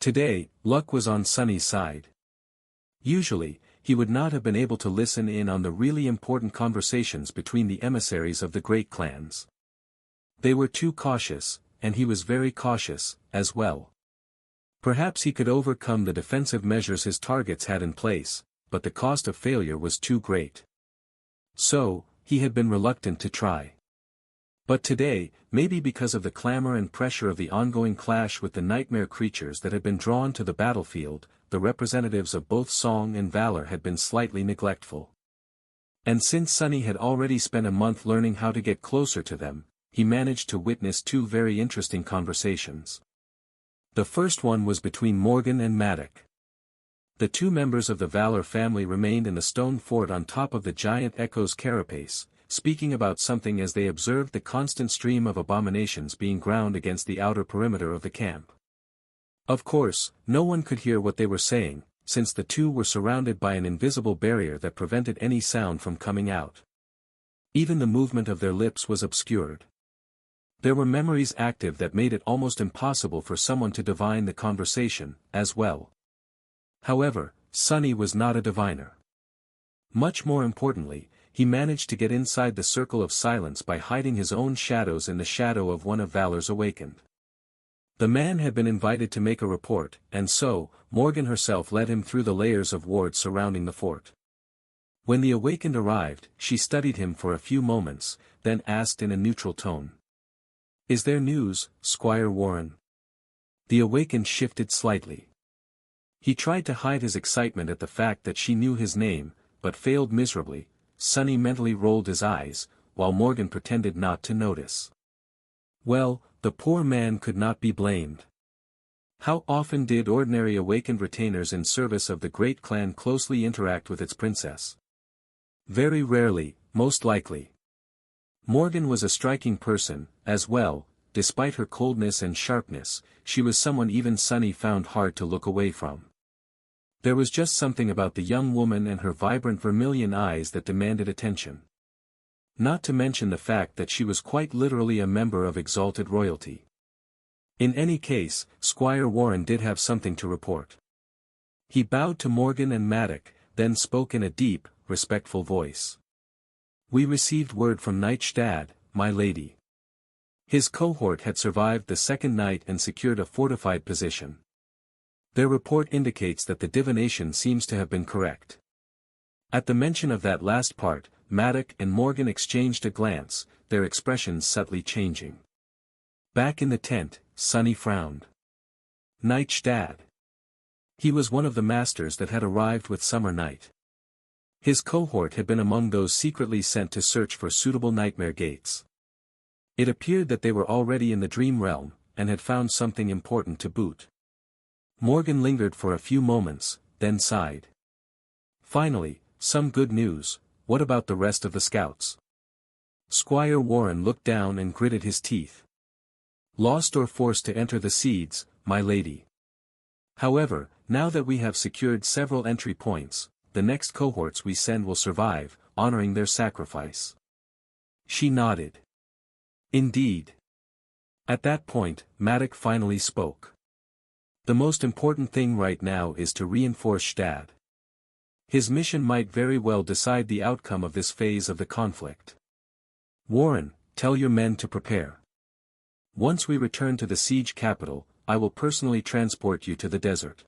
Today, luck was on Sunny's side. Usually, he would not have been able to listen in on the really important conversations between the emissaries of the great clans. They were too cautious, and he was very cautious, as well. Perhaps he could overcome the defensive measures his targets had in place, but the cost of failure was too great. So, he had been reluctant to try. But today, maybe because of the clamor and pressure of the ongoing clash with the nightmare creatures that had been drawn to the battlefield, the representatives of both song and valor had been slightly neglectful. And since Sunny had already spent a month learning how to get closer to them, he managed to witness two very interesting conversations. The first one was between Morgan and Maddock. The two members of the Valor family remained in the stone fort on top of the giant Echo's carapace, speaking about something as they observed the constant stream of abominations being ground against the outer perimeter of the camp. Of course, no one could hear what they were saying, since the two were surrounded by an invisible barrier that prevented any sound from coming out. Even the movement of their lips was obscured. There were memories active that made it almost impossible for someone to divine the conversation, as well. However, Sunny was not a diviner. Much more importantly, he managed to get inside the circle of silence by hiding his own shadows in the shadow of one of Valor's awakened. The man had been invited to make a report, and so, Morgan herself led him through the layers of wards surrounding the fort. When the awakened arrived, she studied him for a few moments, then asked in a neutral tone. "Is there news, Squire Warren?" The awakened shifted slightly. He tried to hide his excitement at the fact that she knew his name, but failed miserably. Sunny mentally rolled his eyes, while Morgan pretended not to notice. Well, the poor man could not be blamed. How often did ordinary awakened retainers in service of the great clan closely interact with its princess? Very rarely, most likely. Morgan was a striking person, as well. Despite her coldness and sharpness, she was someone even Sunny found hard to look away from. There was just something about the young woman and her vibrant vermilion eyes that demanded attention. Not to mention the fact that she was quite literally a member of exalted royalty. In any case, Squire Warren did have something to report. He bowed to Morgan and Maddock, then spoke in a deep, respectful voice. "We received word from Nightstad, my lady. His cohort had survived the second night and secured a fortified position. Their report indicates that the divination seems to have been correct." At the mention of that last part, Maddock and Morgan exchanged a glance, their expressions subtly changing. Back in the tent, Sunny frowned. Nightstad. He was one of the masters that had arrived with Summer Night. His cohort had been among those secretly sent to search for suitable nightmare gates. It appeared that they were already in the dream realm, and had found something important to boot. Morgan lingered for a few moments, then sighed. Finally, "Some good news. What about the rest of the scouts?" Squire Warren looked down and gritted his teeth. "Lost or forced to enter the seeds, my lady. However, now that we have secured several entry points, the next cohorts we send will survive, honoring their sacrifice." She nodded. "Indeed." At that point, Maddock finally spoke. "The most important thing right now is to reinforce Stad. His mission might very well decide the outcome of this phase of the conflict. Warren, tell your men to prepare. Once we return to the siege capital, I will personally transport you to the desert.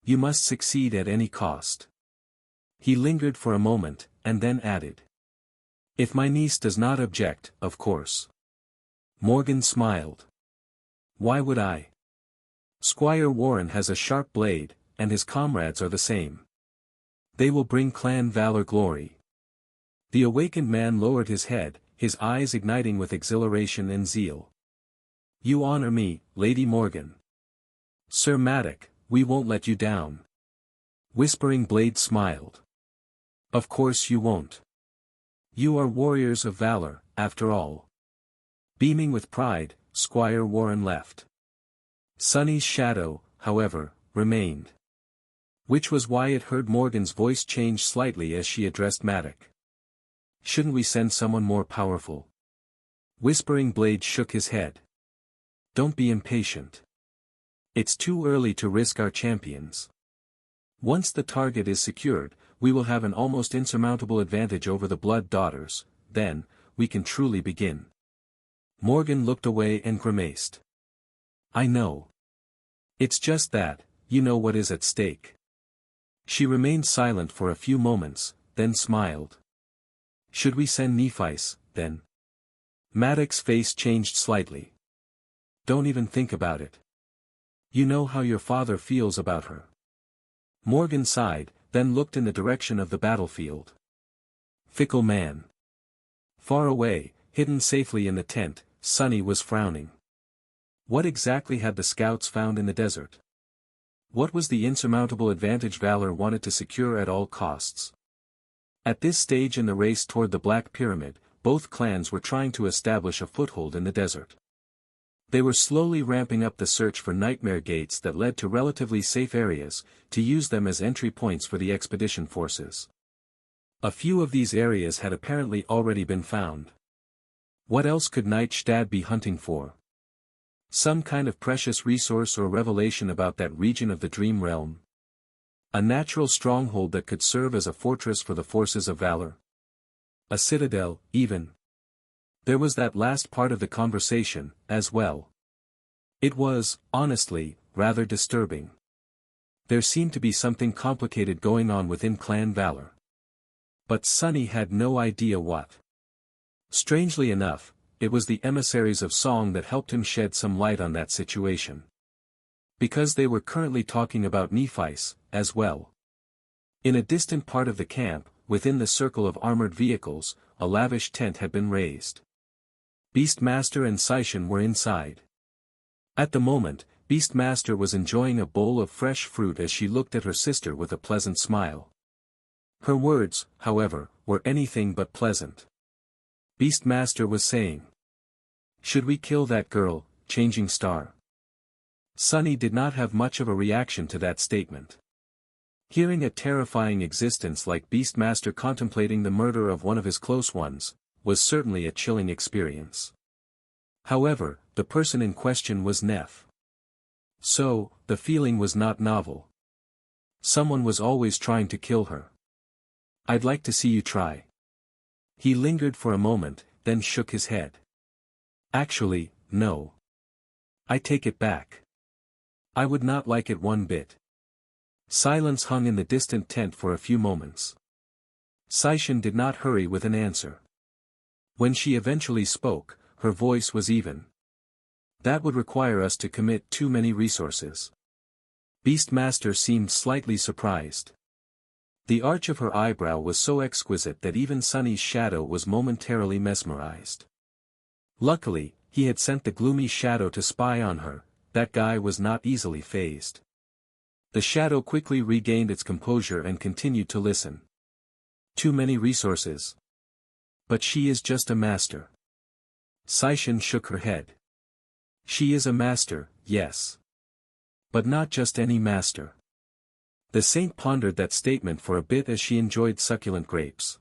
You must succeed at any cost." He lingered for a moment, and then added. "If my niece does not object, of course." Morgan smiled. "Why would I? Squire Warren has a sharp blade, and his comrades are the same. They will bring clan valor glory." The awakened man lowered his head, his eyes igniting with exhilaration and zeal. "You honor me, Lady Morgan. Sir Maddock, we won't let you down." Whispering Blade smiled. "Of course you won't. You are warriors of valor, after all." Beaming with pride, Squire Warren left. Sunny's shadow, however, remained. Which was why it heard Morgan's voice change slightly as she addressed Maddock. "Shouldn't we send someone more powerful?" Whispering Blade shook his head. "Don't be impatient. It's too early to risk our champions. Once the target is secured, we will have an almost insurmountable advantage over the Blood Daughters, then, we can truly begin. Morgan looked away and grimaced. I know. It's just that, you know what is at stake. She remained silent for a few moments, then smiled. Should we send Nephice, then? Maddox's face changed slightly. Don't even think about it. You know how your father feels about her. Morgan sighed, then looked in the direction of the battlefield. Fickle man. Far away, hidden safely in the tent, Sunny was frowning. What exactly had the scouts found in the desert? What was the insurmountable advantage Valor wanted to secure at all costs? At this stage in the race toward the Black Pyramid, both clans were trying to establish a foothold in the desert. They were slowly ramping up the search for nightmare gates that led to relatively safe areas, to use them as entry points for the expedition forces. A few of these areas had apparently already been found. What else could Nightstad be hunting for? Some kind of precious resource or revelation about that region of the Dream Realm? A natural stronghold that could serve as a fortress for the forces of Valor? A citadel, even? There was that last part of the conversation, as well. It was, honestly, rather disturbing. There seemed to be something complicated going on within Clan Valor. But Sunny had no idea what. Strangely enough, it was the emissaries of Song that helped him shed some light on that situation. Because they were currently talking about Nephice, as well. In a distant part of the camp, within the circle of armored vehicles, a lavish tent had been raised. Beastmaster and Seishin were inside. At the moment, Beastmaster was enjoying a bowl of fresh fruit as she looked at her sister with a pleasant smile. Her words, however, were anything but pleasant. Beastmaster was saying. Should we kill that girl, Changing Star? Sunny did not have much of a reaction to that statement. Hearing a terrifying existence like Beastmaster contemplating the murder of one of his close ones, was certainly a chilling experience. However, the person in question was Neff. So, the feeling was not novel. Someone was always trying to kill her. I'd like to see you try. He lingered for a moment, then shook his head. Actually, no. I take it back. I would not like it one bit. Silence hung in the distant tent for a few moments. Seishin did not hurry with an answer. When she eventually spoke, her voice was even. That would require us to commit too many resources. Beastmaster seemed slightly surprised. The arch of her eyebrow was so exquisite that even Sunny's shadow was momentarily mesmerized. Luckily, he had sent the gloomy shadow to spy on her. That guy was not easily fazed. The shadow quickly regained its composure and continued to listen. Too many resources. But she is just a master. Seishin shook her head. She is a master, yes. But not just any master. The saint pondered that statement for a bit as she enjoyed succulent grapes.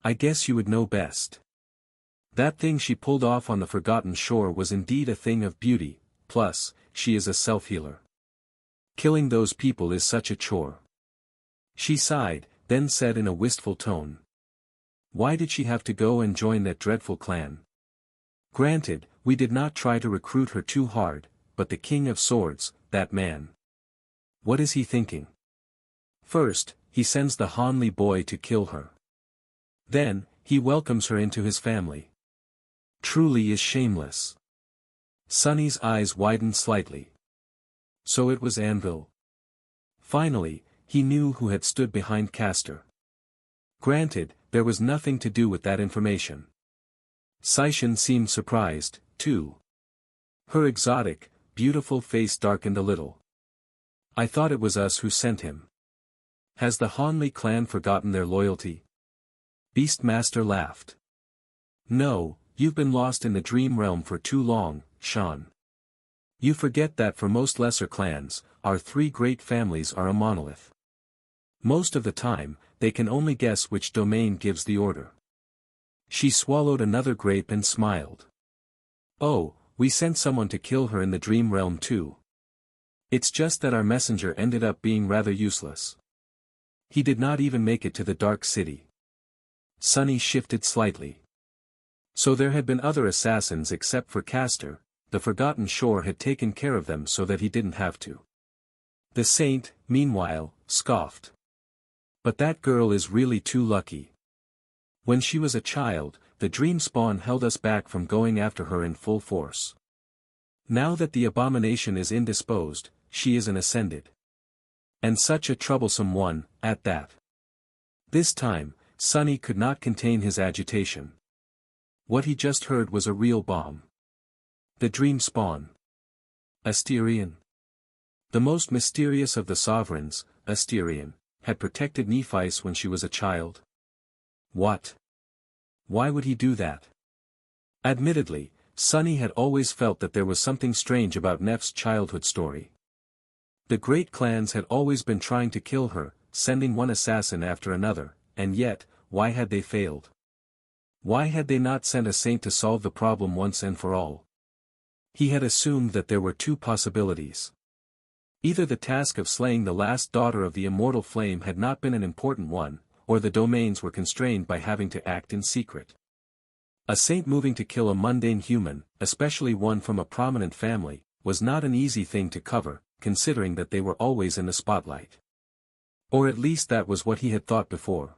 I guess you would know best. That thing she pulled off on the Forgotten Shore was indeed a thing of beauty, plus, she is a self-healer. Killing those people is such a chore. She sighed, then said in a wistful tone. Why did she have to go and join that dreadful clan? Granted, we did not try to recruit her too hard, but the King of Swords, that man. What is he thinking? First, he sends the Hanli boy to kill her. Then, he welcomes her into his family. Truly is shameless. Sunny's eyes widened slightly. So it was Anvil. Finally, he knew who had stood behind Castor. Granted, there was nothing to do with that information. Seishin seemed surprised, too. Her exotic, beautiful face darkened a little. I thought it was us who sent him. Has the Hanli clan forgotten their loyalty? Beastmaster laughed. No, you've been lost in the dream realm for too long, Sean. You forget that for most lesser clans, our three great families are a monolith. Most of the time, they can only guess which domain gives the order. She swallowed another grape and smiled. Oh, we sent someone to kill her in the dream realm too. It's just that our messenger ended up being rather useless. He did not even make it to the Dark City. Sunny shifted slightly. So there had been other assassins except for Castor. The Forgotten Shore had taken care of them so that he didn't have to. The Saint, meanwhile, scoffed. But that girl is really too lucky. When she was a child, the dream spawn held us back from going after her in full force. Now that the abomination is indisposed, she is an ascended. And such a troublesome one, at that. This time, Sunny could not contain his agitation. What he just heard was a real bomb. The dream spawn. Asterion. The most mysterious of the sovereigns, Asterion, had protected Nephice when she was a child. What? Why would he do that? Admittedly, Sunny had always felt that there was something strange about Neph's childhood story. The great clans had always been trying to kill her, sending one assassin after another, and yet, why had they failed? Why had they not sent a saint to solve the problem once and for all? He had assumed that there were two possibilities. Either the task of slaying the last daughter of the immortal flame had not been an important one, or the domains were constrained by having to act in secret. A saint moving to kill a mundane human, especially one from a prominent family, was not an easy thing to cover, considering that they were always in the spotlight. Or at least that was what he had thought before.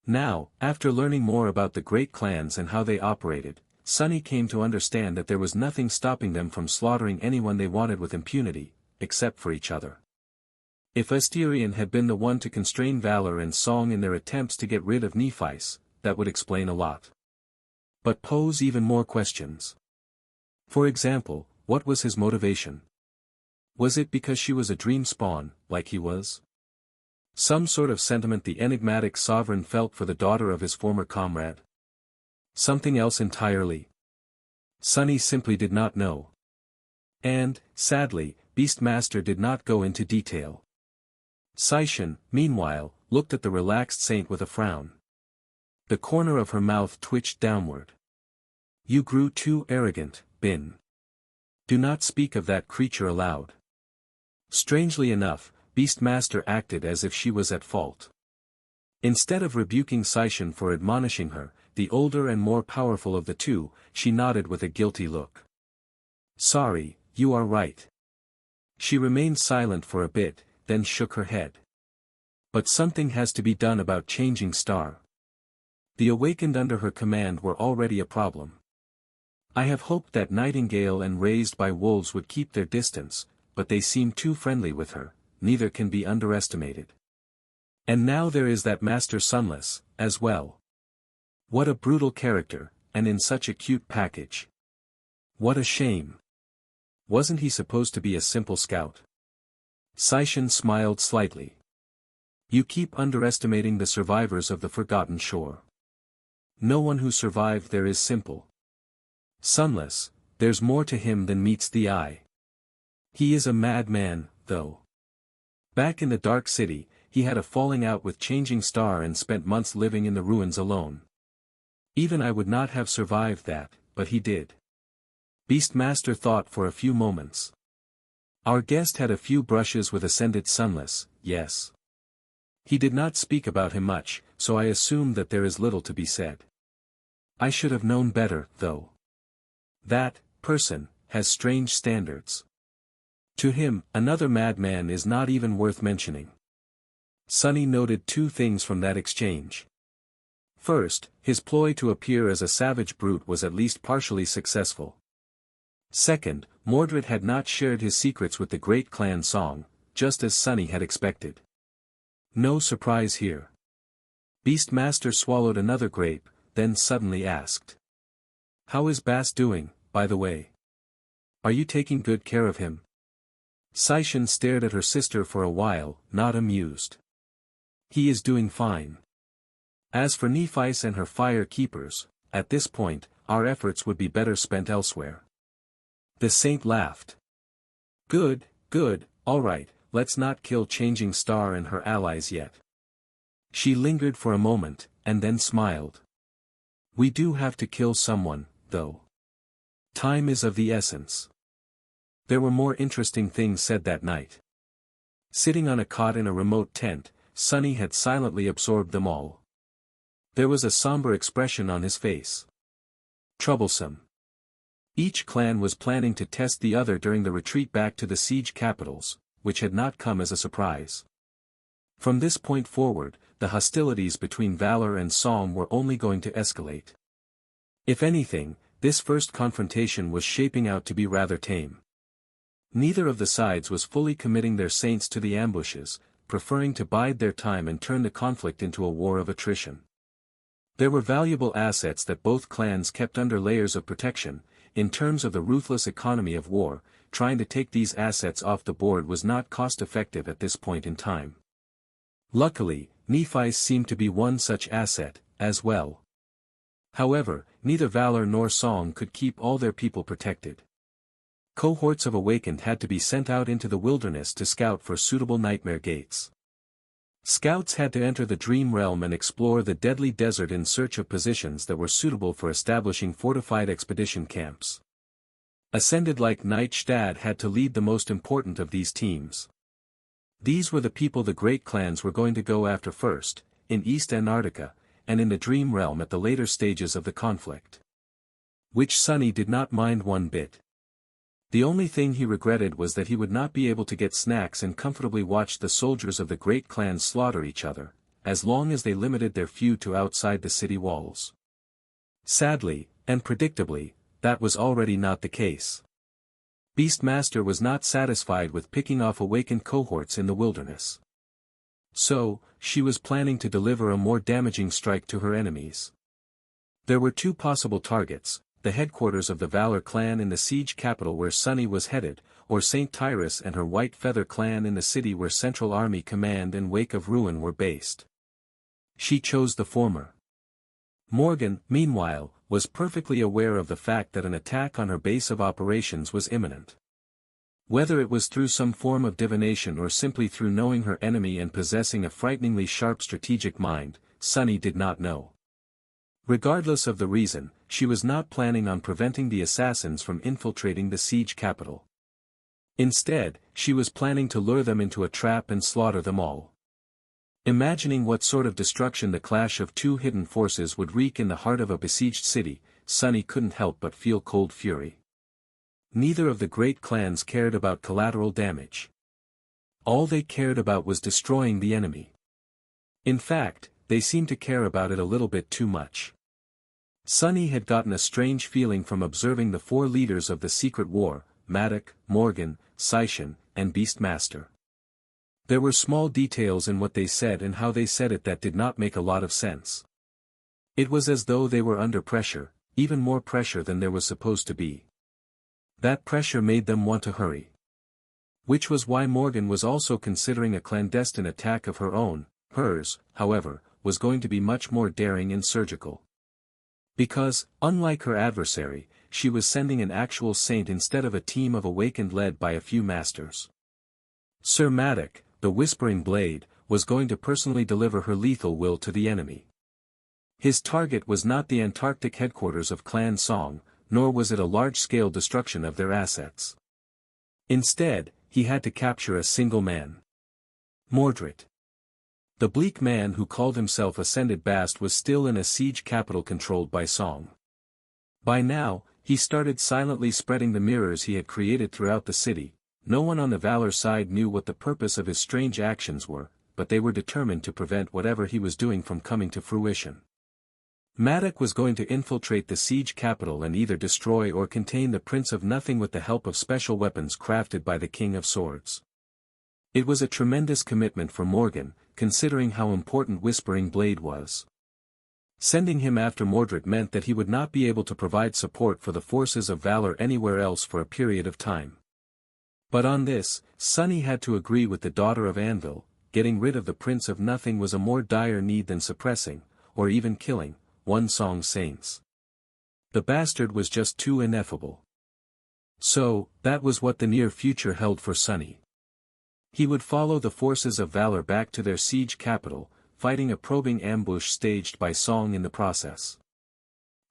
Now, after learning more about the great clans and how they operated, Sunny came to understand that there was nothing stopping them from slaughtering anyone they wanted with impunity, except for each other. If Asterion had been the one to constrain valor and song in their attempts to get rid of Nephice, that would explain a lot. But pose even more questions. For example, what was his motivation? Was it because she was a dream spawn, like he was? Some sort of sentiment the enigmatic sovereign felt for the daughter of his former comrade? Something else entirely? Sunny simply did not know. And, sadly, Beastmaster did not go into detail. Sishan, meanwhile, looked at the relaxed saint with a frown. The corner of her mouth twitched downward. You grew too arrogant, Bin. Do not speak of that creature aloud. Strangely enough, Beastmaster acted as if she was at fault. Instead of rebuking Sishan for admonishing her, the older and more powerful of the two, she nodded with a guilty look. Sorry, you are right. She remained silent for a bit, then shook her head. But something has to be done about changing star. The awakened under her command were already a problem. I have hoped that Nightingale and Raised by Wolves would keep their distance, but they seem too friendly with her, neither can be underestimated. And now there is that Master Sunless, as well. What a brutal character, and in such a cute package. What a shame. Wasn't he supposed to be a simple scout? Sishan smiled slightly. You keep underestimating the survivors of the Forgotten Shore. No one who survived there is simple. Sunless, there's more to him than meets the eye. He is a madman, though. Back in the Dark City, he had a falling out with Changing Star and spent months living in the ruins alone. Even I would not have survived that, but he did. Beastmaster thought for a few moments. Our guest had a few brushes with Ascended Sunless, yes. He did not speak about him much, so I assume that there is little to be said. I should have known better, though. That person has strange standards. To him, another madman is not even worth mentioning. Sunny noted two things from that exchange. First, his ploy to appear as a savage brute was at least partially successful. Second, Mordred had not shared his secrets with the great clan Song, just as Sunny had expected. No surprise here. Beastmaster swallowed another grape, then suddenly asked. How is Bass doing, by the way? Are you taking good care of him? Sishan stared at her sister for a while, not amused. He is doing fine. As for Nephice and her fire keepers, at this point, our efforts would be better spent elsewhere. The saint laughed. Good, all right, let's not kill Changing Star and her allies yet. She lingered for a moment, and then smiled. We do have to kill someone, though. Time is of the essence. There were more interesting things said that night. Sitting on a cot in a remote tent, Sunny had silently absorbed them all. There was a somber expression on his face. Troublesome. Each clan was planning to test the other during the retreat back to the siege capitals, which had not come as a surprise. From this point forward, the hostilities between Valor and Song were only going to escalate. If anything, this first confrontation was shaping out to be rather tame. Neither of the sides was fully committing their saints to the ambushes, preferring to bide their time and turn the conflict into a war of attrition. There were valuable assets that both clans kept under layers of protection. In terms of the ruthless economy of war, trying to take these assets off the board was not cost-effective at this point in time. Luckily, Nephi's seemed to be one such asset, as well. However, neither Valor nor Song could keep all their people protected. Cohorts of Awakened had to be sent out into the wilderness to scout for suitable nightmare gates. Scouts had to enter the Dream Realm and explore the deadly desert in search of positions that were suitable for establishing fortified expedition camps. Ascended like Knight Stad had to lead the most important of these teams. These were the people the great clans were going to go after first, in East Antarctica, and in the Dream Realm at the later stages of the conflict. Which Sunny did not mind one bit. The only thing he regretted was that he would not be able to get snacks and comfortably watch the soldiers of the great clans slaughter each other, as long as they limited their feud to outside the city walls. Sadly, and predictably, that was already not the case. Beastmaster was not satisfied with picking off awakened cohorts in the wilderness. So, she was planning to deliver a more damaging strike to her enemies. There were two possible targets: the headquarters of the Valor clan in the siege capital where Sunny was headed, or St. Tyrus and her White Feather clan in the city where Central Army Command and Wake of Ruin were based. She chose the former. Morgan, meanwhile, was perfectly aware of the fact that an attack on her base of operations was imminent. Whether it was through some form of divination or simply through knowing her enemy and possessing a frighteningly sharp strategic mind, Sunny did not know. Regardless of the reason, she was not planning on preventing the assassins from infiltrating the siege capital. Instead, she was planning to lure them into a trap and slaughter them all. Imagining what sort of destruction the clash of two hidden forces would wreak in the heart of a besieged city, Sunny couldn't help but feel cold fury. Neither of the great clans cared about collateral damage. All they cared about was destroying the enemy. In fact, they seemed to care about it a little bit too much. Sunny had gotten a strange feeling from observing the four leaders of the secret war: Maddock, Morgan, Sishan, and Beastmaster. There were small details in what they said and how they said it that did not make a lot of sense. It was as though they were under pressure, even more pressure than there was supposed to be. That pressure made them want to hurry. Which was why Morgan was also considering a clandestine attack of her own. Hers, however, was going to be much more daring and surgical. Because, unlike her adversary, she was sending an actual saint instead of a team of awakened led by a few masters. Sir Maddock, the Whispering Blade, was going to personally deliver her lethal will to the enemy. His target was not the Antarctic headquarters of Clan Song, nor was it a large-scale destruction of their assets. Instead, he had to capture a single man. Mordred. The bleak man who called himself Ascended Bast was still in a siege capital controlled by Song. By now, he started silently spreading the mirrors he had created throughout the city. No one on the Valor side knew what the purpose of his strange actions were, but they were determined to prevent whatever he was doing from coming to fruition. Maddock was going to infiltrate the siege capital and either destroy or contain the Prince of Nothing with the help of special weapons crafted by the King of Swords. It was a tremendous commitment for Morgan, considering how important Whispering Blade was. Sending him after Mordred meant that he would not be able to provide support for the forces of Valor anywhere else for a period of time. But on this, Sunny had to agree with the Daughter of Anvil. Getting rid of the Prince of Nothing was a more dire need than suppressing, or even killing, one Song's saints. The bastard was just too ineffable. So, that was what the near future held for Sunny. He would follow the forces of Valor back to their siege capital, fighting a probing ambush staged by Song in the process.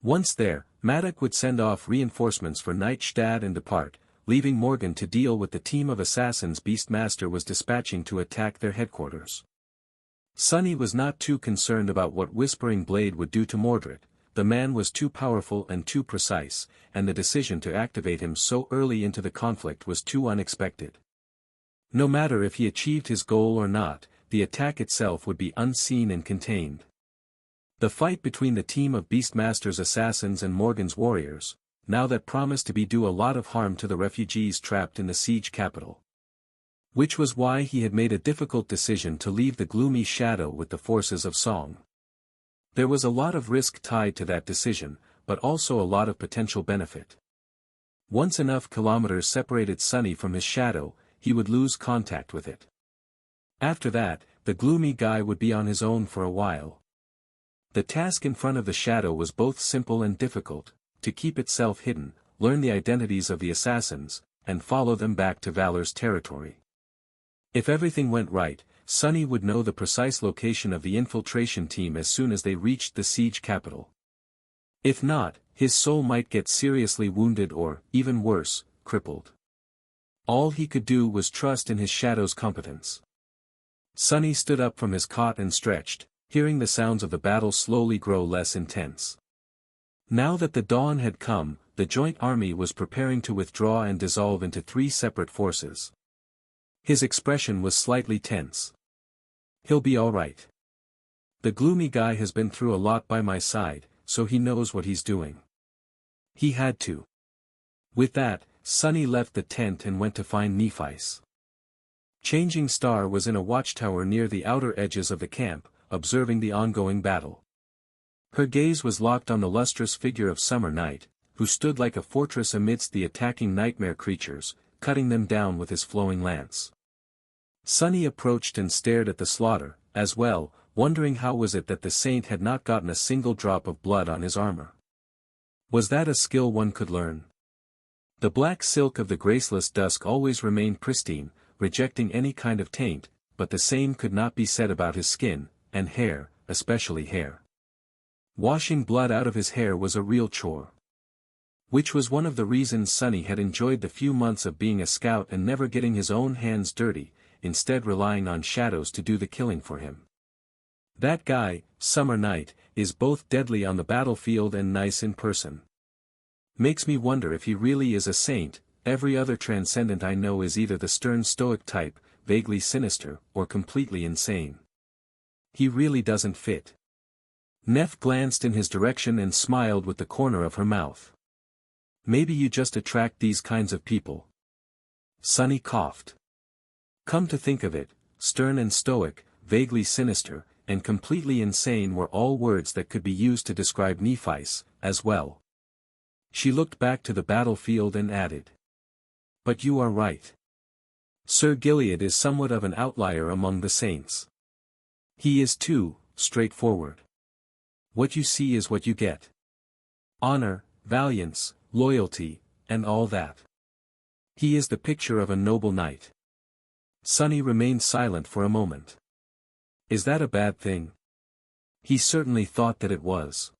Once there, Maddock would send off reinforcements for Knight Stad and depart, leaving Morgan to deal with the team of assassins Beastmaster was dispatching to attack their headquarters. Sunny was not too concerned about what Whispering Blade would do to Mordred. The man was too powerful and too precise, and the decision to activate him so early into the conflict was too unexpected. No matter if he achieved his goal or not, the attack itself would be unseen and contained. The fight between the team of Beastmaster's assassins and Morgan's warriors, now that promised to do a lot of harm to the refugees trapped in the siege capital. Which was why he had made a difficult decision to leave the gloomy shadow with the forces of Song. There was a lot of risk tied to that decision, but also a lot of potential benefit. Once enough kilometers separated Sunny from his shadow, he would lose contact with it. After that, the gloomy guy would be on his own for a while. The task in front of the shadow was both simple and difficult: to keep itself hidden, learn the identities of the assassins, and follow them back to Valor's territory. If everything went right, Sunny would know the precise location of the infiltration team as soon as they reached the siege capital. If not, his soul might get seriously wounded or, even worse, crippled. All he could do was trust in his shadow's competence. Sunny stood up from his cot and stretched, hearing the sounds of the battle slowly grow less intense. Now that the dawn had come, the joint army was preparing to withdraw and dissolve into 3 separate forces. His expression was slightly tense. "He'll be all right. The gloomy guy has been through a lot by my side, so he knows what he's doing. He had to." With that, Sunny left the tent and went to find Nephi's. Changing Star was in a watchtower near the outer edges of the camp, observing the ongoing battle. Her gaze was locked on the lustrous figure of Summer Night, who stood like a fortress amidst the attacking nightmare creatures, cutting them down with his flowing lance. Sunny approached and stared at the slaughter, as well, wondering how was it that the saint had not gotten a single drop of blood on his armor. Was that a skill one could learn? The black silk of the graceless dusk always remained pristine, rejecting any kind of taint, but the same could not be said about his skin, and hair, especially hair. Washing blood out of his hair was a real chore. Which was one of the reasons Sunny had enjoyed the few months of being a scout and never getting his own hands dirty, instead relying on shadows to do the killing for him. That guy, Summer Night, is both deadly on the battlefield and nice in person. Makes me wonder if he really is a saint. Every other transcendent I know is either the stern stoic type, vaguely sinister, or completely insane. He really doesn't fit. Neff glanced in his direction and smiled with the corner of her mouth. "Maybe you just attract these kinds of people." Sunny coughed. Come to think of it, stern and stoic, vaguely sinister, and completely insane were all words that could be used to describe Nephi's, as well. She looked back to the battlefield and added, "But you are right. Sir Gilead is somewhat of an outlier among the saints. He is too straightforward. What you see is what you get. Honor, valiance, loyalty, and all that. He is the picture of a noble knight." Sunny remained silent for a moment. Is that a bad thing? He certainly thought that it was.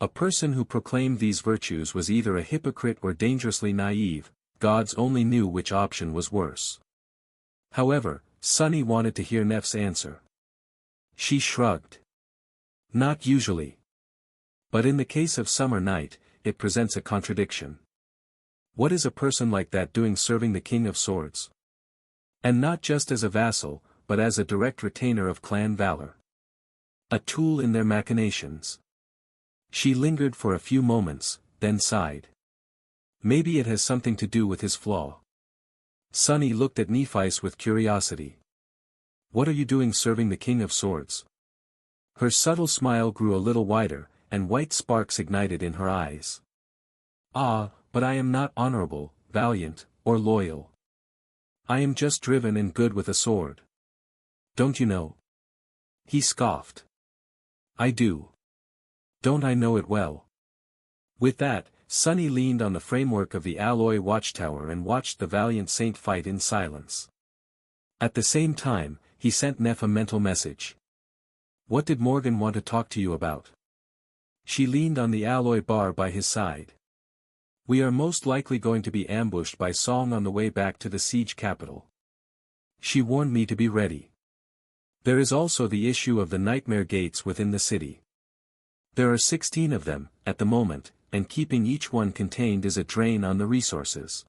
A person who proclaimed these virtues was either a hypocrite or dangerously naive. Gods only knew which option was worse. However, Sunny wanted to hear Neff's answer. She shrugged. Not usually. But in the case of Summer Night, it presents a contradiction. What is a person like that doing serving the King of Swords? And not just as a vassal, but as a direct retainer of Clan Valor. A tool in their machinations. She lingered for a few moments, then sighed. Maybe it has something to do with his flaw. Sunny looked at Nephi's with curiosity. What are you doing serving the King of Swords? Her subtle smile grew a little wider, and white sparks ignited in her eyes. Ah, but I am not honorable, valiant, or loyal. I am just driven and good with a sword. Don't you know? He scoffed. I do. Don't I know it well? With that, Sunny leaned on the framework of the alloy watchtower and watched the valiant saint fight in silence. At the same time, he sent Neff a mental message. What did Morgan want to talk to you about? She leaned on the alloy bar by his side. We are most likely going to be ambushed by Song on the way back to the siege capital. She warned me to be ready. There is also the issue of the nightmare gates within the city. There are 16 of them, at the moment, and keeping each one contained is a drain on the resources.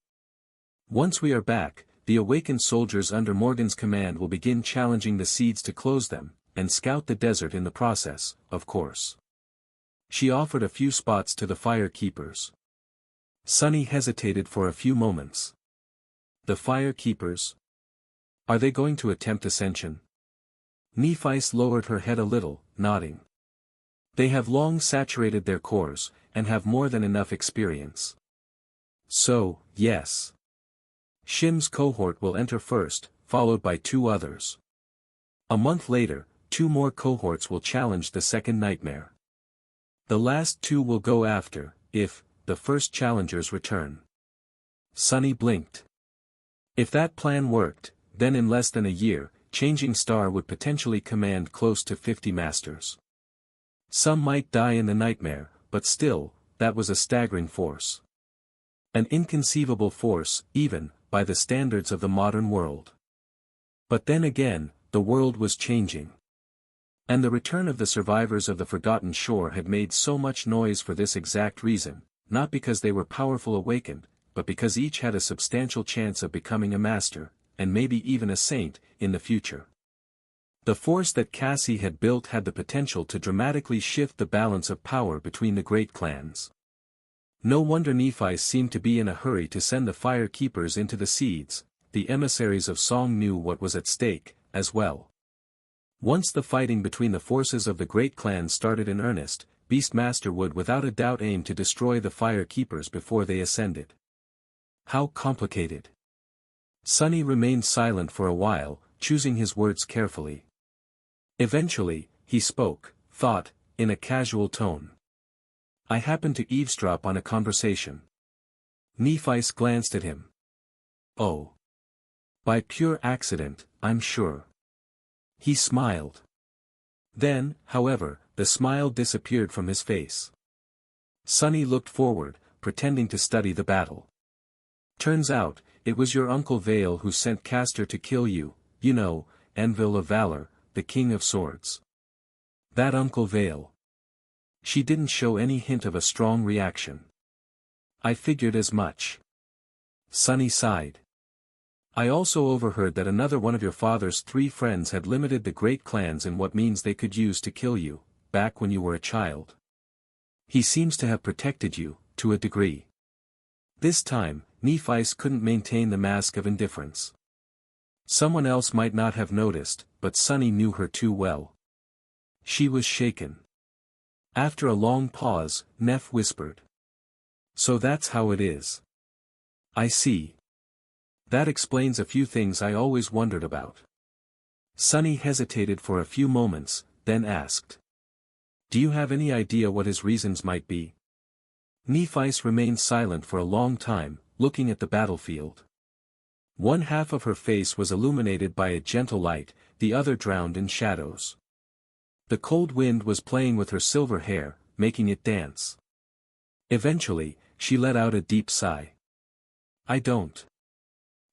Once we are back, the awakened soldiers under Morgan's command will begin challenging the seeds to close them, and scout the desert in the process, of course. She offered a few spots to the fire keepers. Sunny hesitated for a few moments. The fire keepers? Are they going to attempt ascension? Nephice lowered her head a little, nodding. They have long saturated their cores, and have more than enough experience. So, yes. Shim's cohort will enter first, followed by 2 others. A month later, 2 more cohorts will challenge the second nightmare. The last 2 will go after, if the first challengers return. Sunny blinked. If that plan worked, then in less than a year, Changing Star would potentially command close to 50 masters. Some might die in the nightmare, but still, that was a staggering force. An inconceivable force, even, by the standards of the modern world. But then again, the world was changing. And the return of the survivors of the Forgotten Shore had made so much noise for this exact reason, not because they were powerful awakened, but because each had a substantial chance of becoming a master, and maybe even a saint, in the future. The force that Cassie had built had the potential to dramatically shift the balance of power between the great clans. No wonder Nephi seemed to be in a hurry to send the fire keepers into the seeds. The emissaries of Song knew what was at stake, as well. Once the fighting between the forces of the great clans started in earnest, Beastmaster would without a doubt aim to destroy the fire keepers before they ascended. How complicated. Sunny remained silent for a while, choosing his words carefully. Eventually, he spoke, thought, in a casual tone. I happened to eavesdrop on a conversation. Nephice glanced at him. Oh. By pure accident, I'm sure. He smiled. Then, however, the smile disappeared from his face. Sunny looked forward, pretending to study the battle. Turns out, it was your Uncle Vale who sent Castor to kill you, you know, Anvil of Valor, the King of Swords. That Uncle Vale. She didn't show any hint of a strong reaction. I figured as much. Sunny sighed. I also overheard that another one of your father's 3 friends had limited the great clans in what means they could use to kill you, back when you were a child. He seems to have protected you, to a degree. This time, Nephice couldn't maintain the mask of indifference. Someone else might not have noticed, but Sunny knew her too well. She was shaken. After a long pause, Neff whispered. So that's how it is. I see. That explains a few things I always wondered about. Sunny hesitated for a few moments, then asked. Do you have any idea what his reasons might be? Nephice remained silent for a long time, looking at the battlefield. One half of her face was illuminated by a gentle light, the other drowned in shadows. The cold wind was playing with her silver hair, making it dance. Eventually, she let out a deep sigh. I don't.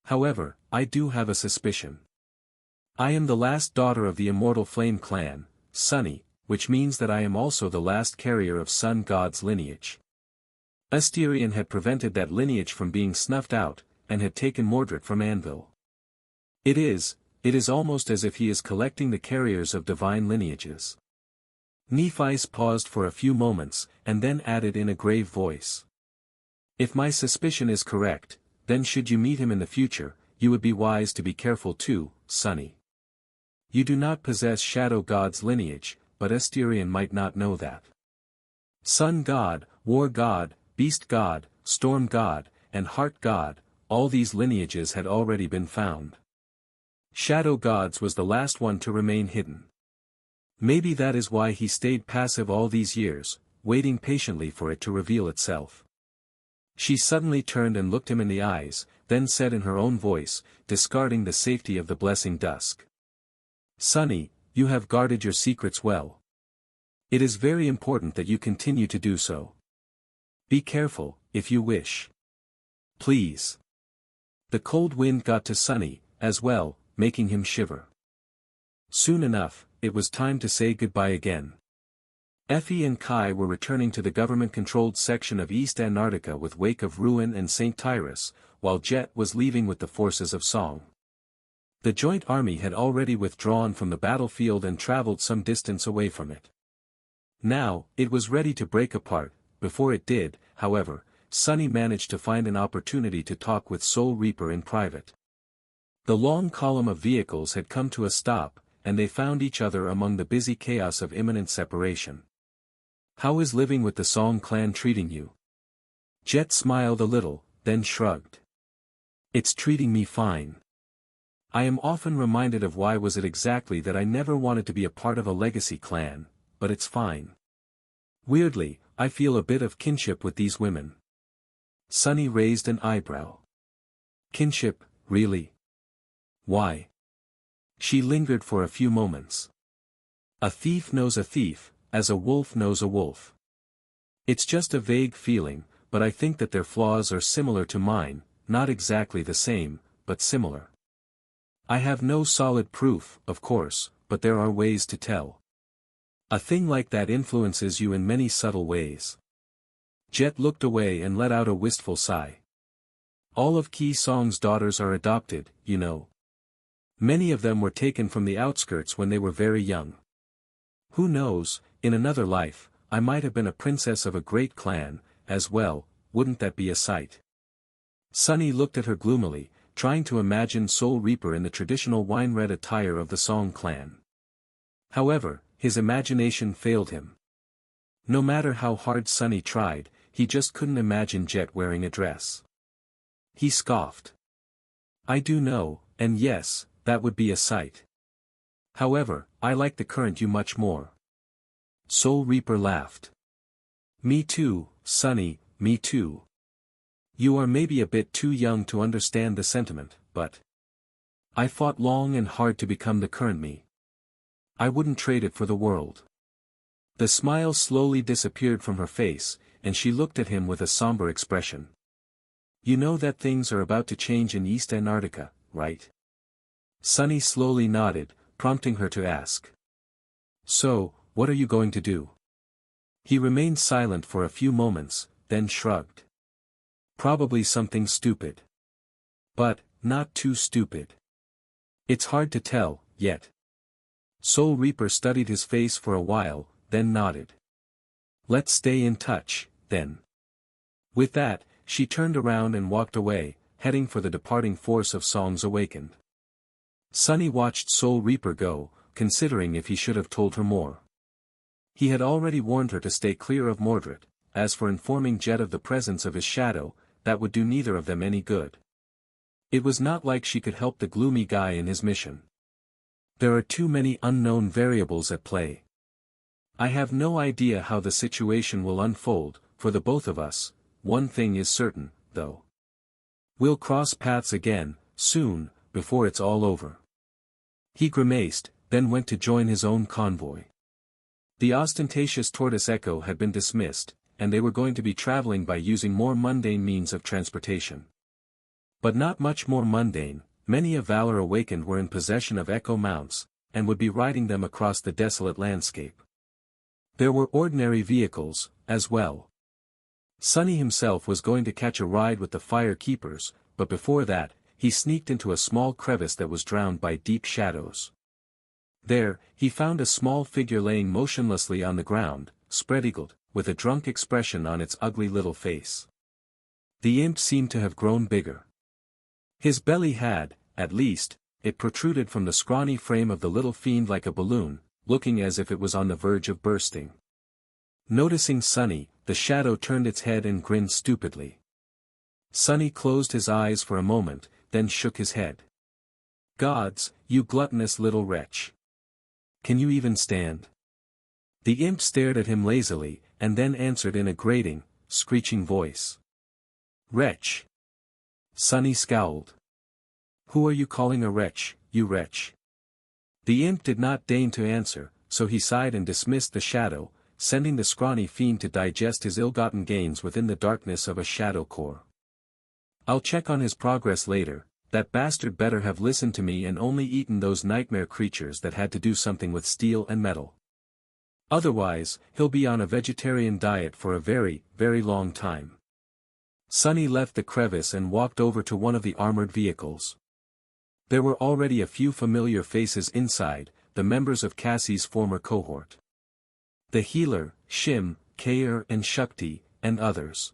However, I do have a suspicion. I am the last daughter of the Immortal Flame clan, Sunny, which means that I am also the last carrier of Sun God's lineage. Asterion had prevented that lineage from being snuffed out, and had taken Mordred from Anvil. It is almost as if he is collecting the carriers of divine lineages. Nephice paused for a few moments, and then added in a grave voice. If my suspicion is correct, then should you meet him in the future, you would be wise to be careful too, Sunny. You do not possess Shadow God's lineage, but Asterion might not know that. Sun God, War God, Beast God, Storm God, and Heart God, all these lineages had already been found. Shadow God's was the last one to remain hidden. Maybe that is why he stayed passive all these years, waiting patiently for it to reveal itself. She suddenly turned and looked him in the eyes, then said in her own voice, discarding the safety of the blessing dusk. Sunny, you have guarded your secrets well. It is very important that you continue to do so. Be careful, if you wish. Please. The cold wind got to Sunny, as well, making him shiver. Soon enough, it was time to say goodbye again. Effie and Kai were returning to the government-controlled section of East Antarctica with Wake of Ruin and St. Tyrus, while Jet was leaving with the forces of Song. The joint army had already withdrawn from the battlefield and traveled some distance away from it. Now, it was ready to break apart. Before it did, however, Sunny managed to find an opportunity to talk with Soul Reaper in private. The long column of vehicles had come to a stop, and they found each other among the busy chaos of imminent separation. "How is living with the Song clan treating you?" Jet smiled a little, then shrugged. "It's treating me fine. I am often reminded of why was it exactly that I never wanted to be a part of a legacy clan, but it's fine. Weirdly, I feel a bit of kinship with these women." Sunny raised an eyebrow. "Kinship, really? Why?" She lingered for a few moments. "A thief knows a thief, as a wolf knows a wolf. It's just a vague feeling, but I think that their flaws are similar to mine, not exactly the same, but similar. I have no solid proof, of course, but there are ways to tell. A thing like that influences you in many subtle ways." Jet looked away and let out a wistful sigh. "All of Ki Song's daughters are adopted, you know. Many of them were taken from the outskirts when they were very young. Who knows, in another life, I might have been a princess of a great clan, as well. Wouldn't that be a sight?" Sunny looked at her gloomily, trying to imagine Soul Reaper in the traditional wine-red attire of the Song clan. However, his imagination failed him. No matter how hard Sunny tried, he just couldn't imagine Jet wearing a dress. He scoffed. "I do know, and yes, that would be a sight. However, I like the current you much more." Soul Reaper laughed. "Me too, Sunny, me too. You are maybe a bit too young to understand the sentiment, but I fought long and hard to become the current me. I wouldn't trade it for the world." The smile slowly disappeared from her face, and she looked at him with a somber expression. "You know that things are about to change in East Antarctica, right?" Sunny slowly nodded, prompting her to ask. "So, what are you going to do?" He remained silent for a few moments, then shrugged. "Probably something stupid. But, not too stupid. It's hard to tell, yet." Soul Reaper studied his face for a while, then nodded. "Let's stay in touch, then." With that, she turned around and walked away, heading for the departing force of Songs Awakened. Sunny watched Soul Reaper go, considering if he should have told her more. He had already warned her to stay clear of Mordred. As for informing Jet of the presence of his shadow, that would do neither of them any good. It was not like she could help the gloomy guy in his mission. There are too many unknown variables at play. I have no idea how the situation will unfold, for the both of us. One thing is certain, though. We'll cross paths again, soon, before it's all over." He grimaced, then went to join his own convoy. The ostentatious tortoise Echo had been dismissed, and they were going to be traveling by using more mundane means of transportation. But not much more mundane. Many of Valor Awakened were in possession of Echo mounts, and would be riding them across the desolate landscape. There were ordinary vehicles, as well. Sunny himself was going to catch a ride with the Fire Keepers, but before that, he sneaked into a small crevice that was drowned by deep shadows. There, he found a small figure laying motionlessly on the ground, spread-eagled, with a drunk expression on its ugly little face. The imp seemed to have grown bigger. His belly had, at least, it protruded from the scrawny frame of the little fiend like a balloon, looking as if it was on the verge of bursting. Noticing Sunny, the shadow turned its head and grinned stupidly. Sunny closed his eyes for a moment, then shook his head. "Gods, you gluttonous little wretch. Can you even stand?" The imp stared at him lazily, and then answered in a grating, screeching voice. "Wretch." Sunny scowled. "Who are you calling a wretch, you wretch?" The imp did not deign to answer, so he sighed and dismissed the shadow, sending the scrawny fiend to digest his ill-gotten gains within the darkness of a shadow core. I'll check on his progress later. That bastard better have listened to me and only eaten those nightmare creatures that had to do something with steel and metal. Otherwise, he'll be on a vegetarian diet for a very, very long time. Sunny left the crevice and walked over to one of the armored vehicles. There were already a few familiar faces inside, the members of Cassie's former cohort. The healer, Shim, Kair and Shakti, and others.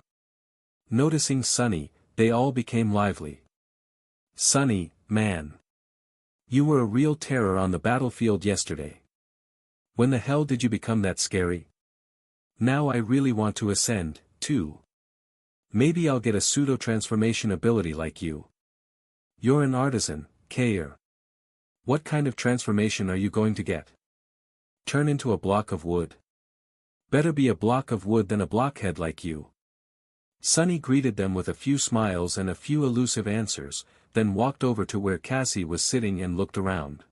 Noticing Sunny, they all became lively. Sunny, man. You were a real terror on the battlefield yesterday. When the hell did you become that scary? Now I really want to ascend, too. Maybe I'll get a pseudo-transformation ability like you. You're an artisan, Kair. What kind of transformation are you going to get? Turn into a block of wood? Better be a block of wood than a blockhead like you. Sunny greeted them with a few smiles and a few elusive answers, then walked over to where Cassie was sitting and looked around.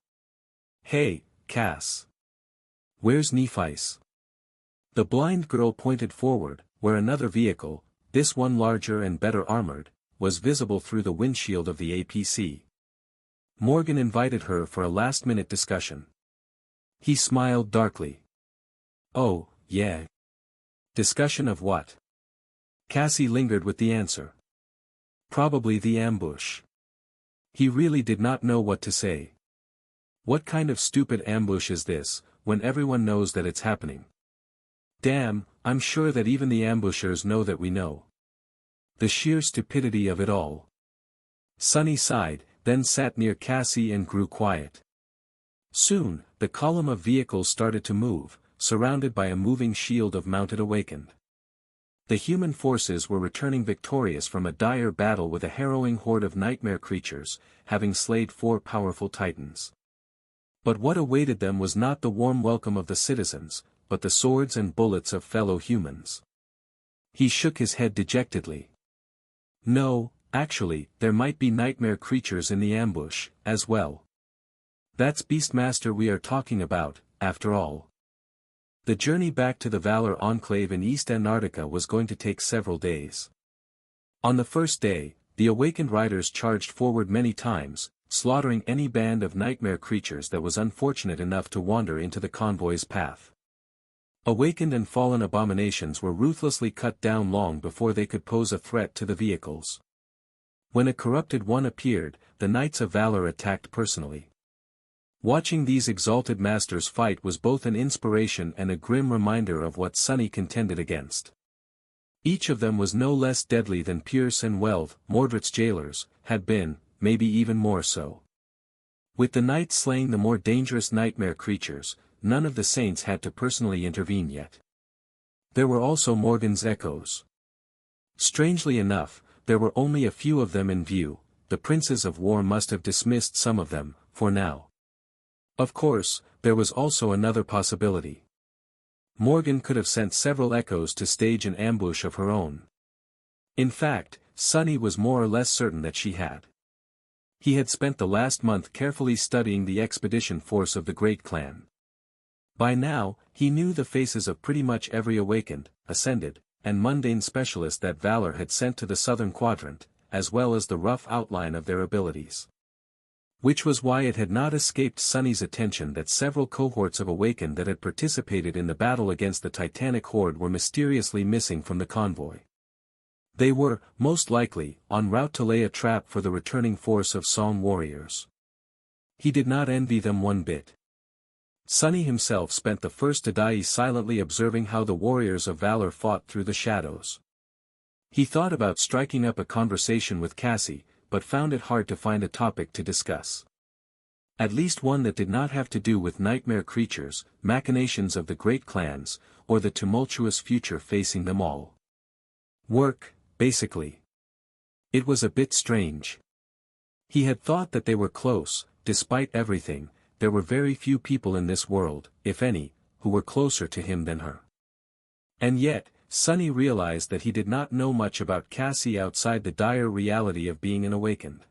Hey, Cass. Where's Nephice? The blind girl pointed forward, where another vehicle, this one larger and better armored, was visible through the windshield of the APC. Morgan invited her for a last-minute discussion. He smiled darkly. Oh, yeah. Discussion of what? Cassie lingered with the answer. Probably the ambush. He really did not know what to say. What kind of stupid ambush is this, when everyone knows that it's happening? Damn, I'm sure that even the ambushers know that we know. The sheer stupidity of it all. Sunny sighed, then sat near Cassie and grew quiet. Soon, the column of vehicles started to move, surrounded by a moving shield of mounted awakened. The human forces were returning victorious from a dire battle with a harrowing horde of nightmare creatures, having slayed 4 powerful titans. But what awaited them was not the warm welcome of the citizens, but the swords and bullets of fellow humans. He shook his head dejectedly. No, actually, there might be nightmare creatures in the ambush, as well. That's Beastmaster we are talking about, after all. The journey back to the Valor Enclave in East Antarctica was going to take several days. On the first day, the awakened riders charged forward many times, slaughtering any band of nightmare creatures that was unfortunate enough to wander into the convoy's path. Awakened and fallen abominations were ruthlessly cut down long before they could pose a threat to the vehicles. When a corrupted one appeared, the Knights of Valor attacked personally. Watching these exalted masters fight was both an inspiration and a grim reminder of what Sunny contended against. Each of them was no less deadly than Pierce and Weld, Mordred's jailers, had been, maybe even more so. With the knights slaying the more dangerous nightmare creatures, none of the saints had to personally intervene yet. There were also Morgan's echoes. Strangely enough, there were only a few of them in view. The princes of war must have dismissed some of them, for now. Of course, there was also another possibility. Morgan could have sent several echoes to stage an ambush of her own. In fact, Sunny was more or less certain that she had. He had spent the last month carefully studying the expedition force of the Great Clan. By now, he knew the faces of pretty much every awakened, ascended, and mundane specialist that Valor had sent to the southern quadrant, as well as the rough outline of their abilities. Which was why it had not escaped Sunny's attention that several cohorts of awakened that had participated in the battle against the Titanic horde were mysteriously missing from the convoy. They were, most likely, en route to lay a trap for the returning force of Song warriors. He did not envy them one bit. Sunny himself spent the first Adai silently observing how the warriors of Valor fought through the shadows. He thought about striking up a conversation with Cassie, but found it hard to find a topic to discuss. At least one that did not have to do with nightmare creatures, machinations of the great clans, or the tumultuous future facing them all. Work, basically. It was a bit strange. He had thought that they were close. Despite everything, there were very few people in this world, if any, who were closer to him than her. And yet, Sunny realized that he did not know much about Cassie outside the dire reality of being an awakened.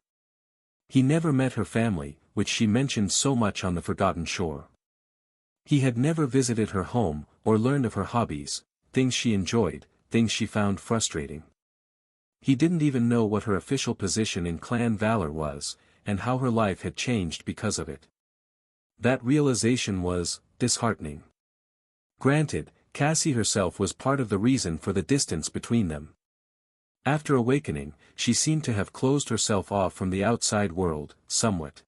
He never met her family, which she mentioned so much on the Forgotten Shore. He had never visited her home, or learned of her hobbies, things she enjoyed, things she found frustrating. He didn't even know what her official position in Clan Valor was, and how her life had changed because of it. That realization was disheartening. Granted, Cassie herself was part of the reason for the distance between them. After awakening, she seemed to have closed herself off from the outside world, somewhat.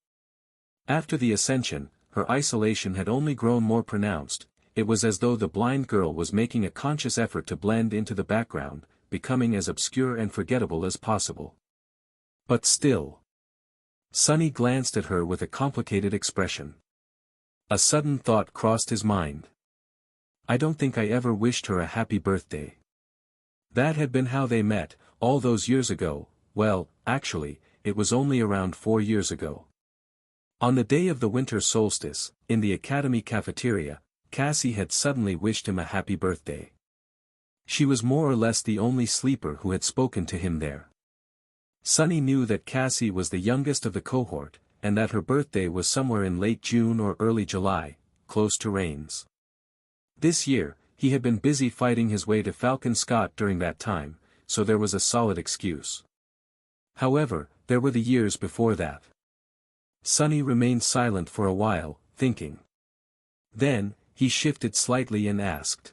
After the ascension, her isolation had only grown more pronounced. It was as though the blind girl was making a conscious effort to blend into the background, becoming as obscure and forgettable as possible. But still. Sunny glanced at her with a complicated expression. A sudden thought crossed his mind. I don't think I ever wished her a happy birthday. That had been how they met, all those years ago. Well, actually, it was only around 4 years ago. On the day of the winter solstice, in the academy cafeteria, Cassie had suddenly wished him a happy birthday. She was more or less the only sleeper who had spoken to him there. Sunny knew that Cassie was the youngest of the cohort, and that her birthday was somewhere in late June or early July, close to rains. This year, he had been busy fighting his way to Falcon Scott during that time, so there was a solid excuse. However, there were the years before that. Sunny remained silent for a while, thinking. Then, he shifted slightly and asked.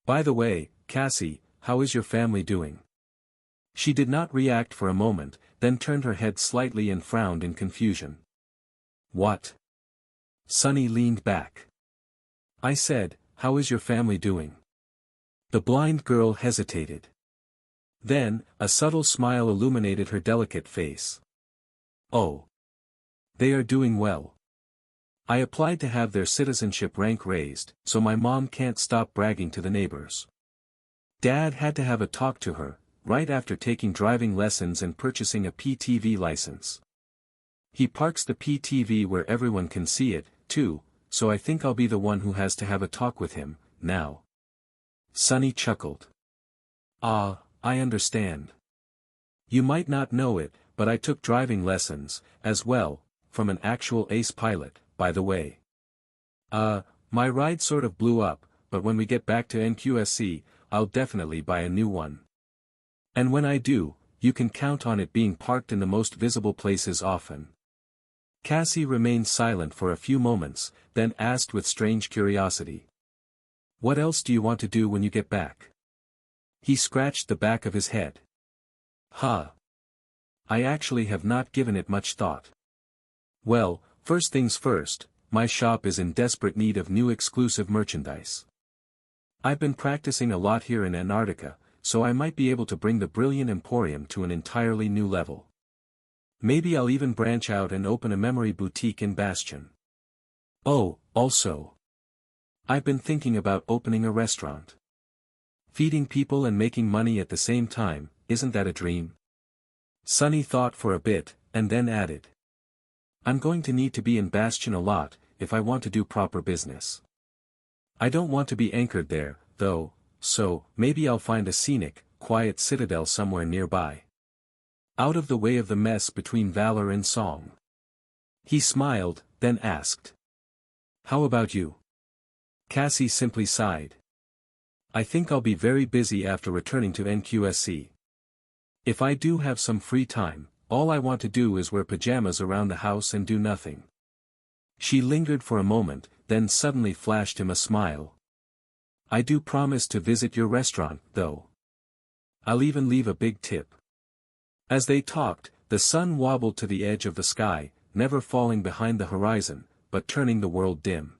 By the way, Cassie, how is your family doing? She did not react for a moment, then turned her head slightly and frowned in confusion. What? Sunny leaned back. I said, how is your family doing? The blind girl hesitated. Then, a subtle smile illuminated her delicate face. Oh. They are doing well. I applied to have their citizenship rank raised, so my mom can't stop bragging to the neighbors. Dad had to have a talk to her, right after taking driving lessons and purchasing a PTV license. He parks the PTV where everyone can see it, too, so I think I'll be the one who has to have a talk with him, now. Sunny chuckled. Ah, I understand. You might not know it, but I took driving lessons, as well, from an actual ace pilot, by the way. My ride sort of blew up, but when we get back to NQSC, I'll definitely buy a new one. And when I do, you can count on it being parked in the most visible places often. Cassie remained silent for a few moments, then asked with strange curiosity. What else do you want to do when you get back? He scratched the back of his head. I actually have not given it much thought. Well, first things first, my shop is in desperate need of new exclusive merchandise. I've been practicing a lot here in Antarctica, so I might be able to bring the brilliant emporium to an entirely new level. Maybe I'll even branch out and open a memory boutique in Bastion. Oh, also. I've been thinking about opening a restaurant. Feeding people and making money at the same time, isn't that a dream? Sunny thought for a bit, and then added. I'm going to need to be in Bastion a lot, if I want to do proper business. I don't want to be anchored there, though, so maybe I'll find a scenic, quiet citadel somewhere nearby. Out of the way of the mess between valor and song. He smiled, then asked. How about you? Cassie simply sighed. I think I'll be very busy after returning to NQSC. If I do have some free time, all I want to do is wear pajamas around the house and do nothing. She lingered for a moment, then suddenly flashed him a smile. I do promise to visit your restaurant, though. I'll even leave a big tip. As they talked, the sun wobbled to the edge of the sky, never falling behind the horizon, but turning the world dim.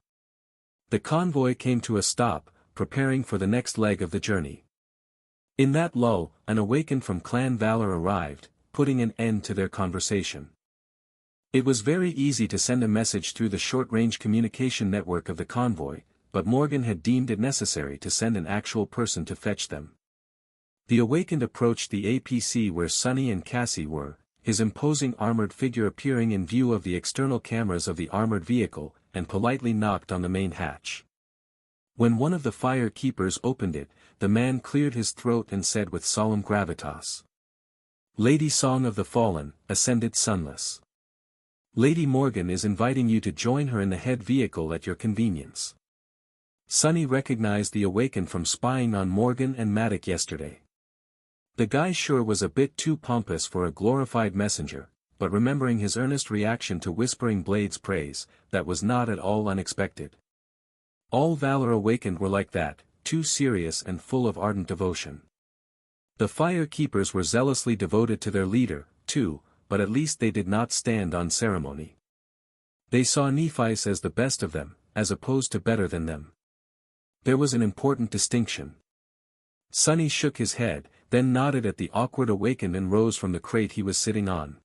The convoy came to a stop, preparing for the next leg of the journey. In that lull, an awakened from Clan Valor arrived, putting an end to their conversation. It was very easy to send a message through the short-range communication network of the convoy, but Morgan had deemed it necessary to send an actual person to fetch them. The awakened approached the APC where Sunny and Cassie were, his imposing armored figure appearing in view of the external cameras of the armored vehicle, and politely knocked on the main hatch. When one of the fire keepers opened it, the man cleared his throat and said with solemn gravitas. Lady Song of the Fallen, ascended sunless. Lady Morgan is inviting you to join her in the head vehicle at your convenience. Sunny recognized the awakened from spying on Morgan and Maddock yesterday. The guy sure was a bit too pompous for a glorified messenger, but remembering his earnest reaction to Whispering Blade's praise, that was not at all unexpected. All Valor awakened were like that, too serious and full of ardent devotion. The Fire Keepers were zealously devoted to their leader, too, but at least they did not stand on ceremony. They saw Nephites as the best of them, as opposed to better than them. There was an important distinction. Sunny shook his head, then nodded at the awkward awakened and rose from the crate he was sitting on.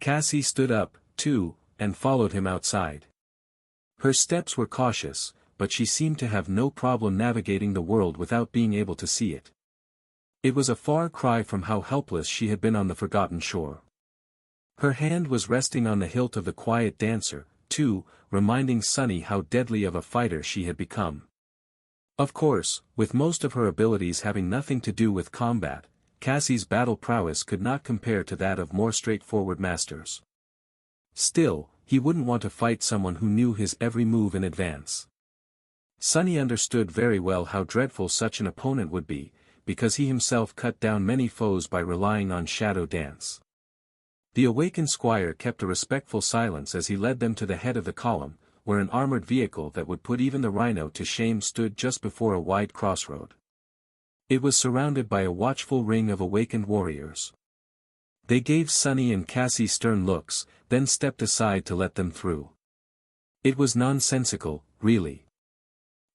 Cassie stood up, too, and followed him outside. Her steps were cautious, but she seemed to have no problem navigating the world without being able to see it. It was a far cry from how helpless she had been on the forgotten shore. Her hand was resting on the hilt of the quiet dancer, too, reminding Sunny how deadly of a fighter she had become. Of course, with most of her abilities having nothing to do with combat, Cassie's battle prowess could not compare to that of more straightforward masters. Still, he wouldn't want to fight someone who knew his every move in advance. Sunny understood very well how dreadful such an opponent would be, because he himself cut down many foes by relying on shadow dance. The awakened squire kept a respectful silence as he led them to the head of the column, where an armored vehicle that would put even the rhino to shame stood just before a wide crossroad. It was surrounded by a watchful ring of awakened warriors. They gave Sunny and Cassie stern looks, then stepped aside to let them through. It was nonsensical, really.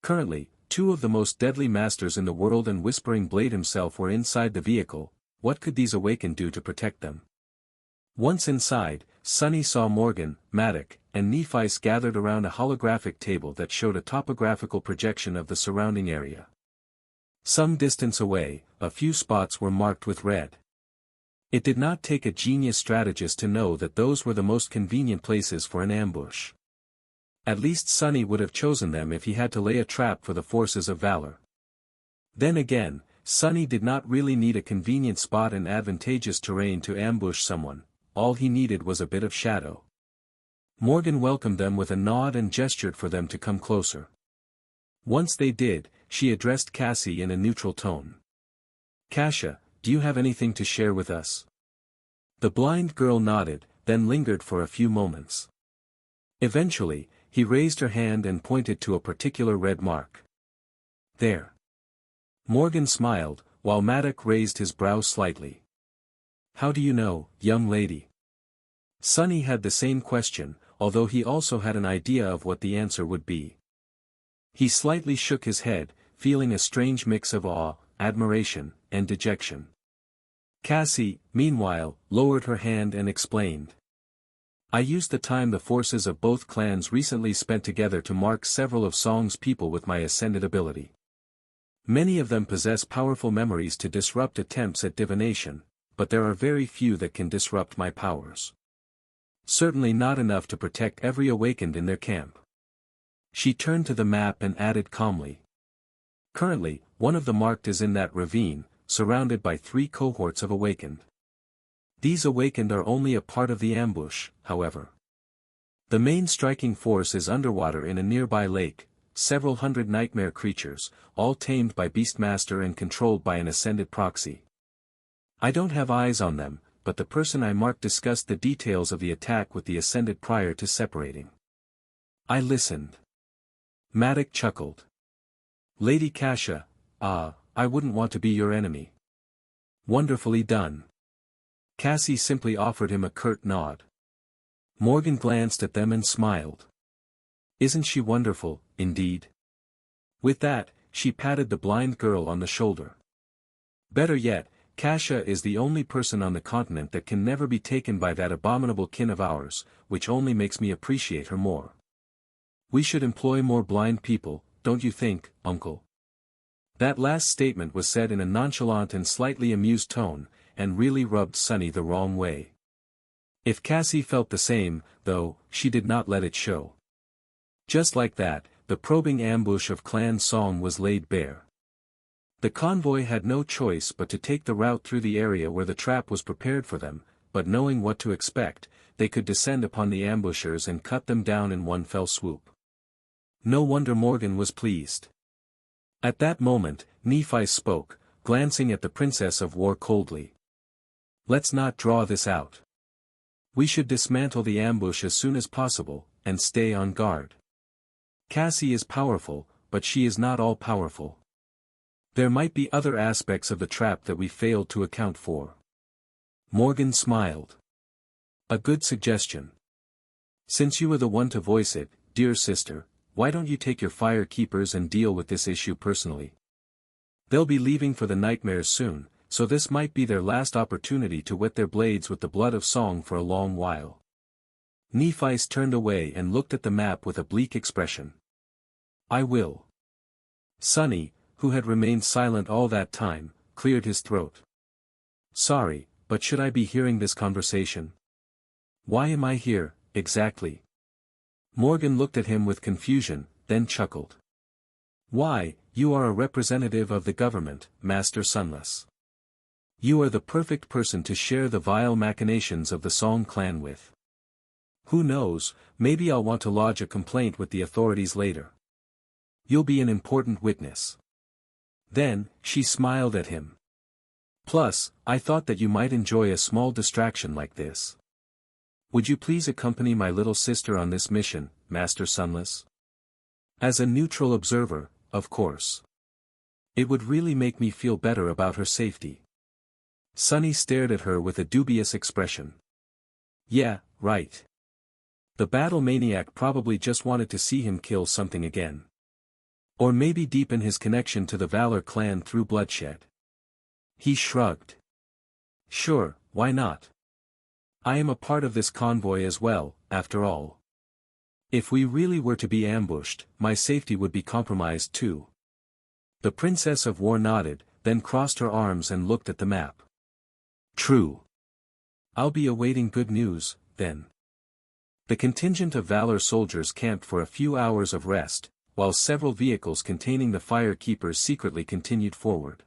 Currently, two of the most deadly masters in the world and Whispering Blade himself were inside the vehicle. What could these awakened do to protect them? Once inside, Sunny saw Morgan, Maddock, and Nephites gathered around a holographic table that showed a topographical projection of the surrounding area. Some distance away, a few spots were marked with red. It did not take a genius strategist to know that those were the most convenient places for an ambush. At least Sunny would have chosen them if he had to lay a trap for the forces of Valor. Then again, Sunny did not really need a convenient spot in advantageous terrain to ambush someone. All he needed was a bit of shadow. Morgan welcomed them with a nod and gestured for them to come closer. Once they did, she addressed Cassie in a neutral tone. "Kasia, do you have anything to share with us?" The blind girl nodded, then lingered for a few moments. Eventually, he raised her hand and pointed to a particular red mark. "There." Morgan smiled, while Maddock raised his brows slightly. "How do you know, young lady?" Sunny had the same question, although he also had an idea of what the answer would be. He slightly shook his head, feeling a strange mix of awe, admiration, and dejection. Cassie, meanwhile, lowered her hand and explained. "I used the time the forces of both clans recently spent together to mark several of Song's people with my ascended ability. Many of them possess powerful memories to disrupt attempts at divination, but there are very few that can disrupt my powers. Certainly not enough to protect every awakened in their camp." She turned to the map and added calmly. "Currently, one of the marked is in that ravine, surrounded by 3 cohorts of awakened. These awakened are only a part of the ambush, however. The main striking force is underwater in a nearby lake, several hundred nightmare creatures, all tamed by Beastmaster and controlled by an ascended proxy. I don't have eyes on them, but the person I marked discussed the details of the attack with the ascended prior to separating." I listened. Maddock chuckled. "Lady Kasia, I wouldn't want to be your enemy." "Wonderfully done." Cassie simply offered him a curt nod. Morgan glanced at them and smiled. "Isn't she wonderful, indeed?" With that, she patted the blind girl on the shoulder. "Better yet, Kasia is the only person on the continent that can never be taken by that abominable kin of ours, which only makes me appreciate her more. We should employ more blind people, don't you think, Uncle?" That last statement was said in a nonchalant and slightly amused tone, and really rubbed Sunny the wrong way. If Cassie felt the same, though, she did not let it show. Just like that, the probing ambush of Clan Song was laid bare. The convoy had no choice but to take the route through the area where the trap was prepared for them, but knowing what to expect, they could descend upon the ambushers and cut them down in one fell swoop. No wonder Morgan was pleased. At that moment, Nephi spoke, glancing at the Princess of War coldly. "Let's not draw this out. We should dismantle the ambush as soon as possible, and stay on guard. Cassie is powerful, but she is not all-powerful. There might be other aspects of the trap that we failed to account for." Morgan smiled. "A good suggestion. Since you were the one to voice it, dear sister, why don't you take your fire keepers and deal with this issue personally? They'll be leaving for the nightmares soon, so this might be their last opportunity to wet their blades with the blood of song for a long while." Nephi turned away and looked at the map with a bleak expression. "I will." Sonny, who had remained silent all that time, cleared his throat. "Sorry, but should I be hearing this conversation? Why am I here, exactly?" Morgan looked at him with confusion, then chuckled. "Why, you are a representative of the government, Master Sunless. You are the perfect person to share the vile machinations of the Song clan with. Who knows, maybe I'll want to lodge a complaint with the authorities later. You'll be an important witness." Then, she smiled at him. "Plus, I thought that you might enjoy a small distraction like this. Would you please accompany my little sister on this mission, Master Sunless? As a neutral observer, of course. It would really make me feel better about her safety." Sonny stared at her with a dubious expression. "Yeah, right. The battle maniac probably just wanted to see him kill something again. Or maybe deepen his connection to the Valor clan through bloodshed." He shrugged. "Sure, why not? I am a part of this convoy as well, after all. If we really were to be ambushed, my safety would be compromised too." The Princess of War nodded, then crossed her arms and looked at the map. "True. I'll be awaiting good news, then." The contingent of Valor soldiers camped for a few hours of rest, while several vehicles containing the fire keepers secretly continued forward.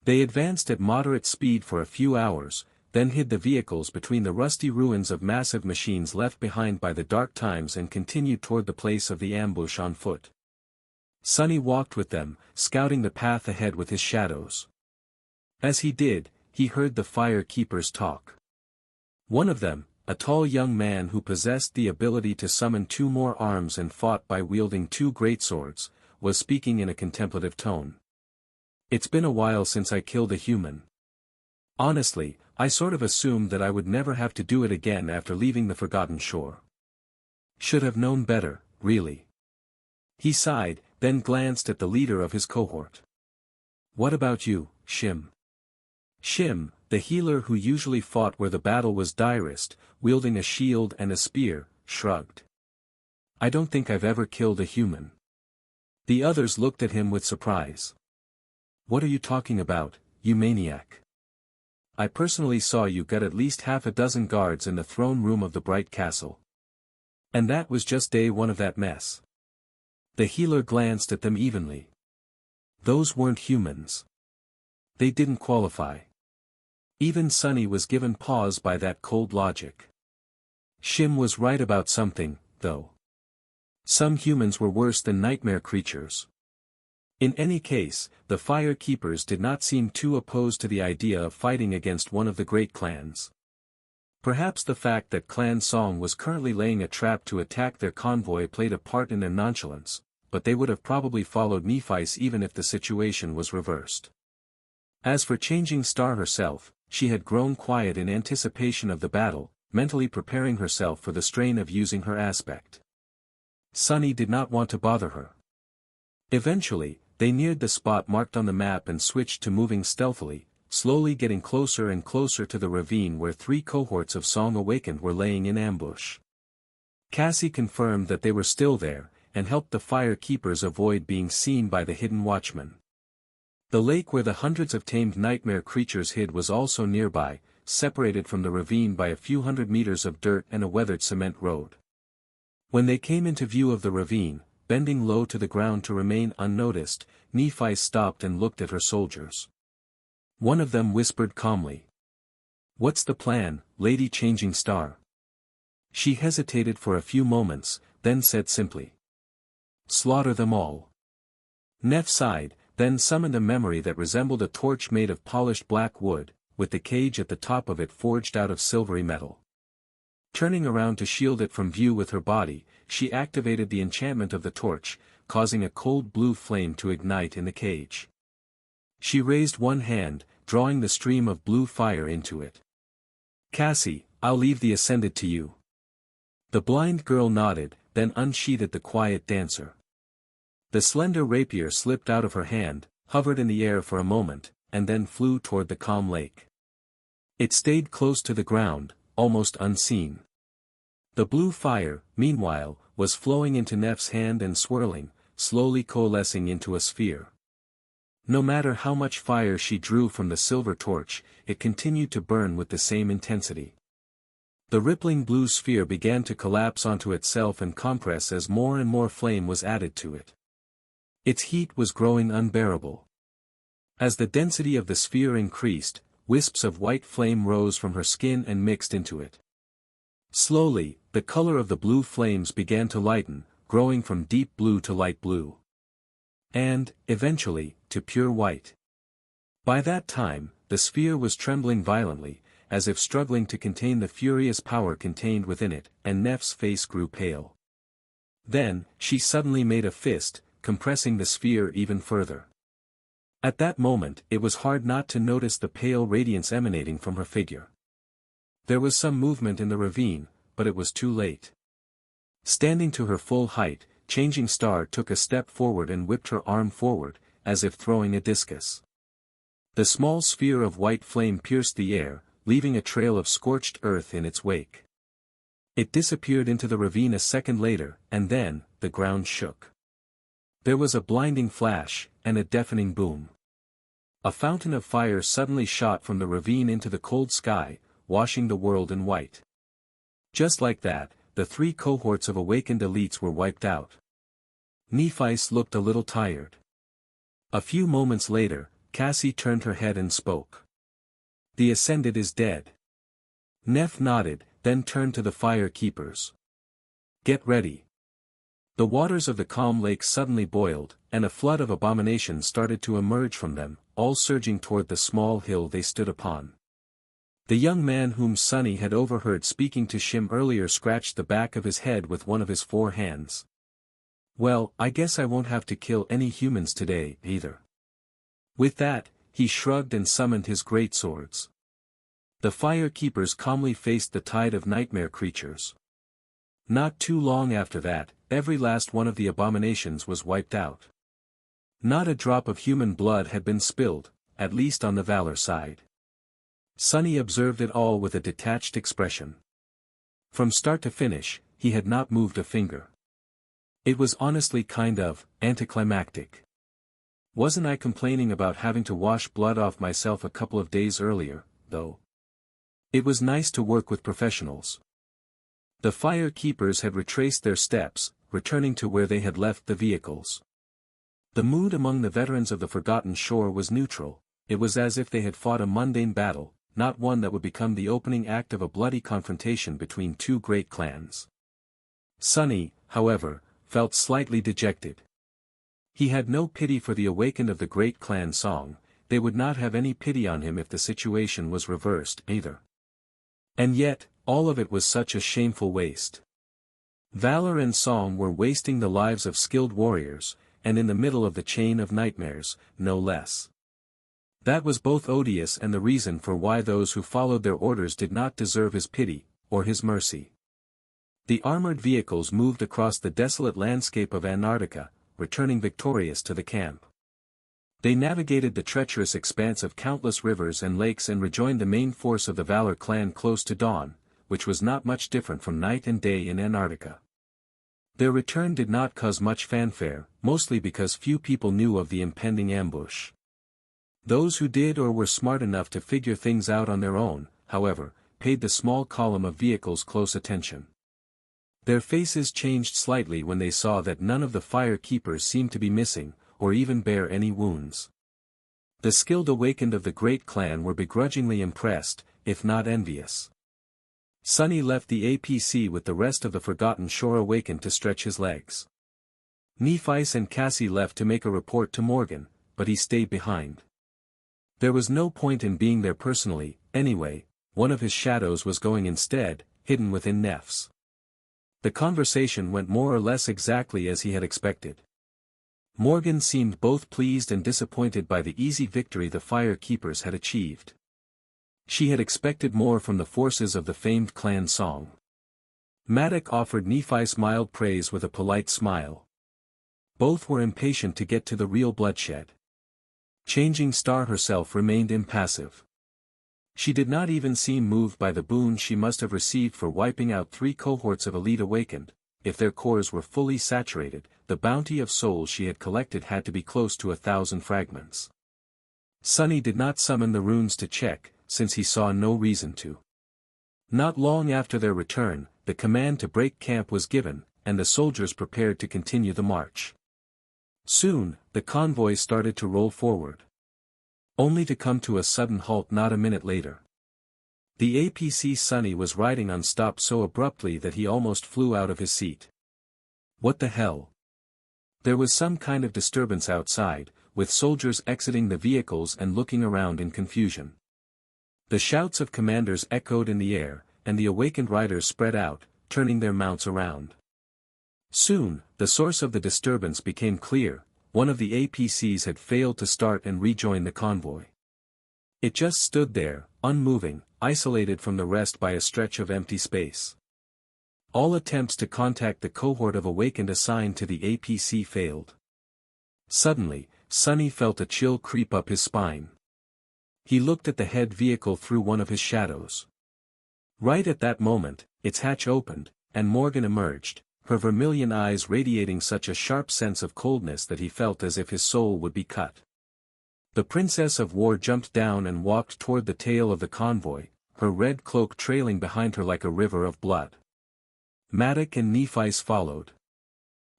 They advanced at moderate speed for a few hours, then hid the vehicles between the rusty ruins of massive machines left behind by the dark times and continued toward the place of the ambush on foot. Sonny walked with them, scouting the path ahead with his shadows. As he did, he heard the fire keepers talk. One of them, a tall young man who possessed the ability to summon two more arms and fought by wielding two great swords, was speaking in a contemplative tone. "It's been a while since I killed a human. Honestly, I sort of assumed that I would never have to do it again after leaving the Forgotten Shore. Should have known better, really." He sighed, then glanced at the leader of his cohort. "What about you, Shim?" Shim, the healer who usually fought where the battle was direst, wielding a shield and a spear, shrugged. "I don't think I've ever killed a human." The others looked at him with surprise. "What are you talking about, you maniac? I personally saw you gut at least half a dozen guards in the throne room of the Bright Castle. And that was just day one of that mess." The healer glanced at them evenly. "Those weren't humans. They didn't qualify." Even Sonny was given pause by that cold logic. Shim was right about something, though. Some humans were worse than nightmare creatures. In any case, the fire keepers did not seem too opposed to the idea of fighting against one of the great clans. Perhaps the fact that Clan Song was currently laying a trap to attack their convoy played a part in their nonchalance, but they would have probably followed Nephi even if the situation was reversed. As for Changing Star herself, she had grown quiet in anticipation of the battle, mentally preparing herself for the strain of using her aspect. Sonny did not want to bother her. Eventually, they neared the spot marked on the map and switched to moving stealthily, slowly getting closer and closer to the ravine where three cohorts of Song Awakened were laying in ambush. Cassie confirmed that they were still there, and helped the fire keepers avoid being seen by the hidden watchmen. The lake where the hundreds of tamed nightmare creatures hid was also nearby, separated from the ravine by a few hundred meters of dirt and a weathered cement road. When they came into view of the ravine, bending low to the ground to remain unnoticed, Nephi stopped and looked at her soldiers. One of them whispered calmly. What's the plan, Lady Changing Star? She hesitated for a few moments, then said simply. Slaughter them all. Neff sighed, then summoned a memory that resembled a torch made of polished black wood, with the cage at the top of it forged out of silvery metal. Turning around to shield it from view with her body, she activated the enchantment of the torch, causing a cold blue flame to ignite in the cage. She raised one hand, drawing the stream of blue fire into it. Cassie, I'll leave the ascended to you. The blind girl nodded, then unsheathed the quiet dancer. The slender rapier slipped out of her hand, hovered in the air for a moment, and then flew toward the calm lake. It stayed close to the ground, almost unseen. The blue fire, meanwhile, was flowing into Neff's hand and swirling, slowly coalescing into a sphere. No matter how much fire she drew from the silver torch, it continued to burn with the same intensity. The rippling blue sphere began to collapse onto itself and compress as more and more flame was added to it. Its heat was growing unbearable. As the density of the sphere increased, wisps of white flame rose from her skin and mixed into it. Slowly, the color of the blue flames began to lighten, growing from deep blue to light blue. And, eventually, to pure white. By that time, the sphere was trembling violently, as if struggling to contain the furious power contained within it, and Neff's face grew pale. Then, she suddenly made a fist, compressing the sphere even further. At that moment it was hard not to notice the pale radiance emanating from her figure. There was some movement in the ravine, but it was too late. Standing to her full height, Changing Star took a step forward and whipped her arm forward, as if throwing a discus. The small sphere of white flame pierced the air, leaving a trail of scorched earth in its wake. It disappeared into the ravine a second later, and then, the ground shook. There was a blinding flash, and a deafening boom. A fountain of fire suddenly shot from the ravine into the cold sky, washing the world in white. Just like that, the 3 cohorts of awakened elites were wiped out. Nephice looked a little tired. A few moments later, Cassie turned her head and spoke. The Ascended is dead. Neff nodded, then turned to the fire keepers. Get ready. The waters of the calm lake suddenly boiled, and a flood of abominations started to emerge from them, all surging toward the small hill they stood upon. The young man whom Sunny had overheard speaking to Shim earlier scratched the back of his head with one of his 4 hands. Well, I guess I won't have to kill any humans today, either. With that, he shrugged and summoned his great swords. The fire keepers calmly faced the tide of nightmare creatures. Not too long after that, every last one of the abominations was wiped out. Not a drop of human blood had been spilled, at least on the Valor side. Sunny observed it all with a detached expression. From start to finish, he had not moved a finger. It was honestly kind of anticlimactic. Wasn't I complaining about having to wash blood off myself a couple of days earlier, though? It was nice to work with professionals. The fire keepers had retraced their steps, returning to where they had left the vehicles. The mood among the veterans of the Forgotten Shore was neutral. It was as if they had fought a mundane battle, not one that would become the opening act of a bloody confrontation between 2 great clans. Sunny, however, felt slightly dejected. He had no pity for the awakened of the great clan Song. They would not have any pity on him if the situation was reversed, either. And yet, all of it was such a shameful waste. Valor and Song were wasting the lives of skilled warriors, and in the middle of the chain of nightmares, no less. That was both odious and the reason for why those who followed their orders did not deserve his pity, or his mercy. The armored vehicles moved across the desolate landscape of Antarctica, returning victorious to the camp. They navigated the treacherous expanse of countless rivers and lakes and rejoined the main force of the Valor clan close to dawn, which was not much different from night and day in Antarctica. Their return did not cause much fanfare, mostly because few people knew of the impending ambush. Those who did or were smart enough to figure things out on their own, however, paid the small column of vehicles close attention. Their faces changed slightly when they saw that none of the fire keepers seemed to be missing, or even bear any wounds. The skilled awakened of the great clan were begrudgingly impressed, if not envious. Sunny left the APC with the rest of the forgotten Shore Awakened to stretch his legs. Nephice and Cassie left to make a report to Morgan, but he stayed behind. There was no point in being there personally, anyway. One of his shadows was going instead, hidden within Neff's. The conversation went more or less exactly as he had expected. Morgan seemed both pleased and disappointed by the easy victory the Fire Keepers had achieved. She had expected more from the forces of the famed clan Song. Maddock offered Nephice mild praise with a polite smile. Both were impatient to get to the real bloodshed. Changing Star herself remained impassive. She did not even seem moved by the boon she must have received for wiping out 3 cohorts of Elite Awakened. If their cores were fully saturated, the bounty of souls she had collected had to be close to 1,000 fragments. Sunny did not summon the runes to check, since he saw no reason to. Not long after their return, the command to break camp was given, and the soldiers prepared to continue the march. Soon, the convoy started to roll forward. Only to come to a sudden halt not a minute later. The APC Sunny was riding on stopped so abruptly that he almost flew out of his seat. What the hell? There was some kind of disturbance outside, with soldiers exiting the vehicles and looking around in confusion. The shouts of commanders echoed in the air, and the awakened riders spread out, turning their mounts around. Soon, the source of the disturbance became clear. One of the APCs had failed to start and rejoin the convoy. It just stood there, unmoving, isolated from the rest by a stretch of empty space. All attempts to contact the cohort of Awakened assigned to the APC failed. Suddenly, Sunny felt a chill creep up his spine. He looked at the head vehicle through one of his shadows. Right at that moment, its hatch opened, and Morgan emerged, her vermilion eyes radiating such a sharp sense of coldness that he felt as if his soul would be cut. The Princess of War jumped down and walked toward the tail of the convoy, her red cloak trailing behind her like a river of blood. Maddock and Nephice followed.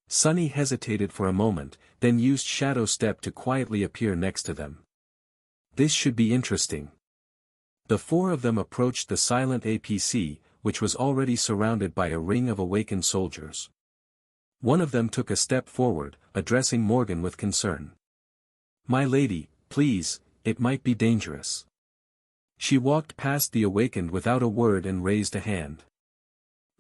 Sunny hesitated for a moment, then used Shadow Step to quietly appear next to them. This should be interesting. The 4 of them approached the silent APC, which was already surrounded by a ring of awakened soldiers. One of them took a step forward, addressing Morgan with concern. "My lady, please, it might be dangerous." She walked past the awakened without a word and raised a hand.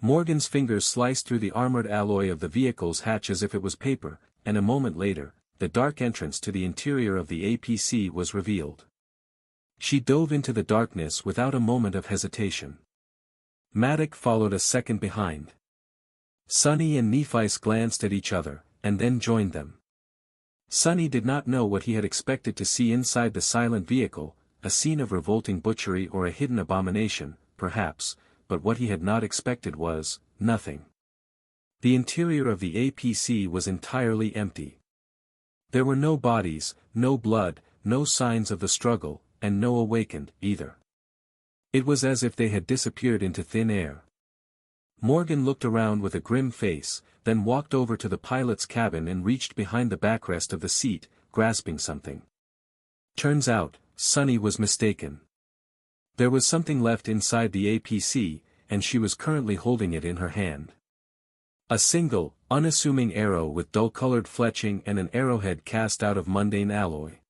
Morgan's fingers sliced through the armored alloy of the vehicle's hatch as if it was paper, and a moment later, the dark entrance to the interior of the APC was revealed. She dove into the darkness without a moment of hesitation. Maddock followed a second behind. Sunny and Nephice glanced at each other, and then joined them. Sunny did not know what he had expected to see inside the silent vehicle, a scene of revolting butchery or a hidden abomination, perhaps, but what he had not expected was, nothing. The interior of the APC was entirely empty. There were no bodies, no blood, no signs of the struggle, and no awakened, either. It was as if they had disappeared into thin air. Morgan looked around with a grim face, then walked over to the pilot's cabin and reached behind the backrest of the seat, grasping something. Turns out, Sunny was mistaken. There was something left inside the APC, and she was currently holding it in her hand. A single, unassuming arrow with dull-colored fletching and an arrowhead cast out of mundane alloy.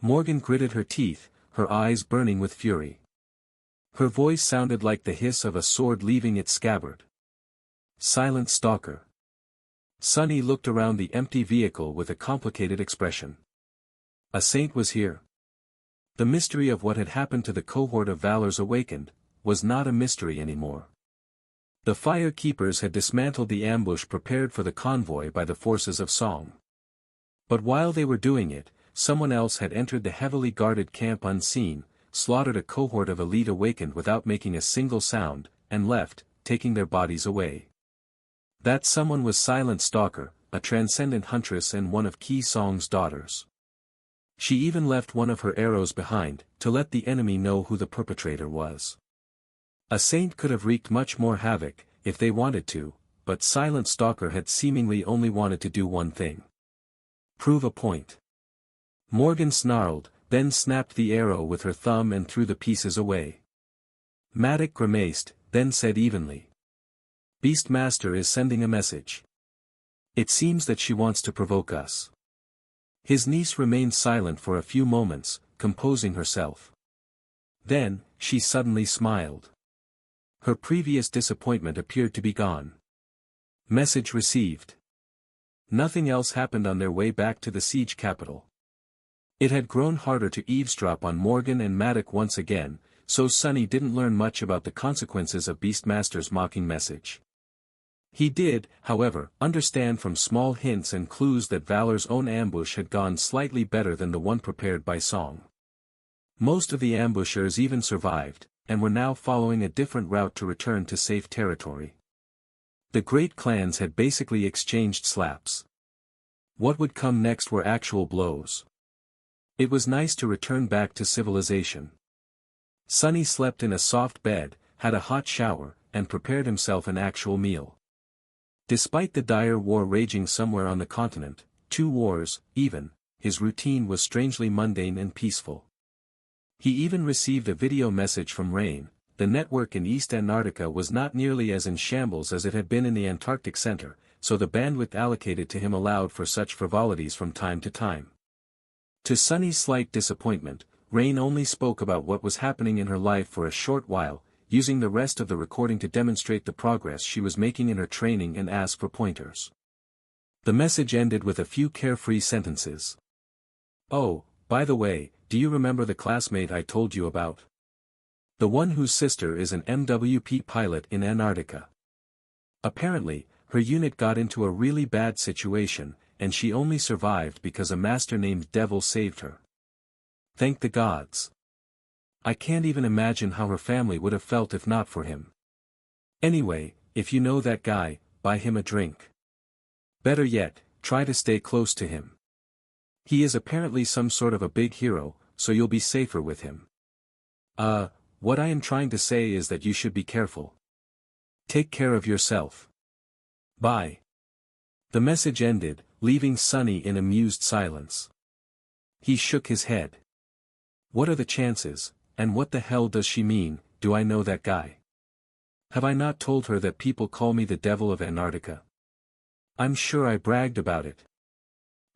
Morgan gritted her teeth, her eyes burning with fury. Her voice sounded like the hiss of a sword leaving its scabbard. "Silent Stalker." Sunny looked around the empty vehicle with a complicated expression. A saint was here. The mystery of what had happened to the cohort of Valor's Awakened was not a mystery anymore. The Fire Keepers had dismantled the ambush prepared for the convoy by the forces of Song. But while they were doing it, someone else had entered the heavily guarded camp unseen, slaughtered a cohort of Elite Awakened without making a single sound, and left, taking their bodies away. That someone was Silent Stalker, a transcendent huntress and one of Key Song's daughters. She even left one of her arrows behind, to let the enemy know who the perpetrator was. A saint could have wreaked much more havoc, if they wanted to, but Silent Stalker had seemingly only wanted to do one thing. Prove a point. Morgan snarled, then snapped the arrow with her thumb and threw the pieces away. Matic grimaced, then said evenly. Beastmaster is sending a message. It seems that she wants to provoke us. His niece remained silent for a few moments, composing herself. Then, she suddenly smiled. Her previous disappointment appeared to be gone. Message received. Nothing else happened on their way back to the siege capital. It had grown harder to eavesdrop on Morgan and Matic once again, so Sunny didn't learn much about the consequences of Beastmaster's mocking message. He did, however, understand from small hints and clues that Valor's own ambush had gone slightly better than the one prepared by Song. Most of the ambushers even survived, and were now following a different route to return to safe territory. The great clans had basically exchanged slaps. What would come next were actual blows. It was nice to return back to civilization. Sunny slept in a soft bed, had a hot shower, and prepared himself an actual meal. Despite the dire war raging somewhere on the continent, 2 wars, even, his routine was strangely mundane and peaceful. He even received a video message from Rain. The network in East Antarctica was not nearly as in shambles as it had been in the Antarctic Center, so the bandwidth allocated to him allowed for such frivolities from time to time. To Sunny's slight disappointment, Rain only spoke about what was happening in her life for a short while, using the rest of the recording to demonstrate the progress she was making in her training and ask for pointers. The message ended with a few carefree sentences. "Oh, by the way, do you remember the classmate I told you about? The one whose sister is an MWP pilot in Antarctica. Apparently, her unit got into a really bad situation, and she only survived because a master named Devil saved her. Thank the gods. I can't even imagine how her family would have felt if not for him. Anyway, if you know that guy, buy him a drink. Better yet, try to stay close to him. He is apparently some sort of a big hero, so you'll be safer with him. What I am trying to say is that you should be careful. Take care of yourself. Bye." The message ended, leaving Sunny in amused silence. He shook his head. What are the chances, and what the hell does she mean, do I know that guy? Have I not told her that people call me the Devil of Antarctica? I'm sure I bragged about it.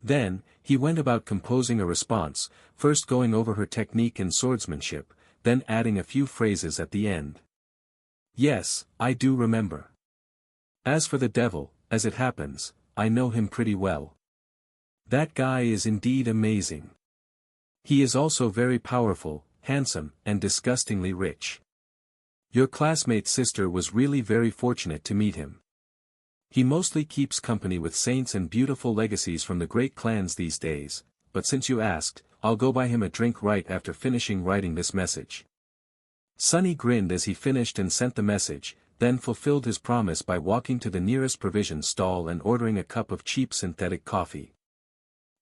Then, he went about composing a response, first going over her technique and swordsmanship, then adding a few phrases at the end. Yes, I do remember. As for the devil, as it happens, I know him pretty well. That guy is indeed amazing. He is also very powerful, handsome, and disgustingly rich. Your classmate's sister was really very fortunate to meet him. He mostly keeps company with saints and beautiful legacies from the great clans these days, but since you asked, I'll go buy him a drink right after finishing writing this message. Sunny grinned as he finished and sent the message, then fulfilled his promise by walking to the nearest provision stall and ordering a cup of cheap synthetic coffee.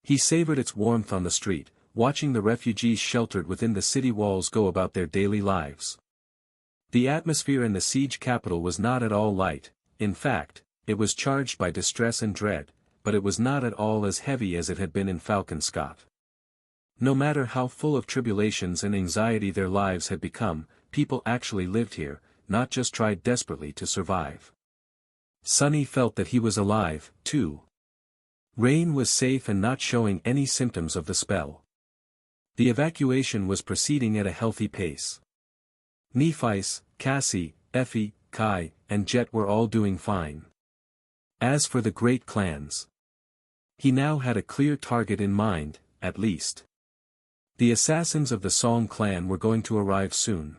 He savored its warmth on the street, watching the refugees sheltered within the city walls go about their daily lives. The atmosphere in the siege capital was not at all light, in fact, it was charged by distress and dread, but it was not at all as heavy as it had been in Falcon Scott. No matter how full of tribulations and anxiety their lives had become, people actually lived here, not just tried desperately to survive. Sunny felt that he was alive, too. Rain was safe and not showing any symptoms of the spell. The evacuation was proceeding at a healthy pace. Nephis, Cassie, Effie, Kai, and Jet were all doing fine. As for the great clans, he now had a clear target in mind, at least. The assassins of the Song clan were going to arrive soon.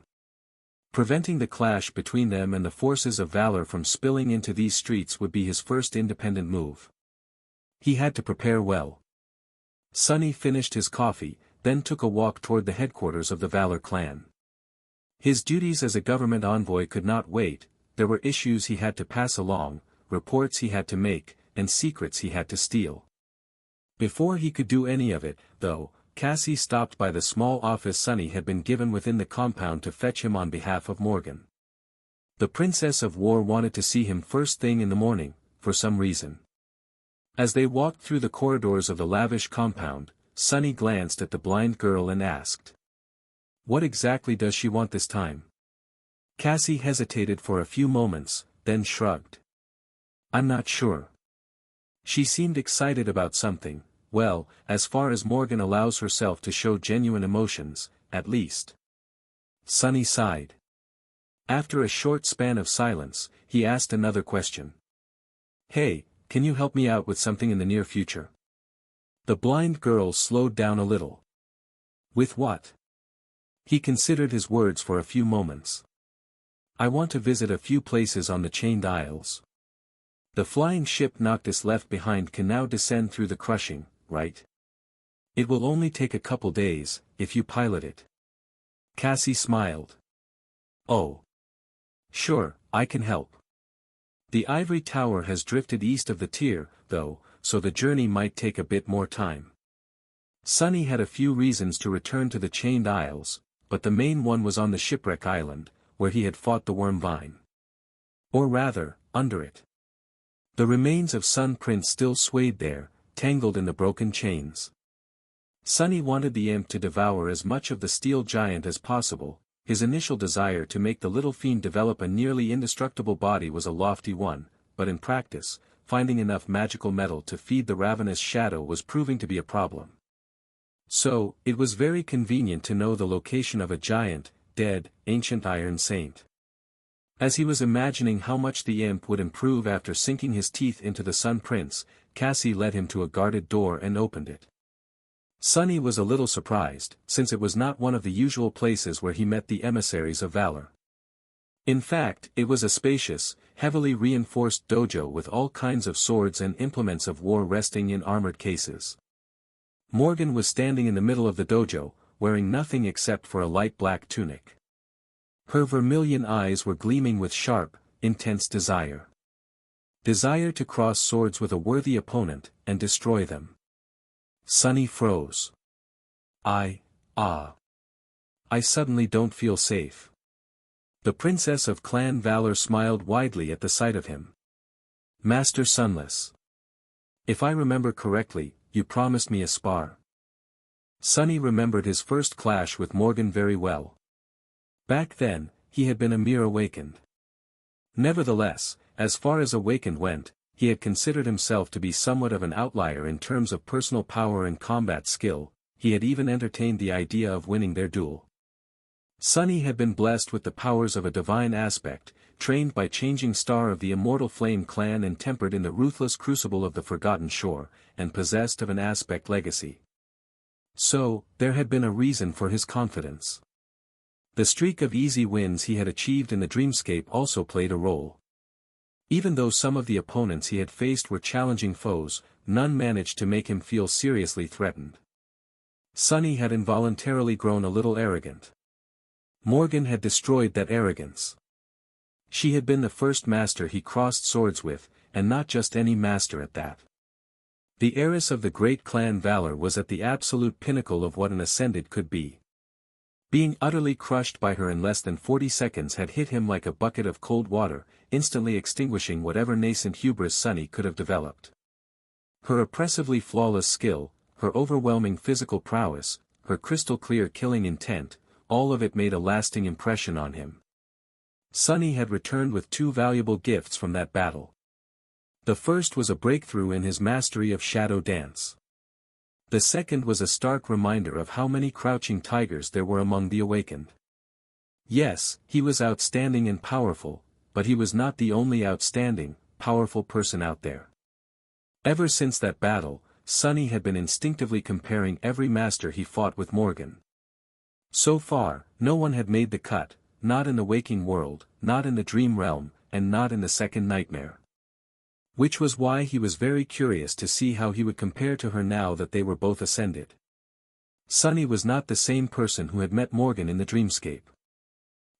Preventing the clash between them and the forces of valor from spilling into these streets would be his first independent move. He had to prepare well. Sunny finished his coffee, then took a walk toward the headquarters of the Valor clan. His duties as a government envoy could not wait, there were issues he had to pass along, reports he had to make, and secrets he had to steal. Before he could do any of it, though, Cassie stopped by the small office Sunny had been given within the compound to fetch him on behalf of Morgan. The Princess of War wanted to see him first thing in the morning, for some reason. As they walked through the corridors of the lavish compound, Sunny glanced at the blind girl and asked, "What exactly does she want this time?" Cassie hesitated for a few moments, then shrugged. I'm not sure. She seemed excited about something, well, as far as Morgan allows herself to show genuine emotions, at least. Sunny sighed. After a short span of silence, he asked another question. Hey, can you help me out with something in the near future? The blind girl slowed down a little. With what? He considered his words for a few moments. I want to visit a few places on the Chained Isles. The flying ship Noctis left behind can now descend through the crushing, right? It will only take a couple days, if you pilot it. Cassie smiled. Oh. Sure, I can help. The ivory tower has drifted east of the tier, though, so the journey might take a bit more time. Sunny had a few reasons to return to the Chained Isles, but the main one was on the shipwreck island, where he had fought the worm vine. Or rather, under it. The remains of Sun Prince still swayed there, tangled in the broken chains. Sunny wanted the imp to devour as much of the steel giant as possible. His initial desire to make the little fiend develop a nearly indestructible body was a lofty one, but in practice, finding enough magical metal to feed the ravenous shadow was proving to be a problem. So, it was very convenient to know the location of a giant, dead, ancient iron saint. As he was imagining how much the imp would improve after sinking his teeth into the Sun Prince, Cassie led him to a guarded door and opened it. Sunny was a little surprised, since it was not one of the usual places where he met the emissaries of valor. In fact, it was a spacious, heavily reinforced dojo with all kinds of swords and implements of war resting in armored cases. Morgan was standing in the middle of the dojo, wearing nothing except for a light black tunic. Her vermilion eyes were gleaming with sharp, intense desire. Desire to cross swords with a worthy opponent, and destroy them. Sunny froze. I suddenly don't feel safe. The princess of Clan Valor smiled widely at the sight of him. Master Sunless. If I remember correctly, you promised me a spar. Sunny remembered his first clash with Morgan very well. Back then, he had been a mere awakened. Nevertheless, as far as awakened went, he had considered himself to be somewhat of an outlier in terms of personal power and combat skill. He had even entertained the idea of winning their duel. Sunny had been blessed with the powers of a divine aspect, trained by Changing Star of the Immortal Flame clan and tempered in the ruthless crucible of the Forgotten Shore, and possessed of an aspect legacy. So, there had been a reason for his confidence. The streak of easy wins he had achieved in the dreamscape also played a role. Even though some of the opponents he had faced were challenging foes, none managed to make him feel seriously threatened. Sunny had involuntarily grown a little arrogant. Morgan had destroyed that arrogance. She had been the first master he crossed swords with, and not just any master at that. The heiress of the great clan Valor was at the absolute pinnacle of what an ascended could be. Being utterly crushed by her in less than 40 seconds had hit him like a bucket of cold water, instantly extinguishing whatever nascent hubris Sunny could have developed. Her oppressively flawless skill, her overwhelming physical prowess, her crystal-clear killing intent, all of it made a lasting impression on him. Sunny had returned with two valuable gifts from that battle. The first was a breakthrough in his mastery of shadow dance. The second was a stark reminder of how many crouching tigers there were among the awakened. Yes, he was outstanding and powerful, but he was not the only outstanding, powerful person out there. Ever since that battle, Sunny had been instinctively comparing every master he fought with Morgan. So far, no one had made the cut, not in the waking world, not in the dream realm, and not in the second nightmare. Which was why he was very curious to see how he would compare to her now that they were both ascended. Sunny was not the same person who had met Morgan in the dreamscape.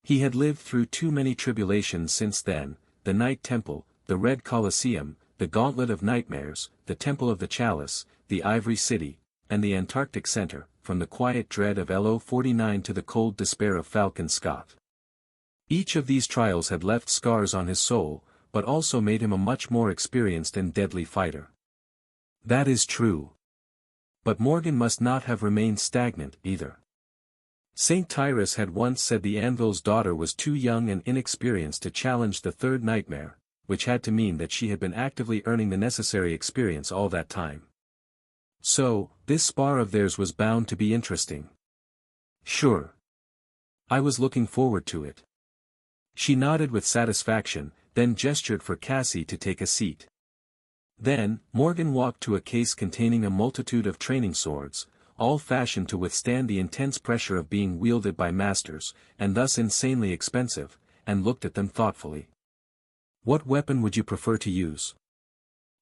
He had lived through too many tribulations since then, the Night Temple, the Red Colosseum, the Gauntlet of Nightmares, the Temple of the Chalice, the Ivory City, and the Antarctic Center, from the quiet dread of LO-49 to the cold despair of Falcon Scott. Each of these trials had left scars on his soul, but also made him a much more experienced and deadly fighter. That is true. But Morgan must not have remained stagnant either. Saint Tyrus had once said the anvil's daughter was too young and inexperienced to challenge the third nightmare, which had to mean that she had been actively earning the necessary experience all that time. So, this spar of theirs was bound to be interesting. Sure. I was looking forward to it. She nodded with satisfaction, then gestured for Cassie to take a seat. Then, Morgan walked to a case containing a multitude of training swords, all fashioned to withstand the intense pressure of being wielded by masters, and thus insanely expensive, and looked at them thoughtfully. What weapon would you prefer to use?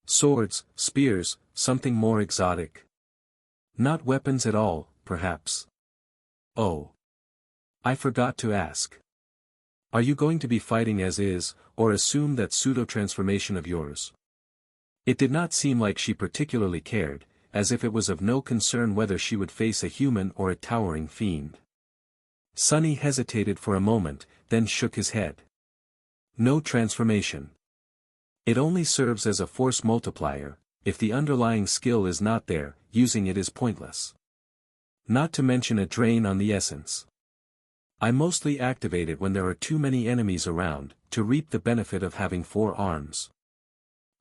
Swords, spears, something more exotic? Not weapons at all, perhaps. Oh. I forgot to ask. Are you going to be fighting as is, or assume that pseudo-transformation of yours? It did not seem like she particularly cared, as if it was of no concern whether she would face a human or a towering fiend. Sonny hesitated for a moment, then shook his head. No transformation. It only serves as a force multiplier. If the underlying skill is not there, using it is pointless. Not to mention a drain on the essence. I mostly activate it when there are too many enemies around, to reap the benefit of having 4 arms.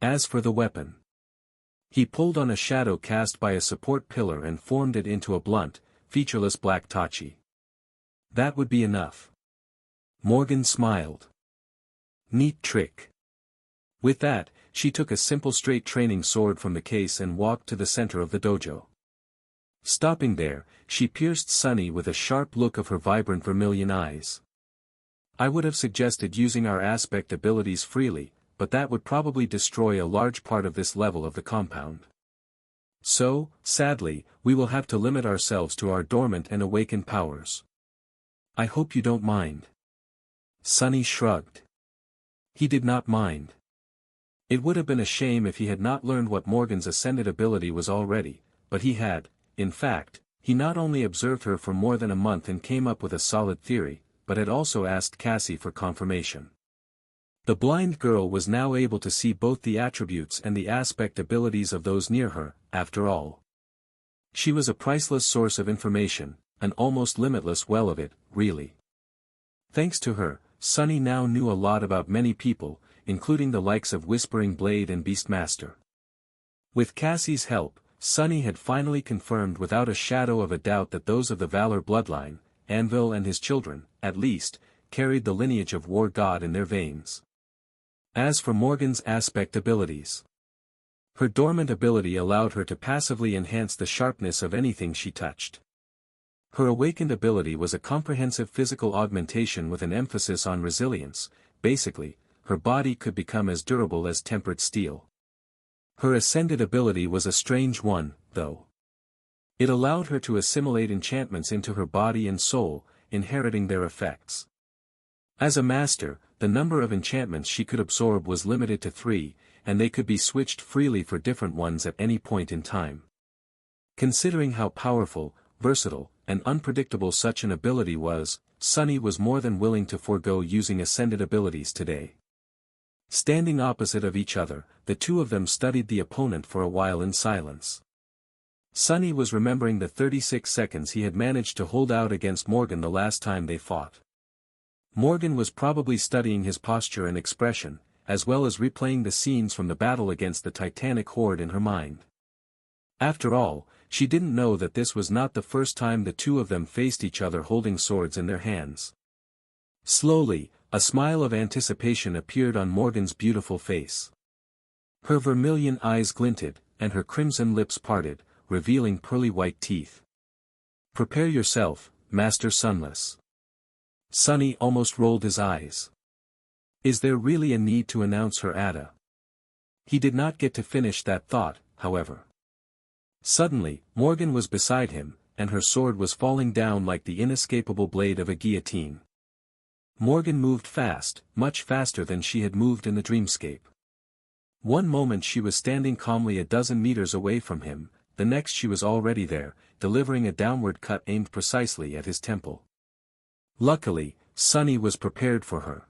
As for the weapon. He pulled on a shadow cast by a support pillar and formed it into a blunt, featureless black tachi. That would be enough. Morgan smiled. Neat trick. With that, she took a simple straight training sword from the case and walked to the center of the dojo. Stopping there, she pierced Sonny with a sharp look of her vibrant vermilion eyes. I would have suggested using our aspect abilities freely, but that would probably destroy a large part of this level of the compound. So, sadly, we will have to limit ourselves to our dormant and awakened powers. I hope you don't mind. Sonny shrugged. He did not mind. It would have been a shame if he had not learned what Morgan's ascended ability was already, but he had. In fact, he not only observed her for more than a month and came up with a solid theory, but had also asked Cassie for confirmation. The blind girl was now able to see both the attributes and the aspect abilities of those near her, after all. She was a priceless source of information, an almost limitless well of it, really. Thanks to her, Sonny now knew a lot about many people, including the likes of Whispering Blade and Beastmaster. With Cassie's help, Sonny had finally confirmed without a shadow of a doubt that those of the Valor bloodline, Anvil and his children, at least, carried the lineage of War God in their veins. As for Morgan's aspect abilities, her dormant ability allowed her to passively enhance the sharpness of anything she touched. Her awakened ability was a comprehensive physical augmentation with an emphasis on resilience. Basically, her body could become as durable as tempered steel. Her ascended ability was a strange one, though. It allowed her to assimilate enchantments into her body and soul, inheriting their effects. As a master, the number of enchantments she could absorb was limited to 3, and they could be switched freely for different ones at any point in time. Considering how powerful, versatile, and unpredictable such an ability was, Sonny was more than willing to forego using ascended abilities today. Standing opposite of each other, the two of them studied the opponent for a while in silence. Sonny was remembering the 36 seconds he had managed to hold out against Morgan the last time they fought. Morgan was probably studying his posture and expression, as well as replaying the scenes from the battle against the Titanic horde in her mind. After all, she didn't know that this was not the first time the two of them faced each other holding swords in their hands. Slowly, a smile of anticipation appeared on Morgan's beautiful face. Her vermilion eyes glinted, and her crimson lips parted, revealing pearly white teeth. Prepare yourself, Master Sunless. Sonny almost rolled his eyes. Is there really a need to announce her Ada? He did not get to finish that thought, however. Suddenly, Morgan was beside him, and her sword was falling down like the inescapable blade of a guillotine. Morgan moved fast, much faster than she had moved in the dreamscape. One moment she was standing calmly a dozen meters away from him, the next she was already there, delivering a downward cut aimed precisely at his temple. Luckily, Sonny was prepared for her.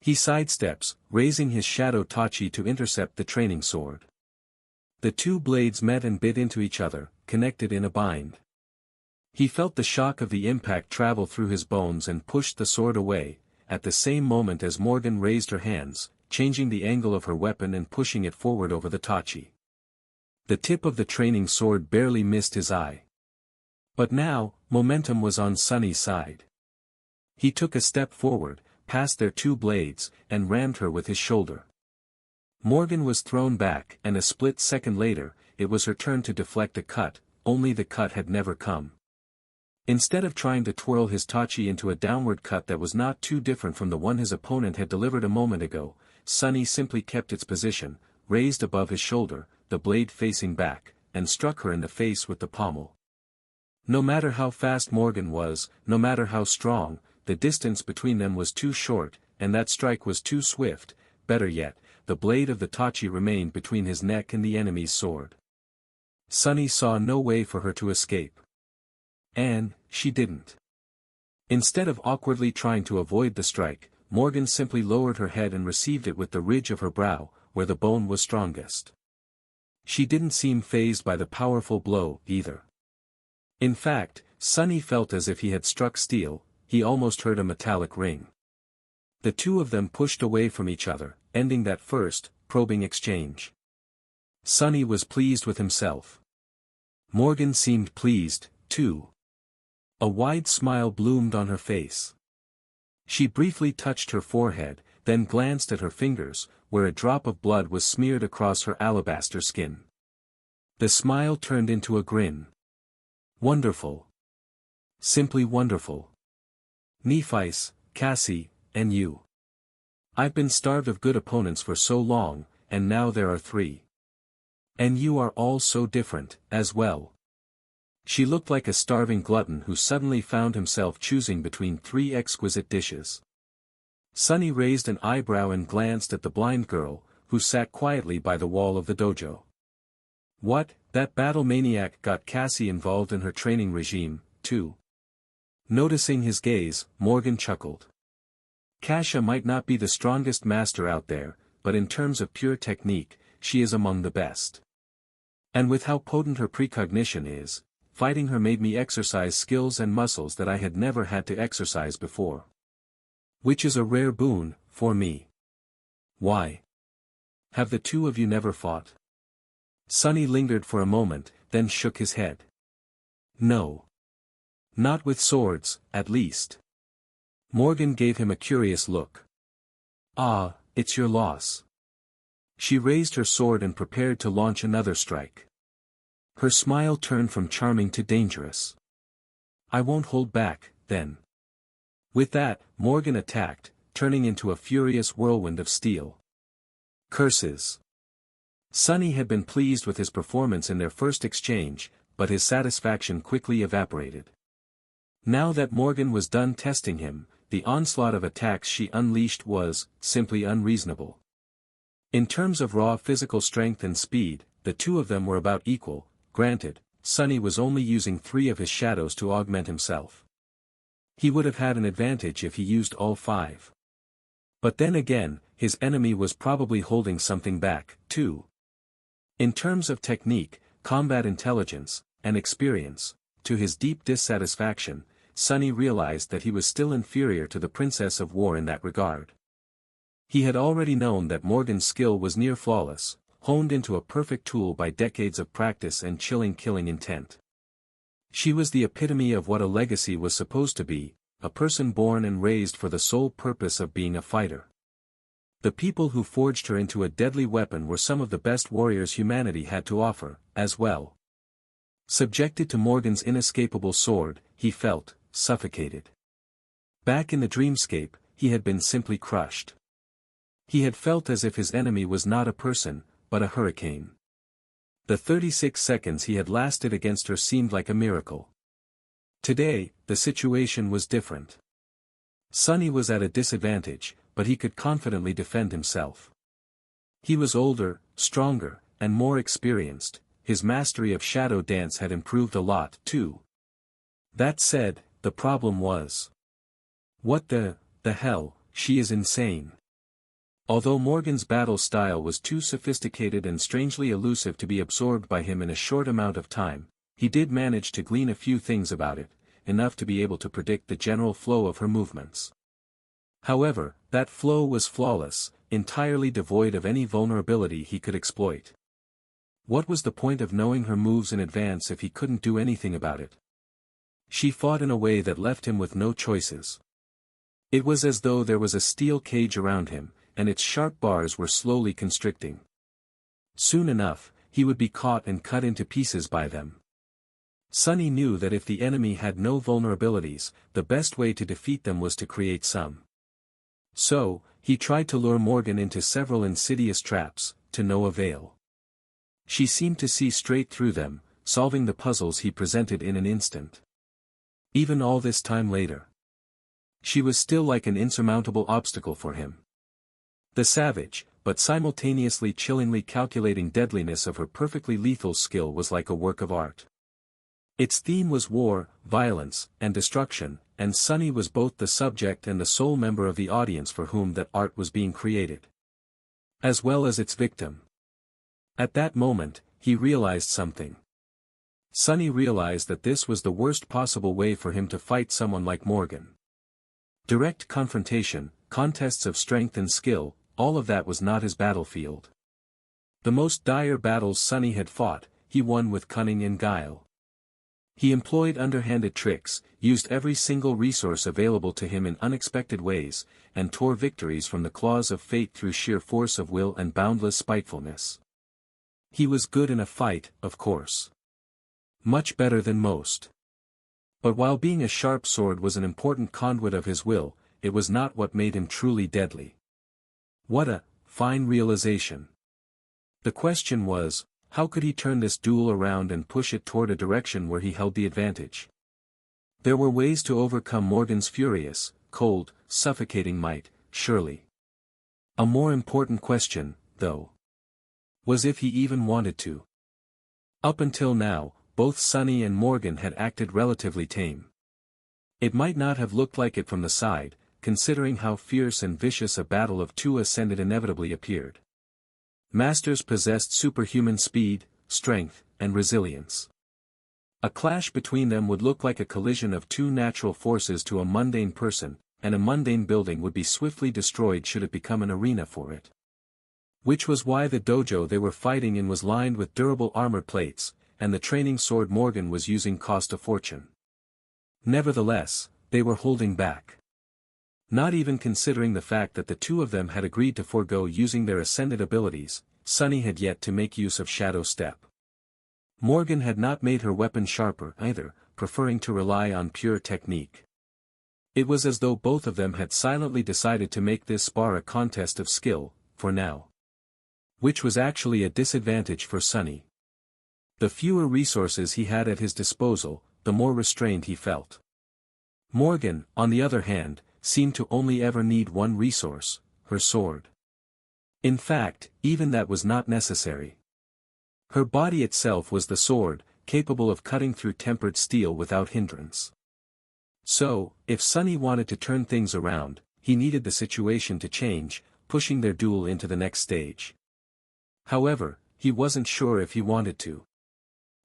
He sidesteps, raising his shadow tachi to intercept the training sword. The two blades met and bit into each other, connected in a bind. He felt the shock of the impact travel through his bones and pushed the sword away, at the same moment as Morgan raised her hands, changing the angle of her weapon and pushing it forward over the Tachi. The tip of the training sword barely missed his eye. But now, momentum was on Sunny's side. He took a step forward, past their two blades, and rammed her with his shoulder. Morgan was thrown back, and a split second later, it was her turn to deflect a cut, only the cut had never come. Instead of trying to twirl his Tachi into a downward cut that was not too different from the one his opponent had delivered a moment ago, Sunny simply kept its position, raised above his shoulder, the blade facing back, and struck her in the face with the pommel. No matter how fast Morgan was, no matter how strong, the distance between them was too short, and that strike was too swift. Better yet, the blade of the Tachi remained between his neck and the enemy's sword. Sunny saw no way for her to escape. And she didn't. Instead of awkwardly trying to avoid the strike, Morgan simply lowered her head and received it with the ridge of her brow, where the bone was strongest. She didn't seem fazed by the powerful blow, either. In fact, Sunny felt as if he had struck steel. He almost heard a metallic ring. The two of them pushed away from each other, ending that first, probing exchange. Sunny was pleased with himself. Morgan seemed pleased, too. A wide smile bloomed on her face. She briefly touched her forehead, then glanced at her fingers, where a drop of blood was smeared across her alabaster skin. The smile turned into a grin. Wonderful. Simply wonderful. Nephis, Cassie, and you. I've been starved of good opponents for so long, and now there are 3. And you are all so different, as well. She looked like a starving glutton who suddenly found himself choosing between 3 exquisite dishes. Sunny raised an eyebrow and glanced at the blind girl, who sat quietly by the wall of the dojo. What, that battle maniac got Cassie involved in her training regime, too? Noticing his gaze, Morgan chuckled. Kasha might not be the strongest master out there, but in terms of pure technique, she is among the best. And with how potent her precognition is, fighting her made me exercise skills and muscles that I had never had to exercise before. Which is a rare boon, for me. Why? Have the two of you never fought? Sunny lingered for a moment, then shook his head. No. Not with swords, at least. Morgan gave him a curious look. Ah, it's your loss. She raised her sword and prepared to launch another strike. Her smile turned from charming to dangerous. I won't hold back, then. With that, Morgan attacked, turning into a furious whirlwind of steel. Curses. Sunny had been pleased with his performance in their first exchange, but his satisfaction quickly evaporated. Now that Morgan was done testing him, the onslaught of attacks she unleashed was, simply unreasonable. In terms of raw physical strength and speed, the two of them were about equal. Granted, Sunny was only using 3 of his shadows to augment himself. He would have had an advantage if he used all 5. But then again, his enemy was probably holding something back, too. In terms of technique, combat intelligence, and experience, to his deep dissatisfaction, Sunny realized that he was still inferior to the Princess of War in that regard. He had already known that Morgan's skill was near flawless, honed into a perfect tool by decades of practice and chilling killing intent. She was the epitome of what a legacy was supposed to be, a person born and raised for the sole purpose of being a fighter. The people who forged her into a deadly weapon were some of the best warriors humanity had to offer, as well. Subjected to Morgan's inescapable sword, he felt suffocated. Back in the dreamscape, he had been simply crushed. He had felt as if his enemy was not a person, but a hurricane. The 36 seconds he had lasted against her seemed like a miracle. Today, the situation was different. Sunny was at a disadvantage, but he could confidently defend himself. He was older, stronger, and more experienced. His mastery of shadow dance had improved a lot, too. That said, the problem was. What the hell, she is insane. Although Morgan's battle style was too sophisticated and strangely elusive to be absorbed by him in a short amount of time, he did manage to glean a few things about it, enough to be able to predict the general flow of her movements. However, that flow was flawless, entirely devoid of any vulnerability he could exploit. What was the point of knowing her moves in advance if he couldn't do anything about it? She fought in a way that left him with no choices. It was as though there was a steel cage around him, and its sharp bars were slowly constricting. Soon enough, he would be caught and cut into pieces by them. Sunny knew that if the enemy had no vulnerabilities, the best way to defeat them was to create some. So, he tried to lure Morgan into several insidious traps, to no avail. She seemed to see straight through them, solving the puzzles he presented in an instant. Even all this time later, she was still like an insurmountable obstacle for him. The savage, but simultaneously chillingly calculating deadliness of her perfectly lethal skill was like a work of art. Its theme was war, violence, and destruction, and Sunny was both the subject and the sole member of the audience for whom that art was being created, as well as its victim. At that moment, he realized something. Sunny realized that this was the worst possible way for him to fight someone like Morgan. Direct confrontation, contests of strength and skill, all of that was not his battlefield. The most dire battles Sunny had fought, he won with cunning and guile. He employed underhanded tricks, used every single resource available to him in unexpected ways, and tore victories from the claws of fate through sheer force of will and boundless spitefulness. He was good in a fight, of course. Much better than most. But while being a sharp sword was an important conduit of his will, it was not what made him truly deadly. What a fine realization. The question was, how could he turn this duel around and push it toward a direction where he held the advantage? There were ways to overcome Morgan's furious, cold, suffocating might, surely. A more important question, though, was if he even wanted to. Up until now, both Sunny and Morgan had acted relatively tame. It might not have looked like it from the side, considering how fierce and vicious a battle of two ascended inevitably appeared. Masters possessed superhuman speed, strength, and resilience. A clash between them would look like a collision of two natural forces to a mundane person, and a mundane building would be swiftly destroyed should it become an arena for it. Which was why the dojo they were fighting in was lined with durable armor plates, and the training sword Morgan was using cost a fortune. Nevertheless, they were holding back. Not even considering the fact that the two of them had agreed to forego using their ascended abilities, Sunny had yet to make use of Shadow Step. Morgan had not made her weapon sharper either, preferring to rely on pure technique. It was as though both of them had silently decided to make this spar a contest of skill, for now. Which was actually a disadvantage for Sunny. The fewer resources he had at his disposal, the more restrained he felt. Morgan, on the other hand, seemed to only ever need one resource, her sword. In fact, even that was not necessary. Her body itself was the sword, capable of cutting through tempered steel without hindrance. So, if Sunny wanted to turn things around, he needed the situation to change, pushing their duel into the next stage. However, he wasn't sure if he wanted to.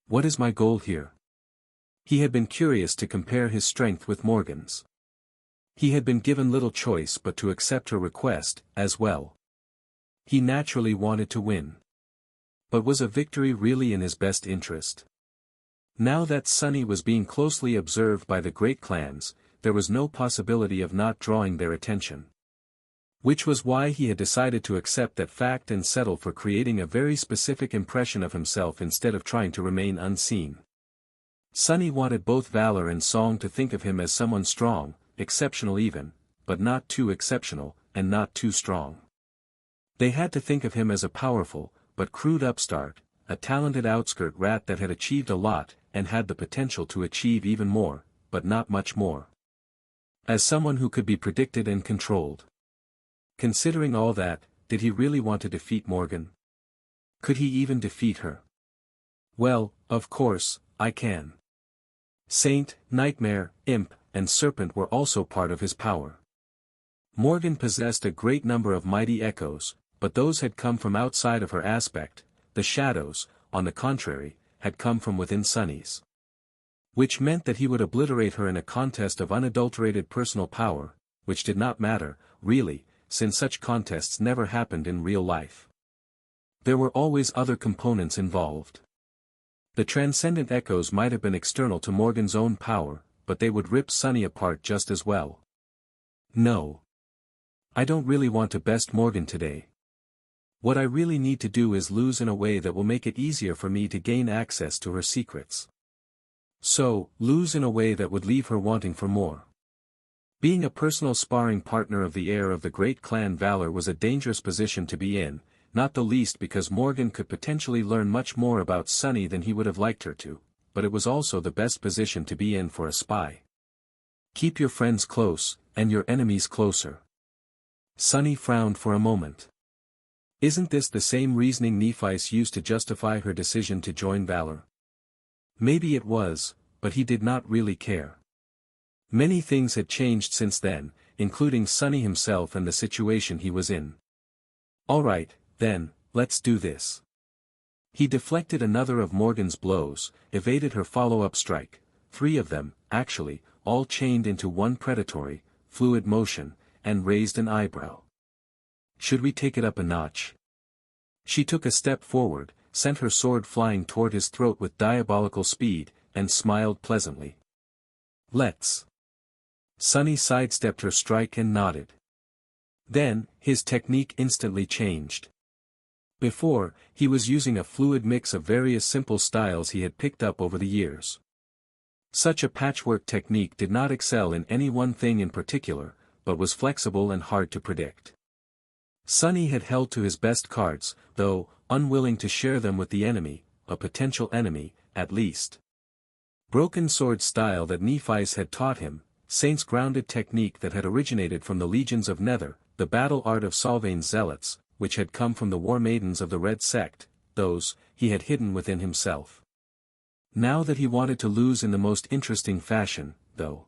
What is my goal here? He had been curious to compare his strength with Morgan's. He had been given little choice but to accept her request, as well. He naturally wanted to win. But was a victory really in his best interest? Now that Sunny was being closely observed by the great clans, there was no possibility of not drawing their attention. Which was why he had decided to accept that fact and settle for creating a very specific impression of himself instead of trying to remain unseen. Sunny wanted both Valor and Song to think of him as someone strong, exceptional even, but not too exceptional, and not too strong. They had to think of him as a powerful, but crude upstart, a talented outskirt rat that had achieved a lot, and had the potential to achieve even more, but not much more. As someone who could be predicted and controlled. Considering all that, did he really want to defeat Morgan? Could he even defeat her? Well, of course, I can. Saint, Nightmare, Imp, and Serpent were also part of his power. Morgan possessed a great number of mighty echoes, but those had come from outside of her aspect. The shadows, on the contrary, had come from within Sunny's. Which meant that he would obliterate her in a contest of unadulterated personal power, which did not matter, really, since such contests never happened in real life. There were always other components involved. The transcendent echoes might have been external to Morgan's own power, but they would rip Sunny apart just as well. No. I don't really want to best Morgan today. What I really need to do is lose in a way that will make it easier for me to gain access to her secrets. So, lose in a way that would leave her wanting for more. Being a personal sparring partner of the heir of the great clan Valor was a dangerous position to be in, not the least because Morgan could potentially learn much more about Sunny than he would have liked her to, but it was also the best position to be in for a spy. Keep your friends close, and your enemies closer. Sunny frowned for a moment. Isn't this the same reasoning Nephi's used to justify her decision to join Valor? Maybe it was, but he did not really care. Many things had changed since then, including Sunny himself and the situation he was in. All right, then, let's do this. He deflected another of Morgan's blows, evaded her follow-up strike, 3 of them, actually, all chained into one predatory, fluid motion, and raised an eyebrow. Should we take it up a notch? She took a step forward, sent her sword flying toward his throat with diabolical speed, and smiled pleasantly. Let's. Sunny sidestepped her strike and nodded. Then, his technique instantly changed. Before, he was using a fluid mix of various simple styles he had picked up over the years. Such a patchwork technique did not excel in any one thing in particular, but was flexible and hard to predict. Sunny had held to his best cards, though, unwilling to share them with the enemy, a potential enemy, at least. Broken sword style that Nephi's had taught him, Saint's grounded technique that had originated from the legions of Nether, the battle art of Solvain's zealots, which had come from the war maidens of the Red Sect, those, he had hidden within himself. Now that he wanted to lose in the most interesting fashion, though.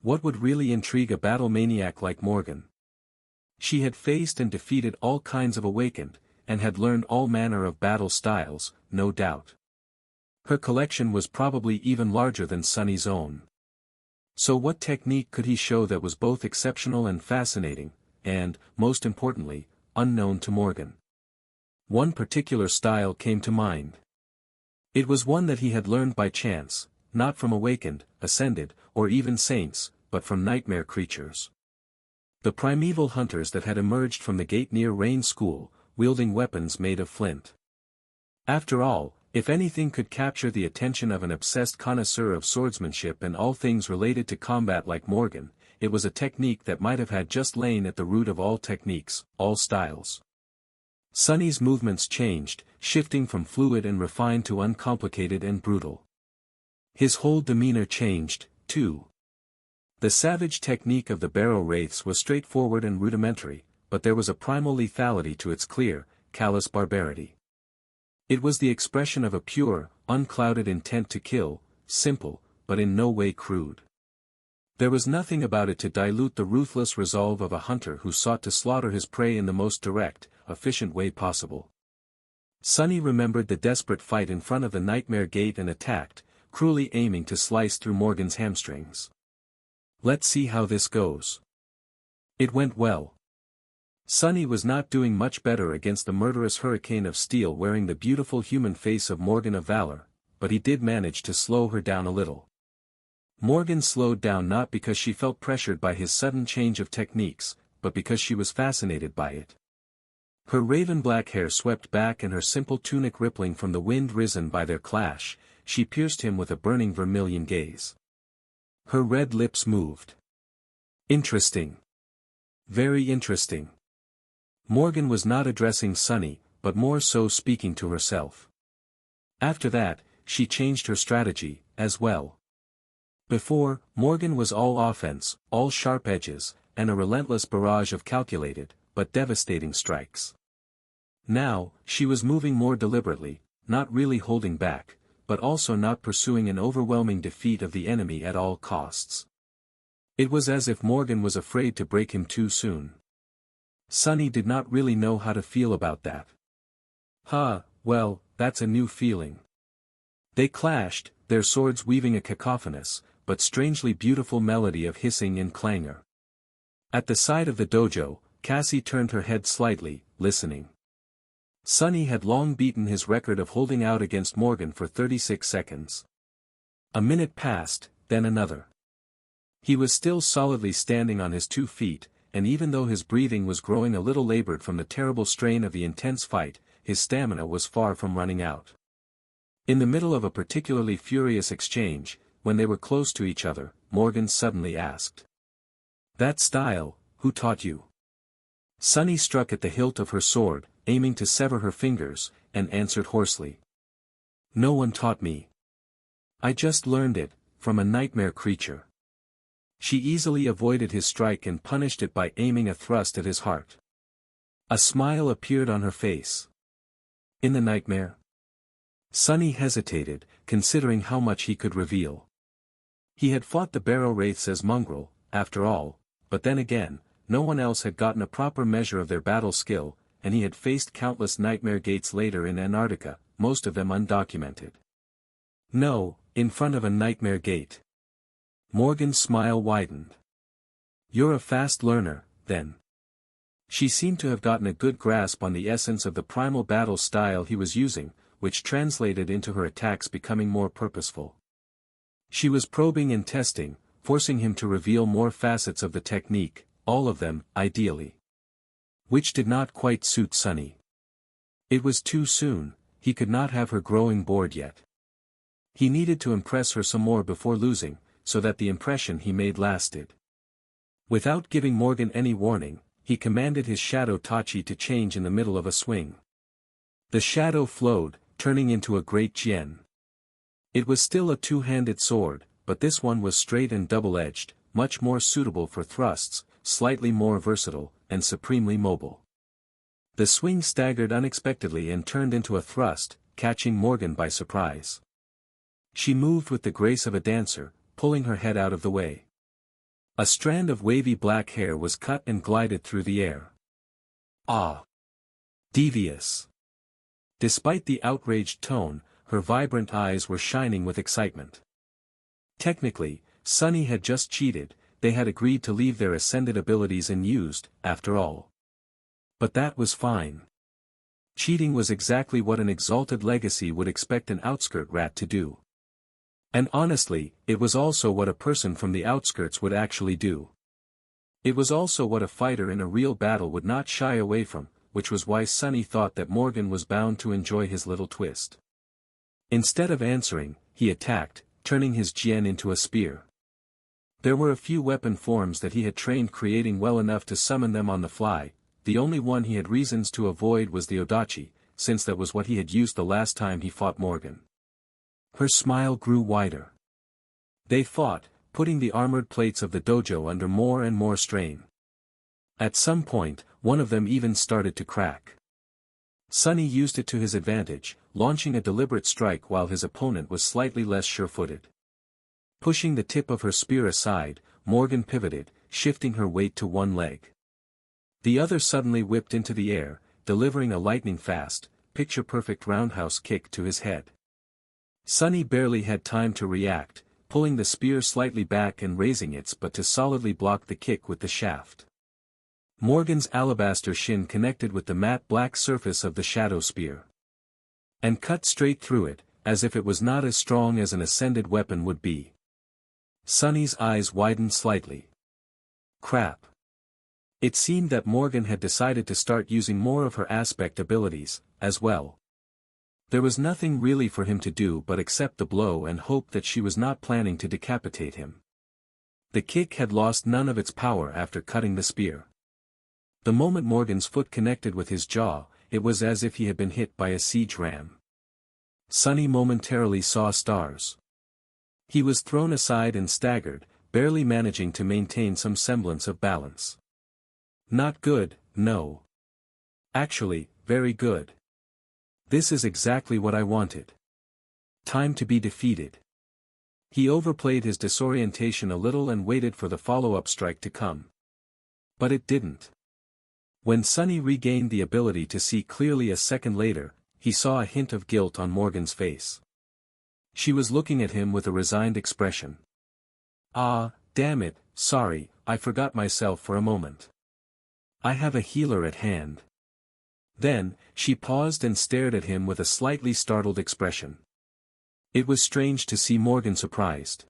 What would really intrigue a battle maniac like Morgan? She had faced and defeated all kinds of awakened, and had learned all manner of battle styles, no doubt. Her collection was probably even larger than Sunny's own. So what technique could he show that was both exceptional and fascinating, and, most importantly, unknown to Morgan? One particular style came to mind. It was one that he had learned by chance, not from awakened, ascended, or even saints, but from nightmare creatures. The primeval hunters that had emerged from the gate near Rain School, wielding weapons made of flint. After all, if anything could capture the attention of an obsessed connoisseur of swordsmanship and all things related to combat like Morgan, it was a technique that might have had just lain at the root of all techniques, all styles. Sunny's movements changed, shifting from fluid and refined to uncomplicated and brutal. His whole demeanor changed, too. The savage technique of the Barrow Wraiths was straightforward and rudimentary, but there was a primal lethality to its clear, callous barbarity. It was the expression of a pure, unclouded intent to kill, simple, but in no way crude. There was nothing about it to dilute the ruthless resolve of a hunter who sought to slaughter his prey in the most direct, efficient way possible. Sunny remembered the desperate fight in front of the Nightmare Gate and attacked, cruelly aiming to slice through Morgan's hamstrings. Let's see how this goes. It went well. Sunny was not doing much better against the murderous hurricane of steel wearing the beautiful human face of Morgan of Valor, but he did manage to slow her down a little. Morgan slowed down not because she felt pressured by his sudden change of techniques, but because she was fascinated by it. Her raven-black hair swept back and her simple tunic rippling from the wind risen by their clash, she pierced him with a burning vermilion gaze. Her red lips moved. Interesting. Very interesting. Morgan was not addressing Sunny, but more so speaking to herself. After that, she changed her strategy, as well. Before, Morgan was all offense, all sharp edges, and a relentless barrage of calculated, but devastating strikes. Now, she was moving more deliberately, not really holding back, but also not pursuing an overwhelming defeat of the enemy at all costs. It was as if Morgan was afraid to break him too soon. Sunny did not really know how to feel about that. Well, that's a new feeling. They clashed, their swords weaving a cacophonous, but strangely beautiful melody of hissing and clangor. At the side of the dojo, Cassie turned her head slightly, listening. Sunny had long beaten his record of holding out against Morgan for 36 seconds. A minute passed, then another. He was still solidly standing on his 2 feet, and even though his breathing was growing a little labored from the terrible strain of the intense fight, his stamina was far from running out. In the middle of a particularly furious exchange, when they were close to each other, Morgan suddenly asked. "That style, who taught you?" Sunny struck at the hilt of her sword, aiming to sever her fingers, and answered hoarsely. "No one taught me. I just learned it, from a nightmare creature." She easily avoided his strike and punished it by aiming a thrust at his heart. A smile appeared on her face. "In the nightmare?" Sunny hesitated, considering how much he could reveal. He had fought the barrow wraiths as mongrel, after all, but then again, no one else had gotten a proper measure of their battle skill, and he had faced countless nightmare gates later in Antarctica, most of them undocumented. "No, in front of a nightmare gate." Morgan's smile widened. "You're a fast learner, then." She seemed to have gotten a good grasp on the essence of the primal battle style he was using, which translated into her attacks becoming more purposeful. She was probing and testing, forcing him to reveal more facets of the technique, all of them, ideally. Which did not quite suit Sunny. It was too soon, he could not have her growing bored yet. He needed to impress her some more before losing, so that the impression he made lasted. Without giving Morgan any warning, he commanded his shadow Tachi to change in the middle of a swing. The shadow flowed, turning into a great jian. It was still a 2-handed sword, but this one was straight and double-edged, much more suitable for thrusts, slightly more versatile, and supremely mobile. The swing staggered unexpectedly and turned into a thrust, catching Morgan by surprise. She moved with the grace of a dancer, pulling her head out of the way. A strand of wavy black hair was cut and glided through the air. Ah! Devious! Despite the outraged tone, her vibrant eyes were shining with excitement. Technically, Sunny had just cheated, they had agreed to leave their ascended abilities unused, after all. But that was fine. Cheating was exactly what an exalted legacy would expect an outskirt rat to do. And honestly, it was also what a person from the outskirts would actually do. It was also what a fighter in a real battle would not shy away from, which was why Sunny thought that Morgan was bound to enjoy his little twist. Instead of answering, he attacked, turning his jian into a spear. There were a few weapon forms that he had trained creating well enough to summon them on the fly, the only one he had reasons to avoid was the odachi, since that was what he had used the last time he fought Morgan. Her smile grew wider. They fought, putting the armored plates of the dojo under more and more strain. At some point, one of them even started to crack. Sunny used it to his advantage, launching a deliberate strike while his opponent was slightly less sure-footed. Pushing the tip of her spear aside, Morgan pivoted, shifting her weight to one leg. The other suddenly whipped into the air, delivering a lightning-fast, picture-perfect roundhouse kick to his head. Sunny barely had time to react, pulling the spear slightly back and raising its butt to solidly block the kick with the shaft. Morgan's alabaster shin connected with the matte black surface of the shadow spear. And cut straight through it, as if it was not as strong as an ascended weapon would be. Sunny's eyes widened slightly. Crap. It seemed that Morgan had decided to start using more of her aspect abilities, as well. There was nothing really for him to do but accept the blow and hope that she was not planning to decapitate him. The kick had lost none of its power after cutting the spear. The moment Morgan's foot connected with his jaw, it was as if he had been hit by a siege ram. Sunny momentarily saw stars. He was thrown aside and staggered, barely managing to maintain some semblance of balance. Not good, no. Actually, very good. This is exactly what I wanted. Time to be defeated. He overplayed his disorientation a little and waited for the follow-up strike to come. But it didn't. When Sunny regained the ability to see clearly a second later, he saw a hint of guilt on Morgan's face. She was looking at him with a resigned expression. Ah, damn it, sorry, I forgot myself for a moment. I have a healer at hand. Then, she paused and stared at him with a slightly startled expression. It was strange to see Morgan surprised.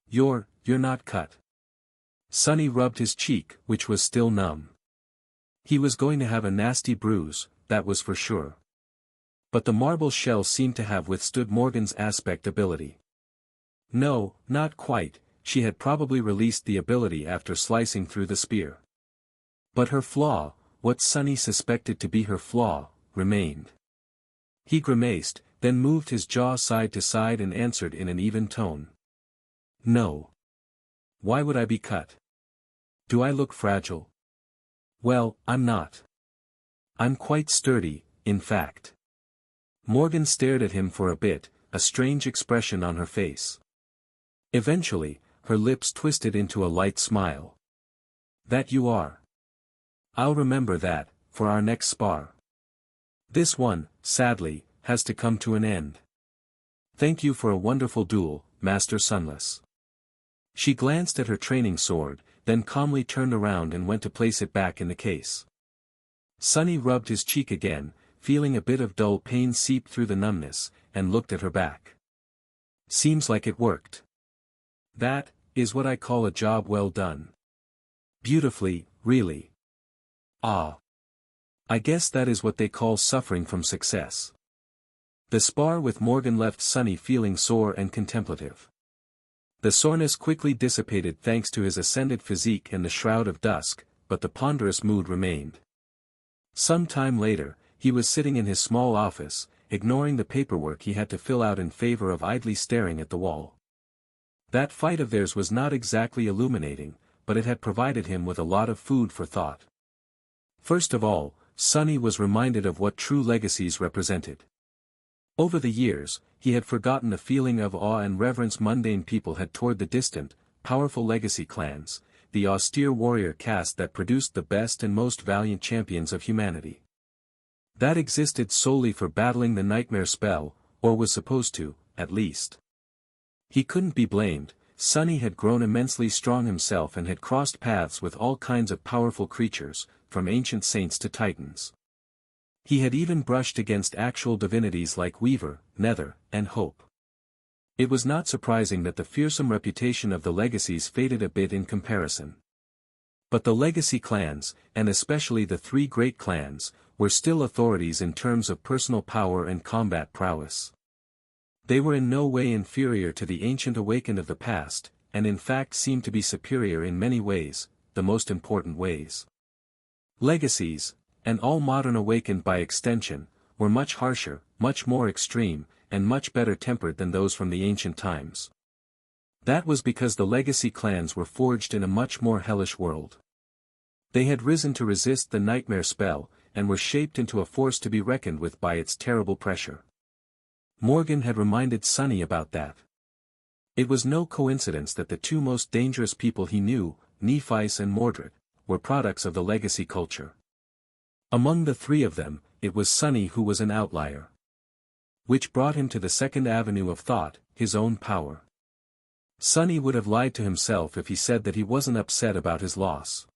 You're not cut. Sonny rubbed his cheek, which was still numb. He was going to have a nasty bruise, that was for sure. But the marble shell seemed to have withstood Morgan's aspect ability. No, not quite, she had probably released the ability after slicing through the spear. But her flaw, what Sonny suspected to be her flaw, remained. He grimaced, then moved his jaw side to side and answered in an even tone. No. Why would I be cut? Do I look fragile? Well, I'm not. I'm quite sturdy, in fact. Morgan stared at him for a bit, a strange expression on her face. Eventually, her lips twisted into a light smile. That you are. I'll remember that, for our next spar. This one, sadly, has to come to an end. Thank you for a wonderful duel, Master Sunless. She glanced at her training sword, then calmly turned around and went to place it back in the case. Sonny rubbed his cheek again, feeling a bit of dull pain seep through the numbness, and looked at her back. Seems like it worked. That is what I call a job well done. Beautifully, really. Ah. I guess that is what they call suffering from success. The spar with Morgan left Sonny feeling sore and contemplative. The soreness quickly dissipated thanks to his ascended physique and the shroud of dusk, but the ponderous mood remained. Some time later, he was sitting in his small office, ignoring the paperwork he had to fill out in favor of idly staring at the wall. That fight of theirs was not exactly illuminating, but it had provided him with a lot of food for thought. First of all, Sonny was reminded of what true legacies represented. Over the years, he had forgotten the feeling of awe and reverence mundane people had toward the distant, powerful legacy clans, the austere warrior caste that produced the best and most valiant champions of humanity. That existed solely for battling the nightmare spell, or was supposed to, at least. He couldn't be blamed. Sonny had grown immensely strong himself and had crossed paths with all kinds of powerful creatures, from ancient saints to titans. He had even brushed against actual divinities like Weaver, Nether, and Hope. It was not surprising that the fearsome reputation of the legacies faded a bit in comparison. But the legacy clans, and especially the three great clans, were still authorities in terms of personal power and combat prowess. They were in no way inferior to the ancient awakened of the past, and in fact seemed to be superior in many ways, the most important ways. Legacies, and all modern awakened by extension, were much harsher, much more extreme, and much better tempered than those from the ancient times. That was because the legacy clans were forged in a much more hellish world. They had risen to resist the nightmare spell, and were shaped into a force to be reckoned with by its terrible pressure. Morgan had reminded Sonny about that. It was no coincidence that the two most dangerous people he knew, Nephice and Mordred, were products of the legacy culture. Among the three of them, it was Sonny who was an outlier. Which brought him to the second avenue of thought, his own power. Sonny would have lied to himself if he said that he wasn't upset about his loss.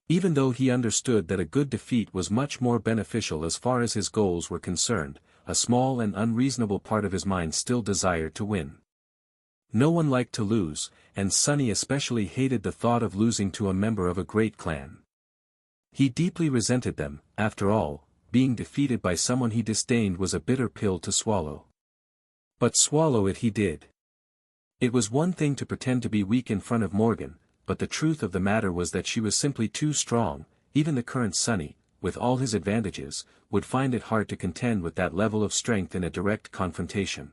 Even though he understood that a good defeat was much more beneficial as far as his goals were concerned, a small and unreasonable part of his mind still desired to win. No one liked to lose, and Sonny especially hated the thought of losing to a member of a great clan. He deeply resented them. After all, being defeated by someone he disdained was a bitter pill to swallow. But swallow it he did. It was one thing to pretend to be weak in front of Morgan, but the truth of the matter was that she was simply too strong. Even the current Sonny, with all his advantages, would find it hard to contend with that level of strength in a direct confrontation.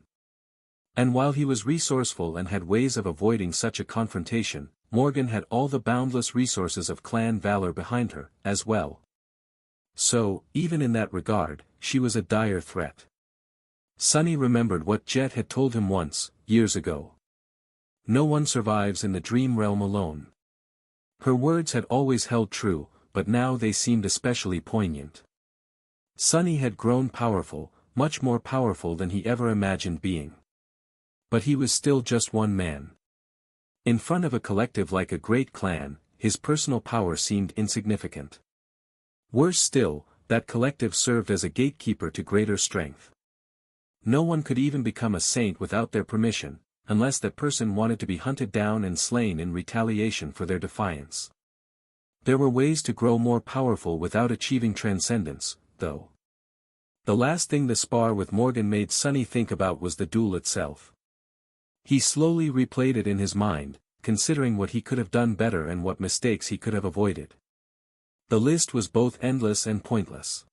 And while he was resourceful and had ways of avoiding such a confrontation, Morgan had all the boundless resources of clan valor behind her, as well. So, even in that regard, she was a dire threat. Sonny remembered what Jet had told him once, years ago. No one survives in the dream realm alone. Her words had always held true, but now they seemed especially poignant. Sonny had grown powerful, much more powerful than he ever imagined being. But he was still just one man. In front of a collective like a great clan, his personal power seemed insignificant. Worse still, that collective served as a gatekeeper to greater strength. No one could even become a saint without their permission, unless that person wanted to be hunted down and slain in retaliation for their defiance. There were ways to grow more powerful without achieving transcendence, though. The last thing the spar with Morgan made Sonny think about was the duel itself. He slowly replayed it in his mind, considering what he could have done better and what mistakes he could have avoided. The list was both endless and pointless.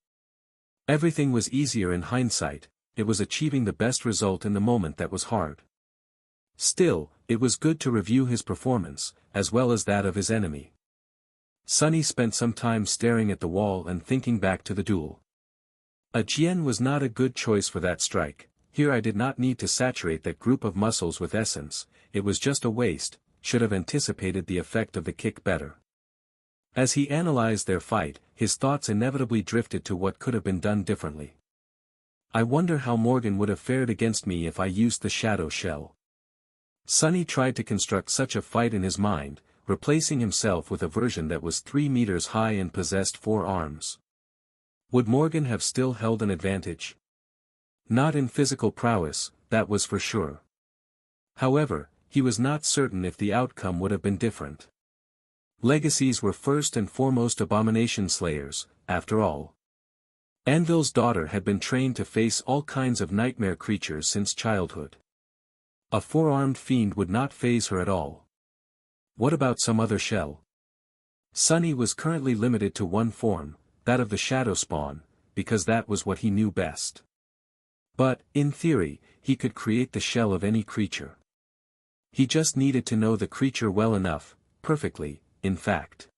Everything was easier in hindsight, it was achieving the best result in the moment that was hard. Still, it was good to review his performance, as well as that of his enemy. Sonny spent some time staring at the wall and thinking back to the duel. A Jian was not a good choice for that strike. Here I did not need to saturate that group of muscles with essence, it was just a waste, should have anticipated the effect of the kick better. As he analyzed their fight, his thoughts inevitably drifted to what could have been done differently. I wonder how Morgan would have fared against me if I used the shadow shell. Sonny tried to construct such a fight in his mind, replacing himself with a version that was 3 meters high and possessed 4 arms. Would Morgan have still held an advantage? Not in physical prowess, that was for sure. However, he was not certain if the outcome would have been different. Legacies were first and foremost abomination slayers, after all. Anvil's daughter had been trained to face all kinds of nightmare creatures since childhood. A 4-armed fiend would not faze her at all. What about some other shell? Sonny was currently limited to one form, that of the shadow spawn, because that was what he knew best. But, in theory, he could create the shell of any creature. He just needed to know the creature well enough, perfectly, in fact.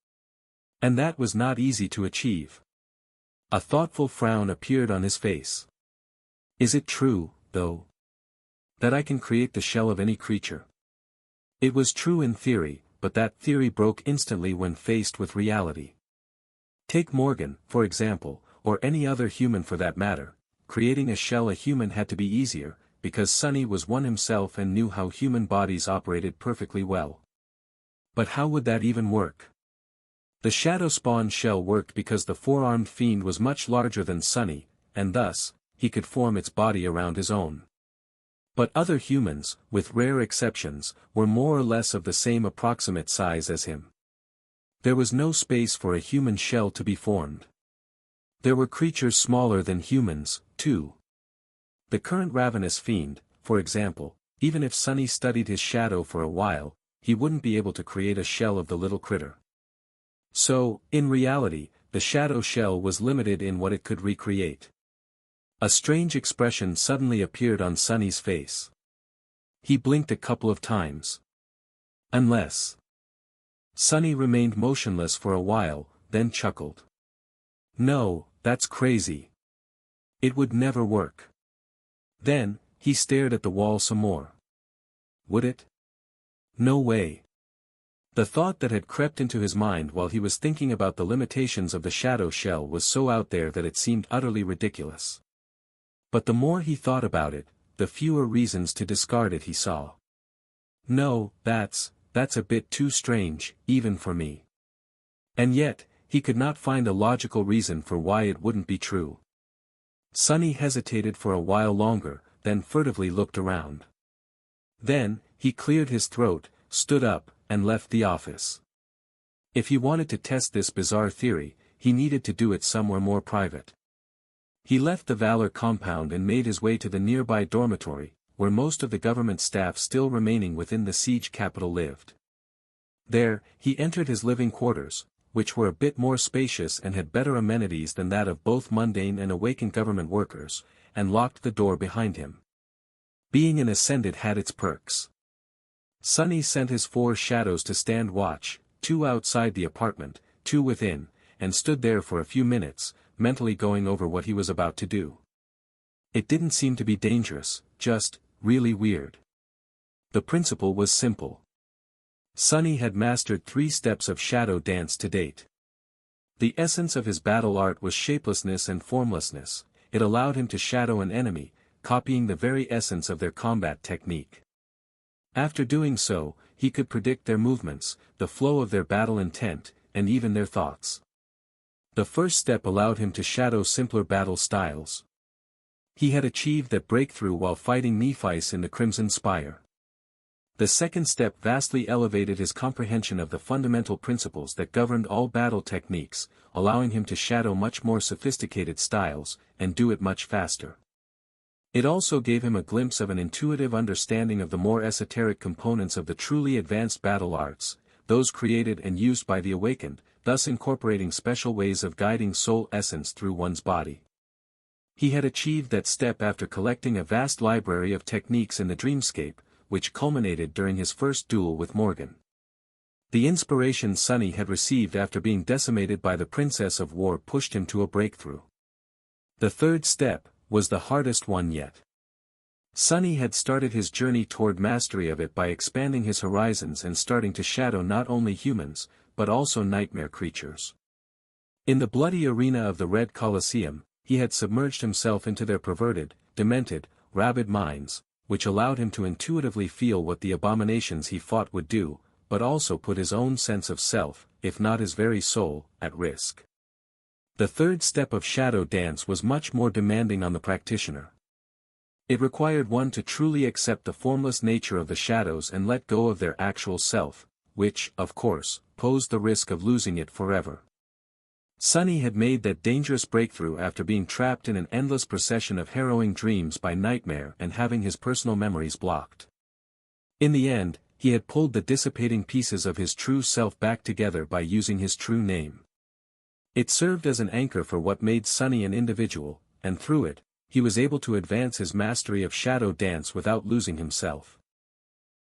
And that was not easy to achieve. A thoughtful frown appeared on his face. Is it true, though, that I can create the shell of any creature? It was true in theory, but that theory broke instantly when faced with reality. Take Morgan, for example, or any other human for that matter. Creating a shell a human had to be easier, because Sonny was one himself and knew how human bodies operated perfectly well. But how would that even work? The shadow spawn shell worked because the 4-armed fiend was much larger than Sonny, and thus, he could form its body around his own. But other humans, with rare exceptions, were more or less of the same approximate size as him. There was no space for a human shell to be formed. There were creatures smaller than humans, too. The current ravenous fiend, for example, even if Sonny studied his shadow for a while, he wouldn't be able to create a shell of the little critter. So, in reality, the shadow shell was limited in what it could recreate. A strange expression suddenly appeared on Sonny's face. He blinked a couple of times. Unless. Sonny remained motionless for a while, then chuckled. No, that's crazy. It would never work. Then, he stared at the wall some more. Would it? No way. The thought that had crept into his mind while he was thinking about the limitations of the shadow shell was so out there that it seemed utterly ridiculous. But the more he thought about it, the fewer reasons to discard it he saw. No, that's a bit too strange, even for me. And yet, he could not find a logical reason for why it wouldn't be true. Sonny hesitated for a while longer, then furtively looked around. Then, he cleared his throat, stood up, and left the office. If he wanted to test this bizarre theory, he needed to do it somewhere more private. He left the Valor compound and made his way to the nearby dormitory, where most of the government staff still remaining within the siege capital lived. There, he entered his living quarters, which were a bit more spacious and had better amenities than that of both mundane and awakened government workers, and locked the door behind him. Being an ascendant had its perks. Sonny sent his 4 shadows to stand watch, 2 outside the apartment, 2 within, and stood there for a few minutes, mentally going over what he was about to do. It didn't seem to be dangerous, just, really weird. The principle was simple. Sonny had mastered 3 steps of shadow dance to date. The essence of his battle art was shapelessness and formlessness. It allowed him to shadow an enemy, copying the very essence of their combat technique. After doing so, he could predict their movements, the flow of their battle intent, and even their thoughts. The first step allowed him to shadow simpler battle styles. He had achieved that breakthrough while fighting Nephites in the Crimson Spire. The second step vastly elevated his comprehension of the fundamental principles that governed all battle techniques, allowing him to shadow much more sophisticated styles, and do it much faster. It also gave him a glimpse of an intuitive understanding of the more esoteric components of the truly advanced battle arts, those created and used by the awakened, thus incorporating special ways of guiding soul essence through one's body. He had achieved that step after collecting a vast library of techniques in the dreamscape, which culminated during his first duel with Morgan. The inspiration Sunny had received after being decimated by the Princess of War pushed him to a breakthrough. The third step was the hardest one yet. Sunny had started his journey toward mastery of it by expanding his horizons and starting to shadow not only humans, but also nightmare creatures. In the bloody arena of the Red Colosseum, he had submerged himself into their perverted, demented, rabid minds, which allowed him to intuitively feel what the abominations he fought would do, but also put his own sense of self, if not his very soul, at risk. The third step of shadow dance was much more demanding on the practitioner. It required one to truly accept the formless nature of the shadows and let go of their actual self, which, of course, posed the risk of losing it forever. Sunny had made that dangerous breakthrough after being trapped in an endless procession of harrowing dreams by nightmare and having his personal memories blocked. In the end, he had pulled the dissipating pieces of his true self back together by using his true name. It served as an anchor for what made Sunny an individual, and through it, he was able to advance his mastery of shadow dance without losing himself.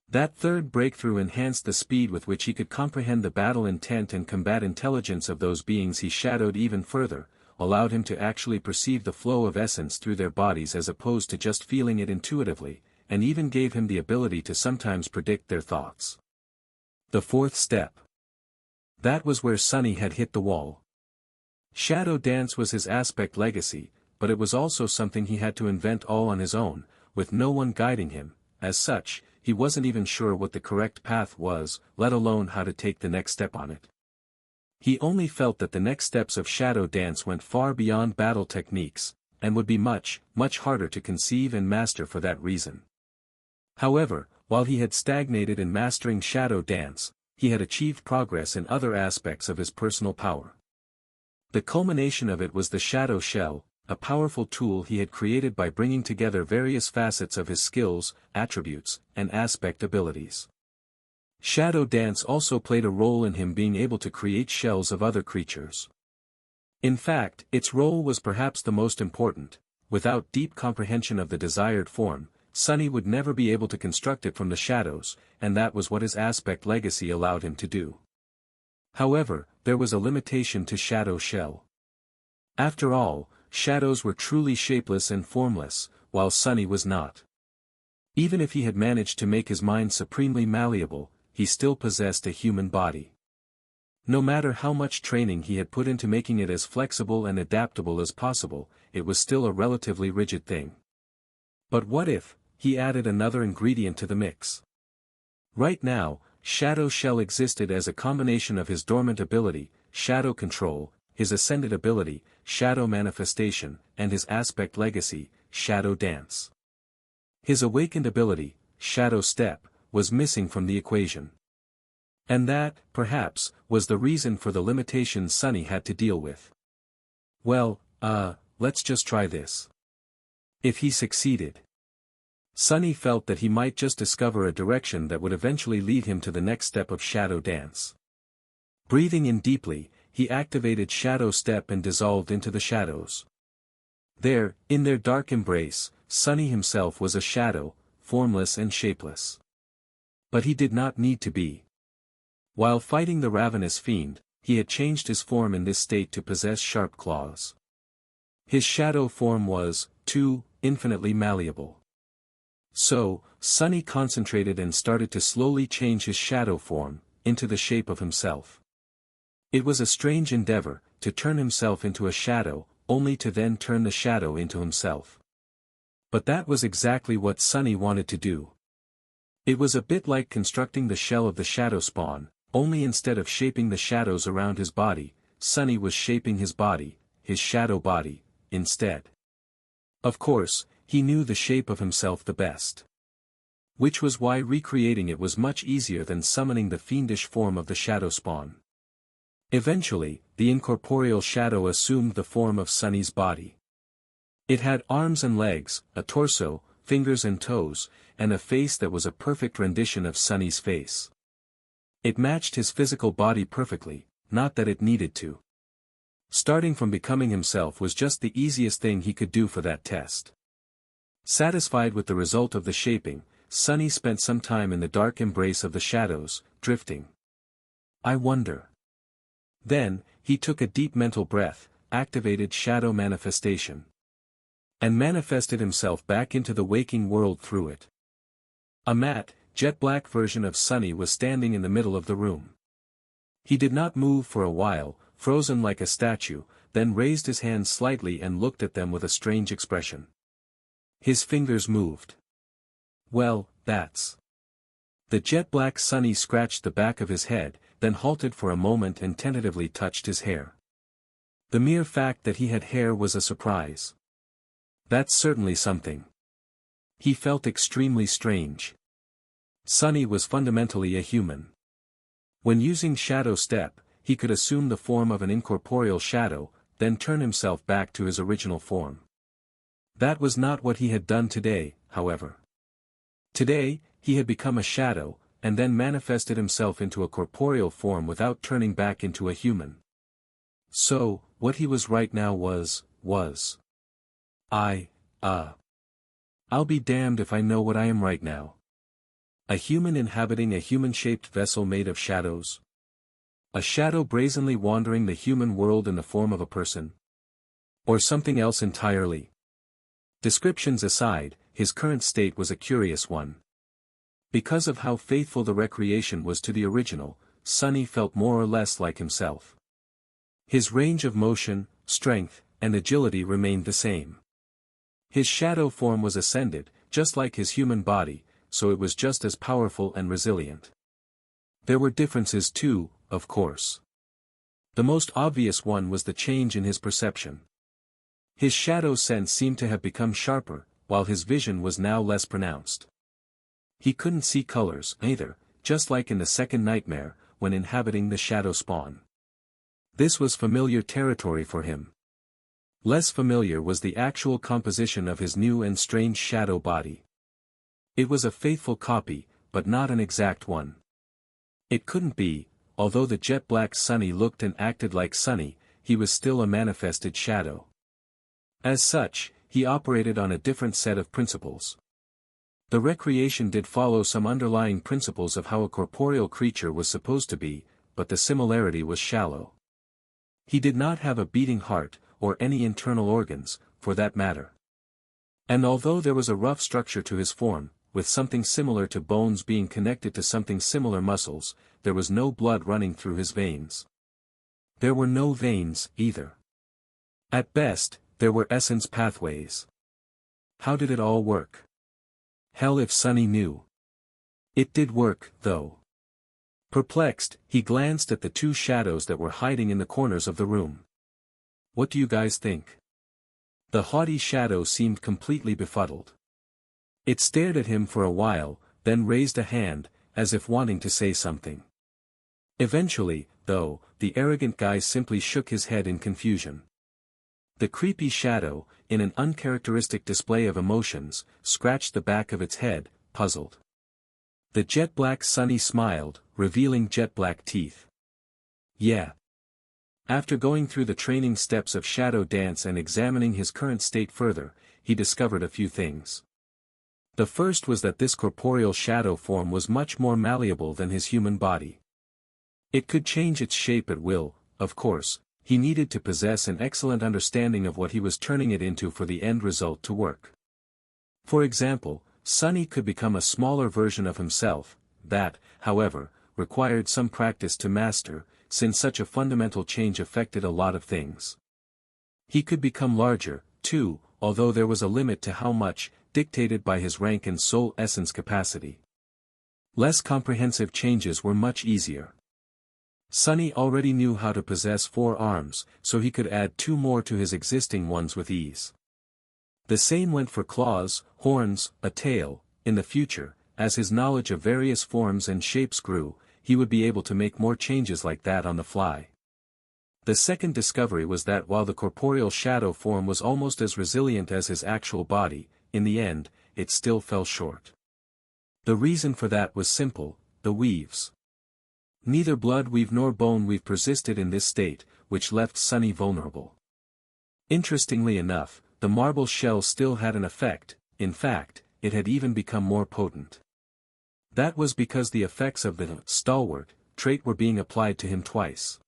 That third breakthrough enhanced the speed with which he could comprehend the battle intent and combat intelligence of those beings he shadowed even further, allowed him to actually perceive the flow of essence through their bodies as opposed to just feeling it intuitively, and even gave him the ability to sometimes predict their thoughts. The fourth step. That was where Sunny had hit the wall. Shadow dance was his aspect legacy, but it was also something he had to invent all on his own, with no one guiding him. As such, he wasn't even sure what the correct path was, let alone how to take the next step on it. He only felt that the next steps of shadow dance went far beyond battle techniques, and would be much, much harder to conceive and master for that reason. However, while he had stagnated in mastering shadow dance, he had achieved progress in other aspects of his personal power. The culmination of it was the shadow shell, a powerful tool he had created by bringing together various facets of his skills, attributes, and aspect abilities. Shadow dance also played a role in him being able to create shells of other creatures. In fact, its role was perhaps the most important. Without deep comprehension of the desired form, Sunny would never be able to construct it from the shadows, and that was what his aspect legacy allowed him to do. However, there was a limitation to shadow shell. After all, shadows were truly shapeless and formless, while Sunny was not. Even if he had managed to make his mind supremely malleable, he still possessed a human body. No matter how much training he had put into making it as flexible and adaptable as possible, it was still a relatively rigid thing. But what if he added another ingredient to the mix? Right now, Shadow Shell existed as a combination of his dormant ability, Shadow Control, his ascended ability, Shadow Manifestation, and his aspect legacy, Shadow Dance. His awakened ability, Shadow Step, was missing from the equation. And that, perhaps, was the reason for the limitations Sunny had to deal with. Well, let's just try this. If he succeeded. Sunny felt that he might just discover a direction that would eventually lead him to the next step of Shadow Dance. Breathing in deeply, he activated Shadow Step and dissolved into the shadows. There, in their dark embrace, Sunny himself was a shadow, formless and shapeless. But he did not need to be. While fighting the ravenous fiend, he had changed his form in this state to possess sharp claws. His shadow form was, too, infinitely malleable. So, Sunny concentrated and started to slowly change his shadow form, into the shape of himself. It was a strange endeavor, to turn himself into a shadow, only to then turn the shadow into himself. But that was exactly what Sunny wanted to do. It was a bit like constructing the shell of the shadow spawn, only instead of shaping the shadows around his body, Sunny was shaping his body, his shadow body, instead. Of course, he knew the shape of himself the best. Which was why recreating it was much easier than summoning the fiendish form of the shadow spawn. Eventually, the incorporeal shadow assumed the form of Sunny's body. It had arms and legs, a torso, fingers and toes, and a face that was a perfect rendition of Sunny's face. It matched his physical body perfectly, not that it needed to. Starting from becoming himself was just the easiest thing he could do for that test. Satisfied with the result of the shaping, Sunny spent some time in the dark embrace of the shadows, drifting. I wonder. Then, he took a deep mental breath, activated shadow manifestation. And manifested himself back into the waking world through it. A matte, jet-black version of Sunny was standing in the middle of the room. He did not move for a while, frozen like a statue, then raised his hands slightly and looked at them with a strange expression. His fingers moved. Well, that's. The jet-black Sunny scratched the back of his head, then halted for a moment and tentatively touched his hair. The mere fact that he had hair was a surprise. That's certainly something. He felt extremely strange. Sunny was fundamentally a human. When using Shadow Step, he could assume the form of an incorporeal shadow, then turn himself back to his original form. That was not what he had done today, however. Today, he had become a shadow, and then manifested himself into a corporeal form without turning back into a human. So, what he was right now was. I'll be damned if I know what I am right now. A human inhabiting a human-shaped vessel made of shadows? A shadow brazenly wandering the human world in the form of a person? Or something else entirely? Descriptions aside, his current state was a curious one. Because of how faithful the recreation was to the original, Sunny felt more or less like himself. His range of motion, strength, and agility remained the same. His shadow form was ascended, just like his human body, so it was just as powerful and resilient. There were differences too, of course. The most obvious one was the change in his perception. His shadow sense seemed to have become sharper, while his vision was now less pronounced. He couldn't see colors, either, just like in the second nightmare, when inhabiting the shadow spawn. This was familiar territory for him. Less familiar was the actual composition of his new and strange shadow body. It was a faithful copy, but not an exact one. It couldn't be, although the jet-black Sunny looked and acted like Sunny, he was still a manifested shadow. As such, he operated on a different set of principles. The recreation did follow some underlying principles of how a corporeal creature was supposed to be, but the similarity was shallow. He did not have a beating heart, or any internal organs, for that matter. And although there was a rough structure to his form, with something similar to bones being connected to something similar muscles, there was no blood running through his veins. There were no veins, either. At best, there were essence pathways. How did it all work? Hell if Sunny knew. It did work, though. Perplexed, he glanced at the two shadows that were hiding in the corners of the room. What do you guys think? The haughty shadow seemed completely befuddled. It stared at him for a while, then raised a hand, as if wanting to say something. Eventually, though, the arrogant guy simply shook his head in confusion. The creepy shadow, in an uncharacteristic display of emotions, scratched the back of its head, puzzled. The jet-black Sunny smiled, revealing jet-black teeth. Yeah. After going through the training steps of shadow dance and examining his current state further, he discovered a few things. The first was that this corporeal shadow form was much more malleable than his human body. It could change its shape at will, of course. He needed to possess an excellent understanding of what he was turning it into for the end result to work. For example, Sunny could become a smaller version of himself, that, however, required some practice to master, since such a fundamental change affected a lot of things. He could become larger, too, although there was a limit to how much, dictated by his rank and soul essence capacity. Less comprehensive changes were much easier. Sunny already knew how to possess 4 arms, so he could add 2 more to his existing ones with ease. The same went for claws, horns, a tail. In the future, as his knowledge of various forms and shapes grew, he would be able to make more changes like that on the fly. The second discovery was that while the corporeal shadow form was almost as resilient as his actual body, in the end, it still fell short. The reason for that was simple: the weaves. Neither blood weave nor bone weave persisted in this state, which left Sunny vulnerable. Interestingly enough, the marble shell still had an effect. In fact, it had even become more potent. That was because the effects of the stalwart trait were being applied to him twice.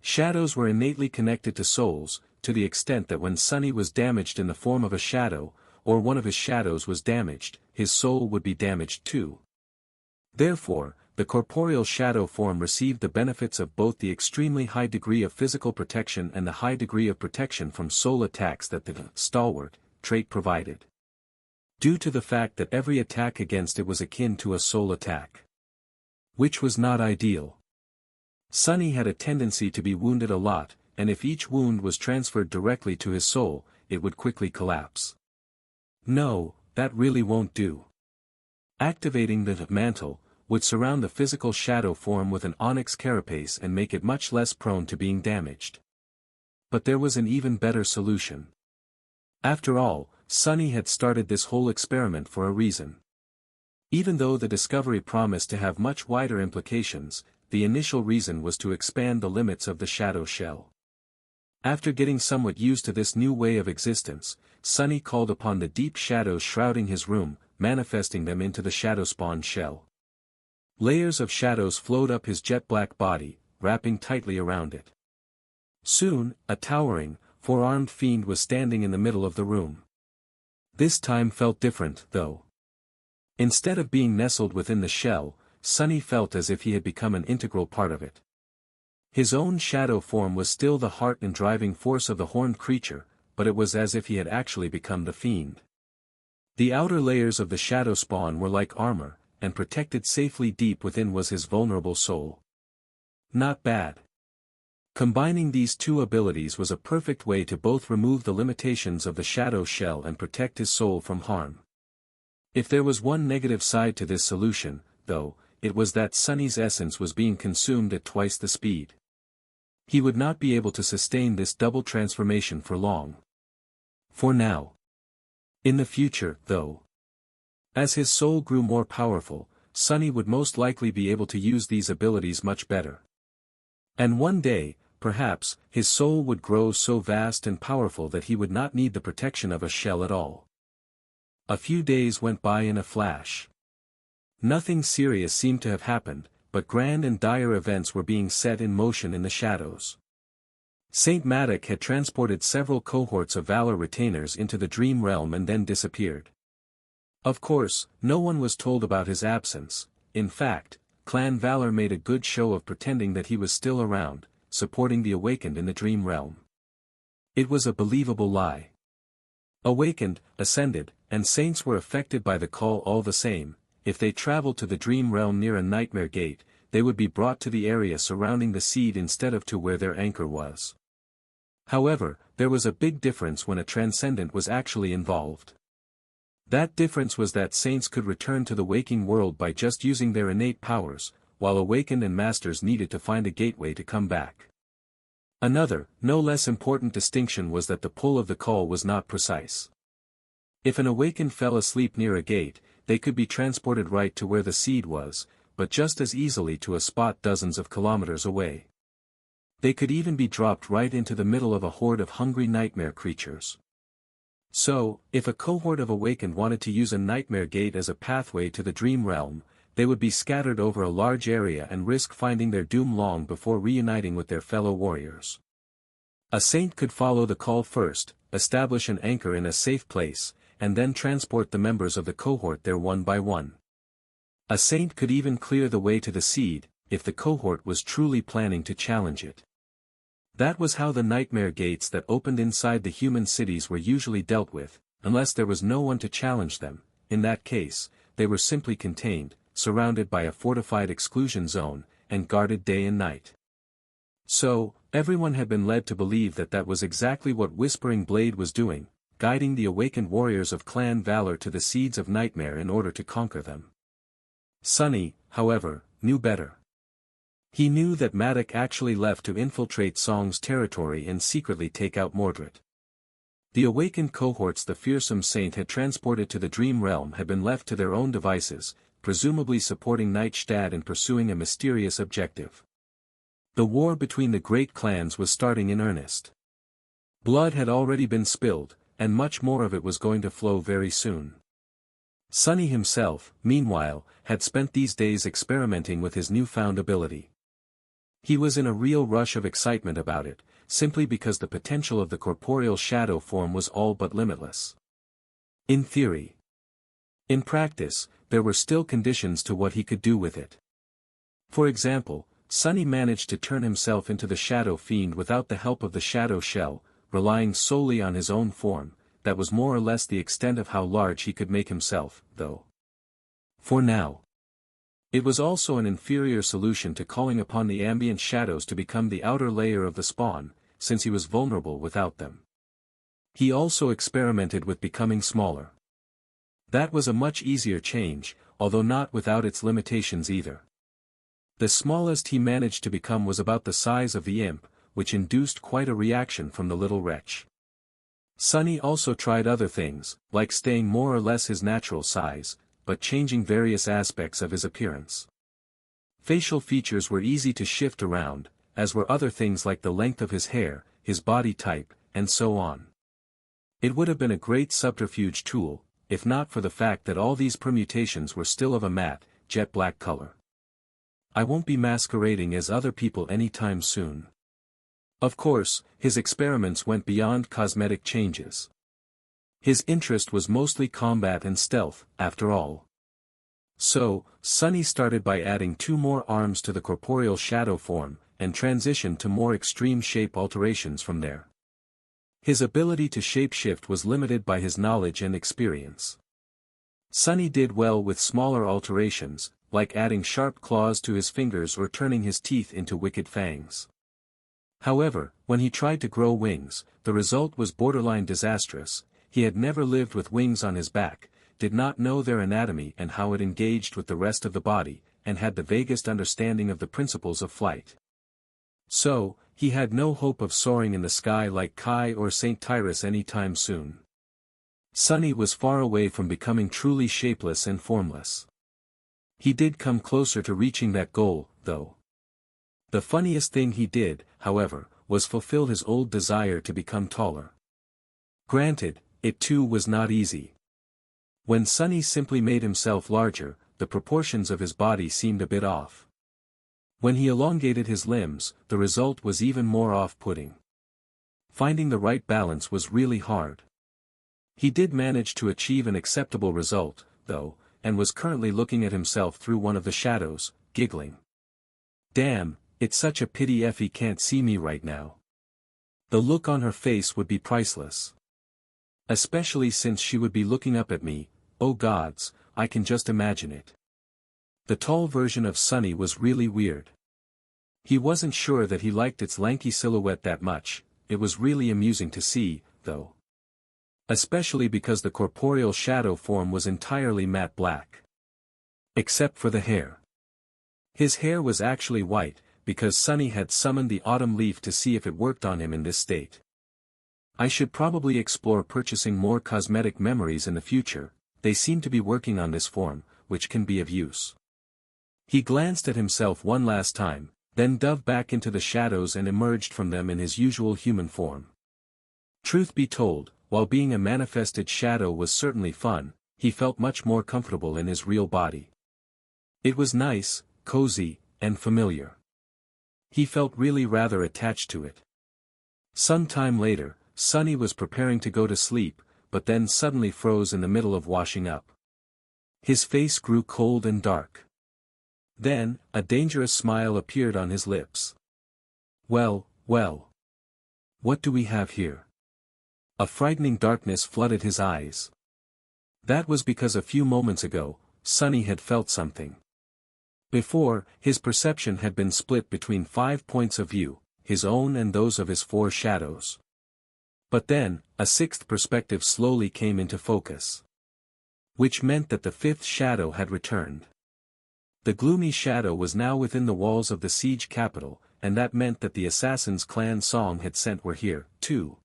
Shadows were innately connected to souls, to the extent that when Sunny was damaged in the form of a shadow, or one of his shadows was damaged, his soul would be damaged too. Therefore, the corporeal shadow form received the benefits of both the extremely high degree of physical protection and the high degree of protection from soul attacks that the stalwart trait provided. Due to the fact that every attack against it was akin to a soul attack. Which was not ideal. Sunny had a tendency to be wounded a lot, and if each wound was transferred directly to his soul, it would quickly collapse. No, that really won't do. Activating the mantle would surround the physical shadow form with an onyx carapace and make it much less prone to being damaged. But there was an even better solution. After all, Sunny had started this whole experiment for a reason. Even though the discovery promised to have much wider implications, the initial reason was to expand the limits of the shadow shell. After getting somewhat used to this new way of existence, Sunny called upon the deep shadows shrouding his room, manifesting them into the shadow spawn shell. Layers of shadows flowed up his jet-black body, wrapping tightly around it. Soon, a towering, 4-armed fiend was standing in the middle of the room. This time felt different, though. Instead of being nestled within the shell, Sunny felt as if he had become an integral part of it. His own shadow form was still the heart and driving force of the horned creature, but it was as if he had actually become the fiend. The outer layers of the shadow spawn were like armor, and protected safely deep within was his vulnerable soul. Not bad. Combining these two abilities was a perfect way to both remove the limitations of the shadow shell and protect his soul from harm. If there was one negative side to this solution, though, it was that Sunny's essence was being consumed at twice the speed. He would not be able to sustain this double transformation for long. For now. In the future, though. As his soul grew more powerful, Sunny would most likely be able to use these abilities much better. And one day, perhaps, his soul would grow so vast and powerful that he would not need the protection of a shell at all. A few days went by in a flash. Nothing serious seemed to have happened, but grand and dire events were being set in motion in the shadows. Saint Madoc had transported several cohorts of Valor retainers into the dream realm and then disappeared. Of course, no one was told about his absence. In fact, Clan Valor made a good show of pretending that he was still around, supporting the Awakened in the dream realm. It was a believable lie. Awakened, ascended, and saints were affected by the call all the same. If they traveled to the dream realm near a nightmare gate, they would be brought to the area surrounding the seed instead of to where their anchor was. However, there was a big difference when a transcendent was actually involved. That difference was that saints could return to the waking world by just using their innate powers, while awakened and masters needed to find a gateway to come back. Another, no less important distinction was that the pull of the call was not precise. If an awakened fell asleep near a gate, they could be transported right to where the seed was, but just as easily to a spot dozens of kilometers away. They could even be dropped right into the middle of a horde of hungry nightmare creatures. So, if a cohort of awakened wanted to use a nightmare gate as a pathway to the dream realm, they would be scattered over a large area and risk finding their doom long before reuniting with their fellow warriors. A saint could follow the call first, establish an anchor in a safe place, and then transport the members of the cohort there one by one. A saint could even clear the way to the seed, if the cohort was truly planning to challenge it. That was how the nightmare gates that opened inside the human cities were usually dealt with, unless there was no one to challenge them. In that case, they were simply contained, surrounded by a fortified exclusion zone, and guarded day and night. So, everyone had been led to believe that that was exactly what Whispering Blade was doing, guiding the awakened warriors of Clan Valor to the seeds of nightmare in order to conquer them. Sunny, however, knew better. He knew that Madoc actually left to infiltrate Song's territory and secretly take out Mordred. The awakened cohorts the fearsome saint had transported to the Dream Realm had been left to their own devices, presumably supporting Nightstad in pursuing a mysterious objective. The war between the great clans was starting in earnest. Blood had already been spilled, and much more of it was going to flow very soon. Sunny himself, meanwhile, had spent these days experimenting with his newfound ability. He was in a real rush of excitement about it, simply because the potential of the corporeal shadow form was all but limitless. In theory. In practice, there were still conditions to what he could do with it. For example, Sunny managed to turn himself into the Shadow Fiend without the help of the Shadow Shell, relying solely on his own form. That was more or less the extent of how large he could make himself, though. For now. It was also an inferior solution to calling upon the ambient shadows to become the outer layer of the spawn, since he was vulnerable without them. He also experimented with becoming smaller. That was a much easier change, although not without its limitations either. The smallest he managed to become was about the size of the imp, which induced quite a reaction from the little wretch. Sunny also tried other things, like staying more or less his natural size, but changing various aspects of his appearance. Facial features were easy to shift around, as were other things like the length of his hair, his body type, and so on. It would have been a great subterfuge tool, if not for the fact that all these permutations were still of a matte, jet black color. I won't be masquerading as other people anytime soon. Of course, his experiments went beyond cosmetic changes. His interest was mostly combat and stealth, after all. So, Sunny started by adding 2 more arms to the corporeal shadow form, and transitioned to more extreme shape alterations from there. His ability to shapeshift was limited by his knowledge and experience. Sunny did well with smaller alterations, like adding sharp claws to his fingers or turning his teeth into wicked fangs. However, when he tried to grow wings, the result was borderline disastrous. He had never lived with wings on his back, did not know their anatomy and how it engaged with the rest of the body, and had the vaguest understanding of the principles of flight. So, he had no hope of soaring in the sky like Kai or St. Tyrus anytime soon. Sunny was far away from becoming truly shapeless and formless. He did come closer to reaching that goal, though. The funniest thing he did, however, was fulfill his old desire to become taller. Granted, it too was not easy. When Sunny simply made himself larger, the proportions of his body seemed a bit off. When he elongated his limbs, the result was even more off-putting. Finding the right balance was really hard. He did manage to achieve an acceptable result, though, and was currently looking at himself through one of the shadows, giggling. Damn, it's such a pity Effie can't see me right now. The look on her face would be priceless. Especially since she would be looking up at me. Oh gods, I can just imagine it. The tall version of Sunny was really weird. He wasn't sure that he liked its lanky silhouette that much. It was really amusing to see, though. Especially because the corporeal shadow form was entirely matte black. Except for the hair. His hair was actually white, because Sunny had summoned the autumn leaf to see if it worked on him in this state. I should probably explore purchasing more cosmetic memories in the future. They seem to be working on this form, which can be of use. He glanced at himself one last time, then dove back into the shadows and emerged from them in his usual human form. Truth be told, while being a manifested shadow was certainly fun, he felt much more comfortable in his real body. It was nice, cozy, and familiar. He felt really rather attached to it. Some time later, Sunny was preparing to go to sleep, but then suddenly froze in the middle of washing up. His face grew cold and dark. Then, a dangerous smile appeared on his lips. Well, well. What do we have here? A frightening darkness flooded his eyes. That was because a few moments ago, Sunny had felt something. Before, his perception had been split between 5 points of view, his own and those of his 4 shadows. But then, a 6th perspective slowly came into focus. Which meant that the 5th shadow had returned. The gloomy shadow was now within the walls of the siege capital, and that meant that the assassin's clan song had sent were here, too.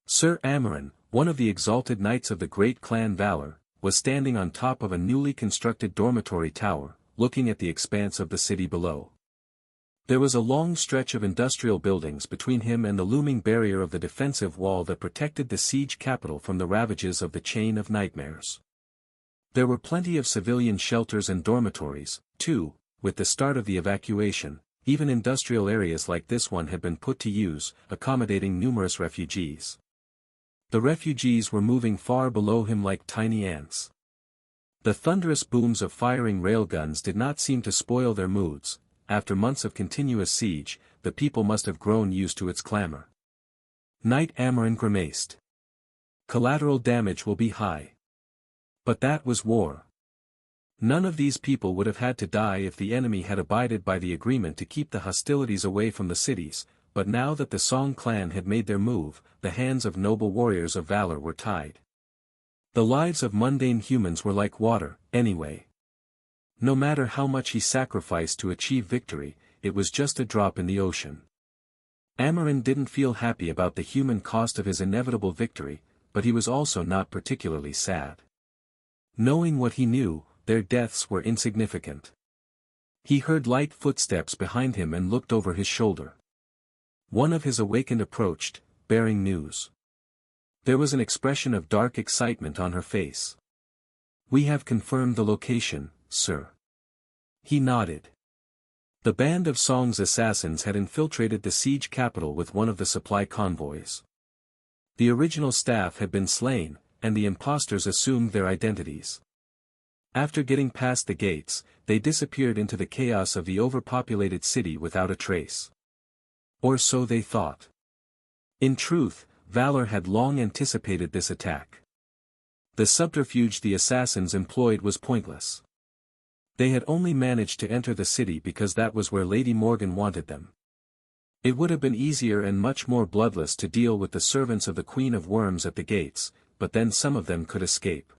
Sir Amaran, one of the exalted knights of the great clan Valor, was standing on top of a newly constructed dormitory tower, looking at the expanse of the city below. There was a long stretch of industrial buildings between him and the looming barrier of the defensive wall that protected the siege capital from the ravages of the chain of nightmares. There were plenty of civilian shelters and dormitories, too. With the start of the evacuation, even industrial areas like this one had been put to use, accommodating numerous refugees. The refugees were moving far below him like tiny ants. The thunderous booms of firing railguns did not seem to spoil their moods. After months of continuous siege, the people must have grown used to its clamor. Knight Amaran grimaced. Collateral damage will be high. But that was war. None of these people would have had to die if the enemy had abided by the agreement to keep the hostilities away from the cities, but now that the Song clan had made their move, the hands of noble warriors of valor were tied. The lives of mundane humans were like water, anyway. No matter how much he sacrificed to achieve victory, it was just a drop in the ocean. Amaran didn't feel happy about the human cost of his inevitable victory, but he was also not particularly sad. Knowing what he knew, their deaths were insignificant. He heard light footsteps behind him and looked over his shoulder. One of his awakened approached, bearing news. There was an expression of dark excitement on her face. "We have confirmed the location, sir." He nodded. The band of Song's assassins had infiltrated the siege capital with one of the supply convoys. The original staff had been slain, and the impostors assumed their identities. After getting past the gates, they disappeared into the chaos of the overpopulated city without a trace. Or so they thought. In truth, Valor had long anticipated this attack. The subterfuge the assassins employed was pointless. They had only managed to enter the city because that was where Lady Morgan wanted them. It would have been easier and much more bloodless to deal with the servants of the Queen of Worms at the gates, but then some of them could escape.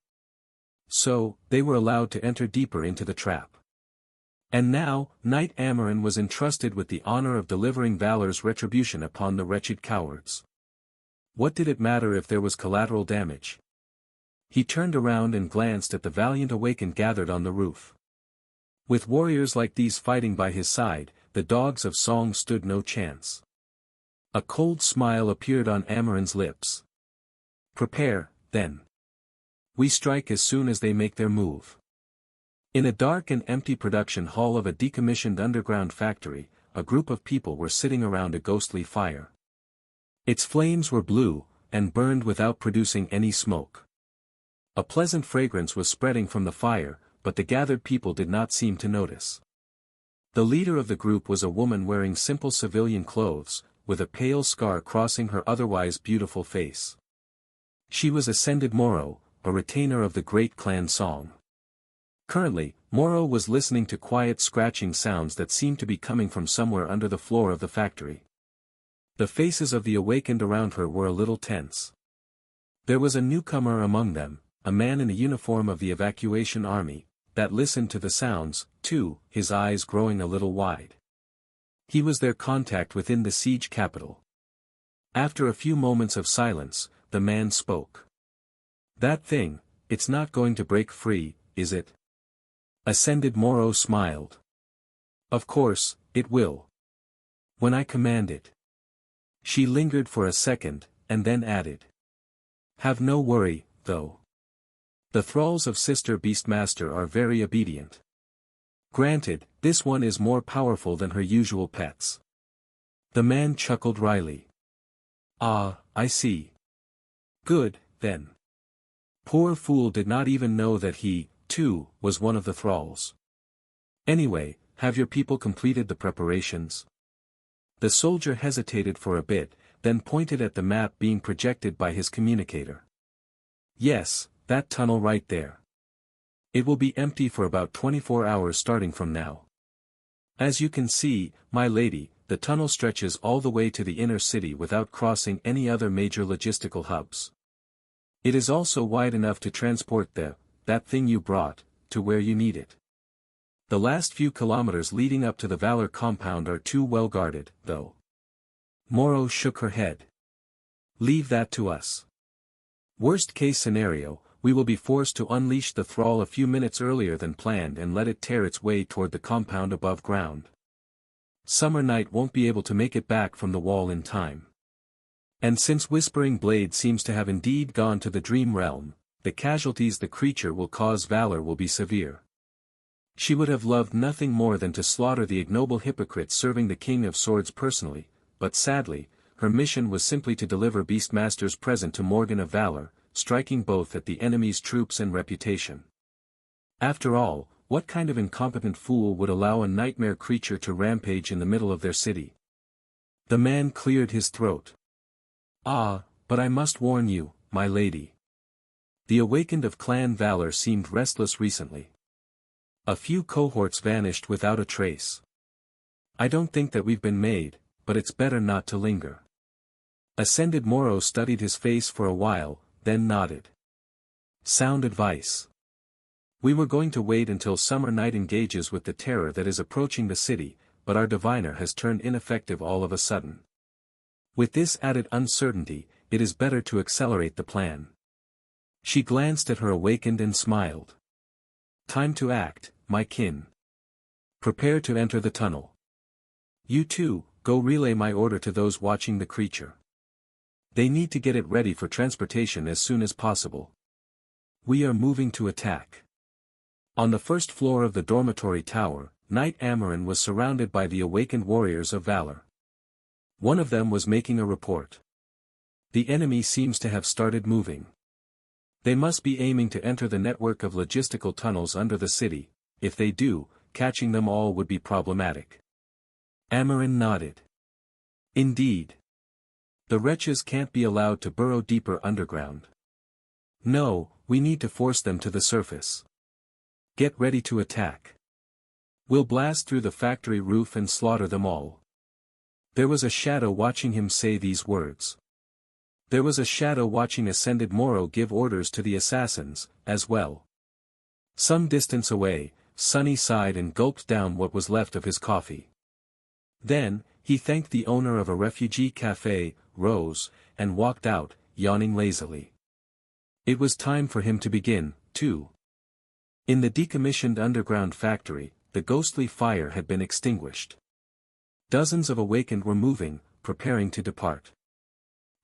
So, they were allowed to enter deeper into the trap. And now, Knight Amaran was entrusted with the honor of delivering Valor's retribution upon the wretched cowards. What did it matter if there was collateral damage? He turned around and glanced at the valiant awakened gathered on the roof. With warriors like these fighting by his side, the dogs of Song stood no chance. A cold smile appeared on Amaran's lips. "Prepare, then. We strike as soon as they make their move." In a dark and empty production hall of a decommissioned underground factory, a group of people were sitting around a ghostly fire. Its flames were blue, and burned without producing any smoke. A pleasant fragrance was spreading from the fire, but the gathered people did not seem to notice. The leader of the group was a woman wearing simple civilian clothes, with a pale scar crossing her otherwise beautiful face. She was Ascended Moro, a retainer of the great clan Song. Currently, Moro was listening to quiet scratching sounds that seemed to be coming from somewhere under the floor of the factory. The faces of the awakened around her were a little tense. There was a newcomer among them, a man in the uniform of the evacuation army, that listened to the sounds, too, his eyes growing a little wide. He was their contact within the siege capital. After a few moments of silence, the man spoke. "That thing, it's not going to break free, is it?" Ascended Moro smiled. "Of course, it will. When I command it." She lingered for a second, and then added. "Have no worry, though. The thralls of Sister Beastmaster are very obedient. Granted, this one is more powerful than her usual pets." The man chuckled wryly. "Ah, I see. Good, then. Poor fool did not even know that he, too, was one of the thralls. Anyway, have your people completed the preparations?" The soldier hesitated for a bit, then pointed at the map being projected by his communicator. "Yes, that tunnel right there. It will be empty for about 24 hours starting from now. As you can see, my lady, the tunnel stretches all the way to the inner city without crossing any other major logistical hubs. It is also wide enough to transport that thing you brought, to where you need it. The last few kilometers leading up to the Valor compound are too well guarded, though. Morrow shook her head. Leave that to us. Worst case scenario, we will be forced to unleash the thrall a few minutes earlier than planned and let it tear its way toward the compound above ground. Summer Night won't be able to make it back from the wall in time. And since Whispering Blade seems to have indeed gone to the Dream Realm, the casualties the creature will cause Valor will be severe. She would have loved nothing more than to slaughter the ignoble hypocrite serving the King of Swords personally, but sadly, her mission was simply to deliver Beastmaster's present to Morgan of Valor, striking both at the enemy's troops and reputation. After all, what kind of incompetent fool would allow a nightmare creature to rampage in the middle of their city? The man cleared his throat. Ah, but I must warn you, my lady. The awakened of Clan Valor seemed restless recently. A few cohorts vanished without a trace. I don't think that we've been made, but it's better not to linger. Ascended Morrow studied his face for a while, then nodded. Sound advice. We were going to wait until Summer Night engages with the terror that is approaching the city, but our diviner has turned ineffective all of a sudden. With this added uncertainty, it is better to accelerate the plan. She glanced at her awakened and smiled. Time to act, my kin. Prepare to enter the tunnel. You too, go relay my order to those watching the creature. They need to get it ready for transportation as soon as possible. We are moving to attack. On the first floor of the dormitory tower, Knight Amarin was surrounded by the awakened warriors of Valor. One of them was making a report. The enemy seems to have started moving. They must be aiming to enter the network of logistical tunnels under the city. If they do, catching them all would be problematic. Amarin nodded. Indeed. The wretches can't be allowed to burrow deeper underground. No, we need to force them to the surface. Get ready to attack. We'll blast through the factory roof and slaughter them all. There was a shadow watching him say these words. There was a shadow watching Ascended Morrow give orders to the assassins, as well. Some distance away, Sunny sighed and gulped down what was left of his coffee. Then, he thanked the owner of a refugee cafe, rose, and walked out, yawning lazily. It was time for him to begin, too. In the decommissioned underground factory, the ghostly fire had been extinguished. Dozens of awakened were moving, preparing to depart.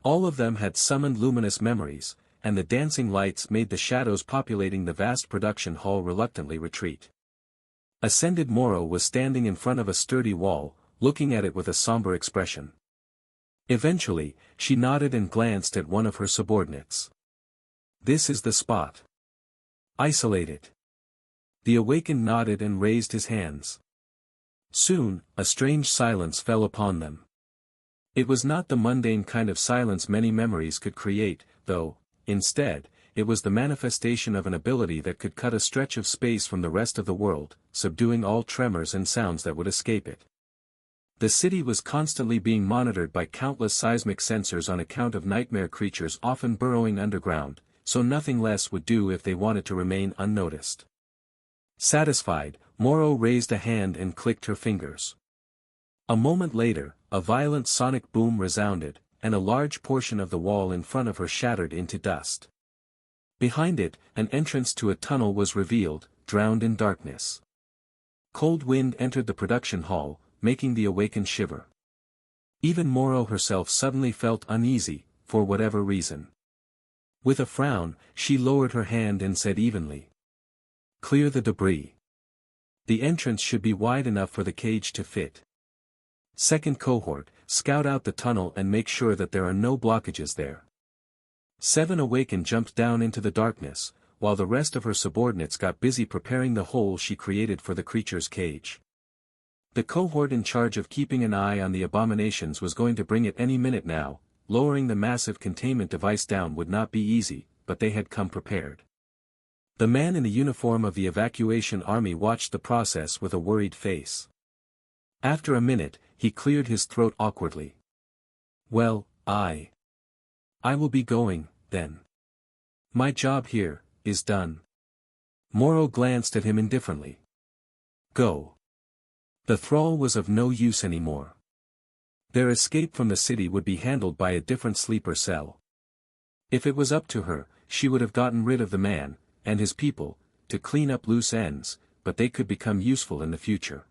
All of them had summoned luminous memories, and the dancing lights made the shadows populating the vast production hall reluctantly retreat. Ascended Morrow was standing in front of a sturdy wall, looking at it with a somber expression. Eventually, she nodded and glanced at one of her subordinates. This is the spot. Isolate it. The awakened nodded and raised his hands. Soon, a strange silence fell upon them. It was not the mundane kind of silence many memories could create, though, instead, it was the manifestation of an ability that could cut a stretch of space from the rest of the world, subduing all tremors and sounds that would escape it. The city was constantly being monitored by countless seismic sensors on account of nightmare creatures often burrowing underground, so nothing less would do if they wanted to remain unnoticed. Satisfied, Morrow raised a hand and clicked her fingers. A moment later, a violent sonic boom resounded, and a large portion of the wall in front of her shattered into dust. Behind it, an entrance to a tunnel was revealed, drowned in darkness. Cold wind entered the production hall, making the awakened shiver. Even Morrow herself suddenly felt uneasy, for whatever reason. With a frown, she lowered her hand and said evenly. Clear the debris. The entrance should be wide enough for the cage to fit. Second cohort, scout out the tunnel and make sure that there are no blockages there. 7 awakened jumped down into the darkness, while the rest of her subordinates got busy preparing the hole she created for the creature's cage. The cohort in charge of keeping an eye on the abominations was going to bring it any minute now. Lowering the massive containment device down would not be easy, but they had come prepared. The man in the uniform of the evacuation army watched the process with a worried face. After a minute, he cleared his throat awkwardly. Well, I will be going, then. My job here is done. Morrow glanced at him indifferently. Go. The thrall was of no use anymore. Their escape from the city would be handled by a different sleeper cell. If it was up to her, she would have gotten rid of the man, and his people, to clean up loose ends, but they could become useful in the future.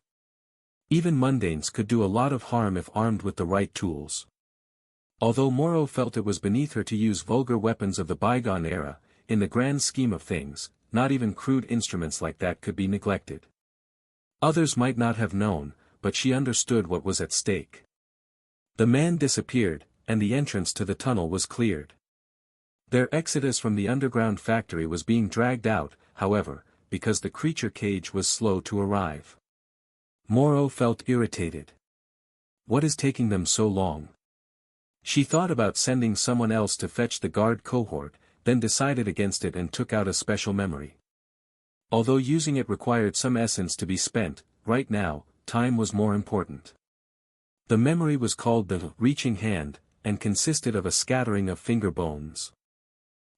Even mundanes could do a lot of harm if armed with the right tools. Although Morrow felt it was beneath her to use vulgar weapons of the bygone era, in the grand scheme of things, not even crude instruments like that could be neglected. Others might not have known, but she understood what was at stake. The man disappeared, and the entrance to the tunnel was cleared. Their exodus from the underground factory was being dragged out, however, because the creature cage was slow to arrive. Morrow felt irritated. What is taking them so long? She thought about sending someone else to fetch the guard cohort, then decided against it and took out a special memory. Although using it required some essence to be spent, right now, time was more important. The memory was called the reaching hand, and consisted of a scattering of finger bones.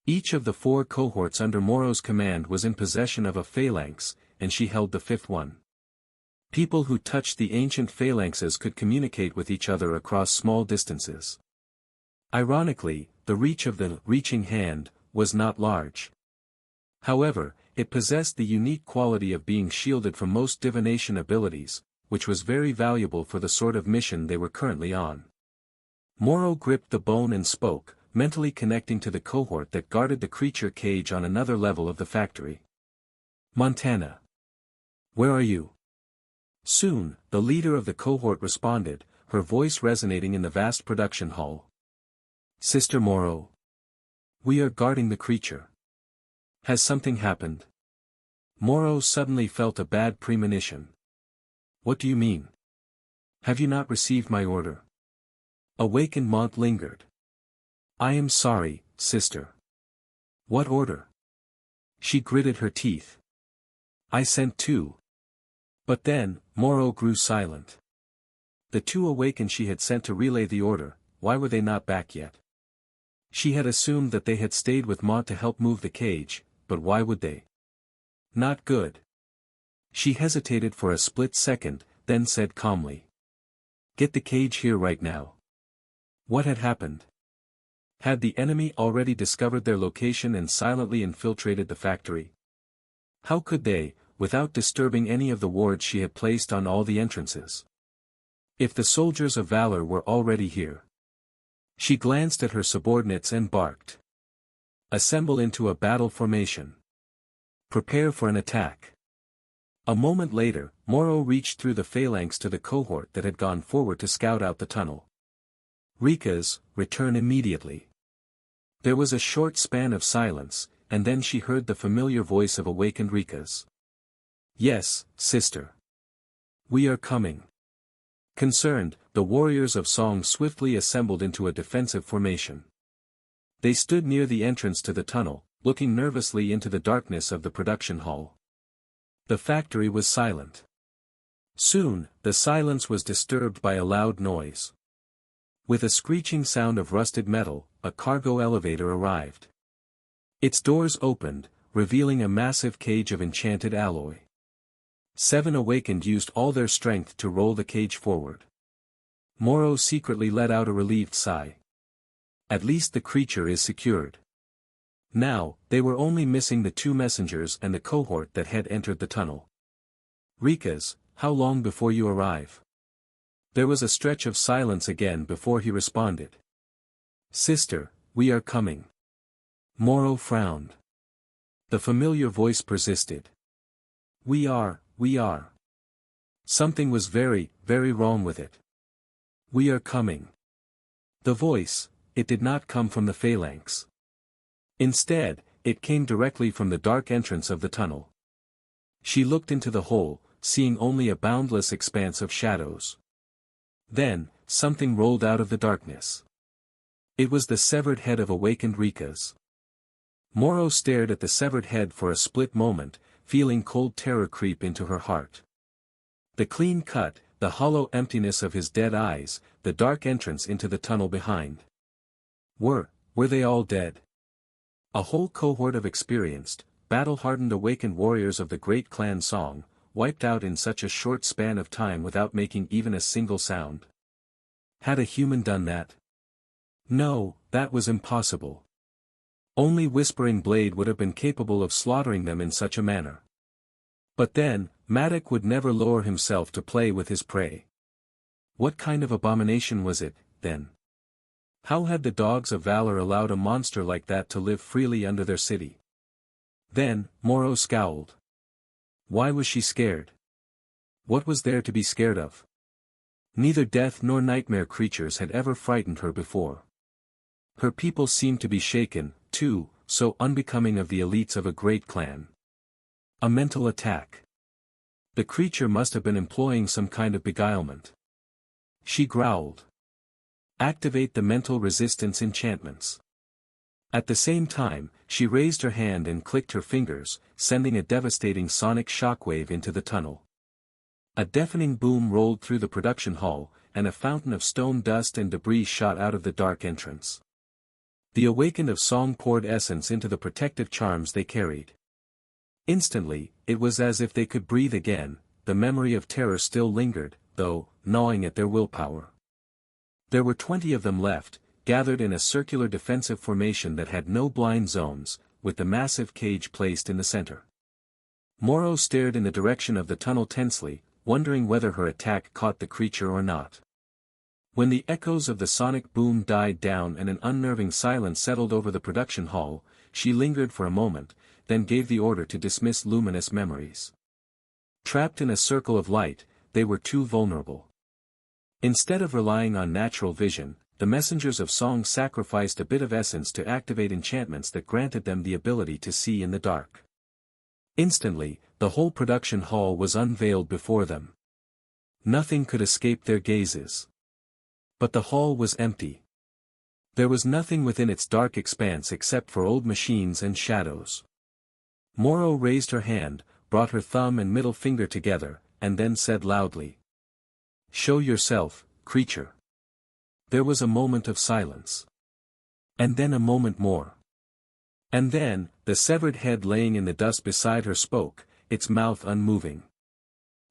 Each of the 4 cohorts under Morrow's command was in possession of a phalanx, and she held the 5th one. People who touched the ancient phalanxes could communicate with each other across small distances. Ironically, the reach of the reaching hand was not large. However, it possessed the unique quality of being shielded from most divination abilities, which was very valuable for the sort of mission they were currently on. Morrow gripped the bone and spoke, mentally connecting to the cohort that guarded the creature cage on another level of the factory. Montana. Where are you? Soon, the leader of the cohort responded, her voice resonating in the vast production hall. Sister Morrow. We are guarding the creature. Has something happened? Morrow suddenly felt a bad premonition. What do you mean? Have you not received my order? Awakened Mont lingered. I am sorry, sister. What order? She gritted her teeth. I sent 2. But then, Morrow grew silent. The 2 awakened she had sent to relay the order, why were they not back yet? She had assumed that they had stayed with Mont to help move the cage, but why would they? Not good. She hesitated for a split second, then said calmly. Get the cage here right now. What had happened? Had the enemy already discovered their location and silently infiltrated the factory? How could they, without disturbing any of the wards she had placed on all the entrances? If the soldiers of valor were already here. She glanced at her subordinates and barked. Assemble into a battle formation. Prepare for an attack. A moment later, Morrow reached through the phalanx to the cohort that had gone forward to scout out the tunnel. Rika's, return immediately. There was a short span of silence, and then she heard the familiar voice of awakened Rika's. Yes, sister. We are coming. Concerned, the warriors of Song swiftly assembled into a defensive formation. They stood near the entrance to the tunnel, looking nervously into the darkness of the production hall. The factory was silent. Soon, the silence was disturbed by a loud noise. With a screeching sound of rusted metal, a cargo elevator arrived. Its doors opened, revealing a massive cage of enchanted alloy. 7 awakened used all their strength to roll the cage forward. Morrow secretly let out a relieved sigh. At least the creature is secured. Now, they were only missing the 2 messengers and the cohort that had entered the tunnel. Rika's, how long before you arrive? There was a stretch of silence again before he responded. Sister, we are coming. Morrow frowned. The familiar voice persisted. We are. Something was very, very wrong with it. We are coming. The voice, it did not come from the phalanx. Instead, it came directly from the dark entrance of the tunnel. She looked into the hole, seeing only a boundless expanse of shadows. Then, something rolled out of the darkness. It was the severed head of awakened Rika's. Morrow stared at the severed head for a split moment, feeling cold terror creep into her heart. The clean cut, the hollow emptiness of his dead eyes, the dark entrance into the tunnel behind. Were they all dead? A whole cohort of experienced, battle-hardened awakened warriors of the great clan Song, wiped out in such a short span of time without making even a single sound. Had a human done that? No, that was impossible. Only Whispering Blade would have been capable of slaughtering them in such a manner. But then, Madoc would never lower himself to play with his prey. What kind of abomination was it, then? How had the dogs of valor allowed a monster like that to live freely under their city? Then, Morrow scowled. Why was she scared? What was there to be scared of? Neither death nor nightmare creatures had ever frightened her before. Her people seemed to be shaken, too, so unbecoming of the elites of a great clan. A mental attack. The creature must have been employing some kind of beguilement. She growled. Activate the mental resistance enchantments. At the same time, she raised her hand and clicked her fingers, sending a devastating sonic shockwave into the tunnel. A deafening boom rolled through the production hall, and a fountain of stone dust and debris shot out of the dark entrance. The awakened of Song poured essence into the protective charms they carried. Instantly, it was as if they could breathe again. The memory of terror still lingered, though, gnawing at their willpower. There were 20 of them left, gathered in a circular defensive formation that had no blind zones, with the massive cage placed in the center. Morrow stared in the direction of the tunnel tensely, wondering whether her attack caught the creature or not. When the echoes of the sonic boom died down and an unnerving silence settled over the production hall, she lingered for a moment, then gave the order to dismiss luminous memories. Trapped in a circle of light, they were too vulnerable. Instead of relying on natural vision, the messengers of Song sacrificed a bit of essence to activate enchantments that granted them the ability to see in the dark. Instantly, the whole production hall was unveiled before them. Nothing could escape their gazes. But the hall was empty. There was nothing within its dark expanse except for old machines and shadows. Morrow raised her hand, brought her thumb and middle finger together, and then said loudly, "Show yourself, creature." There was a moment of silence. And then a moment more. And then, the severed head laying in the dust beside her spoke, its mouth unmoving.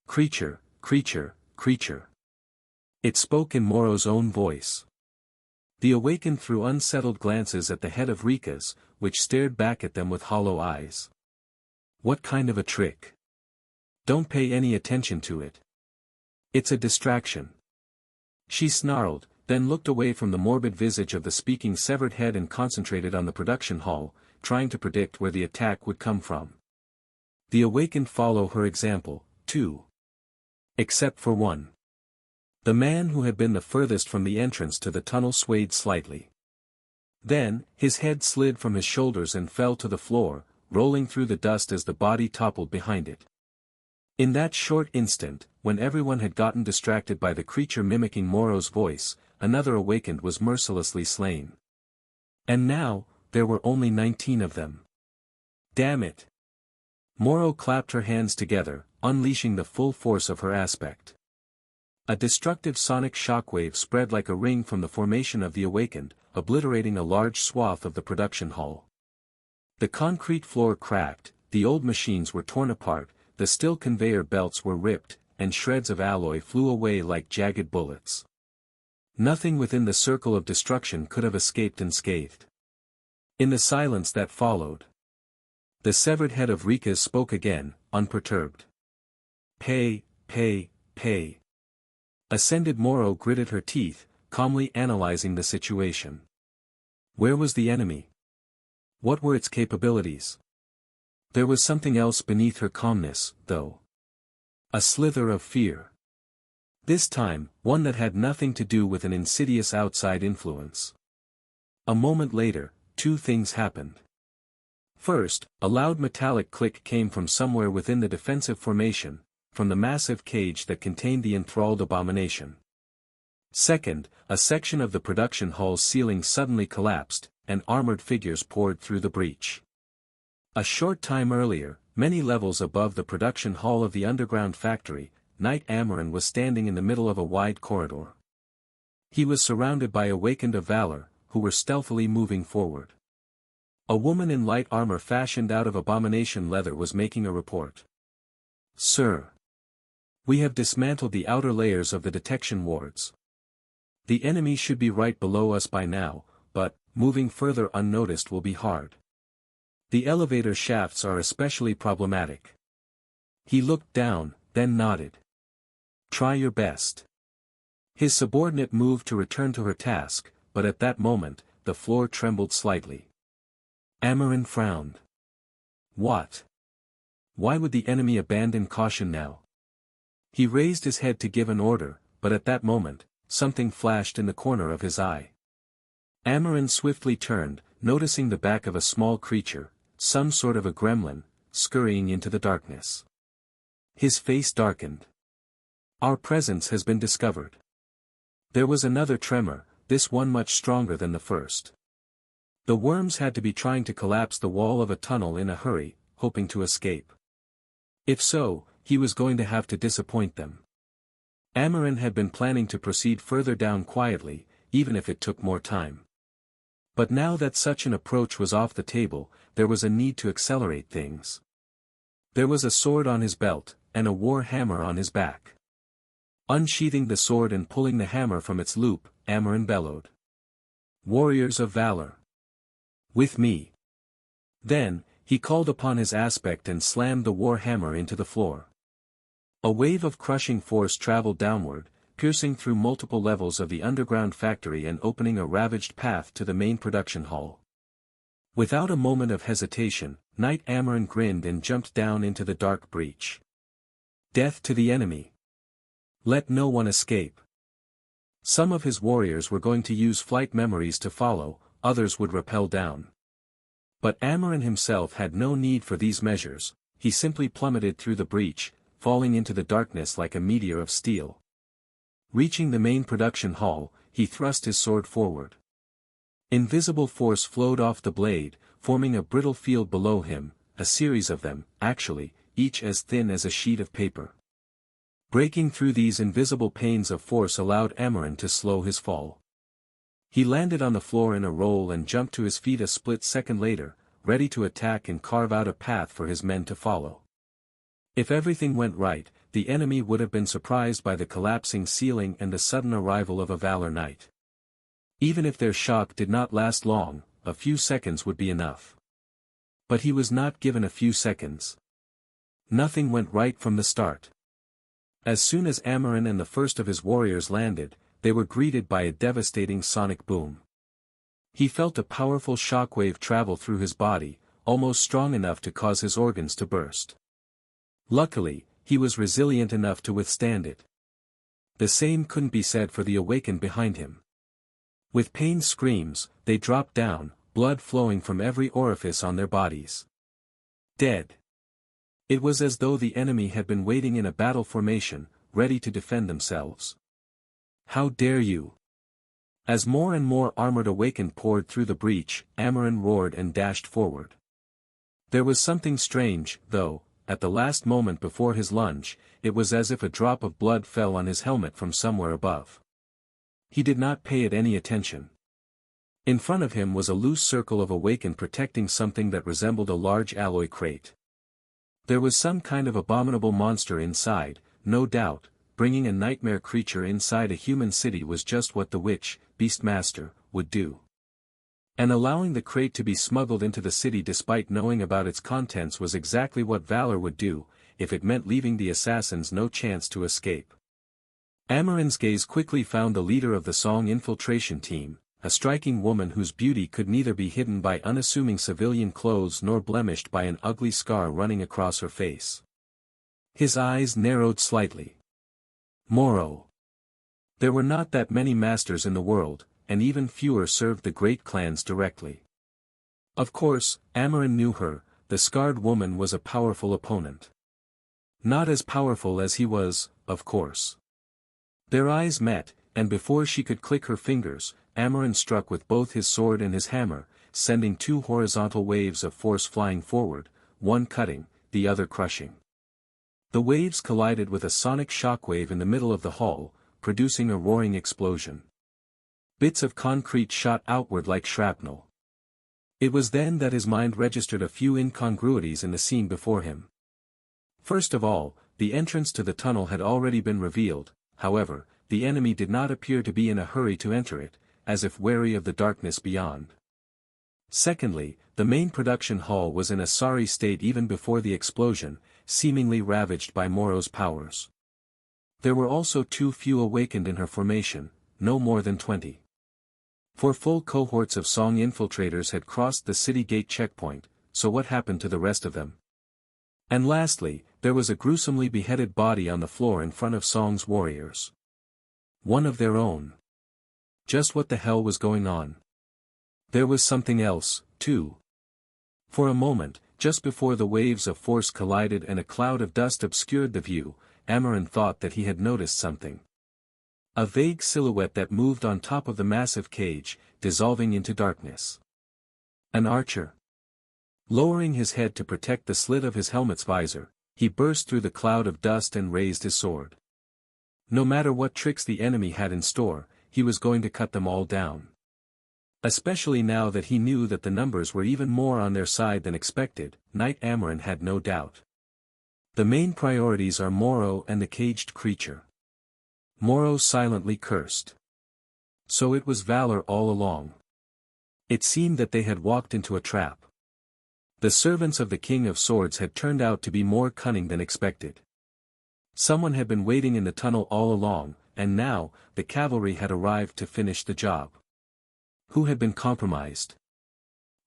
"Creature, creature, creature." It spoke in Morrow's own voice. The awakened threw unsettled glances at the head of Rika's, which stared back at them with hollow eyes. What kind of a trick? Don't pay any attention to it. It's a distraction. She snarled, then looked away from the morbid visage of the speaking severed head and concentrated on the production hall, trying to predict where the attack would come from. The awakened follow her example, too. Except for one. The man who had been the furthest from the entrance to the tunnel swayed slightly. Then, his head slid from his shoulders and fell to the floor, rolling through the dust as the body toppled behind it. In that short instant, when everyone had gotten distracted by the creature mimicking Morrow's voice, another awakened was mercilessly slain. And now, there were only 19 of them. Damn it! Morrow clapped her hands together, unleashing the full force of her aspect. A destructive sonic shockwave spread like a ring from the formation of the awakened, obliterating a large swath of the production hall. The concrete floor cracked, the old machines were torn apart, the steel conveyor belts were ripped, and shreds of alloy flew away like jagged bullets. Nothing within the circle of destruction could have escaped unscathed. In the silence that followed, the severed head of Rika spoke again, unperturbed. "Pay, pay, pay." Ascended Morrow gritted her teeth, calmly analyzing the situation. Where was the enemy? What were its capabilities? There was something else beneath her calmness, though. A slither of fear. This time, one that had nothing to do with an insidious outside influence. A moment later, two things happened. First, a loud metallic click came from somewhere within the defensive formation, from the massive cage that contained the enthralled abomination. Second, a section of the production hall's ceiling suddenly collapsed, and armored figures poured through the breach. A short time earlier, many levels above the production hall of the underground factory, Knight Amaran was standing in the middle of a wide corridor. He was surrounded by awakened of valor, who were stealthily moving forward. A woman in light armor fashioned out of abomination leather was making a report. "Sir, we have dismantled the outer layers of the detection wards. The enemy should be right below us by now, but, moving further unnoticed will be hard. The elevator shafts are especially problematic." He looked down, then nodded. "Try your best." His subordinate moved to return to her task, but at that moment, the floor trembled slightly. Amaran frowned. What? Why would the enemy abandon caution now? He raised his head to give an order, but at that moment, something flashed in the corner of his eye. Amaran swiftly turned, noticing the back of a small creature, some sort of a gremlin, scurrying into the darkness. His face darkened. "Our presence has been discovered." There was another tremor, this one much stronger than the first. The worms had to be trying to collapse the wall of a tunnel in a hurry, hoping to escape. If so, he was going to have to disappoint them. Amaran had been planning to proceed further down quietly, even if it took more time. But now that such an approach was off the table, there was a need to accelerate things. There was a sword on his belt, and a war hammer on his back. Unsheathing the sword and pulling the hammer from its loop, Amaran bellowed. "Warriors of valor! With me!" Then, he called upon his aspect and slammed the war hammer into the floor. A wave of crushing force traveled downward, piercing through multiple levels of the underground factory and opening a ravaged path to the main production hall. Without a moment of hesitation, Knight Amaran grinned and jumped down into the dark breach. Death to the enemy! Let no one escape! Some of his warriors were going to use flight memories to follow, others would rappel down. But Amaran himself had no need for these measures, he simply plummeted through the breach, falling into the darkness like a meteor of steel. Reaching the main production hall, he thrust his sword forward. Invisible force flowed off the blade, forming a brittle field below him, a series of them, actually, each as thin as a sheet of paper. Breaking through these invisible panes of force allowed Amaran to slow his fall. He landed on the floor in a roll and jumped to his feet a split second later, ready to attack and carve out a path for his men to follow. If everything went right, the enemy would have been surprised by the collapsing ceiling and the sudden arrival of a Valor Knight. Even if their shock did not last long, a few seconds would be enough. But he was not given a few seconds. Nothing went right from the start. As soon as Amaran and the first of his warriors landed, they were greeted by a devastating sonic boom. He felt a powerful shockwave travel through his body, almost strong enough to cause his organs to burst. Luckily, he was resilient enough to withstand it. The same couldn't be said for the awakened behind him. With pained screams, they dropped down, blood flowing from every orifice on their bodies. Dead. It was as though the enemy had been waiting in a battle formation, ready to defend themselves. "How dare you!" As more and more armored awakened poured through the breach, Amaran roared and dashed forward. There was something strange, though, at the last moment before his lunge, it was as if a drop of blood fell on his helmet from somewhere above. He did not pay it any attention. In front of him was a loose circle of awakened protecting something that resembled a large alloy crate. There was some kind of abominable monster inside, no doubt. Bringing a nightmare creature inside a human city was just what the witch, Beastmaster, would do. And allowing the crate to be smuggled into the city despite knowing about its contents was exactly what Valor would do, if it meant leaving the assassins no chance to escape. Amaran's gaze quickly found the leader of the song infiltration team, a striking woman whose beauty could neither be hidden by unassuming civilian clothes nor blemished by an ugly scar running across her face. His eyes narrowed slightly. Moro. There were not that many masters in the world, and even fewer served the great clans directly. Of course, Amaran knew her, the scarred woman was a powerful opponent. Not as powerful as he was, of course. Their eyes met, and before she could click her fingers, Amaran struck with both his sword and his hammer, sending two horizontal waves of force flying forward, one cutting, the other crushing. The waves collided with a sonic shockwave in the middle of the hall, producing a roaring explosion. Bits of concrete shot outward like shrapnel. It was then that his mind registered a few incongruities in the scene before him. First of all, the entrance to the tunnel had already been revealed. However, the enemy did not appear to be in a hurry to enter it, as if wary of the darkness beyond. Secondly, the main production hall was in a sorry state even before the explosion, seemingly ravaged by Morrow's powers. There were also too few awakened in her formation, no more than 20. 4 full cohorts of Song infiltrators had crossed the city gate checkpoint, so what happened to the rest of them? And lastly, there was a gruesomely beheaded body on the floor in front of Song's warriors. One of their own. Just what the hell was going on? There was something else, too. For a moment, just before the waves of force collided and a cloud of dust obscured the view, Amaran thought that he had noticed something. A vague silhouette that moved on top of the massive cage, dissolving into darkness. An archer. Lowering his head to protect the slit of his helmet's visor, he burst through the cloud of dust and raised his sword. No matter what tricks the enemy had in store, he was going to cut them all down. Especially now that he knew that the numbers were even more on their side than expected, Knight Amaran had no doubt. The main priorities are Morrow and the caged creature. Morrow silently cursed. So it was Valor all along. It seemed that they had walked into a trap. The servants of the King of Swords had turned out to be more cunning than expected. Someone had been waiting in the tunnel all along, and now, the cavalry had arrived to finish the job. Who had been compromised?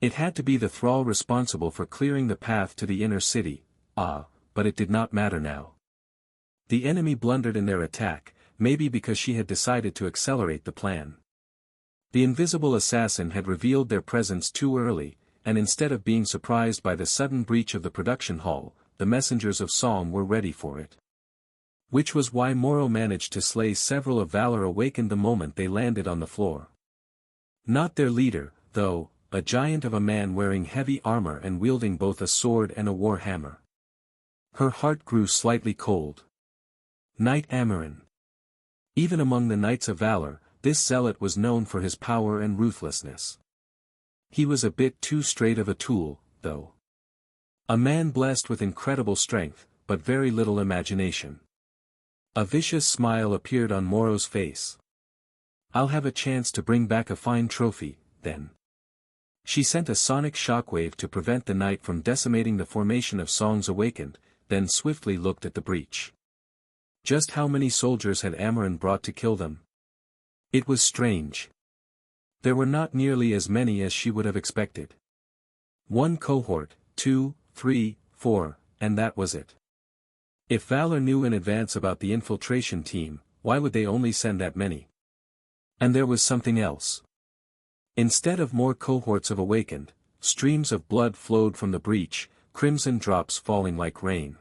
It had to be the thrall responsible for clearing the path to the inner city, but it did not matter now. The enemy blundered in their attack, maybe because she had decided to accelerate the plan. The invisible assassin had revealed their presence too early, and instead of being surprised by the sudden breach of the production hall, the messengers of Song were ready for it. Which was why Morrow managed to slay several of Valor awakened the moment they landed on the floor. Not their leader, though, a giant of a man wearing heavy armor and wielding both a sword and a war hammer. Her heart grew slightly cold. Knight Amaran. Even among the Knights of Valor, this zealot was known for his power and ruthlessness. He was a bit too straight of a tool, though. A man blessed with incredible strength, but very little imagination. A vicious smile appeared on Morrow's face. I'll have a chance to bring back a fine trophy, then. She sent a sonic shockwave to prevent the knight from decimating the formation of Songs awakened, then swiftly looked at the breach. Just how many soldiers had Amaran brought to kill them? It was strange. There were not nearly as many as she would have expected. 1 cohort, 2, 3, 4, and that was it. If Valor knew in advance about the infiltration team, why would they only send that many? And there was something else. Instead of more cohorts of awakened, streams of blood flowed from the breach, crimson drops falling like rain.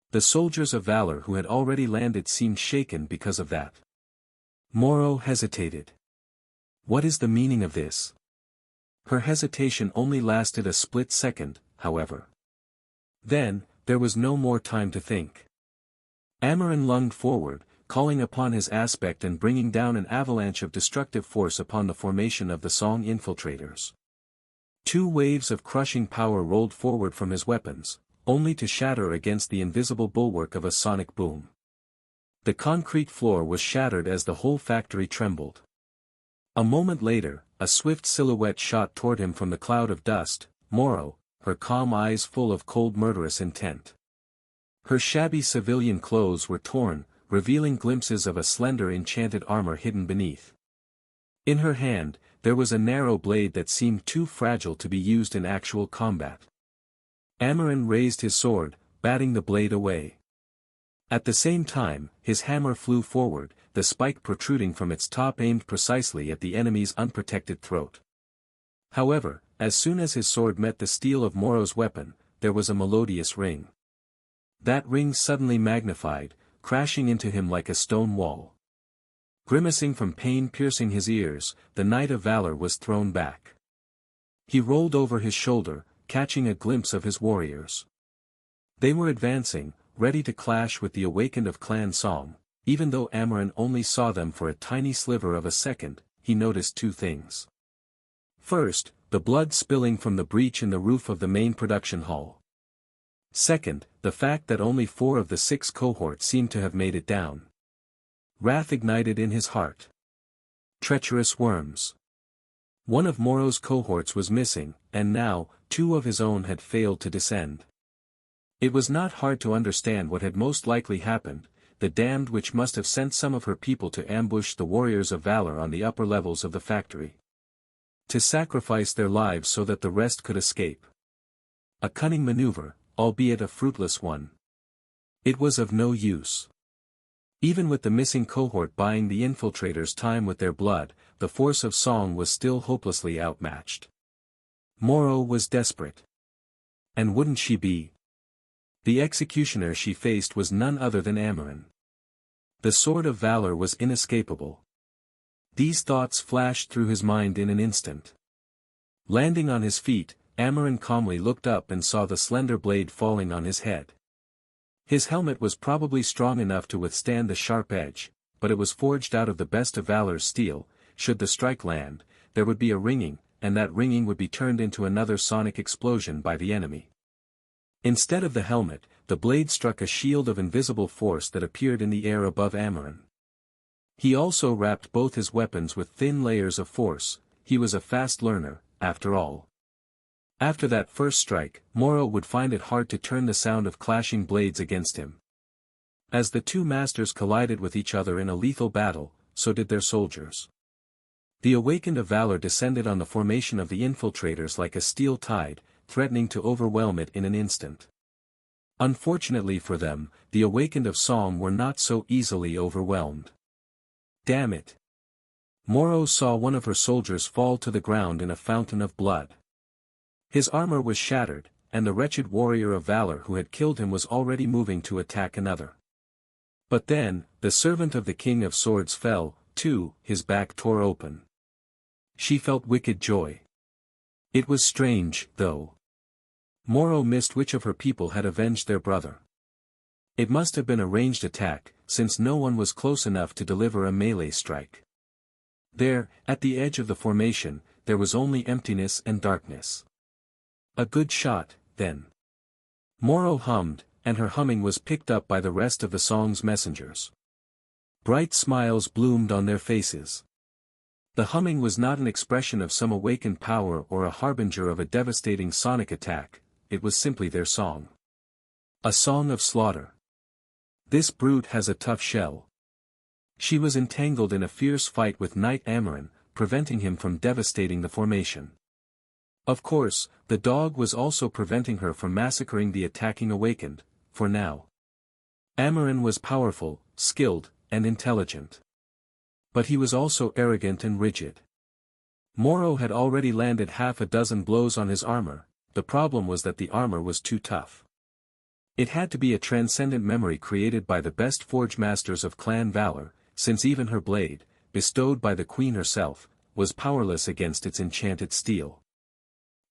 The soldiers of Valor who had already landed seemed shaken because of that. Morrow hesitated. What is the meaning of this? Her hesitation only lasted a split second, however. Then, there was no more time to think. Amaran lunged forward, calling upon his aspect and bringing down an avalanche of destructive force upon the formation of the Song infiltrators. 2 waves of crushing power rolled forward from his weapons, only to shatter against the invisible bulwark of a sonic boom. The concrete floor was shattered as the whole factory trembled. A moment later, a swift silhouette shot toward him from the cloud of dust, Morrow, her calm eyes full of cold murderous intent. Her shabby civilian clothes were torn, revealing glimpses of a slender enchanted armor hidden beneath. In her hand, there was a narrow blade that seemed too fragile to be used in actual combat. Amaran raised his sword, batting the blade away. At the same time, his hammer flew forward, the spike protruding from its top aimed precisely at the enemy's unprotected throat. However, as soon as his sword met the steel of Morrow's weapon, there was a melodious ring. That ring suddenly magnified, crashing into him like a stone wall. Grimacing from pain piercing his ears, the Knight of Valor was thrown back. He rolled over his shoulder, catching a glimpse of his warriors. They were advancing, ready to clash with the awakened of Clan Song. Even though Amaran only saw them for a tiny sliver of a second, he noticed two things. First, the blood spilling from the breach in the roof of the main production hall. Second, the fact that only 4 of the 6 cohorts seemed to have made it down. Wrath ignited in his heart. Treacherous worms. One of Moro's cohorts was missing, and now, 2 of his own had failed to descend. It was not hard to understand what had most likely happened. The damned witch must have sent some of her people to ambush the warriors of valor on the upper levels of the factory. To sacrifice their lives so that the rest could escape. A cunning maneuver, albeit a fruitless one. It was of no use. Even with the missing cohort buying the infiltrators time with their blood, the force of Song was still hopelessly outmatched. Moro was desperate. And wouldn't she be? The executioner she faced was none other than Amaran. The sword of valor was inescapable. These thoughts flashed through his mind in an instant. Landing on his feet, Amaran calmly looked up and saw the slender blade falling on his head. His helmet was probably strong enough to withstand the sharp edge, but it was forged out of the best of valor's steel. Should the strike land, there would be a ringing, and that ringing would be turned into another sonic explosion by the enemy. Instead of the helmet, the blade struck a shield of invisible force that appeared in the air above Amaran. He also wrapped both his weapons with thin layers of force. He was a fast learner, after all. After that first strike, Moro would find it hard to turn the sound of clashing blades against him. As the 2 masters collided with each other in a lethal battle, so did their soldiers. The awakened of valor descended on the formation of the infiltrators like a steel tide, threatening to overwhelm it in an instant. Unfortunately for them, the awakened of Song were not so easily overwhelmed. Damn it! Moro saw one of her soldiers fall to the ground in a fountain of blood. His armor was shattered, and the wretched warrior of valor who had killed him was already moving to attack another. But then, the servant of the King of Swords fell, too. His back tore open. She felt wicked joy. It was strange, though. Moro missed which of her people had avenged their brother. It must have been a ranged attack, since no one was close enough to deliver a melee strike. There, at the edge of the formation, there was only emptiness and darkness. A good shot, then. Moro hummed, and her humming was picked up by the rest of the song's messengers. Bright smiles bloomed on their faces. The humming was not an expression of some awakened power or a harbinger of a devastating sonic attack, it was simply their song. A song of slaughter. This brute has a tough shell. She was entangled in a fierce fight with Knight Amaran, preventing him from devastating the formation. Of course, the dog was also preventing her from massacring the attacking awakened, for now. Amaran was powerful, skilled, and intelligent. But he was also arrogant and rigid. Moro had already landed half a dozen blows on his armor. The problem was that the armor was too tough. It had to be a transcendent memory created by the best forge masters of Clan Valor, since even her blade, bestowed by the queen herself, was powerless against its enchanted steel.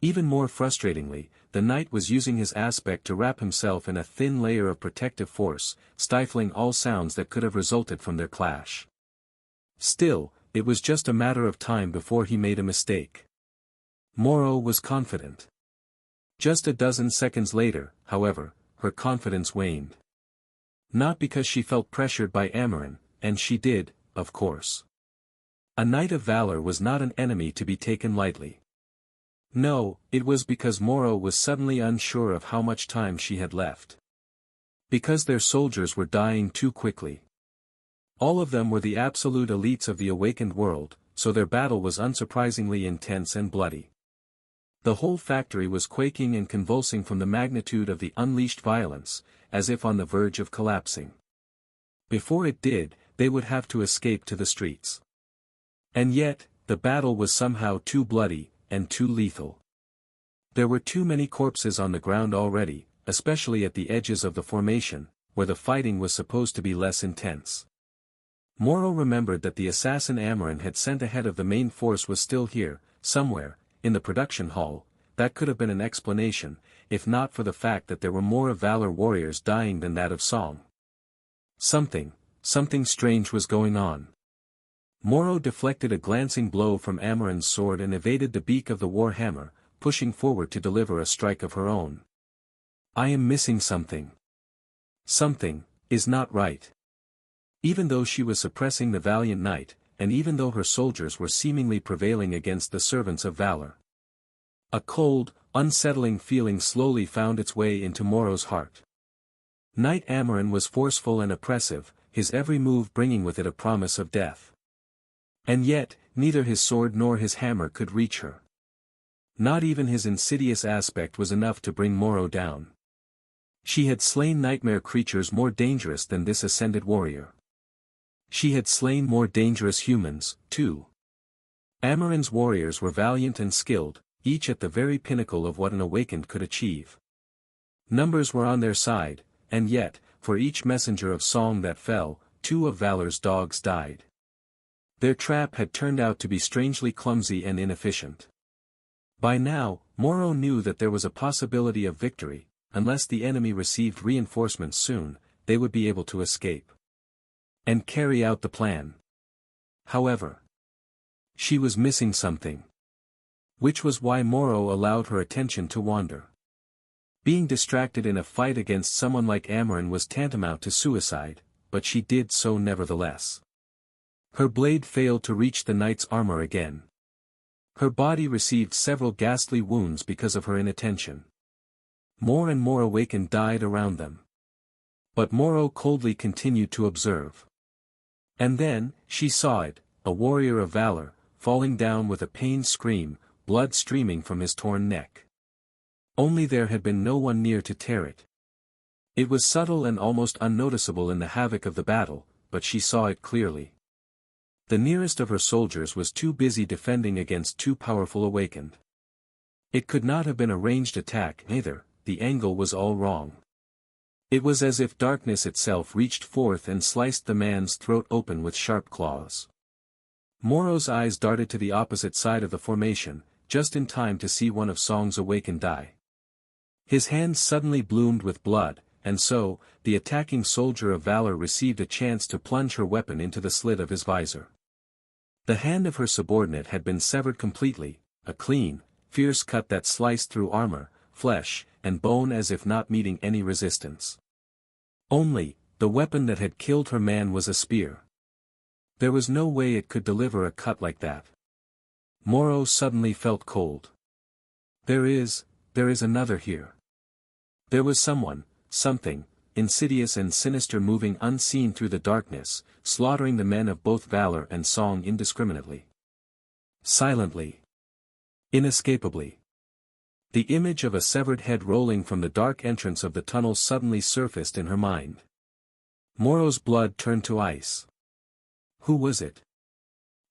Even more frustratingly, the knight was using his aspect to wrap himself in a thin layer of protective force, stifling all sounds that could have resulted from their clash. Still, it was just a matter of time before he made a mistake. Moro was confident. Just a dozen seconds later, however, her confidence waned. Not because she felt pressured by Amaran, and she did, of course. A knight of valor was not an enemy to be taken lightly. No, it was because Moro was suddenly unsure of how much time she had left. Because their soldiers were dying too quickly. All of them were the absolute elites of the awakened world, so their battle was unsurprisingly intense and bloody. The whole factory was quaking and convulsing from the magnitude of the unleashed violence, as if on the verge of collapsing. Before it did, they would have to escape to the streets. And yet, the battle was somehow too bloody, and too lethal. There were too many corpses on the ground already, especially at the edges of the formation, where the fighting was supposed to be less intense. Moro remembered that the assassin Amaran had sent ahead of the main force was still here, somewhere. in the production hall, that could have been an explanation, if not for the fact that there were more of Valor warriors dying than that of Song. Something strange was going on. Moro deflected a glancing blow from Amaran's sword and evaded the beak of the war hammer, pushing forward to deliver a strike of her own. I am missing something. Something is not right. Even though she was suppressing the valiant knight, and even though her soldiers were seemingly prevailing against the servants of valor. A cold, unsettling feeling slowly found its way into Moro's heart. Knight Amaran was forceful and oppressive, his every move bringing with it a promise of death. And yet, neither his sword nor his hammer could reach her. Not even his insidious aspect was enough to bring Moro down. She had slain nightmare creatures more dangerous than this ascended warrior. She had slain more dangerous humans, too. Amaran's warriors were valiant and skilled, each at the very pinnacle of what an awakened could achieve. Numbers were on their side, and yet, for each messenger of song that fell, 2 of Valor's dogs died. Their trap had turned out to be strangely clumsy and inefficient. By now, Moro knew that there was a possibility of victory. Unless the enemy received reinforcements soon, they would be able to escape and carry out the plan. However, she was missing something. Which was why Moro allowed her attention to wander. Being distracted in a fight against someone like Amaran was tantamount to suicide, but she did so nevertheless. Her blade failed to reach the knight's armor again. Her body received several ghastly wounds because of her inattention. More and more awakened died around them. But Moro coldly continued to observe. And then, she saw it, a warrior of valor, falling down with a pained scream, blood streaming from his torn neck. Only there had been no one near to tear it. It was subtle and almost unnoticeable in the havoc of the battle, but she saw it clearly. The nearest of her soldiers was too busy defending against too powerful awakened. It could not have been a ranged attack either, the angle was all wrong. It was as if darkness itself reached forth and sliced the man's throat open with sharp claws. Moro's eyes darted to the opposite side of the formation, just in time to see one of Song's awakened die. His hands suddenly bloomed with blood, and so, the attacking soldier of valor received a chance to plunge her weapon into the slit of his visor. The hand of her subordinate had been severed completely, a clean, fierce cut that sliced through armor, flesh, and bone as if not meeting any resistance. Only, the weapon that had killed her man was a spear. There was no way it could deliver a cut like that. Moro suddenly felt cold. There is another here. There was someone, something, insidious and sinister moving unseen through the darkness, slaughtering the men of both valor and song indiscriminately. Silently. Inescapably. The image of a severed head rolling from the dark entrance of the tunnel suddenly surfaced in her mind. Moro's blood turned to ice. Who was it?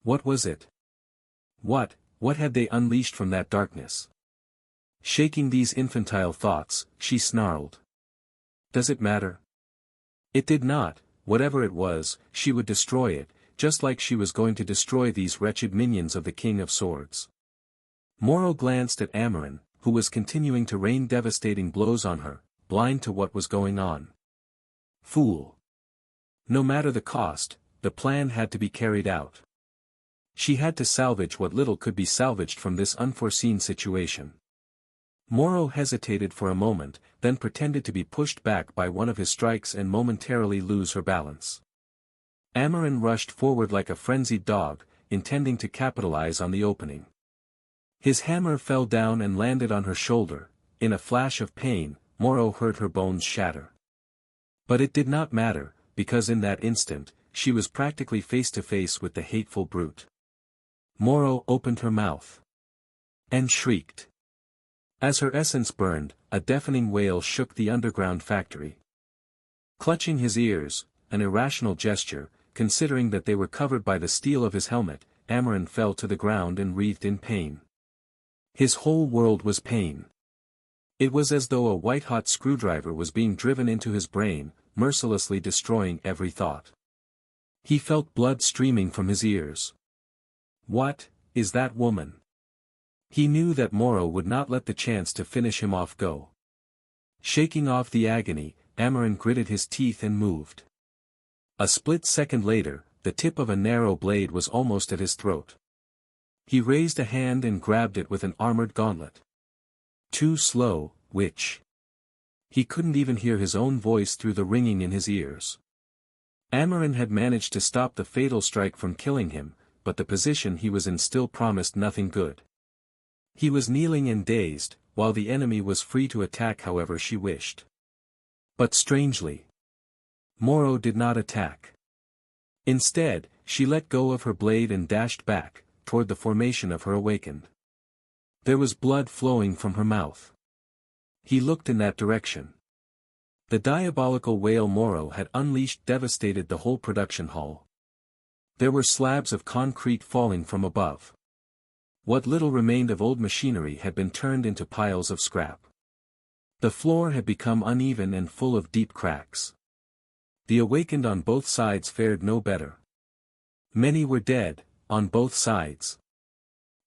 What was it? What had they unleashed from that darkness? Shaking these infantile thoughts, she snarled. Does it matter? It did not, whatever it was, she would destroy it, just like she was going to destroy these wretched minions of the King of Swords. Moro glanced at Amaran, who was continuing to rain devastating blows on her, blind to what was going on. Fool! No matter the cost, the plan had to be carried out. She had to salvage what little could be salvaged from this unforeseen situation. Moro hesitated for a moment, then pretended to be pushed back by one of his strikes and momentarily lose her balance. Amaran rushed forward like a frenzied dog, intending to capitalize on the opening. His hammer fell down and landed on her shoulder. In a flash of pain, Moro heard her bones shatter. But it did not matter, because in that instant, she was practically face to face with the hateful brute. Moro opened her mouth and shrieked. As her essence burned, a deafening wail shook the underground factory. Clutching his ears, an irrational gesture, considering that they were covered by the steel of his helmet, Amaran fell to the ground and writhed in pain. His whole world was pain. It was as though a white-hot screwdriver was being driven into his brain, mercilessly destroying every thought. He felt blood streaming from his ears. What is that woman? He knew that Moro would not let the chance to finish him off go. Shaking off the agony, Amarin gritted his teeth and moved. A split second later, the tip of a narrow blade was almost at his throat. He raised a hand and grabbed it with an armored gauntlet. Too slow, witch. He couldn't even hear his own voice through the ringing in his ears. Amarin had managed to stop the fatal strike from killing him, but the position he was in still promised nothing good. He was kneeling and dazed, while the enemy was free to attack however she wished. But strangely, Moro did not attack. Instead, she let go of her blade and dashed back, toward the formation of her awakened. There was blood flowing from her mouth. He looked in that direction. The diabolical wail Moro had unleashed devastated the whole production hall. There were slabs of concrete falling from above. What little remained of old machinery had been turned into piles of scrap. The floor had become uneven and full of deep cracks. The awakened on both sides fared no better. Many were dead, on both sides.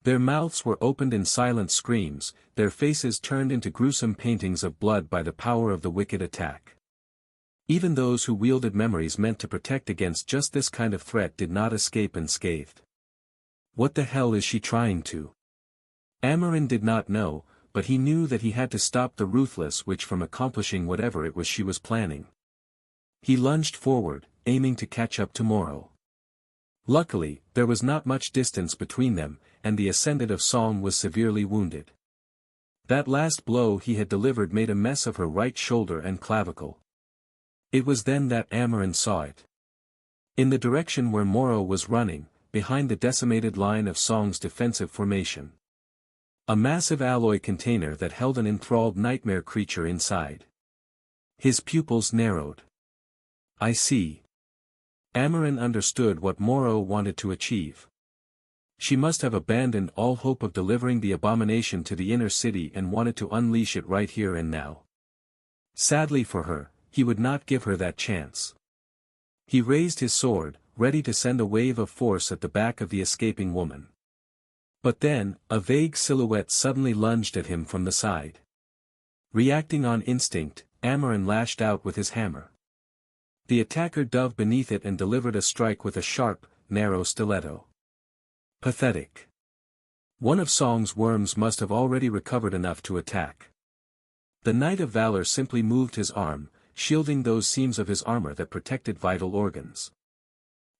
Their mouths were opened in silent screams, their faces turned into gruesome paintings of blood by the power of the wicked attack. Even those who wielded memories meant to protect against just this kind of threat did not escape unscathed. What the hell is she trying to? Amarin did not know, but he knew that he had to stop the ruthless witch from accomplishing whatever it was she was planning. He lunged forward, aiming to catch up to Moro. Luckily, there was not much distance between them, and the ascendant of song was severely wounded. That last blow he had delivered made a mess of her right shoulder and clavicle. It was then that Amarin saw it. In the direction where Moro was running, behind the decimated line of Song's defensive formation. A massive alloy container that held an enthralled nightmare creature inside. His pupils narrowed. I see. Amarin understood what Moro wanted to achieve. She must have abandoned all hope of delivering the abomination to the inner city and wanted to unleash it right here and now. Sadly for her, he would not give her that chance. He raised his sword, ready to send a wave of force at the back of the escaping woman. But then, a vague silhouette suddenly lunged at him from the side. Reacting on instinct, Amarin lashed out with his hammer. The attacker dove beneath it and delivered a strike with a sharp, narrow stiletto. Pathetic. One of Song's worms must have already recovered enough to attack. The Knight of Valor simply moved his arm, shielding those seams of his armor that protected vital organs.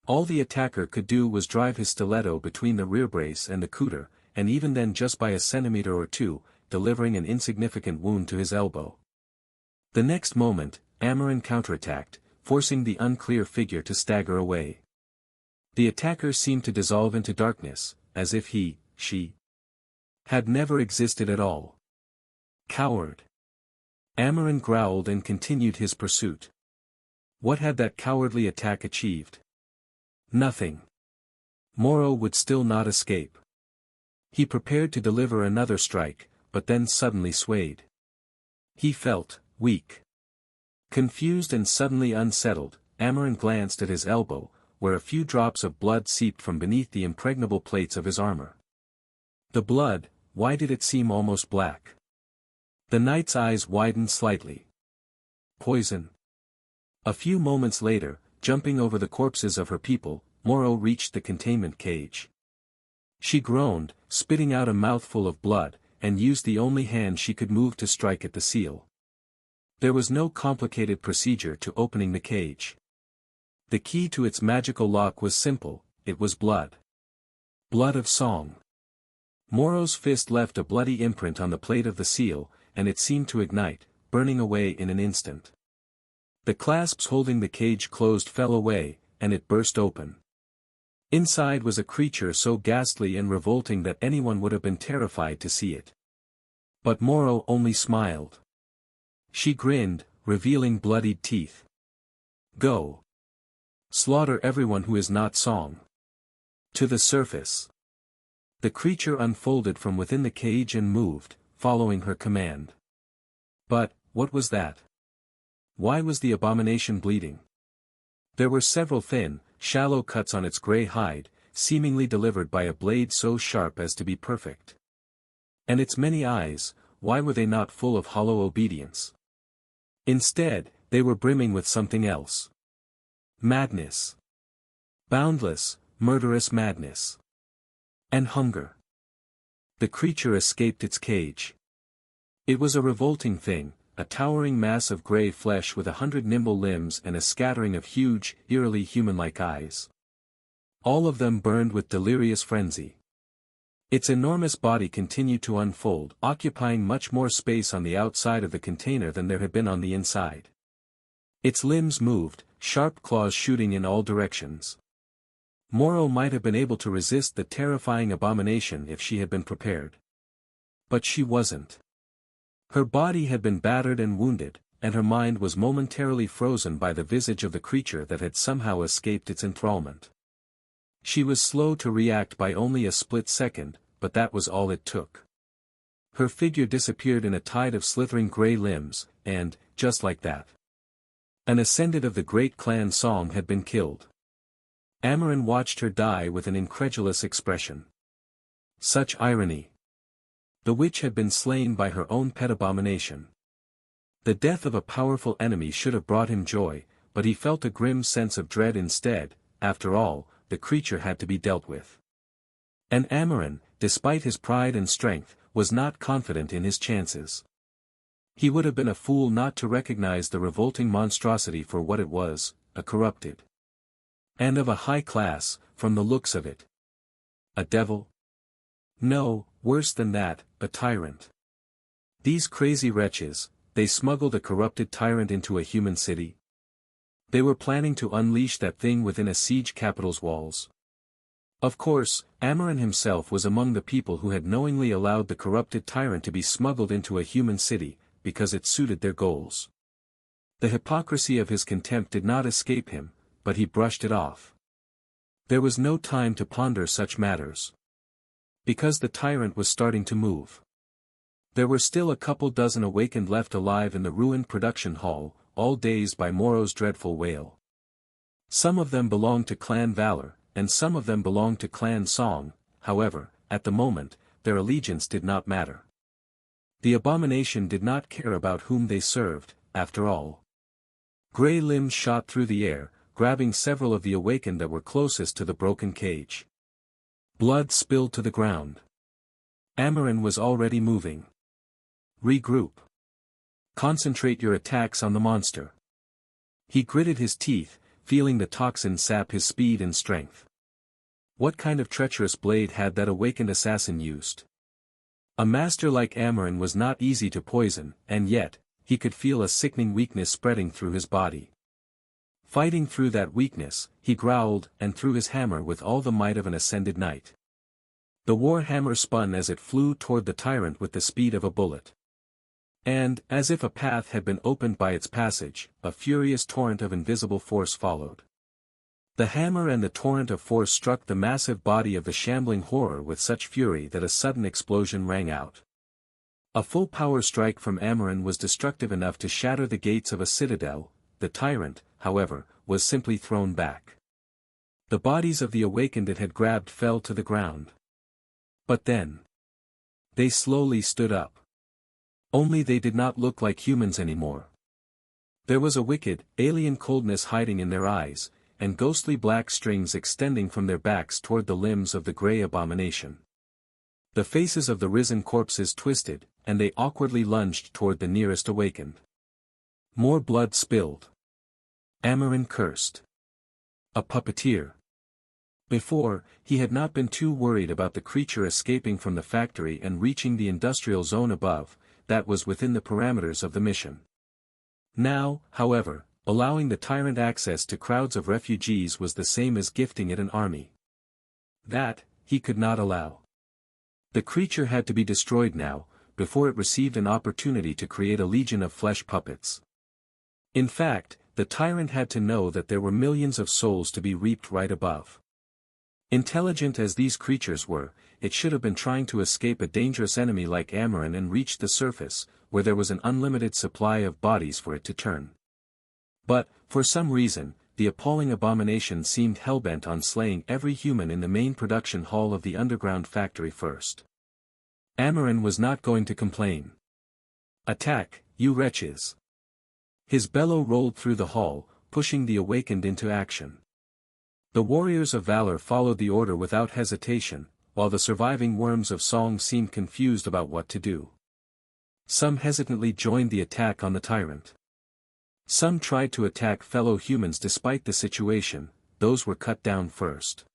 All the attacker could do was drive his stiletto between the rear brace and the cooter, and even then just by a centimeter or two, delivering an insignificant wound to his elbow. The next moment, Amarin counterattacked, forcing the unclear figure to stagger away. The attacker seemed to dissolve into darkness, as if she had never existed at all. Coward. Amarin growled and continued his pursuit. What had that cowardly attack achieved? Nothing. Moro would still not escape. He prepared to deliver another strike, but then suddenly swayed. He felt weak. Confused and suddenly unsettled, Amarin glanced at his elbow, where a few drops of blood seeped from beneath the impregnable plates of his armor. The blood, why did it seem almost black? The knight's eyes widened slightly. Poison. A few moments later, jumping over the corpses of her people, Moro reached the containment cage. She groaned, spitting out a mouthful of blood, and used the only hand she could move to strike at the seal. There was no complicated procedure to opening the cage. The key to its magical lock was simple, it was blood. Blood of Song. Moro's fist left a bloody imprint on the plate of the seal, and it seemed to ignite, burning away in an instant. The clasps holding the cage closed fell away, and it burst open. Inside was a creature so ghastly and revolting that anyone would have been terrified to see it. But Moro only smiled. She grinned, revealing bloodied teeth. Go. Slaughter everyone who is not Song. To the surface. The creature unfolded from within the cage and moved, following her command. But, what was that? Why was the abomination bleeding? There were several thin, shallow cuts on its gray hide, seemingly delivered by a blade so sharp as to be perfect. And its many eyes, why were they not full of hollow obedience? Instead, they were brimming with something else. Madness. Boundless, murderous madness. And hunger. The creature escaped its cage. It was a revolting thing, a towering mass of grey flesh with 100 nimble limbs and a scattering of huge, eerily human-like eyes. All of them burned with delirious frenzy. Its enormous body continued to unfold, occupying much more space on the outside of the container than there had been on the inside. Its limbs moved, sharp claws shooting in all directions. Moro might have been able to resist the terrifying abomination if she had been prepared. But she wasn't. Her body had been battered and wounded, and her mind was momentarily frozen by the visage of the creature that had somehow escaped its enthrallment. She was slow to react by only a split second, but that was all it took. Her figure disappeared in a tide of slithering grey limbs, and, just like that, an ascendant of the great clan Song had been killed. Amarin watched her die with an incredulous expression. Such irony. The witch had been slain by her own pet abomination. The death of a powerful enemy should have brought him joy, but he felt a grim sense of dread instead. After all, the creature had to be dealt with. And Amarin, despite his pride and strength, was not confident in his chances. He would have been a fool not to recognize the revolting monstrosity for what it was, a corrupted. And of a high class, from the looks of it. A devil? No, worse than that, a tyrant. These crazy wretches, they smuggled a corrupted tyrant into a human city. They were planning to unleash that thing within a siege capital's walls. Of course, Amarin himself was among the people who had knowingly allowed the corrupted tyrant to be smuggled into a human city, because it suited their goals. The hypocrisy of his contempt did not escape him, but he brushed it off. There was no time to ponder such matters. Because the tyrant was starting to move. There were still a couple dozen awakened left alive in the ruined production hall, all dazed by Moro's dreadful wail. Some of them belonged to Clan Valor, and some of them belonged to Clan Song. However, at the moment, their allegiance did not matter. The abomination did not care about whom they served, after all. Grey limbs shot through the air, grabbing several of the awakened that were closest to the broken cage. Blood spilled to the ground. Amarin was already moving. Regroup. Concentrate your attacks on the monster. He gritted his teeth, feeling the toxin sap his speed and strength. What kind of treacherous blade had that awakened assassin used? A master like Amarin was not easy to poison, and yet, he could feel a sickening weakness spreading through his body. Fighting through that weakness, he growled and threw his hammer with all the might of an ascended knight. The war hammer spun as it flew toward the tyrant with the speed of a bullet. And, as if a path had been opened by its passage, a furious torrent of invisible force followed. The hammer and the torrent of force struck the massive body of the shambling horror with such fury that a sudden explosion rang out. A full power strike from Amarin was destructive enough to shatter the gates of a citadel. The tyrant, however, was simply thrown back. The bodies of the awakened it had grabbed fell to the ground. But then, they slowly stood up. Only they did not look like humans anymore. There was a wicked, alien coldness hiding in their eyes, and ghostly black strings extending from their backs toward the limbs of the grey abomination. The faces of the risen corpses twisted, and they awkwardly lunged toward the nearest awakened. More blood spilled. Amarin cursed. A puppeteer. Before, he had not been too worried about the creature escaping from the factory and reaching the industrial zone above. That was within the parameters of the mission. Now, however, allowing the tyrant access to crowds of refugees was the same as gifting it an army. That, he could not allow. The creature had to be destroyed now, before it received an opportunity to create a legion of flesh puppets. In fact, the tyrant had to know that there were millions of souls to be reaped right above. Intelligent as these creatures were, it should have been trying to escape a dangerous enemy like Amarin and reach the surface, where there was an unlimited supply of bodies for it to turn. But, for some reason, the appalling abomination seemed hellbent on slaying every human in the main production hall of the underground factory first. Amarin was not going to complain. "Attack, you wretches!" His bellow rolled through the hall, pushing the awakened into action. The warriors of valor followed the order without hesitation, while the surviving worms of song seemed confused about what to do. Some hesitantly joined the attack on the tyrant. Some tried to attack fellow humans despite the situation, those were cut down first.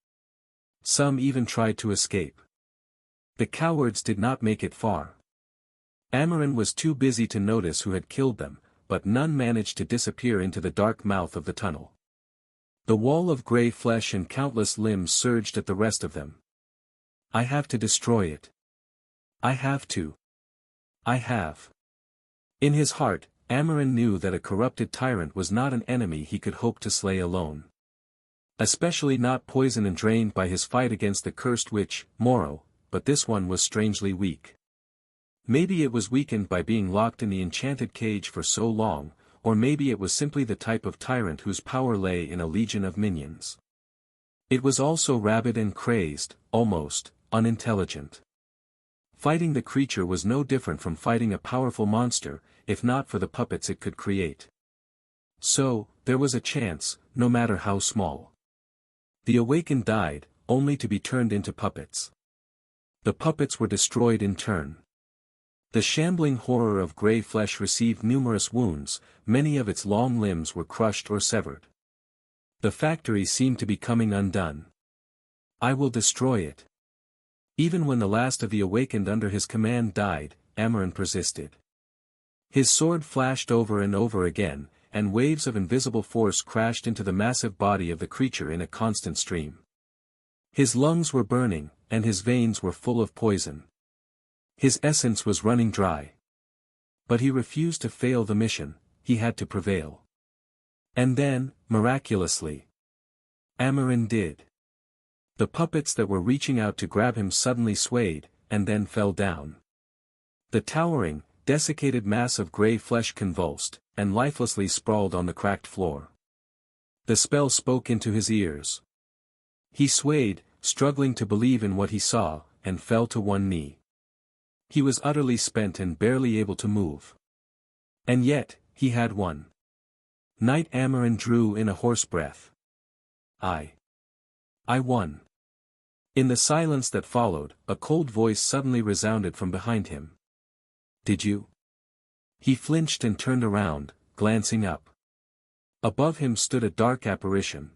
Some even tried to escape. The cowards did not make it far. Amarin was too busy to notice who had killed them, but none managed to disappear into the dark mouth of the tunnel. The wall of grey flesh and countless limbs surged at the rest of them. "I have to destroy it. I have to. I have." In his heart, Amarin knew that a corrupted tyrant was not an enemy he could hope to slay alone. Especially not poisoned and drained by his fight against the cursed witch, Moro, but this one was strangely weak. Maybe it was weakened by being locked in the enchanted cage for so long, or maybe it was simply the type of tyrant whose power lay in a legion of minions. It was also rabid and crazed, almost unintelligent. Fighting the creature was no different from fighting a powerful monster, if not for the puppets it could create. So, there was a chance, no matter how small. The awakened died, only to be turned into puppets. The puppets were destroyed in turn. The shambling horror of grey flesh received numerous wounds, many of its long limbs were crushed or severed. The factory seemed to be coming undone. "I will destroy it." Even when the last of the awakened under his command died, Amarin persisted. His sword flashed over and over again, and waves of invisible force crashed into the massive body of the creature in a constant stream. His lungs were burning, and his veins were full of poison. His essence was running dry. But he refused to fail the mission, he had to prevail. And then, miraculously, Amarin did. The puppets that were reaching out to grab him suddenly swayed, and then fell down. The towering, desiccated mass of grey flesh convulsed, and lifelessly sprawled on the cracked floor. The spell spoke into his ears. He swayed, struggling to believe in what he saw, and fell to one knee. He was utterly spent and barely able to move. And yet, he had won. Knight Amarin drew in a hoarse breath. I won." In the silence that followed, a cold voice suddenly resounded from behind him. "Did you?" He flinched and turned around, glancing up. Above him stood a dark apparition.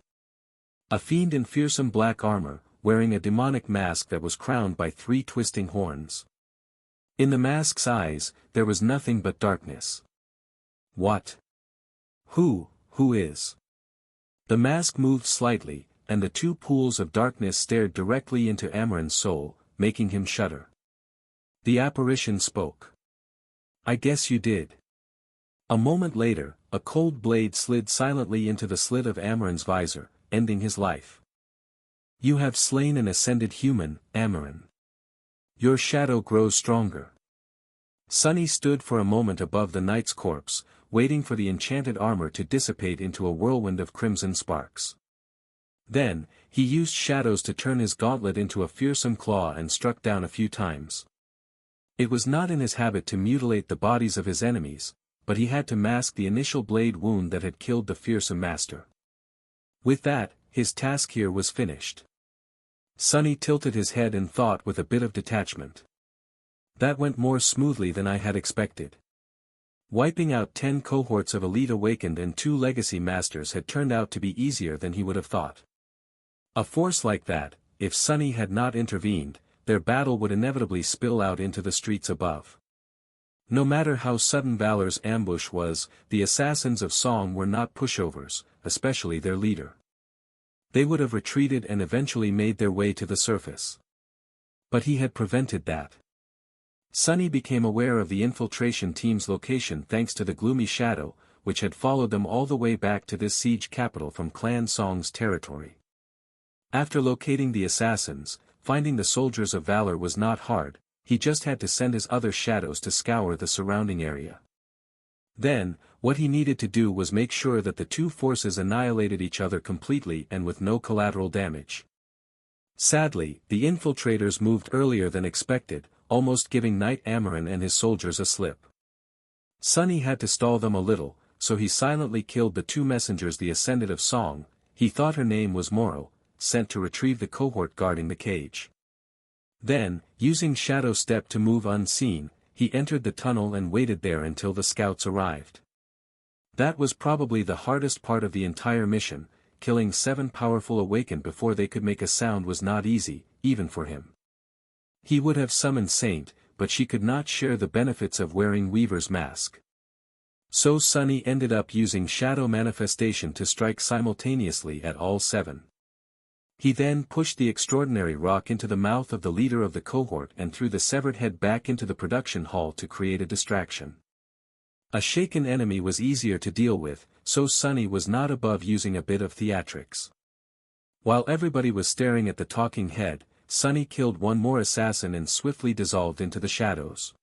A fiend in fearsome black armor, wearing a demonic mask that was crowned by 3 twisting horns. In the mask's eyes, there was nothing but darkness. "What? Who is?" The mask moved slightly, and the 2 pools of darkness stared directly into Amarin's soul, making him shudder. The apparition spoke. "I guess you did." A moment later, a cold blade slid silently into the slit of Amarin's visor, ending his life. "You have slain an ascended human, Amarin. Your shadow grows stronger." Sunny stood for a moment above the knight's corpse, waiting for the enchanted armor to dissipate into a whirlwind of crimson sparks. Then, he used shadows to turn his gauntlet into a fearsome claw and struck down a few times. It was not in his habit to mutilate the bodies of his enemies, but he had to mask the initial blade wound that had killed the fearsome master. With that, his task here was finished. Sunny tilted his head and thought with a bit of detachment. "That went more smoothly than I had expected." Wiping out 10 cohorts of elite awakened and 2 legacy masters had turned out to be easier than he would have thought. A force like that, if Sunny had not intervened, their battle would inevitably spill out into the streets above. No matter how sudden Valor's ambush was, the assassins of Song were not pushovers, especially their leader. They would have retreated and eventually made their way to the surface. But he had prevented that. Sunny became aware of the infiltration team's location thanks to the gloomy shadow, which had followed them all the way back to this siege capital from Clan Song's territory. After locating the assassins, finding the soldiers of valor was not hard, he just had to send his other shadows to scour the surrounding area. Then, what he needed to do was make sure that the 2 forces annihilated each other completely and with no collateral damage. Sadly, the infiltrators moved earlier than expected, almost giving Knight Amaran and his soldiers a slip. Sunny had to stall them a little, so he silently killed the two messengers the Ascendant of Song. He thought her name was Moro, sent to retrieve the cohort guarding the cage. Then, using Shadow Step to move unseen, he entered the tunnel and waited there until the scouts arrived. That was probably the hardest part of the entire mission. Killing 7 powerful awakened before they could make a sound was not easy, even for him. He would have summoned Saint, but she could not share the benefits of wearing Weaver's mask. So Sunny ended up using Shadow Manifestation to strike simultaneously at all 7. He then pushed the extraordinary rock into the mouth of the leader of the cohort and threw the severed head back into the production hall to create a distraction. A shaken enemy was easier to deal with, so Sunny was not above using a bit of theatrics. While everybody was staring at the talking head, Sunny killed one more assassin and swiftly dissolved into the shadows.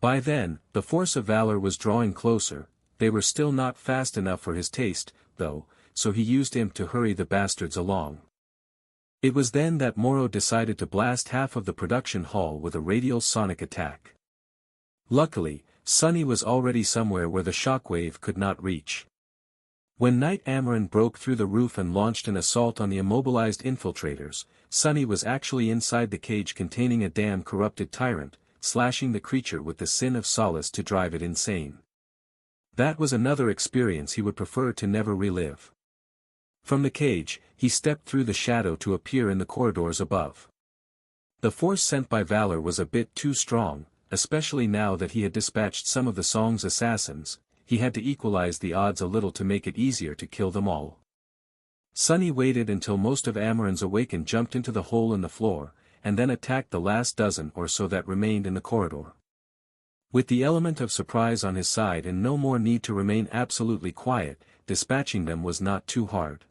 By then, the force of valor was drawing closer. They were still not fast enough for his taste, though, so he used Imp to hurry the bastards along. It was then that Moro decided to blast half of the production hall with a radial sonic attack. Luckily, Sunny was already somewhere where the shockwave could not reach. When Knight Amaran broke through the roof and launched an assault on the immobilized infiltrators, Sunny was actually inside the cage containing a damn corrupted tyrant, slashing the creature with the Sin of Solace to drive it insane. That was another experience he would prefer to never relive. From the cage, he stepped through the shadow to appear in the corridors above. The force sent by Valor was a bit too strong, especially now that he had dispatched some of the Song's assassins. He had to equalize the odds a little to make it easier to kill them all. Sunny waited until most of Amaran's awakened jumped into the hole in the floor, and then attacked the last dozen or so that remained in the corridor. With the element of surprise on his side and no more need to remain absolutely quiet, dispatching them was not too hard.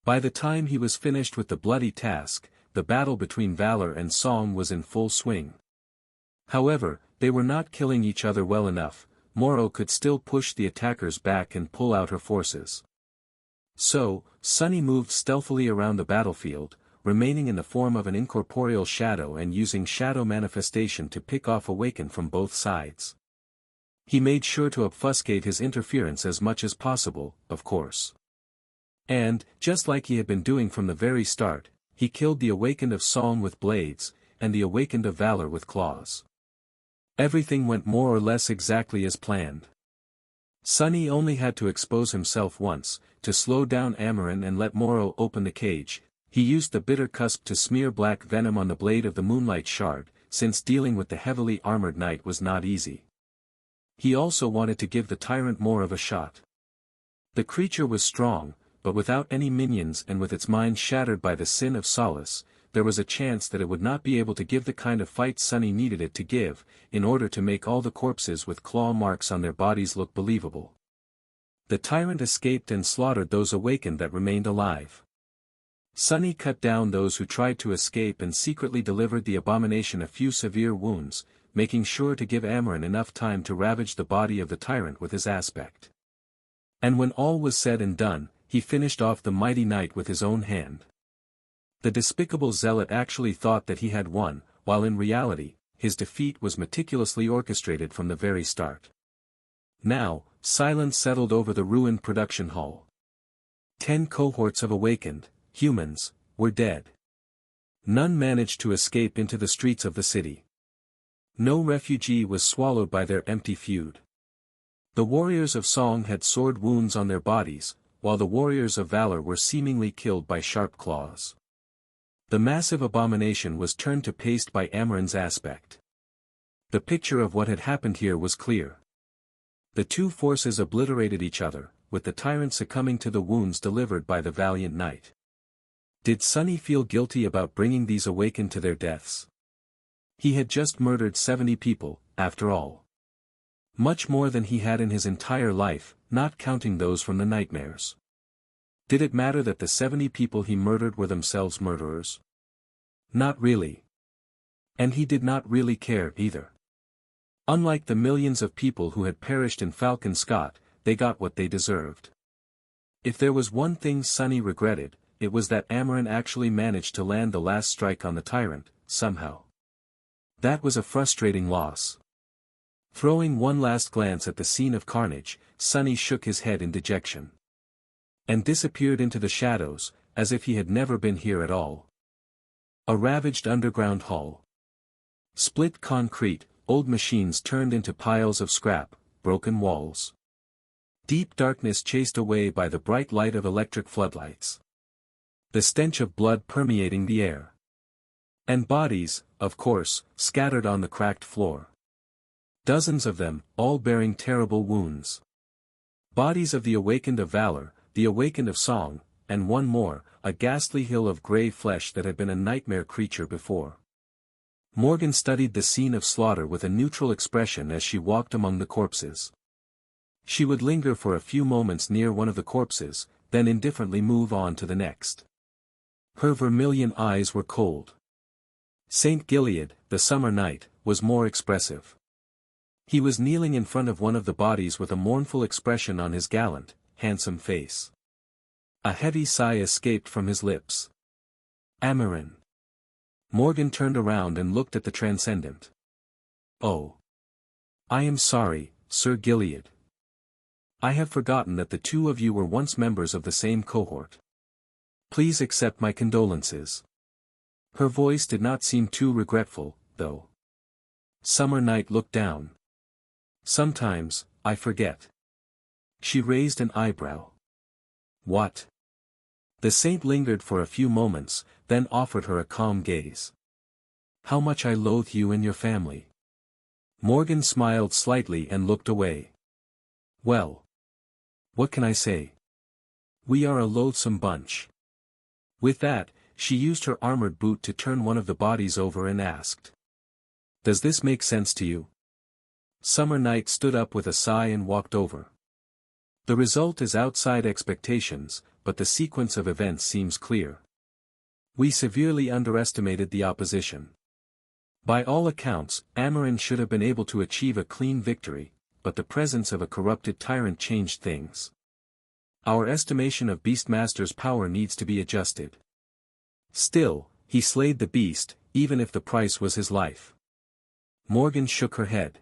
By the time he was finished with the bloody task, the battle between Valor and Song was in full swing. However, they were not killing each other well enough. Moro could still push the attackers back and pull out her forces. So, Sunny moved stealthily around the battlefield, remaining in the form of an incorporeal shadow and using shadow manifestation to pick off Awakened from both sides. He made sure to obfuscate his interference as much as possible, of course. And, just like he had been doing from the very start, he killed the Awakened of Song with blades, and the Awakened of Valor with claws. Everything went more or less exactly as planned. Sunny only had to expose himself once, to slow down Amaran and let Moro open the cage. He used the bitter cusp to smear black venom on the blade of the Moonlight Shard, since dealing with the heavily armored knight was not easy. He also wanted to give the tyrant more of a shot. The creature was strong, but without any minions and with its mind shattered by the Sin of Solace, there was a chance that it would not be able to give the kind of fight Sunny needed it to give, in order to make all the corpses with claw marks on their bodies look believable. The tyrant escaped and slaughtered those awakened that remained alive. Sunny cut down those who tried to escape and secretly delivered the abomination a few severe wounds, making sure to give Amaran enough time to ravage the body of the tyrant with his aspect. And when all was said and done, he finished off the mighty knight with his own hand. The despicable zealot actually thought that he had won, while in reality, his defeat was meticulously orchestrated from the very start. Now, silence settled over the ruined production hall. 10 cohorts of awakened humans were dead. None managed to escape into the streets of the city. No refugee was swallowed by their empty feud. The warriors of Song had sword wounds on their bodies, while the warriors of Valor were seemingly killed by sharp claws. The massive abomination was turned to paste by Amaran's aspect. The picture of what had happened here was clear. The two forces obliterated each other, with the tyrant succumbing to the wounds delivered by the valiant knight. Did Sunny feel guilty about bringing these awakened to their deaths? He had just murdered 70 people, after all. Much more than he had in his entire life, not counting those from the nightmares. Did it matter that the 70 people he murdered were themselves murderers? Not really. And he did not really care either. Unlike the millions of people who had perished in Falcon Scott, they got what they deserved. If there was one thing Sunny regretted, it was that Amaran actually managed to land the last strike on the tyrant, somehow. That was a frustrating loss. Throwing one last glance at the scene of carnage, Sonny shook his head in dejection. And disappeared into the shadows, as if he had never been here at all. A ravaged underground hall. Split concrete, old machines turned into piles of scrap, broken walls. Deep darkness chased away by the bright light of electric floodlights. The stench of blood permeating the air. And bodies, of course, scattered on the cracked floor. Dozens of them, all bearing terrible wounds. Bodies of the awakened of valor, the awakened of song, and one more, a ghastly hill of grey flesh that had been a nightmare creature before. Morgan studied the scene of slaughter with a neutral expression as she walked among the corpses. She would linger for a few moments near one of the corpses, then indifferently move on to the next. Her vermilion eyes were cold. St. Gilead, the summer night, was more expressive. He was kneeling in front of one of the bodies with a mournful expression on his gallant, handsome face. A heavy sigh escaped from his lips. Amarin. Morgan turned around and looked at the transcendent. Oh. I am sorry, Sir Gilead. I have forgotten that the two of you were once members of the same cohort. Please accept my condolences. Her voice did not seem too regretful, though. Summer Night looked down. Sometimes, I forget. She raised an eyebrow. What? The saint lingered for a few moments, then offered her a calm gaze. How much I loathe you and your family. Morgan smiled slightly and looked away. Well. What can I say? We are a loathsome bunch. With that, she used her armored boot to turn one of the bodies over and asked. Does this make sense to you? Summer Night stood up with a sigh and walked over. The result is outside expectations, but the sequence of events seems clear. We severely underestimated the opposition. By all accounts, Amarin should have been able to achieve a clean victory, but the presence of a corrupted tyrant changed things. Our estimation of Beastmaster's power needs to be adjusted. Still, he slayed the beast, even if the price was his life. Morgan shook her head.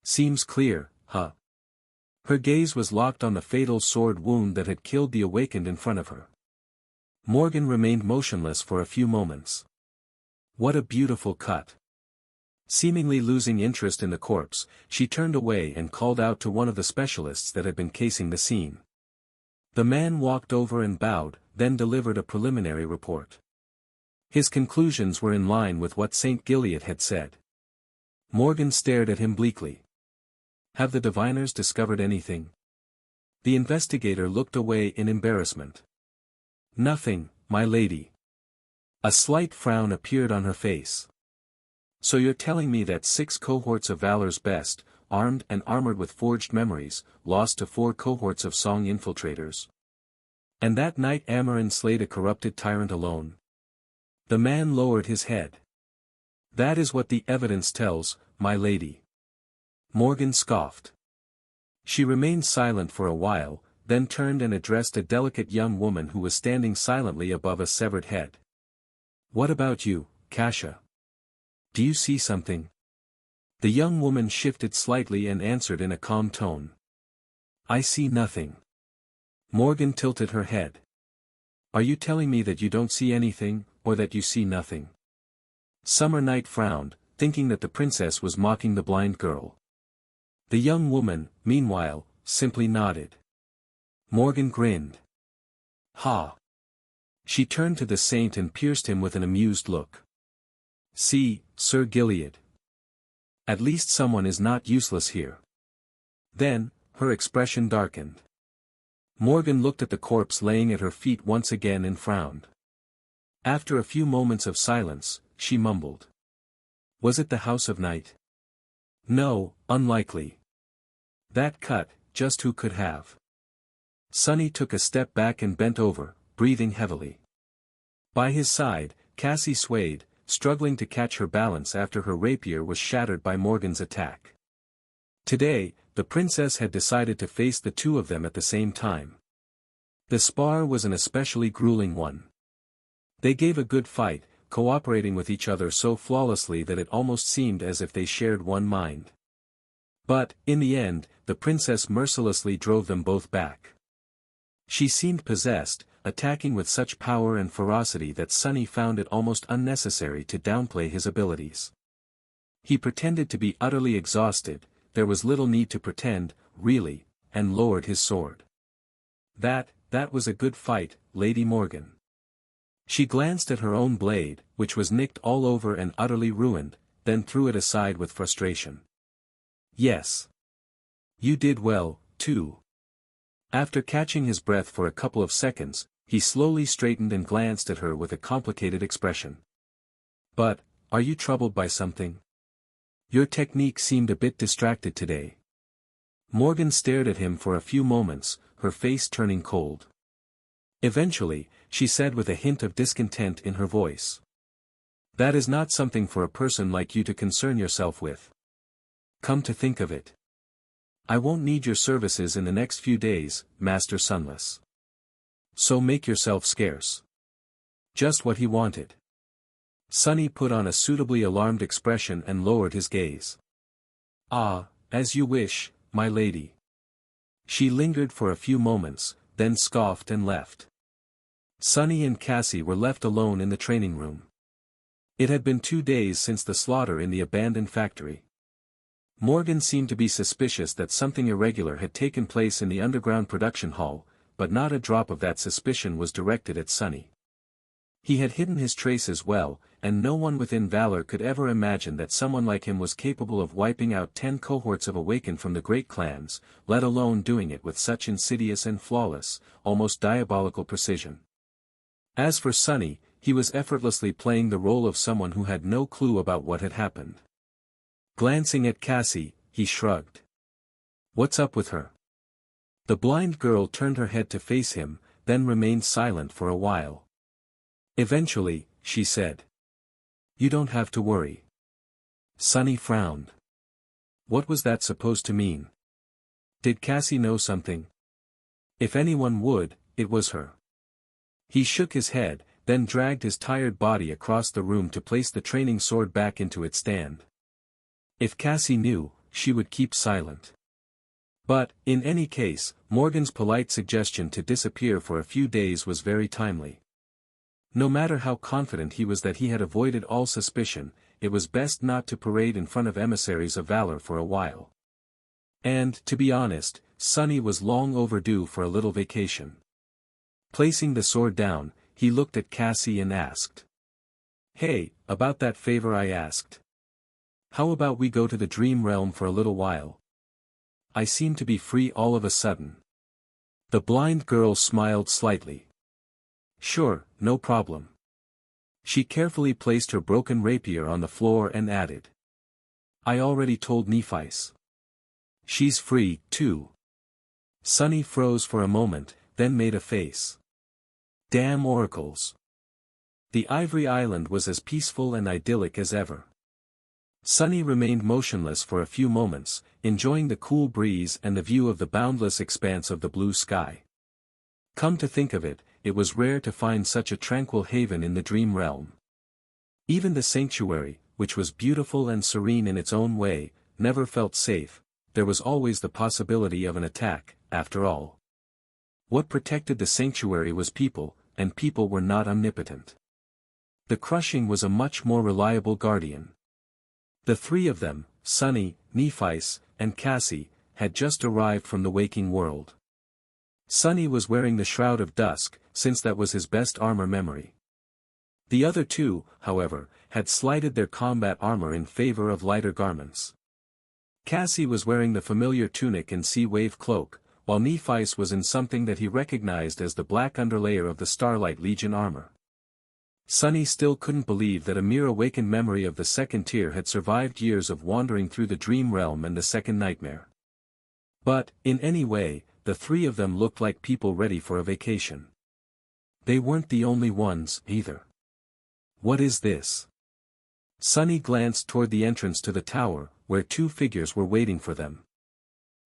Seems clear, huh? Her gaze was locked on the fatal sword wound that had killed the awakened in front of her. Morgan remained motionless for a few moments. What a beautiful cut. Seemingly losing interest in the corpse, she turned away and called out to one of the specialists that had been casing the scene. The man walked over and bowed, then delivered a preliminary report. His conclusions were in line with what St. Gilead had said. Morgan stared at him bleakly. Have the diviners discovered anything? The investigator looked away in embarrassment. Nothing, my lady. A slight frown appeared on her face. So you're telling me that 6 cohorts of Valor's best, armed and armored with forged memories, lost to 4 cohorts of Song infiltrators. And that night Amarin slayed a corrupted tyrant alone. The man lowered his head. That is what the evidence tells, my lady. Morgan scoffed. She remained silent for a while, then turned and addressed a delicate young woman who was standing silently above a severed head. What about you, Kasia? Do you see something? The young woman shifted slightly and answered in a calm tone. I see nothing. Morgan tilted her head. Are you telling me that you don't see anything, or that you see nothing? Summer Night frowned, thinking that the princess was mocking the blind girl. The young woman, meanwhile, simply nodded. Morgan grinned. Ha! She turned to the saint and pierced him with an amused look. See, Sir Gilead. At least someone is not useless here. Then, her expression darkened. Morgan looked at the corpse laying at her feet once again and frowned. After a few moments of silence, she mumbled. Was it the House of Night? No, unlikely. That cut, just who could have? Sonny took a step back and bent over, breathing heavily. By his side, Cassie swayed, struggling to catch her balance after her rapier was shattered by Morgan's attack. Today, the princess had decided to face the two of them at the same time. The spar was an especially grueling one. They gave a good fight, cooperating with each other so flawlessly that it almost seemed as if they shared one mind. But, in the end, the princess mercilessly drove them both back. She seemed possessed, attacking with such power and ferocity that Sunny found it almost unnecessary to downplay his abilities. He pretended to be utterly exhausted, there was little need to pretend, really, and lowered his sword. That was a good fight, Lady Morgan. She glanced at her own blade, which was nicked all over and utterly ruined, then threw it aside with frustration. Yes. You did well, too. After catching his breath for a couple of seconds, he slowly straightened and glanced at her with a complicated expression. But, are you troubled by something? Your technique seemed a bit distracted today. Morgan stared at him for a few moments, her face turning cold. Eventually, she said with a hint of discontent in her voice. That is not something for a person like you to concern yourself with. Come to think of it. I won't need your services in the next few days, Master Sunless. So make yourself scarce. Just what he wanted. Sunny put on a suitably alarmed expression and lowered his gaze. Ah, as you wish, my lady. She lingered for a few moments, then scoffed and left. Sunny and Cassie were left alone in the training room. It had been 2 days since the slaughter in the abandoned factory. Morgan seemed to be suspicious that something irregular had taken place in the underground production hall, but not a drop of that suspicion was directed at Sunny. He had hidden his traces well, and no one within Valor could ever imagine that someone like him was capable of wiping out 10 cohorts of Awakened from the great clans, let alone doing it with such insidious and flawless, almost diabolical precision. As for Sunny, he was effortlessly playing the role of someone who had no clue about what had happened. Glancing at Cassie, he shrugged. What's up with her? The blind girl turned her head to face him, then remained silent for a while. Eventually, she said. You don't have to worry. Sunny frowned. What was that supposed to mean? Did Cassie know something? If anyone would, it was her. He shook his head, then dragged his tired body across the room to place the training sword back into its stand. If Cassie knew, she would keep silent. But, in any case, Morgan's polite suggestion to disappear for a few days was very timely. No matter how confident he was that he had avoided all suspicion, it was best not to parade in front of emissaries of Valor for a while. And, to be honest, Sunny was long overdue for a little vacation. Placing the sword down, he looked at Cassie and asked. Hey, about that favor I asked. How about we go to the dream realm for a little while? I seem to be free all of a sudden. The blind girl smiled slightly. Sure, no problem. She carefully placed her broken rapier on the floor and added. I already told Nephice. She's free, too. Sunny froze for a moment, then made a face. Damn oracles. The Ivory Island was as peaceful and idyllic as ever. Sunny remained motionless for a few moments, enjoying the cool breeze and the view of the boundless expanse of the blue sky. Come to think of it, it was rare to find such a tranquil haven in the dream realm. Even the sanctuary, which was beautiful and serene in its own way, never felt safe. There was always the possibility of an attack, after all. What protected the sanctuary was people, and people were not omnipotent. The Crushing was a much more reliable guardian. The 3 of them, Sunny, Nephice, and Cassie, had just arrived from the waking world. Sunny was wearing the Shroud of Dusk, since that was his best armor memory. The other 2, however, had slighted their combat armor in favor of lighter garments. Cassie was wearing the familiar tunic and sea wave cloak, while Nephice was in something that he recognized as the black underlayer of the Starlight Legion armor. Sunny still couldn't believe that a mere awakened memory of the second tier had survived years of wandering through the dream realm and the second nightmare. But, in any way, the 3 of them looked like people ready for a vacation. They weren't the only ones, either. What is this? Sunny glanced toward the entrance to the tower, where 2 figures were waiting for them.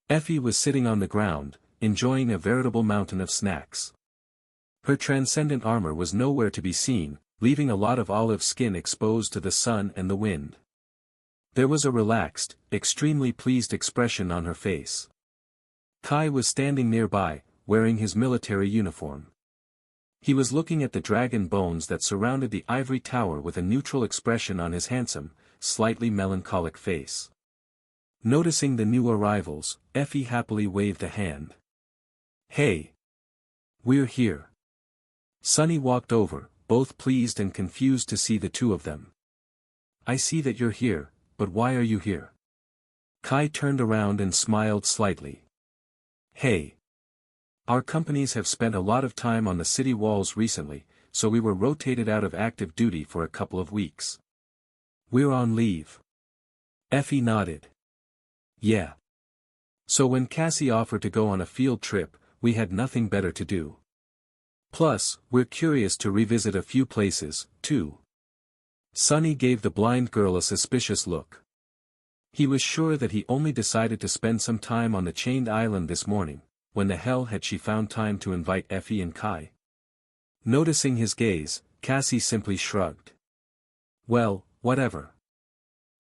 Effie was sitting on the ground, enjoying a veritable mountain of snacks. Her transcendent armor was nowhere to be seen, leaving a lot of olive skin exposed to the sun and the wind. There was a relaxed, extremely pleased expression on her face. Kai was standing nearby, wearing his military uniform. He was looking at the dragon bones that surrounded the ivory tower with a neutral expression on his handsome, slightly melancholic face. Noticing the new arrivals, Effie happily waved a hand. "Hey! We're here." Sunny walked over, both pleased and confused to see the two of them. "I see that you're here, but why are you here?" Kai turned around and smiled slightly. "Hey! Our companies have spent a lot of time on the city walls recently, so we were rotated out of active duty for a couple of weeks. We're on leave." Effie nodded. "Yeah. So when Cassie offered to go on a field trip, we had nothing better to do. Plus, we're curious to revisit a few places, too." Sunny gave the blind girl a suspicious look. He was sure that he only decided to spend some time on the chained island this morning. When the hell had she found time to invite Effie and Kai? Noticing his gaze, Cassie simply shrugged. Well, whatever.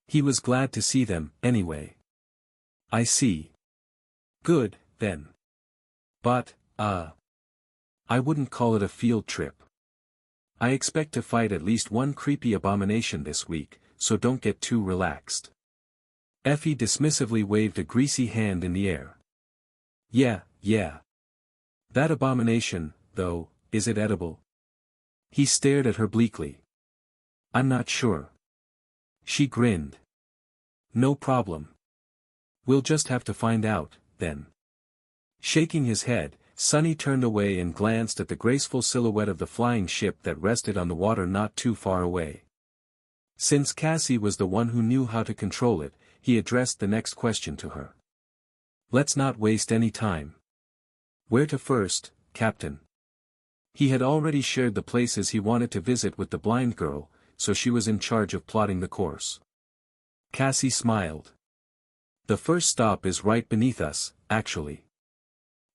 He was glad to see them, anyway. "I see. Good, then. But, I wouldn't call it a field trip. I expect to fight at least one creepy abomination this week, so don't get too relaxed." Effie dismissively waved a greasy hand in the air. Yeah. That abomination, though, is it edible?" He stared at her bleakly. "I'm not sure." She grinned. "No problem. We'll just have to find out, then." Shaking his head, Sunny turned away and glanced at the graceful silhouette of the flying ship that rested on the water not too far away. Since Cassie was the one who knew how to control it, he addressed the next question to her. "Let's not waste any time. Where to first, Captain?" He had already shared the places he wanted to visit with the blind girl, so she was in charge of plotting the course. Cassie smiled. "The first stop is right beneath us, actually.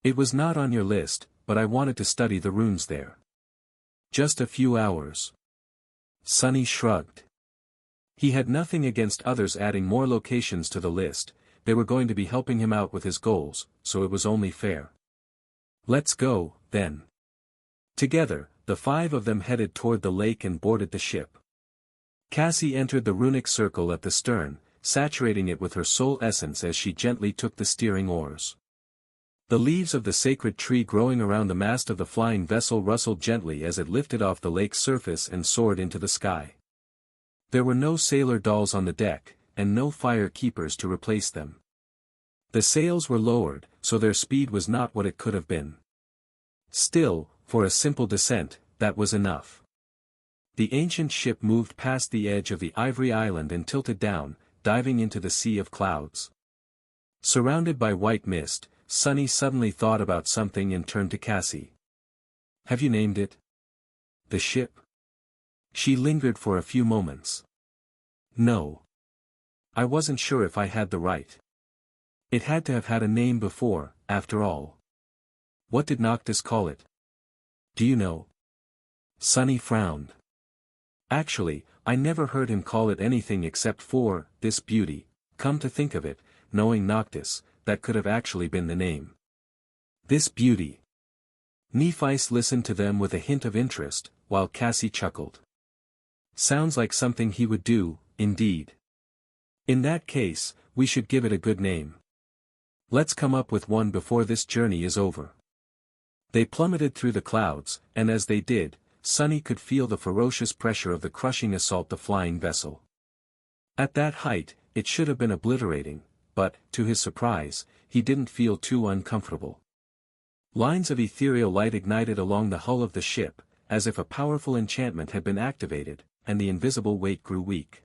It was not on your list, but I wanted to study the runes there." "Just a few hours." Sunny shrugged. He had nothing against others adding more locations to the list. They were going to be helping him out with his goals, so it was only fair. "Let's go, then." Together, the five of them headed toward the lake and boarded the ship. Cassie entered the runic circle at the stern, saturating it with her soul essence as she gently took the steering oars. The leaves of the sacred tree growing around the mast of the flying vessel rustled gently as it lifted off the lake's surface and soared into the sky. There were no sailor dolls on the deck, and no fire keepers to replace them. The sails were lowered, so their speed was not what it could have been. Still, for a simple descent, that was enough. The ancient ship moved past the edge of the ivory island and tilted down, diving into the sea of clouds. Surrounded by white mist, Sunny suddenly thought about something and turned to Cassie. "Have you named it? The ship?" She lingered for a few moments. "No. I wasn't sure if I had the right. It had to have had a name before, after all. What did Noctis call it? Do you know?" Sunny frowned. "Actually, I never heard him call it anything except for this beauty. Come to think of it, knowing Noctis, that could have actually been the name. This beauty." Nephice listened to them with a hint of interest, while Cassie chuckled. "Sounds like something he would do, indeed. In that case, we should give it a good name. Let's come up with one before this journey is over." They plummeted through the clouds, and as they did, Sunny could feel the ferocious pressure of the crushing assault the flying vessel. At that height, it should have been obliterating, but, to his surprise, he didn't feel too uncomfortable. Lines of ethereal light ignited along the hull of the ship, as if a powerful enchantment had been activated, and the invisible weight grew weak.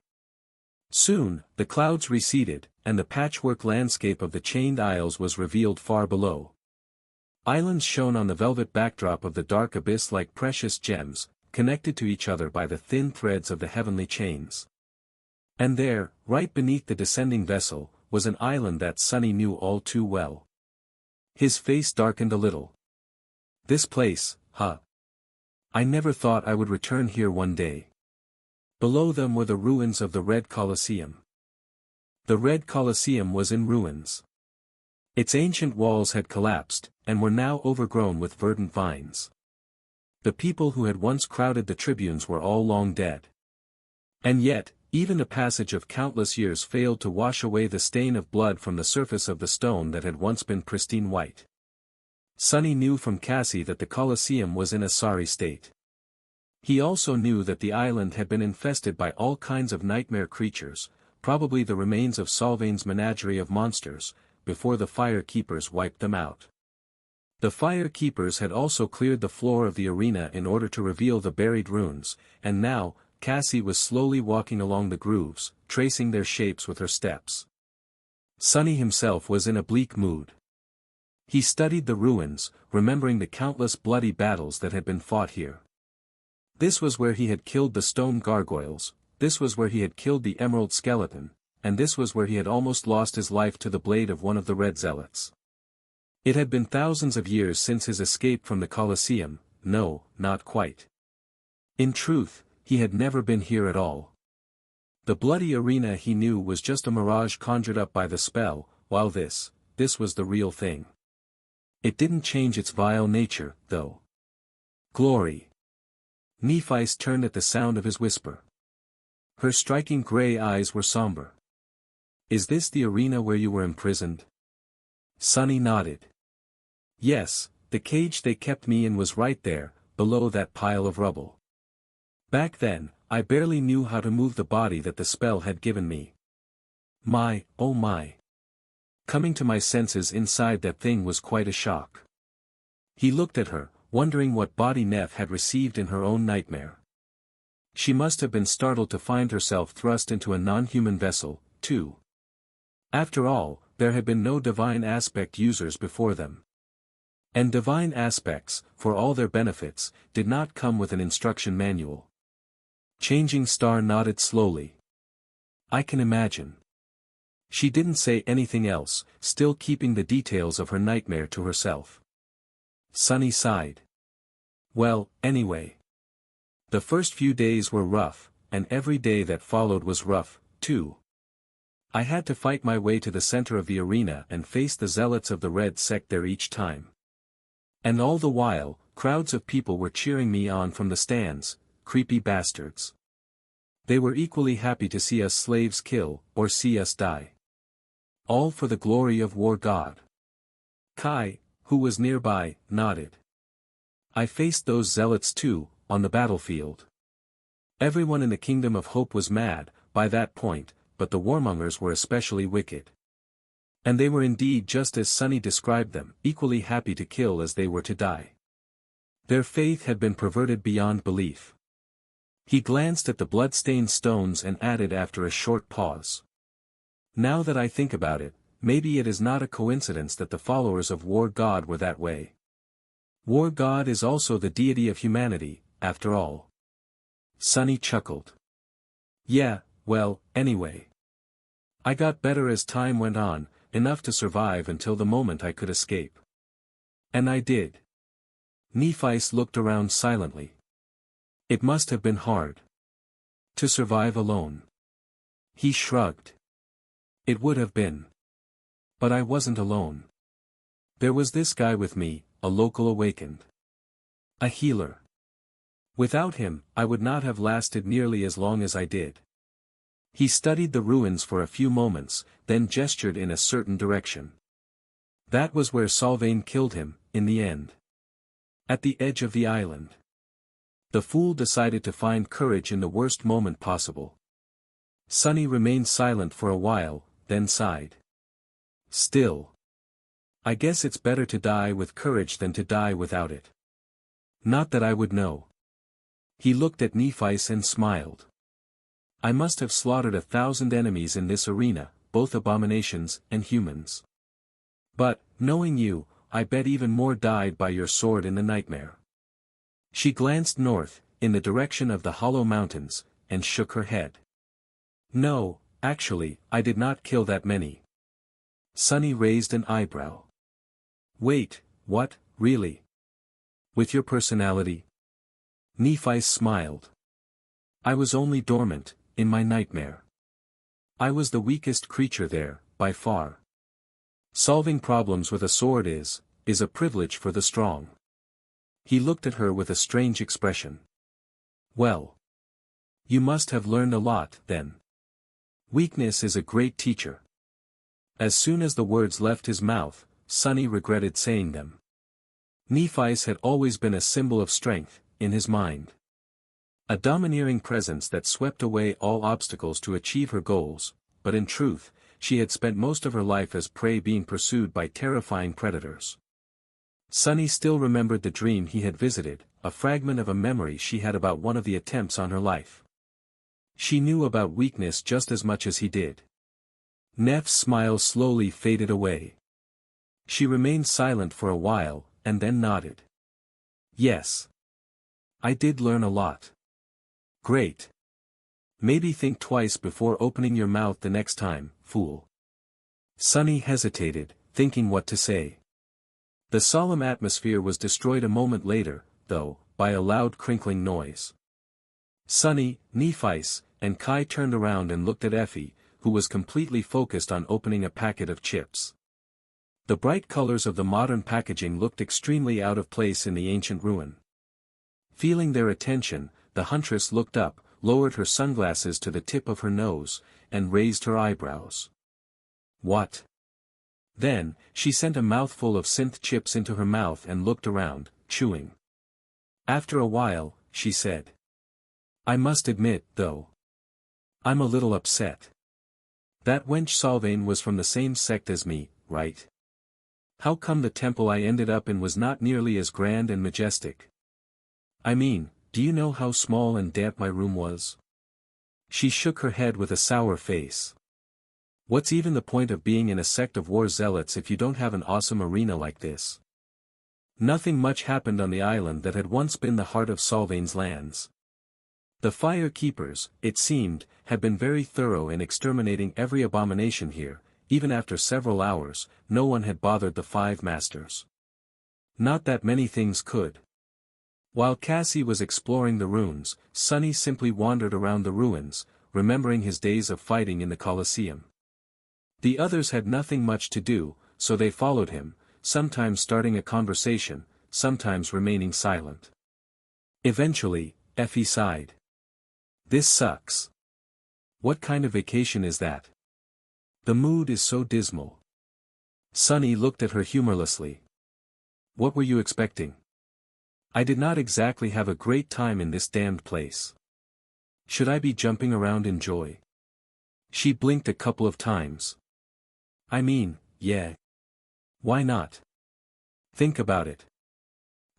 Soon, the clouds receded, and the patchwork landscape of the chained isles was revealed far below. Islands shone on the velvet backdrop of the dark abyss like precious gems, connected to each other by the thin threads of the heavenly chains. And there, right beneath the descending vessel, was an island that Sunny knew all too well. His face darkened a little. "This place, huh? I never thought I would return here one day. Below them were the ruins of the Red Colosseum. The Red Colosseum was in ruins. Its ancient walls had collapsed, and were now overgrown with verdant vines. The people who had once crowded the tribunes were all long dead. And yet, even the passage of countless years failed to wash away the stain of blood from the surface of the stone that had once been pristine white. Sonny knew from Cassie that the Colosseum was in a sorry state. He also knew that the island had been infested by all kinds of nightmare creatures, probably the remains of Solvain's menagerie of monsters, before the Fire Keepers wiped them out. The Fire Keepers had also cleared the floor of the arena in order to reveal the buried runes, and now, Cassie was slowly walking along the grooves, tracing their shapes with her steps. Sonny himself was in a bleak mood. He studied the ruins, remembering the countless bloody battles that had been fought here. This was where he had killed the stone gargoyles, this was where he had killed the emerald skeleton, and this was where he had almost lost his life to the blade of one of the red zealots. It had been thousands of years since his escape from the Colosseum, no, not quite. In truth, he had never been here at all. The bloody arena he knew was just a mirage conjured up by the spell, while this was the real thing. It didn't change its vile nature, though. Glory. Nephis turned at the sound of his whisper. Her striking grey eyes were somber. Is this the arena where you were imprisoned? Sonny nodded. Yes, the cage they kept me in was right there, below that pile of rubble. Back then, I barely knew how to move the body that the spell had given me. My, oh my. Coming to my senses inside that thing was quite a shock. He looked at her, wondering what body Neph had received in her own nightmare. She must have been startled to find herself thrust into a non-human vessel, too. After all, there had been no divine aspect users before them. And divine aspects, for all their benefits, did not come with an instruction manual. Changing Star nodded slowly. I can imagine. She didn't say anything else, still keeping the details of her nightmare to herself. Sonny sighed. Well, anyway. The first few days were rough, and every day that followed was rough, too. I had to fight my way to the center of the arena and face the zealots of the Red Sect there each time. And all the while, crowds of people were cheering me on from the stands, creepy bastards. They were equally happy to see us slaves kill, or see us die. All for the glory of War God. Kai, who was nearby, nodded. I faced those zealots too, on the battlefield. Everyone in the Kingdom of Hope was mad, by that point, but the warmongers were especially wicked. And they were indeed just as Sonny described them, equally happy to kill as they were to die. Their faith had been perverted beyond belief. He glanced at the blood-stained stones and added after a short pause. Now that I think about it, maybe it is not a coincidence that the followers of War God were that way. War God is also the deity of humanity, after all. Sonny chuckled. Yeah, well, anyway. I got better as time went on, enough to survive until the moment I could escape. And I did. Nephis looked around silently. It must have been hard. To survive alone. He shrugged. It would have been. But I wasn't alone. There was this guy with me, a local awakened. A healer. Without him, I would not have lasted nearly as long as I did. He studied the ruins for a few moments, then gestured in a certain direction. That was where Solvain killed him, in the end. At the edge of the island. The fool decided to find courage in the worst moment possible. Sonny remained silent for a while, then sighed. Still. I guess it's better to die with courage than to die without it. Not that I would know. He looked at Nephis and smiled. I must have slaughtered 1,000 enemies in this arena, both abominations and humans. But, knowing you, I bet even more died by your sword in the nightmare. She glanced north, in the direction of the Hollow Mountains, and shook her head. No, actually, I did not kill that many. Sonny raised an eyebrow. Wait, what, really? With your personality? Nephi smiled. I was only dormant, in my nightmare. I was the weakest creature there, by far. Solving problems with a sword is a privilege for the strong. He looked at her with a strange expression. Well. You must have learned a lot, then. Weakness is a great teacher. As soon as the words left his mouth, Sonny regretted saying them. Nephi's had always been a symbol of strength, in his mind. A domineering presence that swept away all obstacles to achieve her goals, but in truth, she had spent most of her life as prey being pursued by terrifying predators. Sonny still remembered the dream he had visited, a fragment of a memory she had about one of the attempts on her life. She knew about weakness just as much as he did. Neff's smile slowly faded away. She remained silent for a while, and then nodded. Yes. I did learn a lot. Great. Maybe think twice before opening your mouth the next time, fool. Sonny hesitated, thinking what to say. The solemn atmosphere was destroyed a moment later, though, by a loud crinkling noise. Sonny, Nephi, and Kai turned around and looked at Effie, who was completely focused on opening a packet of chips. The bright colors of the modern packaging looked extremely out of place in the ancient ruin. Feeling their attention, the huntress looked up, lowered her sunglasses to the tip of her nose, and raised her eyebrows. What? Then, she sent a mouthful of synth chips into her mouth and looked around, chewing. After a while, she said. I must admit, though. I'm a little upset. That wench Solvane was from the same sect as me, right? How come the temple I ended up in was not nearly as grand and majestic? I mean, do you know how small and damp my room was? She shook her head with a sour face. What's even the point of being in a sect of war zealots if you don't have an awesome arena like this? Nothing much happened on the island that had once been the heart of Solvane's lands. The Fire Keepers, it seemed, had been very thorough in exterminating every abomination here. Even after several hours, no one had bothered the 5 masters. Not that many things could. While Cassie was exploring the ruins, Sonny simply wandered around the ruins, remembering his days of fighting in the Colosseum. The others had nothing much to do, so they followed him, sometimes starting a conversation, sometimes remaining silent. Eventually, Effie sighed. This sucks. What kind of vacation is that? The mood is so dismal. Sonny looked at her humorlessly. What were you expecting? I did not exactly have a great time in this damned place. Should I be jumping around in joy? She blinked a couple of times. I mean, yeah. Why not? Think about it.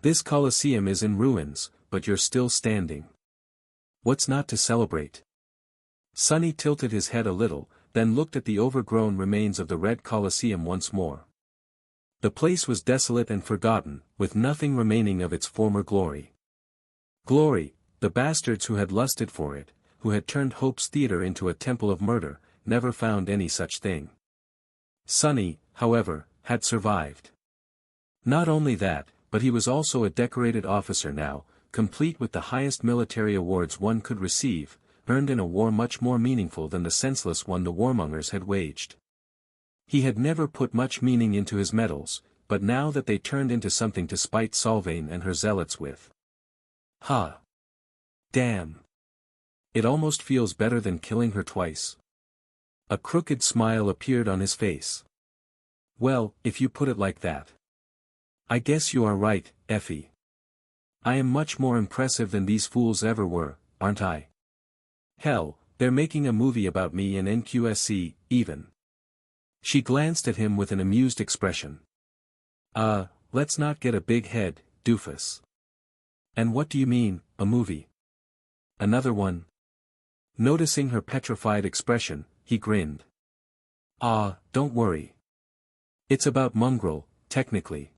This Colosseum is in ruins, but you're still standing. What's not to celebrate? Sonny tilted his head a little, then looked at the overgrown remains of the Red Colosseum once more. The place was desolate and forgotten, with nothing remaining of its former glory. Glory, the bastards who had lusted for it, who had turned Hope's Theater into a temple of murder, never found any such thing. Sonny, however, had survived. Not only that, but he was also a decorated officer now, complete with the highest military awards one could receive, earned in a war much more meaningful than the senseless one the warmongers had waged. He had never put much meaning into his medals, but now that they turned into something to spite Solvane and her zealots with. Ha! Damn! It almost feels better than killing her twice. A crooked smile appeared on his face. Well, if you put it like that. I guess you are right, Effie. I am much more impressive than these fools ever were, aren't I? Hell, they're making a movie about me in NQSC, even. She glanced at him with an amused expression. Let's not get a big head, doofus. And what do you mean, a movie? Another one? Noticing her petrified expression, he grinned. Don't worry. It's about Mongrel, technically.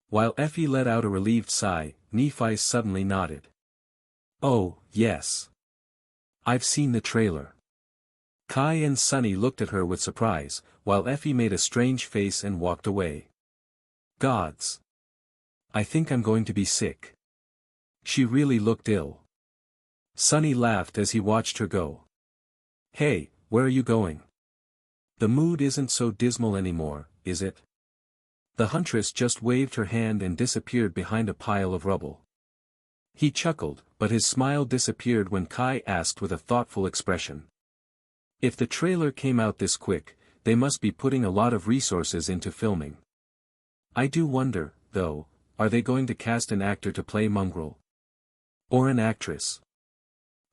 While Effie let out a relieved sigh, Nephi suddenly nodded. Oh, yes. I've seen the trailer. Kai and Sonny looked at her with surprise, while Effie made a strange face and walked away. Gods. I think I'm going to be sick. She really looked ill. Sunny laughed as he watched her go. Hey, where are you going? The mood isn't so dismal anymore, is it? The huntress just waved her hand and disappeared behind a pile of rubble. He chuckled, but his smile disappeared when Kai asked with a thoughtful expression. If the trailer came out this quick, they must be putting a lot of resources into filming. I do wonder, though, are they going to cast an actor to play Mongrel? Or an actress?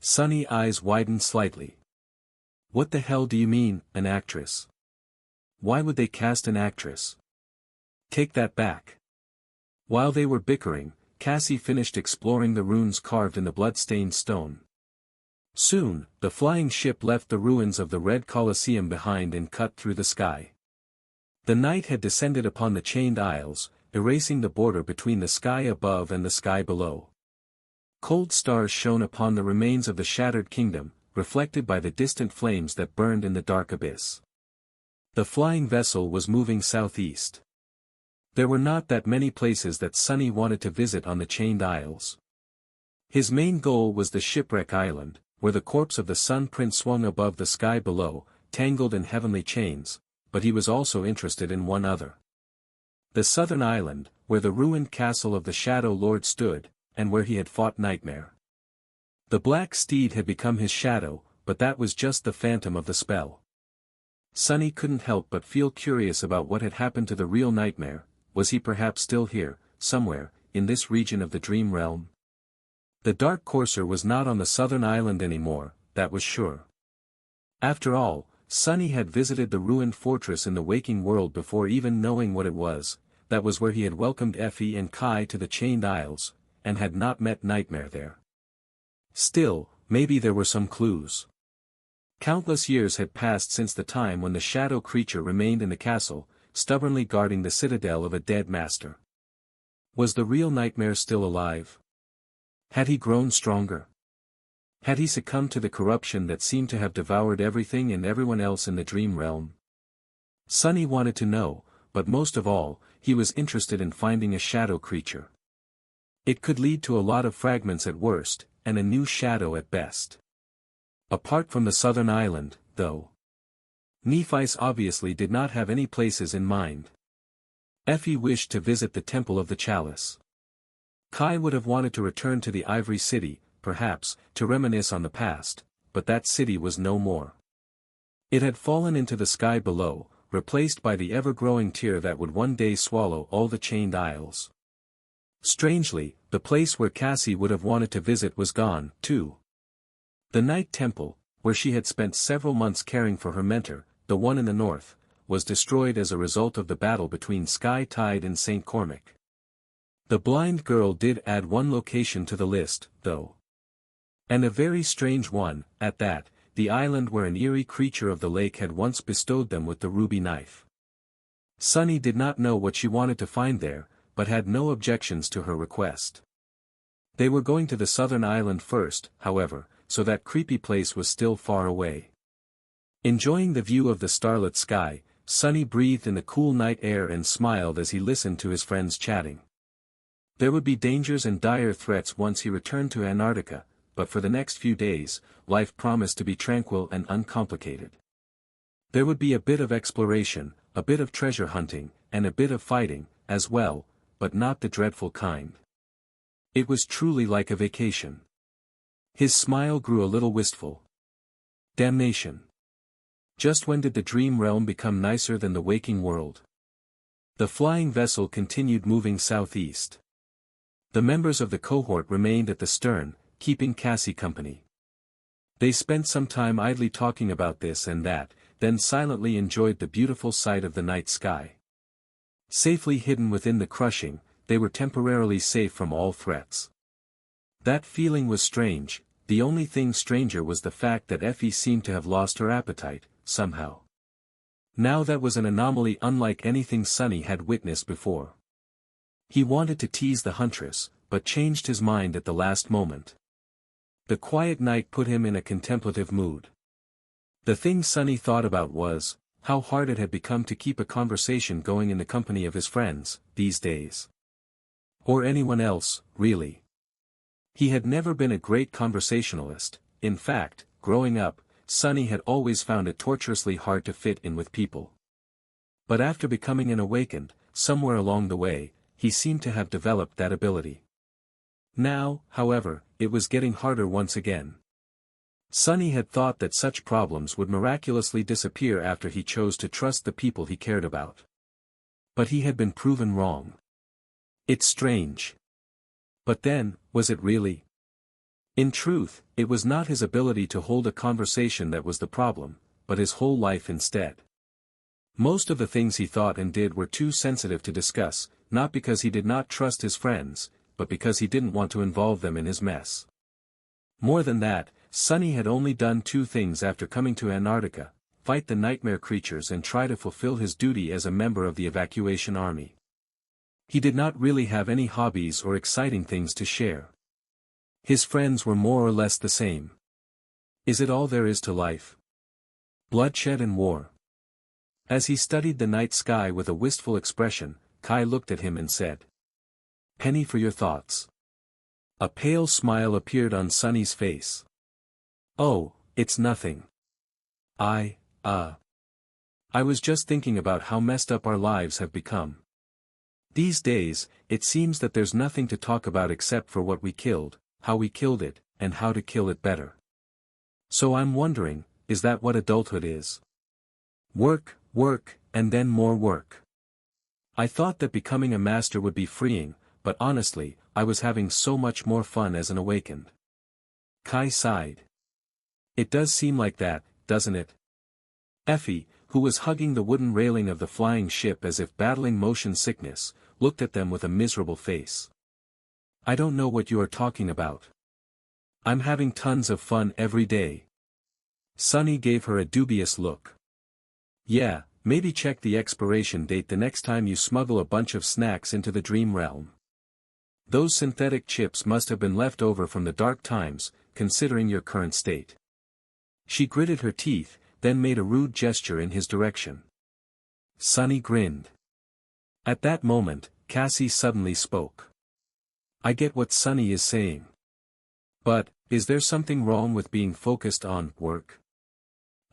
Sunny eyes widened slightly. What the hell do you mean, an actress? Why would they cast an actress? Take that back. While they were bickering, Cassie finished exploring the runes carved in the blood-stained stone. Soon, the flying ship left the ruins of the Red Colosseum behind and cut through the sky. The night had descended upon the chained isles, erasing the border between the sky above and the sky below. Cold stars shone upon the remains of the shattered kingdom, reflected by the distant flames that burned in the dark abyss. The flying vessel was moving southeast. There were not that many places that Sunny wanted to visit on the chained isles. His main goal was the shipwreck island, where the corpse of the Sun Prince swung above the sky below, tangled in heavenly chains, but he was also interested in one other. The southern island, where the ruined castle of the Shadow Lord stood, and where he had fought Nightmare. The black steed had become his shadow, but that was just the phantom of the spell. Sunny couldn't help but feel curious about what had happened to the real Nightmare. Was he perhaps still here, somewhere, in this region of the dream realm? The Dark Courser was not on the southern island anymore, that was sure. After all, Sunny had visited the ruined fortress in the waking world before even knowing what it was. That was where he had welcomed Effie and Kai to the Chained Isles, and had not met Nightmare there. Still, maybe there were some clues. Countless years had passed since the time when the shadow creature remained in the castle, stubbornly guarding the citadel of a dead master. Was the real Nightmare still alive? Had he grown stronger? Had he succumbed to the corruption that seemed to have devoured everything and everyone else in the dream realm? Sunny wanted to know, but most of all, he was interested in finding a shadow creature. It could lead to a lot of fragments at worst, and a new shadow at best. Apart from the southern island, though. Nephi's obviously did not have any places in mind. Effie wished to visit the Temple of the Chalice. Kai would have wanted to return to the Ivory City, perhaps, to reminisce on the past, but that city was no more. It had fallen into the sky below, replaced by the ever-growing tear that would one day swallow all the Chained Isles. Strangely, the place where Cassie would have wanted to visit was gone, too. The Night Temple, where she had spent several months caring for her mentor, the one in the north, was destroyed as a result of the battle between Sky Tide and St. Cormac. The blind girl did add one location to the list, though. And a very strange one, at that, the island where an eerie creature of the lake had once bestowed them with the ruby knife. Sunny did not know what she wanted to find there, but had no objections to her request. They were going to the southern island first, however, so that creepy place was still far away. Enjoying the view of the starlit sky, Sunny breathed in the cool night air and smiled as he listened to his friends chatting. There would be dangers and dire threats once he returned to Antarctica, but for the next few days, life promised to be tranquil and uncomplicated. There would be a bit of exploration, a bit of treasure hunting, and a bit of fighting, as well, but not the dreadful kind. It was truly like a vacation. His smile grew a little wistful. Damnation. Just when did the dream realm become nicer than the waking world? The flying vessel continued moving southeast. The members of the cohort remained at the stern, keeping Cassie company. They spent some time idly talking about this and that, then silently enjoyed the beautiful sight of the night sky. Safely hidden within the crushing, they were temporarily safe from all threats. That feeling was strange. The only thing stranger was the fact that Effie seemed to have lost her appetite, somehow. Now that was an anomaly unlike anything Sunny had witnessed before. He wanted to tease the huntress, but changed his mind at the last moment. The quiet night put him in a contemplative mood. The thing Sunny thought about was, how hard it had become to keep a conversation going in the company of his friends, these days. Or anyone else, really. He had never been a great conversationalist. In fact, growing up, Sonny had always found it torturously hard to fit in with people. But after becoming an awakened, somewhere along the way, he seemed to have developed that ability. Now, however, it was getting harder once again. Sonny had thought that such problems would miraculously disappear after he chose to trust the people he cared about. But he had been proven wrong. It's strange. But then, was it really? In truth, it was not his ability to hold a conversation that was the problem, but his whole life instead. Most of the things he thought and did were too sensitive to discuss, not because he did not trust his friends, but because he didn't want to involve them in his mess. More than that, Sonny had only done two things after coming to Antarctica: fight the nightmare creatures and try to fulfill his duty as a member of the evacuation army. He did not really have any hobbies or exciting things to share. His friends were more or less the same. Is it all there is to life? Bloodshed and war. As he studied the night sky with a wistful expression, Kai looked at him and said, "Penny for your thoughts." A pale smile appeared on Sonny's face. "Oh, it's nothing. I was just thinking about how messed up our lives have become. These days, it seems that there's nothing to talk about except for what we killed, how we killed it, and how to kill it better. So I'm wondering, is that what adulthood is? Work, work, and then more work. I thought that becoming a master would be freeing, but honestly, I was having so much more fun as an awakened." Kai sighed. "It does seem like that, doesn't it?" Effie, who was hugging the wooden railing of the flying ship as if battling motion sickness, looked at them with a miserable face. "I don't know what you are talking about. I'm having tons of fun every day." Sonny gave her a dubious look. "Yeah, maybe check the expiration date the next time you smuggle a bunch of snacks into the dream realm. Those synthetic chips must have been left over from the dark times, considering your current state." She gritted her teeth, then made a rude gesture in his direction. Sonny grinned. At that moment, Cassie suddenly spoke. "I get what Sonny is saying. But, is there something wrong with being focused on work?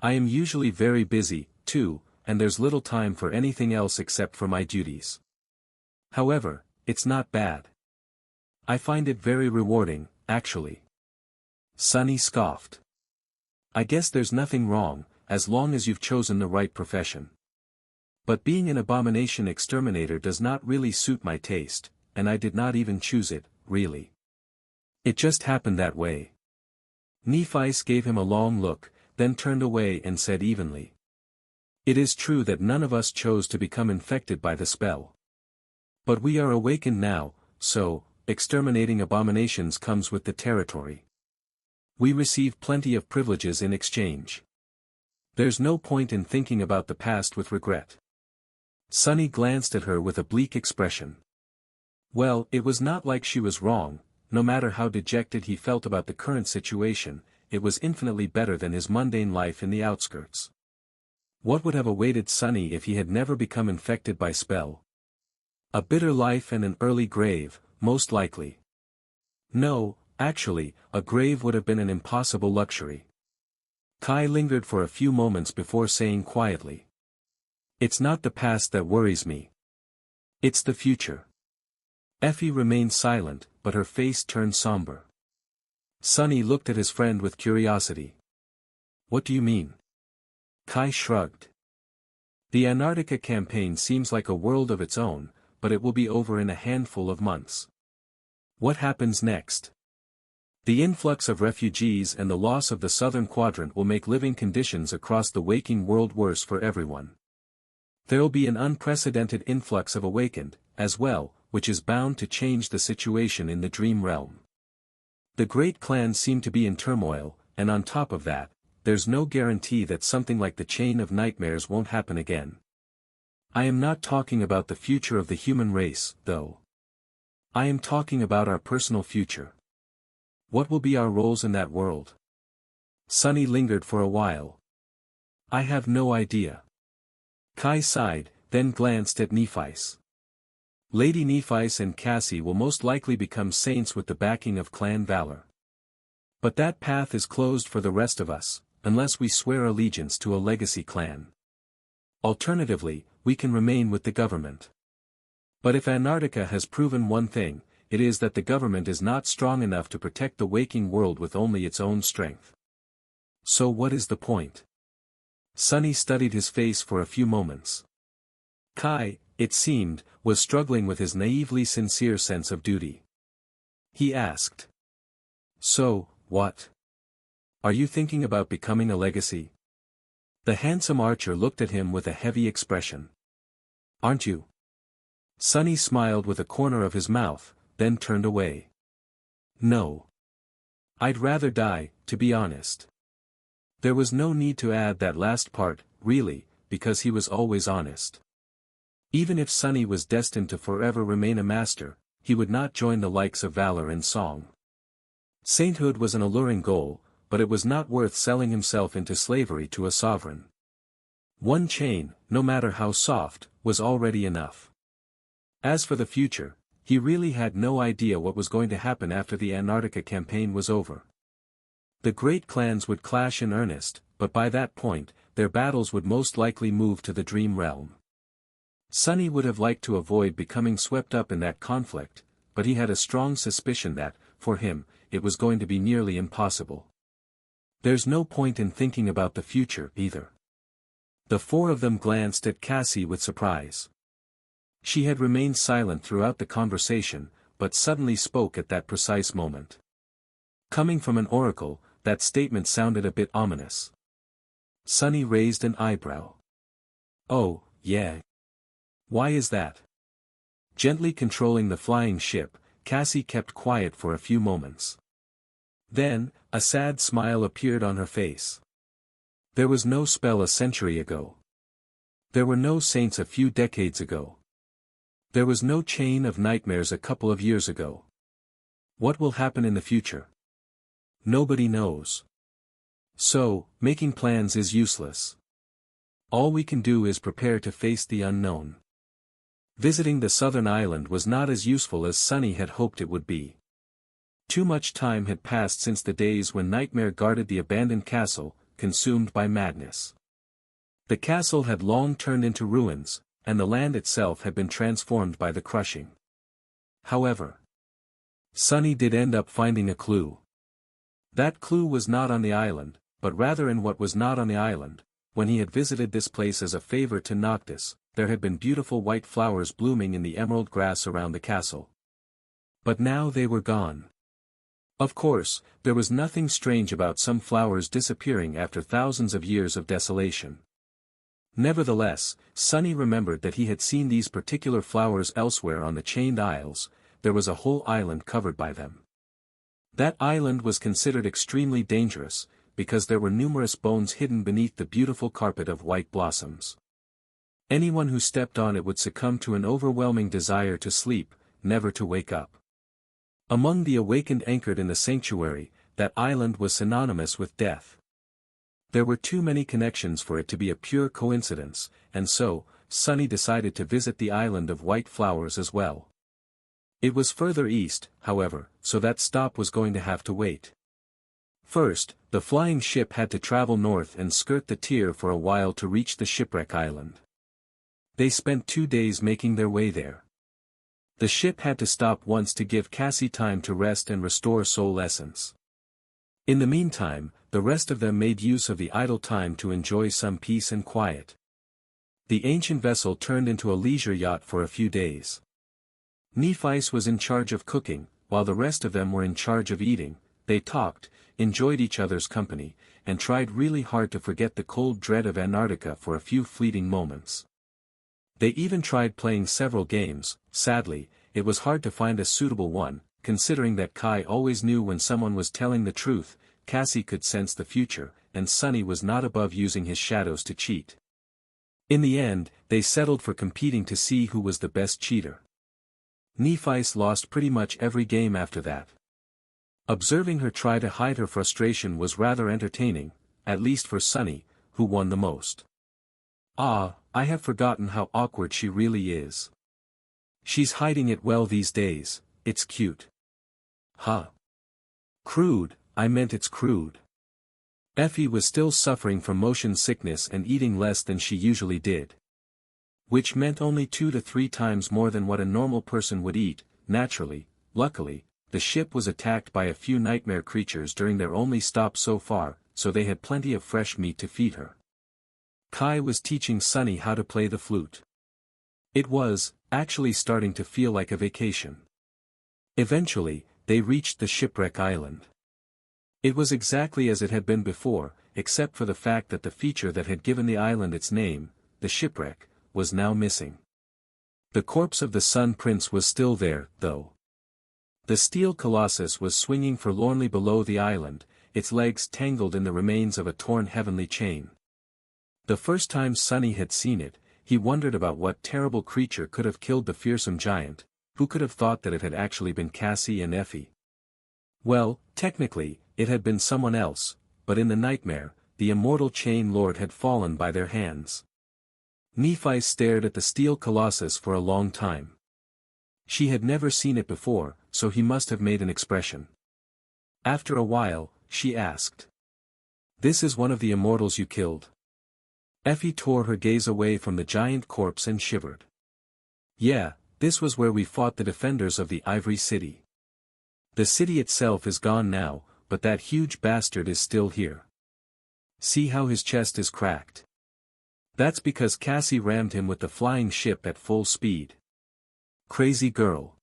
I am usually very busy, too, and there's little time for anything else except for my duties. However, it's not bad. I find it very rewarding, actually." Sonny scoffed. "I guess there's nothing wrong, as long as you've chosen the right profession. But being an abomination exterminator does not really suit my taste, and I did not even choose it, really. It just happened that way." Nephi's gave him a long look, then turned away and said evenly, "It is true that none of us chose to become infected by the spell. But we are awakened now, so, exterminating abominations comes with the territory. We receive plenty of privileges in exchange. There's no point in thinking about the past with regret." Sonny glanced at her with a bleak expression. Well, it was not like she was wrong. No matter how dejected he felt about the current situation, it was infinitely better than his mundane life in the outskirts. What would have awaited Sonny if he had never become infected by spell? A bitter life and an early grave, most likely. No, actually, a grave would have been an impossible luxury. Kai lingered for a few moments before saying quietly, "It's not the past that worries me. It's the future." Effie remained silent, but her face turned somber. Sonny looked at his friend with curiosity. "What do you mean?" Kai shrugged. "The Antarctica campaign seems like a world of its own, but it will be over in a handful of months. What happens next? The influx of refugees and the loss of the southern quadrant will make living conditions across the waking world worse for everyone. There'll be an unprecedented influx of awakened, as well, which is bound to change the situation in the dream realm. The great clans seem to be in turmoil, and on top of that, there's no guarantee that something like the chain of nightmares won't happen again. I am not talking about the future of the human race, though. I am talking about our personal future. What will be our roles in that world?" Sonny lingered for a while. "I have no idea." Kai sighed, then glanced at Nephis. Lady Nephice and Cassie will most likely become saints with the backing of clan valor. But that path is closed for the rest of us, unless we swear allegiance to a legacy clan. Alternatively, we can remain with the government. But if Antarctica has proven one thing, it is that the government is not strong enough to protect the waking world with only its own strength. So what is the point? Sunny studied his face for a few moments. Kai, it seemed, was struggling with his naively sincere sense of duty. He asked. So, what? Are you thinking about becoming a legacy? The handsome archer looked at him with a heavy expression. Aren't you? Sunny smiled with a corner of his mouth, then turned away. No. I'd rather die, to be honest. There was no need to add that last part, really, because he was always honest. Even if Sunny was destined to forever remain a master, he would not join the likes of valor and song. Sainthood was an alluring goal, but it was not worth selling himself into slavery to a sovereign. One chain, no matter how soft, was already enough. As for the future, he really had no idea what was going to happen after the Antarctica campaign was over. The great clans would clash in earnest, but by that point, their battles would most likely move to the Dream Realm. Sunny would have liked to avoid becoming swept up in that conflict, but he had a strong suspicion that, for him, it was going to be nearly impossible. There's no point in thinking about the future, either. The four of them glanced at Cassie with surprise. She had remained silent throughout the conversation, but suddenly spoke at that precise moment. Coming from an oracle, that statement sounded a bit ominous. Sunny raised an eyebrow. Oh, yeah. Why is that? Gently controlling the flying ship, Cassie kept quiet for a few moments. Then, a sad smile appeared on her face. There was no spell a century ago. There were no saints a few decades ago. There was no chain of nightmares a couple of years ago. What will happen in the future? Nobody knows. So, making plans is useless. All we can do is prepare to face the unknown. Visiting the southern island was not as useful as Sunny had hoped it would be. Too much time had passed since the days when Nightmare guarded the abandoned castle, consumed by madness. The castle had long turned into ruins, and the land itself had been transformed by the crushing. However, Sunny did end up finding a clue. That clue was not on the island, but rather in what was not on the island. When he had visited this place as a favor to Noctis, there had been beautiful white flowers blooming in the emerald grass around the castle. But now they were gone. Of course, there was nothing strange about some flowers disappearing after thousands of years of desolation. Nevertheless, Sunny remembered that he had seen these particular flowers elsewhere on the Chained Isles. There was a whole island covered by them. That island was considered extremely dangerous, because there were numerous bones hidden beneath the beautiful carpet of white blossoms. Anyone who stepped on it would succumb to an overwhelming desire to sleep, never to wake up. Among the awakened anchored in the sanctuary, that island was synonymous with death. There were too many connections for it to be a pure coincidence, and so, Sunny decided to visit the island of white flowers as well. It was further east, however, so that stop was going to have to wait. First, the flying ship had to travel north and skirt the Tier for a while to reach the shipwreck island. They spent 2 days making their way there. The ship had to stop once to give Cassie time to rest and restore soul essence. In the meantime, the rest of them made use of the idle time to enjoy some peace and quiet. The ancient vessel turned into a leisure yacht for a few days. Nephice was in charge of cooking, while the rest of them were in charge of eating. They talked, enjoyed each other's company, and tried really hard to forget the cold dread of Antarctica for a few fleeting moments. They even tried playing several games. Sadly, it was hard to find a suitable one, considering that Kai always knew when someone was telling the truth, Cassie could sense the future, and Sunny was not above using his shadows to cheat. In the end, they settled for competing to see who was the best cheater. Nephice lost pretty much every game after that. Observing her try to hide her frustration was rather entertaining, at least for Sunny, who won the most. Ah, I have forgotten how awkward she really is. She's hiding it well these days, it's cute. Huh. Crude, I meant it's crude. Effie was still suffering from motion sickness and eating less than she usually did. Which meant only 2 to 3 times more than what a normal person would eat. Naturally, luckily, the ship was attacked by a few nightmare creatures during their only stop so far, so they had plenty of fresh meat to feed her. Kai was teaching Sunny how to play the flute. It was, actually starting to feel like a vacation. Eventually, they reached the shipwreck island. It was exactly as it had been before, except for the fact that the feature that had given the island its name, the shipwreck, was now missing. The corpse of the Sun Prince was still there, though. The steel colossus was swinging forlornly below the island, its legs tangled in the remains of a torn heavenly chain. The first time Sunny had seen it, he wondered about what terrible creature could have killed the fearsome giant. Who could have thought that it had actually been Cassie and Effie? Well, technically, it had been someone else, but in the nightmare, the immortal Chain Lord had fallen by their hands. Nephi stared at the steel colossus for a long time. She had never seen it before, so he must have made an expression. After a while, she asked. "This is one of the immortals you killed?" Effie tore her gaze away from the giant corpse and shivered. "Yeah, this was where we fought the defenders of the Ivory City. The city itself is gone now, but that huge bastard is still here. See how his chest is cracked? That's because Cassie rammed him with the flying ship at full speed. Crazy girl.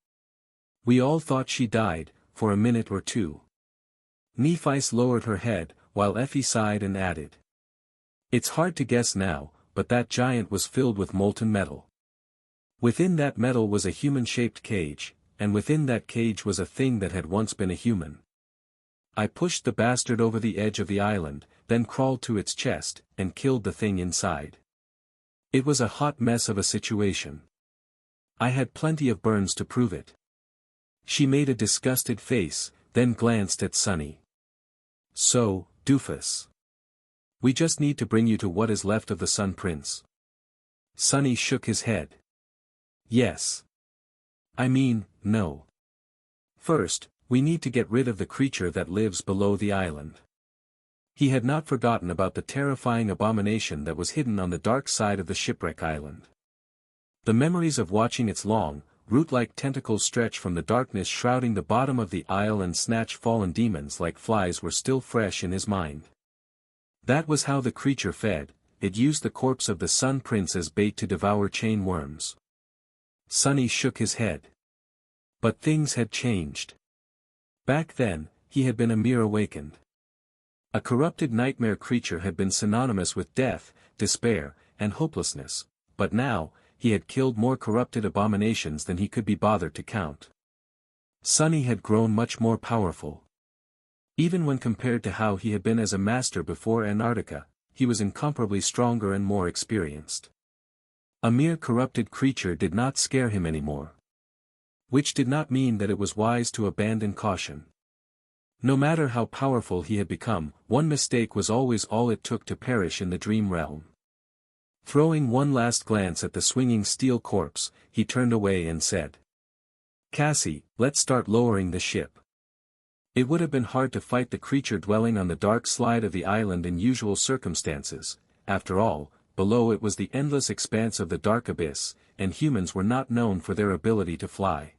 We all thought she died, for a minute or two." Nephi lowered her head, while Effie sighed and added. "It's hard to guess now, but that giant was filled with molten metal. Within that metal was a human-shaped cage, and within that cage was a thing that had once been a human. I pushed the bastard over the edge of the island, then crawled to its chest, and killed the thing inside. It was a hot mess of a situation. I had plenty of burns to prove it." She made a disgusted face, then glanced at Sunny. "So, doofus. We just need to bring you to what is left of the Sun Prince." Sunny shook his head. "Yes. I mean, no. First, we need to get rid of the creature that lives below the island." He had not forgotten about the terrifying abomination that was hidden on the dark side of the shipwreck island. The memories of watching its long, root-like tentacles stretch from the darkness shrouding the bottom of the isle and snatch fallen demons like flies were still fresh in his mind. That was how the creature fed. It used the corpse of the Sun Prince as bait to devour chain worms. Sunny shook his head. But things had changed. Back then, he had been a mere awakened. A corrupted nightmare creature had been synonymous with death, despair, and hopelessness, but now, he had killed more corrupted abominations than he could be bothered to count. Sunny had grown much more powerful. Even when compared to how he had been as a master before Antarctica, he was incomparably stronger and more experienced. A mere corrupted creature did not scare him anymore. Which did not mean that it was wise to abandon caution. No matter how powerful he had become, one mistake was always all it took to perish in the dream realm. Throwing one last glance at the swinging steel corpse, he turned away and said. "Cassie, let's start lowering the ship." It would have been hard to fight the creature dwelling on the dark slide of the island in usual circumstances. After all, below it was the endless expanse of the dark abyss, and humans were not known for their ability to fly.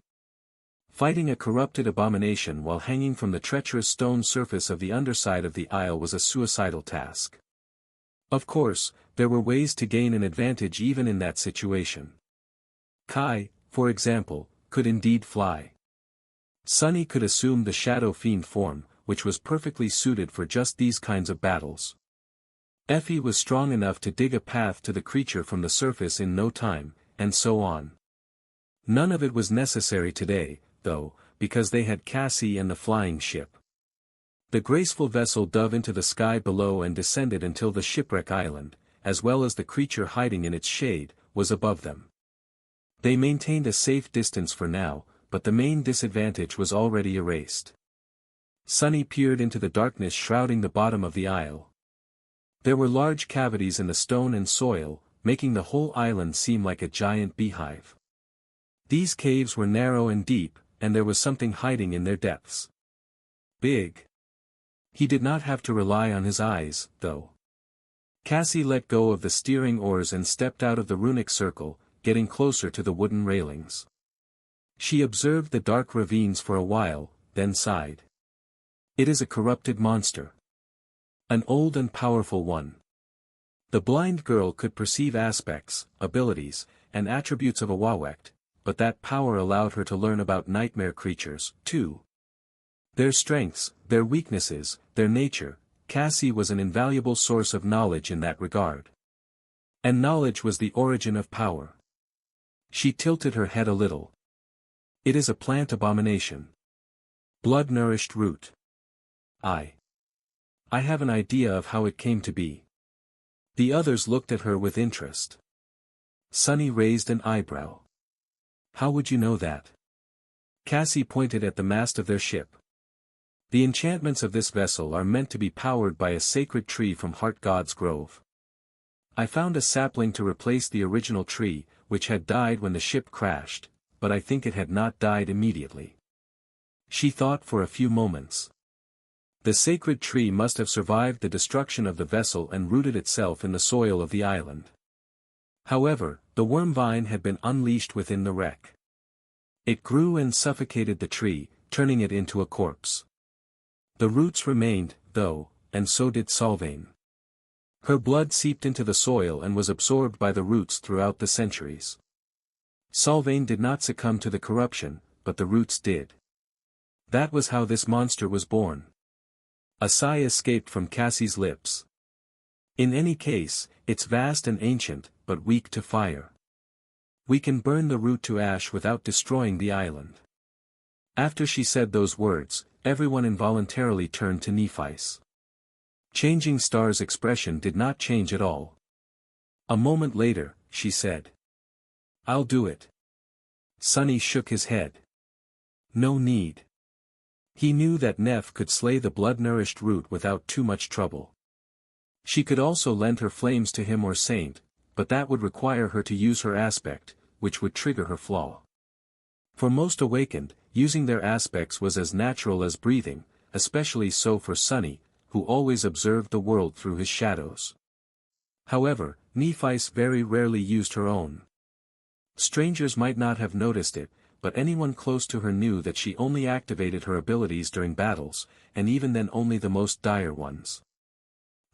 Fighting a corrupted abomination while hanging from the treacherous stone surface of the underside of the isle was a suicidal task. Of course, there were ways to gain an advantage even in that situation. Kai, for example, could indeed fly. Sunny could assume the Shadow Fiend form, which was perfectly suited for just these kinds of battles. Effie was strong enough to dig a path to the creature from the surface in no time, and so on. None of it was necessary today, though, because they had Cassie and the flying ship. The graceful vessel dove into the sky below and descended until the shipwreck island, as well as the creature hiding in its shade, was above them. They maintained a safe distance for now, but the main disadvantage was already erased. Sunny peered into the darkness shrouding the bottom of the isle. There were large cavities in the stone and soil, making the whole island seem like a giant beehive. These caves were narrow and deep, and there was something hiding in their depths. Big. He did not have to rely on his eyes, though. Cassie let go of the steering oars and stepped out of the runic circle, getting closer to the wooden railings. She observed the dark ravines for a while, then sighed. It is a corrupted monster. An old and powerful one. The blind girl could perceive aspects, abilities, and attributes of a Wawect, but that power allowed her to learn about nightmare creatures, too. Their strengths, their weaknesses, their nature. Cassie was an invaluable source of knowledge in that regard. And knowledge was the origin of power. She tilted her head a little. It is a plant abomination. Blood-nourished root. I have an idea of how it came to be. The others looked at her with interest. Sunny raised an eyebrow. How would you know that? Cassie pointed at the mast of their ship. The enchantments of this vessel are meant to be powered by a sacred tree from Heart God's Grove. I found a sapling to replace the original tree, which had died when the ship crashed, but I think it had not died immediately. She thought for a few moments. The sacred tree must have survived the destruction of the vessel and rooted itself in the soil of the island. However, the worm vine had been unleashed within the wreck. It grew and suffocated the tree, turning it into a corpse. The roots remained, though, and so did Sylvain. Her blood seeped into the soil and was absorbed by the roots throughout the centuries. Sylvain did not succumb to the corruption, but the roots did. That was how this monster was born. A sigh escaped from Cassie's lips. In any case, it's vast and ancient, but weak to fire. We can burn the root to ash without destroying the island. After she said those words, everyone involuntarily turned to Nephi's. Changing Star's expression did not change at all. A moment later, she said. I'll do it. Sunny shook his head. No need. He knew that Neph could slay the blood-nourished root without too much trouble. She could also lend her flames to him or Saint, but that would require her to use her aspect, which would trigger her flaw. For most awakened, using their aspects was as natural as breathing, especially so for Sunny, who always observed the world through his shadows. However, Nephis very rarely used her own. Strangers might not have noticed it, but anyone close to her knew that she only activated her abilities during battles, and even then only the most dire ones.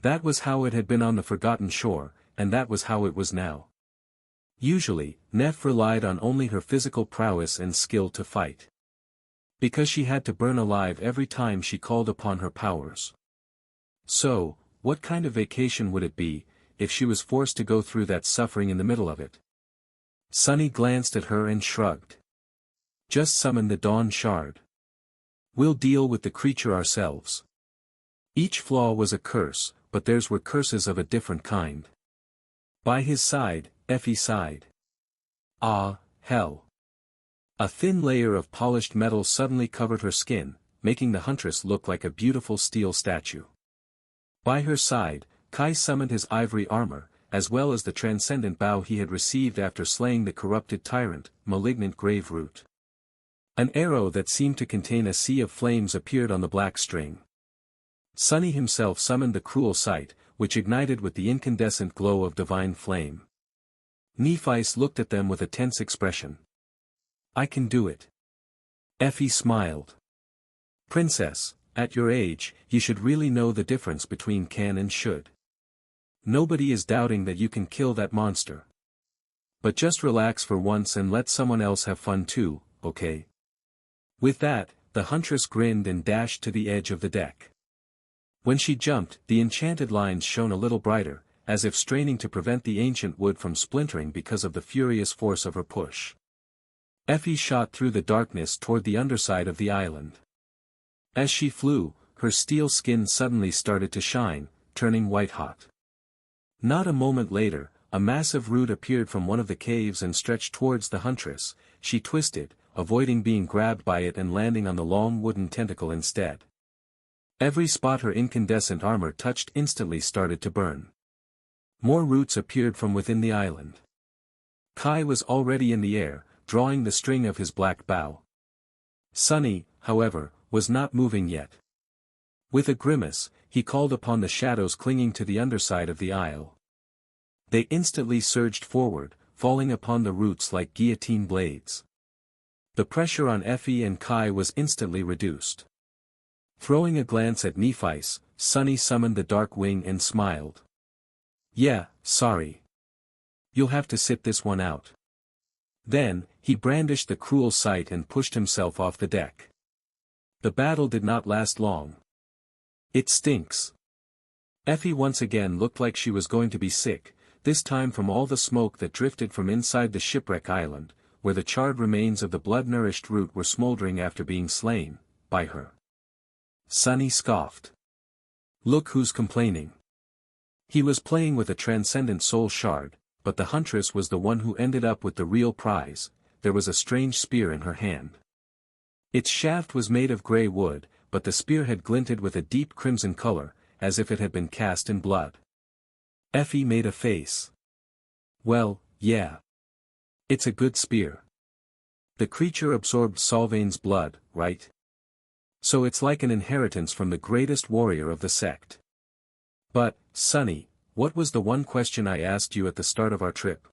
That was how it had been on the Forgotten Shore, and that was how it was now. Usually, Neph relied on only her physical prowess and skill to fight. Because she had to burn alive every time she called upon her powers. So, what kind of vacation would it be, if she was forced to go through that suffering in the middle of it? Sunny glanced at her and shrugged. Just summon the Dawn Shard. We'll deal with the creature ourselves. Each flaw was a curse, but theirs were curses of a different kind. By his side, Effie sighed. Ah, hell. A thin layer of polished metal suddenly covered her skin, making the huntress look like a beautiful steel statue. By her side, Kai summoned his ivory armor, as well as the transcendent bow he had received after slaying the corrupted tyrant, malignant grave root. An arrow that seemed to contain a sea of flames appeared on the black string. Sunny himself summoned the cruel sight, which ignited with the incandescent glow of divine flame. Nephis looked at them with a tense expression. I can do it. Effie smiled. Princess, at your age, you should really know the difference between can and should. Nobody is doubting that you can kill that monster. But just relax for once and let someone else have fun too, okay? With that, the huntress grinned and dashed to the edge of the deck. When she jumped, the enchanted lines shone a little brighter, as if straining to prevent the ancient wood from splintering because of the furious force of her push. Effie shot through the darkness toward the underside of the island. As she flew, her steel skin suddenly started to shine, turning white-hot. Not a moment later, a massive root appeared from one of the caves and stretched towards the huntress. She twisted, avoiding being grabbed by it and landing on the long wooden tentacle instead. Every spot her incandescent armor touched instantly started to burn. More roots appeared from within the island. Kai was already in the air, drawing the string of his black bow. Sunny, however, was not moving yet. With a grimace, he called upon the shadows clinging to the underside of the aisle. They instantly surged forward, falling upon the roots like guillotine blades. The pressure on Effie and Kai was instantly reduced. Throwing a glance at Nephi's, Sunny summoned the dark wing and smiled. "Yeah, sorry. You'll have to sit this one out." Then, he brandished the cruel sight and pushed himself off the deck. The battle did not last long. "It stinks." Effie once again looked like she was going to be sick, this time from all the smoke that drifted from inside the shipwreck island, where the charred remains of the blood-nourished root were smoldering after being slain by her. Sunny scoffed. "Look who's complaining." He was playing with a transcendent soul shard, but the huntress was the one who ended up with the real prize. There was a strange spear in her hand. Its shaft was made of grey wood, but the spear had glinted with a deep crimson color, as if it had been cast in blood. Effie made a face. "Well, yeah. It's a good spear. The creature absorbed Solvain's blood, right? So it's like an inheritance from the greatest warrior of the sect. But, Sunny, what was the one question I asked you at the start of our trip?"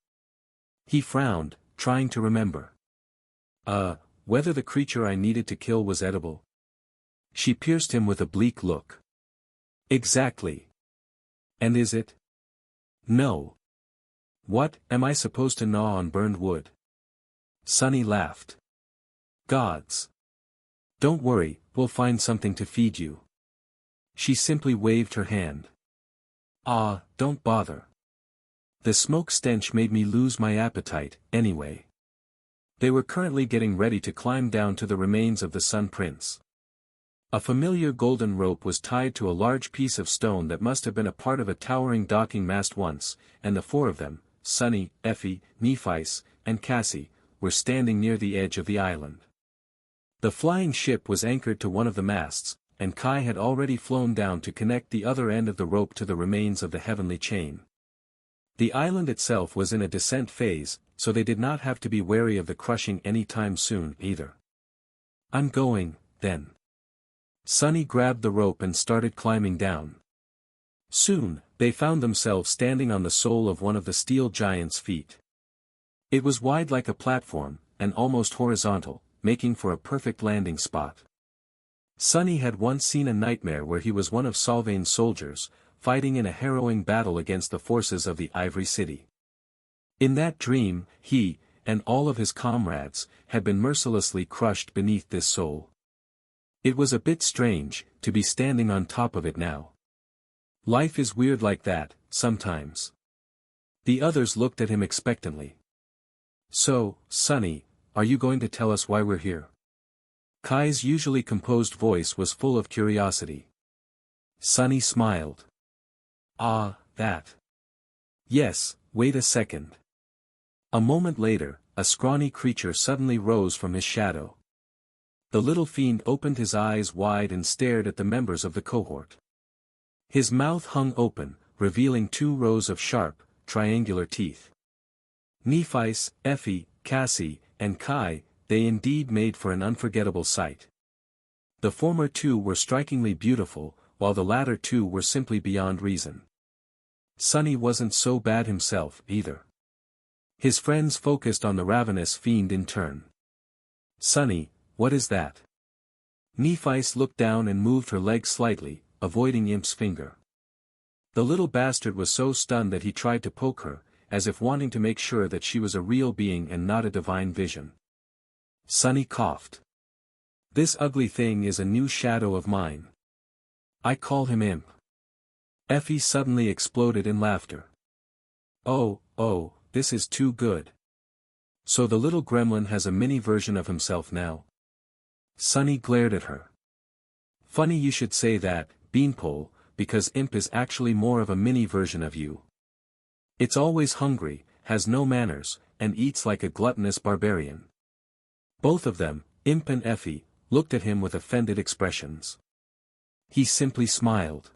He frowned, trying to remember. Whether the creature I needed to kill was edible." She pierced him with a bleak look. "Exactly. And is it?" "No. What, am I supposed to gnaw on burned wood?" Sunny laughed. "Gods. Don't worry, we'll find something to feed you." She simply waved her hand. Don't bother. The smoke stench made me lose my appetite, anyway." They were currently getting ready to climb down to the remains of the Sun Prince. A familiar golden rope was tied to a large piece of stone that must have been a part of a towering docking mast once, and the four of them, Sunny, Effie, Nephis, and Cassie, were standing near the edge of the island. The flying ship was anchored to one of the masts, and Kai had already flown down to connect the other end of the rope to the remains of the heavenly chain. The island itself was in a descent phase, so they did not have to be wary of the crushing any time soon either. "I'm going, then." Sunny grabbed the rope and started climbing down. Soon, they found themselves standing on the sole of one of the steel giant's feet. It was wide like a platform, and almost horizontal, making for a perfect landing spot. Sunny had once seen a nightmare where he was one of Solvain's soldiers, fighting in a harrowing battle against the forces of the Ivory City. In that dream, he, and all of his comrades, had been mercilessly crushed beneath this soul. It was a bit strange, to be standing on top of it now. Life is weird like that, sometimes. The others looked at him expectantly. "So, Sunny, are you going to tell us why we're here?" Kai's usually composed voice was full of curiosity. Sunny smiled. That. Yes, wait a second." A moment later, a scrawny creature suddenly rose from his shadow. The little fiend opened his eyes wide and stared at the members of the cohort. His mouth hung open, revealing 2 rows of sharp, triangular teeth. Nephis, Effie, Cassie, and Kai, they indeed made for an unforgettable sight. The former 2 were strikingly beautiful, while the latter 2 were simply beyond reason. Sunny wasn't so bad himself, either. His friends focused on the ravenous fiend in turn. "Sunny, what is that?" Nephis looked down and moved her leg slightly, avoiding Imp's finger. The little bastard was so stunned that he tried to poke her, as if wanting to make sure that she was a real being and not a divine vision. Sunny coughed. "This ugly thing is a new shadow of mine. I call him Imp." Effie suddenly exploded in laughter. Oh, this is too good. So the little gremlin has a mini version of himself now." Sunny glared at her. "Funny you should say that, Beanpole, because Imp is actually more of a mini version of you. It's always hungry, has no manners, and eats like a gluttonous barbarian." Both of them, Imp and Effie, looked at him with offended expressions. He simply smiled.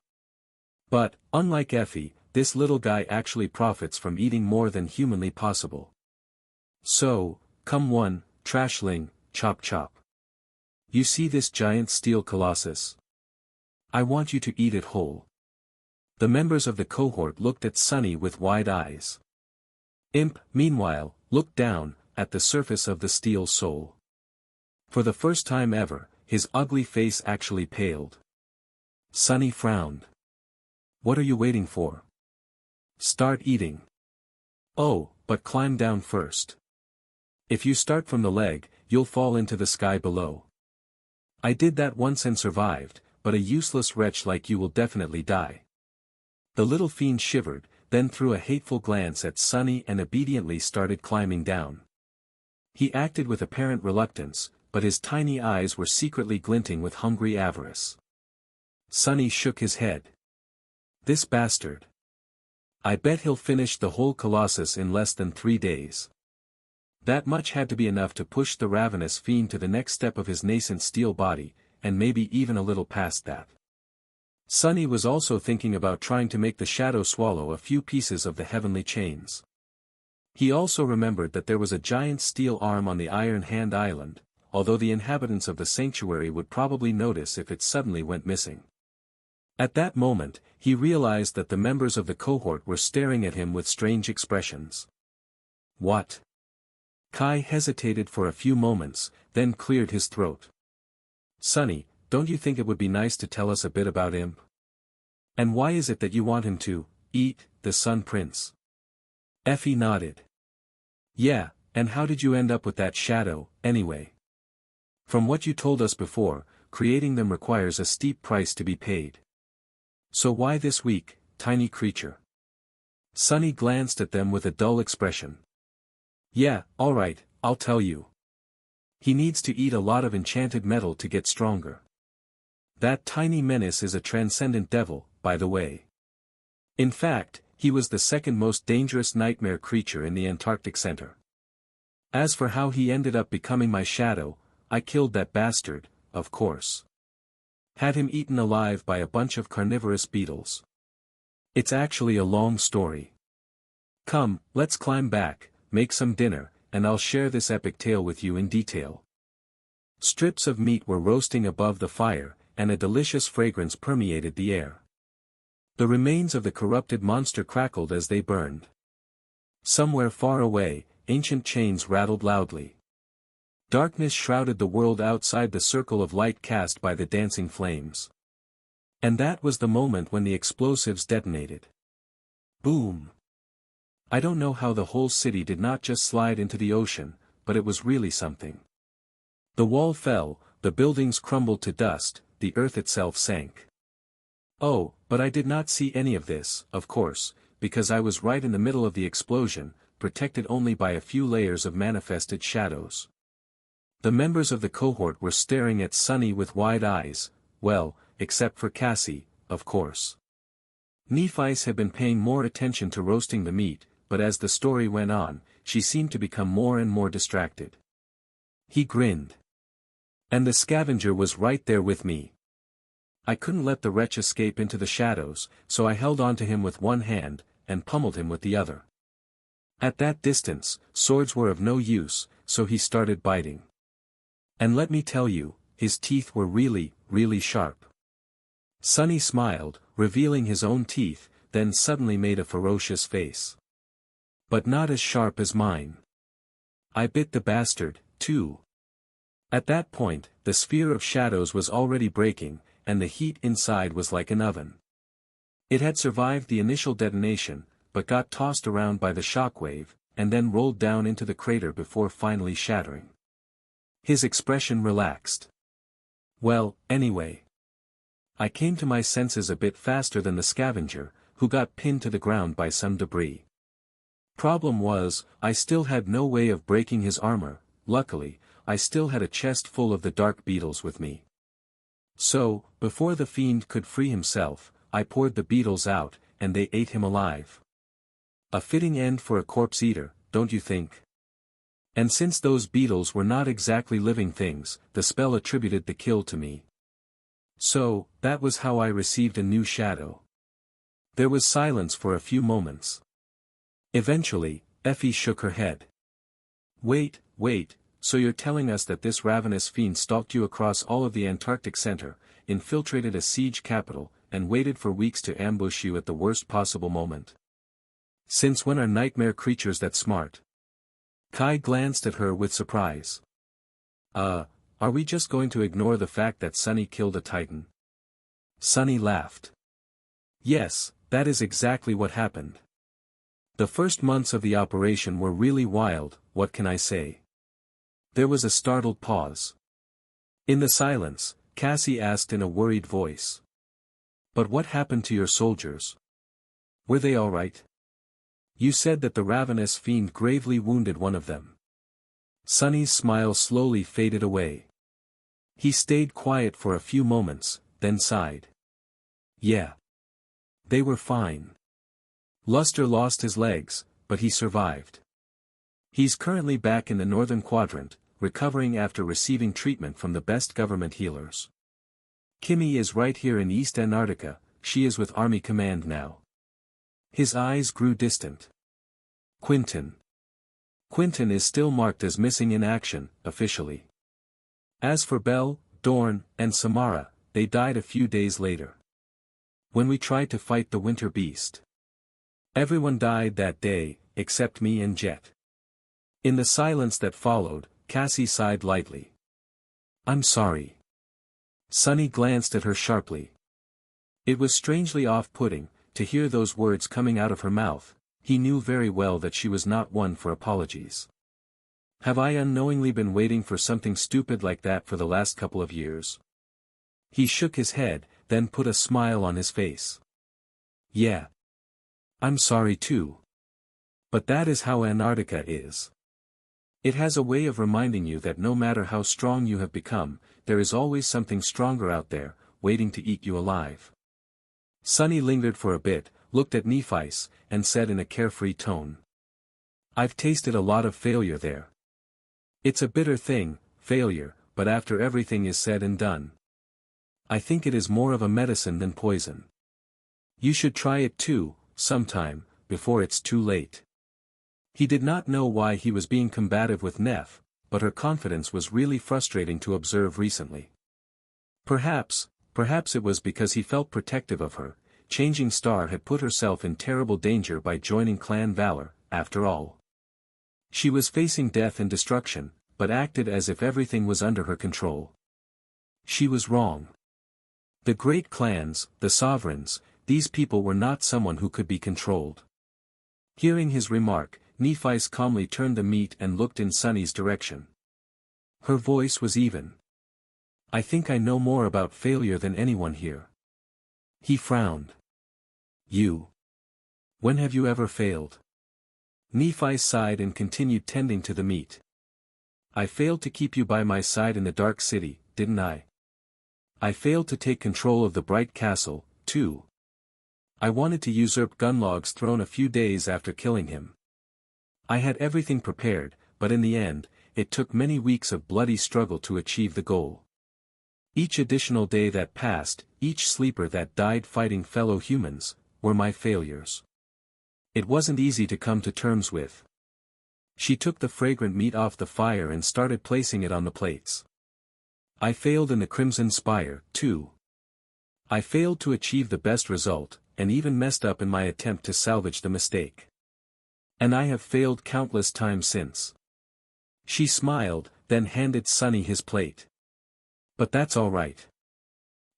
But, unlike Effie, this little guy actually profits from eating more than humanly possible. "So, come one, trashling, chop chop. You see this giant steel colossus? I want you to eat it whole. The members of the cohort looked at Sunny with wide eyes. Imp, meanwhile, looked down, at the surface of the steel soul. For the first time ever, his ugly face actually paled. Sunny frowned. What are you waiting for? Start eating. Oh, but climb down first. If you start from the leg, you'll fall into the sky below. I did that once and survived, but a useless wretch like you will definitely die. The little fiend shivered, then threw a hateful glance at Sunny and obediently started climbing down. He acted with apparent reluctance, but his tiny eyes were secretly glinting with hungry avarice. Sunny shook his head. This bastard. I bet he'll finish the whole colossus in less than 3 days. That much had to be enough to push the ravenous fiend to the next step of his nascent steel body, and maybe even a little past that. Sunny was also thinking about trying to make the shadow swallow a few pieces of the heavenly chains. He also remembered that there was a giant steel arm on the Iron Hand Island, although the inhabitants of the sanctuary would probably notice if it suddenly went missing. At that moment, he realized that the members of the cohort were staring at him with strange expressions. What? Kai hesitated for a few moments, then cleared his throat. Sunny, don't you think it would be nice to tell us a bit about Imp? And why is it that you want him to eat the Sun Prince? Effie nodded. Yeah, and how did you end up with that shadow, anyway? From what you told us before, creating them requires a steep price to be paid. So why this weak, tiny creature? Sunny glanced at them with a dull expression. Yeah, alright, I'll tell you. He needs to eat a lot of enchanted metal to get stronger. That tiny menace is a transcendent devil, by the way. In fact, he was the second most dangerous nightmare creature in the Antarctic Center. As for how he ended up becoming my shadow, I killed that bastard, of course. Had him eaten alive by a bunch of carnivorous beetles. It's actually a long story. Come, let's climb back, make some dinner, and I'll share this epic tale with you in detail. Strips of meat were roasting above the fire, and a delicious fragrance permeated the air. The remains of the corrupted monster crackled as they burned. Somewhere far away, ancient chains rattled loudly. Darkness shrouded the world outside the circle of light cast by the dancing flames. And that was the moment when the explosives detonated. Boom! I don't know how the whole city did not just slide into the ocean, but it was really something. The wall fell, the buildings crumbled to dust, the earth itself sank. Oh, but I did not see any of this, of course, because I was right in the middle of the explosion, protected only by a few layers of manifested shadows. The members of the cohort were staring at Sunny with wide eyes, well, except for Cassie, of course. Nephice had been paying more attention to roasting the meat, but as the story went on, she seemed to become more and more distracted. He grinned. And the scavenger was right there with me. I couldn't let the wretch escape into the shadows, so I held on to him with one hand, and pummeled him with the other. At that distance, swords were of no use, so he started biting. And let me tell you, his teeth were really, really sharp. Sunny smiled, revealing his own teeth, then suddenly made a ferocious face. But not as sharp as mine. I bit the bastard, too. At that point, the sphere of shadows was already breaking, and the heat inside was like an oven. It had survived the initial detonation, but got tossed around by the shockwave, and then rolled down into the crater before finally shattering. His expression relaxed. Well, anyway. I came to my senses a bit faster than the scavenger, who got pinned to the ground by some debris. Problem was, I still had no way of breaking his armor. Luckily, I still had a chest full of the dark beetles with me. So, before the fiend could free himself, I poured the beetles out, and they ate him alive. A fitting end for a corpse eater, don't you think? And since those beetles were not exactly living things, the spell attributed the kill to me. So, that was how I received a new shadow. There was silence for a few moments. Eventually, Effie shook her head. Wait, so you're telling us that this ravenous fiend stalked you across all of the Antarctic Center, infiltrated a siege capital, and waited for weeks to ambush you at the worst possible moment? Since when are nightmare creatures that smart? Kai glanced at her with surprise. Are we just going to ignore the fact that Sunny killed a Titan? Sunny laughed. Yes, that is exactly what happened. The first months of the operation were really wild, what can I say? There was a startled pause. In the silence, Cassie asked in a worried voice. But what happened to your soldiers? Were they all right? You said that the ravenous fiend gravely wounded one of them. Sunny's smile slowly faded away. He stayed quiet for a few moments, then sighed. Yeah. They were fine. Luster lost his legs, but he survived. He's currently back in the northern quadrant, recovering after receiving treatment from the best government healers. Kimmy is right here in East Antarctica, she is with Army Command now. His eyes grew distant. Quinton. Quinton is still marked as missing in action, officially. As for Belle, Dorn, and Samara, they died a few days later. When we tried to fight the winter beast. Everyone died that day, except me and Jet. In the silence that followed, Cassie sighed lightly. I'm sorry. Sunny glanced at her sharply. It was strangely off-putting, to hear those words coming out of her mouth. He knew very well that she was not one for apologies. Have I unknowingly been waiting for something stupid like that for the last couple of years? He shook his head, then put a smile on his face. Yeah. I'm sorry too. But that is how Antarctica is. It has a way of reminding you that no matter how strong you have become, there is always something stronger out there, waiting to eat you alive. Sunny lingered for a bit, looked at Nephice, and said in a carefree tone. I've tasted a lot of failure there. It's a bitter thing, failure, but after everything is said and done. I think it is more of a medicine than poison. You should try it too, sometime, before it's too late. He did not know why he was being combative with Neff, but her confidence was really frustrating to observe recently. Perhaps it was because he felt protective of her. Changing Star had put herself in terrible danger by joining Clan Valor, after all. She was facing death and destruction, but acted as if everything was under her control. She was wrong. The great clans, the sovereigns, these people were not someone who could be controlled. Hearing his remark, Nephice calmly turned the meat and looked in Sunny's direction. Her voice was even. I think I know more about failure than anyone here. He frowned. You. When have you ever failed? Nephice sighed and continued tending to the meat. I failed to keep you by my side in the Dark City, didn't I? I failed to take control of the Bright Castle, too. I wanted to usurp Gunlog's throne a few days after killing him. I had everything prepared, but in the end, it took many weeks of bloody struggle to achieve the goal. Each additional day that passed, each sleeper that died fighting fellow humans, were my failures. It wasn't easy to come to terms with. She took the fragrant meat off the fire and started placing it on the plates. I failed in the Crimson Spire, too. I failed to achieve the best result, and even messed up in my attempt to salvage the mistake. And I have failed countless times since. She smiled, then handed Sunny his plate. But that's all right.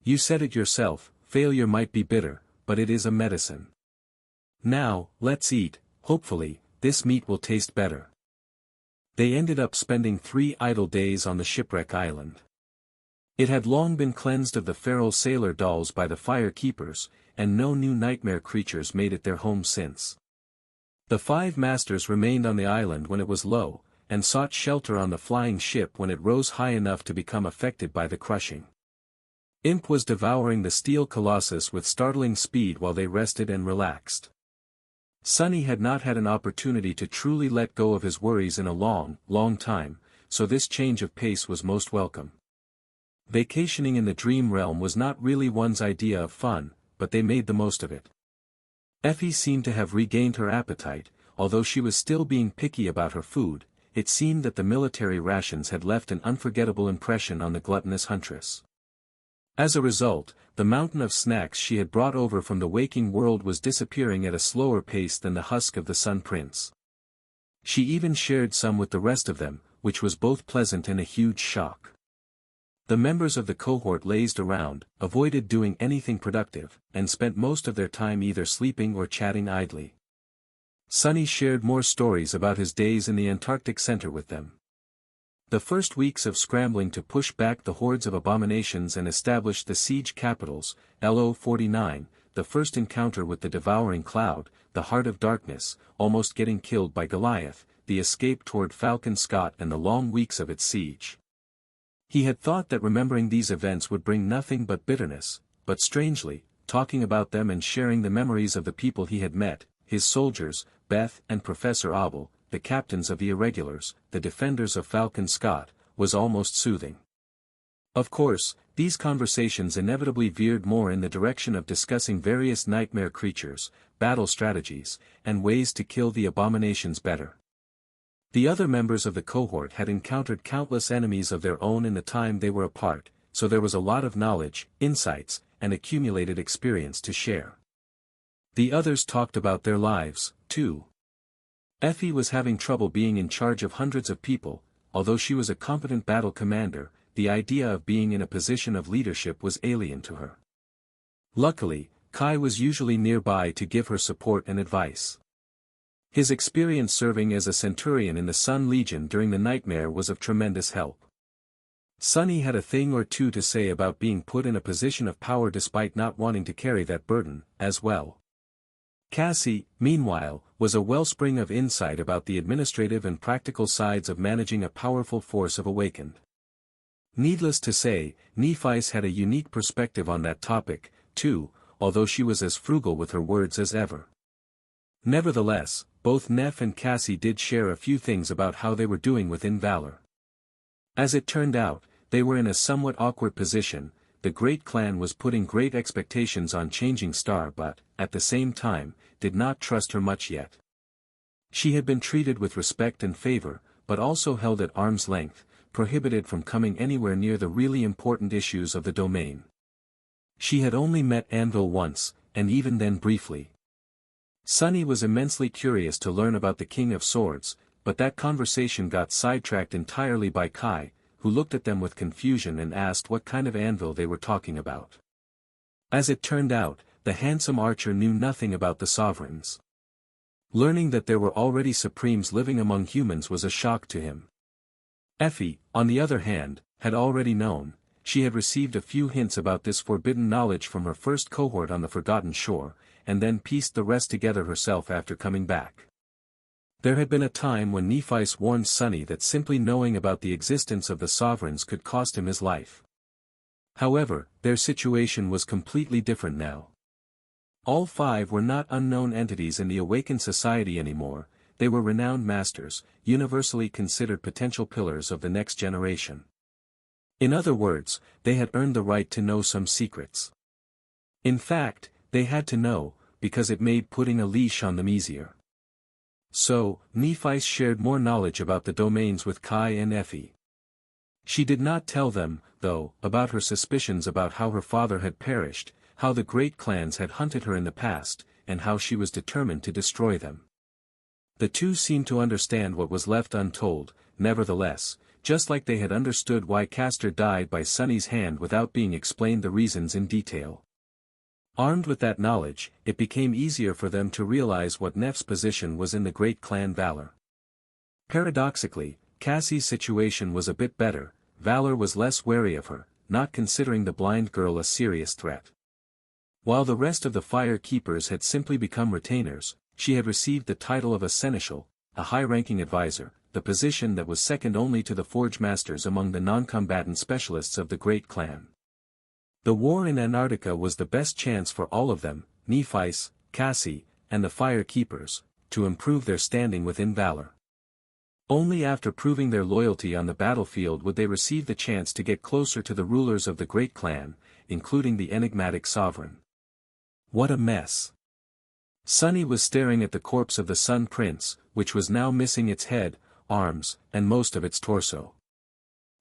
You said it yourself, failure might be bitter, but it is a medicine. Now, let's eat, hopefully, this meat will taste better. They ended up spending 3 idle days on the shipwreck island. It had long been cleansed of the feral sailor dolls by the fire keepers, and no new nightmare creatures made it their home since. The 5 masters remained on the island when it was low, and sought shelter on the flying ship when it rose high enough to become affected by the crushing. Imp was devouring the steel colossus with startling speed while they rested and relaxed. Sunny had not had an opportunity to truly let go of his worries in a long time, so this change of pace was most welcome. Vacationing in the dream realm was not really one's idea of fun, but they made the most of it. Effie seemed to have regained her appetite, although she was still being picky about her food, it seemed that the military rations had left an unforgettable impression on the gluttonous huntress. As a result, the mountain of snacks she had brought over from the waking world was disappearing at a slower pace than the husk of the Sun Prince. She even shared some with the rest of them, which was both pleasant and a huge shock. The members of the cohort lazed around, avoided doing anything productive, and spent most of their time either sleeping or chatting idly. Sunny shared more stories about his days in the Antarctic Center with them. The first weeks of scrambling to push back the hordes of abominations and establish the siege capitals, LO-49, the first encounter with the devouring cloud, the heart of darkness, almost getting killed by Goliath, the escape toward Falcon Scott and the long weeks of its siege. He had thought that remembering these events would bring nothing but bitterness, but strangely, talking about them and sharing the memories of the people he had met, his soldiers, Beth and Professor Abel, the captains of the irregulars, the defenders of Falcon Scott, was almost soothing. Of course, these conversations inevitably veered more in the direction of discussing various nightmare creatures, battle strategies, and ways to kill the abominations better. The other members of the cohort had encountered countless enemies of their own in the time they were apart, so there was a lot of knowledge, insights, and accumulated experience to share. The others talked about their lives, too. Effie was having trouble being in charge of hundreds of people, although she was a competent battle commander, the idea of being in a position of leadership was alien to her. Luckily, Kai was usually nearby to give her support and advice. His experience serving as a centurion in the Sun Legion during the nightmare was of tremendous help. Sunny had a thing or two to say about being put in a position of power despite not wanting to carry that burden, as well. Cassie, meanwhile, was a wellspring of insight about the administrative and practical sides of managing a powerful force of awakened. Needless to say, Nephi's had a unique perspective on that topic, too, although she was as frugal with her words as ever. Nevertheless, both Neph and Cassie did share a few things about how they were doing within Valor. As it turned out, they were in a somewhat awkward position. The Great Clan was putting great expectations on Changing Star but, at the same time, did not trust her much yet. She had been treated with respect and favor, but also held at arm's length, prohibited from coming anywhere near the really important issues of the domain. She had only met Anvil once, and even then briefly. Sunny was immensely curious to learn about the King of Swords, but that conversation got sidetracked entirely by Kai, who looked at them with confusion and asked what kind of anvil they were talking about. As it turned out, the handsome archer knew nothing about the sovereigns. Learning that there were already supremes living among humans was a shock to him. Effie, on the other hand, had already known. She had received a few hints about this forbidden knowledge from her first cohort on the Forgotten Shore, and then pieced the rest together herself after coming back. There had been a time when Nephis warned Sunny that simply knowing about the existence of the sovereigns could cost him his life. However, their situation was completely different now. All five were not unknown entities in the awakened society anymore, they were renowned masters, universally considered potential pillars of the next generation. In other words, they had earned the right to know some secrets. In fact, they had to know, because it made putting a leash on them easier. So, Nephis shared more knowledge about the domains with Kai and Effie. She did not tell them, though, about her suspicions about how her father had perished, how the great clans had hunted her in the past, and how she was determined to destroy them. The two seemed to understand what was left untold, nevertheless, just like they had understood why Castor died by Sunny's hand without being explained the reasons in detail. Armed with that knowledge, it became easier for them to realize what Neph's position was in the great clan Valor. Paradoxically, Cassie's situation was a bit better. Valor was less wary of her, not considering the blind girl a serious threat. While the rest of the Fire Keepers had simply become retainers, she had received the title of a seneschal, a high-ranking advisor, the position that was second only to the Forge Masters among the non-combatant specialists of the Great Clan. The war in Antarctica was the best chance for all of them, Nephis, Cassie, and the Fire Keepers, to improve their standing within Valor. Only after proving their loyalty on the battlefield would they receive the chance to get closer to the rulers of the Great Clan, including the enigmatic sovereign. What a mess! Sunny was staring at the corpse of the Sun Prince, which was now missing its head, arms, and most of its torso.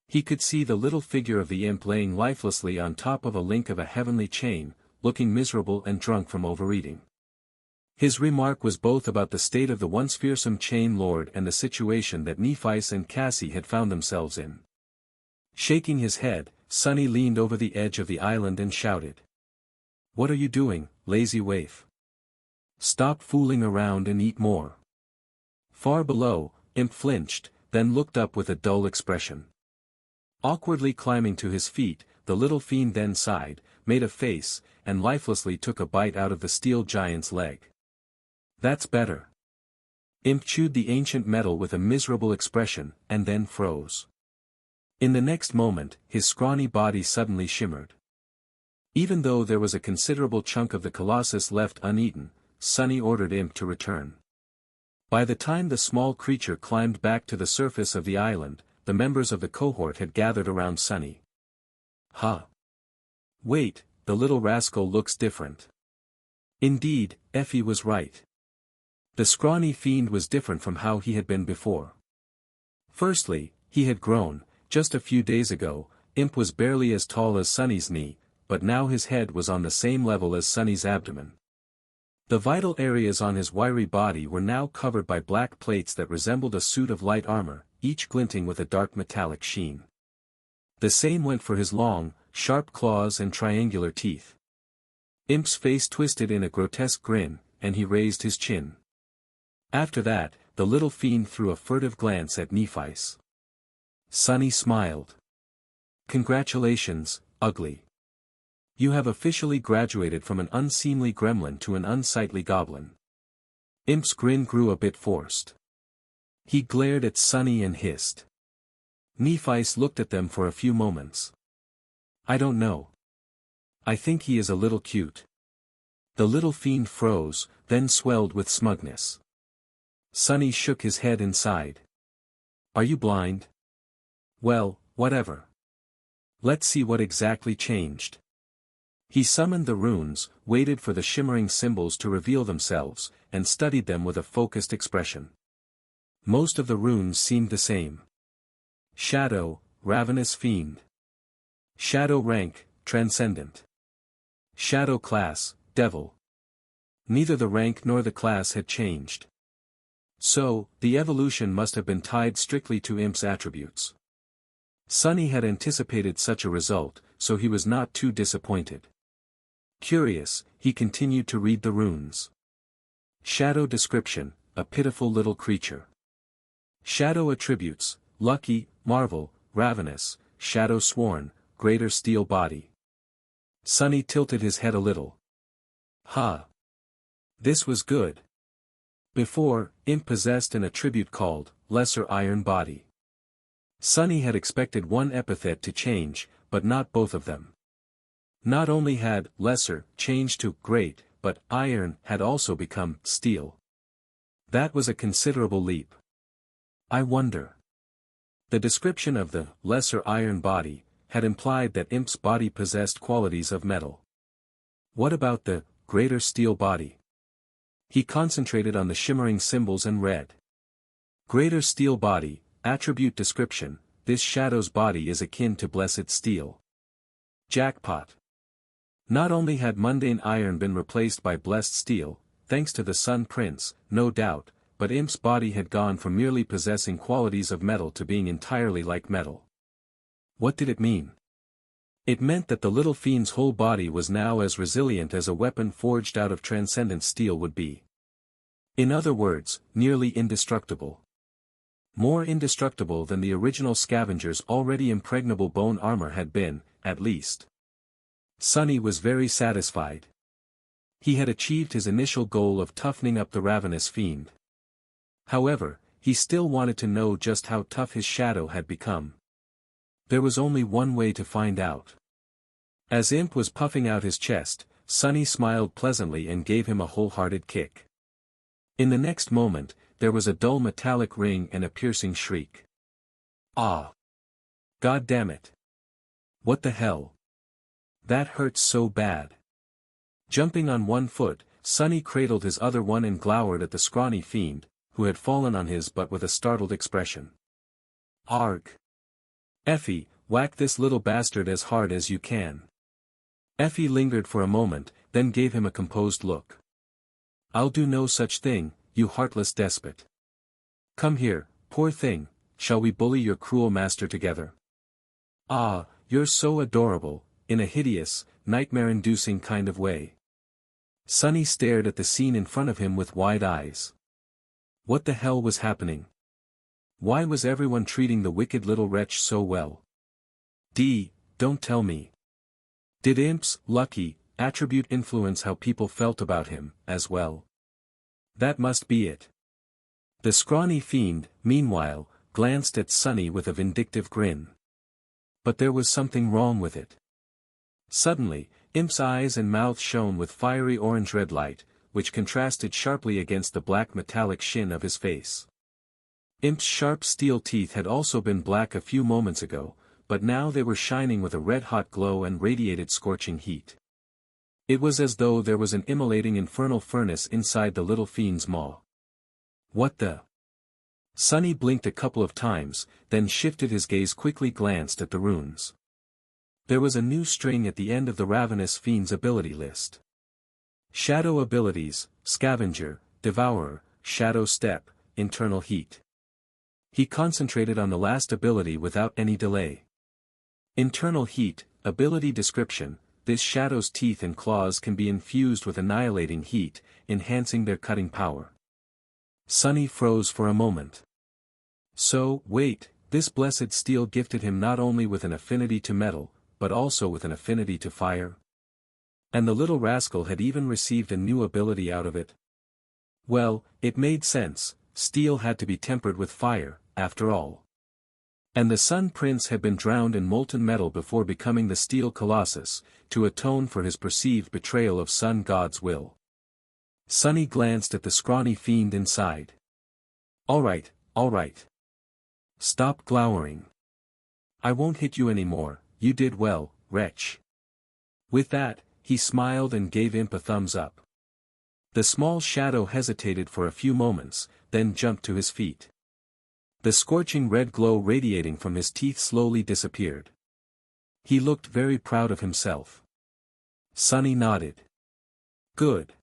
He could see the little figure of the imp laying lifelessly on top of a link of a heavenly chain, looking miserable and drunk from overeating. His remark was both about the state of the once fearsome chain lord and the situation that Nephi and Cassie had found themselves in. Shaking his head, Sonny leaned over the edge of the island and shouted. "What are you doing, lazy waif? Stop fooling around and eat more." Far below, Imp flinched, then looked up with a dull expression. Awkwardly climbing to his feet, the little fiend then sighed, made a face, and lifelessly took a bite out of the steel giant's leg. "That's better." Imp chewed the ancient metal with a miserable expression, and then froze. In the next moment, his scrawny body suddenly shimmered. Even though there was a considerable chunk of the colossus left uneaten, Sonny ordered Imp to return. By the time the small creature climbed back to the surface of the island, the members of the cohort had gathered around Sonny. "Huh. Wait, the little rascal looks different." Indeed, Effie was right. The scrawny fiend was different from how he had been before. Firstly, he had grown. Just a few days ago, Imp was barely as tall as Sonny's knee, but now his head was on the same level as Sonny's abdomen. The vital areas on his wiry body were now covered by black plates that resembled a suit of light armor, each glinting with a dark metallic sheen. The same went for his long, sharp claws and triangular teeth. Imp's face twisted in a grotesque grin, and he raised his chin. After that, the little fiend threw a furtive glance at Nephi. Sonny smiled. "Congratulations, ugly. You have officially graduated from an unseemly gremlin to an unsightly goblin." Imp's grin grew a bit forced. He glared at Sonny and hissed. Nephi looked at them for a few moments. "I don't know. I think he is a little cute." The little fiend froze, then swelled with smugness. Sonny shook his head and sighed. "Are you blind? Well, whatever. Let's see what exactly changed." He summoned the runes, waited for the shimmering symbols to reveal themselves, and studied them with a focused expression. Most of the runes seemed the same. Shadow, ravenous fiend. Shadow rank, transcendent. Shadow class, devil. Neither the rank nor the class had changed. So, the evolution must have been tied strictly to Imp's attributes. Sonny had anticipated such a result, so he was not too disappointed. Curious, he continued to read the runes. Shadow description, a pitiful little creature. Shadow attributes, lucky, marvel, ravenous, shadow sworn, greater steel body. Sonny tilted his head a little. Ha! This was good. Before, Imp possessed an attribute called, lesser iron body. Sonny had expected one epithet to change, but not both of them. Not only had lesser changed to great, but iron had also become steel. That was a considerable leap. I wonder. The description of the lesser iron body had implied that Imp's body possessed qualities of metal. What about the greater steel body? He concentrated on the shimmering symbols and read. Greater steel body, attribute description, this shadow's body is akin to blessed steel. Jackpot. Not only had mundane iron been replaced by blessed steel, thanks to the Sun Prince, no doubt, but Imp's body had gone from merely possessing qualities of metal to being entirely like metal. What did it mean? It meant that the little fiend's whole body was now as resilient as a weapon forged out of transcendent steel would be. In other words, nearly indestructible. More indestructible than the original scavenger's already impregnable bone armor had been, at least. Sonny was very satisfied. He had achieved his initial goal of toughening up the ravenous fiend. However, he still wanted to know just how tough his shadow had become. There was only one way to find out. As Imp was puffing out his chest, Sonny smiled pleasantly and gave him a wholehearted kick. In the next moment, there was a dull metallic ring and a piercing shriek. Ah! God damn it! What the hell? That hurts so bad. Jumping on one foot, Sonny cradled his other one and glowered at the scrawny fiend, who had fallen on his butt with a startled expression. "Arg! Effie, whack this little bastard as hard as you can." Effie lingered for a moment, then gave him a composed look. "I'll do no such thing, you heartless despot. Come here, poor thing, shall we bully your cruel master together?" "Ah, you're so adorable," in a hideous, nightmare-inducing kind of way. Sonny stared at the scene in front of him with wide eyes. What the hell was happening? Why was everyone treating the wicked little wretch so well? Don't tell me. Did Imp's lucky attribute influence how people felt about him, as well? That must be it. The scrawny fiend, meanwhile, glanced at Sonny with a vindictive grin. But there was something wrong with it. Suddenly, Imp's eyes and mouth shone with fiery orange-red light, which contrasted sharply against the black metallic shin of his face. Imp's sharp steel teeth had also been black a few moments ago, but now they were shining with a red-hot glow and radiated scorching heat. It was as though there was an immolating infernal furnace inside the little fiend's maw. What the? Sonny blinked a couple of times, then shifted his gaze quickly glanced at the runes. There was a new string at the end of the ravenous fiend's ability list. Shadow abilities, Scavenger, Devourer, Shadow Step, Internal Heat. He concentrated on the last ability without any delay. Internal Heat, ability description, this shadow's teeth and claws can be infused with annihilating heat, enhancing their cutting power. Sonny froze for a moment. So, wait, this blessed steel gifted him not only with an affinity to metal, but also with an affinity to fire? And the little rascal had even received a new ability out of it? Well, it made sense, steel had to be tempered with fire, after all. And the Sun Prince had been drowned in molten metal before becoming the Steel Colossus, to atone for his perceived betrayal of Sun God's will. Sonny glanced at the scrawny fiend inside. All right. Stop glowering. I won't hit you anymore, you did well, wretch." With that, he smiled and gave Imp a thumbs up. The small shadow hesitated for a few moments, then jumped to his feet. The scorching red glow radiating from his teeth slowly disappeared. He looked very proud of himself. Sonny nodded. "Good.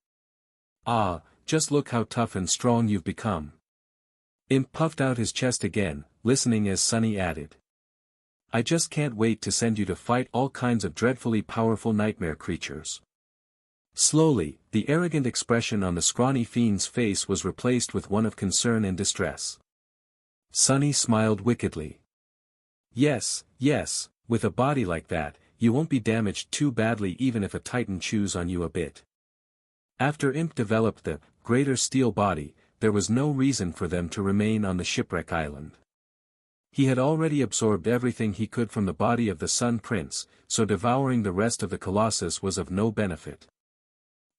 Ah, just look how tough and strong you've become." Imp puffed out his chest again, listening as Sonny added. "I just can't wait to send you to fight all kinds of dreadfully powerful nightmare creatures." Slowly, the arrogant expression on the scrawny fiend's face was replaced with one of concern and distress. Sonny smiled wickedly. Yes, with a body like that, you won't be damaged too badly even if a titan chews on you a bit. After Imp developed the greater steel body, there was no reason for them to remain on the shipwreck island. He had already absorbed everything he could from the body of the Sun Prince, so devouring the rest of the Colossus was of no benefit.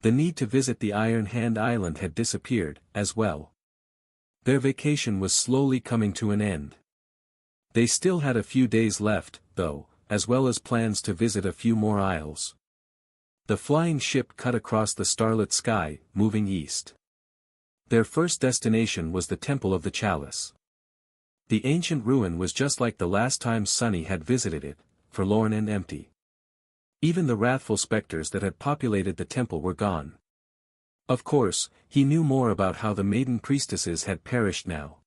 The need to visit the Iron Hand Island had disappeared, as well. Their vacation was slowly coming to an end. They still had a few days left, though, as well as plans to visit a few more isles. The flying ship cut across the starlit sky, moving east. Their first destination was the Temple of the Chalice. The ancient ruin was just like the last time Sonny had visited it, forlorn and empty. Even the wrathful specters that had populated the temple were gone. Of course, he knew more about how the maiden priestesses had perished now.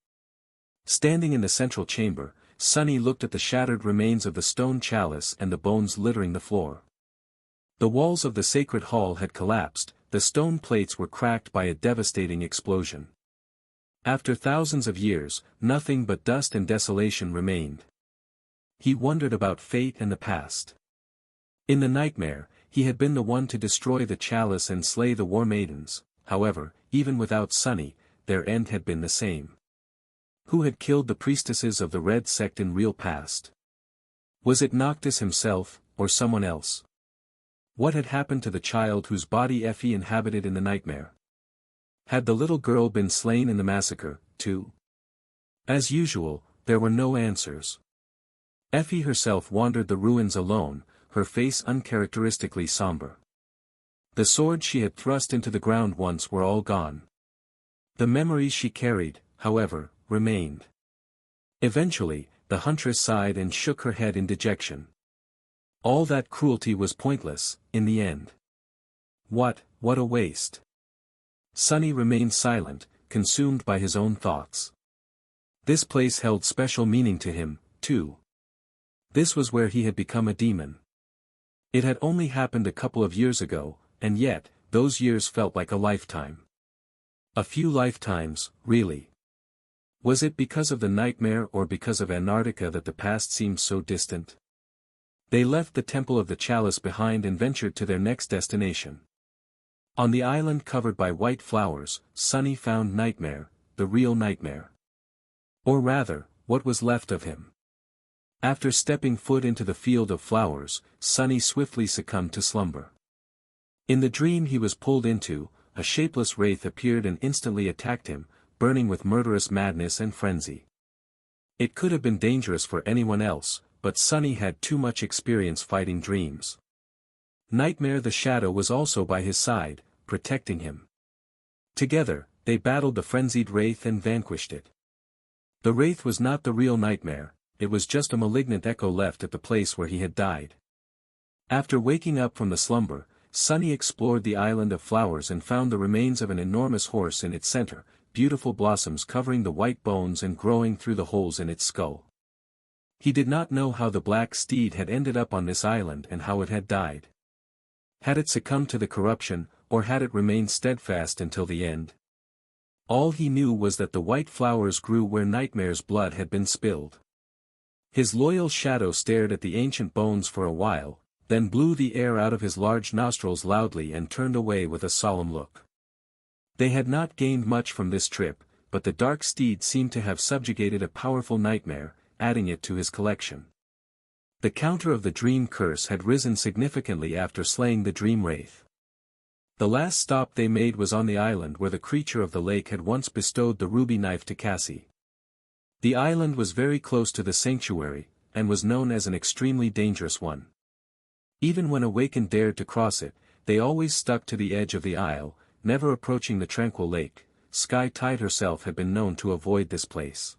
Standing in the central chamber, Sonny looked at the shattered remains of the stone chalice and the bones littering the floor. The walls of the sacred hall had collapsed, the stone plates were cracked by a devastating explosion. After thousands of years, nothing but dust and desolation remained. He wondered about fate and the past. In the nightmare, he had been the one to destroy the chalice and slay the war maidens, however, even without Sonny, their end had been the same. Who had killed the priestesses of the Red Sect in real past? Was it Noctis himself, or someone else? What had happened to the child whose body Effie inhabited in the nightmare? Had the little girl been slain in the massacre, too? As usual, there were no answers. Effie herself wandered the ruins alone, her face uncharacteristically somber. The swords she had thrust into the ground once were all gone. The memories she carried, however, remained. Eventually, the huntress sighed and shook her head in dejection. All that cruelty was pointless, in the end. What a waste. Sunny remained silent, consumed by his own thoughts. This place held special meaning to him, too. This was where he had become a demon. It had only happened a couple of years ago, and yet, those years felt like a lifetime. A few lifetimes, really. Was it because of the nightmare or because of Antarctica that the past seemed so distant? They left the Temple of the Chalice behind and ventured to their next destination. On the island covered by white flowers, Sunny found Nightmare, the real Nightmare. Or rather, what was left of him. After stepping foot into the field of flowers, Sunny swiftly succumbed to slumber. In the dream he was pulled into, a shapeless wraith appeared and instantly attacked him, burning with murderous madness and frenzy. It could have been dangerous for anyone else, but Sunny had too much experience fighting dreams. Nightmare the Shadow was also by his side, protecting him. Together, they battled the frenzied wraith and vanquished it. The wraith was not the real Nightmare, it was just a malignant echo left at the place where he had died. After waking up from the slumber, Sunny explored the island of flowers and found the remains of an enormous horse in its center, beautiful blossoms covering the white bones and growing through the holes in its skull. He did not know how the black steed had ended up on this island and how it had died. Had it succumbed to the corruption, or had it remained steadfast until the end? All he knew was that the white flowers grew where Nightmare's blood had been spilled. His loyal shadow stared at the ancient bones for a while, then blew the air out of his large nostrils loudly and turned away with a solemn look. They had not gained much from this trip, but the dark steed seemed to have subjugated a powerful nightmare, adding it to his collection. The counter of the dream curse had risen significantly after slaying the dream wraith. The last stop they made was on the island where the creature of the lake had once bestowed the ruby knife to Cassie. The island was very close to the sanctuary, and was known as an extremely dangerous one. Even when Awakened dared to cross it, they always stuck to the edge of the isle, never approaching the tranquil lake. Sky Tide herself had been known to avoid this place.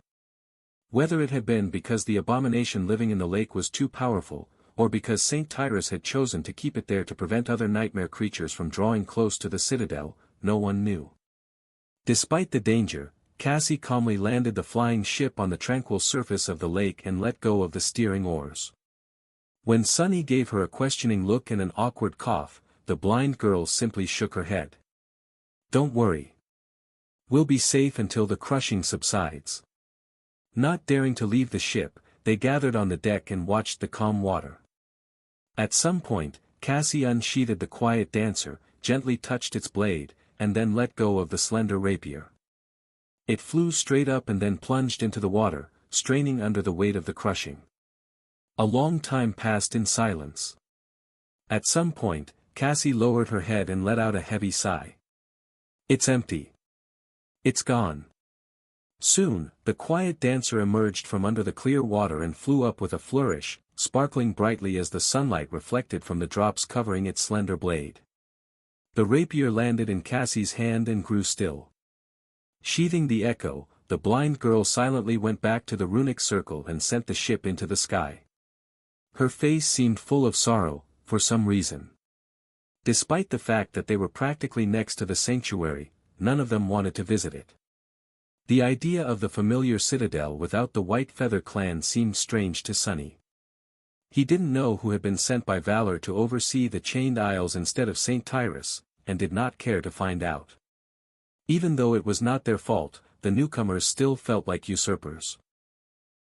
Whether it had been because the abomination living in the lake was too powerful, or because Saint Tyrus had chosen to keep it there to prevent other nightmare creatures from drawing close to the citadel, no one knew. Despite the danger, Cassie calmly landed the flying ship on the tranquil surface of the lake and let go of the steering oars. When Sunny gave her a questioning look and an awkward cough, the blind girl simply shook her head. "Don't worry. We'll be safe until the crushing subsides." Not daring to leave the ship, they gathered on the deck and watched the calm water. At some point, Cassie unsheathed the quiet dancer, gently touched its blade, and then let go of the slender rapier. It flew straight up and then plunged into the water, straining under the weight of the crushing. A long time passed in silence. At some point, Cassie lowered her head and let out a heavy sigh. "It's empty. It's gone." Soon, the quiet dancer emerged from under the clear water and flew up with a flourish, sparkling brightly as the sunlight reflected from the drops covering its slender blade. The rapier landed in Cassie's hand and grew still. Sheathing the echo, the blind girl silently went back to the runic circle and sent the ship into the sky. Her face seemed full of sorrow, for some reason. Despite the fact that they were practically next to the sanctuary, none of them wanted to visit it. The idea of the familiar citadel without the White Feather clan seemed strange to Sunny. He didn't know who had been sent by Valor to oversee the Chained Isles instead of Saint Tyrus, and did not care to find out. Even though it was not their fault, the newcomers still felt like usurpers.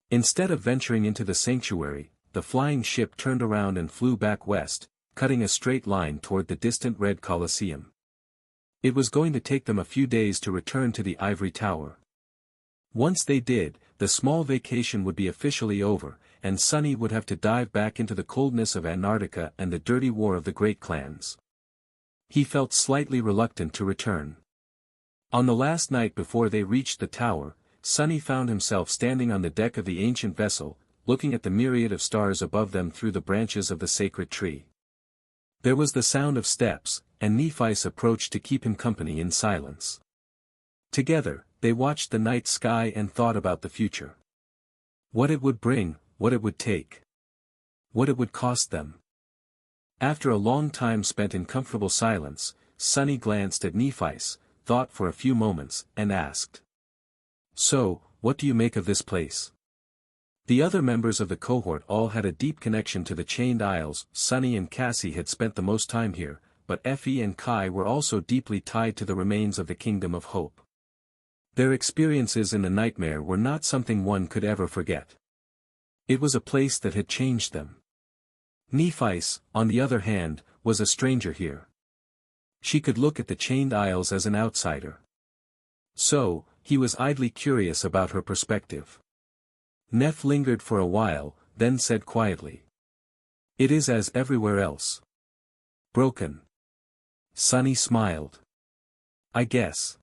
Instead of venturing into the sanctuary, the flying ship turned around and flew back west, cutting a straight line toward the distant Red Colosseum. It was going to take them a few days to return to the Ivory Tower. Once they did, the small vacation would be officially over, and Sunny would have to dive back into the coldness of Antarctica and the dirty war of the great clans. He felt slightly reluctant to return. On the last night before they reached the tower, Sunny found himself standing on the deck of the ancient vessel, looking at the myriad of stars above them through the branches of the sacred tree. There was the sound of steps, and Nephi's approached to keep him company in silence. Together, they watched the night sky and thought about the future. What it would bring, what it would take. What it would cost them. After a long time spent in comfortable silence, Sunny glanced at Nephi, thought for a few moments, and asked. So, what do you make of this place? The other members of the cohort all had a deep connection to the Chained Isles. Sunny and Cassie had spent the most time here, but Effie and Kai were also deeply tied to the remains of the Kingdom of Hope. Their experiences in the nightmare were not something one could ever forget. It was a place that had changed them. Nephi, on the other hand, was a stranger here. She could look at the Chained Isles as an outsider. So, he was idly curious about her perspective. Neph lingered for a while, then said quietly. It is as everywhere else. Broken. Sunny smiled. I guess.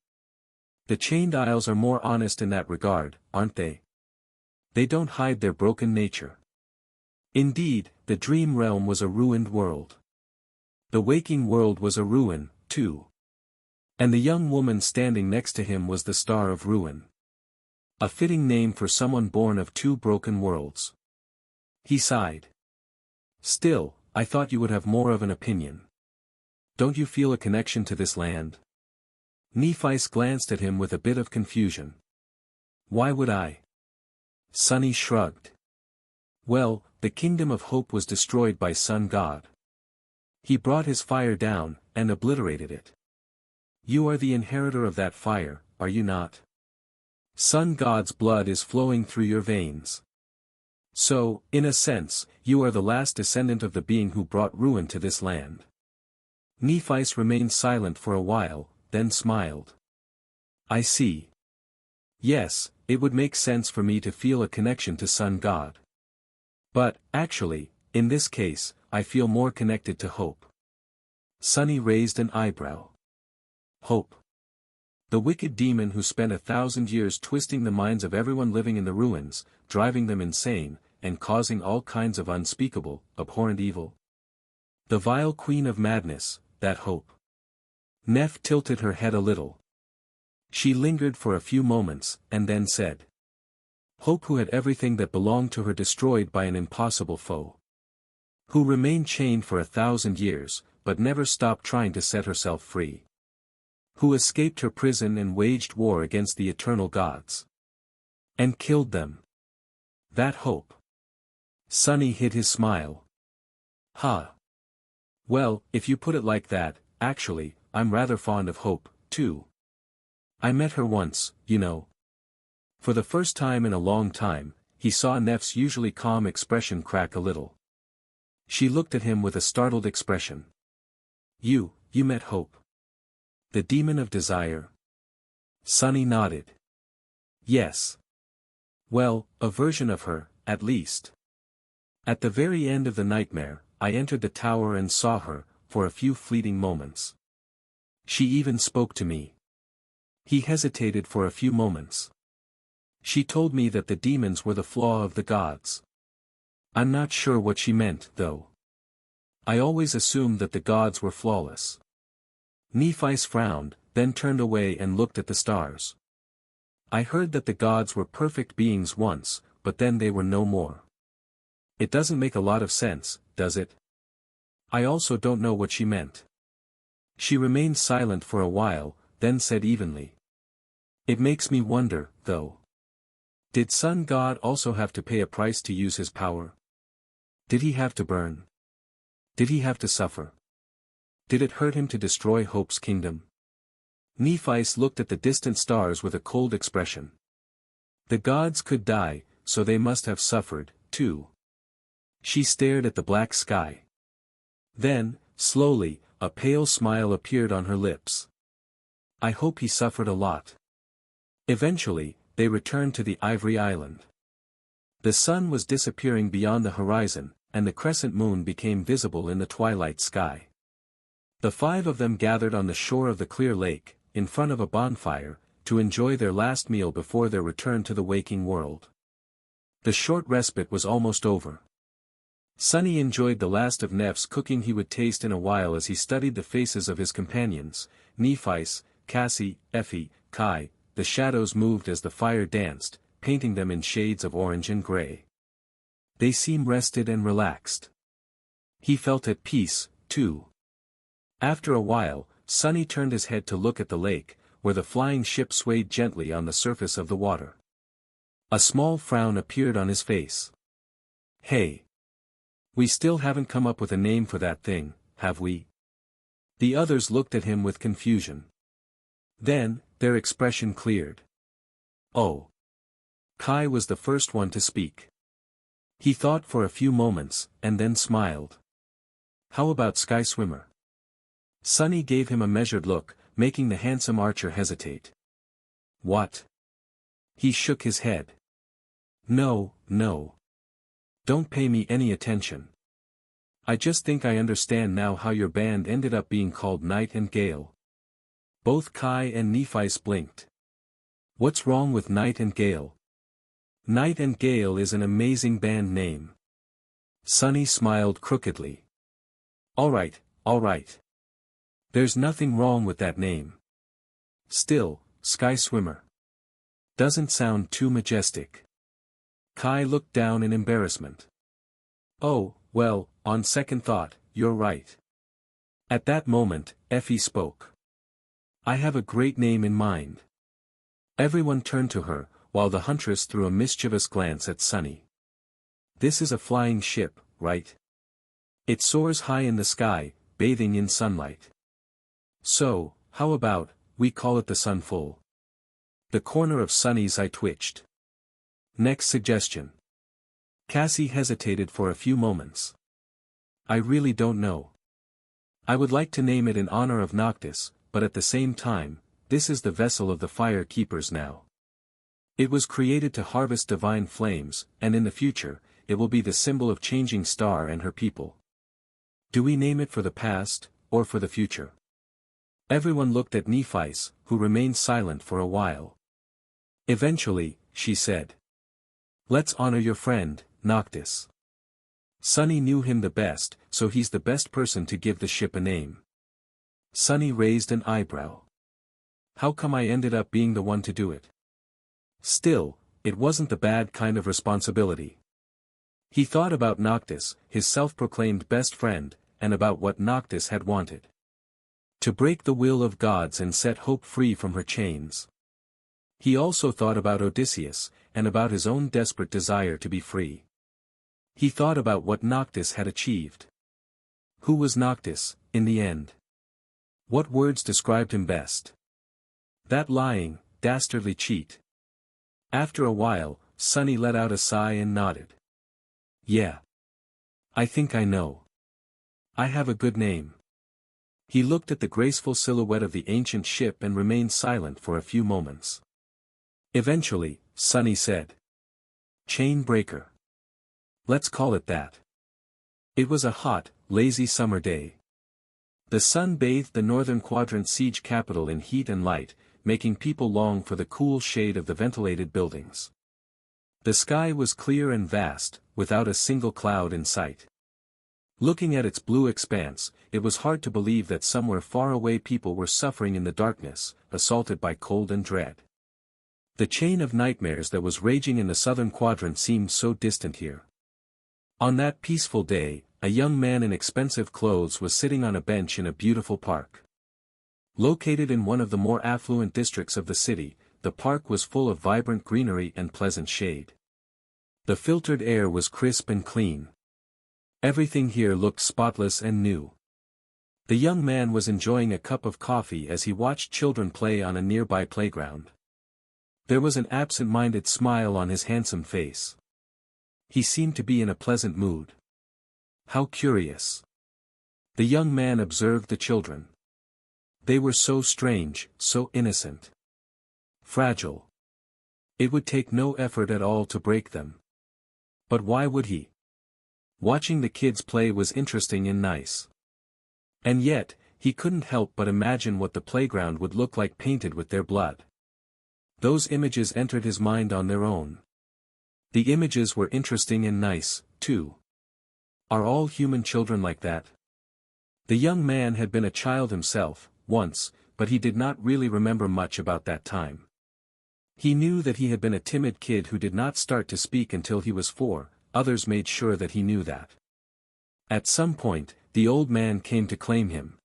The Chained Isles are more honest in that regard, aren't they? They don't hide their broken nature. Indeed, the dream realm was a ruined world. The waking world was a ruin, too. And the young woman standing next to him was the Star of Ruin. A fitting name for someone born of two broken worlds. He sighed. Still, I thought you would have more of an opinion. Don't you feel a connection to this land? Nephi glanced at him with a bit of confusion. Why would I? Sunny shrugged. Well, the Kingdom of Hope was destroyed by Sun God. He brought his fire down, and obliterated it. You are the inheritor of that fire, are you not? Sun God's blood is flowing through your veins. So, in a sense, you are the last descendant of the being who brought ruin to this land. Nephi remained silent for a while, then smiled. I see. Yes, it would make sense for me to feel a connection to Sun God. But, actually, in this case, I feel more connected to Hope. Sunny raised an eyebrow. Hope. The wicked demon who spent 1,000 years twisting the minds of everyone living in the ruins, driving them insane, and causing all kinds of unspeakable, abhorrent evil. The vile queen of madness, that Hope. Neph tilted her head a little. She lingered for a few moments, and then said. Hope who had everything that belonged to her destroyed by an impossible foe. Who remained chained for 1,000 years, but never stopped trying to set herself free. Who escaped her prison and waged war against the eternal gods. And killed them. That Hope. Sunny hid his smile. Ha. Well, if you put it like that, actually, I'm rather fond of Hope, too. I met her once, you know. For the first time in a long time, he saw Neph's usually calm expression crack a little. She looked at him with a startled expression. You met Hope. The demon of desire? Sunny nodded. Yes. Well, a version of her, at least. At the very end of the nightmare, I entered the tower and saw her, for a few fleeting moments. She even spoke to me. He hesitated for a few moments. She told me that the demons were the flaw of the gods. I'm not sure what she meant, though. I always assumed that the gods were flawless. Nephi frowned, then turned away and looked at the stars. I heard that the gods were perfect beings once, but then they were no more. It doesn't make a lot of sense, does it? I also don't know what she meant. She remained silent for a while, then said evenly. It makes me wonder, though. Did Sun God also have to pay a price to use his power? Did he have to burn? Did he have to suffer? Did it hurt him to destroy Hope's kingdom? Nephi looked at the distant stars with a cold expression. The gods could die, so they must have suffered, too. She stared at the black sky. Then, slowly, a pale smile appeared on her lips. I hope he suffered a lot. Eventually, they returned to the Ivory Island. The sun was disappearing beyond the horizon, and the crescent moon became visible in the twilight sky. The five of them gathered on the shore of the clear lake, in front of a bonfire, to enjoy their last meal before their return to the waking world. The short respite was almost over. Sunny enjoyed the last of Neph's cooking he would taste in a while as he studied the faces of his companions, Nephi, Cassie, Effie, Kai, the shadows moved as the fire danced, painting them in shades of orange and gray. They seemed rested and relaxed. He felt at peace, too. After a while, Sunny turned his head to look at the lake, where the flying ship swayed gently on the surface of the water. A small frown appeared on his face. "Hey! We still haven't come up with a name for that thing, have we?" The others looked at him with confusion. Then, their expression cleared. "Oh." Kai was the first one to speak. He thought for a few moments, and then smiled. "How about Sky Swimmer?" Sunny gave him a measured look, making the handsome archer hesitate. "What?" He shook his head. "No, no. Don't pay me any attention. I just think I understand now how your band ended up being called Night and Gale." Both Kai and Nephi blinked. "What's wrong with Night and Gale?" "Night and Gale is an amazing band name." Sunny smiled crookedly. All right. There's nothing wrong with that name. Still, Sky Swimmer doesn't sound too majestic." Kai looked down in embarrassment. "Oh, well, on second thought, you're right." At that moment, Effie spoke. "I have a great name in mind." Everyone turned to her, while the huntress threw a mischievous glance at Sunny. "This is a flying ship, right? It soars high in the sky, bathing in sunlight. So, how about, we call it the Sunful?" The corner of Sunny's eye twitched. "Next suggestion." Cassie hesitated for a few moments. "I really don't know. I would like to name it in honor of Noctis, but at the same time, this is the vessel of the fire keepers now. It was created to harvest divine flames, and in the future, it will be the symbol of changing Star and her people. Do we name it for the past, or for the future?" Everyone looked at Nephi, who remained silent for a while. Eventually, she said, "Let's honor your friend, Noctis. Sunny knew him the best, so he's the best person to give the ship a name." Sunny raised an eyebrow. "How come I ended up being the one to do it?" Still, it wasn't the bad kind of responsibility. He thought about Noctis, his self-proclaimed best friend, and about what Noctis had wanted. To break the will of gods and set hope free from her chains. He also thought about Odysseus, and about his own desperate desire to be free. He thought about what Noctis had achieved. Who was Noctis, in the end? What words described him best? That lying, dastardly cheat. After a while, Sunny let out a sigh and nodded. "Yeah. I think I know. I have a good name." He looked at the graceful silhouette of the ancient ship and remained silent for a few moments. Eventually, Sunny said, "Chain Breaker. Let's call it that." It was a hot, lazy summer day. The sun bathed the northern quadrant siege capital in heat and light, making people long for the cool shade of the ventilated buildings. The sky was clear and vast, without a single cloud in sight. Looking at its blue expanse, it was hard to believe that somewhere far away people were suffering in the darkness, assaulted by cold and dread. The chain of nightmares that was raging in the southern quadrant seemed so distant here. On that peaceful day, a young man in expensive clothes was sitting on a bench in a beautiful park. Located in one of the more affluent districts of the city, the park was full of vibrant greenery and pleasant shade. The filtered air was crisp and clean. Everything here looked spotless and new. The young man was enjoying a cup of coffee as he watched children play on a nearby playground. There was an absent-minded smile on his handsome face. He seemed to be in a pleasant mood. How curious. The young man observed the children. They were so strange, so innocent. Fragile. It would take no effort at all to break them. But why would he? Watching the kids play was interesting and nice. And yet, he couldn't help but imagine what the playground would look like painted with their blood. Those images entered his mind on their own. The images were interesting and nice, too. Are all human children like that? The young man had been a child himself, once, but he did not really remember much about that time. He knew that he had been a timid kid who did not start to speak until he was 4, others made sure that he knew that. At some point, the old man came to claim him.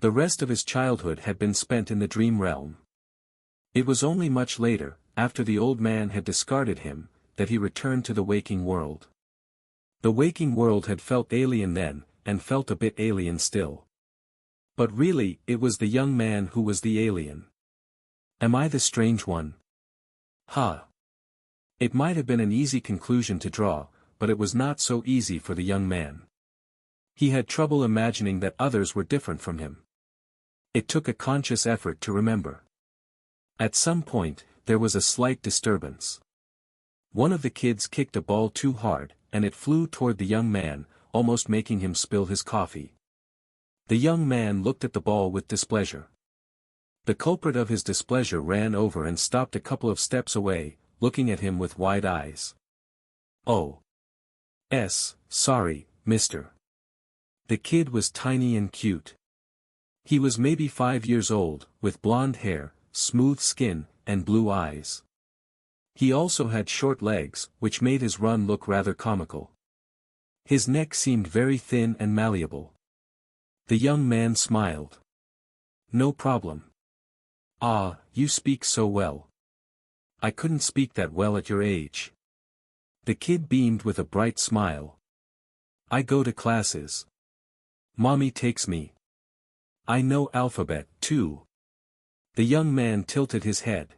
The rest of his childhood had been spent in the dream realm. It was only much later, after the old man had discarded him, that he returned to the waking world. The waking world had felt alien then, and felt a bit alien still. But really, it was the young man who was the alien. Am I the strange one? Ha! It might have been an easy conclusion to draw, but it was not so easy for the young man. He had trouble imagining that others were different from him. It took a conscious effort to remember. At some point, there was a slight disturbance. One of the kids kicked a ball too hard, and it flew toward the young man, almost making him spill his coffee. The young man looked at the ball with displeasure. The culprit of his displeasure ran over and stopped a couple of steps away, looking at him with wide eyes. "Oh. Sorry, mister." The kid was tiny and cute. He was maybe 5 years old, with blonde hair, smooth skin, and blue eyes. He also had short legs, which made his run look rather comical. His neck seemed very thin and malleable. The young man smiled. "No problem. Ah, you speak so well. I couldn't speak that well at your age." The kid beamed with a bright smile. "I go to classes. Mommy takes me. I know alphabet, too." The young man tilted his head.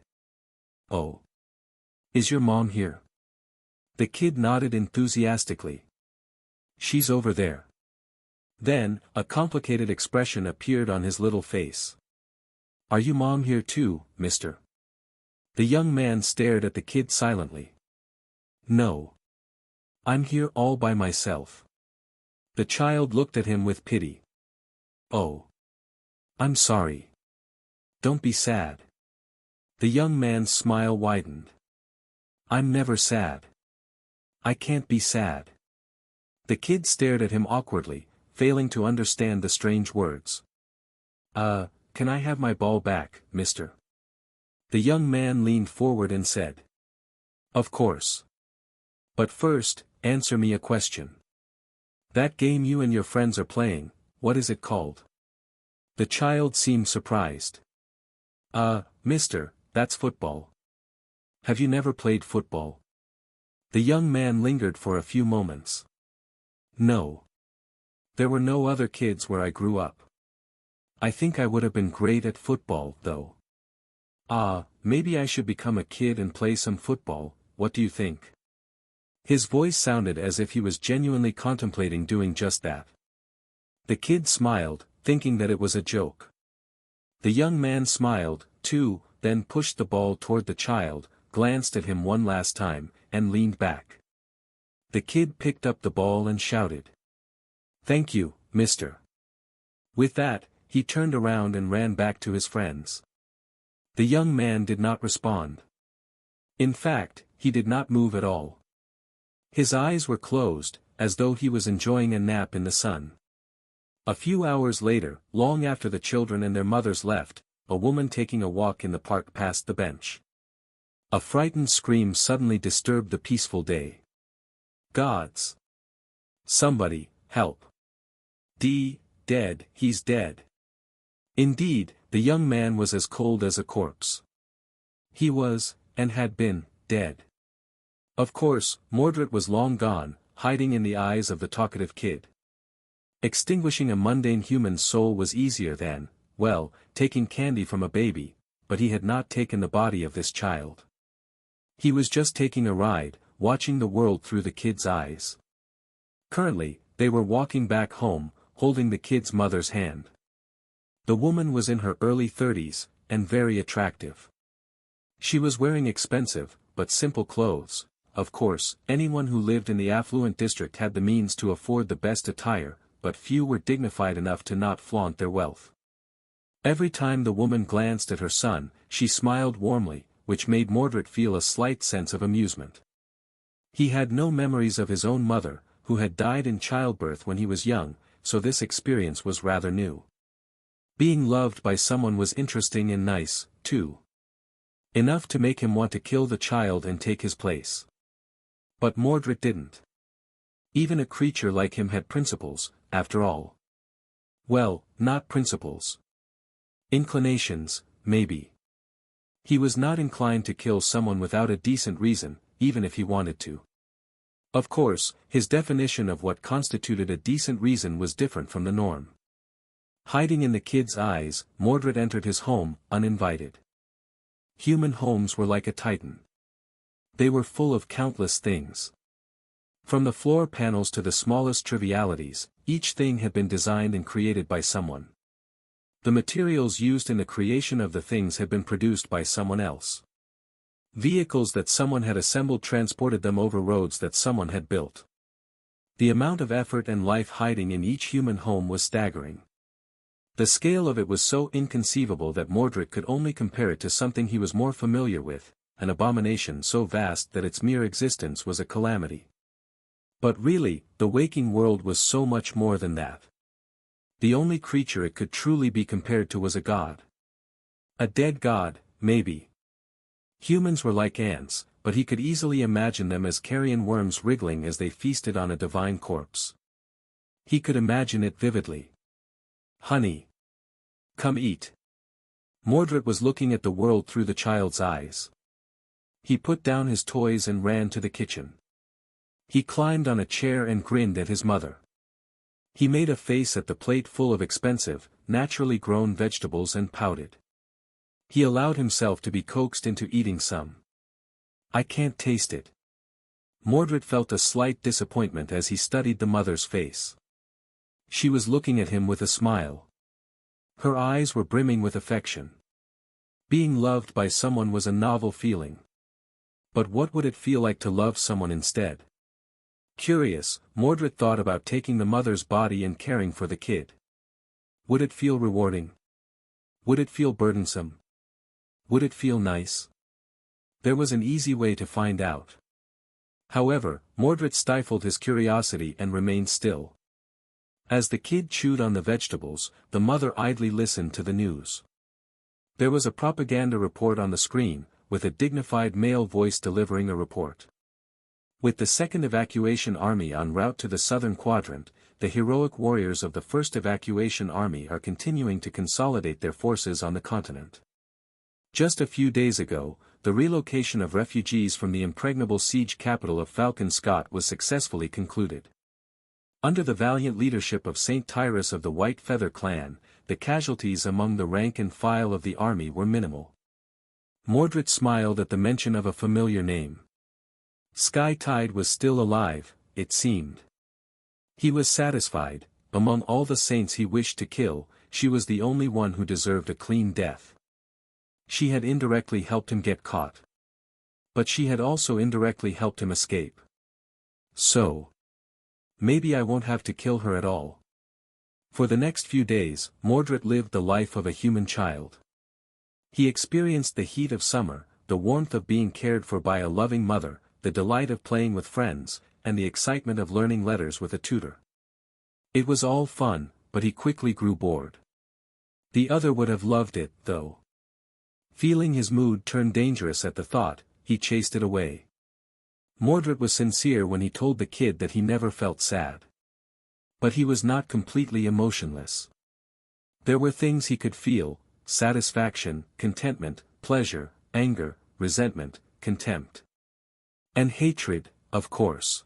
"Oh. Is your mom here?" The kid nodded enthusiastically. "She's over there." Then, a complicated expression appeared on his little face. "Are you mom here too, mister?" The young man stared at the kid silently. "No. I'm here all by myself." The child looked at him with pity. "Oh. I'm sorry. Don't be sad." The young man's smile widened. "I'm never sad. I can't be sad." The kid stared at him awkwardly, failing to understand the strange words. Can I have my ball back, mister?" The young man leaned forward and said. "Of course. But first, answer me a question. That game you and your friends are playing, what is it called?" The child seemed surprised. Mister, that's football." "Have you never played football?" The young man lingered for a few moments. "No. There were no other kids where I grew up. I think I would have been great at football, though. Maybe I should become a kid and play some football, what do you think?" His voice sounded as if he was genuinely contemplating doing just that. The kid smiled, thinking that it was a joke. The young man smiled, too, then pushed the ball toward the child, glanced at him one last time, and leaned back. The kid picked up the ball and shouted. "Thank you, mister." With that, he turned around and ran back to his friends. The young man did not respond. In fact, he did not move at all. His eyes were closed, as though he was enjoying a nap in the sun. A few hours later, long after the children and their mothers left, a woman taking a walk in the park passed the bench. A frightened scream suddenly disturbed the peaceful day. "Gods! Somebody, help! Dead, he's dead." Indeed, the young man was as cold as a corpse. He was, and had been, dead. Of course, Mordred was long gone, hiding in the eyes of the talkative kid. Extinguishing a mundane human soul was easier than, well, taking candy from a baby, but he had not taken the body of this child. He was just taking a ride, watching the world through the kid's eyes. Currently, they were walking back home, holding the kid's mother's hand. The woman was in her early 30s, and very attractive. She was wearing expensive, but simple clothes. Of course, anyone who lived in the affluent district had the means to afford the best attire, but few were dignified enough to not flaunt their wealth. Every time the woman glanced at her son, she smiled warmly, which made Mordred feel a slight sense of amusement. He had no memories of his own mother, who had died in childbirth when he was young, so this experience was rather new. Being loved by someone was interesting and nice, too. Enough to make him want to kill the child and take his place. But Mordred didn't. Even a creature like him had principles, after all. Well, not principles. Inclinations, maybe. He was not inclined to kill someone without a decent reason, even if he wanted to. Of course, his definition of what constituted a decent reason was different from the norm. Hiding in the kid's eyes, Mordred entered his home, uninvited. Human homes were like a titan. They were full of countless things. From the floor panels to the smallest trivialities, each thing had been designed and created by someone. The materials used in the creation of the things had been produced by someone else. Vehicles that someone had assembled transported them over roads that someone had built. The amount of effort and life hiding in each human home was staggering. The scale of it was so inconceivable that Mordred could only compare it to something he was more familiar with, an abomination so vast that its mere existence was a calamity. But really, the waking world was so much more than that. The only creature it could truly be compared to was a god. A dead god, maybe. Humans were like ants, but he could easily imagine them as carrion worms wriggling as they feasted on a divine corpse. He could imagine it vividly. Honey. Come eat. Mordred was looking at the world through the child's eyes. He put down his toys and ran to the kitchen. He climbed on a chair and grinned at his mother. He made a face at the plate full of expensive, naturally grown vegetables and pouted. He allowed himself to be coaxed into eating some. I can't taste it. Mordred felt a slight disappointment as he studied the mother's face. She was looking at him with a smile. Her eyes were brimming with affection. Being loved by someone was a novel feeling. But what would it feel like to love someone instead? Curious, Mordred thought about taking the mother's body and caring for the kid. Would it feel rewarding? Would it feel burdensome? Would it feel nice? There was an easy way to find out. However, Mordred stifled his curiosity and remained still. As the kid chewed on the vegetables, the mother idly listened to the news. There was a propaganda report on the screen, with a dignified male voice delivering a report. With the 2nd Evacuation Army en route to the southern quadrant, the heroic warriors of the 1st Evacuation Army are continuing to consolidate their forces on the continent. Just a few days ago, the relocation of refugees from the impregnable siege capital of Falcon Scott was successfully concluded. Under the valiant leadership of Saint Tyrus of the White Feather clan, the casualties among the rank and file of the army were minimal. Mordred smiled at the mention of a familiar name. Sky Tide was still alive, it seemed. He was satisfied. Among all the saints he wished to kill, she was the only one who deserved a clean death. She had indirectly helped him get caught. But she had also indirectly helped him escape. So, maybe I won't have to kill her at all. For the next few days, Mordred lived the life of a human child. He experienced the heat of summer, the warmth of being cared for by a loving mother, the delight of playing with friends, and the excitement of learning letters with a tutor. It was all fun, but he quickly grew bored. The other would have loved it, though. Feeling his mood turn dangerous at the thought, he chased it away. Mordred was sincere when he told the kid that he never felt sad. But he was not completely emotionless. There were things he could feel: satisfaction, contentment, pleasure, anger, resentment, contempt. And hatred, of course.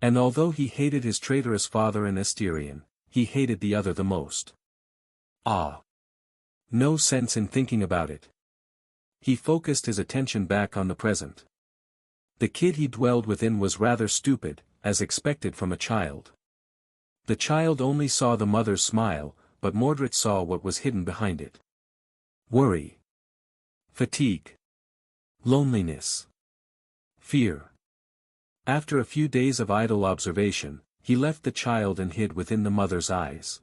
And although he hated his traitorous father and Asterion, he hated the other the most. No sense in thinking about it. He focused his attention back on the present. The kid he dwelled within was rather stupid, as expected from a child. The child only saw the mother's smile, but Mordred saw what was hidden behind it. Worry. Fatigue. Loneliness. Fear. After a few days of idle observation, he left the child and hid within the mother's eyes.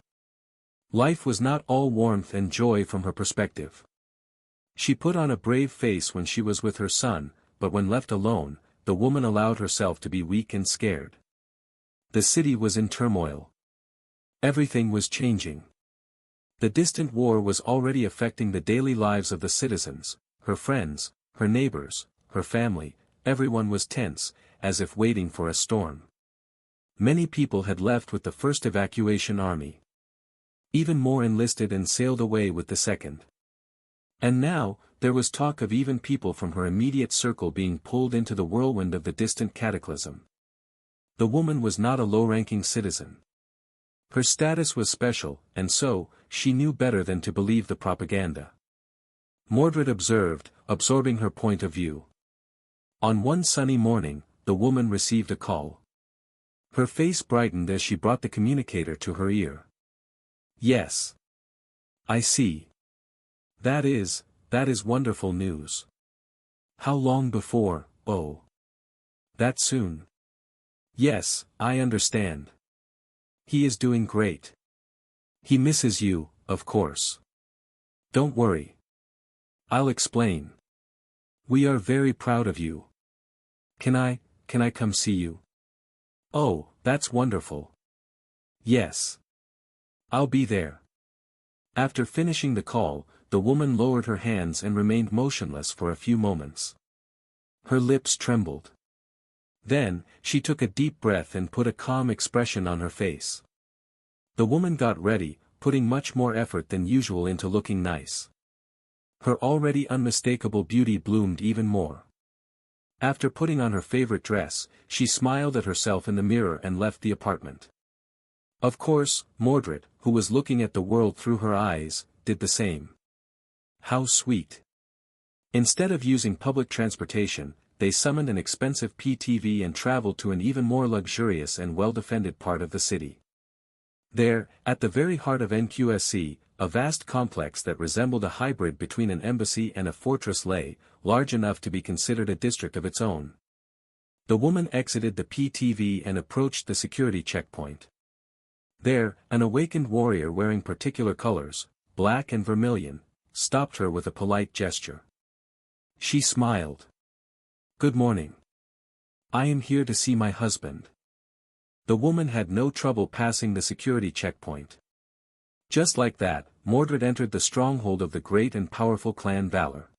Life was not all warmth and joy from her perspective. She put on a brave face when she was with her son, but when left alone, the woman allowed herself to be weak and scared. The city was in turmoil. Everything was changing. The distant war was already affecting the daily lives of the citizens. her friends, her neighbors, her family, everyone was tense, as if waiting for a storm. Many people had left with the first evacuation army. Even more enlisted and sailed away with the second. And now, there was talk of even people from her immediate circle being pulled into the whirlwind of the distant cataclysm. The woman was not a low-ranking citizen. Her status was special, and so, she knew better than to believe the propaganda. Mordred observed, absorbing her point of view. On one sunny morning, the woman received a call. Her face brightened as she brought the communicator to her ear. Yes. I see. That is wonderful news. How long before, oh? That soon? Yes, I understand. He is doing great. He misses you, of course. Don't worry. I'll explain. We are very proud of you. Can I come see you? Oh, that's wonderful. Yes. I'll be there. After finishing the call, the woman lowered her hands and remained motionless for a few moments. Her lips trembled. Then, she took a deep breath and put a calm expression on her face. The woman got ready, putting much more effort than usual into looking nice. Her already unmistakable beauty bloomed even more. After putting on her favorite dress, she smiled at herself in the mirror and left the apartment. Of course, Mordred, who was looking at the world through her eyes, did the same. How sweet. Instead of using public transportation, they summoned an expensive PTV and traveled to an even more luxurious and well-defended part of the city. There, at the very heart of NQSC, a vast complex that resembled a hybrid between an embassy and a fortress lay, large enough to be considered a district of its own. The woman exited the PTV and approached the security checkpoint. There, an awakened warrior wearing particular colors, black and vermilion, stopped her with a polite gesture. She smiled. Good morning. I am here to see my husband. The woman had no trouble passing the security checkpoint. Just like that, Mordred entered the stronghold of the great and powerful clan Valor.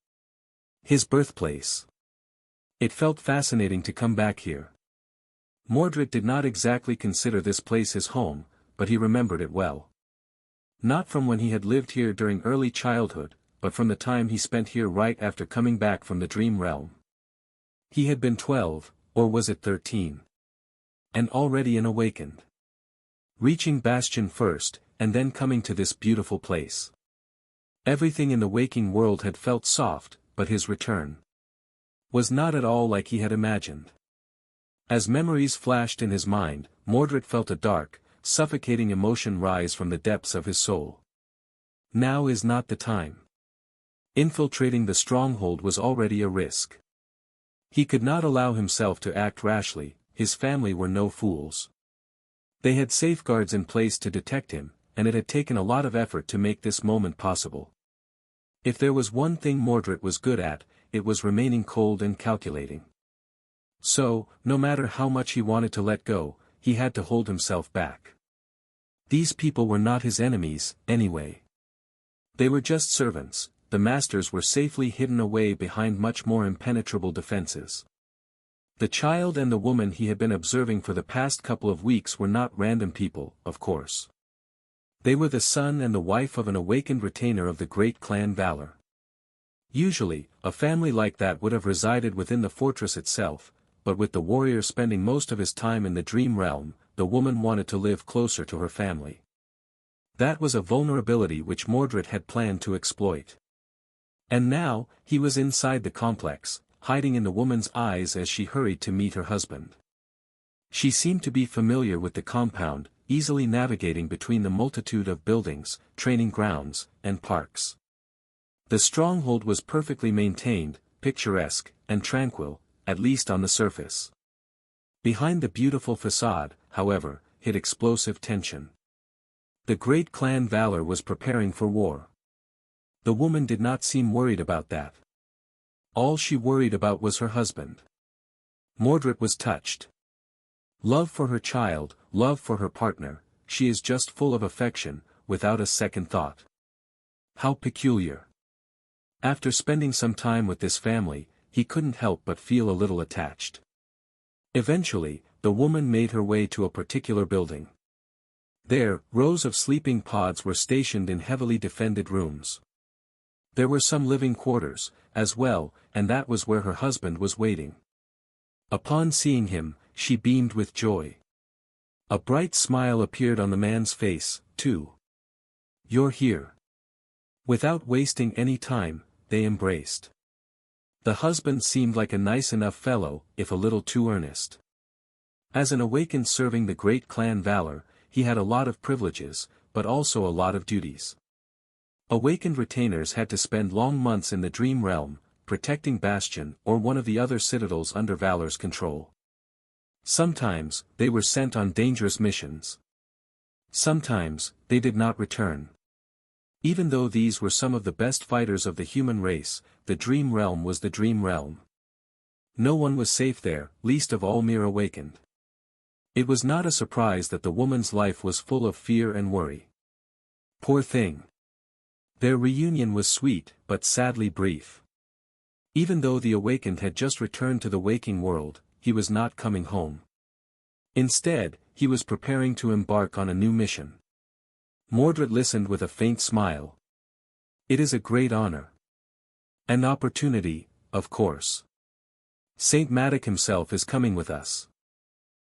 His birthplace. It felt fascinating to come back here. Mordred did not exactly consider this place his home, but he remembered it well. Not from when he had lived here during early childhood, but from the time he spent here right after coming back from the dream realm. He had been 12, or was it 13? And already an awakened. Reaching Bastion first, and then coming to this beautiful place. Everything in the waking world had felt soft, but his return was not at all like he had imagined. As memories flashed in his mind, Mordred felt a dark, suffocating emotion rise from the depths of his soul. Now is not the time. Infiltrating the stronghold was already a risk. He could not allow himself to act rashly. His family were no fools. They had safeguards in place to detect him, and it had taken a lot of effort to make this moment possible. If there was one thing Mordred was good at, it was remaining cold and calculating. So, no matter how much he wanted to let go, he had to hold himself back. These people were not his enemies, anyway. They were just servants. The masters were safely hidden away behind much more impenetrable defenses. The child and the woman he had been observing for the past couple of weeks were not random people, of course. They were the son and the wife of an awakened retainer of the great clan Valor. Usually, a family like that would have resided within the fortress itself, but with the warrior spending most of his time in the dream realm, the woman wanted to live closer to her family. That was a vulnerability which Mordred had planned to exploit. And now, he was inside the complex, hiding in the woman's eyes as she hurried to meet her husband. She seemed to be familiar with the compound, easily navigating between the multitude of buildings, training grounds, and parks. The stronghold was perfectly maintained, picturesque, and tranquil, at least on the surface. Behind the beautiful facade, however, hid explosive tension. The great clan Valor was preparing for war. The woman did not seem worried about that. All she worried about was her husband. Mordred was touched. Love for her child, love for her partner, she is just full of affection, without a second thought. How peculiar. After spending some time with this family, he couldn't help but feel a little attached. Eventually, the woman made her way to a particular building. There, rows of sleeping pods were stationed in heavily defended rooms. There were some living quarters, as well, and that was where her husband was waiting. Upon seeing him, she beamed with joy. A bright smile appeared on the man's face, too. "You're here." Without wasting any time, they embraced. The husband seemed like a nice enough fellow, if a little too earnest. As an awakened serving the great clan Valor, he had a lot of privileges, but also a lot of duties. Awakened retainers had to spend long months in the Dream Realm, protecting Bastion or one of the other citadels under Valor's control. Sometimes, they were sent on dangerous missions. Sometimes, they did not return. Even though these were some of the best fighters of the human race, the Dream Realm was the Dream Realm. No one was safe there, least of all mere awakened. It was not a surprise that the woman's life was full of fear and worry. Poor thing. Their reunion was sweet, but sadly brief. Even though the awakened had just returned to the waking world, he was not coming home. Instead, he was preparing to embark on a new mission. Mordred listened with a faint smile. "It is a great honor. An opportunity, of course. Saint Madoc himself is coming with us.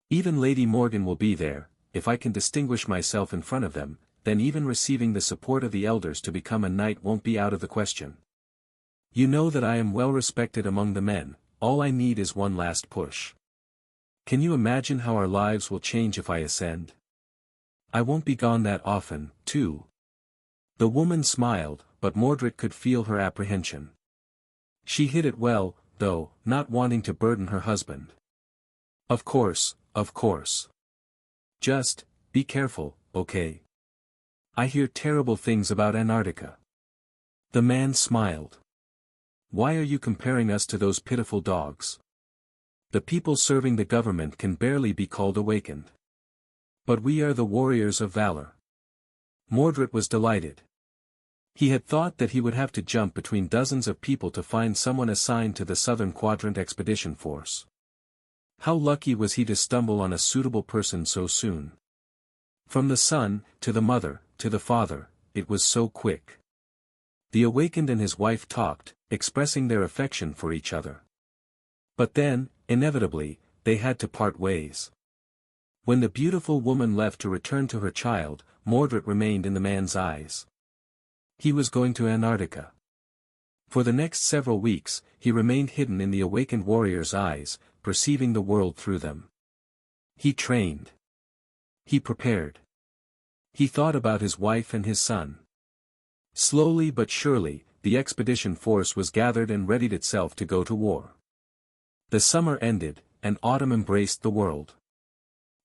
Even Lady Morgan will be there. If I can distinguish myself in front of them, then even receiving the support of the elders to become a knight won't be out of the question. You know that I am well respected among the men, all I need is one last push. Can you imagine how our lives will change if I ascend? I won't be gone that often, too." The woman smiled, but Mordred could feel her apprehension. She hid it well, though, not wanting to burden her husband. Of course. Just, be careful, okay? I hear terrible things about Antarctica." The man smiled. "Why are you comparing us to those pitiful dogs? The people serving the government can barely be called awakened. But we are the warriors of valor." Mordred was delighted. He had thought that he would have to jump between dozens of people to find someone assigned to the Southern Quadrant Expedition Force. How lucky was he to stumble on a suitable person so soon. From the son, to the mother, to the father, it was so quick. The awakened and his wife talked, expressing their affection for each other. But then, inevitably, they had to part ways. When the beautiful woman left to return to her child, Mordred remained in the man's eyes. He was going to Antarctica. For the next several weeks, he remained hidden in the awakened warrior's eyes, perceiving the world through them. He trained. He prepared. He thought about his wife and his son. Slowly but surely, the expedition force was gathered and readied itself to go to war. The summer ended, and autumn embraced the world.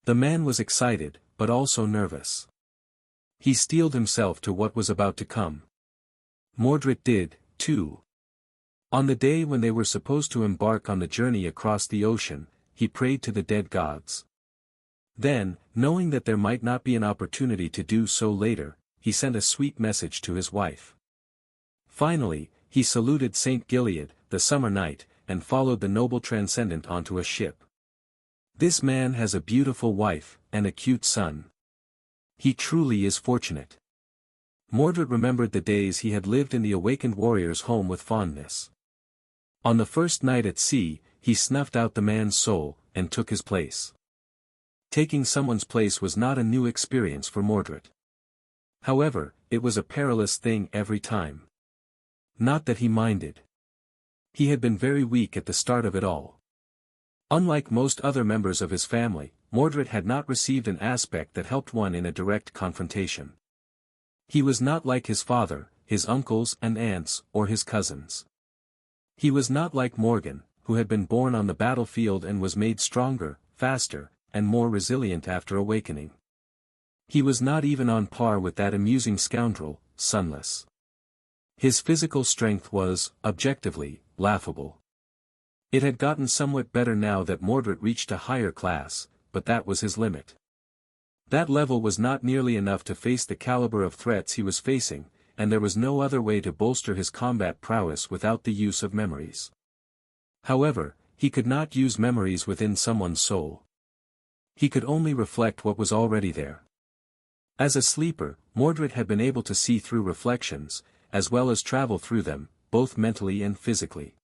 The man was excited, but also nervous. He steeled himself to what was about to come. Mordred did, too. On the day when they were supposed to embark on the journey across the ocean, he prayed to the dead gods. Then, knowing that there might not be an opportunity to do so later, he sent a sweet message to his wife. Finally, he saluted Saint Gilead, the summer night, and followed the noble transcendent onto a ship. This man has a beautiful wife, and a cute son. He truly is fortunate. Mordred remembered the days he had lived in the awakened warrior's home with fondness. On the first night at sea, he snuffed out the man's soul, and took his place. Taking someone's place was not a new experience for Mordred. However, it was a perilous thing every time. Not that he minded. He had been very weak at the start of it all. Unlike most other members of his family, Mordred had not received an aspect that helped one in a direct confrontation. He was not like his father, his uncles and aunts, or his cousins. He was not like Morgan, who had been born on the battlefield and was made stronger, faster, and more resilient after awakening. He was not even on par with that amusing scoundrel, Sunless. His physical strength was, objectively, laughable. It had gotten somewhat better now that Mordred reached a higher class, but that was his limit. That level was not nearly enough to face the caliber of threats he was facing, and there was no other way to bolster his combat prowess without the use of memories. However, he could not use memories within someone's soul. He could only reflect what was already there. As a sleeper, Mordred had been able to see through reflections, as well as travel through them, both mentally and physically.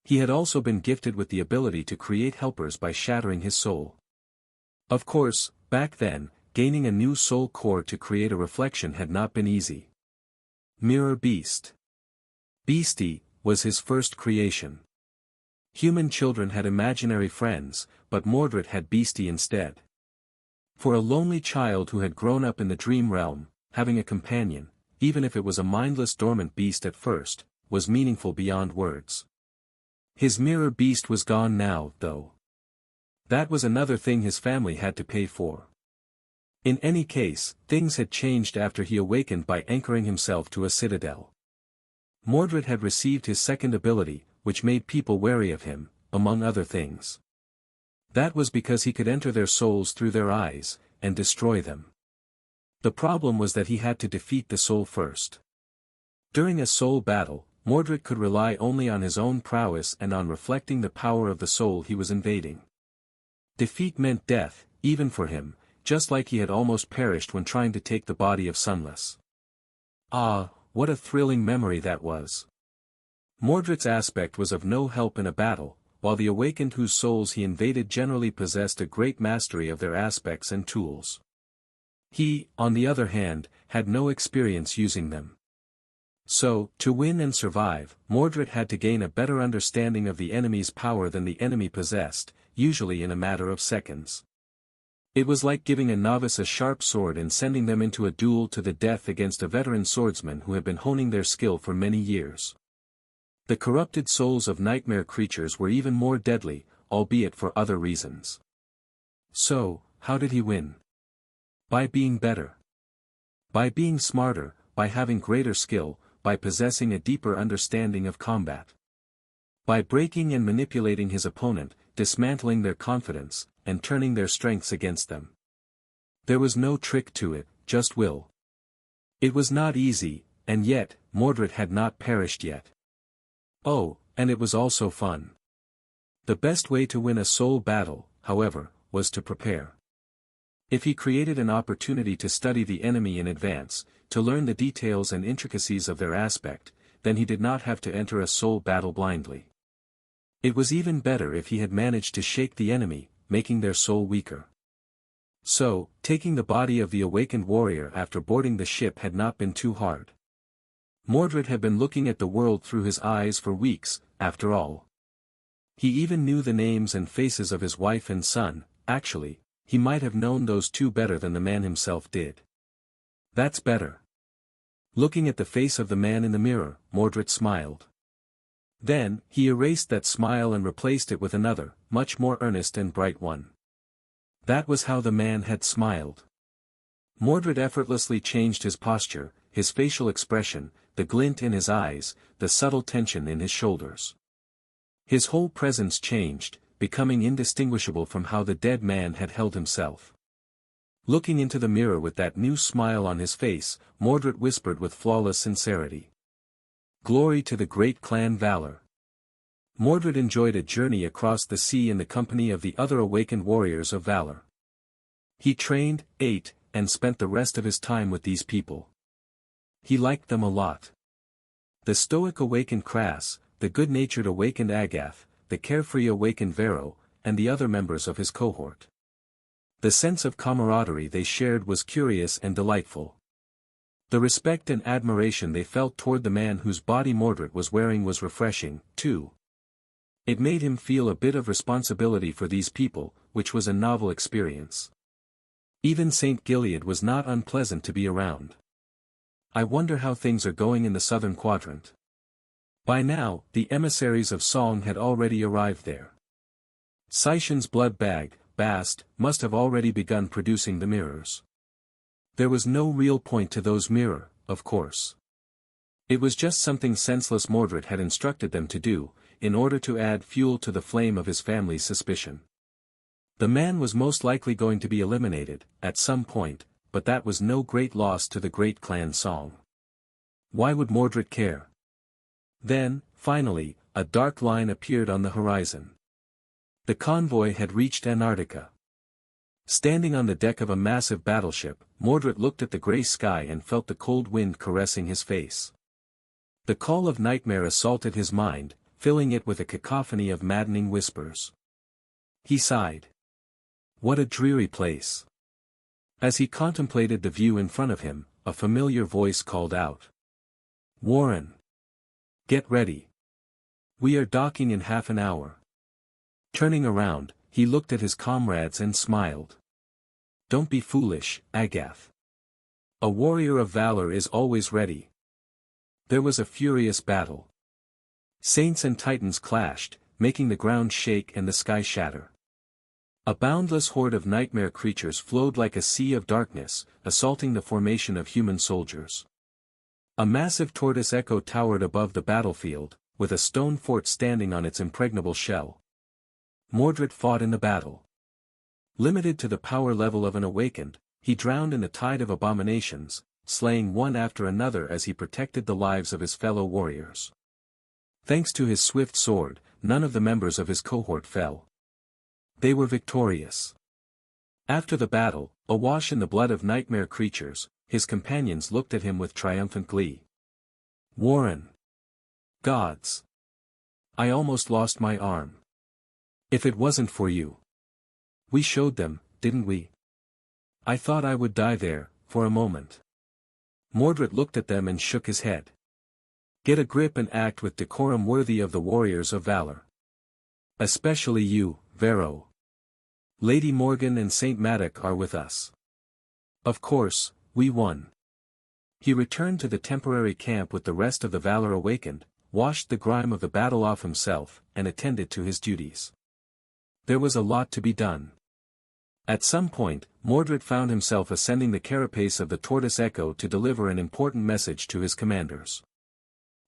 He had also been gifted with the ability to create helpers by shattering his soul. Of course, back then, gaining a new soul core to create a reflection had not been easy. Mirror Beast. Beastie was his first creation. Human children had imaginary friends, but Mordred had Beastie instead. For a lonely child who had grown up in the dream realm, having a companion, even if it was a mindless dormant beast at first, was meaningful beyond words. His mirror beast was gone now, though. That was another thing his family had to pay for. In any case, things had changed after he awakened by anchoring himself to a citadel. Mordred had received his second ability, which made people wary of him, among other things. That was because he could enter their souls through their eyes, and destroy them. The problem was that he had to defeat the soul first. During a soul battle, Mordred could rely only on his own prowess and on reflecting the power of the soul he was invading. Defeat meant death, even for him, just like he had almost perished when trying to take the body of Sunless. Ah, what a thrilling memory that was. Mordred's aspect was of no help in a battle, while the awakened whose souls he invaded generally possessed a great mastery of their aspects and tools. He, on the other hand, had no experience using them. So, to win and survive, Mordred had to gain a better understanding of the enemy's power than the enemy possessed, usually in a matter of seconds. It was like giving a novice a sharp sword and sending them into a duel to the death against a veteran swordsman who had been honing their skill for many years. The corrupted souls of nightmare creatures were even more deadly, albeit for other reasons. So, how did he win? By being better. By being smarter, by having greater skill, by possessing a deeper understanding of combat. By breaking and manipulating his opponent, dismantling their confidence, and turning their strengths against them. There was no trick to it, just will. It was not easy, and yet, Mordred had not perished yet. Oh, and it was also fun. The best way to win a soul battle, however, was to prepare. If he created an opportunity to study the enemy in advance, to learn the details and intricacies of their aspect, then he did not have to enter a soul battle blindly. It was even better if he had managed to shake the enemy, making their soul weaker. So, taking the body of the awakened warrior after boarding the ship had not been too hard. Mordred had been looking at the world through his eyes for weeks, after all. He even knew the names and faces of his wife and son. Actually, he might have known those two better than the man himself did. That's better. Looking at the face of the man in the mirror, Mordred smiled. Then, he erased that smile and replaced it with another, much more earnest and bright one. That was how the man had smiled. Mordred effortlessly changed his posture, his facial expression, the glint in his eyes, the subtle tension in his shoulders. His whole presence changed, becoming indistinguishable from how the dead man had held himself. Looking into the mirror with that new smile on his face, Mordred whispered with flawless sincerity. Glory to the great clan Valor. Mordred enjoyed a journey across the sea in the company of the other awakened warriors of Valor. He trained, ate, and spent the rest of his time with these people. He liked them a lot. The stoic awakened Crass, the good-natured awakened Agath, the carefree awakened Vero, and the other members of his cohort. The sense of camaraderie they shared was curious and delightful. The respect and admiration they felt toward the man whose body Mordred was wearing was refreshing, too. It made him feel a bit of responsibility for these people, which was a novel experience. Even St. Gilead was not unpleasant to be around. I wonder how things are going in the southern quadrant. By now, the emissaries of Song had already arrived there. Sishan's blood bag, Bast, must have already begun producing the mirrors. There was no real point to those mirror, of course. It was just something senseless Mordred had instructed them to do, in order to add fuel to the flame of his family's suspicion. The man was most likely going to be eliminated, at some point, but that was no great loss to the great clan Song. Why would Mordred care? Then, finally, a dark line appeared on the horizon. The convoy had reached Antarctica. Standing on the deck of a massive battleship, Mordred looked at the grey sky and felt the cold wind caressing his face. The call of nightmare assaulted his mind, filling it with a cacophony of maddening whispers. He sighed. What a dreary place. As he contemplated the view in front of him, a familiar voice called out. Warren! Get ready. We are docking in half an hour. Turning around, he looked at his comrades and smiled. Don't be foolish, Agath. A warrior of valor is always ready. There was a furious battle. Saints and titans clashed, making the ground shake and the sky shatter. A boundless horde of nightmare creatures flowed like a sea of darkness, assaulting the formation of human soldiers. A massive tortoise echo towered above the battlefield, with a stone fort standing on its impregnable shell. Mordred fought in the battle. Limited to the power level of an awakened, he drowned in the tide of abominations, slaying one after another as he protected the lives of his fellow warriors. Thanks to his swift sword, none of the members of his cohort fell. They were victorious. After the battle, awash in the blood of nightmare creatures, his companions looked at him with triumphant glee. Warren! Gods! I almost lost my arm. If it wasn't for you. We showed them, didn't we? I thought I would die there, for a moment. Mordred looked at them and shook his head. Get a grip and act with decorum worthy of the warriors of valor. Especially you, Vero. Lady Morgan and Saint Maddock are with us. Of course, we won. He returned to the temporary camp with the rest of the valor awakened, washed the grime of the battle off himself, and attended to his duties. There was a lot to be done. At some point, Mordred found himself ascending the carapace of the Tortoise Echo to deliver an important message to his commanders.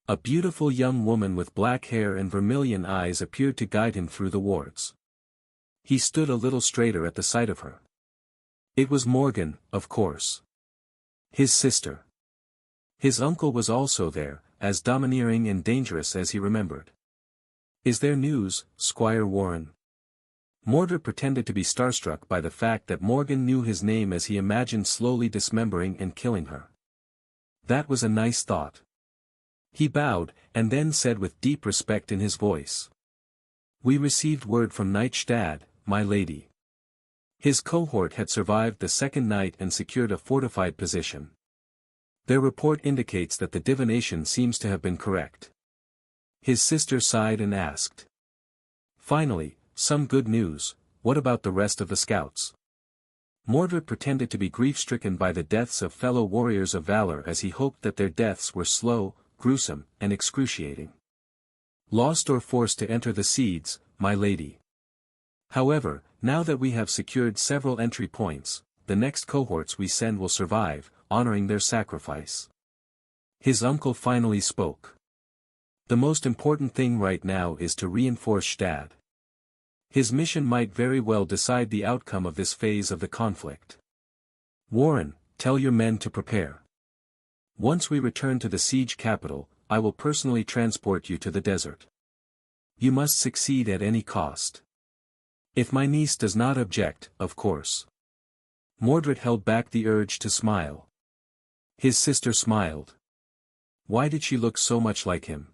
A beautiful young woman with black hair and vermilion eyes appeared to guide him through the wards. He stood a little straighter at the sight of her. It was Morgan, of course. His sister. His uncle was also there, as domineering and dangerous as he remembered. Is there news, Squire Warren? Mordred pretended to be starstruck by the fact that Morgan knew his name as he imagined slowly dismembering and killing her. That was a nice thought. He bowed, and then said with deep respect in his voice. We received word from Nightstad, my lady. His cohort had survived the second night and secured a fortified position. Their report indicates that the divination seems to have been correct. His sister sighed and asked. Finally, some good news, what about the rest of the scouts? Mordred pretended to be grief-stricken by the deaths of fellow warriors of valor as he hoped that their deaths were slow, gruesome, and excruciating. Lost or forced to enter the Seeds, my lady. However, now that we have secured several entry points, the next cohorts we send will survive, honoring their sacrifice. His uncle finally spoke. The most important thing right now is to reinforce Stad. His mission might very well decide the outcome of this phase of the conflict. Warren, tell your men to prepare. Once we return to the siege capital, I will personally transport you to the desert. You must succeed at any cost. If my niece does not object, of course. Mordred held back the urge to smile. His sister smiled. Why did she look so much like him?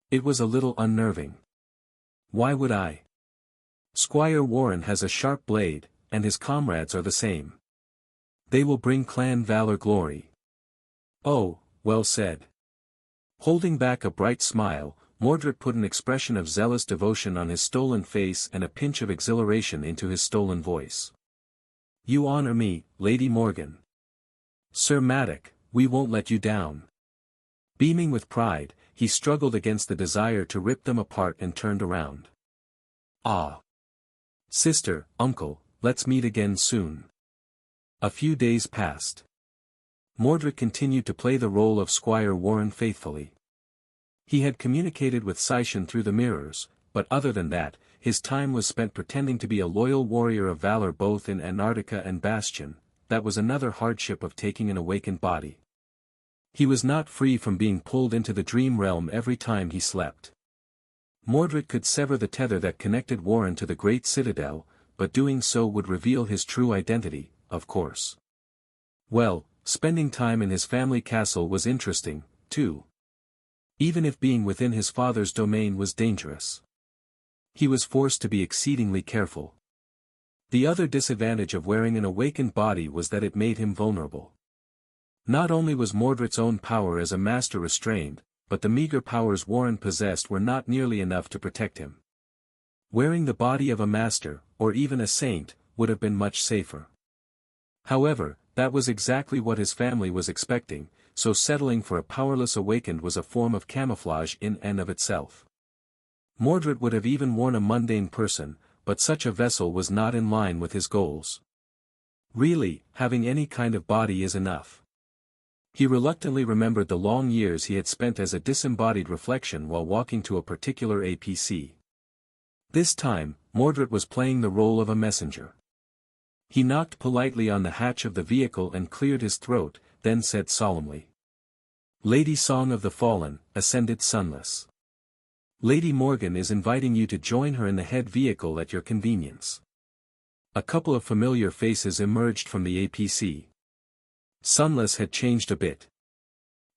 It was a little unnerving. Why would I? Squire Warren has a sharp blade, and his comrades are the same. They will bring clan valor glory. Oh, well said. Holding back a bright smile, Mordred put an expression of zealous devotion on his stolen face and a pinch of exhilaration into his stolen voice. You honor me, Lady Morgan. Sir Maddock, we won't let you down. Beaming with pride, he struggled against the desire to rip them apart and turned around. Ah! Sister, uncle, let's meet again soon. A few days passed. Mordred continued to play the role of Squire Warren faithfully. He had communicated with Syshen through the mirrors, but other than that, his time was spent pretending to be a loyal warrior of valor both in Antarctica and Bastion. That was another hardship of taking an awakened body. He was not free from being pulled into the dream realm every time he slept. Mordred could sever the tether that connected Warren to the great citadel, but doing so would reveal his true identity, of course. Well, spending time in his family castle was interesting, too. Even if being within his father's domain was dangerous. He was forced to be exceedingly careful. The other disadvantage of wearing an awakened body was that it made him vulnerable. Not only was Mordred's own power as a master restrained, but the meager powers Warren possessed were not nearly enough to protect him. Wearing the body of a master, or even a saint, would have been much safer. However, that was exactly what his family was expecting, so settling for a powerless awakened was a form of camouflage in and of itself. Mordred would have even worn a mundane person, but such a vessel was not in line with his goals. Really, having any kind of body is enough. He reluctantly remembered the long years he had spent as a disembodied reflection while walking to a particular APC. This time, Mordred was playing the role of a messenger. He knocked politely on the hatch of the vehicle and cleared his throat, then said solemnly. "Lady Song of the Fallen, ascended Sunless. Lady Morgan is inviting you to join her in the head vehicle at your convenience." A couple of familiar faces emerged from the APC. Sunless had changed a bit.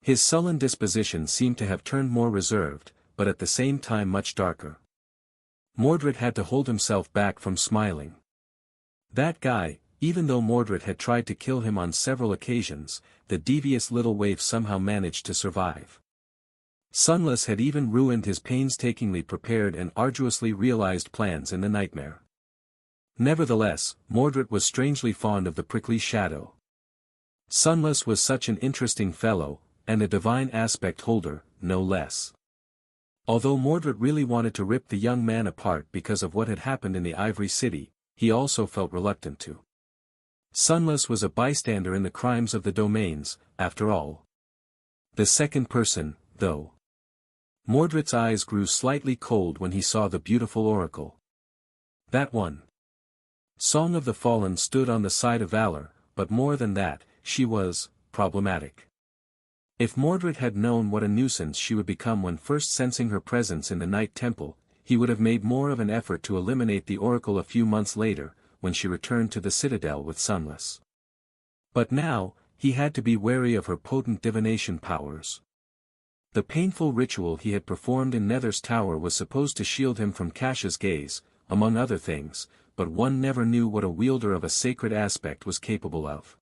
His sullen disposition seemed to have turned more reserved, but at the same time much darker. Mordred had to hold himself back from smiling. That guy, even though Mordred had tried to kill him on several occasions, the devious little waif somehow managed to survive. Sunless had even ruined his painstakingly prepared and arduously realized plans in the nightmare. Nevertheless, Mordred was strangely fond of the prickly shadow. Sunless was such an interesting fellow, and a divine aspect holder, no less. Although Mordred really wanted to rip the young man apart because of what had happened in the Ivory City, he also felt reluctant to. Sunless was a bystander in the crimes of the domains, after all. The second person, though. Mordred's eyes grew slightly cold when he saw the beautiful oracle. That one. Song of the Fallen stood on the side of valor, but more than that, she was problematic. If Mordred had known what a nuisance she would become when first sensing her presence in the Night Temple, he would have made more of an effort to eliminate the oracle a few months later, when she returned to the citadel with Sunless. But now, he had to be wary of her potent divination powers. The painful ritual he had performed in Nether's tower was supposed to shield him from Kasha's gaze, among other things, but one never knew what a wielder of a sacred aspect was capable of.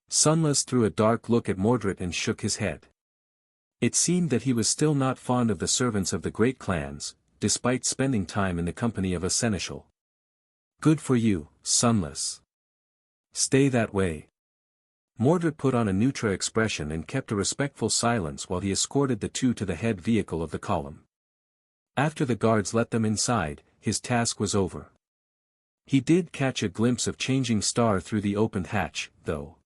Sunless threw a dark look at Mordred and shook his head. It seemed that he was still not fond of the servants of the great clans, despite spending time in the company of a seneschal. "Good for you, Sunless. Stay that way." Mordred put on a neutral expression and kept a respectful silence while he escorted the two to the head vehicle of the column. After the guards let them inside, his task was over. He did catch a glimpse of Changing Star through the opened hatch, though.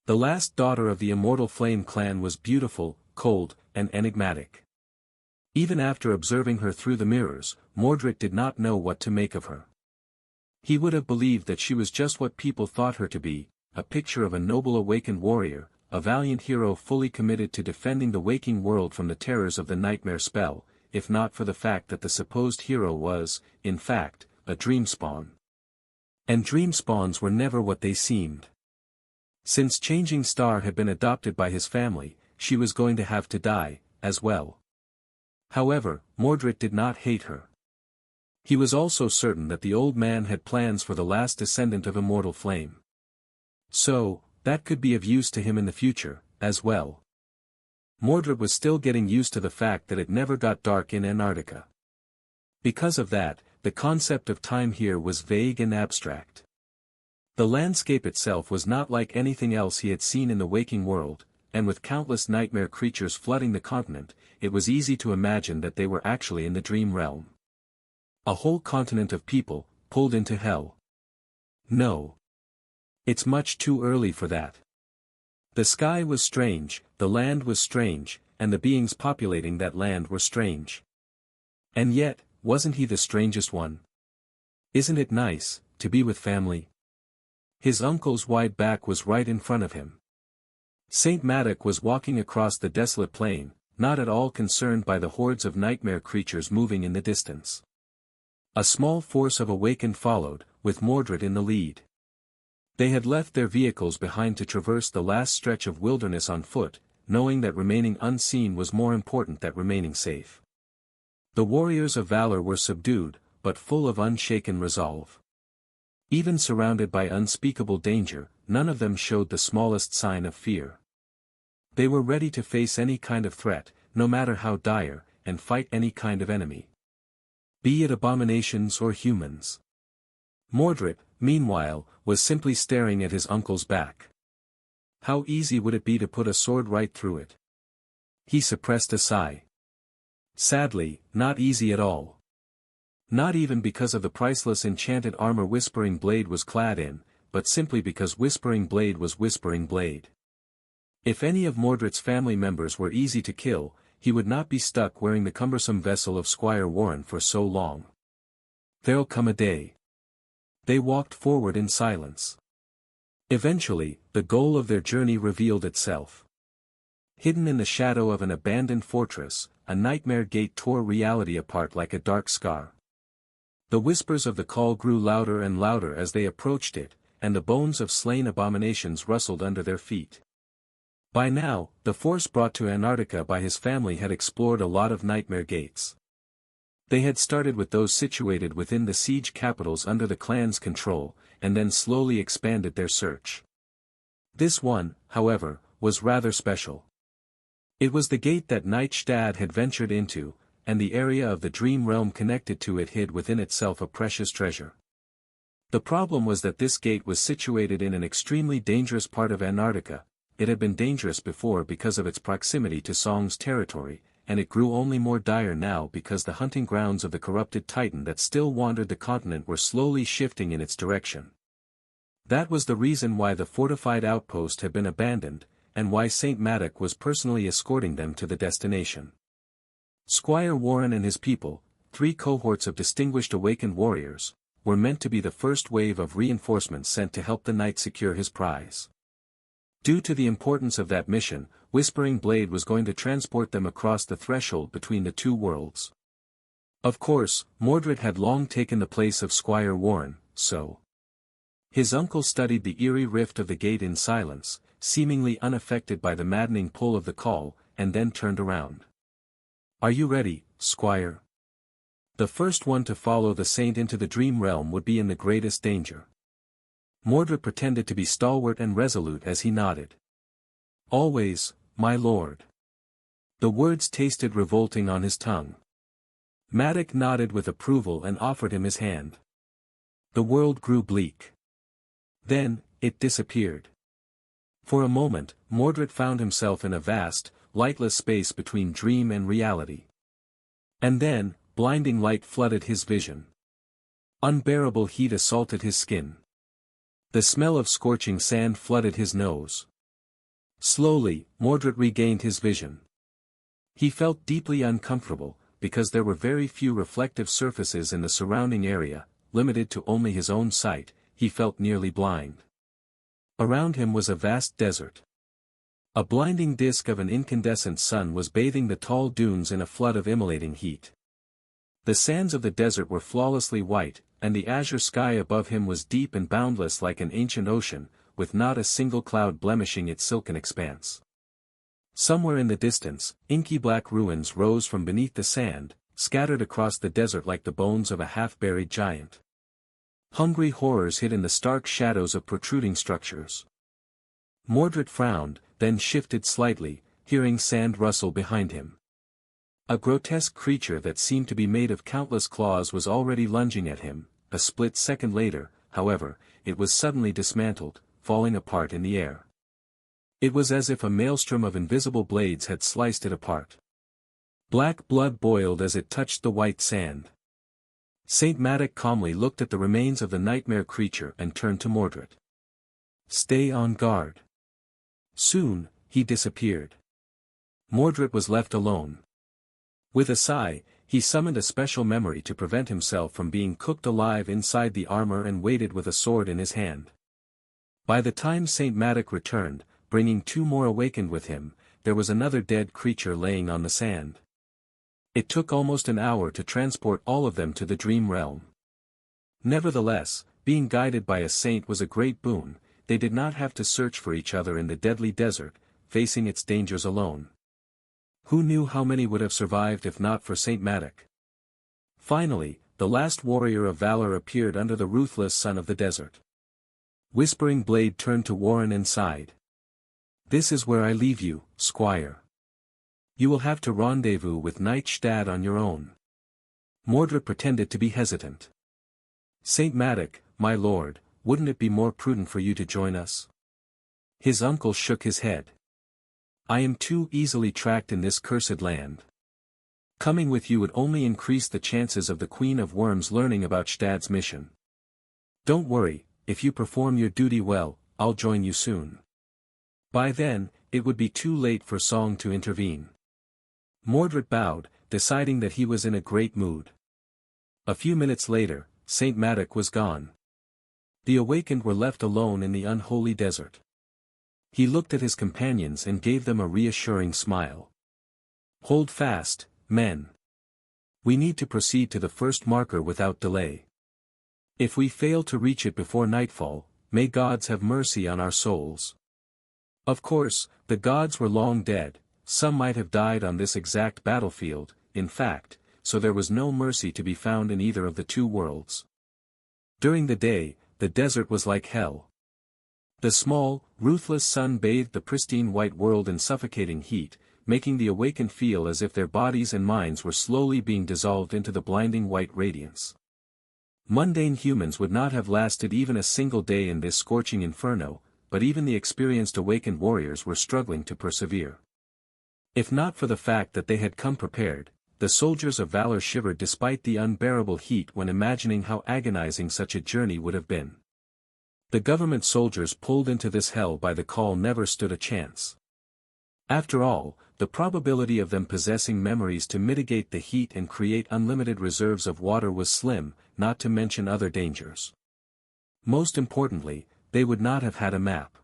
The last daughter of the Immortal Flame clan was beautiful, cold, and enigmatic. Even after observing her through the mirrors, Mordred did not know what to make of her. He would have believed that she was just what people thought her to be, a picture of a noble awakened warrior, a valiant hero fully committed to defending the waking world from the terrors of the nightmare spell, if not for the fact that the supposed hero was, in fact, a dream spawn. And dream spawns were never what they seemed. Since Changing Star had been adopted by his family, she was going to have to die, as well. However, Mordred did not hate her. He was also certain that the old man had plans for the last descendant of Immortal Flame. So, that could be of use to him in the future, as well. Mordred was still getting used to the fact that it never got dark in Antarctica. Because of that, the concept of time here was vague and abstract. The landscape itself was not like anything else he had seen in the waking world, and with countless nightmare creatures flooding the continent, it was easy to imagine that they were actually in the dream realm. A whole continent of people, pulled into hell. No. It's much too early for that. The sky was strange, the land was strange, and the beings populating that land were strange. And yet, wasn't he the strangest one? Isn't it nice, to be with family? His uncle's wide back was right in front of him. Saint Madoc was walking across the desolate plain, not at all concerned by the hordes of nightmare creatures moving in the distance. A small force of Awakened followed, with Mordred in the lead. They had left their vehicles behind to traverse the last stretch of wilderness on foot, knowing that remaining unseen was more important than remaining safe. The warriors of valor were subdued, but full of unshaken resolve. Even surrounded by unspeakable danger, none of them showed the smallest sign of fear. They were ready to face any kind of threat, no matter how dire, and fight any kind of enemy. Be it abominations or humans. Mordred, meanwhile, was simply staring at his uncle's back. How easy would it be to put a sword right through it? He suppressed a sigh. Sadly, not easy at all. Not even because of the priceless enchanted armor Whispering Blade was clad in, but simply because Whispering Blade was Whispering Blade. If any of Mordred's family members were easy to kill, he would not be stuck wearing the cumbersome vessel of Squire Warren for so long. There'll come a day. They walked forward in silence. Eventually, the goal of their journey revealed itself. Hidden in the shadow of an abandoned fortress, a nightmare gate tore reality apart like a dark scar. The whispers of the call grew louder and louder as they approached it, and the bones of slain abominations rustled under their feet. By now, the force brought to Antarctica by his family had explored a lot of nightmare gates. They had started with those situated within the siege capitals under the clan's control, and then slowly expanded their search. This one, however, was rather special. It was the gate that Nightstad had ventured into, and the area of the dream realm connected to it hid within itself a precious treasure. The problem was that this gate was situated in an extremely dangerous part of Antarctica. It had been dangerous before because of its proximity to Song's territory, and it grew only more dire now because the hunting grounds of the corrupted Titan that still wandered the continent were slowly shifting in its direction. That was the reason why the fortified outpost had been abandoned, and why Saint Madoc was personally escorting them to the destination. Squire Warren and his people, 3 cohorts of distinguished awakened warriors, were meant to be the first wave of reinforcements sent to help the knight secure his prize. Due to the importance of that mission, Whispering Blade was going to transport them across the threshold between the two worlds. Of course, Mordred had long taken the place of Squire Warren, so. His uncle studied the eerie rift of the gate in silence, seemingly unaffected by the maddening pull of the call, and then turned around. "Are you ready, Squire?" The first one to follow the saint into the dream realm would be in the greatest danger. Mordred pretended to be stalwart and resolute as he nodded. "Always, my lord." The words tasted revolting on his tongue. Madoc nodded with approval and offered him his hand. The world grew bleak. Then, it disappeared. For a moment, Mordred found himself in a vast, lightless space between dream and reality. And then, blinding light flooded his vision. Unbearable heat assaulted his skin. The smell of scorching sand flooded his nose. Slowly, Mordred regained his vision. He felt deeply uncomfortable, because there were very few reflective surfaces in the surrounding area, limited to only his own sight. He felt nearly blind. Around him was a vast desert. A blinding disk of an incandescent sun was bathing the tall dunes in a flood of immolating heat. The sands of the desert were flawlessly white, and the azure sky above him was deep and boundless like an ancient ocean, with not a single cloud blemishing its silken expanse. Somewhere in the distance, inky black ruins rose from beneath the sand, scattered across the desert like the bones of a half-buried giant. Hungry horrors hid in the stark shadows of protruding structures. Mordred frowned, then shifted slightly, hearing sand rustle behind him. A grotesque creature that seemed to be made of countless claws was already lunging at him. A split second later, however, it was suddenly dismantled, falling apart in the air. It was as if a maelstrom of invisible blades had sliced it apart. Black blood boiled as it touched the white sand. Saint Madoc calmly looked at the remains of the nightmare creature and turned to Mordred. "Stay on guard." Soon, he disappeared. Mordred was left alone. With a sigh, he summoned a special memory to prevent himself from being cooked alive inside the armor and waited with a sword in his hand. By the time Saint Madoc returned, bringing 2 more awakened with him. There was another dead creature laying on the sand. It took almost an hour to transport all of them to the dream realm. Nevertheless, being guided by a saint was a great boon. They did not have to search for each other in the deadly desert, facing its dangers alone. Who knew how many would have survived if not for Saint Matic? Finally, the last warrior of valor appeared under the ruthless sun of the desert. Whispering Blade turned to Warren and sighed. "This is where I leave you, squire. You will have to rendezvous with Knight Stad on your own." Mordred pretended to be hesitant. "Saint Matic, my lord, wouldn't it be more prudent for you to join us?" His uncle shook his head. "I am too easily tracked in this cursed land. Coming with you would only increase the chances of the Queen of Worms learning about Stad's mission. Don't worry, if you perform your duty well, I'll join you soon." By then, it would be too late for Song to intervene. Mordred bowed, deciding that he was in a great mood. A few minutes later, Saint Matic was gone. The awakened were left alone in the unholy desert. He looked at his companions and gave them a reassuring smile. "Hold fast, men. We need to proceed to the first marker without delay. If we fail to reach it before nightfall, may gods have mercy on our souls." Of course, the gods were long dead. Some might have died on this exact battlefield, in fact, so there was no mercy to be found in either of the 2 worlds. During the day, the desert was like hell. The small, ruthless sun bathed the pristine white world in suffocating heat, making the awakened feel as if their bodies and minds were slowly being dissolved into the blinding white radiance. Mundane humans would not have lasted even a single day in this scorching inferno, but even the experienced awakened warriors were struggling to persevere. If not for the fact that they had come prepared, the soldiers of valor shivered despite the unbearable heat when imagining how agonizing such a journey would have been. The government soldiers pulled into this hell by the call never stood a chance. After all, the probability of them possessing memories to mitigate the heat and create unlimited reserves of water was slim, not to mention other dangers. Most importantly, they would not have had a map.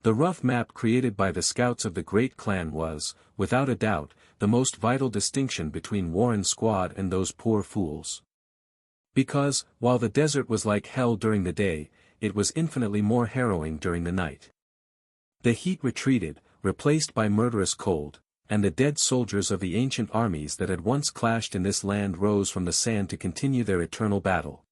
The rough map created by the scouts of the Great Clan was, without a doubt, the most vital distinction between Warren's squad and those poor fools. Because, while the desert was like hell during the day, it was infinitely more harrowing during the night. The heat retreated, replaced by murderous cold, and the dead soldiers of the ancient armies that had once clashed in this land rose from the sand to continue their eternal battle.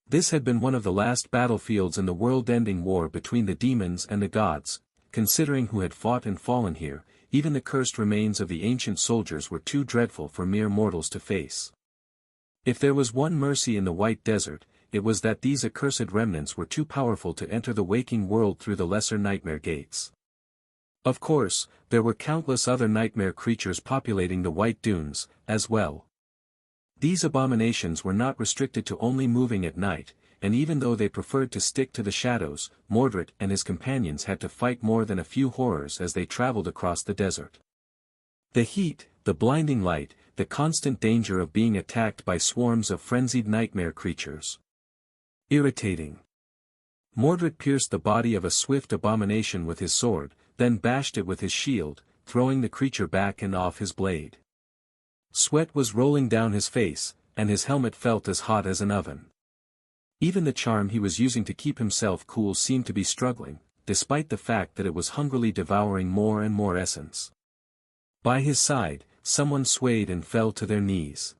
This had been one of the last battlefields in the world-ending war between the demons and the gods. Considering who had fought and fallen here, even the cursed remains of the ancient soldiers were too dreadful for mere mortals to face. If there was one mercy in the White Desert, it was that these accursed remnants were too powerful to enter the waking world through the lesser nightmare gates. Of course, there were countless other nightmare creatures populating the White Dunes, as well. These abominations were not restricted to only moving at night, and even though they preferred to stick to the shadows, Mordred and his companions had to fight more than a few horrors as they traveled across the desert. The heat, the blinding light, the constant danger of being attacked by swarms of frenzied nightmare creatures. Irritating. Mordred pierced the body of a swift abomination with his sword, then bashed it with his shield, throwing the creature back and off his blade. Sweat was rolling down his face, and his helmet felt as hot as an oven. Even the charm he was using to keep himself cool seemed to be struggling, despite the fact that it was hungrily devouring more and more essence. By his side, someone swayed and fell to their knees.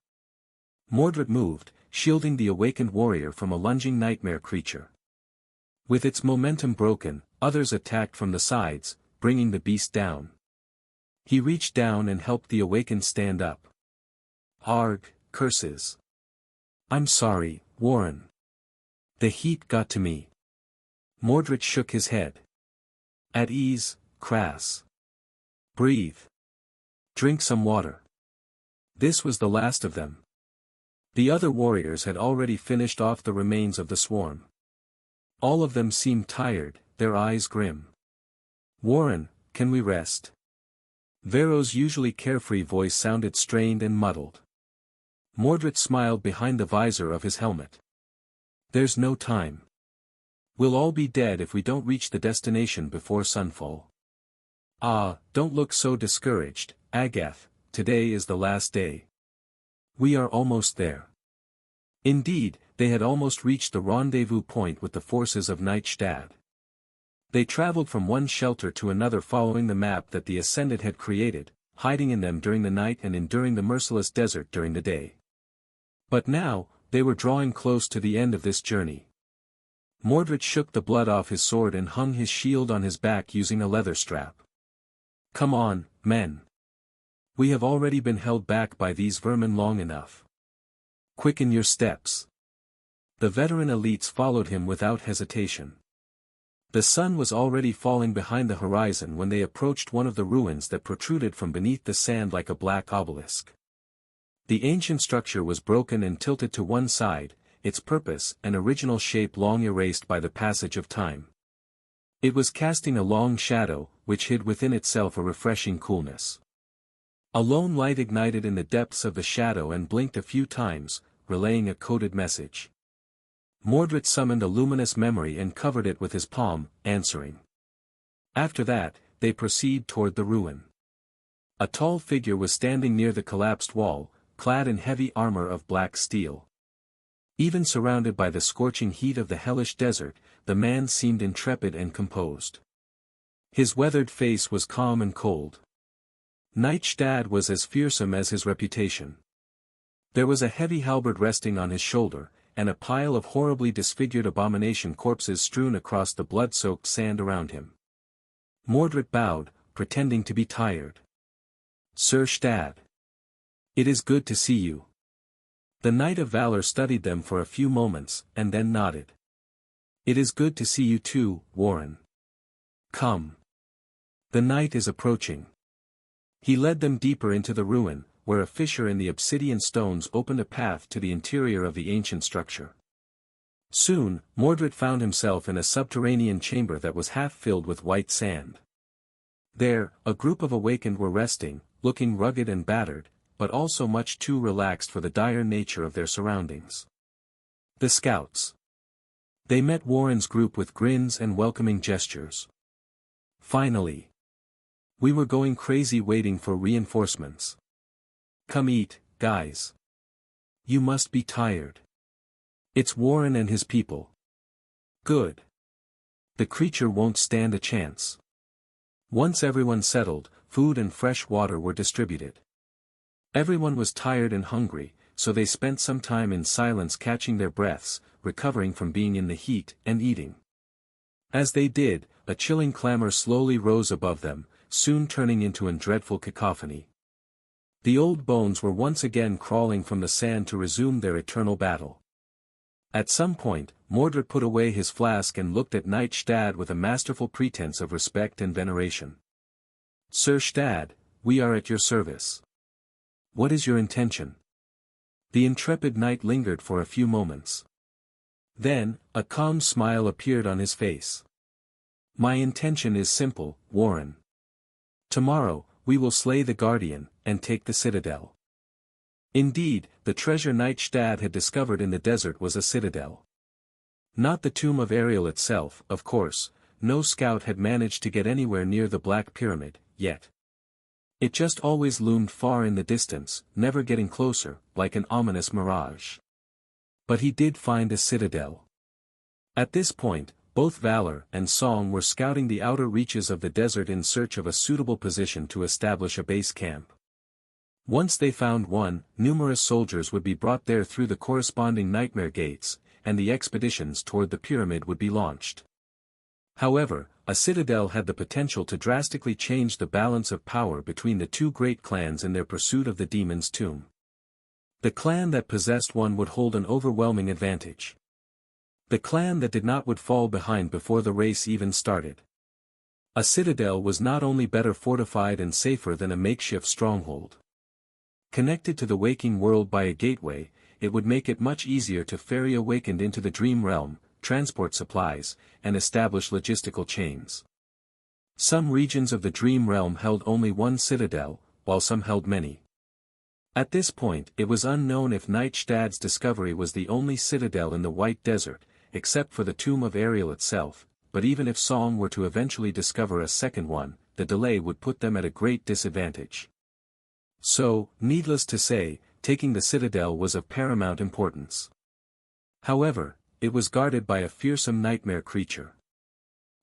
Mordred moved, shielding the awakened warrior from a lunging nightmare creature. With its momentum broken, others attacked from the sides, bringing the beast down. He reached down and helped the awakened stand up. Arg, curses. I'm sorry, Warren. The heat got to me. Mordred shook his head. At ease, Crass. Breathe. Drink some water. This was the last of them. The other warriors had already finished off the remains of the swarm. All of them seemed tired, their eyes grim. Warren, can we rest? Vero's usually carefree voice sounded strained and muddled. Mordred smiled behind the visor of his helmet. There's no time. We'll all be dead if we don't reach the destination before sunfall. Ah, don't look so discouraged, Agath, today is the last day. We are almost there. Indeed, they had almost reached the rendezvous point with the forces of Nightstad. They traveled from one shelter to another following the map that the Ascendant had created, hiding in them during the night and enduring the merciless desert during the day. But now, they were drawing close to the end of this journey. Mordred shook the blood off his sword and hung his shield on his back using a leather strap. Come on, men. We have already been held back by these vermin long enough. Quicken your steps. The veteran elites followed him without hesitation. The sun was already falling behind the horizon when they approached one of the ruins that protruded from beneath the sand like a black obelisk. The ancient structure was broken and tilted to one side, its purpose and original shape long erased by the passage of time. It was casting a long shadow, which hid within itself a refreshing coolness. A lone light ignited in the depths of the shadow and blinked a few times, relaying a coded message. Mordred summoned a luminous memory and covered it with his palm, answering. After that, they proceed toward the ruin. A tall figure was standing near the collapsed wall, clad in heavy armor of black steel. Even surrounded by the scorching heat of the hellish desert, the man seemed intrepid and composed. His weathered face was calm and cold. Nightstad was as fearsome as his reputation. There was a heavy halberd resting on his shoulder, and a pile of horribly disfigured abomination corpses strewn across the blood-soaked sand around him. Mordred bowed, pretending to be tired. Sir Stad. It is good to see you. The Knight of Valor studied them for a few moments, and then nodded. It is good to see you too, Warren. Come. The night is approaching. He led them deeper into the ruin, where a fissure in the obsidian stones opened a path to the interior of the ancient structure. Soon, Mordred found himself in a subterranean chamber that was half filled with white sand. There, a group of awakened were resting, looking rugged and battered, but also much too relaxed for the dire nature of their surroundings. The scouts. They met Warren's group with grins and welcoming gestures. Finally. We were going crazy waiting for reinforcements. Come eat, guys. You must be tired. It's Warren and his people. Good. The creature won't stand a chance. Once everyone settled, food and fresh water were distributed. Everyone was tired and hungry, so they spent some time in silence catching their breaths, recovering from being in the heat and eating. As they did, a chilling clamor slowly rose above them, soon turning into a dreadful cacophony. The old bones were once again crawling from the sand to resume their eternal battle. At some point, Mordred put away his flask and looked at Knight Stad with a masterful pretense of respect and veneration. Sir Stad, we are at your service. What is your intention? The intrepid knight lingered for a few moments. Then, a calm smile appeared on his face. My intention is simple, Warren. Tomorrow, we will slay the Guardian, and take the citadel. Indeed, the treasure Nightstad had discovered in the desert was a citadel. Not the tomb of Ariel itself, of course, no scout had managed to get anywhere near the Black Pyramid, yet. It just always loomed far in the distance, never getting closer, like an ominous mirage. But he did find a citadel. At this point, both Valor and Song were scouting the outer reaches of the desert in search of a suitable position to establish a base camp. Once they found one, numerous soldiers would be brought there through the corresponding nightmare gates, and the expeditions toward the pyramid would be launched. However, a citadel had the potential to drastically change the balance of power between the two great clans in their pursuit of the demon's tomb. The clan that possessed one would hold an overwhelming advantage. The clan that did not would fall behind before the race even started. A citadel was not only better fortified and safer than a makeshift stronghold. Connected to the waking world by a gateway, it would make it much easier to ferry awakened into the dream realm, transport supplies, and establish logistical chains. Some regions of the dream realm held only one citadel, while some held many. At this point it was unknown if Nightstad's discovery was the only citadel in the White Desert, except for the tomb of Ariel itself, but even if Song were to eventually discover a second one, the delay would put them at a great disadvantage. So, needless to say, taking the citadel was of paramount importance. However, it was guarded by a fearsome nightmare creature.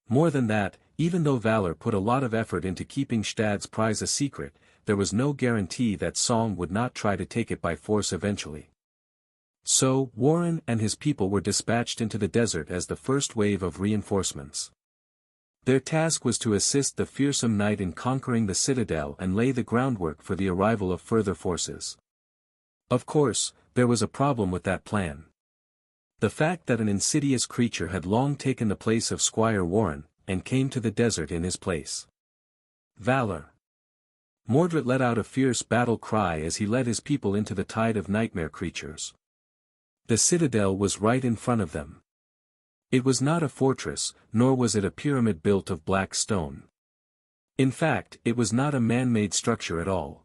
More than that, even though Valor put a lot of effort into keeping Stad's prize a secret, there was no guarantee that Song would not try to take it by force eventually. So, Warren and his people were dispatched into the desert as the first wave of reinforcements. Their task was to assist the fearsome knight in conquering the citadel and lay the groundwork for the arrival of further forces. Of course, there was a problem with that plan. The fact that an insidious creature had long taken the place of Squire Warren, and came to the desert in his place. Valor. Mordred let out a fierce battle cry as he led his people into the tide of nightmare creatures. The citadel was right in front of them. It was not a fortress, nor was it a pyramid built of black stone. In fact, it was not a man-made structure at all.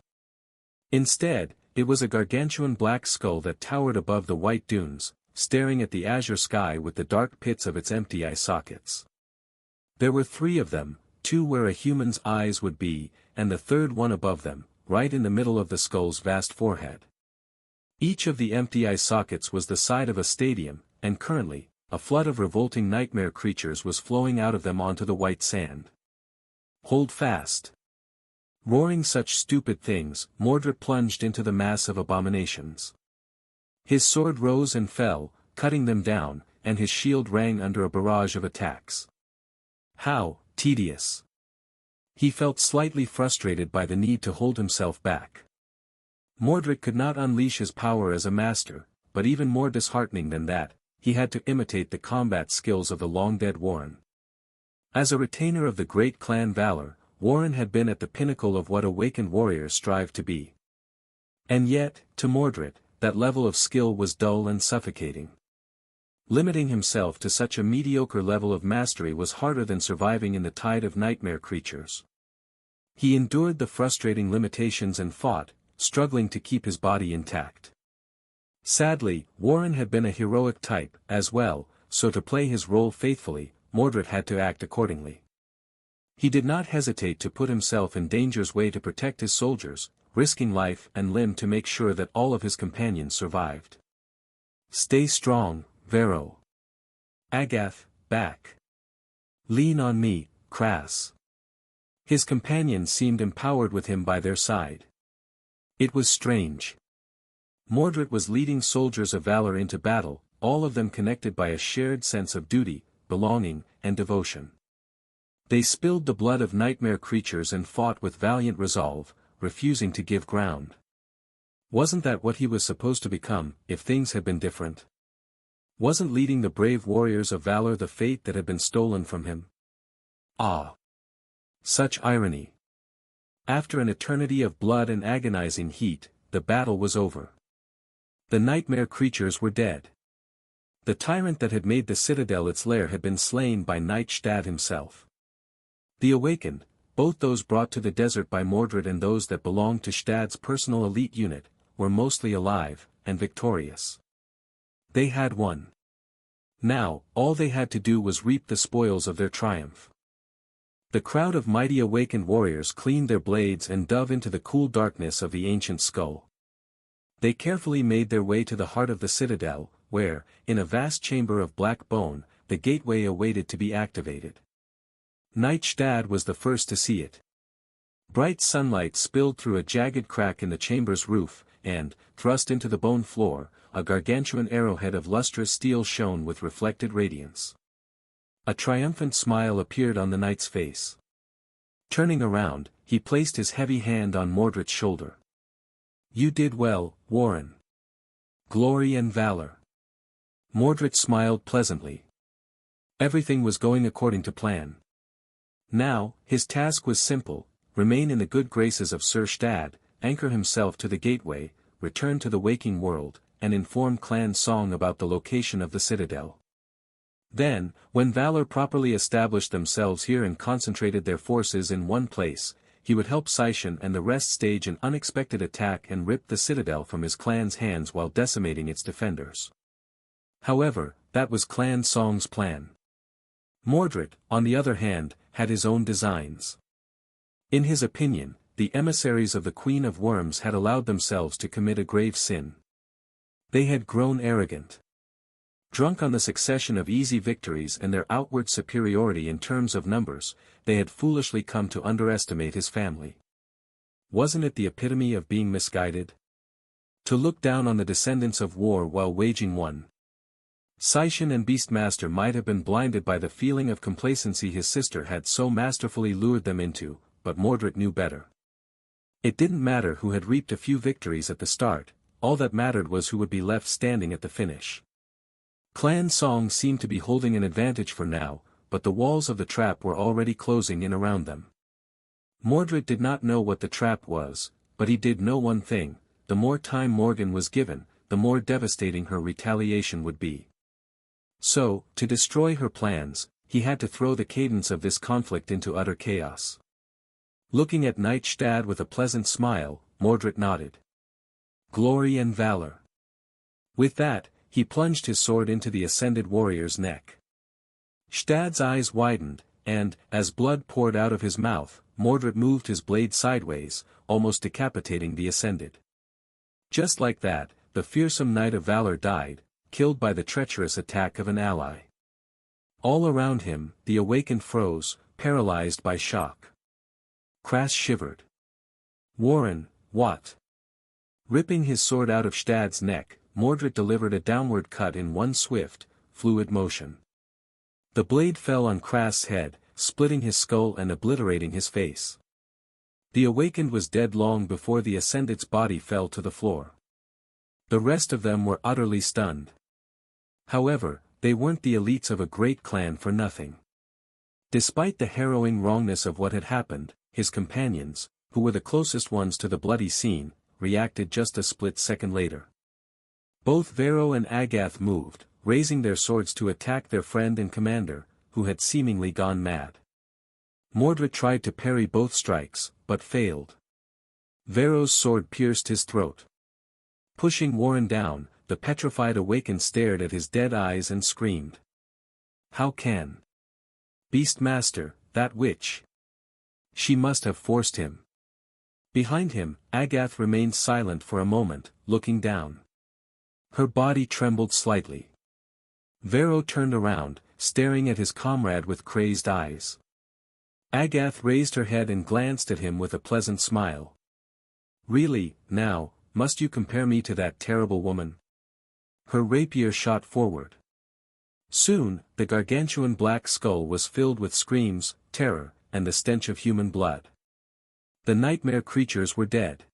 Instead, it was a gargantuan black skull that towered above the white dunes, staring at the azure sky with the dark pits of its empty eye sockets. There were 3 of them, 2 where a human's eyes would be, and the third one above them, right in the middle of the skull's vast forehead. Each of the empty eye sockets was the side of a stadium, and currently, a flood of revolting nightmare creatures was flowing out of them onto the white sand. Hold fast. Roaring such stupid things, Mordred plunged into the mass of abominations. His sword rose and fell, cutting them down, and his shield rang under a barrage of attacks. How tedious. He felt slightly frustrated by the need to hold himself back. Mordred could not unleash his power as a master, but even more disheartening than that, he had to imitate the combat skills of the long-dead Warren. As a retainer of the great clan Valor, Warren had been at the pinnacle of what awakened warriors strive to be. And yet, to Mordred, that level of skill was dull and suffocating. Limiting himself to such a mediocre level of mastery was harder than surviving in the tide of nightmare creatures. He endured the frustrating limitations and fought, struggling to keep his body intact. Sadly, Warren had been a heroic type, as well, so to play his role faithfully, Mordred had to act accordingly. He did not hesitate to put himself in danger's way to protect his soldiers, risking life and limb to make sure that all of his companions survived. Stay strong, Vero. Agath, back. Lean on me, Crass. His companions seemed empowered with him by their side. It was strange. Mordred was leading soldiers of valor into battle, all of them connected by a shared sense of duty, belonging, and devotion. They spilled the blood of nightmare creatures and fought with valiant resolve, refusing to give ground. Wasn't that what he was supposed to become, if things had been different? Wasn't leading the brave warriors of valor the fate that had been stolen from him? Ah! Such irony. After an eternity of blood and agonizing heat, the battle was over. The nightmare creatures were dead. The tyrant that had made the citadel its lair had been slain by Knight Stad himself. The awakened, both those brought to the desert by Mordred and those that belonged to Stad's personal elite unit, were mostly alive, and victorious. They had won. Now, all they had to do was reap the spoils of their triumph. The crowd of mighty awakened warriors cleaned their blades and dove into the cool darkness of the ancient skull. They carefully made their way to the heart of the citadel, where, in a vast chamber of black bone, the gateway awaited to be activated. Knight Stad was the first to see it. Bright sunlight spilled through a jagged crack in the chamber's roof, and, thrust into the bone floor, a gargantuan arrowhead of lustrous steel shone with reflected radiance. A triumphant smile appeared on the knight's face. Turning around, he placed his heavy hand on Mordred's shoulder. "You did well, Warren. Glory and valor." Mordred smiled pleasantly. Everything was going according to plan. Now, his task was simple: remain in the good graces of Sir Stad, anchor himself to the gateway, return to the waking world, and inform Clan Song about the location of the citadel. Then, when Valor properly established themselves here and concentrated their forces in one place, he would help Sishan and the rest stage an unexpected attack and rip the citadel from his clan's hands while decimating its defenders. However, that was Clan Song's plan. Mordred, on the other hand, had his own designs. In his opinion, the emissaries of the Queen of Worms had allowed themselves to commit a grave sin. They had grown arrogant. Drunk on the succession of easy victories and their outward superiority in terms of numbers, they had foolishly come to underestimate his family. Wasn't it the epitome of being misguided? To look down on the descendants of war while waging one. Seishin and Beastmaster might have been blinded by the feeling of complacency his sister had so masterfully lured them into, but Mordred knew better. It didn't matter who had reaped a few victories at the start, all that mattered was who would be left standing at the finish. Clan Song seemed to be holding an advantage for now, but the walls of the trap were already closing in around them. Mordred did not know what the trap was, but he did know one thing: the more time Morgan was given, the more devastating her retaliation would be. So, to destroy her plans, he had to throw the cadence of this conflict into utter chaos. Looking at Nightstad with a pleasant smile, Mordred nodded. Glory and valor. With that, he plunged his sword into the ascended warrior's neck. Stad's eyes widened, and, as blood poured out of his mouth, Mordred moved his blade sideways, almost decapitating the ascended. Just like that, the fearsome Knight of Valor died, killed by the treacherous attack of an ally. All around him, the awakened froze, paralyzed by shock. Crass shivered. Warren, what? Ripping his sword out of Stad's neck, Mordred delivered a downward cut in one swift, fluid motion. The blade fell on Crass's head, splitting his skull and obliterating his face. The awakened was dead long before the ascended's body fell to the floor. The rest of them were utterly stunned. However, they weren't the elites of a great clan for nothing. Despite the harrowing wrongness of what had happened, his companions, who were the closest ones to the bloody scene, reacted just a split second later. Both Vero and Agath moved, raising their swords to attack their friend and commander, who had seemingly gone mad. Mordred tried to parry both strikes, but failed. Vero's sword pierced his throat. Pushing Warren down, the petrified awakened stared at his dead eyes and screamed. How can? Beastmaster, that witch. She must have forced him. Behind him, Agath remained silent for a moment, looking down. Her body trembled slightly. Vero turned around, staring at his comrade with crazed eyes. Agath raised her head and glanced at him with a pleasant smile. Really, now, must you compare me to that terrible woman? Her rapier shot forward. Soon, the gargantuan black skull was filled with screams, terror, and the stench of human blood. The nightmare creatures were dead.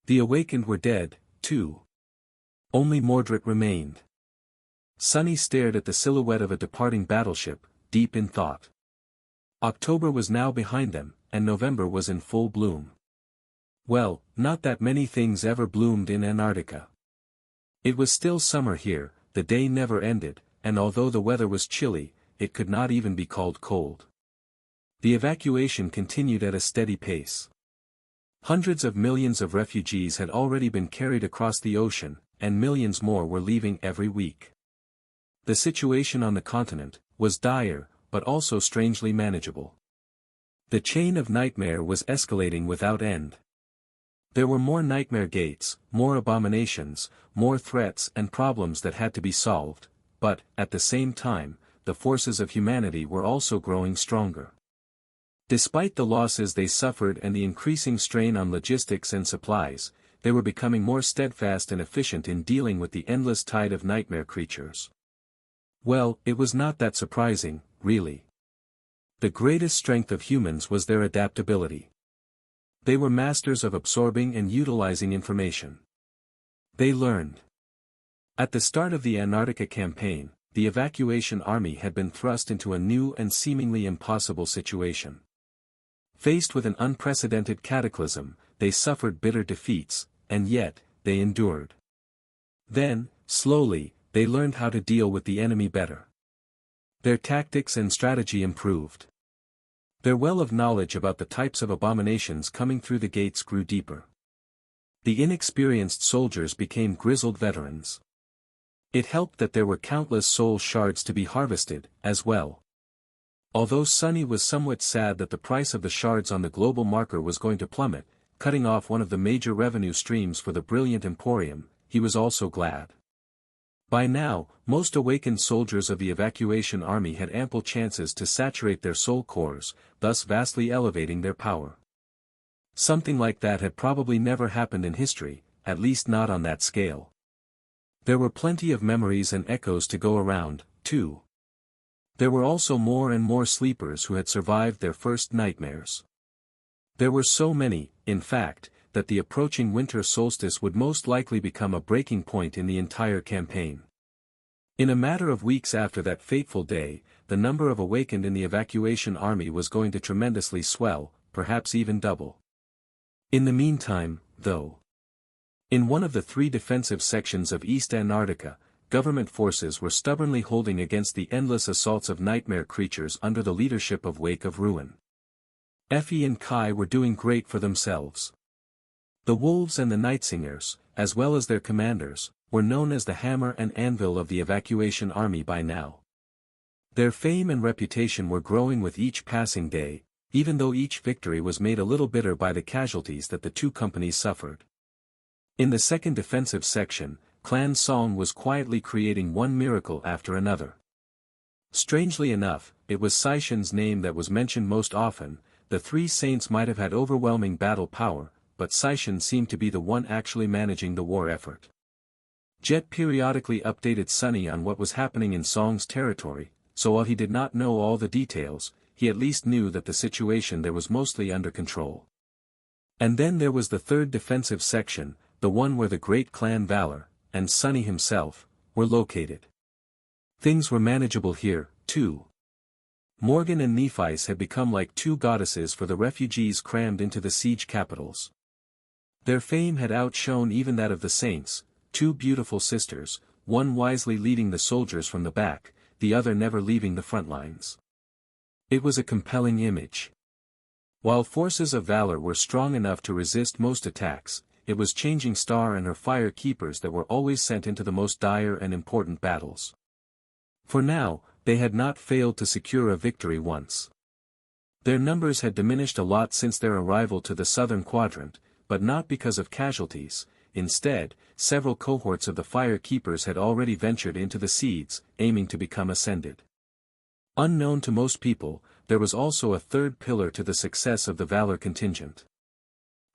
The awakened were dead, too. Only Mordred remained. Sunny stared at the silhouette of a departing battleship, deep in thought. October was now behind them, and November was in full bloom. Well, not that many things ever bloomed in Antarctica. It was still summer here, the day never ended, and although the weather was chilly, it could not even be called cold. The evacuation continued at a steady pace. Hundreds of millions of refugees had already been carried across the ocean, and millions more were leaving every week. The situation on the continent was dire, but also strangely manageable. The chain of nightmare was escalating without end. There were more nightmare gates, more abominations, more threats and problems that had to be solved, but, at the same time, the forces of humanity were also growing stronger. Despite the losses they suffered and the increasing strain on logistics and supplies, they were becoming more steadfast and efficient in dealing with the endless tide of nightmare creatures. Well, it was not that surprising, really. The greatest strength of humans was their adaptability. They were masters of absorbing and utilizing information. They learned. At the start of the Antarctica campaign, the evacuation army had been thrust into a new and seemingly impossible situation. Faced with an unprecedented cataclysm, they suffered bitter defeats, and yet, they endured. Then, slowly, they learned how to deal with the enemy better. Their tactics and strategy improved. Their well of knowledge about the types of abominations coming through the gates grew deeper. The inexperienced soldiers became grizzled veterans. It helped that there were countless soul shards to be harvested, as well. Although Sunny was somewhat sad that the price of the shards on the global marker was going to plummet, cutting off one of the major revenue streams for the brilliant Emporium, he was also glad. By now, most awakened soldiers of the evacuation army had ample chances to saturate their soul cores, thus vastly elevating their power. Something like that had probably never happened in history, at least not on that scale. There were plenty of memories and echoes to go around, too. There were also more and more sleepers who had survived their first nightmares. There were so many, in fact, that the approaching winter solstice would most likely become a breaking point in the entire campaign. In a matter of weeks after that fateful day, the number of awakened in the evacuation army was going to tremendously swell, perhaps even double. In the meantime, though, in one of the 3 defensive sections of East Antarctica, government forces were stubbornly holding against the endless assaults of nightmare creatures under the leadership of Wake of Ruin. Effie and Kai were doing great for themselves. The Wolves and the Nightsingers, as well as their commanders, were known as the hammer and anvil of the evacuation army by now. Their fame and reputation were growing with each passing day, even though each victory was made a little bitter by the casualties that the 2 companies suffered. In the second defensive section, Clan Song was quietly creating one miracle after another. Strangely enough, it was Saishin's name that was mentioned most often. The 3 saints might have had overwhelming battle power, but Saishin seemed to be the one actually managing the war effort. Jet periodically updated Sunny on what was happening in Song's territory, so while he did not know all the details, he at least knew that the situation there was mostly under control. And then there was the third defensive section, the one where the great clan Valor, and Sunny himself, were located. Things were manageable here, too. Morgan and Nephis had become like 2 goddesses for the refugees crammed into the siege capitals. Their fame had outshone even that of the saints, 2 beautiful sisters, one wisely leading the soldiers from the back, the other never leaving the front lines. It was a compelling image. While forces of valor were strong enough to resist most attacks, it was Changing Star and her fire keepers that were always sent into the most dire and important battles. For now, they had not failed to secure a victory once. Their numbers had diminished a lot since their arrival to the southern quadrant, but not because of casualties. Instead, several cohorts of the fire keepers had already ventured into the seeds, aiming to become ascended. Unknown to most people, there was also a third pillar to the success of the Valor contingent.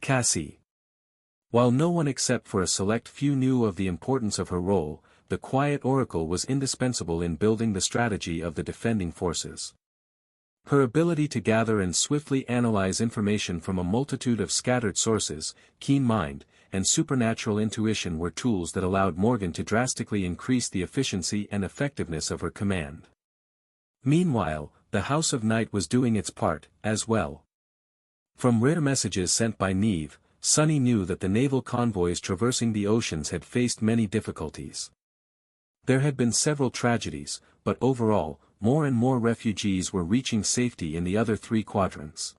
Cassie. While no one except for a select few knew of the importance of her role, the Quiet Oracle was indispensable in building the strategy of the defending forces. Her ability to gather and swiftly analyze information from a multitude of scattered sources, keen mind, and supernatural intuition were tools that allowed Morgan to drastically increase the efficiency and effectiveness of her command. Meanwhile, the House of Night was doing its part, as well. From rare messages sent by Neve, Sunny knew that the naval convoys traversing the oceans had faced many difficulties. There had been several tragedies, but overall, more and more refugees were reaching safety in the other 3 quadrants.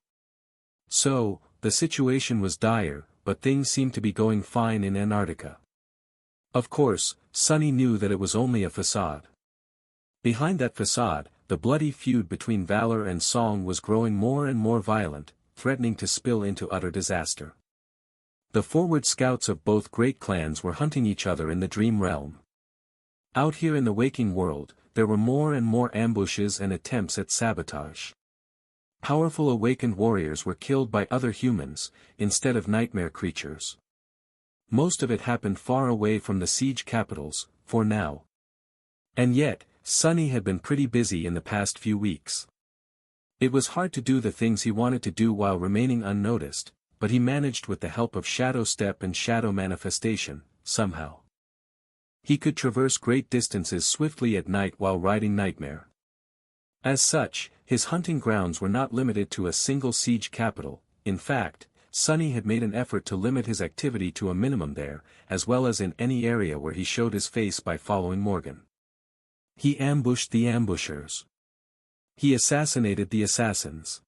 So, the situation was dire, but things seemed to be going fine in Antarctica. Of course, Sunny knew that it was only a facade. Behind that facade, the bloody feud between Valor and Song was growing more and more violent, threatening to spill into utter disaster. The forward scouts of both great clans were hunting each other in the dream realm. Out here in the waking world, there were more and more ambushes and attempts at sabotage. Powerful awakened warriors were killed by other humans, instead of nightmare creatures. Most of it happened far away from the siege capitals, for now. And yet, Sunny had been pretty busy in the past few weeks. It was hard to do the things he wanted to do while remaining unnoticed, but he managed with the help of Shadow Step and Shadow Manifestation, somehow. He could traverse great distances swiftly at night while riding Nightmare. As such, his hunting grounds were not limited to a single siege capital. In fact, Sunny had made an effort to limit his activity to a minimum there, as well as in any area where he showed his face by following Morgan. He ambushed the ambushers. He assassinated the assassins.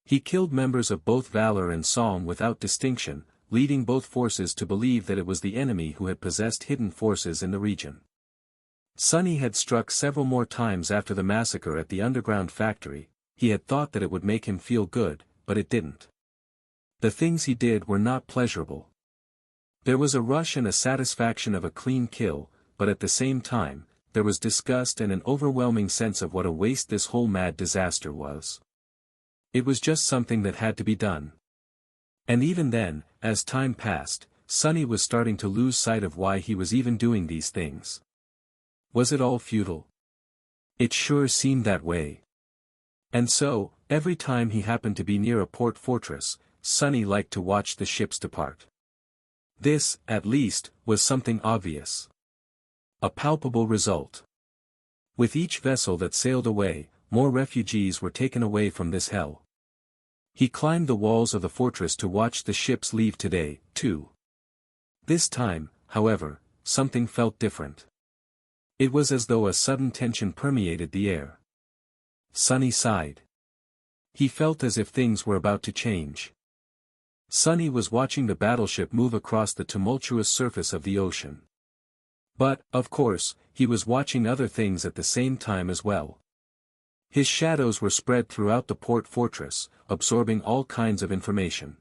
He killed members of both Valor and Song without distinction, leading both forces to believe that it was the enemy who had possessed hidden forces in the region. Sunny had struck several more times after the massacre at the underground factory. He had thought that it would make him feel good, but it didn't. The things he did were not pleasurable. There was a rush and a satisfaction of a clean kill, but at the same time, there was disgust and an overwhelming sense of what a waste this whole mad disaster was. It was just something that had to be done. And even then, as time passed, Sunny was starting to lose sight of why he was even doing these things. Was it all futile? It sure seemed that way. And so, every time he happened to be near a port fortress, Sunny liked to watch the ships depart. This, at least, was something obvious. A palpable result. With each vessel that sailed away, more refugees were taken away from this hell. He climbed the walls of the fortress to watch the ships leave today, too. This time, however, something felt different. It was as though a sudden tension permeated the air. Sunny sighed. He felt as if things were about to change. Sunny was watching the battleship move across the tumultuous surface of the ocean. But, of course, he was watching other things at the same time as well. His shadows were spread throughout the port fortress, absorbing all kinds of information.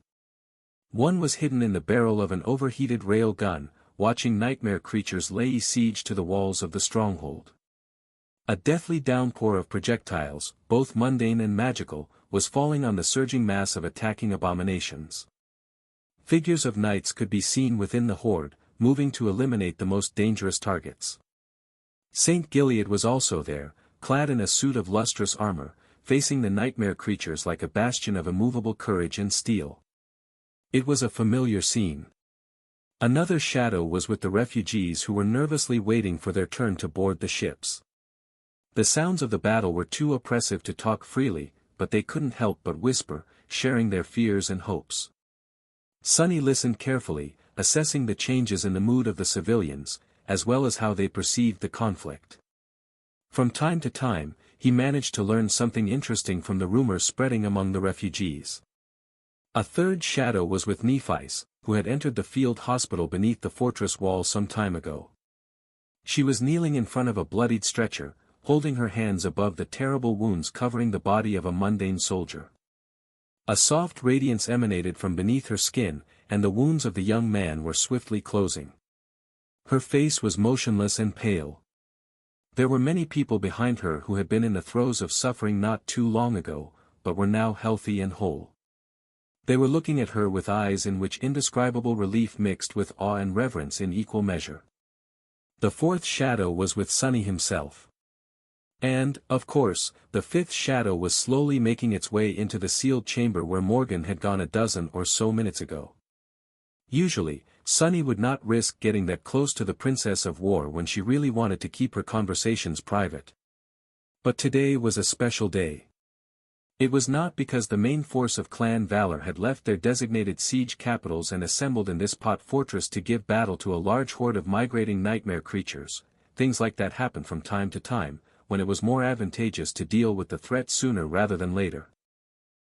One was hidden in the barrel of an overheated rail gun, watching nightmare creatures lay siege to the walls of the stronghold. A deathly downpour of projectiles, both mundane and magical, was falling on the surging mass of attacking abominations. Figures of knights could be seen within the horde, moving to eliminate the most dangerous targets. Saint Gilead was also there, clad in a suit of lustrous armor, facing the nightmare creatures like a bastion of immovable courage and steel. It was a familiar scene. Another shadow was with the refugees who were nervously waiting for their turn to board the ships. The sounds of the battle were too oppressive to talk freely, but they couldn't help but whisper, sharing their fears and hopes. Sunny listened carefully, assessing the changes in the mood of the civilians, as well as how they perceived the conflict. From time to time, he managed to learn something interesting from the rumors spreading among the refugees. A third shadow was with Nephi's, who had entered the field hospital beneath the fortress wall some time ago. She was kneeling in front of a bloodied stretcher, holding her hands above the terrible wounds covering the body of a mundane soldier. A soft radiance emanated from beneath her skin, and the wounds of the young man were swiftly closing. Her face was motionless and pale. There were many people behind her who had been in the throes of suffering not too long ago, but were now healthy and whole. They were looking at her with eyes in which indescribable relief mixed with awe and reverence in equal measure. The fourth shadow was with Sunny himself. And, of course, the fifth shadow was slowly making its way into the sealed chamber where Morgan had gone a dozen or so minutes ago. Usually, Sunny would not risk getting that close to the Princess of War when she really wanted to keep her conversations private. But today was a special day. It was not because the main force of Clan Valor had left their designated siege capitals and assembled in this pot fortress to give battle to a large horde of migrating nightmare creatures. Things like that happen from time to time, when it was more advantageous to deal with the threat sooner rather than later.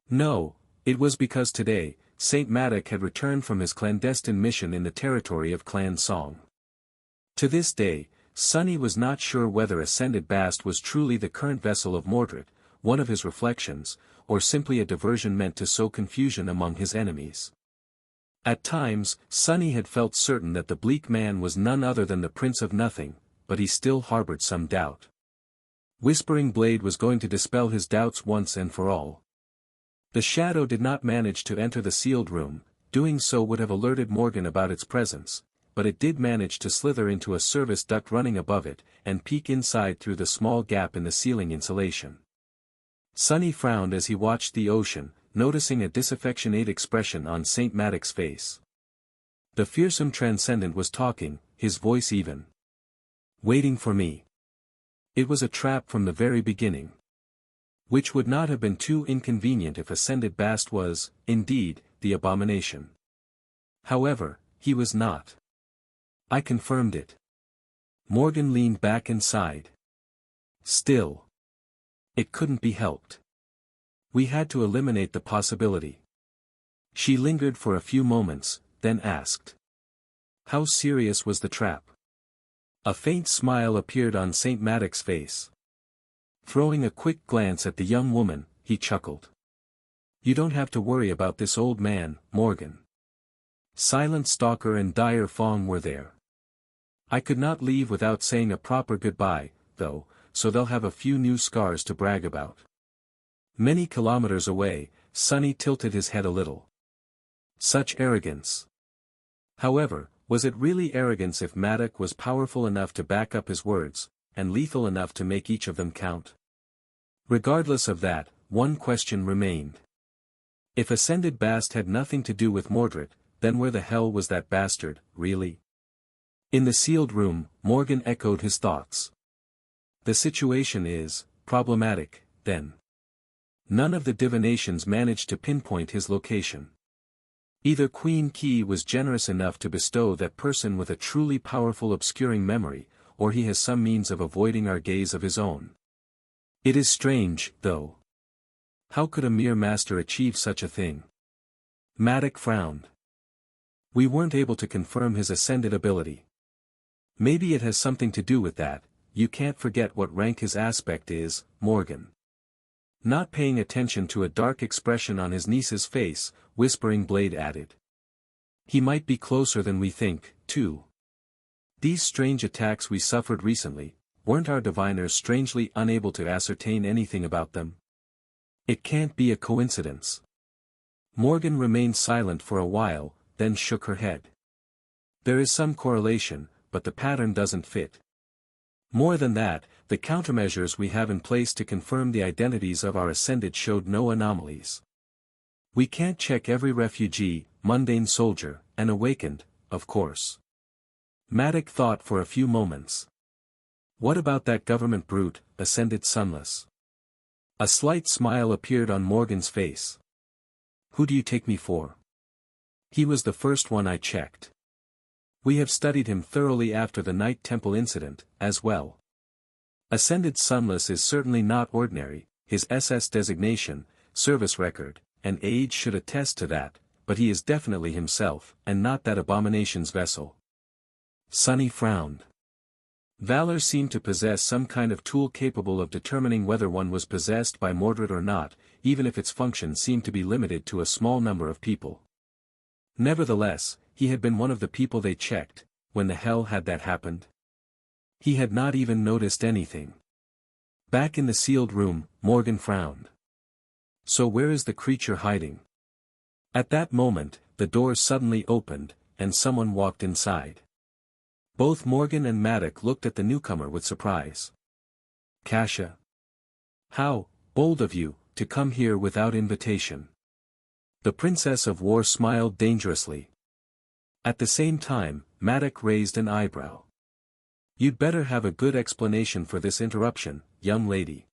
No, it was because today, Saint Maddock had returned from his clandestine mission in the territory of Clan Song. To this day, Sunny was not sure whether Ascended Bast was truly the current vessel of Mordred, one of his reflections, or simply a diversion meant to sow confusion among his enemies. At times, Sunny had felt certain that the bleak man was none other than the Prince of Nothing, but he still harbored some doubt. Whispering Blade was going to dispel his doubts once and for all. The shadow did not manage to enter the sealed room, doing so would have alerted Morgan about its presence, but it did manage to slither into a service duct running above it, and peek inside through the small gap in the ceiling insulation. Sunny frowned as he watched the ocean, noticing a disaffectionate expression on Saint Maddock's face. The fearsome transcendent was talking, his voice even. Waiting for me. It was a trap from the very beginning. Which would not have been too inconvenient if Ascended Bast was, indeed, the abomination. However, he was not. I confirmed it. Morgan leaned back and sighed. Still. It couldn't be helped. We had to eliminate the possibility. She lingered for a few moments, then asked. How serious was the trap? A faint smile appeared on St. Maddox's face. Throwing a quick glance at the young woman, he chuckled. You don't have to worry about this old man, Morgan. Silent Stalker and Dire Fong were there. I could not leave without saying a proper goodbye, though, so they'll have a few new scars to brag about. Many kilometers away, Sonny tilted his head a little. Such arrogance. However, was it really arrogance if Maddox was powerful enough to back up his words, and lethal enough to make each of them count? Regardless of that, one question remained. If Ascended Bast had nothing to do with Mordred, then where the hell was that bastard, really? In the sealed room, Morgan echoed his thoughts. The situation is problematic, then. None of the divinations managed to pinpoint his location. Either Queen Key was generous enough to bestow that person with a truly powerful obscuring memory, or he has some means of avoiding our gaze of his own. It is strange, though. How could a mere master achieve such a thing? Maddox frowned. We weren't able to confirm his ascended ability. Maybe it has something to do with that. You can't forget what rank his aspect is, Morgan. Not paying attention to a dark expression on his niece's face, Whispering Blade added. He might be closer than we think, too. These strange attacks we suffered recently, weren't our diviners strangely unable to ascertain anything about them? It can't be a coincidence. Morgan remained silent for a while, then shook her head. There is some correlation, but the pattern doesn't fit. More than that, the countermeasures we have in place to confirm the identities of our ascended showed no anomalies. We can't check every refugee, mundane soldier, and awakened, of course. Maddox thought for a few moments. What about that government brute, Ascended Sunless? A slight smile appeared on Morgan's face. Who do you take me for? He was the first one I checked. We have studied him thoroughly after the Night Temple incident, as well. Ascended Sunless is certainly not ordinary, his SS designation, service record, and age should attest to that, but he is definitely himself, and not that abomination's vessel. Sonny frowned. Valor seemed to possess some kind of tool capable of determining whether one was possessed by Mordred or not, even if its function seemed to be limited to a small number of people. Nevertheless, he had been one of the people they checked. When the hell had that happened? He had not even noticed anything. Back in the sealed room, Morgan frowned. So where is the creature hiding? At that moment, the door suddenly opened, and someone walked inside. Both Morgan and Maddox looked at the newcomer with surprise. Kasha. How bold of you, to come here without invitation. The Princess of War smiled dangerously. At the same time, Maddox raised an eyebrow. You'd better have a good explanation for this interruption, young lady.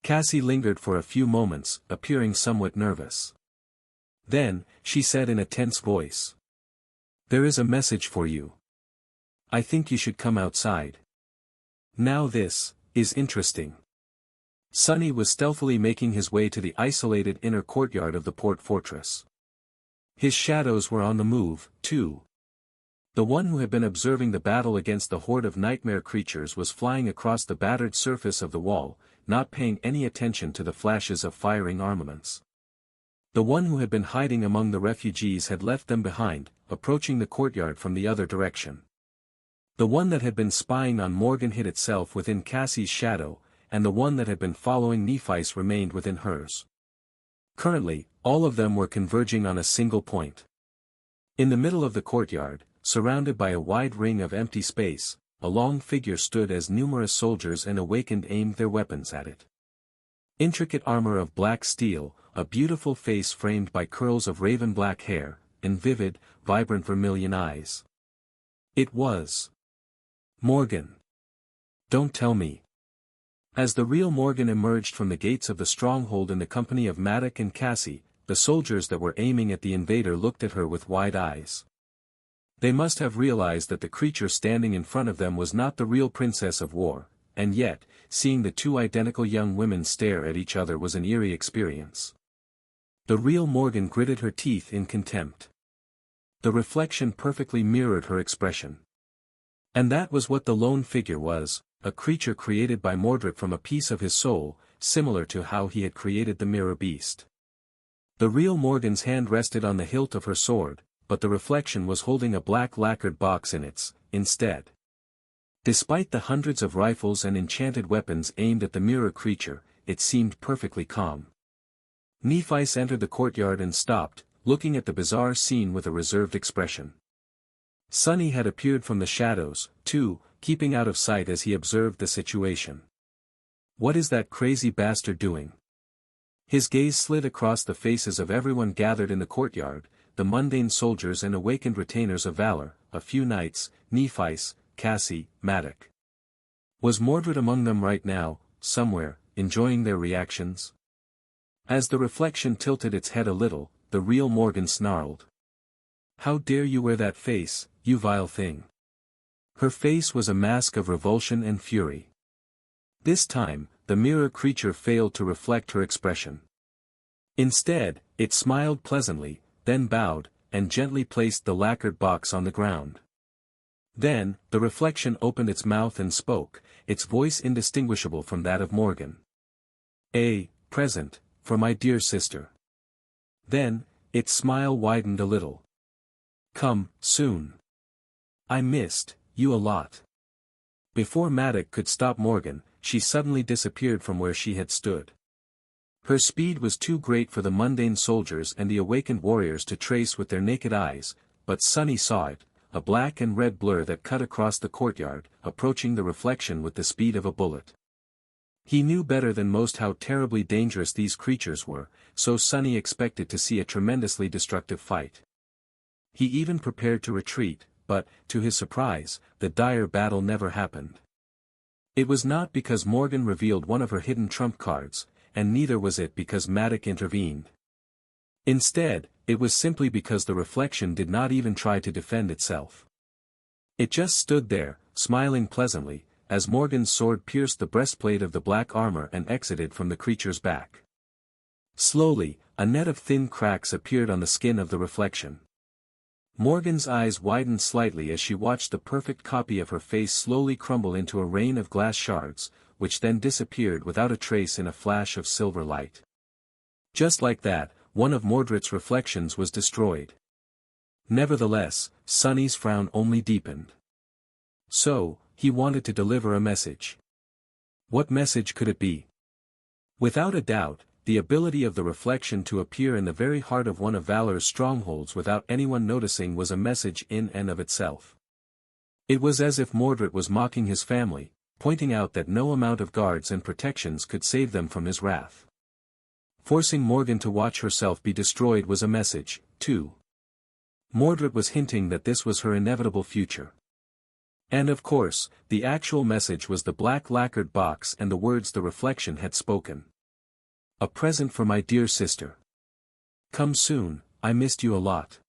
Cassie lingered for a few moments, appearing somewhat nervous. Then, she said in a tense voice. There is a message for you. I think you should come outside. Now this is interesting. Sonny was stealthily making his way to the isolated inner courtyard of the port fortress. His shadows were on the move, too. The one who had been observing the battle against the horde of nightmare creatures was flying across the battered surface of the wall, not paying any attention to the flashes of firing armaments. The one who had been hiding among the refugees had left them behind, approaching the courtyard from the other direction. The one that had been spying on Morgan hid itself within Cassie's shadow, and the one that had been following Nephi's remained within hers. Currently, all of them were converging on a single point. In the middle of the courtyard, surrounded by a wide ring of empty space, a long figure stood as numerous soldiers and awakened aimed their weapons at it. Intricate armor of black steel, a beautiful face framed by curls of raven-black hair, and vivid, vibrant vermilion eyes. It was Morgan. Don't tell me. As the real Morgan emerged from the gates of the stronghold in the company of Maddox and Cassie, the soldiers that were aiming at the invader looked at her with wide eyes. They must have realized that the creature standing in front of them was not the real Princess of War, and yet, seeing the two identical young women stare at each other was an eerie experience. The real Morgan gritted her teeth in contempt. The reflection perfectly mirrored her expression. And that was what the lone figure was, a creature created by Mordred from a piece of his soul, similar to how he had created the mirror beast. The real Morgan's hand rested on the hilt of her sword, but the reflection was holding a black lacquered box in its, instead. Despite the hundreds of rifles and enchanted weapons aimed at the mirror creature, it seemed perfectly calm. Nephice entered the courtyard and stopped, looking at the bizarre scene with a reserved expression. Sunny had appeared from the shadows, too, keeping out of sight as he observed the situation. "What is that crazy bastard doing?" His gaze slid across the faces of everyone gathered in the courtyard, the mundane soldiers and awakened retainers of valor, a few knights, Nephice, Cassie, Maddox. Was Mordred among them right now, somewhere, enjoying their reactions? As the reflection tilted its head a little, the real Morgan snarled. "How dare you wear that face, you vile thing?" Her face was a mask of revulsion and fury. This time, the mirror creature failed to reflect her expression. Instead, it smiled pleasantly, then bowed, and gently placed the lacquered box on the ground. Then, the reflection opened its mouth and spoke, its voice indistinguishable from that of Morgan. "A present, for my dear sister." Then, its smile widened a little. "Come, soon. I missed you a lot." Before Maddox could stop Morgan, she suddenly disappeared from where she had stood. Her speed was too great for the mundane soldiers and the awakened warriors to trace with their naked eyes, but Sunny saw it, a black and red blur that cut across the courtyard, approaching the reflection with the speed of a bullet. He knew better than most how terribly dangerous these creatures were, so Sunny expected to see a tremendously destructive fight. He even prepared to retreat, but, to his surprise, the dire battle never happened. It was not because Morgan revealed one of her hidden trump cards, and neither was it because Maddox intervened. Instead, it was simply because the reflection did not even try to defend itself. It just stood there, smiling pleasantly, as Morgan's sword pierced the breastplate of the black armor and exited from the creature's back. Slowly, a net of thin cracks appeared on the skin of the reflection. Morgan's eyes widened slightly as she watched the perfect copy of her face slowly crumble into a rain of glass shards, which then disappeared without a trace in a flash of silver light. Just like that, one of Mordred's reflections was destroyed. Nevertheless, Sunny's frown only deepened. So, he wanted to deliver a message. What message could it be? Without a doubt, the ability of the reflection to appear in the very heart of one of Valor's strongholds without anyone noticing was a message in and of itself. It was as if Mordred was mocking his family, pointing out that no amount of guards and protections could save them from his wrath. Forcing Morgan to watch herself be destroyed was a message, too. Mordred was hinting that this was her inevitable future. And of course, the actual message was the black lacquered box and the words the reflection had spoken. "A present for my dear sister. Come soon, I missed you a lot."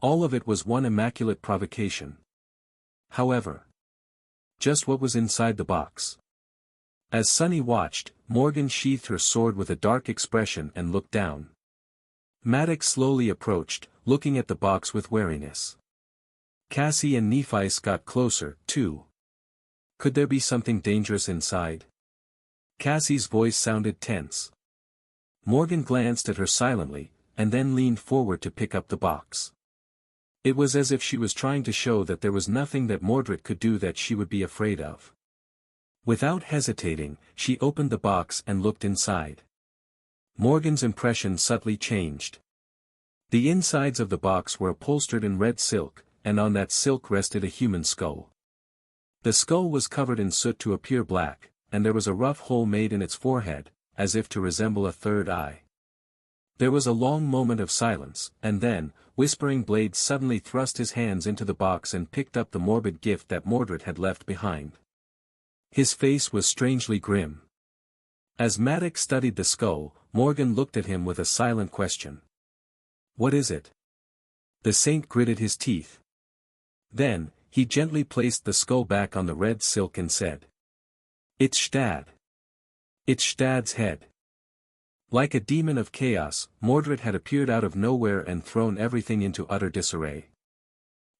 All of it was one immaculate provocation. However, just what was inside the box? As Sunny watched, Morgan sheathed her sword with a dark expression and looked down. Maddox slowly approached, looking at the box with wariness. Cassie and Nephice got closer, too. Could there be something dangerous inside? Cassie's voice sounded tense. Morgan glanced at her silently, and then leaned forward to pick up the box. It was as if she was trying to show that there was nothing that Mordred could do that she would be afraid of. Without hesitating, she opened the box and looked inside. Morgan's impression subtly changed. The insides of the box were upholstered in red silk, and on that silk rested a human skull. The skull was covered in soot to appear black, and there was a rough hole made in its forehead, as if to resemble a third eye. There was a long moment of silence, and then, Whispering Blade suddenly thrust his hands into the box and picked up the morbid gift that Mordred had left behind. His face was strangely grim. As Maddox studied the skull, Morgan looked at him with a silent question. "What is it?" The saint gritted his teeth. Then, he gently placed the skull back on the red silk and said, "It's Stad. It's Stad's head." Like a demon of chaos, Mordred had appeared out of nowhere and thrown everything into utter disarray.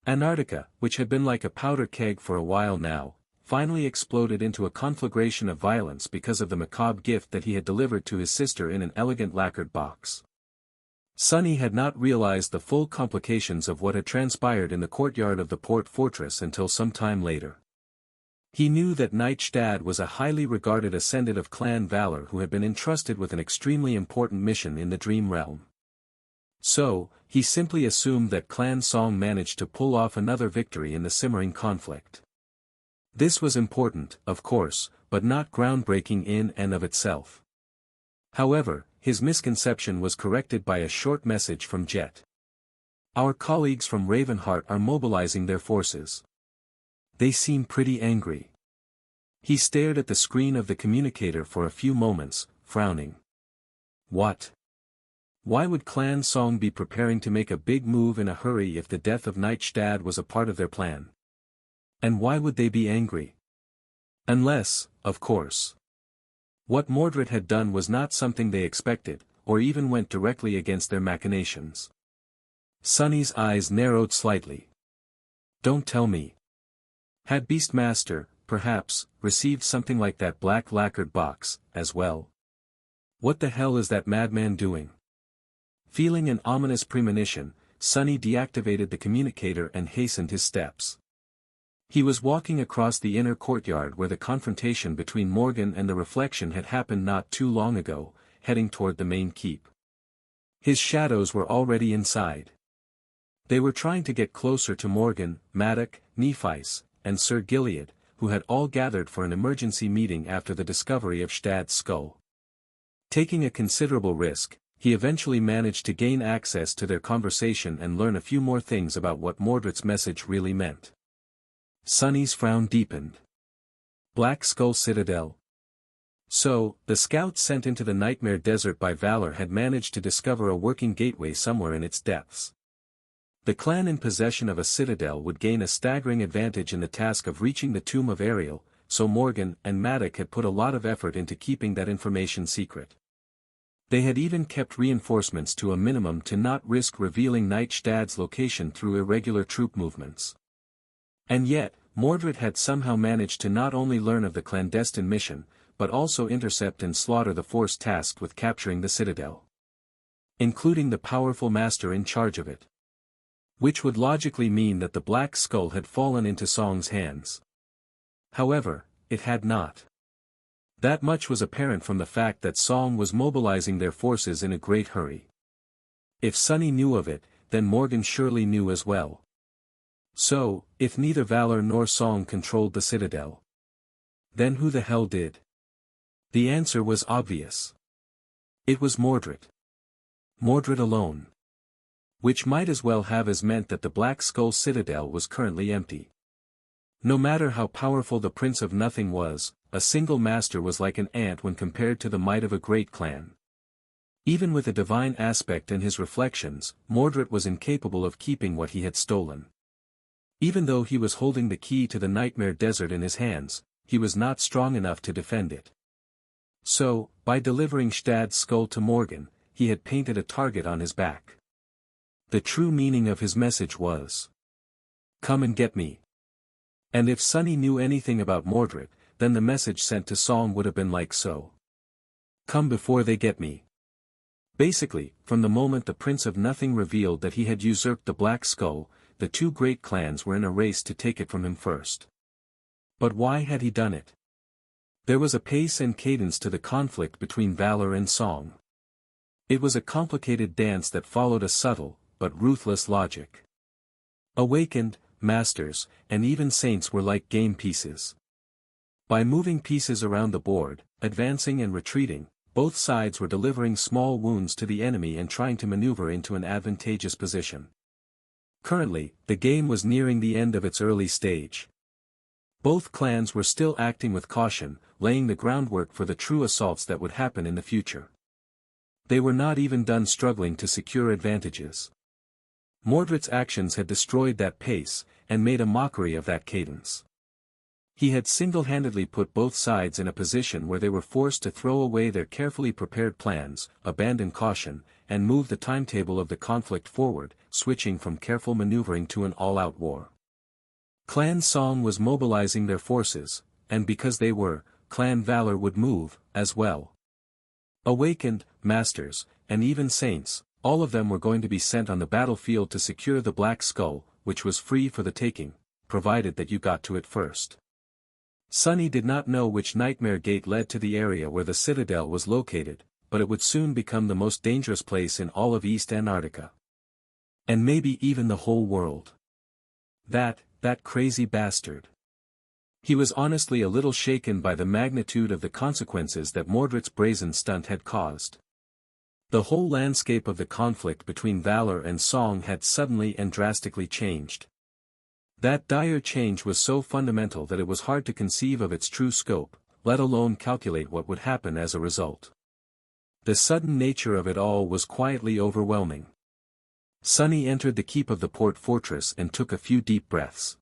Antarctica, which had been like a powder keg for a while now, finally exploded into a conflagration of violence because of the macabre gift that he had delivered to his sister in an elegant lacquered box. Sonny had not realized the full complications of what had transpired in the courtyard of the port fortress until some time later. He knew that Nightstad was a highly regarded ascendant of Clan Valor who had been entrusted with an extremely important mission in the Dream Realm. So, he simply assumed that Clan Song managed to pull off another victory in the simmering conflict. This was important, of course, but not groundbreaking in and of itself. However, his misconception was corrected by a short message from Jet. Our colleagues from Ravenheart are mobilizing their forces. They seem pretty angry. He stared at the screen of the communicator for a few moments, frowning. What? Why would Clan Song be preparing to make a big move in a hurry if the death of Nightstad was a part of their plan? And why would they be angry? Unless, of course, what Mordred had done was not something they expected, or even went directly against their machinations. Sonny's eyes narrowed slightly. Don't tell me. Had Beastmaster, perhaps, received something like that black lacquered box, as well? What the hell is that madman doing? Feeling an ominous premonition, Sonny deactivated the communicator and hastened his steps. He was walking across the inner courtyard where the confrontation between Morgan and the Reflection had happened not too long ago, heading toward the main keep. His shadows were already inside. They were trying to get closer to Morgan, Maddock, Nephice, and Sir Gilead, who had all gathered for an emergency meeting after the discovery of Stad's skull. Taking a considerable risk, he eventually managed to gain access to their conversation and learn a few more things about what Mordred's message really meant. Sonny's frown deepened. Black Skull Citadel. So, the scouts sent into the Nightmare Desert by Valor had managed to discover a working gateway somewhere in its depths. The clan in possession of a citadel would gain a staggering advantage in the task of reaching the tomb of Ariel, so Morgan and Maddock had put a lot of effort into keeping that information secret. They had even kept reinforcements to a minimum to not risk revealing Nightstad's location through irregular troop movements. And yet, Mordred had somehow managed to not only learn of the clandestine mission, but also intercept and slaughter the force tasked with capturing the citadel. Including the powerful master in charge of it. Which would logically mean that the Black Skull had fallen into Song's hands. However, it had not. That much was apparent from the fact that Song was mobilizing their forces in a great hurry. If Sonny knew of it, then Morgan surely knew as well. So, if neither Valor nor Song controlled the citadel, then who the hell did? The answer was obvious. It was Mordred. Mordred alone. Which might as well have as meant that the Black Skull Citadel was currently empty. No matter how powerful the Prince of Nothing was, a single master was like an ant when compared to the might of a great clan. Even with a divine aspect and his reflections, Mordred was incapable of keeping what he had stolen. Even though he was holding the key to the Nightmare Desert in his hands, he was not strong enough to defend it. So, by delivering Stad's skull to Morgan, he had painted a target on his back. The true meaning of his message was, "Come and get me." And if Sonny knew anything about Mordred, then the message sent to Song would have been like so. "Come before they get me." Basically, from the moment the Prince of Nothing revealed that he had usurped the Black Skull, the two great clans were in a race to take it from him first. But why had he done it? There was a pace and cadence to the conflict between Valor and Song. It was a complicated dance that followed a subtle, but ruthless logic. Awakened, masters, and even saints were like game pieces. By moving pieces around the board, advancing and retreating, both sides were delivering small wounds to the enemy and trying to maneuver into an advantageous position. Currently, the game was nearing the end of its early stage. Both clans were still acting with caution, laying the groundwork for the true assaults that would happen in the future. They were not even done struggling to secure advantages. Mordred's actions had destroyed that pace, and made a mockery of that cadence. He had single-handedly put both sides in a position where they were forced to throw away their carefully prepared plans, abandon caution, and move the timetable of the conflict forward, switching from careful maneuvering to an all-out war. Clan Song was mobilizing their forces, and because they were, Clan Valor would move, as well. Awakened, masters, and even saints, all of them were going to be sent on the battlefield to secure the Black Skull, which was free for the taking, provided that you got to it first. Sunny did not know which nightmare gate led to the area where the citadel was located, but it would soon become the most dangerous place in all of East Antarctica. And maybe even the whole world. That crazy bastard. He was honestly a little shaken by the magnitude of the consequences that Mordred's brazen stunt had caused. The whole landscape of the conflict between Valor and Song had suddenly and drastically changed. That dire change was so fundamental that it was hard to conceive of its true scope, let alone calculate what would happen as a result. The sudden nature of it all was quietly overwhelming. Sunny entered the keep of the port fortress and took a few deep breaths.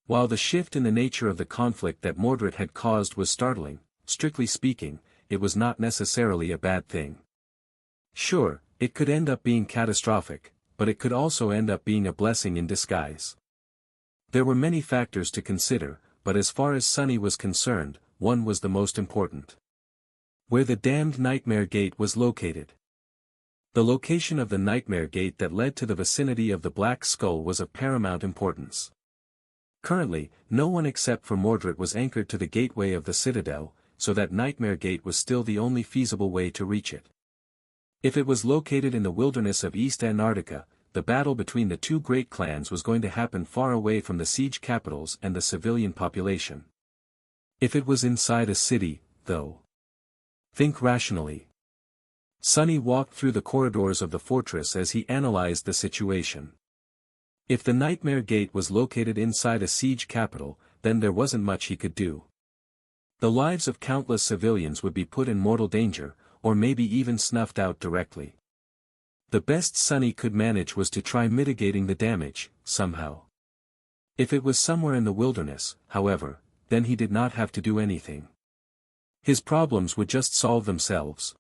While the shift in the nature of the conflict that Mordred had caused was startling, strictly speaking, it was not necessarily a bad thing. Sure, it could end up being catastrophic, but it could also end up being a blessing in disguise. There were many factors to consider, but as far as Sunny was concerned, one was the most important. Where the damned Nightmare Gate was located. The location of the Nightmare Gate that led to the vicinity of the Black Skull was of paramount importance. Currently, no one except for Mordred was anchored to the gateway of the citadel, so that Nightmare Gate was still the only feasible way to reach it. If it was located in the wilderness of East Antarctica, the battle between the two great clans was going to happen far away from the siege capitals and the civilian population. If it was inside a city, though. Think rationally. Sunny walked through the corridors of the fortress as he analyzed the situation. If the Nightmare Gate was located inside a siege capital, then there wasn't much he could do. The lives of countless civilians would be put in mortal danger, or maybe even snuffed out directly. The best Sunny could manage was to try mitigating the damage, somehow. If it was somewhere in the wilderness, however, then he did not have to do anything. His problems would just solve themselves.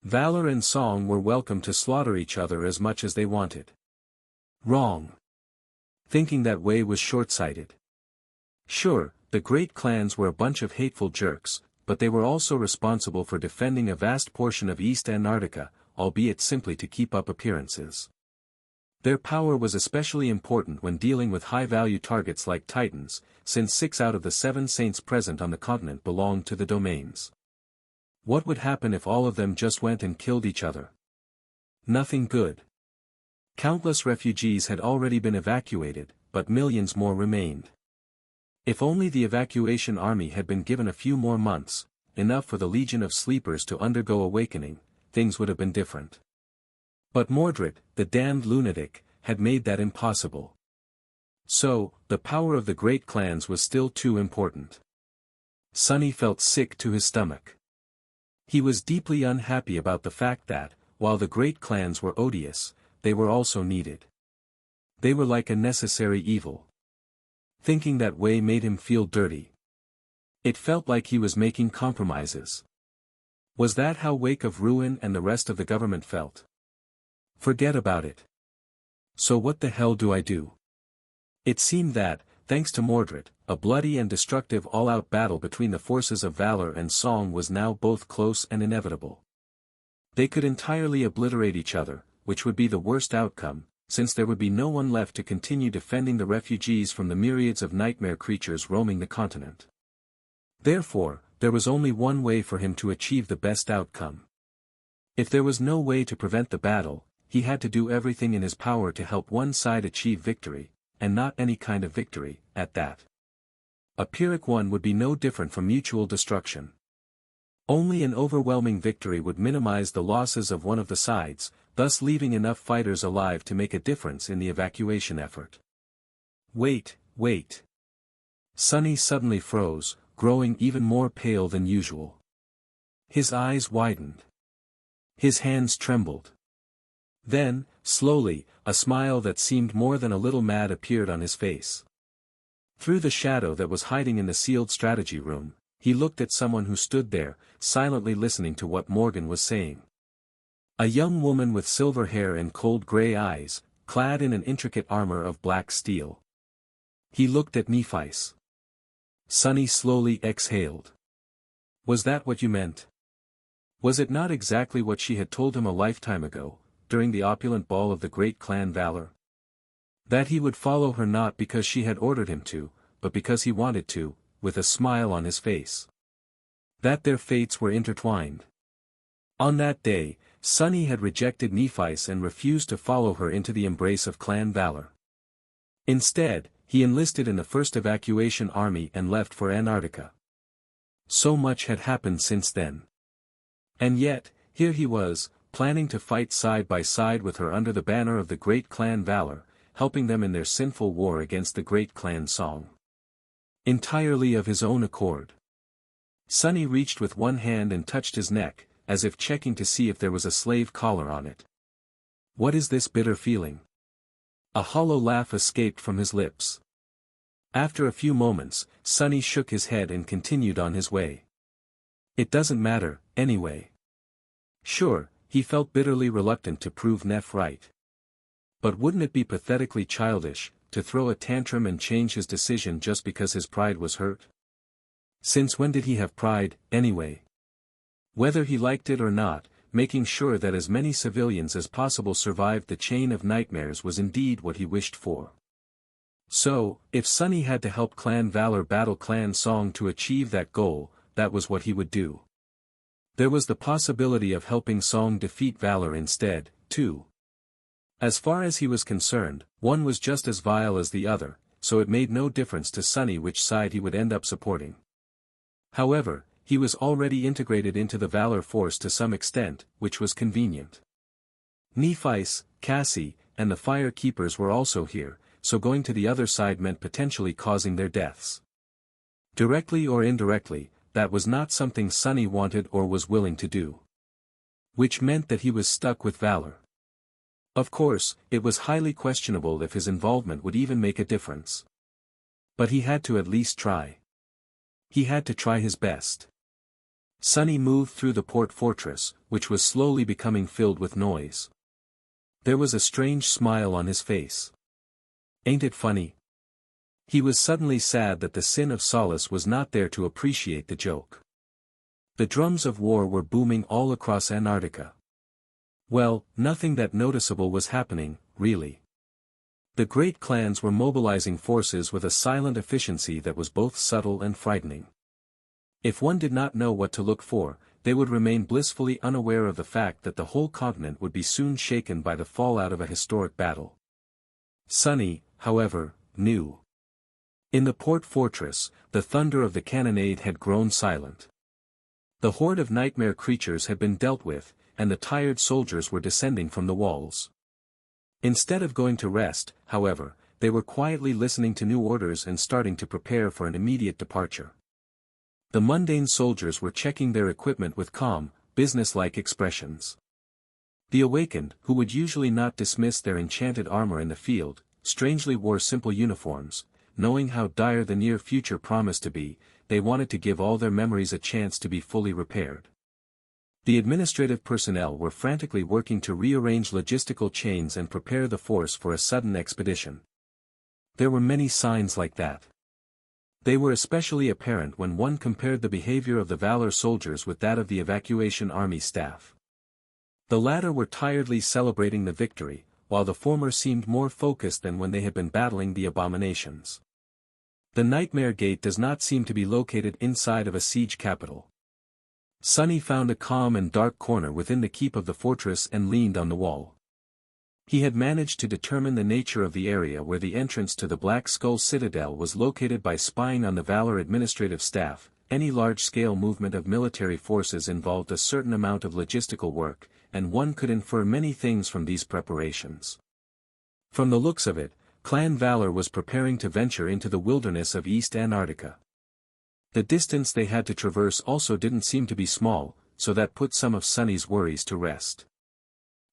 Valor and Song were welcome to slaughter each other as much as they wanted. Wrong. Thinking that way was short-sighted. Sure, the great clans were a bunch of hateful jerks, but they were also responsible for defending a vast portion of East Antarctica, albeit simply to keep up appearances. Their power was especially important when dealing with high-value targets like Titans, since 6 out of the 7 saints present on the continent belonged to the domains. What would happen if all of them just went and killed each other? Nothing good. Countless refugees had already been evacuated, but millions more remained. If only the evacuation army had been given a few more months, enough for the Legion of Sleepers to undergo awakening, things would have been different. But Mordred, the damned lunatic, had made that impossible. So, the power of the great clans was still too important. Sunny felt sick to his stomach. He was deeply unhappy about the fact that, while the great clans were odious, they were also needed. They were like a necessary evil. Thinking that way made him feel dirty. It felt like he was making compromises. Was that how Wake of Ruin and the rest of the government felt? Forget about it. So what the hell do I do? It seemed that, thanks to Mordred, a bloody and destructive all-out battle between the forces of Valor and Song was now both close and inevitable. They could entirely obliterate each other, which would be the worst outcome, since there would be no one left to continue defending the refugees from the myriads of nightmare creatures roaming the continent. Therefore, there was only one way for him to achieve the best outcome. If there was no way to prevent the battle, he had to do everything in his power to help one side achieve victory, and not any kind of victory, at that. A Pyrrhic one would be no different from mutual destruction. Only an overwhelming victory would minimize the losses of one of the sides, thus leaving enough fighters alive to make a difference in the evacuation effort. Wait. Sunny suddenly froze, growing even more pale than usual. His eyes widened. His hands trembled. Then, slowly, a smile that seemed more than a little mad appeared on his face. Through the shadow that was hiding in the sealed strategy room, he looked at someone who stood there, silently listening to what Morgan was saying. A young woman with silver hair and cold gray eyes, clad in an intricate armor of black steel. He looked at Nephi's. Sunny slowly exhaled. Was that what you meant? Was it not exactly what she had told him a lifetime ago, during the opulent ball of the great clan Valor? That he would follow her not because she had ordered him to, but because he wanted to, with a smile on his face. That their fates were intertwined. On that day, Sunny had rejected Nephis and refused to follow her into the embrace of Clan Valor. Instead, he enlisted in the first evacuation army and left for Antarctica. So much had happened since then. And yet, here he was, planning to fight side by side with her under the banner of the great Clan Valor, helping them in their sinful war against the great Clan Song. Entirely of his own accord. Sunny reached with one hand and touched his neck, as if checking to see if there was a slave collar on it. What is this bitter feeling? A hollow laugh escaped from his lips. After a few moments, Sunny shook his head and continued on his way. It doesn't matter, anyway. Sure, he felt bitterly reluctant to prove Neph right. But wouldn't it be pathetically childish, to throw a tantrum and change his decision just because his pride was hurt? Since when did he have pride, anyway? Whether he liked it or not, making sure that as many civilians as possible survived the chain of nightmares was indeed what he wished for. So, if Sunny had to help Clan Valor battle Clan Song to achieve that goal, that was what he would do. There was the possibility of helping Song defeat Valor instead, too. As far as he was concerned, one was just as vile as the other, so it made no difference to Sunny which side he would end up supporting. However, he was already integrated into the Valor force to some extent, which was convenient. Nephis, Cassie, and the Fire Keepers were also here, so going to the other side meant potentially causing their deaths. Directly or indirectly, that was not something Sunny wanted or was willing to do. Which meant that he was stuck with Valor. Of course, it was highly questionable if his involvement would even make a difference. But he had to at least try. He had to try his best. Sunny moved through the port fortress, which was slowly becoming filled with noise. There was a strange smile on his face. Ain't it funny? He was suddenly sad that the sin of Solace was not there to appreciate the joke. The drums of war were booming all across Antarctica. Well, nothing that noticeable was happening, really. The great clans were mobilizing forces with a silent efficiency that was both subtle and frightening. If one did not know what to look for, they would remain blissfully unaware of the fact that the whole continent would be soon shaken by the fallout of a historic battle. Sunny, however, knew. In the port fortress, the thunder of the cannonade had grown silent. The horde of nightmare creatures had been dealt with, and the tired soldiers were descending from the walls. Instead of going to rest, however, they were quietly listening to new orders and starting to prepare for an immediate departure. The mundane soldiers were checking their equipment with calm, businesslike expressions. The awakened, who would usually not dismiss their enchanted armor in the field, strangely wore simple uniforms. Knowing how dire the near future promised to be, they wanted to give all their memories a chance to be fully repaired. The administrative personnel were frantically working to rearrange logistical chains and prepare the force for a sudden expedition. There were many signs like that. They were especially apparent when one compared the behavior of the Valor soldiers with that of the evacuation army staff. The latter were tiredly celebrating the victory, while the former seemed more focused than when they had been battling the abominations. The Nightmare Gate does not seem to be located inside of a siege capital. Sunny found a calm and dark corner within the keep of the fortress and leaned on the wall. He had managed to determine the nature of the area where the entrance to the Black Skull Citadel was located by spying on the Valor administrative staff. Any large-scale movement of military forces involved a certain amount of logistical work, and one could infer many things from these preparations. From the looks of it, Clan Valor was preparing to venture into the wilderness of East Antarctica. The distance they had to traverse also didn't seem to be small, so that put some of Sunny's worries to rest.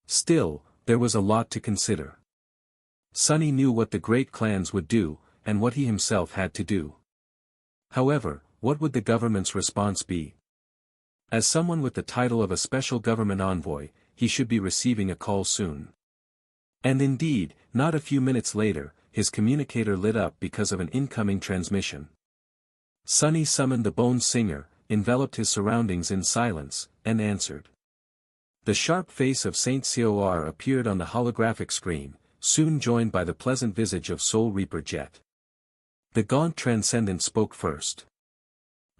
Still, there was a lot to consider. Sunny knew what the great clans would do, and what he himself had to do. However, what would the government's response be? As someone with the title of a special government envoy, he should be receiving a call soon. And indeed, not a few minutes later, his communicator lit up because of an incoming transmission. Sunny summoned the bone singer, enveloped his surroundings in silence, and answered. The sharp face of Saint Cor appeared on the holographic screen, soon joined by the pleasant visage of Soul Reaper Jet. The gaunt transcendent spoke first.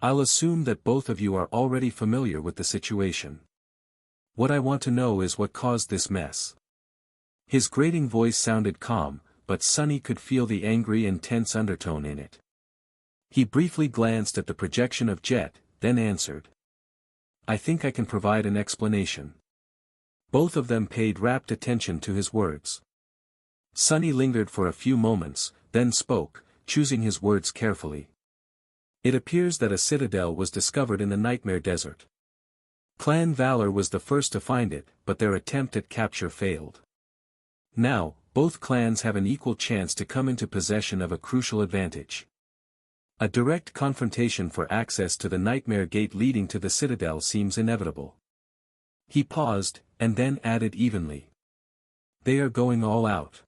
I'll assume that both of you are already familiar with the situation. What I want to know is what caused this mess. His grating voice sounded calm, but Sunny could feel the angry and tense undertone in it. He briefly glanced at the projection of Jet, then answered. I think I can provide an explanation. Both of them paid rapt attention to his words. Sunny lingered for a few moments, then spoke, choosing his words carefully. It appears that a citadel was discovered in the Nightmare Desert. Clan Valor was the first to find it, but their attempt at capture failed. Now, both clans have an equal chance to come into possession of a crucial advantage. A direct confrontation for access to the Nightmare Gate leading to the citadel seems inevitable. He paused, and then added evenly. They are going all out.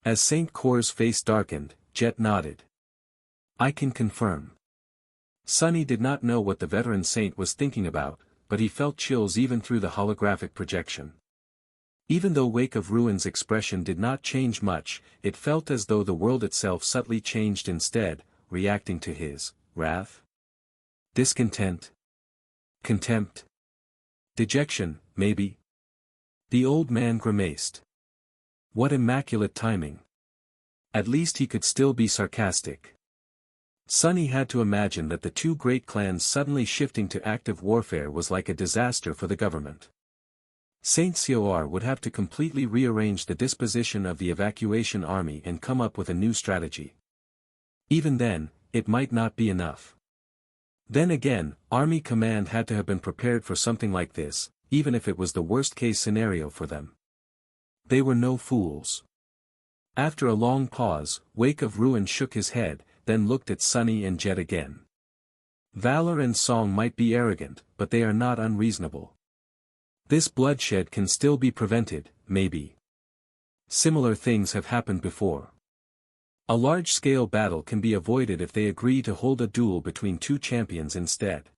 As Saint Cor's face darkened, Jet nodded. I can confirm. Sunny did not know what the veteran saint was thinking about, but he felt chills even through the holographic projection. Even though Wake of Ruin's expression did not change much, it felt as though the world itself subtly changed instead, reacting to his wrath, discontent, contempt, dejection, maybe. The old man grimaced. What immaculate timing. At least he could still be sarcastic. Sunny had to imagine that the two great clans suddenly shifting to active warfare was like a disaster for the government. Saint Cor would have to completely rearrange the disposition of the evacuation army and come up with a new strategy. Even then, it might not be enough. Then again, Army Command had to have been prepared for something like this, even if it was the worst-case scenario for them. They were no fools. After a long pause, Wake of Ruin shook his head, then looked at Sunny and Jet again. Valor and Song might be arrogant, but they are not unreasonable. This bloodshed can still be prevented, maybe. Similar things have happened before. A large-scale battle can be avoided if they agree to hold a duel between two champions instead.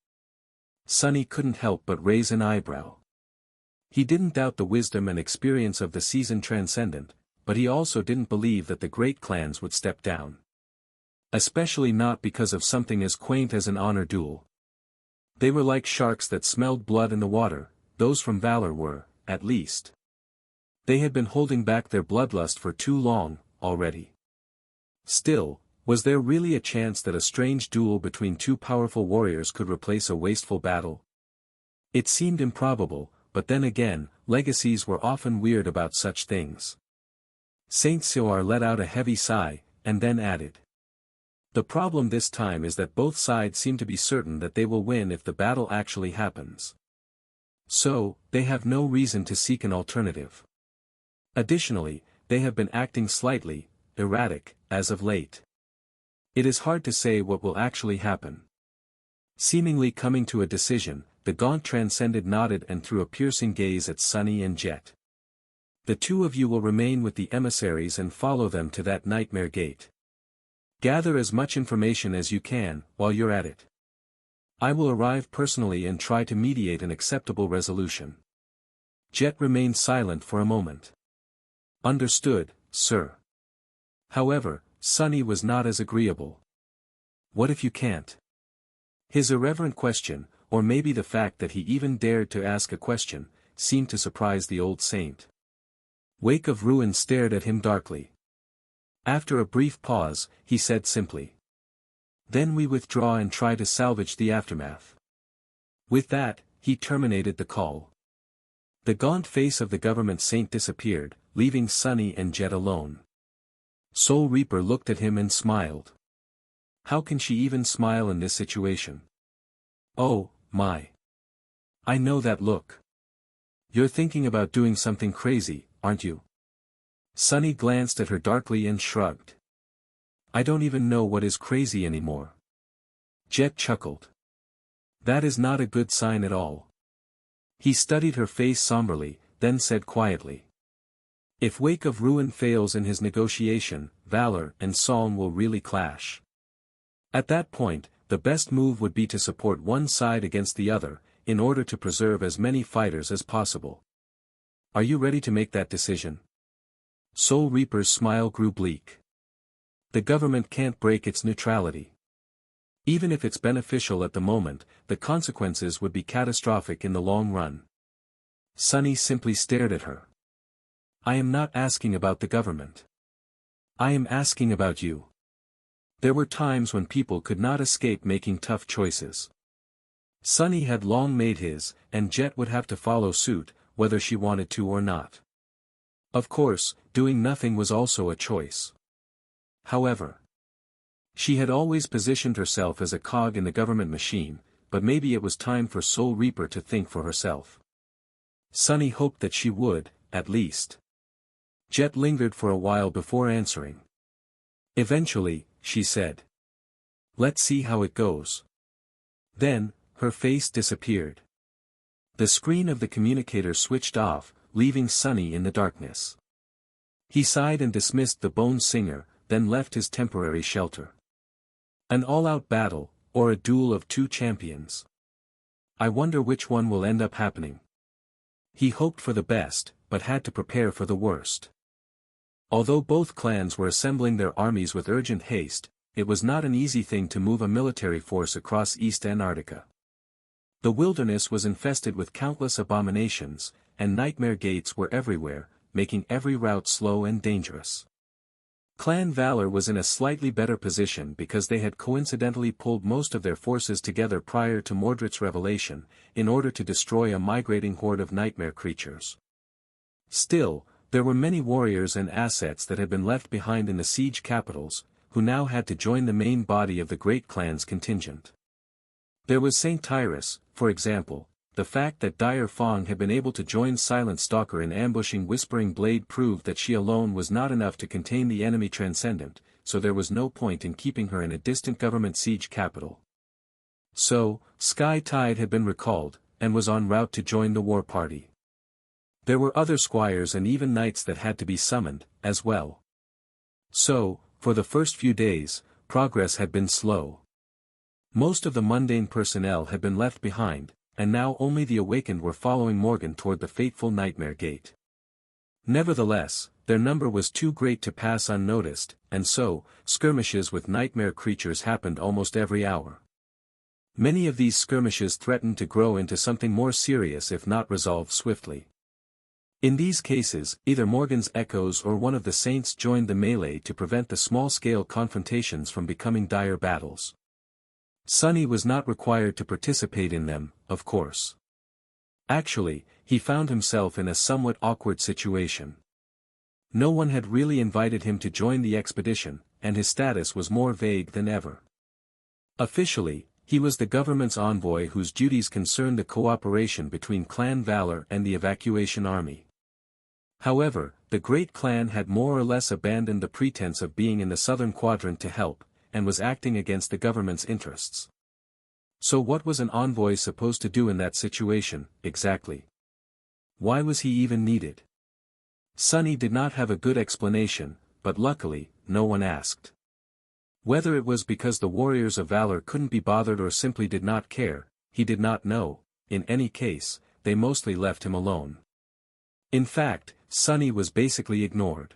Sunny couldn't help but raise an eyebrow. He didn't doubt the wisdom and experience of the seasoned transcendent, but he also didn't believe that the great clans would step down. Especially not because of something as quaint as an honor duel. They were like sharks that smelled blood in the water, those from Valor were, at least. They had been holding back their bloodlust for too long, already. Still, was there really a chance that a strange duel between two powerful warriors could replace a wasteful battle? It seemed improbable, but then again, legacies were often weird about such things. Saint Cor let out a heavy sigh, and then added. The problem this time is that both sides seem to be certain that they will win if the battle actually happens. So, they have no reason to seek an alternative. Additionally, they have been acting slightly erratic, as of late. It is hard to say what will actually happen. Seemingly coming to a decision, the gaunt transcended nodded and threw a piercing gaze at Sunny and Jet. The two of you will remain with the emissaries and follow them to that Nightmare Gate. Gather as much information as you can, while you're at it. I will arrive personally and try to mediate an acceptable resolution. Jet remained silent for a moment. Understood, sir. However, Sunny was not as agreeable. What if you can't? His irreverent question, or maybe the fact that he even dared to ask a question, seemed to surprise the old saint. Wake of Ruin stared at him darkly. After a brief pause, he said simply. Then we withdraw and try to salvage the aftermath. With that, he terminated the call. The gaunt face of the government saint disappeared, leaving Sunny and Jet alone. Soul Reaper looked at him and smiled. How can she even smile in this situation? Oh, my. I know that look. You're thinking about doing something crazy, aren't you? Sunny glanced at her darkly and shrugged. I don't even know what is crazy anymore. Jet chuckled. That is not a good sign at all. He studied her face somberly, then said quietly. If Wake of Ruin fails in his negotiation, Valor and Psalm will really clash. At that point, the best move would be to support one side against the other, in order to preserve as many fighters as possible. Are you ready to make that decision? Soul Reaper's smile grew bleak. The government can't break its neutrality. Even if it's beneficial at the moment, the consequences would be catastrophic in the long run. Sunny simply stared at her. I am not asking about the government. I am asking about you. There were times when people could not escape making tough choices. Sunny had long made his, and Jet would have to follow suit, whether she wanted to or not. Of course, doing nothing was also a choice. However, she had always positioned herself as a cog in the government machine, but maybe it was time for Soul Reaper to think for herself. Sunny hoped that she would, at least. Jet lingered for a while before answering. Eventually, she said. Let's see how it goes. Then, her face disappeared. The screen of the communicator switched off, leaving Sunny in the darkness. He sighed and dismissed the Bone Singer, then left his temporary shelter. An all-out battle, or a duel of two champions. I wonder which one will end up happening. He hoped for the best, but had to prepare for the worst. Although both clans were assembling their armies with urgent haste, it was not an easy thing to move a military force across East Antarctica. The wilderness was infested with countless abominations, and nightmare gates were everywhere, making every route slow and dangerous. Clan Valor was in a slightly better position because they had coincidentally pulled most of their forces together prior to Mordred's revelation, in order to destroy a migrating horde of nightmare creatures. Still, there were many warriors and assets that had been left behind in the siege capitals, who now had to join the main body of the Great Clan's contingent. There was Saint Tyrus, for example. The fact that Dire Fong had been able to join Silent Stalker in ambushing Whispering Blade proved that she alone was not enough to contain the enemy Transcendent, so there was no point in keeping her in a distant government siege capital. So, Sky Tide had been recalled, and was en route to join the war party. There were other squires and even knights that had to be summoned, as well. So, for the first few days, progress had been slow. Most of the mundane personnel had been left behind, and now only the awakened were following Morgan toward the fateful Nightmare Gate. Nevertheless, their number was too great to pass unnoticed, and so, skirmishes with nightmare creatures happened almost every hour. Many of these skirmishes threatened to grow into something more serious if not resolved swiftly. In these cases, either Morgan's echoes or one of the saints joined the melee to prevent the small-scale confrontations from becoming dire battles. Sunny was not required to participate in them, of course. Actually, he found himself in a somewhat awkward situation. No one had really invited him to join the expedition, and his status was more vague than ever. Officially, he was the government's envoy whose duties concerned the cooperation between Clan Valor and the evacuation army. However, the Great Clan had more or less abandoned the pretense of being in the southern quadrant to help, and was acting against the government's interests. So what was an envoy supposed to do in that situation, exactly? Why was he even needed? Sunny did not have a good explanation, but luckily, no one asked. Whether it was because the warriors of Valor couldn't be bothered or simply did not care, he did not know. In any case, they mostly left him alone. In fact, Sunny was basically ignored.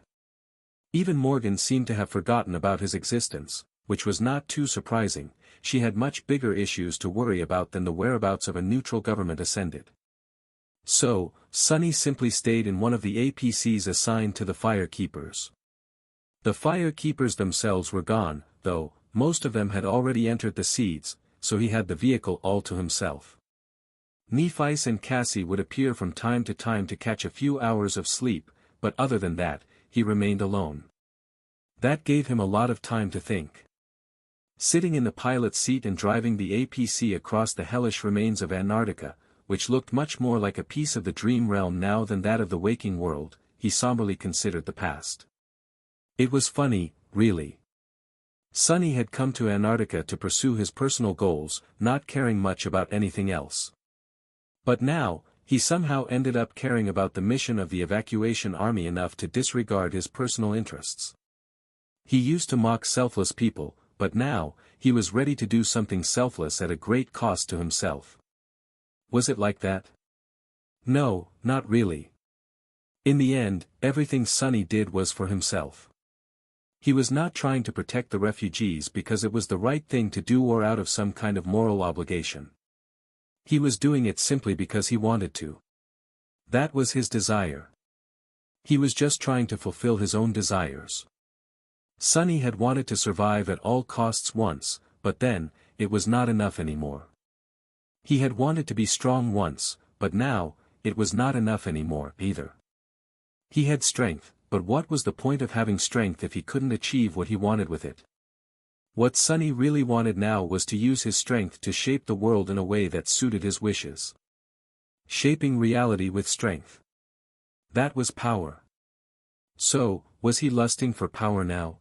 Even Morgan seemed to have forgotten about his existence, which was not too surprising. She had much bigger issues to worry about than the whereabouts of a neutral government ascended. So, Sunny simply stayed in one of the APCs assigned to the Firekeepers. The Firekeepers themselves were gone, though, most of them had already entered the seeds, so he had the vehicle all to himself. Nephice and Cassie would appear from time to time to catch a few hours of sleep, but other than that, he remained alone. That gave him a lot of time to think. Sitting in the pilot's seat and driving the APC across the hellish remains of Antarctica, which looked much more like a piece of the dream realm now than that of the waking world, he somberly considered the past. It was funny, really. Sunny had come to Antarctica to pursue his personal goals, not caring much about anything else. But now, he somehow ended up caring about the mission of the evacuation army enough to disregard his personal interests. He used to mock selfless people, but now, he was ready to do something selfless at a great cost to himself. Was it like that? No, not really. In the end, everything Sunny did was for himself. He was not trying to protect the refugees because it was the right thing to do or out of some kind of moral obligation. He was doing it simply because he wanted to. That was his desire. He was just trying to fulfill his own desires. Sunny had wanted to survive at all costs once, but then, it was not enough anymore. He had wanted to be strong once, but now, it was not enough anymore, either. He had strength, but what was the point of having strength if he couldn't achieve what he wanted with it? What Sunny really wanted now was to use his strength to shape the world in a way that suited his wishes. Shaping reality with strength. That was power. So, was he lusting for power now?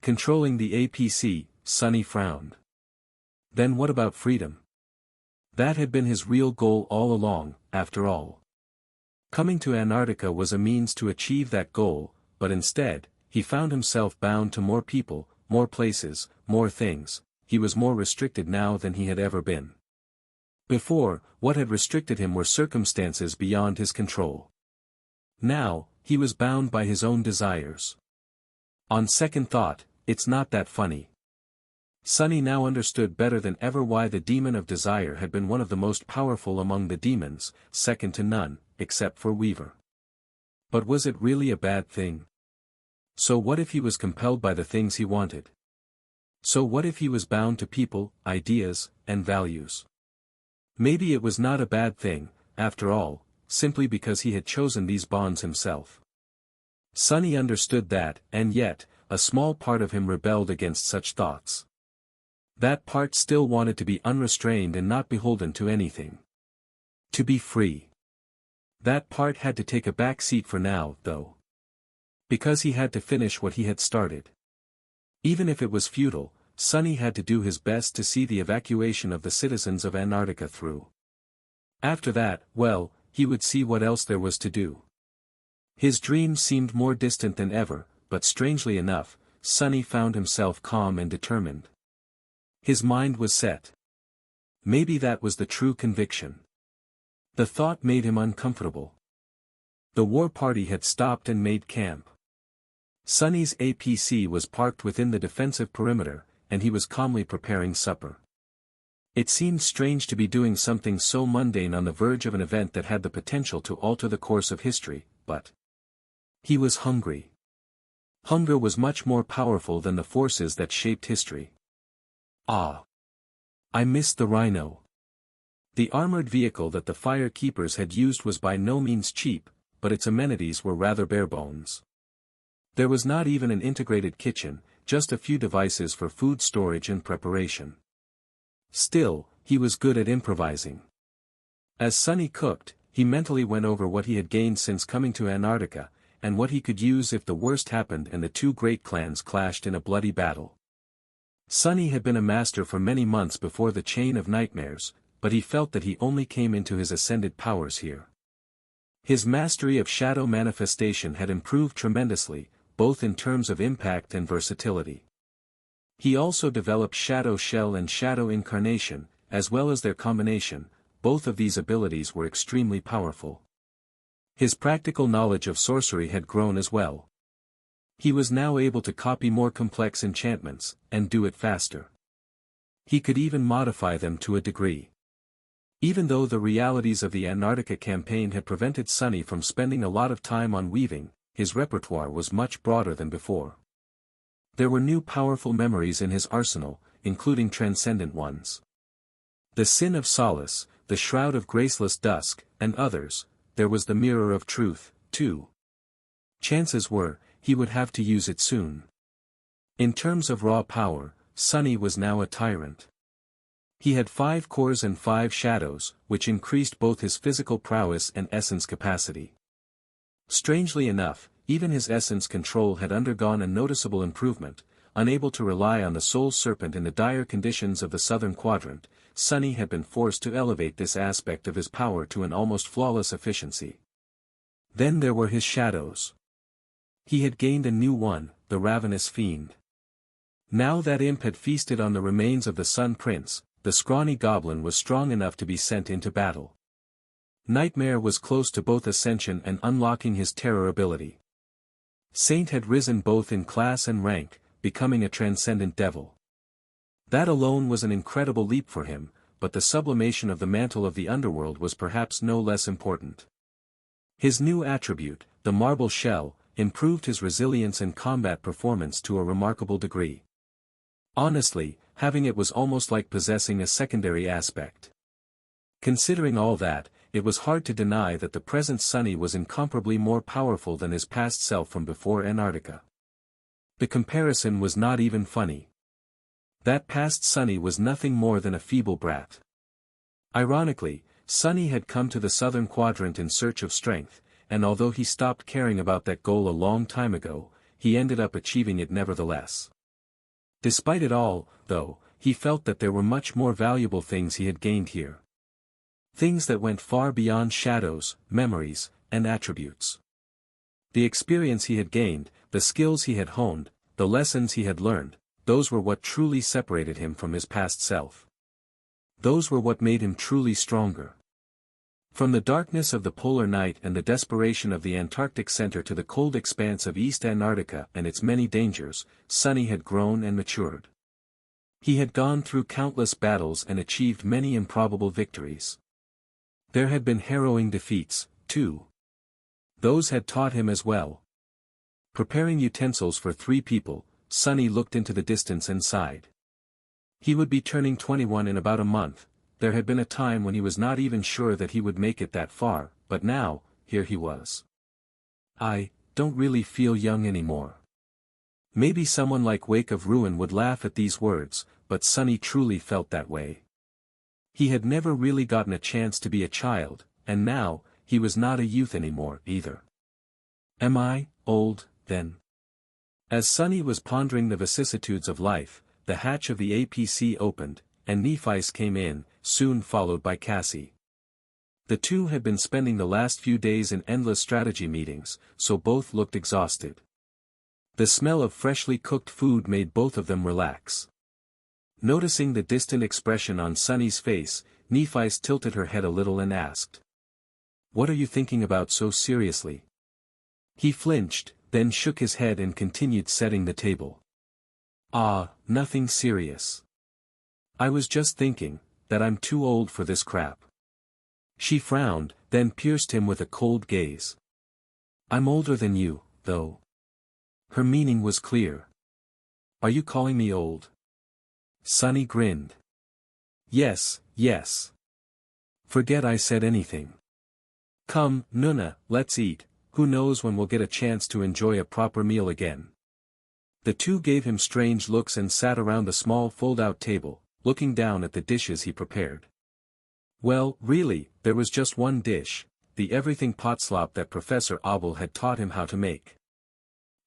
Controlling the APC, Sunny frowned. Then what about freedom? That had been his real goal all along, after all. Coming to Antarctica was a means to achieve that goal, but instead, he found himself bound to more people, more places, more things. He was more restricted now than he had ever been. Before, what had restricted him were circumstances beyond his control. Now, he was bound by his own desires. On second thought, it's not that funny. Sunny now understood better than ever why the demon of desire had been one of the most powerful among the demons, second to none, except for Weaver. But was it really a bad thing? So what if he was compelled by the things he wanted? So what if he was bound to people, ideas, and values? Maybe it was not a bad thing, after all, simply because he had chosen these bonds himself. Sunny understood that, and yet, a small part of him rebelled against such thoughts. That part still wanted to be unrestrained and not beholden to anything. To be free. That part had to take a back seat for now, though. Because he had to finish what he had started. Even if it was futile, Sunny had to do his best to see the evacuation of the citizens of Antarctica through. After that, well, he would see what else there was to do. His dreams seemed more distant than ever, but strangely enough, Sunny found himself calm and determined. His mind was set. Maybe that was the true conviction. The thought made him uncomfortable. The war party had stopped and made camp. Sunny's APC was parked within the defensive perimeter, and he was calmly preparing supper. It seemed strange to be doing something so mundane on the verge of an event that had the potential to alter the course of history, but he was hungry. Hunger was much more powerful than the forces that shaped history. Ah! I missed the rhino. The armored vehicle that the fire keepers had used was by no means cheap, but its amenities were rather bare bones. There was not even an integrated kitchen, just a few devices for food storage and preparation. Still, he was good at improvising. As Sunny cooked, he mentally went over what he had gained since coming to Antarctica, and what he could use if the worst happened and the two great clans clashed in a bloody battle. Sunny had been a master for many months before the Chain of Nightmares, but he felt that he only came into his ascended powers here. His mastery of shadow manifestation had improved tremendously, both in terms of impact and versatility. He also developed Shadow Shell and Shadow Incarnation, as well as their combination. Both of these abilities were extremely powerful. His practical knowledge of sorcery had grown as well. He was now able to copy more complex enchantments, and do it faster. He could even modify them to a degree. Even though the realities of the Antarctica campaign had prevented Sunny from spending a lot of time on weaving, his repertoire was much broader than before. There were new powerful memories in his arsenal, including transcendent ones. The Sin of Solace, the Shroud of Graceless Dusk, and others. There was the Mirror of Truth, too. Chances were, he would have to use it soon. In terms of raw power, Sunny was now a tyrant. He had 5 cores and 5 shadows, which increased both his physical prowess and essence capacity. Strangely enough, even his essence control had undergone a noticeable improvement, unable to rely on the soul serpent in the dire conditions of the southern quadrant, Sunny had been forced to elevate this aspect of his power to an almost flawless efficiency. Then there were his shadows. He had gained a new one, the ravenous fiend. Now that imp had feasted on the remains of the Sun Prince, the scrawny goblin was strong enough to be sent into battle. Nightmare was close to both ascension and unlocking his terror ability. Saint had risen both in class and rank, becoming a transcendent devil. That alone was an incredible leap for him, but the sublimation of the mantle of the underworld was perhaps no less important. His new attribute, the marble shell, improved his resilience and combat performance to a remarkable degree. Honestly, having it was almost like possessing a secondary aspect. Considering all that, it was hard to deny that the present Sunny was incomparably more powerful than his past self from before Antarctica. The comparison was not even funny. That past Sunny was nothing more than a feeble brat. Ironically, Sunny had come to the southern quadrant in search of strength, and although he stopped caring about that goal a long time ago, he ended up achieving it nevertheless. Despite it all, though, he felt that there were much more valuable things he had gained here. Things that went far beyond shadows, memories, and attributes. The experience he had gained, the skills he had honed, the lessons he had learned, those were what truly separated him from his past self. Those were what made him truly stronger. From the darkness of the polar night and the desperation of the Antarctic center to the cold expanse of East Antarctica and its many dangers, Sunny had grown and matured. He had gone through countless battles and achieved many improbable victories. There had been harrowing defeats, too. Those had taught him as well. Preparing utensils for 3 people, Sunny looked into the distance and sighed. He would be turning 21 in about a month. There had been a time when he was not even sure that he would make it that far, but now, here he was. I don't really feel young anymore. Maybe someone like Wake of Ruin would laugh at these words, but Sunny truly felt that way. He had never really gotten a chance to be a child, and now, he was not a youth anymore, either. Am I old, then? As Sunny was pondering the vicissitudes of life, the hatch of the APC opened, and Nephice came in, soon followed by Cassie. The two had been spending the last few days in endless strategy meetings, so both looked exhausted. The smell of freshly cooked food made both of them relax. Noticing the distant expression on Sunny's face, Nephice tilted her head a little and asked, "What are you thinking about so seriously?" He flinched, then shook his head and continued setting the table. "Ah, nothing serious. I was just thinking, that I'm too old for this crap." She frowned, then pierced him with a cold gaze. "I'm older than you, though." Her meaning was clear. "Are you calling me old?" Sunny grinned. "Yes, yes. Forget I said anything. Come, Nuna, let's eat, who knows when we'll get a chance to enjoy a proper meal again." The two gave him strange looks and sat around the small fold-out table, looking down at the dishes he prepared. Well, really, there was just one dish, the everything pot slop that Professor Abel had taught him how to make.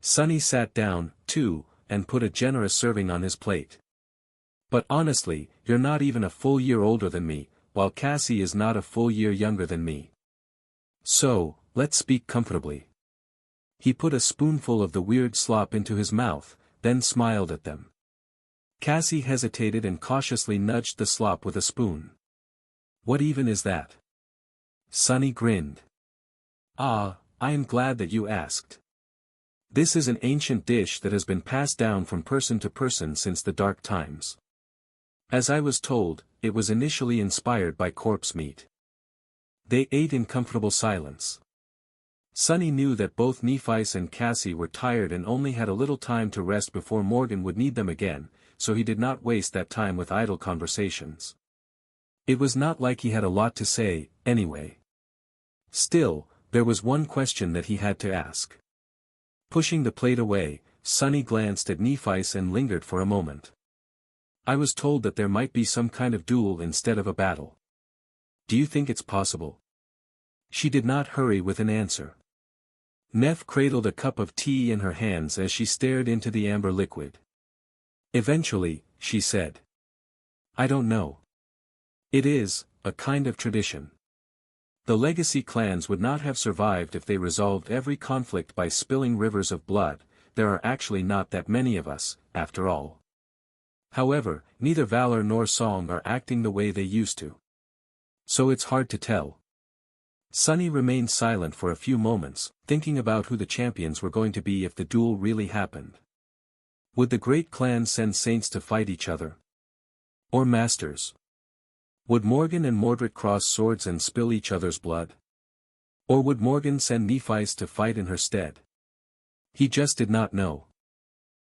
Sunny sat down, too, and put a generous serving on his plate. "But honestly, you're not even a full year older than me, while Cassie is not a full year younger than me. So, let's speak comfortably." He put a spoonful of the weird slop into his mouth, then smiled at them. Cassie hesitated and cautiously nudged the slop with a spoon. "What even is that?" Sunny grinned. "Ah, I am glad that you asked. This is an ancient dish that has been passed down from person to person since the dark times. As I was told, it was initially inspired by corpse meat." They ate in comfortable silence. Sunny knew that both Nephice and Cassie were tired and only had a little time to rest before Morgan would need them again, so he did not waste that time with idle conversations. It was not like he had a lot to say, anyway. Still, there was one question that he had to ask. Pushing the plate away, Sunny glanced at Nephice and lingered for a moment. "I was told that there might be some kind of duel instead of a battle. Do you think it's possible?" She did not hurry with an answer. Neph cradled a cup of tea in her hands as she stared into the amber liquid. Eventually, she said. I don't know. It is, a kind of tradition. The legacy clans would not have survived if they resolved every conflict by spilling rivers of blood. There are actually not that many of us, after all. However, neither valor nor song are acting the way they used to. So it's hard to tell. Sunny remained silent for a few moments, thinking about who the champions were going to be if the duel really happened. Would the great clan send saints to fight each other? Or masters? Would Morgan and Mordred cross swords and spill each other's blood? Or would Morgan send Nephites to fight in her stead? He just did not know.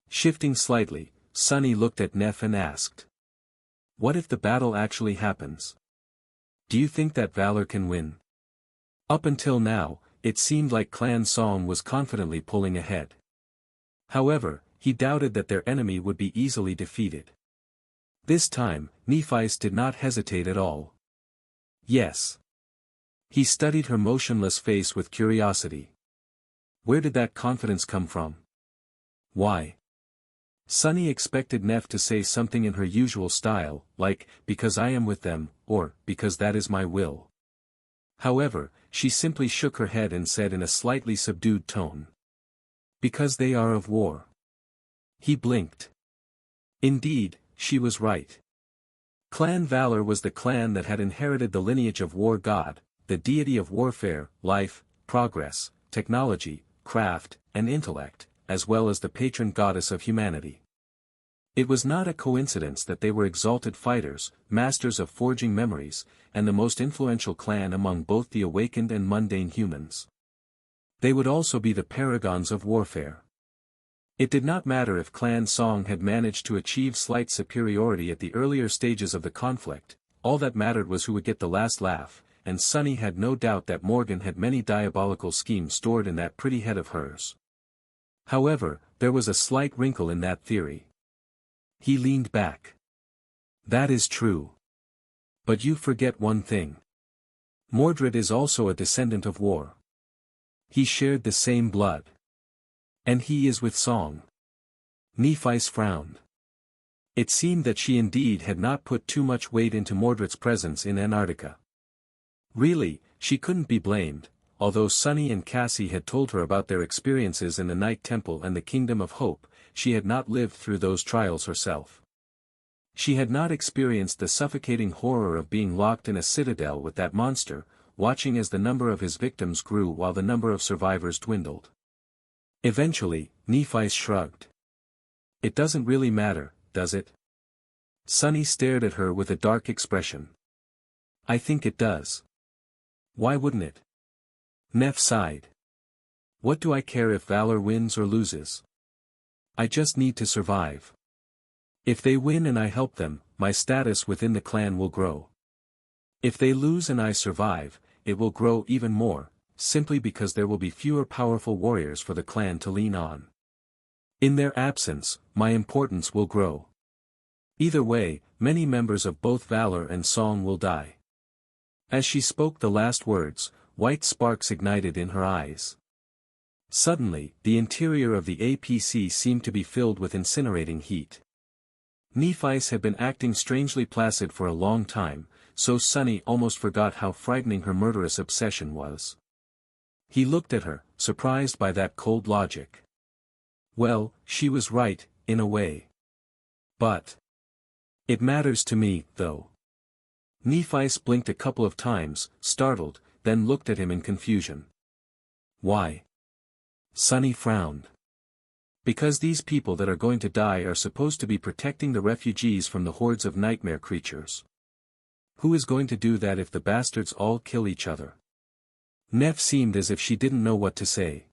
Shifting slightly, Sunny looked at Neff and asked. What if the battle actually happens? Do you think that valor can win? Up until now, it seemed like Clan Song was confidently pulling ahead. However, he doubted that their enemy would be easily defeated. This time, Nephites did not hesitate at all. Yes. He studied her motionless face with curiosity. Where did that confidence come from? Why? Sunny expected Neff to say something in her usual style, like, because I am with them, or, because that is my will. However, she simply shook her head and said in a slightly subdued tone. Because they are of war. He blinked. Indeed, she was right. Clan Valor was the clan that had inherited the lineage of War God, the deity of warfare, life, progress, technology, craft, and intellect, as well as the patron goddess of humanity. It was not a coincidence that they were exalted fighters, masters of forging memories, and the most influential clan among both the awakened and mundane humans. They would also be the paragons of warfare. It did not matter if Clan Song had managed to achieve slight superiority at the earlier stages of the conflict, all that mattered was who would get the last laugh, and Sunny had no doubt that Morgan had many diabolical schemes stored in that pretty head of hers. However, there was a slight wrinkle in that theory. He leaned back. That is true. But you forget one thing. Mordred is also a descendant of war. He shared the same blood. And he is with Song. Nephi's frowned. It seemed that she indeed had not put too much weight into Mordred's presence in Antarctica. Really, she couldn't be blamed, although Sunny and Cassie had told her about their experiences in the Night Temple and the Kingdom of Hope. She had not lived through those trials herself. She had not experienced the suffocating horror of being locked in a citadel with that monster, watching as the number of his victims grew while the number of survivors dwindled. Eventually, Nephi shrugged. It doesn't really matter, does it? Sunny stared at her with a dark expression. I think it does. Why wouldn't it? Neff sighed. What do I care if Valor wins or loses? I just need to survive. If they win and I help them, my status within the clan will grow. If they lose and I survive, it will grow even more, simply because there will be fewer powerful warriors for the clan to lean on. In their absence, my importance will grow. Either way, many members of both Valor and Song will die. As she spoke the last words, white sparks ignited in her eyes. Suddenly, the interior of the APC seemed to be filled with incinerating heat. Nephi's had been acting strangely placid for a long time, so Sunny almost forgot how frightening her murderous obsession was. He looked at her, surprised by that cold logic. Well, she was right, in a way. But it matters to me, though. Nephi blinked a couple of times, startled, then looked at him in confusion. Why? Sunny frowned. Because these people that are going to die are supposed to be protecting the refugees from the hordes of nightmare creatures. Who is going to do that if the bastards all kill each other? Neff seemed as if she didn't know what to say.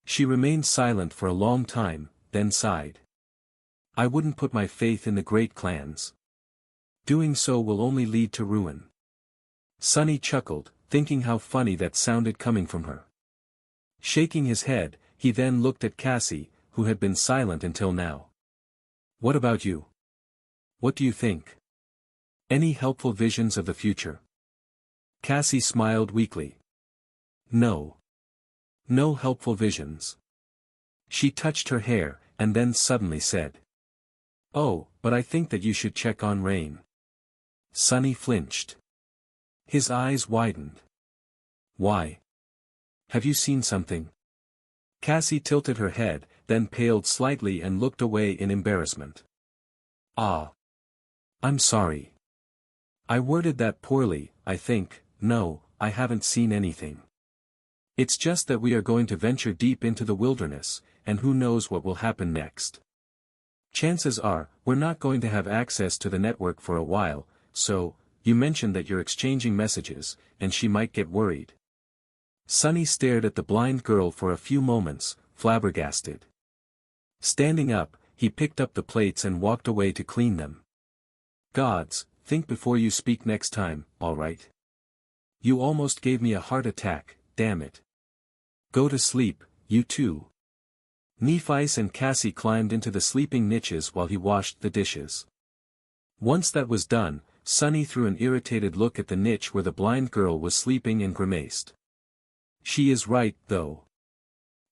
She remained silent for a long time, then sighed. I wouldn't put my faith in the great clans. Doing so will only lead to ruin. Sunny chuckled, thinking how funny that sounded coming from her. Shaking his head, he then looked at Cassie, who had been silent until now. What about you? What do you think? Any helpful visions of the future? Cassie smiled weakly. No. No helpful visions. She touched her hair, and then suddenly said. Oh, but I think that you should check on Rain. Sunny flinched. His eyes widened. Why? Have you seen something? Cassie tilted her head, then paled slightly and looked away in embarrassment. Ah. I'm sorry. I worded that poorly, I think. No, I haven't seen anything. It's just that we are going to venture deep into the wilderness, and who knows what will happen next. Chances are, we're not going to have access to the network for a while, so, you mentioned that you're exchanging messages, and she might get worried. Sunny stared at the blind girl for a few moments, flabbergasted. Standing up, he picked up the plates and walked away to clean them. Gods, think before you speak next time, all right? You almost gave me a heart attack, damn it. Go to sleep, you two. Nephice and Cassie climbed into the sleeping niches while he washed the dishes. Once that was done, Sunny threw an irritated look at the niche where the blind girl was sleeping and grimaced. She is right, though.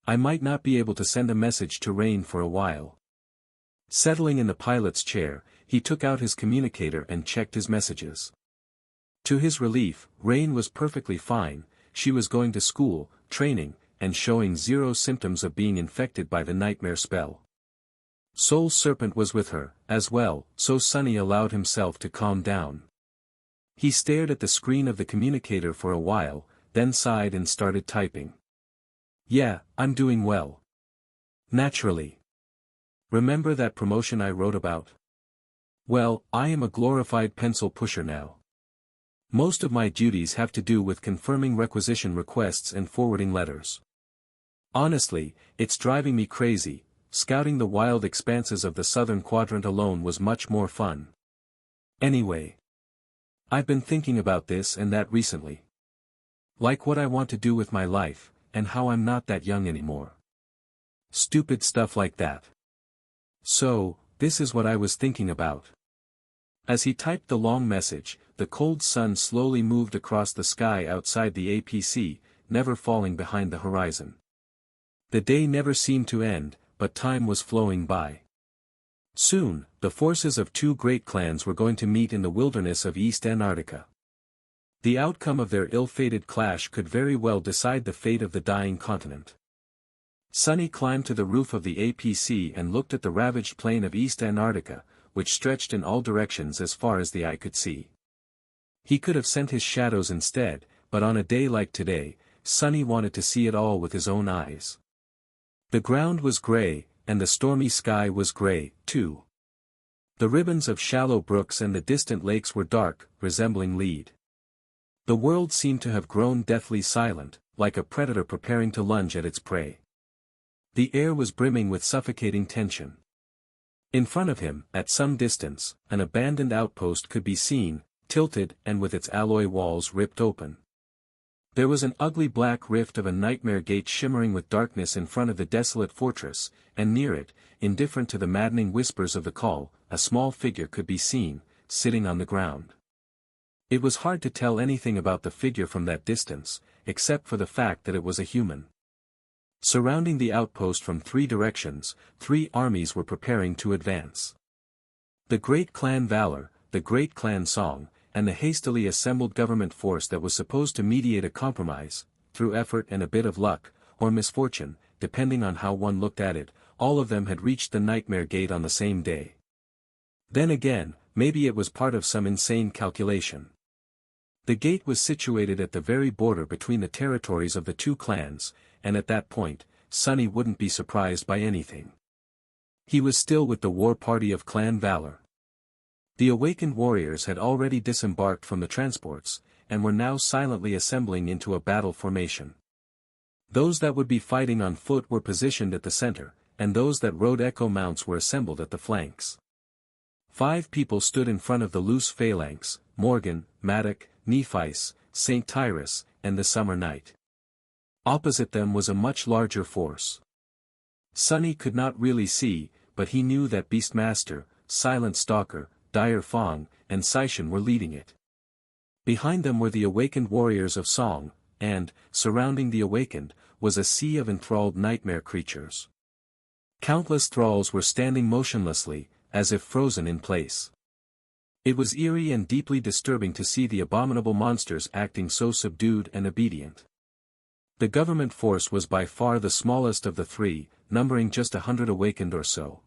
I might not be able to send a message to Rain for a while. Settling in the pilot's chair, he took out his communicator and checked his messages. To his relief, Rain was perfectly fine. She was going to school, training, and showing zero symptoms of being infected by the nightmare spell. Soul Serpent was with her, as well, so Sunny allowed himself to calm down. He stared at the screen of the communicator for a while, then sighed and started typing. Yeah, I'm doing well. Naturally. Remember that promotion I wrote about? Well, I am a glorified pencil pusher now. Most of my duties have to do with confirming requisition requests and forwarding letters. Honestly, it's driving me crazy. Scouting the wild expanses of the southern quadrant alone was much more fun. Anyway. I've been thinking about this and that recently. Like what I want to do with my life, and how I'm not that young anymore. Stupid stuff like that. So, this is what I was thinking about. As he typed the long message, the cold sun slowly moved across the sky outside the APC, never falling behind the horizon. The day never seemed to end, but time was flowing by. Soon, the forces of two great clans were going to meet in the wilderness of East Antarctica. The outcome of their ill-fated clash could very well decide the fate of the dying continent. Sunny climbed to the roof of the APC and looked at the ravaged plain of East Antarctica, which stretched in all directions as far as the eye could see. He could have sent his shadows instead, but on a day like today, Sunny wanted to see it all with his own eyes. The ground was gray, and the stormy sky was gray, too. The ribbons of shallow brooks and the distant lakes were dark, resembling lead. The world seemed to have grown deathly silent, like a predator preparing to lunge at its prey. The air was brimming with suffocating tension. In front of him, at some distance, an abandoned outpost could be seen, tilted and with its alloy walls ripped open. There was an ugly black rift of a nightmare gate shimmering with darkness in front of the desolate fortress, and near it, indifferent to the maddening whispers of the call, a small figure could be seen, sitting on the ground. It was hard to tell anything about the figure from that distance, except for the fact that it was a human. Surrounding the outpost from three directions, three armies were preparing to advance. The Great Clan Valor, the Great Clan Song, and the hastily assembled government force that was supposed to mediate a compromise, through effort and a bit of luck, or misfortune, depending on how one looked at it, all of them had reached the Nightmare Gate on the same day. Then again, maybe it was part of some insane calculation. The gate was situated at the very border between the territories of the two clans, and at that point, Sunny wouldn't be surprised by anything. He was still with the war party of Clan Valor. The awakened warriors had already disembarked from the transports, and were now silently assembling into a battle formation. Those that would be fighting on foot were positioned at the center, and those that rode echo mounts were assembled at the flanks. 5 people stood in front of the loose phalanx: Morgan, Maddock, Nephice, St. Tyrus, and the Summer Knight. Opposite them was a much larger force. Sunny could not really see, but he knew that Beastmaster, Silent Stalker, Dire Fong, and Seishan were leading it. Behind them were the awakened warriors of Song, and, surrounding the awakened, was a sea of enthralled nightmare creatures. Countless thralls were standing motionlessly, as if frozen in place. It was eerie and deeply disturbing to see the abominable monsters acting so subdued and obedient. The government force was by far the smallest of the three, numbering just 100 awakened or so.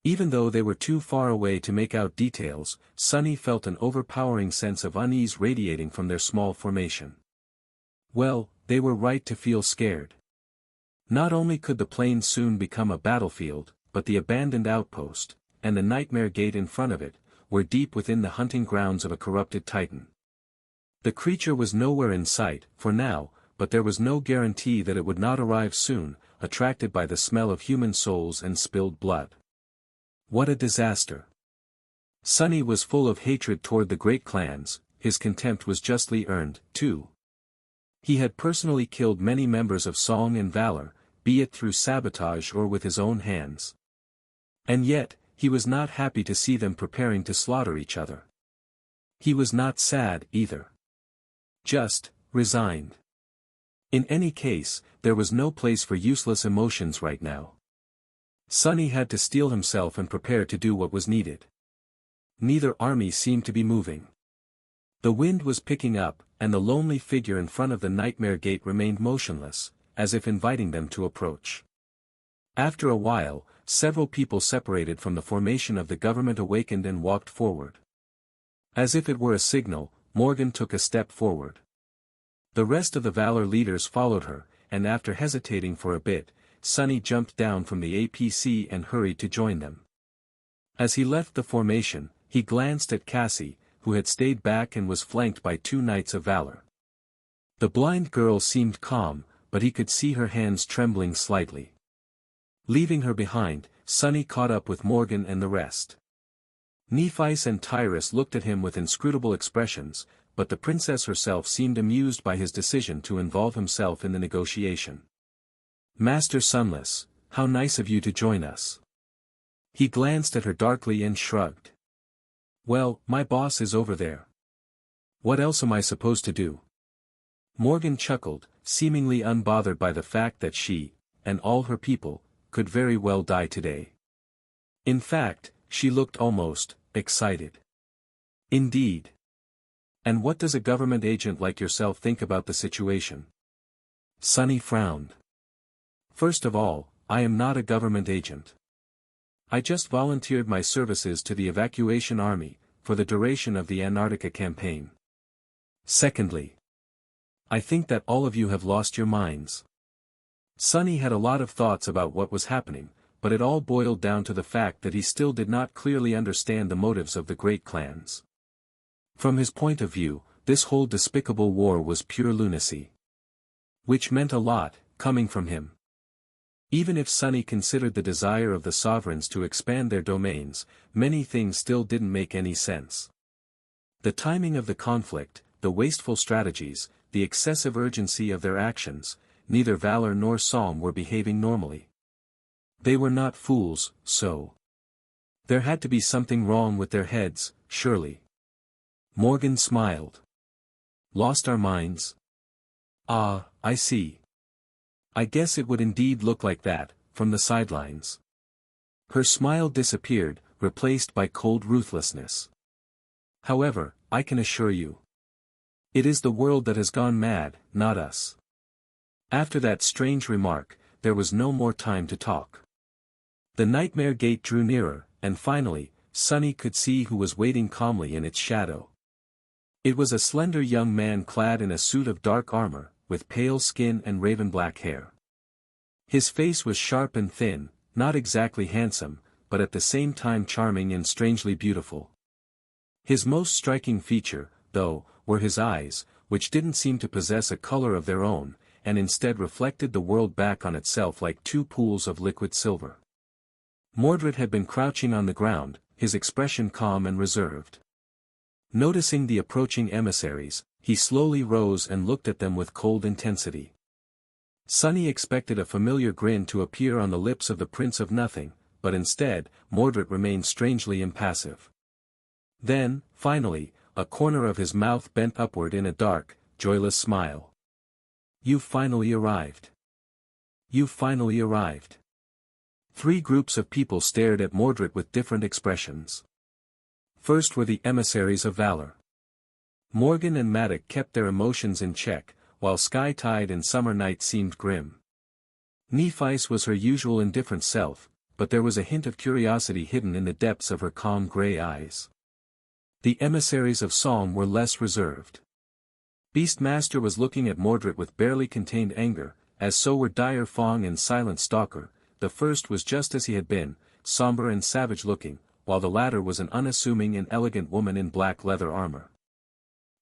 Even though they were too far away to make out details, Sunny felt an overpowering sense of unease radiating from their small formation. Well, they were right to feel scared. Not only could the plain soon become a battlefield, but the abandoned outpost, and the nightmare gate in front of it, were deep within the hunting grounds of a corrupted titan. The creature was nowhere in sight, for now, but there was no guarantee that it would not arrive soon, attracted by the smell of human souls and spilled blood. What a disaster! Sunny was full of hatred toward the great clans. His contempt was justly earned, too. He had personally killed many members of Song and Valor, be it through sabotage or with his own hands. And yet, he was not happy to see them preparing to slaughter each other. He was not sad, either. Just, resigned. In any case, there was no place for useless emotions right now. Sunny had to steel himself and prepare to do what was needed. Neither army seemed to be moving. The wind was picking up, and the lonely figure in front of the nightmare gate remained motionless, as if inviting them to approach. After a while, several people separated from the formation of the government awakened and walked forward. As if it were a signal, Morgan took a step forward. The rest of the Valor leaders followed her, and after hesitating for a bit, Sunny jumped down from the APC and hurried to join them. As he left the formation, he glanced at Cassie, who had stayed back and was flanked by 2 Knights of Valor. The blind girl seemed calm, but he could see her hands trembling slightly. Leaving her behind, Sunny caught up with Morgan and the rest. Nephice and Tyrus looked at him with inscrutable expressions, but the princess herself seemed amused by his decision to involve himself in the negotiation. "Master Sunless, how nice of you to join us." He glanced at her darkly and shrugged. "Well, my boss is over there. What else am I supposed to do?" Morgan chuckled, seemingly unbothered by the fact that she, and all her people, could very well die today. In fact, she looked almost excited. "Indeed. And what does a government agent like yourself think about the situation?" Sunny frowned. "First of all, I am not a government agent. I just volunteered my services to the evacuation army, for the duration of the Antarctica campaign. Secondly, I think that all of you have lost your minds." Sunny had a lot of thoughts about what was happening, but it all boiled down to the fact that he still did not clearly understand the motives of the great clans. From his point of view, this whole despicable war was pure lunacy. Which meant a lot, coming from him. Even if Sunny considered the desire of the sovereigns to expand their domains, many things still didn't make any sense. The timing of the conflict, the wasteful strategies, the excessive urgency of their actions, neither Valor nor Psalm were behaving normally. They were not fools, so. There had to be something wrong with their heads, surely. Morgan smiled. "Lost our minds? Ah, I see. I guess it would indeed look like that, from the sidelines." Her smile disappeared, replaced by cold ruthlessness. "However, I can assure you. It is the world that has gone mad, not us." After that strange remark, there was no more time to talk. The nightmare gate drew nearer, and finally, Sunny could see who was waiting calmly in its shadow. It was a slender young man clad in a suit of dark armor, with pale skin and raven-black hair. His face was sharp and thin, not exactly handsome, but at the same time charming and strangely beautiful. His most striking feature, though, were his eyes, which didn't seem to possess a color of their own, and instead reflected the world back on itself like 2 pools of liquid silver. Mordred had been crouching on the ground, his expression calm and reserved. Noticing the approaching emissaries, he slowly rose and looked at them with cold intensity. Sunny expected a familiar grin to appear on the lips of the Prince of Nothing, but instead, Mordred remained strangely impassive. Then, finally, a corner of his mouth bent upward in a dark, joyless smile. "You've finally arrived. You've finally arrived." Three groups of people stared at Mordred with different expressions. First were the emissaries of valor. Morgan and Maddock kept their emotions in check, while Sky-Tide and Summer Night seemed grim. Nephice was her usual indifferent self, but there was a hint of curiosity hidden in the depths of her calm gray eyes. The emissaries of Song were less reserved. Beastmaster was looking at Mordred with barely contained anger, as so were Dire Fong and Silent Stalker. The first was just as he had been, somber and savage-looking, while the latter was an unassuming and elegant woman in black leather armor.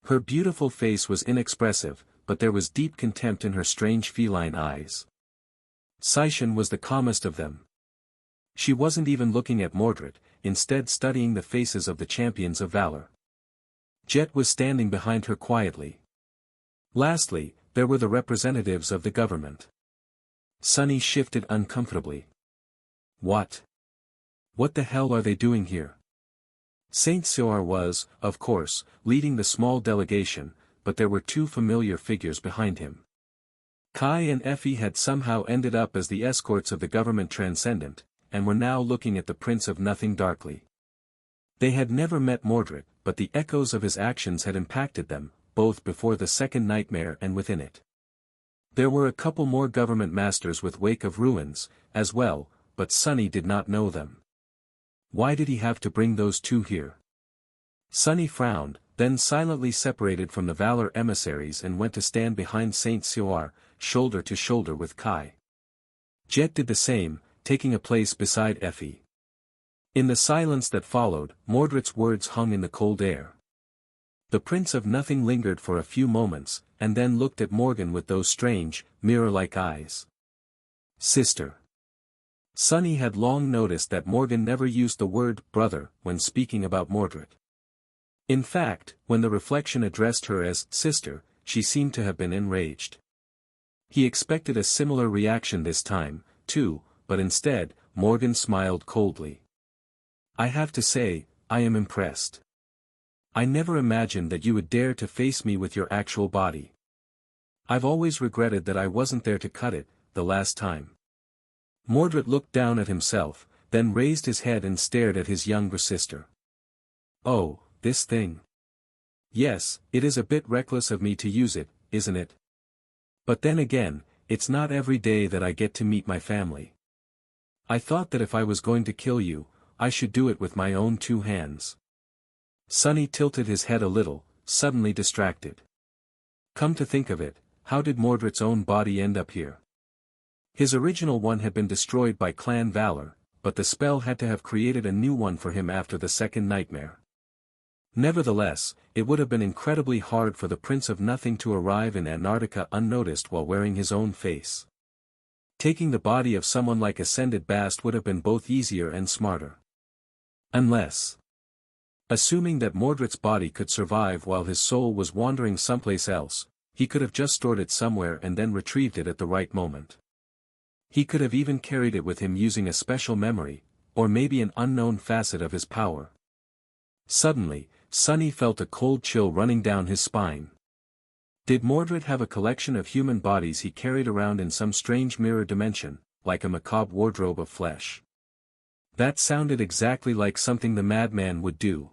Her beautiful face was inexpressive, but there was deep contempt in her strange feline eyes. Seishan was the calmest of them. She wasn't even looking at Mordred, instead studying the faces of the champions of valor. Jet was standing behind her quietly. Lastly, there were the representatives of the government. Sunny shifted uncomfortably. What the hell are they doing here? Saint Soar was, of course, leading the small delegation, but there were two familiar figures behind him. Kai and Effie had somehow ended up as the escorts of the government transcendent, and were now looking at the Prince of Nothing darkly. They had never met Mordred, but the echoes of his actions had impacted them, both before the second nightmare and within it. There were a couple more government masters with Wake of Ruins, as well, but Sunny did not know them. Why did he have to bring those two here? Sunny frowned, then silently separated from the Valor emissaries and went to stand behind Saint Soar, shoulder to shoulder with Kai. Jet did the same, taking a place beside Effie. In the silence that followed, Mordred's words hung in the cold air. The Prince of Nothing lingered for a few moments, and then looked at Morgan with those strange, mirror-like eyes. Sister. Sunny had long noticed that Morgan never used the word brother when speaking about Mordred. In fact, when the reflection addressed her as sister, she seemed to have been enraged. He expected a similar reaction this time, too, but instead, Morgan smiled coldly. I have to say, I am impressed. I never imagined that you would dare to face me with your actual body. I've always regretted that I wasn't there to cut it, the last time. Mordred looked down at himself, then raised his head and stared at his younger sister. Oh, this thing. Yes, it is a bit reckless of me to use it, isn't it? But then again, it's not every day that I get to meet my family. I thought that if I was going to kill you, I should do it with my own two hands. Sunny tilted his head a little, suddenly distracted. Come to think of it, how did Mordred's own body end up here? His original one had been destroyed by Clan Valor, but the spell had to have created a new one for him after the second nightmare. Nevertheless, it would have been incredibly hard for the Prince of Nothing to arrive in Antarctica unnoticed while wearing his own face. Taking the body of someone like Ascended Bast would have been both easier and smarter. Unless. Assuming that Mordred's body could survive while his soul was wandering someplace else, he could have just stored it somewhere and then retrieved it at the right moment. He could have even carried it with him using a special memory, or maybe an unknown facet of his power. Suddenly, Sunny felt a cold chill running down his spine. Did Mordred have a collection of human bodies he carried around in some strange mirror dimension, like a macabre wardrobe of flesh? That sounded exactly like something the madman would do.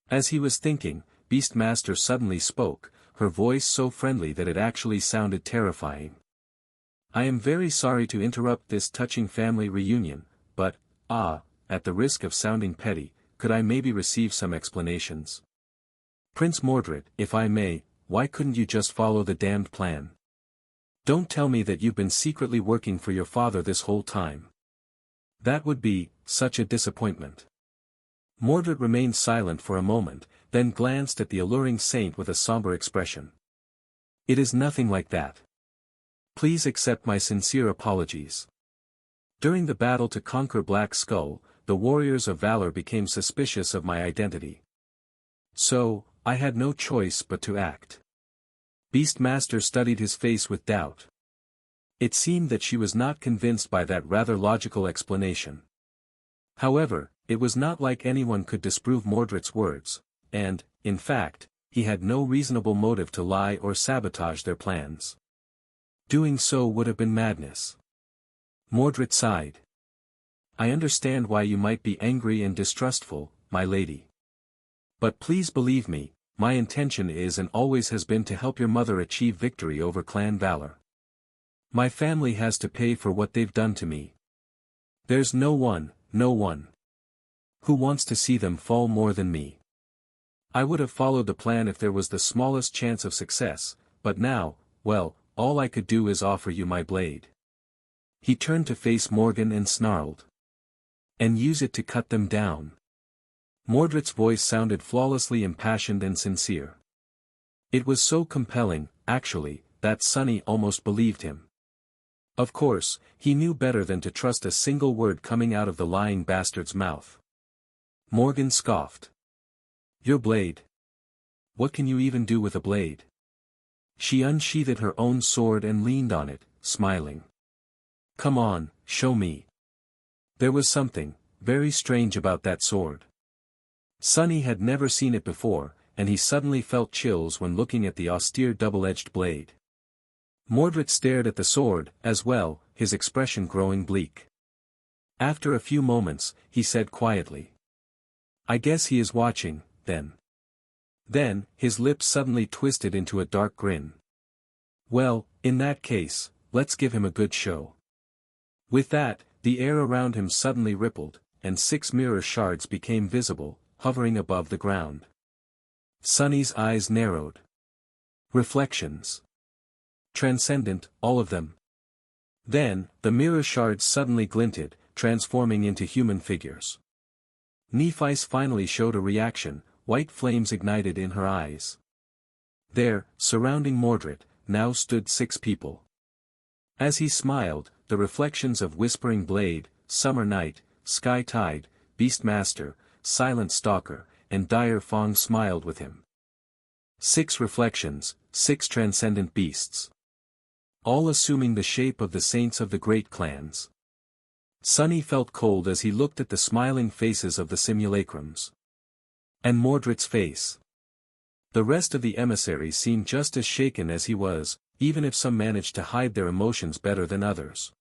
As he was thinking, Beastmaster suddenly spoke, her voice so friendly that it actually sounded terrifying. I am very sorry to interrupt this touching family reunion, but, at the risk of sounding petty, could I maybe receive some explanations? Prince Mordred, if I may, why couldn't you just follow the damned plan? Don't tell me that you've been secretly working for your father this whole time. That would be such a disappointment. Mordred remained silent for a moment, then glanced at the alluring saint with a somber expression. It is nothing like that. Please accept my sincere apologies. During the battle to conquer Black Skull, the warriors of valor became suspicious of my identity. So, I had no choice but to act. Beastmaster studied his face with doubt. It seemed that she was not convinced by that rather logical explanation. However, it was not like anyone could disprove Mordred's words, and, in fact, he had no reasonable motive to lie or sabotage their plans. Doing so would have been madness. Mordred sighed. I understand why you might be angry and distrustful, my lady. But please believe me, my intention is and always has been to help your mother achieve victory over clan valor. My family has to pay for what they've done to me. There's no one, who wants to see them fall more than me. I would have followed the plan if there was the smallest chance of success, but now, well, all I could do is offer you my blade. He turned to face Morgan and snarled. And use it to cut them down. Mordred's voice sounded flawlessly impassioned and sincere. It was so compelling, actually, that Sunny almost believed him. Of course, he knew better than to trust a single word coming out of the lying bastard's mouth. Morgan scoffed. Your blade? What can you even do with a blade? She unsheathed her own sword and leaned on it, smiling. Come on, show me. There was something very strange about that sword. Sunny had never seen it before, and he suddenly felt chills when looking at the austere double-edged blade. Mordred stared at the sword, as well, his expression growing bleak. After a few moments, he said quietly. I guess he is watching, then. Then, his lips suddenly twisted into a dark grin. Well, in that case, let's give him a good show. With that, the air around him suddenly rippled, and 6 mirror shards became visible, hovering above the ground. Sunny's eyes narrowed. Reflections. Transcendent, all of them. Then, the mirror shards suddenly glinted, transforming into human figures. Nephi's finally showed a reaction, white flames ignited in her eyes. There, surrounding Mordred, now stood 6 people. As he smiled, the reflections of Whispering Blade, Summer Night, Sky Tide, Beastmaster, Silent Stalker, and Dire Fong smiled with him. 6 reflections, 6 transcendent beasts. All assuming the shape of the saints of the great clans. Sunny felt cold as he looked at the smiling faces of the simulacrums. And Mordred's face. The rest of the emissaries seemed just as shaken as he was, even if some managed to hide their emotions better than others.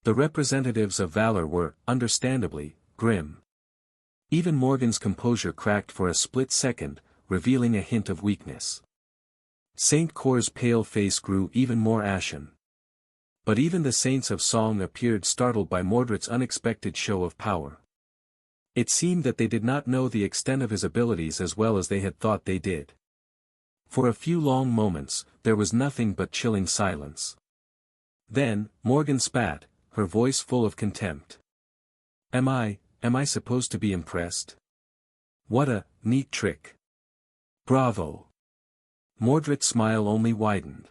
The representatives of valor were, understandably, grim. Even Morgan's composure cracked for a split second, revealing a hint of weakness. Saint Cor's pale face grew even more ashen. But even the saints of song appeared startled by Mordred's unexpected show of power. It seemed that they did not know the extent of his abilities as well as they had thought they did. For a few long moments, there was nothing but chilling silence. Then, Morgan spat, her voice full of contempt. Am I supposed to be impressed? What a neat trick. Bravo. Mordred's smile only widened.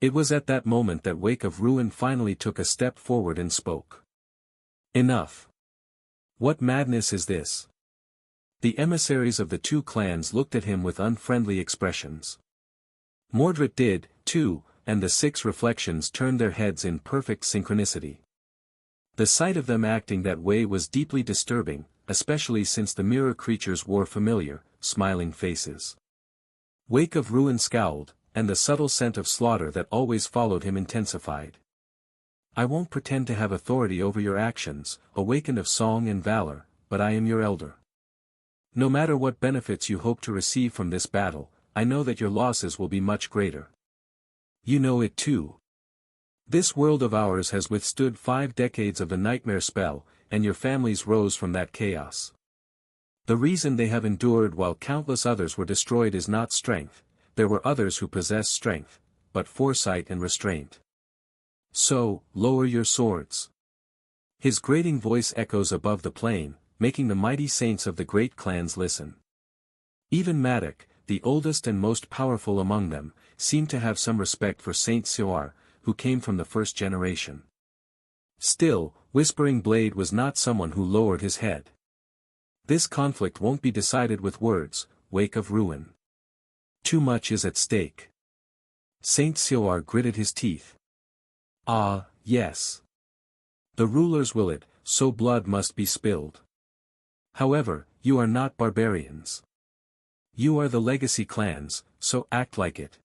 It was at that moment that Wake of Ruin finally took a step forward and spoke. Enough. What madness is this? The emissaries of the 2 clans looked at him with unfriendly expressions. Mordred did, too, and the 6 reflections turned their heads in perfect synchronicity. The sight of them acting that way was deeply disturbing, especially since the mirror creatures wore familiar, smiling faces. Wake of Ruin scowled, and the subtle scent of slaughter that always followed him intensified. I won't pretend to have authority over your actions, awakened of song and valor, but I am your elder. No matter what benefits you hope to receive from this battle, I know that your losses will be much greater. You know it too. This world of ours has withstood 5 decades of the nightmare spell, and your families rose from that chaos. The reason they have endured while countless others were destroyed is not strength, there were others who possessed strength, but foresight and restraint. So, lower your swords. His grating voice echoes above the plain, making the mighty saints of the great clans listen. Even Madoc, the oldest and most powerful among them, seemed to have some respect for Saint Sioar, who came from the first generation. Still, Whispering Blade was not someone who lowered his head. This conflict won't be decided with words, Wake of Ruin. Too much is at stake. Saint Sioar gritted his teeth. Ah, yes. The rulers will it, so blood must be spilled. However, you are not barbarians. You are the legacy clans, so act like it.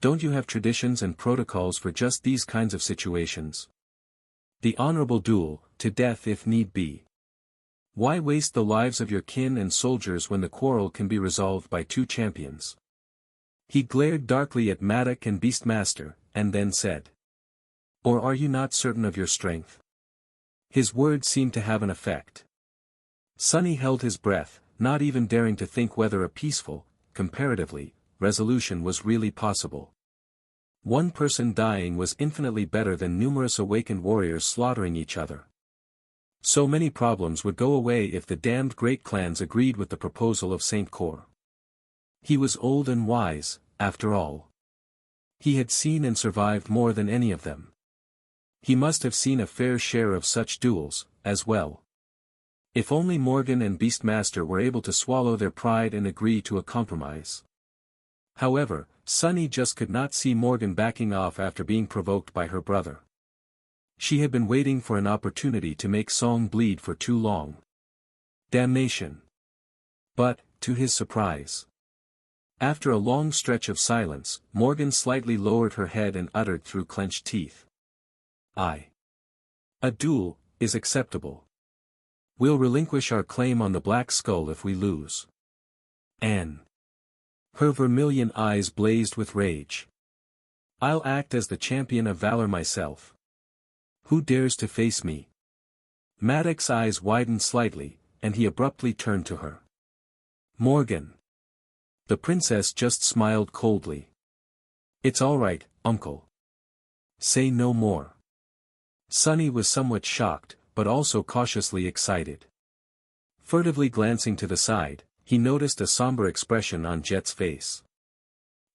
Don't you have traditions and protocols for just these kinds of situations? The honorable duel, to death if need be. Why waste the lives of your kin and soldiers when the quarrel can be resolved by two champions? He glared darkly at Madoc and Beastmaster, and then said. Or are you not certain of your strength? His words seemed to have an effect. Sunny held his breath, not even daring to think whether a peaceful, comparatively, resolution was really possible. One person dying was infinitely better than numerous awakened warriors slaughtering each other. So many problems would go away if the damned great clans agreed with the proposal of Saint Cor. He was old and wise, after all. He had seen and survived more than any of them. He must have seen a fair share of such duels, as well. If only Morgan and Beastmaster were able to swallow their pride and agree to a compromise. However, Sunny just could not see Morgan backing off after being provoked by her brother. She had been waiting for an opportunity to make Song bleed for too long. Damnation! But, to his surprise, after a long stretch of silence, Morgan slightly lowered her head and uttered through clenched teeth. A duel is acceptable. We'll relinquish our claim on the Black Skull if we lose. Anne. Her vermilion eyes blazed with rage. I'll act as the champion of valor myself. Who dares to face me? Maddox's eyes widened slightly, and he abruptly turned to her. Morgan. The princess just smiled coldly. It's all right, uncle. Say no more. Sunny was somewhat shocked, but also cautiously excited. Furtively glancing to the side, he noticed a somber expression on Jet's face.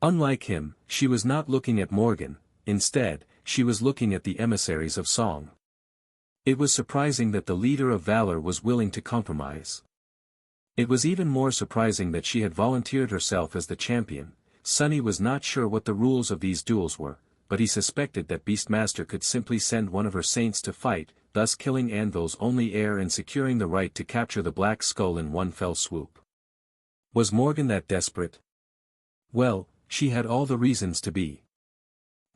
Unlike him, she was not looking at Morgan, instead, she was looking at the emissaries of Song. It was surprising that the leader of valor was willing to compromise. It was even more surprising that she had volunteered herself as the champion. Sunny was not sure what the rules of these duels were, but he suspected that Beastmaster could simply send one of her saints to fight, thus killing Anvil's only heir and securing the right to capture the Black Skull in one fell swoop. Was Morgan that desperate? Well, she had all the reasons to be.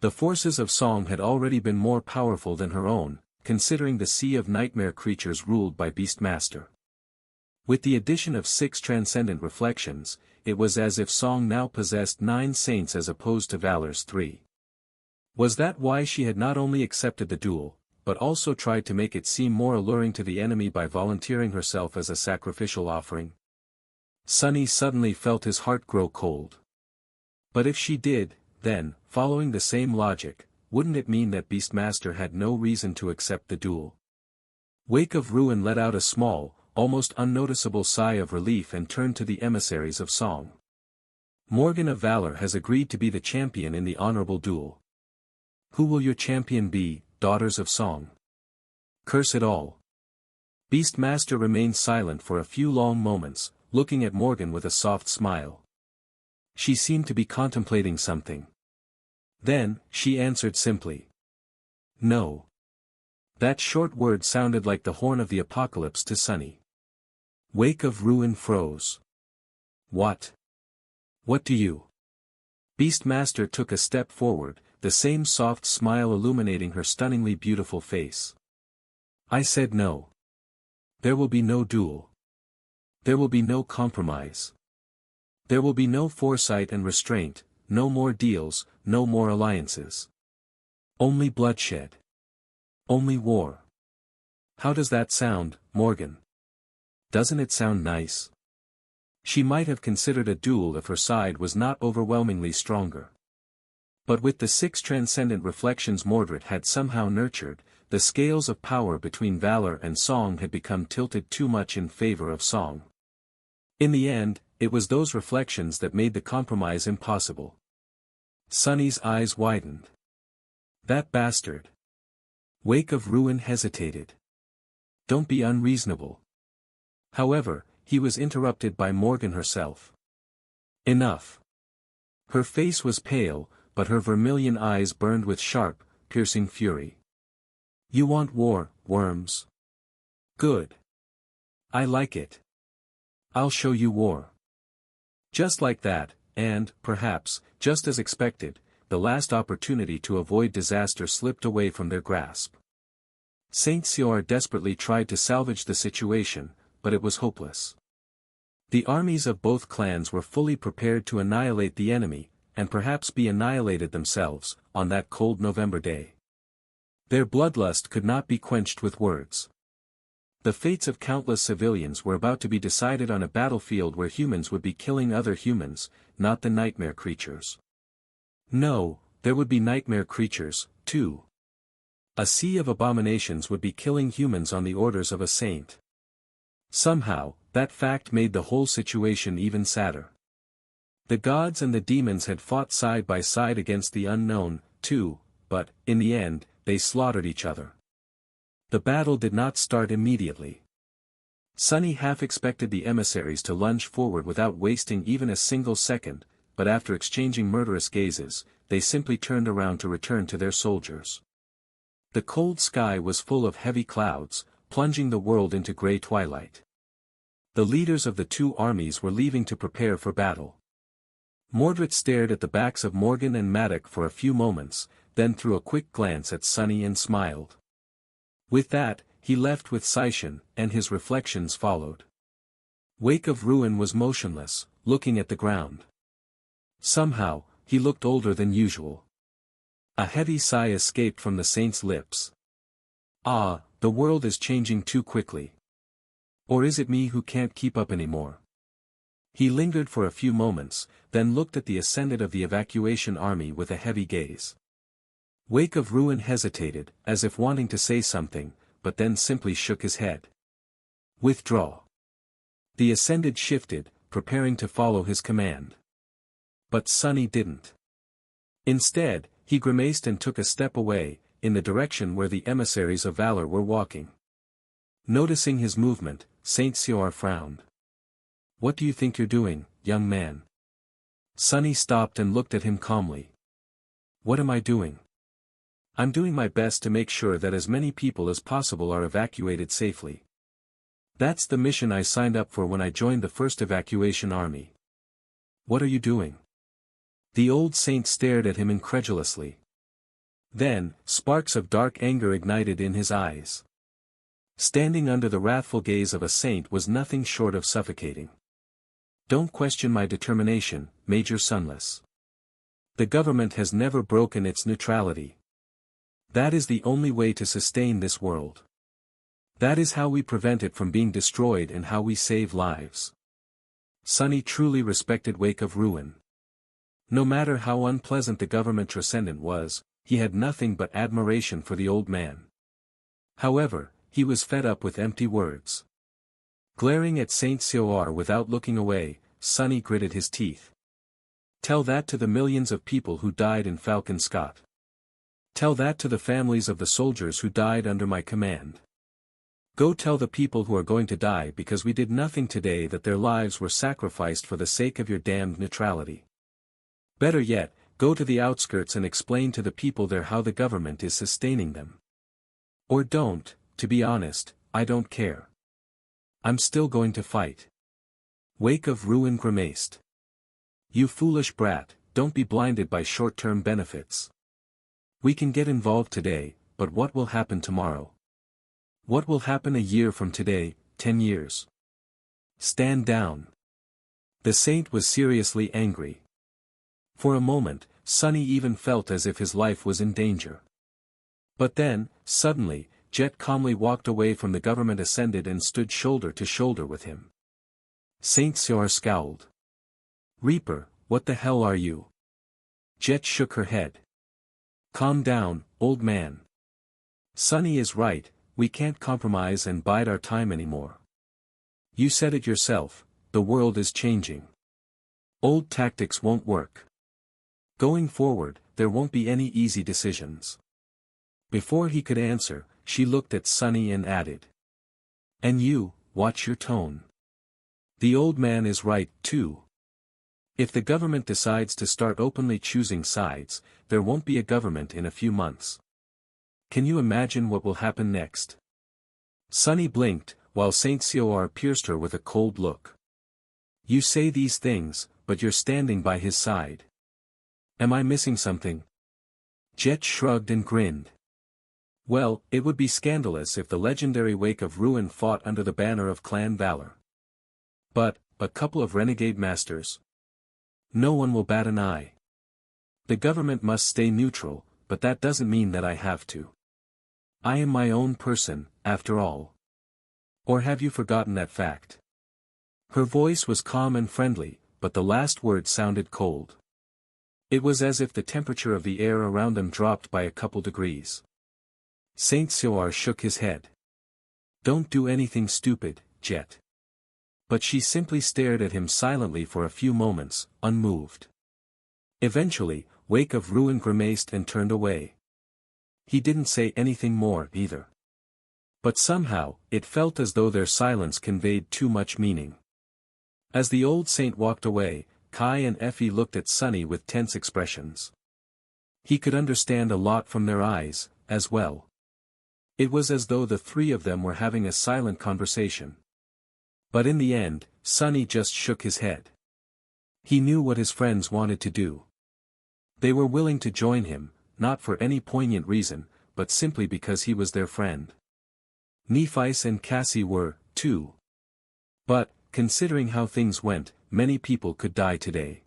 The forces of Song had already been more powerful than her own, considering the sea of nightmare creatures ruled by Beastmaster. With the addition of 6 transcendent reflections, it was as if Song now possessed 9 saints as opposed to Valor's 3. Was that why she had not only accepted the duel, but also tried to make it seem more alluring to the enemy by volunteering herself as a sacrificial offering? Sunny suddenly felt his heart grow cold. But if she did, then, following the same logic, wouldn't it mean that Beastmaster had no reason to accept the duel? Wake of Ruin let out a small, almost unnoticeable sigh of relief and turned to the emissaries of Song. Morgan of Valor has agreed to be the champion in the honorable duel. Who will your champion be, daughters of Song? Curse it all. Beastmaster remained silent for a few long moments, looking at Morgan with a soft smile. She seemed to be contemplating something. Then, she answered simply. No. That short word sounded like the horn of the apocalypse to Sunny. Wake of Ruin froze. What? What do you? Beastmaster took a step forward, the same soft smile illuminating her stunningly beautiful face. I said no. There will be no duel. There will be no compromise. There will be no foresight and restraint, no more deals, no more alliances. Only bloodshed. Only war. How does that sound, Morgan? Doesn't it sound nice? She might have considered a duel if her side was not overwhelmingly stronger. But with the 6 transcendent reflections Mordred had somehow nurtured, the scales of power between Valor and Song had become tilted too much in favor of Song. In the end, it was those reflections that made the compromise impossible. Sunny's eyes widened. That bastard. Wake of Ruin hesitated. Don't be unreasonable. However, he was interrupted by Morgan herself. Enough. Her face was pale, but her vermilion eyes burned with sharp, piercing fury. You want war, worms? Good. I like it. I'll show you war. Just like that, and, perhaps, just as expected, the last opportunity to avoid disaster slipped away from their grasp. Saint Sior desperately tried to salvage the situation, but it was hopeless. The armies of both clans were fully prepared to annihilate the enemy, and perhaps be annihilated themselves, on that cold November day. Their bloodlust could not be quenched with words. The fates of countless civilians were about to be decided on a battlefield where humans would be killing other humans, not the nightmare creatures. No, there would be nightmare creatures, too. A sea of abominations would be killing humans on the orders of a saint. Somehow, that fact made the whole situation even sadder. The gods and the demons had fought side by side against the unknown, too, but, in the end, they slaughtered each other. The battle did not start immediately. Sunny half expected the emissaries to lunge forward without wasting even a single second, but after exchanging murderous gazes, they simply turned around to return to their soldiers. The cold sky was full of heavy clouds, plunging the world into grey twilight. The leaders of the two armies were leaving to prepare for battle. Mordred stared at the backs of Morgan and Maddock for a few moments, then threw a quick glance at Sunny and smiled. With that, he left with Sishan, and his reflections followed. Wake of Ruin was motionless, looking at the ground. Somehow, he looked older than usual. A heavy sigh escaped from the saint's lips. Ah, the world is changing too quickly. Or is it me who can't keep up anymore? He lingered for a few moments, then looked at the ascendant of the evacuation army with a heavy gaze. Wake of Ruin hesitated, as if wanting to say something, but then simply shook his head. Withdraw. The ascendant shifted, preparing to follow his command. But Sunny didn't. Instead, he grimaced and took a step away, in the direction where the emissaries of valor were walking. Noticing his movement, Saint Sior frowned. What do you think you're doing, young man? Sunny stopped and looked at him calmly. What am I doing? I'm doing my best to make sure that as many people as possible are evacuated safely. That's the mission I signed up for when I joined the first evacuation army. What are you doing? The old saint stared at him incredulously. Then, sparks of dark anger ignited in his eyes. Standing under the wrathful gaze of a saint was nothing short of suffocating. Don't question my determination, Major Sunless. The government has never broken its neutrality. That is the only way to sustain this world. That is how we prevent it from being destroyed and how we save lives. Sunny truly respected Wake of Ruin. No matter how unpleasant the government transcendent was, he had nothing but admiration for the old man. However, he was fed up with empty words. Glaring at Saint Sior without looking away, Sunny gritted his teeth. Tell that to the millions of people who died in Falcon Scott. Tell that to the families of the soldiers who died under my command. Go tell the people who are going to die because we did nothing today that their lives were sacrificed for the sake of your damned neutrality. Better yet, go to the outskirts and explain to the people there how the government is sustaining them. Or don't, to be honest, I don't care. I'm still going to fight. Wake of Ruin grimaced. You foolish brat, don't be blinded by short-term benefits. We can get involved today, but what will happen tomorrow? What will happen a year from today, 10 years? Stand down. The saint was seriously angry. For a moment, Sunny even felt as if his life was in danger. But then, suddenly, Jet calmly walked away from the government ascended and stood shoulder to shoulder with him. Saint Sior scowled. Reaper, what the hell are you? Jet shook her head. Calm down, old man. Sunny is right, we can't compromise and bide our time anymore. You said it yourself, the world is changing. Old tactics won't work. Going forward, there won't be any easy decisions. Before he could answer, she looked at Sunny and added. And you, watch your tone. The old man is right, too. If the government decides to start openly choosing sides, there won't be a government in a few months. Can you imagine what will happen next? Sunny blinked, while Saint Sior pierced her with a cold look. You say these things, but you're standing by his side. Am I missing something? Jet shrugged and grinned. Well, it would be scandalous if the legendary Wake of Ruin fought under the banner of clan valor. But, a couple of renegade masters? No one will bat an eye. The government must stay neutral, but that doesn't mean that I have to. I am my own person, after all. Or have you forgotten that fact? Her voice was calm and friendly, but the last word sounded cold. It was as if the temperature of the air around them dropped by a couple degrees. Saint Soar shook his head. Don't do anything stupid, Jet. But she simply stared at him silently for a few moments, unmoved. Eventually, Wake of Ruin grimaced and turned away. He didn't say anything more, either. But somehow, it felt as though their silence conveyed too much meaning. As the old saint walked away, Kai and Effie looked at Sunny with tense expressions. He could understand a lot from their eyes, as well. It was as though the three of them were having a silent conversation. But in the end, Sunny just shook his head. He knew what his friends wanted to do. They were willing to join him, not for any poignant reason, but simply because he was their friend. Nephice and Cassie were, too. But, considering how things went, many people could die today.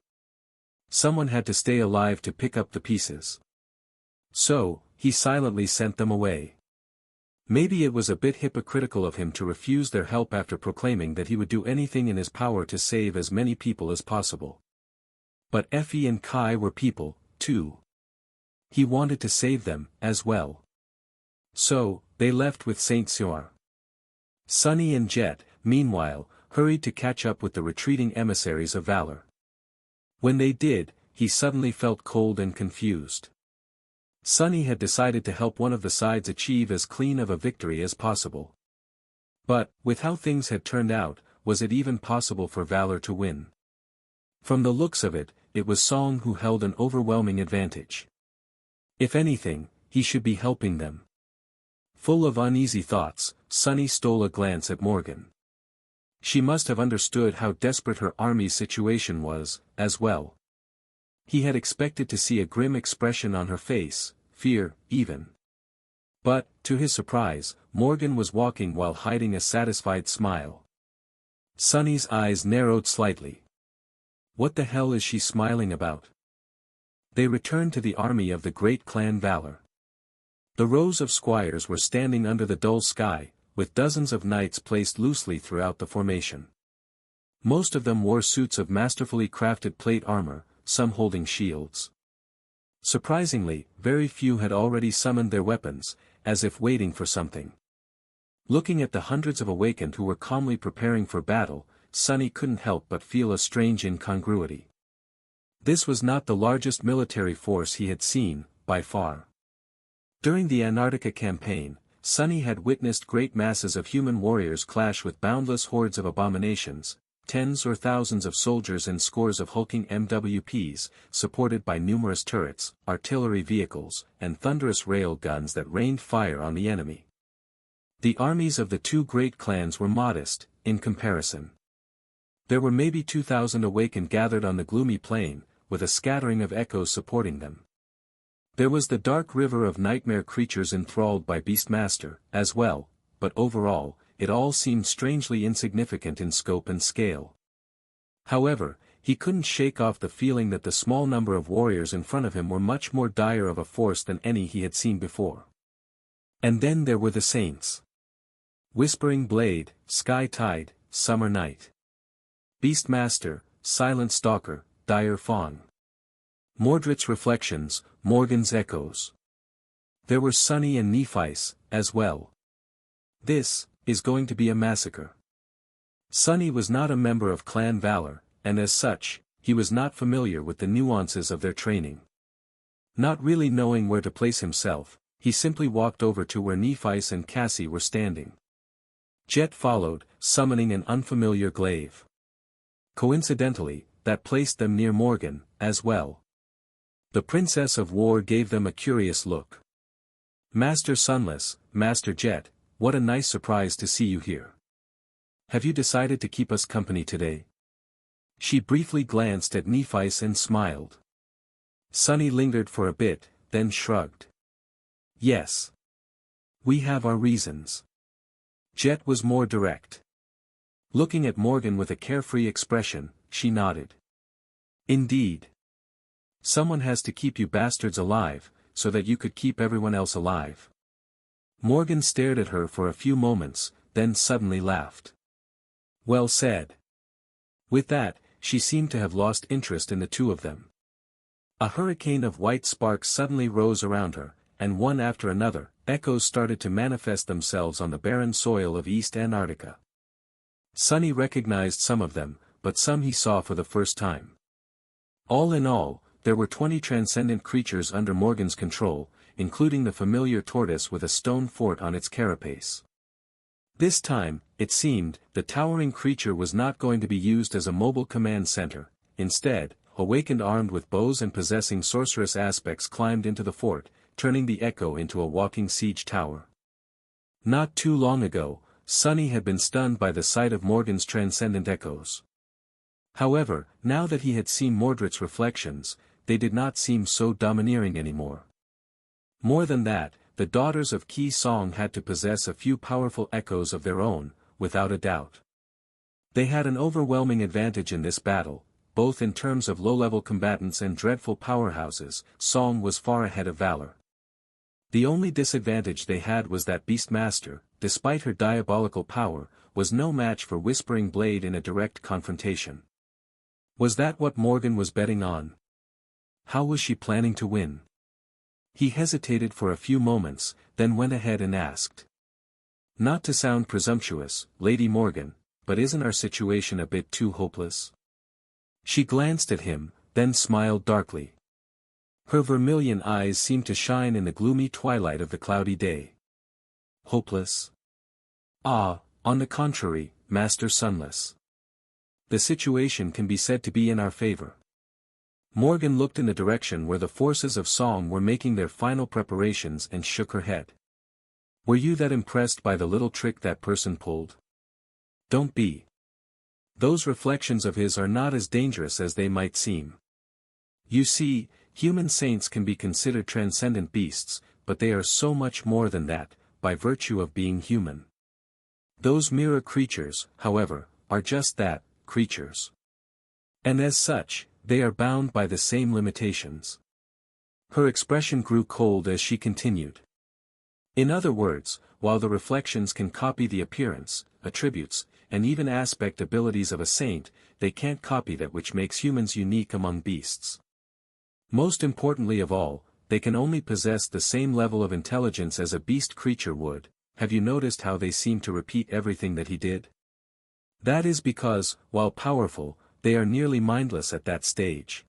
Someone had to stay alive to pick up the pieces. So, he silently sent them away. Maybe it was a bit hypocritical of him to refuse their help after proclaiming that he would do anything in his power to save as many people as possible. But Effie and Kai were people, too. He wanted to save them, as well. So, they left with Saint Soar. Sunny and Jet, meanwhile, hurried to catch up with the retreating emissaries of valor. When they did, he suddenly felt cold and confused. Sunny had decided to help one of the sides achieve as clean of a victory as possible. But, with how things had turned out, was it even possible for valor to win? From the looks of it, it was Song who held an overwhelming advantage. If anything, he should be helping them. Full of uneasy thoughts, Sunny stole a glance at Morgan. She must have understood how desperate her army's situation was, as well. He had expected to see a grim expression on her face, fear, even. But, to his surprise, Morgan was walking while hiding a satisfied smile. Sunny's eyes narrowed slightly. What the hell is she smiling about? They returned to the army of the great clan Valor. The rows of squires were standing under the dull sky, with dozens of knights placed loosely throughout the formation. Most of them wore suits of masterfully crafted plate armor, some holding shields. Surprisingly, very few had already summoned their weapons, as if waiting for something. Looking at the hundreds of awakened who were calmly preparing for battle, Sunny couldn't help but feel a strange incongruity. This was not the largest military force he had seen, by far. During the Antarctica campaign, Sunny had witnessed great masses of human warriors clash with boundless hordes of abominations, tens or thousands of soldiers and scores of hulking MWPs, supported by numerous turrets, artillery vehicles, and thunderous rail guns that rained fire on the enemy. The armies of the two great clans were modest, in comparison. There were maybe 2,000 awakened gathered on the gloomy plain, with a scattering of echoes supporting them. There was the dark river of nightmare creatures enthralled by Beastmaster, as well, but overall, it all seemed strangely insignificant in scope and scale. However, he couldn't shake off the feeling that the small number of warriors in front of him were much more dire of a force than any he had seen before. And then there were the Saints. Whispering Blade, Sky Tide, Summer Night. Beastmaster, Silent Stalker, Dire Fawn. Mordred's Reflections, Morgan's Echoes. There were Sunny and Nephice, as well. This is going to be a massacre. Sunny was not a member of Clan Valor, and as such, he was not familiar with the nuances of their training. Not really knowing where to place himself, he simply walked over to where Nephice and Cassie were standing. Jet followed, summoning an unfamiliar glaive. Coincidentally, that placed them near Morgan, as well. The Princess of War gave them a curious look. Master Sunless, Master Jet, what a nice surprise to see you here. Have you decided to keep us company today? She briefly glanced at Nephice and smiled. Sunny lingered for a bit, then shrugged. Yes. We have our reasons. Jet was more direct. Looking at Morgan with a carefree expression, she nodded. Indeed. Someone has to keep you bastards alive, so that you could keep everyone else alive. Morgan stared at her for a few moments, then suddenly laughed. Well said. With that, she seemed to have lost interest in the two of them. A hurricane of white sparks suddenly rose around her, and one after another, echoes started to manifest themselves on the barren soil of East Antarctica. Sunny recognized some of them, but some he saw for the first time. All in all, there were 20 transcendent creatures under Morgan's control, including the familiar tortoise with a stone fort on its carapace. This time, it seemed, the towering creature was not going to be used as a mobile command center. Instead, awakened armed with bows and possessing sorceress aspects climbed into the fort, turning the echo into a walking siege tower. Not too long ago, Sunny had been stunned by the sight of Morgan's transcendent echoes. However, now that he had seen Mordred's reflections, they did not seem so domineering anymore. More than that, the daughters of Ki Song had to possess a few powerful echoes of their own, without a doubt. They had an overwhelming advantage in this battle, both in terms of low-level combatants and dreadful powerhouses. Song was far ahead of Valor. The only disadvantage they had was that Beastmaster, despite her diabolical power, was no match for Whispering Blade in a direct confrontation. Was that what Morgan was betting on? How was she planning to win? He hesitated for a few moments, then went ahead and asked. Not to sound presumptuous, Lady Morgan, but isn't our situation a bit too hopeless? She glanced at him, then smiled darkly. Her vermilion eyes seemed to shine in the gloomy twilight of the cloudy day. Hopeless? Ah, on the contrary, Master Sunless. The situation can be said to be in our favor. Morgan looked in the direction where the forces of Song were making their final preparations and shook her head. Were you that impressed by the little trick that person pulled? Don't be. Those reflections of his are not as dangerous as they might seem. You see, human saints can be considered transcendent beasts, but they are so much more than that, by virtue of being human. Those mirror creatures, however, are just that, creatures. And as such, they are bound by the same limitations. Her expression grew cold as she continued. In other words, while the reflections can copy the appearance, attributes, and even aspect abilities of a saint, they can't copy that which makes humans unique among beasts. Most importantly of all, they can only possess the same level of intelligence as a beast creature would. Have you noticed how they seem to repeat everything that he did? That is because, while powerful, they are nearly mindless at that stage.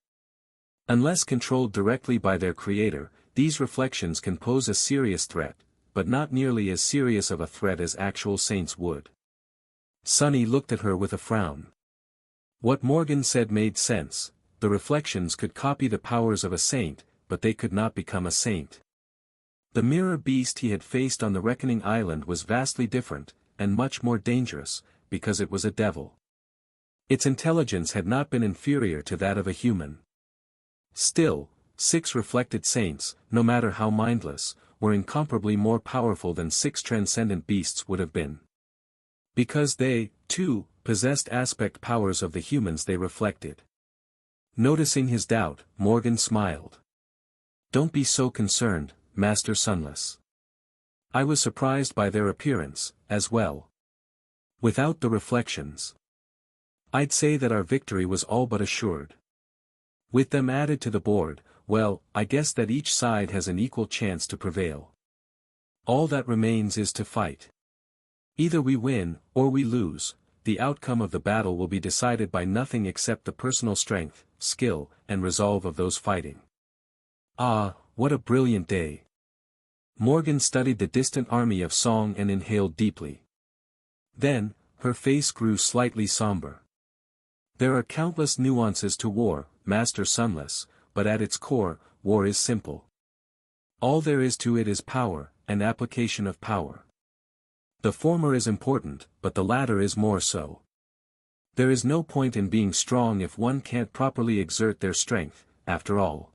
Unless controlled directly by their creator, these reflections can pose a serious threat, but not nearly as serious of a threat as actual saints would. Sunny looked at her with a frown. What Morgan said made sense. The reflections could copy the powers of a saint, but they could not become a saint. The mirror beast he had faced on the Reckoning Island was vastly different, and much more dangerous, because it was a devil. Its intelligence had not been inferior to that of a human. Still, 6 reflected saints, no matter how mindless, were incomparably more powerful than 6 transcendent beasts would have been. Because they, too, possessed aspect powers of the humans they reflected. Noticing his doubt, Morgan smiled. Don't be so concerned, Master Sunless. I was surprised by their appearance, as well. Without the reflections, I'd say that our victory was all but assured. With them added to the board, well, I guess that each side has an equal chance to prevail. All that remains is to fight. Either we win, or we lose. The outcome of the battle will be decided by nothing except the personal strength, skill, and resolve of those fighting. Ah, what a brilliant day. Morgan studied the distant army of Song and inhaled deeply. Then, her face grew slightly somber. There are countless nuances to war, Master Sunless, but at its core, war is simple. All there is to it is power, and application of power. The former is important, but the latter is more so. There is no point in being strong if one can't properly exert their strength, after all.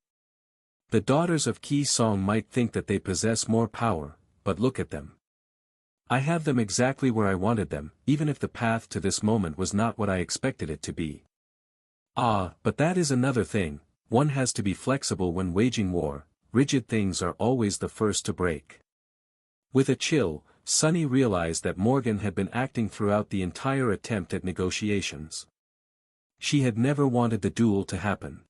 The daughters of Ki Song might think that they possess more power, but look at them. I have them exactly where I wanted them, even if the path to this moment was not what I expected it to be. Ah, but that is another thing, one has to be flexible when waging war, rigid things are always the first to break. With a chill, Sunny realized that Morgan had been acting throughout the entire attempt at negotiations. She had never wanted the duel to happen.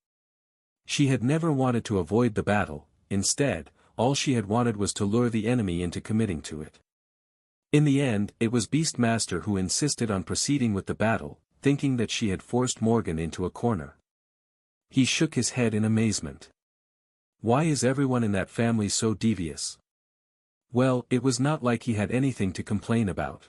She had never wanted to avoid the battle, instead, all she had wanted was to lure the enemy into committing to it. In the end, it was Beastmaster who insisted on proceeding with the battle, thinking that she had forced Morgan into a corner. He shook his head in amazement. Why is everyone in that family so devious? Well, it was not like he had anything to complain about.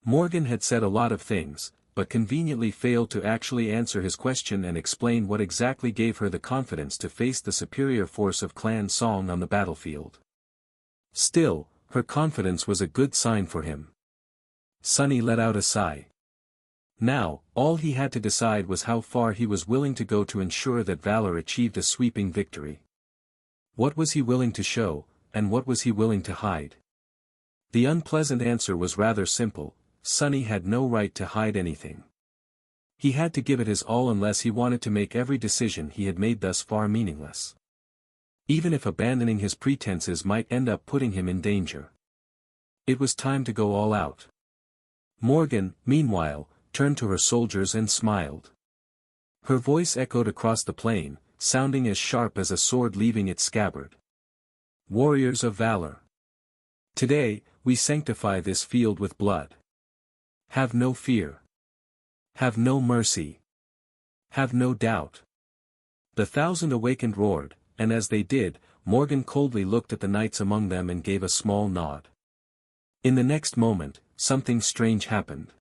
Morgan had said a lot of things, but conveniently failed to actually answer his question and explain what exactly gave her the confidence to face the superior force of Clan Song on the battlefield. Still, her confidence was a good sign for him. Sunny let out a sigh. Now, all he had to decide was how far he was willing to go to ensure that valor achieved a sweeping victory. What was he willing to show, and what was he willing to hide? The unpleasant answer was rather simple: Sunny had no right to hide anything. He had to give it his all unless he wanted to make every decision he had made thus far meaningless. Even if abandoning his pretenses might end up putting him in danger. It was time to go all out. Morgan, meanwhile, turned to her soldiers and smiled. Her voice echoed across the plain, sounding as sharp as a sword leaving its scabbard. Warriors of valor. Today, we sanctify this field with blood. Have no fear. Have no mercy. Have no doubt. The 1,000 awakened roared, and as they did, Morgan coldly looked at the knights among them and gave a small nod. In the next moment, something strange happened.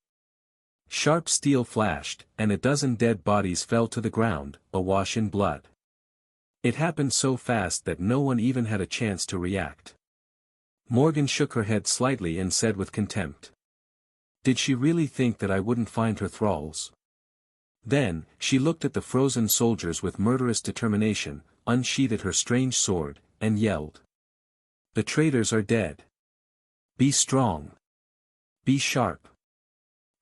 Sharp steel flashed, and a dozen dead bodies fell to the ground, awash in blood. It happened so fast that no one even had a chance to react. Morgan shook her head slightly and said with contempt. Did she really think that I wouldn't find her thralls? Then, she looked at the frozen soldiers with murderous determination, unsheathed her strange sword, and yelled. The traitors are dead. Be strong. Be sharp.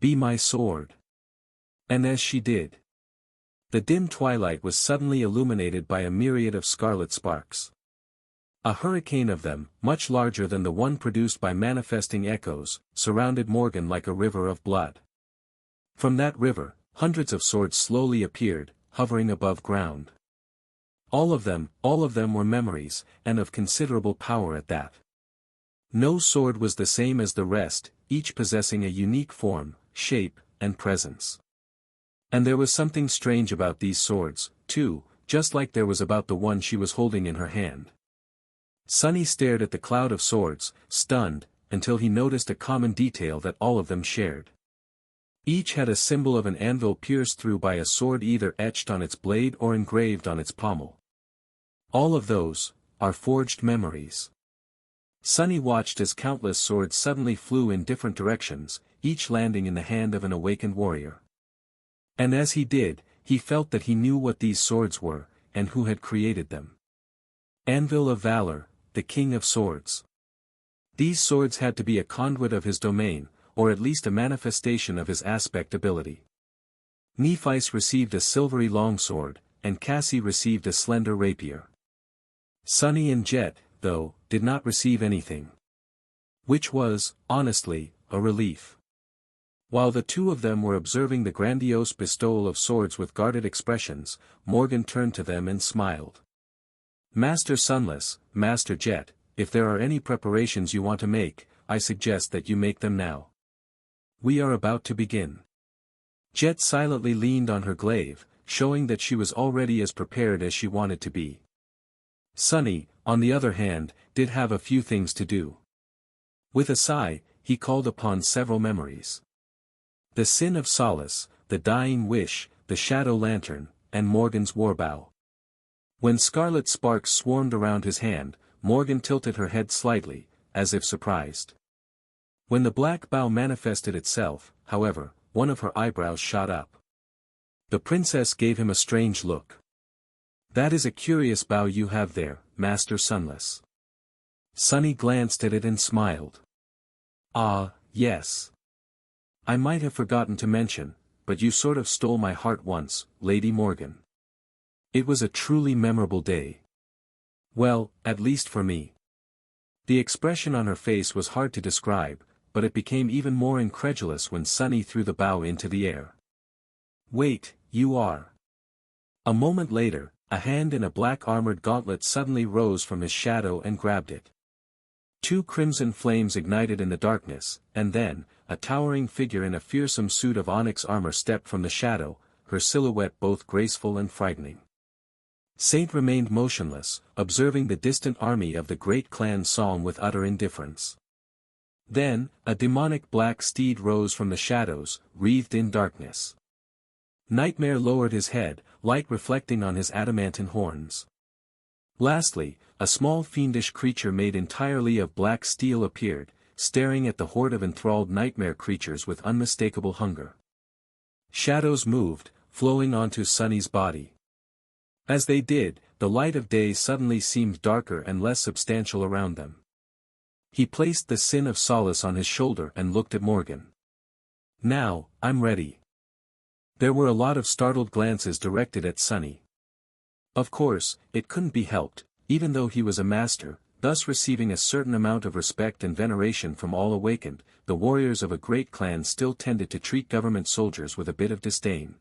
Be my sword. And as she did, the dim twilight was suddenly illuminated by a myriad of scarlet sparks. A hurricane of them, much larger than the one produced by manifesting echoes, surrounded Morgan like a river of blood. From that river, hundreds of swords slowly appeared, hovering above ground. All of them were memories, and of considerable power at that. No sword was the same as the rest, each possessing a unique form, shape, and presence. And there was something strange about these swords, too, just like there was about the one she was holding in her hand. Sunny stared at the cloud of swords, stunned, until he noticed a common detail that all of them shared. Each had a symbol of an anvil pierced through by a sword either etched on its blade or engraved on its pommel. All of those are forged memories. Sunny watched as countless swords suddenly flew in different directions, each landing in the hand of an awakened warrior. And as he did, he felt that he knew what these swords were, and who had created them. Anvil of Valor, the King of Swords. These swords had to be a conduit of his domain, or at least a manifestation of his aspect ability. Nephice received a silvery longsword, and Cassie received a slender rapier. Sunny and Jet, though, did not receive anything. Which was, honestly, a relief. While the two of them were observing the grandiose bestowal of swords with guarded expressions, Morgan turned to them and smiled. Master Sunless, Master Jet, if there are any preparations you want to make, I suggest that you make them now. We are about to begin. Jet silently leaned on her glaive, showing that she was already as prepared as she wanted to be. Sunny, on the other hand, did have a few things to do. With a sigh, he called upon several memories. The Sin of Solace, the Dying Wish, the Shadow Lantern, and Morgan's Warbow. When scarlet sparks swarmed around his hand, Morgan tilted her head slightly, as if surprised. When the black bow manifested itself, however, one of her eyebrows shot up. The princess gave him a strange look. That is a curious bow you have there, Master Sunless. Sunny glanced at it and smiled. Ah, yes. I might have forgotten to mention, but you sort of stole my heart once, Lady Morgan. It was a truly memorable day. Well, at least for me. The expression on her face was hard to describe, but it became even more incredulous when Sunny threw the bow into the air. Wait, you are. A moment later, a hand in a black armored gauntlet suddenly rose from his shadow and grabbed it. Two crimson flames ignited in the darkness, and then, a towering figure in a fearsome suit of onyx armor stepped from the shadow, her silhouette both graceful and frightening. Saint remained motionless, observing the distant army of the great clan Song with utter indifference. Then, a demonic black steed rose from the shadows, wreathed in darkness. Nightmare lowered his head, light reflecting on his adamantine horns. Lastly, a small fiendish creature made entirely of black steel appeared, staring at the horde of enthralled nightmare creatures with unmistakable hunger. Shadows moved, flowing onto Sunny's body. As they did, the light of day suddenly seemed darker and less substantial around them. He placed the sin of solace on his shoulder and looked at Morgan. Now, I'm ready. There were a lot of startled glances directed at Sunny. Of course, it couldn't be helped, even though he was a master, thus receiving a certain amount of respect and veneration from all awakened, the warriors of a great clan still tended to treat government soldiers with a bit of disdain.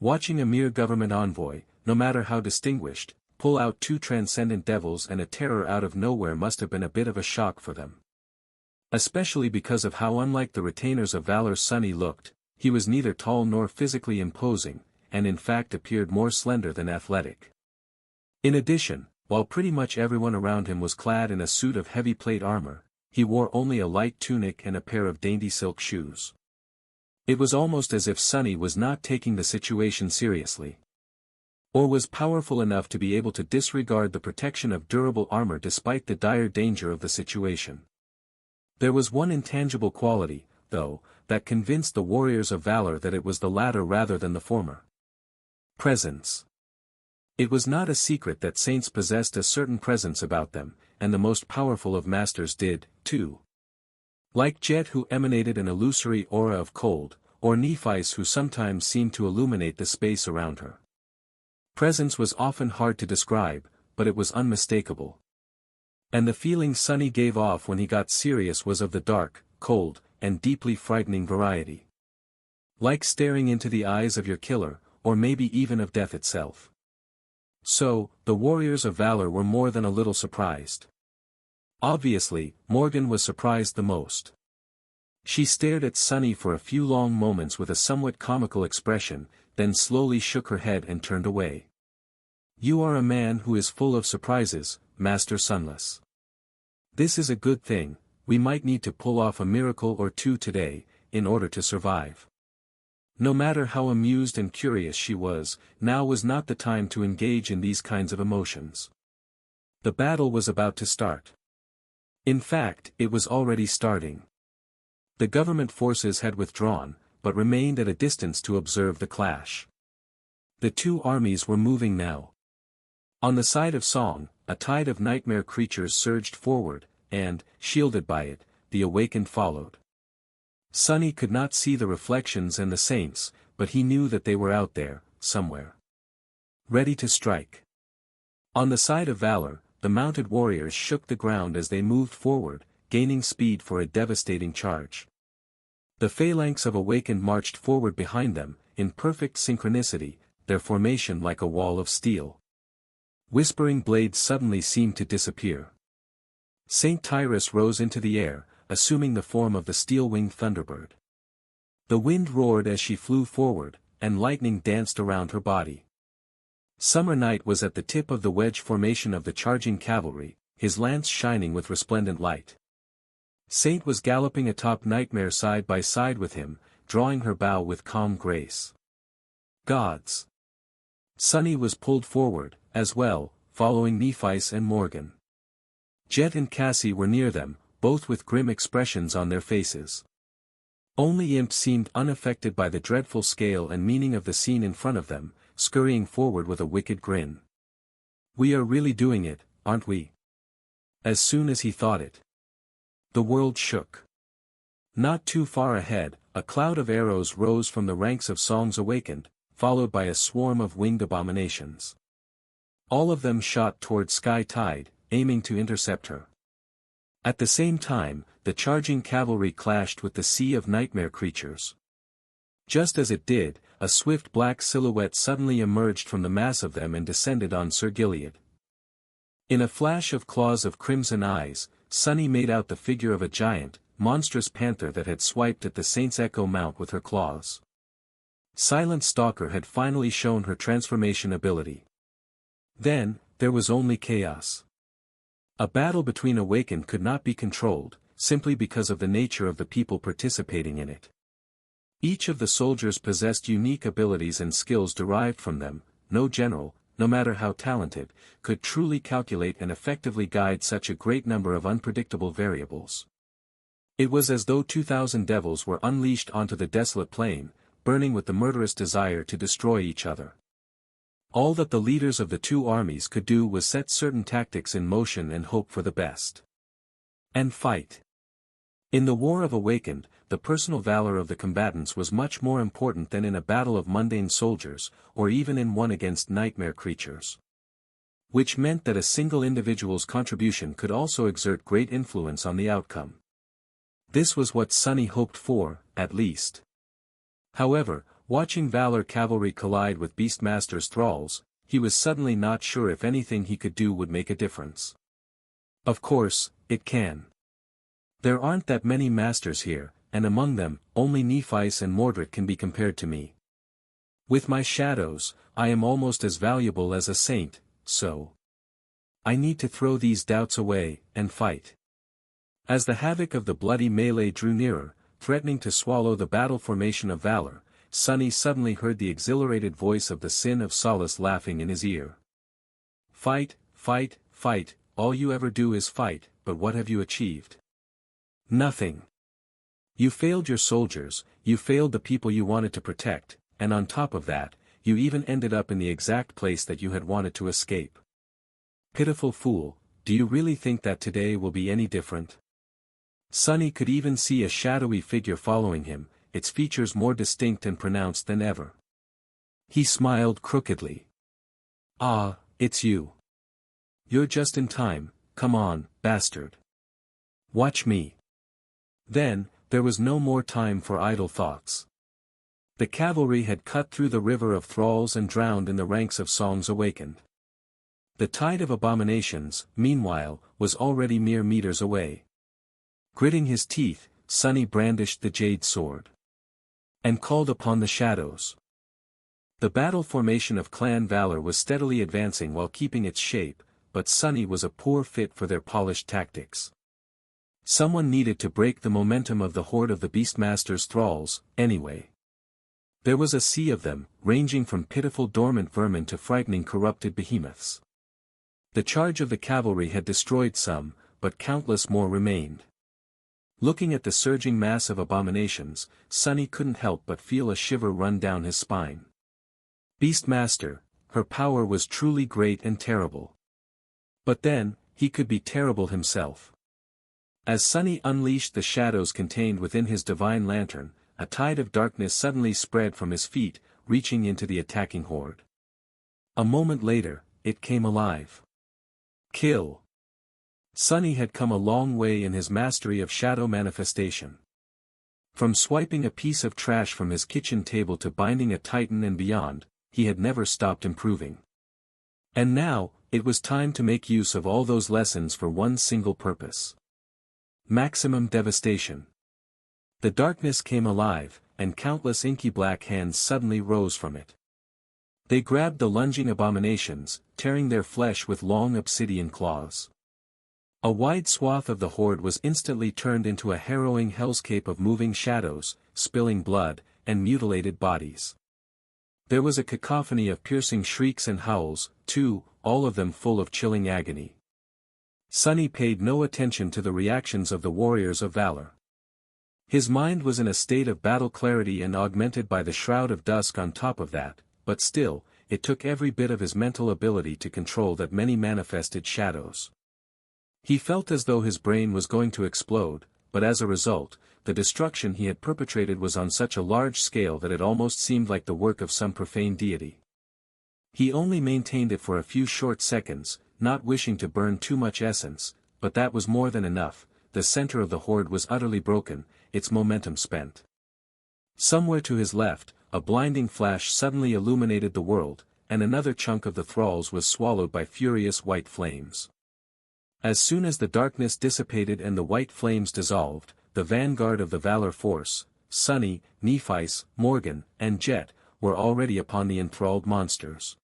Watching a mere government envoy, no matter how distinguished, pull out two transcendent devils and a terror out of nowhere must have been a bit of a shock for them. Especially because of how unlike the retainers of valor Sunny looked. He was neither tall nor physically imposing, and in fact appeared more slender than athletic. In addition, while pretty much everyone around him was clad in a suit of heavy plate armor, he wore only a light tunic and a pair of dainty silk shoes. It was almost as if Sunny was not taking the situation seriously. Or was powerful enough to be able to disregard the protection of durable armor despite the dire danger of the situation. There was one intangible quality, though, that convinced the warriors of valor that it was the latter rather than the former. Presence. It was not a secret that saints possessed a certain presence about them, and the most powerful of masters did, too. Like Jet who emanated an illusory aura of cold, or Nephi's who sometimes seemed to illuminate the space around her. Presence was often hard to describe, but it was unmistakable. And the feeling Sunny gave off when he got serious was of the dark, cold, and deeply frightening variety. Like staring into the eyes of your killer, or maybe even of death itself. So, the warriors of valor were more than a little surprised. Obviously, Morgan was surprised the most. She stared at Sunny for a few long moments with a somewhat comical expression, then slowly shook her head and turned away. You are a man who is full of surprises, Master Sunless. This is a good thing. We might need to pull off a miracle or two today, in order to survive. No matter how amused and curious she was, now was not the time to engage in these kinds of emotions. The battle was about to start. In fact, it was already starting. The government forces had withdrawn, but remained at a distance to observe the clash. The two armies were moving now. On the side of Song, a tide of nightmare creatures surged forward, and, shielded by it, the awakened followed. Sunny could not see the reflections and the saints, but he knew that they were out there, somewhere. Ready to strike. On the side of valor, the mounted warriors shook the ground as they moved forward, gaining speed for a devastating charge. The phalanx of awakened marched forward behind them, in perfect synchronicity, their formation like a wall of steel. Whispering blades suddenly seemed to disappear. Saint Tyrus rose into the air, assuming the form of the steel-winged thunderbird. The wind roared as she flew forward, and lightning danced around her body. Summer Night was at the tip of the wedge formation of the charging cavalry, his lance shining with resplendent light. Saint was galloping atop Nightmare side by side with him, drawing her bow with calm grace. Gods! Sunny was pulled forward, as well, following Nephi's and Morgan. Jet and Cassie were near them, both with grim expressions on their faces. Only Imp seemed unaffected by the dreadful scale and meaning of the scene in front of them, scurrying forward with a wicked grin. We are really doing it, aren't we? As soon as he thought it, the world shook. Not too far ahead, a cloud of arrows rose from the ranks of Songs Awakened, followed by a swarm of winged abominations. All of them shot toward Sky Tide, aiming to intercept her. At the same time, the charging cavalry clashed with the sea of nightmare creatures. Just as it did, a swift black silhouette suddenly emerged from the mass of them and descended on Sir Gilead. In a flash of claws of crimson eyes, Sunny made out the figure of a giant, monstrous panther that had swiped at the Saint's Echo mount with her claws. Silent Stalker had finally shown her transformation ability. Then, there was only chaos. A battle between Awakened could not be controlled, simply because of the nature of the people participating in it. Each of the soldiers possessed unique abilities and skills derived from them. No general, no matter how talented, could truly calculate and effectively guide such a great number of unpredictable variables. It was as though 2,000 devils were unleashed onto the desolate plain, burning with the murderous desire to destroy each other. All that the leaders of the two armies could do was set certain tactics in motion and hope for the best. And fight. In the War of Awakened, the personal valor of the combatants was much more important than in a battle of mundane soldiers, or even in one against nightmare creatures. Which meant that a single individual's contribution could also exert great influence on the outcome. This was what Sunny hoped for, at least. However, watching Valor Cavalry collide with Beastmaster's thralls, he was suddenly not sure if anything he could do would make a difference. Of course, it can. There aren't that many masters here, and among them, only Nephice and Mordred can be compared to me. With my shadows, I am almost as valuable as a saint, so I need to throw these doubts away, and fight. As the havoc of the bloody melee drew nearer, threatening to swallow the battle formation of Valor, Sunny suddenly heard the exhilarated voice of the Sin of Solace laughing in his ear. Fight, fight, fight, all you ever do is fight, but what have you achieved? Nothing. You failed your soldiers, you failed the people you wanted to protect, and on top of that, you even ended up in the exact place that you had wanted to escape. Pitiful fool, do you really think that today will be any different? Sunny could even see a shadowy figure following him, its features more distinct and pronounced than ever. He smiled crookedly. Ah, it's you. You're just in time, come on, bastard. Watch me. Then, there was no more time for idle thoughts. The cavalry had cut through the river of thralls and drowned in the ranks of Songs Awakened. The tide of abominations, meanwhile, was already mere meters away. Gritting his teeth, Sunny brandished the jade sword. And called upon the shadows. The battle formation of Clan Valor was steadily advancing while keeping its shape, but Sunny was a poor fit for their polished tactics. Someone needed to break the momentum of the horde of the Beastmaster's thralls, anyway. There was a sea of them, ranging from pitiful dormant vermin to frightening corrupted behemoths. The charge of the cavalry had destroyed some, but countless more remained. Looking at the surging mass of abominations, Sunny couldn't help but feel a shiver run down his spine. Beastmaster, her power was truly great and terrible. But then, he could be terrible himself. As Sunny unleashed the shadows contained within his divine lantern, a tide of darkness suddenly spread from his feet, reaching into the attacking horde. A moment later, it came alive. Kill. Sunny had come a long way in his mastery of shadow manifestation. From swiping a piece of trash from his kitchen table to binding a titan and beyond, he had never stopped improving. And now, it was time to make use of all those lessons for one single purpose. Maximum devastation. The darkness came alive, and countless inky black hands suddenly rose from it. They grabbed the lunging abominations, tearing their flesh with long obsidian claws. A wide swath of the horde was instantly turned into a harrowing hellscape of moving shadows, spilling blood, and mutilated bodies. There was a cacophony of piercing shrieks and howls, too, all of them full of chilling agony. Sunny paid no attention to the reactions of the warriors of valor. His mind was in a state of battle clarity and augmented by the shroud of dusk on top of that, but still, it took every bit of his mental ability to control that many manifested shadows. He felt as though his brain was going to explode, but as a result, the destruction he had perpetrated was on such a large scale that it almost seemed like the work of some profane deity. He only maintained it for a few short seconds, not wishing to burn too much essence, but that was more than enough. The center of the horde was utterly broken, its momentum spent. Somewhere to his left, a blinding flash suddenly illuminated the world, and another chunk of the thralls was swallowed by furious white flames. As soon as the darkness dissipated and the white flames dissolved, the vanguard of the Valor force, Sunny, Nephice, Morgan, and Jet, were already upon the enthralled monsters.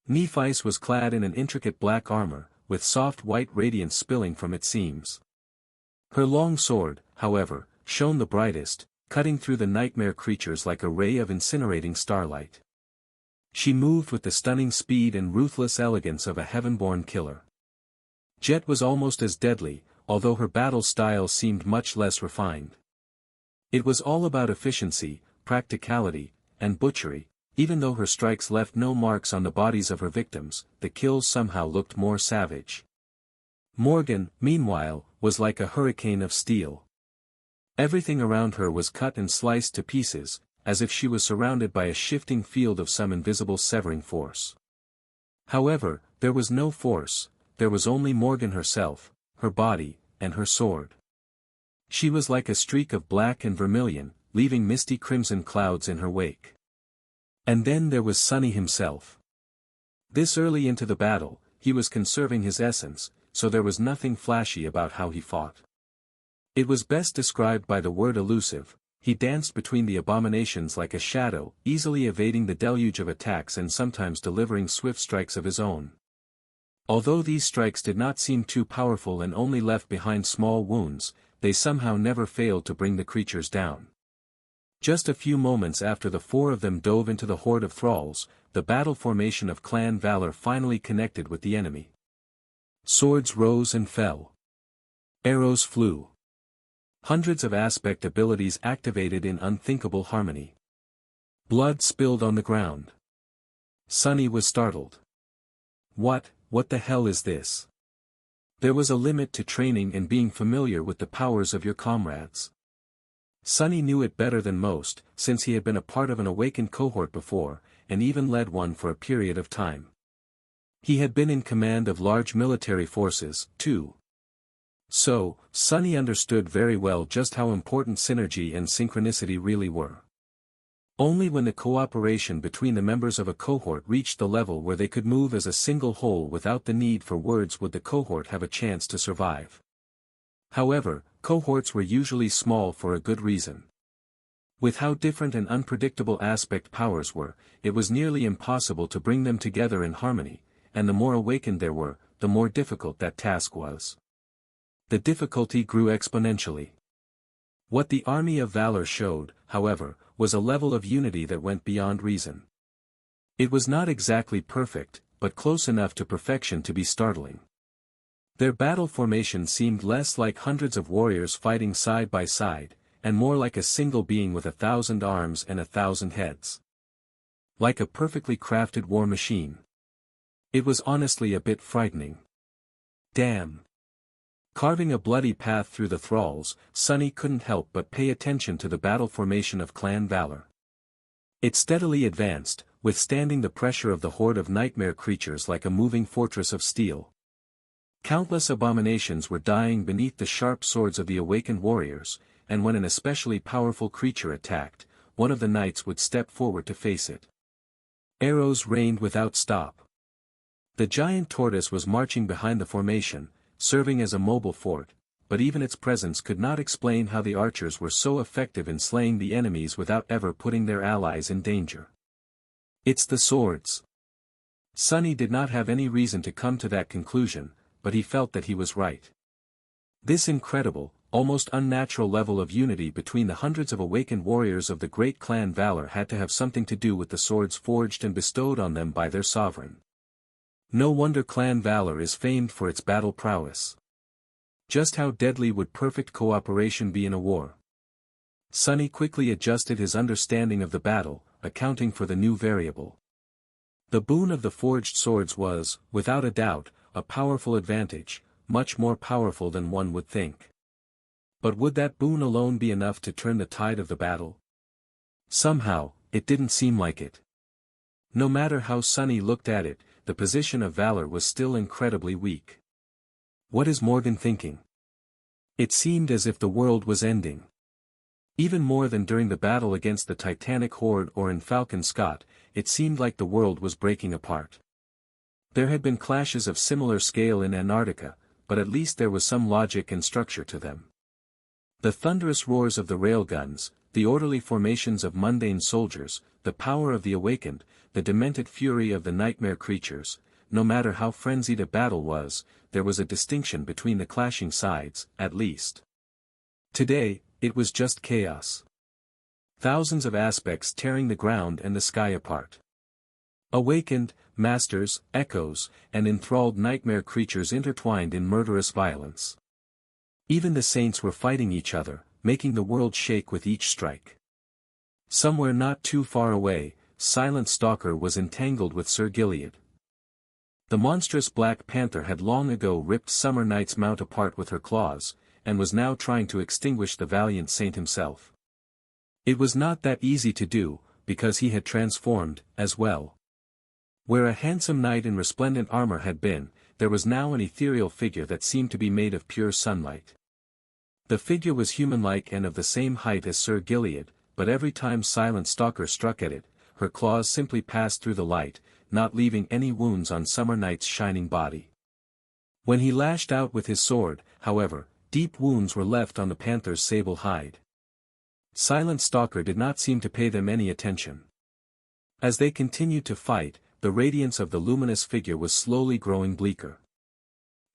Nephice was clad in an intricate black armor, with soft white radiance spilling from its seams. Her long sword, however, shone the brightest, cutting through the nightmare creatures like a ray of incinerating starlight. She moved with the stunning speed and ruthless elegance of a heaven-born killer. Jet was almost as deadly, although her battle style seemed much less refined. It was all about efficiency, practicality, and butchery. Even though her strikes left no marks on the bodies of her victims, the kills somehow looked more savage. Morgan, meanwhile, was like a hurricane of steel. Everything around her was cut and sliced to pieces, as if she was surrounded by a shifting field of some invisible severing force. However, there was no force, there was only Morgan herself, her body, and her sword. She was like a streak of black and vermilion, leaving misty crimson clouds in her wake. And then there was Sunny himself. This early into the battle, he was conserving his essence, so there was nothing flashy about how he fought. It was best described by the word elusive. He danced between the abominations like a shadow, easily evading the deluge of attacks and sometimes delivering swift strikes of his own. Although these strikes did not seem too powerful and only left behind small wounds, they somehow never failed to bring the creatures down. Just a few moments after the four of them dove into the horde of thralls, the battle formation of Clan Valor finally connected with the enemy. Swords rose and fell. Arrows flew. Hundreds of aspect abilities activated in unthinkable harmony. Blood spilled on the ground. Sunny was startled. What the hell is this? There was a limit to training and being familiar with the powers of your comrades. Sunny knew it better than most, since he had been a part of an awakened cohort before, and even led one for a period of time. He had been in command of large military forces, too. So, Sunny understood very well just how important synergy and synchronicity really were. Only when the cooperation between the members of a cohort reached the level where they could move as a single whole without the need for words would the cohort have a chance to survive. However, cohorts were usually small for a good reason. With how different and unpredictable aspect powers were, it was nearly impossible to bring them together in harmony, and the more awakened there were, the more difficult that task was. The difficulty grew exponentially. What the army of Valor showed, however, was a level of unity that went beyond reason. It was not exactly perfect, but close enough to perfection to be startling. Their battle formation seemed less like hundreds of warriors fighting side by side, and more like a single being with 1,000 arms and 1,000 heads. Like a perfectly crafted war machine. It was honestly a bit frightening. Damn. Carving a bloody path through the thralls, Sunny couldn't help but pay attention to the battle formation of Clan Valor. It steadily advanced, withstanding the pressure of the horde of nightmare creatures like a moving fortress of steel. Countless abominations were dying beneath the sharp swords of the awakened warriors, and when an especially powerful creature attacked, one of the knights would step forward to face it. Arrows rained without stop. The giant tortoise was marching behind the formation, serving as a mobile fort, but even its presence could not explain how the archers were so effective in slaying the enemies without ever putting their allies in danger. It's the swords. Sunny did not have any reason to come to that conclusion, but he felt that he was right. This incredible, almost unnatural level of unity between the hundreds of awakened warriors of the great Clan Valor had to have something to do with the swords forged and bestowed on them by their sovereign. No wonder Clan Valor is famed for its battle prowess. Just how deadly would perfect cooperation be in a war? Sunny quickly adjusted his understanding of the battle, accounting for the new variable. The boon of the forged swords was, without a doubt, a powerful advantage. much more powerful than one would think. But would that boon alone be enough to turn the tide of the battle? Somehow, it didn't seem like it. No matter how Sunny looked at it, the position of valor was still incredibly weak. What is Morgan thinking? It seemed as if the world was ending. Even more than during the battle against the Titanic Horde or in Falcon Scott, it seemed like the world was breaking apart. There had been clashes of similar scale in Antarctica, but at least there was some logic and structure to them. The thunderous roars of the railguns, the orderly formations of mundane soldiers, the power of the awakened, the demented fury of the nightmare creatures, no matter how frenzied a battle was, there was a distinction between the clashing sides, at least. Today, it was just chaos. Thousands of aspects tearing the ground and the sky apart. Awakened, masters, echoes, and enthralled nightmare creatures intertwined in murderous violence. Even the saints were fighting each other, making the world shake with each strike. Somewhere not too far away, Silent Stalker was entangled with Sir Gilead. The monstrous Black Panther had long ago ripped Summer Night's mount apart with her claws, and was now trying to extinguish the valiant saint himself. It was not that easy to do, because he had transformed, as well. Where a handsome knight in resplendent armor had been, there was now an ethereal figure that seemed to be made of pure sunlight. The figure was human-like and of the same height as Sir Gilead, but every time Silent Stalker struck at it, her claws simply passed through the light, not leaving any wounds on Summer Night's shining body. When he lashed out with his sword, however, deep wounds were left on the panther's sable hide. Silent Stalker did not seem to pay them any attention. As they continued to fight, the radiance of the luminous figure was slowly growing bleaker.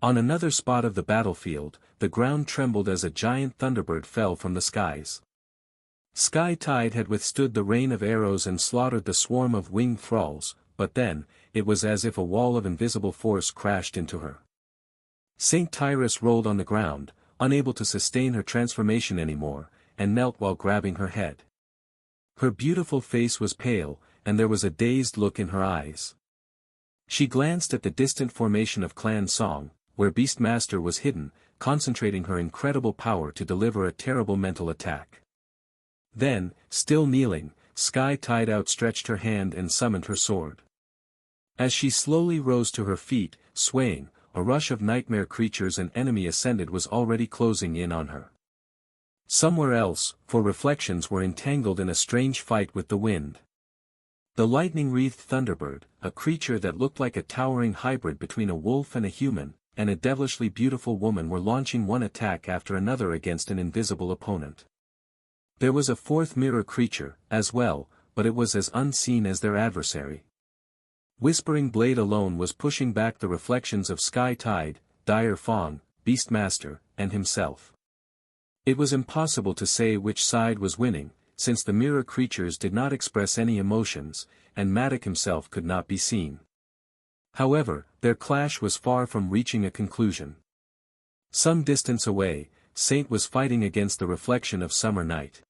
On another spot of the battlefield, the ground trembled as a giant thunderbird fell from the skies. Sky Tide had withstood the rain of arrows and slaughtered the swarm of winged thralls, but then, it was as if a wall of invisible force crashed into her. Saint Tyrus rolled on the ground, unable to sustain her transformation anymore, and knelt while grabbing her head. Her beautiful face was pale, and there was a dazed look in her eyes. She glanced at the distant formation of Clan Song, where Beastmaster was hidden, concentrating her incredible power to deliver a terrible mental attack. Then, still kneeling, Sky Tide outstretched her hand and summoned her sword. As she slowly rose to her feet, swaying, a rush of nightmare creatures and enemy ascended was already closing in on her. Somewhere else, for reflections were entangled in a strange fight with the wind. The lightning-wreathed thunderbird, a creature that looked like a towering hybrid between a wolf and a human, and a devilishly beautiful woman were launching one attack after another against an invisible opponent. There was a fourth mirror creature, as well, but it was as unseen as their adversary. Whispering Blade alone was pushing back the reflections of Sky Tide, Dire Fawn, Beastmaster, and himself. It was impossible to say which side was winning, since the mirror creatures did not express any emotions, and Matic himself could not be seen. However, their clash was far from reaching a conclusion. Some distance away, Saint was fighting against the reflection of Summer Night.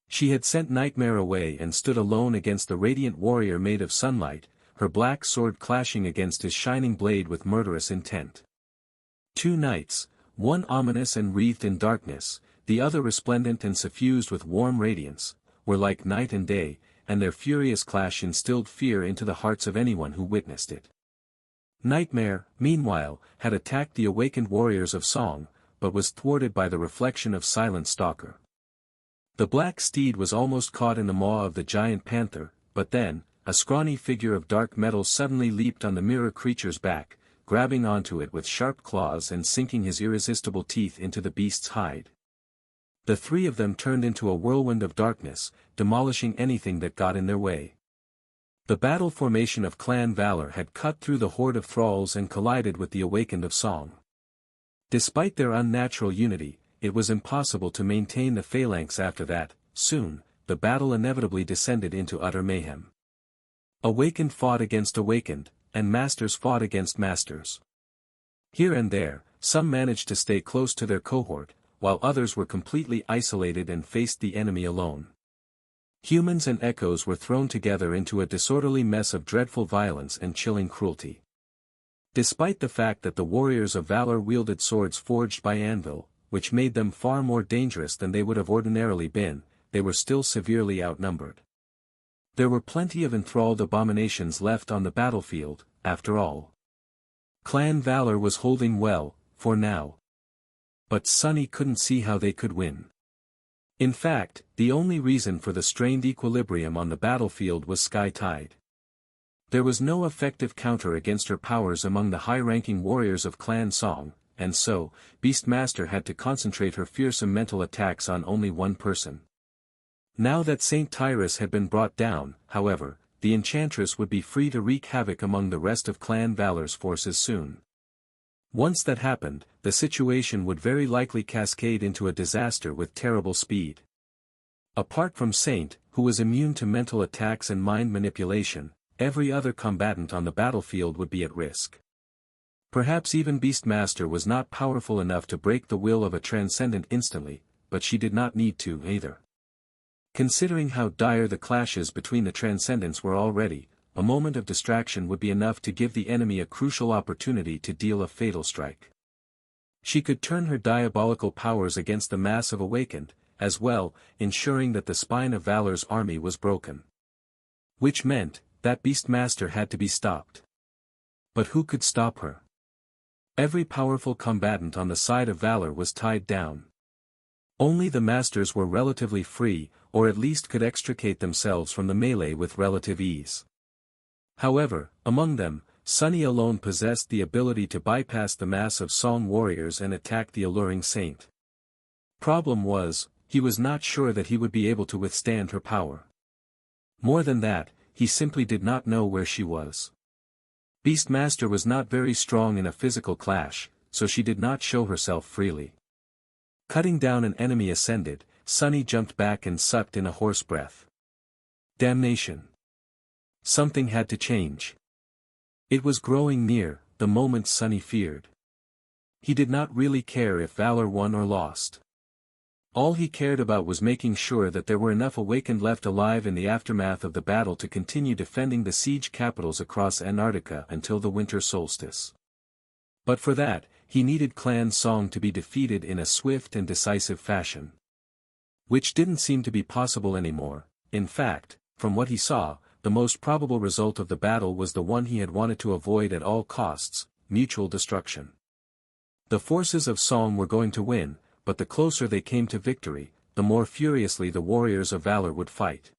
She had sent Nightmare away and stood alone against the radiant warrior made of sunlight, her black sword clashing against his shining blade with murderous intent. Two knights, one ominous and wreathed in darkness, the other resplendent and suffused with warm radiance, were like night and day, and their furious clash instilled fear into the hearts of anyone who witnessed it. Nightmare, meanwhile, had attacked the awakened warriors of Song, but was thwarted by the reflection of Silent Stalker. The black steed was almost caught in the maw of the giant panther, but then, a scrawny figure of dark metal suddenly leaped on the mirror creature's back, grabbing onto it with sharp claws and sinking his irresistible teeth into the beast's hide. The three of them turned into a whirlwind of darkness, demolishing anything that got in their way. The battle formation of Clan Valor had cut through the horde of thralls and collided with the awakened of Song. Despite their unnatural unity, it was impossible to maintain the phalanx after that. Soon, the battle inevitably descended into utter mayhem. Awakened fought against awakened, and masters fought against masters. Here and there, some managed to stay close to their cohort, while others were completely isolated and faced the enemy alone. Humans and echoes were thrown together into a disorderly mess of dreadful violence and chilling cruelty. Despite the fact that the warriors of valor wielded swords forged by anvil, which made them far more dangerous than they would have ordinarily been, they were still severely outnumbered. There were plenty of enthralled abominations left on the battlefield, after all. Clan Valor was holding well, for now. But Sunny couldn't see how they could win. In fact, the only reason for the strained equilibrium on the battlefield was Sky Tide. There was no effective counter against her powers among the high-ranking warriors of Clan Song, and so, Beastmaster had to concentrate her fearsome mental attacks on only one person. Now that Saint Tyrus had been brought down, however, the Enchantress would be free to wreak havoc among the rest of Clan Valor's forces soon. Once that happened, the situation would very likely cascade into a disaster with terrible speed. Apart from Saint, who was immune to mental attacks and mind manipulation, every other combatant on the battlefield would be at risk. Perhaps even Beastmaster was not powerful enough to break the will of a Transcendent instantly, but she did not need to either. Considering how dire the clashes between the Transcendents were already, a moment of distraction would be enough to give the enemy a crucial opportunity to deal a fatal strike. She could turn her diabolical powers against the mass of Awakened, as well, ensuring that the spine of Valor's army was broken. Which meant, that Beastmaster had to be stopped. But who could stop her? Every powerful combatant on the side of Valor was tied down. Only the Masters were relatively free, or at least could extricate themselves from the melee with relative ease. However, among them, Sunny alone possessed the ability to bypass the mass of Song warriors and attack the alluring Saint. Problem was, he was not sure that he would be able to withstand her power. More than that, he simply did not know where she was. Beastmaster was not very strong in a physical clash, so she did not show herself freely. Cutting down an enemy ascended, Sunny jumped back and sucked in a hoarse breath. Damnation! Something had to change. It was growing near, the moment Sunny feared. He did not really care if Valor won or lost. All he cared about was making sure that there were enough Awakened left alive in the aftermath of the battle to continue defending the siege capitals across Antarctica until the winter solstice. But for that, he needed Clan Song to be defeated in a swift and decisive fashion. Which didn't seem to be possible anymore. In fact, from what he saw, the most probable result of the battle was the one he had wanted to avoid at all costs, mutual destruction. The forces of Song were going to win, but the closer they came to victory, the more furiously the warriors of Valor would fight.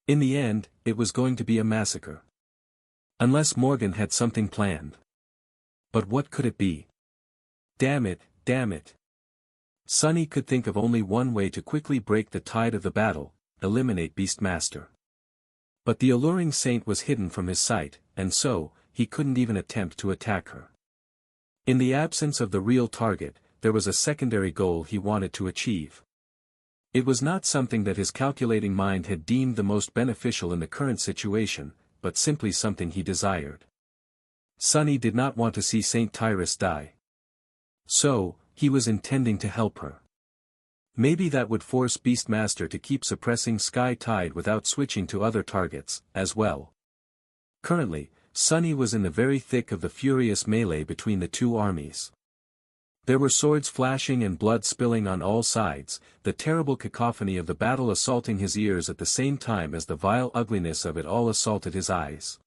In the end, it was going to be a massacre. Unless Morgan had something planned. But what could it be? Damn it, damn it. Sunny could think of only one way to quickly break the tide of the battle, eliminate Beastmaster. But the alluring Saint was hidden from his sight, and so, he couldn't even attempt to attack her. In the absence of the real target, there was a secondary goal he wanted to achieve. It was not something that his calculating mind had deemed the most beneficial in the current situation, but simply something he desired. Sunny did not want to see Saint Tyrus die. So, he was intending to help her. Maybe that would force Beastmaster to keep suppressing Sky Tide without switching to other targets, as well. Currently, Sunny was in the very thick of the furious melee between the two armies. There were swords flashing and blood spilling on all sides, the terrible cacophony of the battle assaulting his ears at the same time as the vile ugliness of it all assaulted his eyes.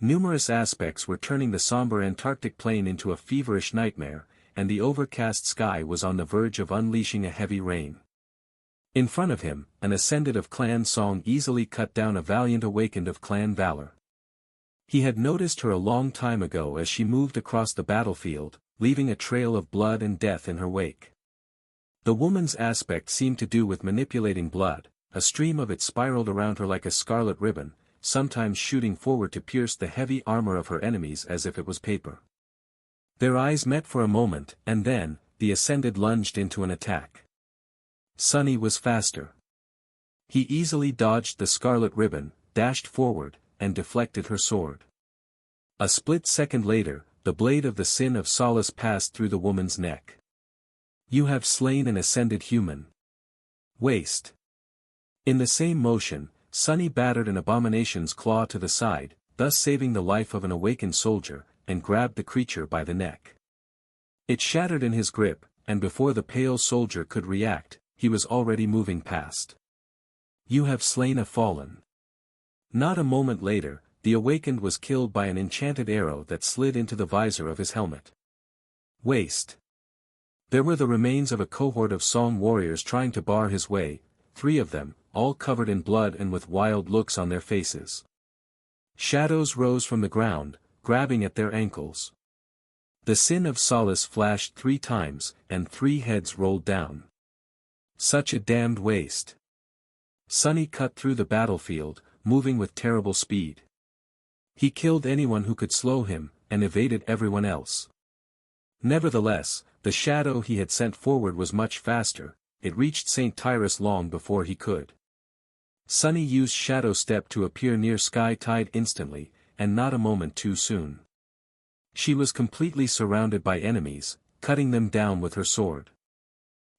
Numerous aspects were turning the somber Antarctic plain into a feverish nightmare, and the overcast sky was on the verge of unleashing a heavy rain. In front of him, an Ascendant of Clan Song easily cut down a valiant Awakened of Clan Valor. He had noticed her a long time ago as she moved across the battlefield, leaving a trail of blood and death in her wake. The woman's aspect seemed to do with manipulating blood, a stream of it spiraled around her like a scarlet ribbon, sometimes shooting forward to pierce the heavy armor of her enemies as if it was paper. Their eyes met for a moment, and then, the Ascended lunged into an attack. Sunny was faster. He easily dodged the scarlet ribbon, dashed forward, and deflected her sword. A split second later, the blade of the Sin of Solace passed through the woman's neck. You have slain an ascended human. Waste. In the same motion, Sunny battered an abomination's claw to the side, thus saving the life of an awakened soldier, and grabbed the creature by the neck. It shattered in his grip, and before the pale soldier could react, he was already moving past. "You have slain a fallen." Not a moment later, the awakened was killed by an enchanted arrow that slid into the visor of his helmet. Waste. There were the remains of a cohort of Song warriors trying to bar his way, 3 of them, all covered in blood and with wild looks on their faces. Shadows rose from the ground, grabbing at their ankles. The sin of solace flashed 3 times, and 3 heads rolled down. Such a damned waste. Sunny cut through the battlefield, moving with terrible speed. He killed anyone who could slow him, and evaded everyone else. Nevertheless, the shadow he had sent forward was much faster. It reached St. Tyrus long before he could. Sunny used Shadow Step to appear near Sky Tide instantly, and not a moment too soon. She was completely surrounded by enemies, cutting them down with her sword.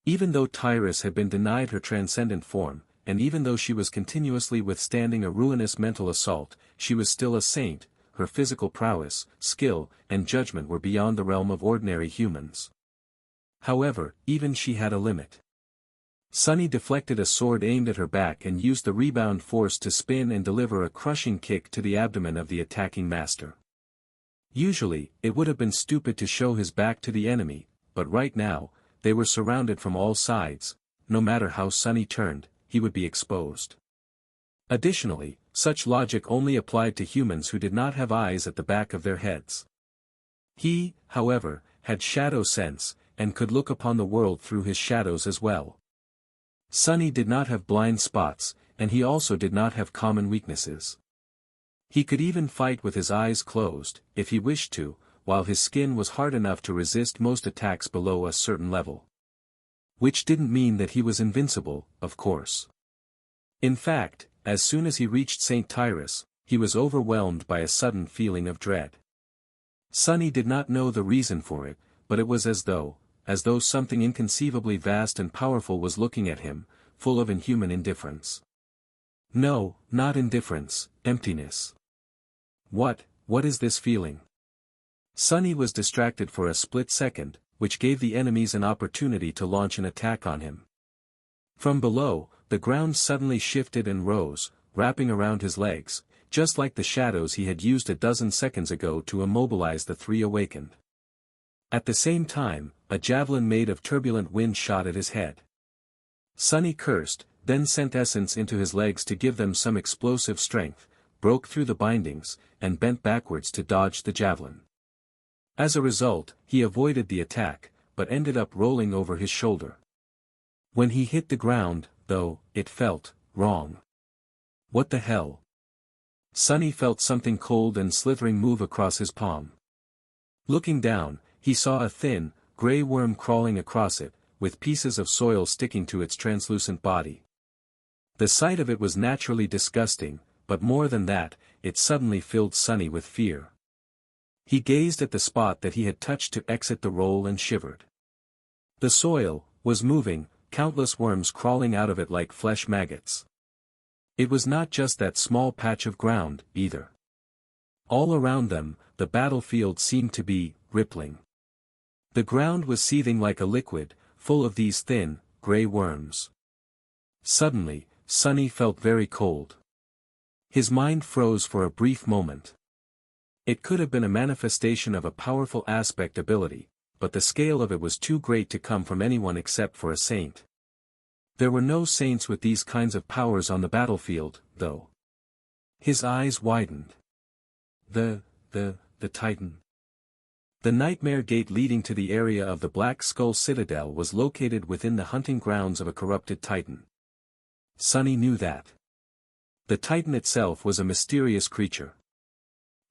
Even though Tyrus had been denied her transcendent form, and even though she was continuously withstanding a ruinous mental assault, she was still a saint. Her physical prowess, skill, and judgment were beyond the realm of ordinary humans. However, even she had a limit. Sunny deflected a sword aimed at her back and used the rebound force to spin and deliver a crushing kick to the abdomen of the attacking master. Usually, it would have been stupid to show his back to the enemy, but right now, they were surrounded from all sides. No matter how Sunny turned, he would be exposed. Additionally, such logic only applied to humans who did not have eyes at the back of their heads. He, however, had shadow sense, and could look upon the world through his shadows as well. Sunny did not have blind spots, and he also did not have common weaknesses. He could even fight with his eyes closed, if he wished to, while his skin was hard enough to resist most attacks below a certain level. Which didn't mean that he was invincible, of course. In fact, as soon as he reached St. Tyrus, he was overwhelmed by a sudden feeling of dread. Sunny did not know the reason for it, but it was as though something inconceivably vast and powerful was looking at him, full of inhuman indifference. No, not indifference, emptiness. What is this feeling? Sunny was distracted for a split second, which gave the enemies an opportunity to launch an attack on him. From below, the ground suddenly shifted and rose, wrapping around his legs, just like the shadows he had used a dozen seconds ago to immobilize the 3 awakened. At the same time, a javelin made of turbulent wind shot at his head. Sunny cursed, then sent essence into his legs to give them some explosive strength, broke through the bindings, and bent backwards to dodge the javelin. As a result, he avoided the attack, but ended up rolling over his shoulder. When he hit the ground, though, it felt wrong. What the hell? Sunny felt something cold and slithering move across his palm. Looking down, he saw a thin, gray worm crawling across it, with pieces of soil sticking to its translucent body. The sight of it was naturally disgusting, but more than that, it suddenly filled Sunny with fear. He gazed at the spot that he had touched to exit the roll and shivered. The soil was moving, countless worms crawling out of it like flesh maggots. It was not just that small patch of ground, either. All around them, the battlefield seemed to be rippling. The ground was seething like a liquid, full of these thin, gray worms. Suddenly, Sunny felt very cold. His mind froze for a brief moment. It could have been a manifestation of a powerful aspect ability, but the scale of it was too great to come from anyone except for a saint. There were no saints with these kinds of powers on the battlefield, though. His eyes widened. The Titan. The nightmare gate leading to the area of the Black Skull Citadel was located within the hunting grounds of a corrupted Titan. Sunny knew that. The Titan itself was a mysterious creature.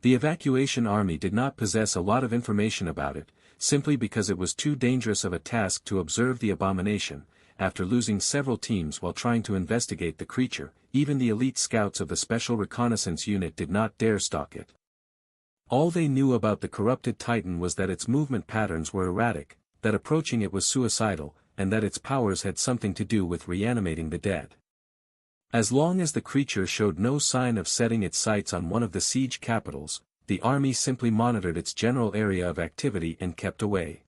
The evacuation army did not possess a lot of information about it, simply because it was too dangerous of a task to observe the abomination. After losing several teams while trying to investigate the creature, even the elite scouts of the Special Reconnaissance Unit did not dare stalk it. All they knew about the corrupted Titan was that its movement patterns were erratic, that approaching it was suicidal, and that its powers had something to do with reanimating the dead. As long as the creature showed no sign of setting its sights on one of the siege capitals, the army simply monitored its general area of activity and kept away.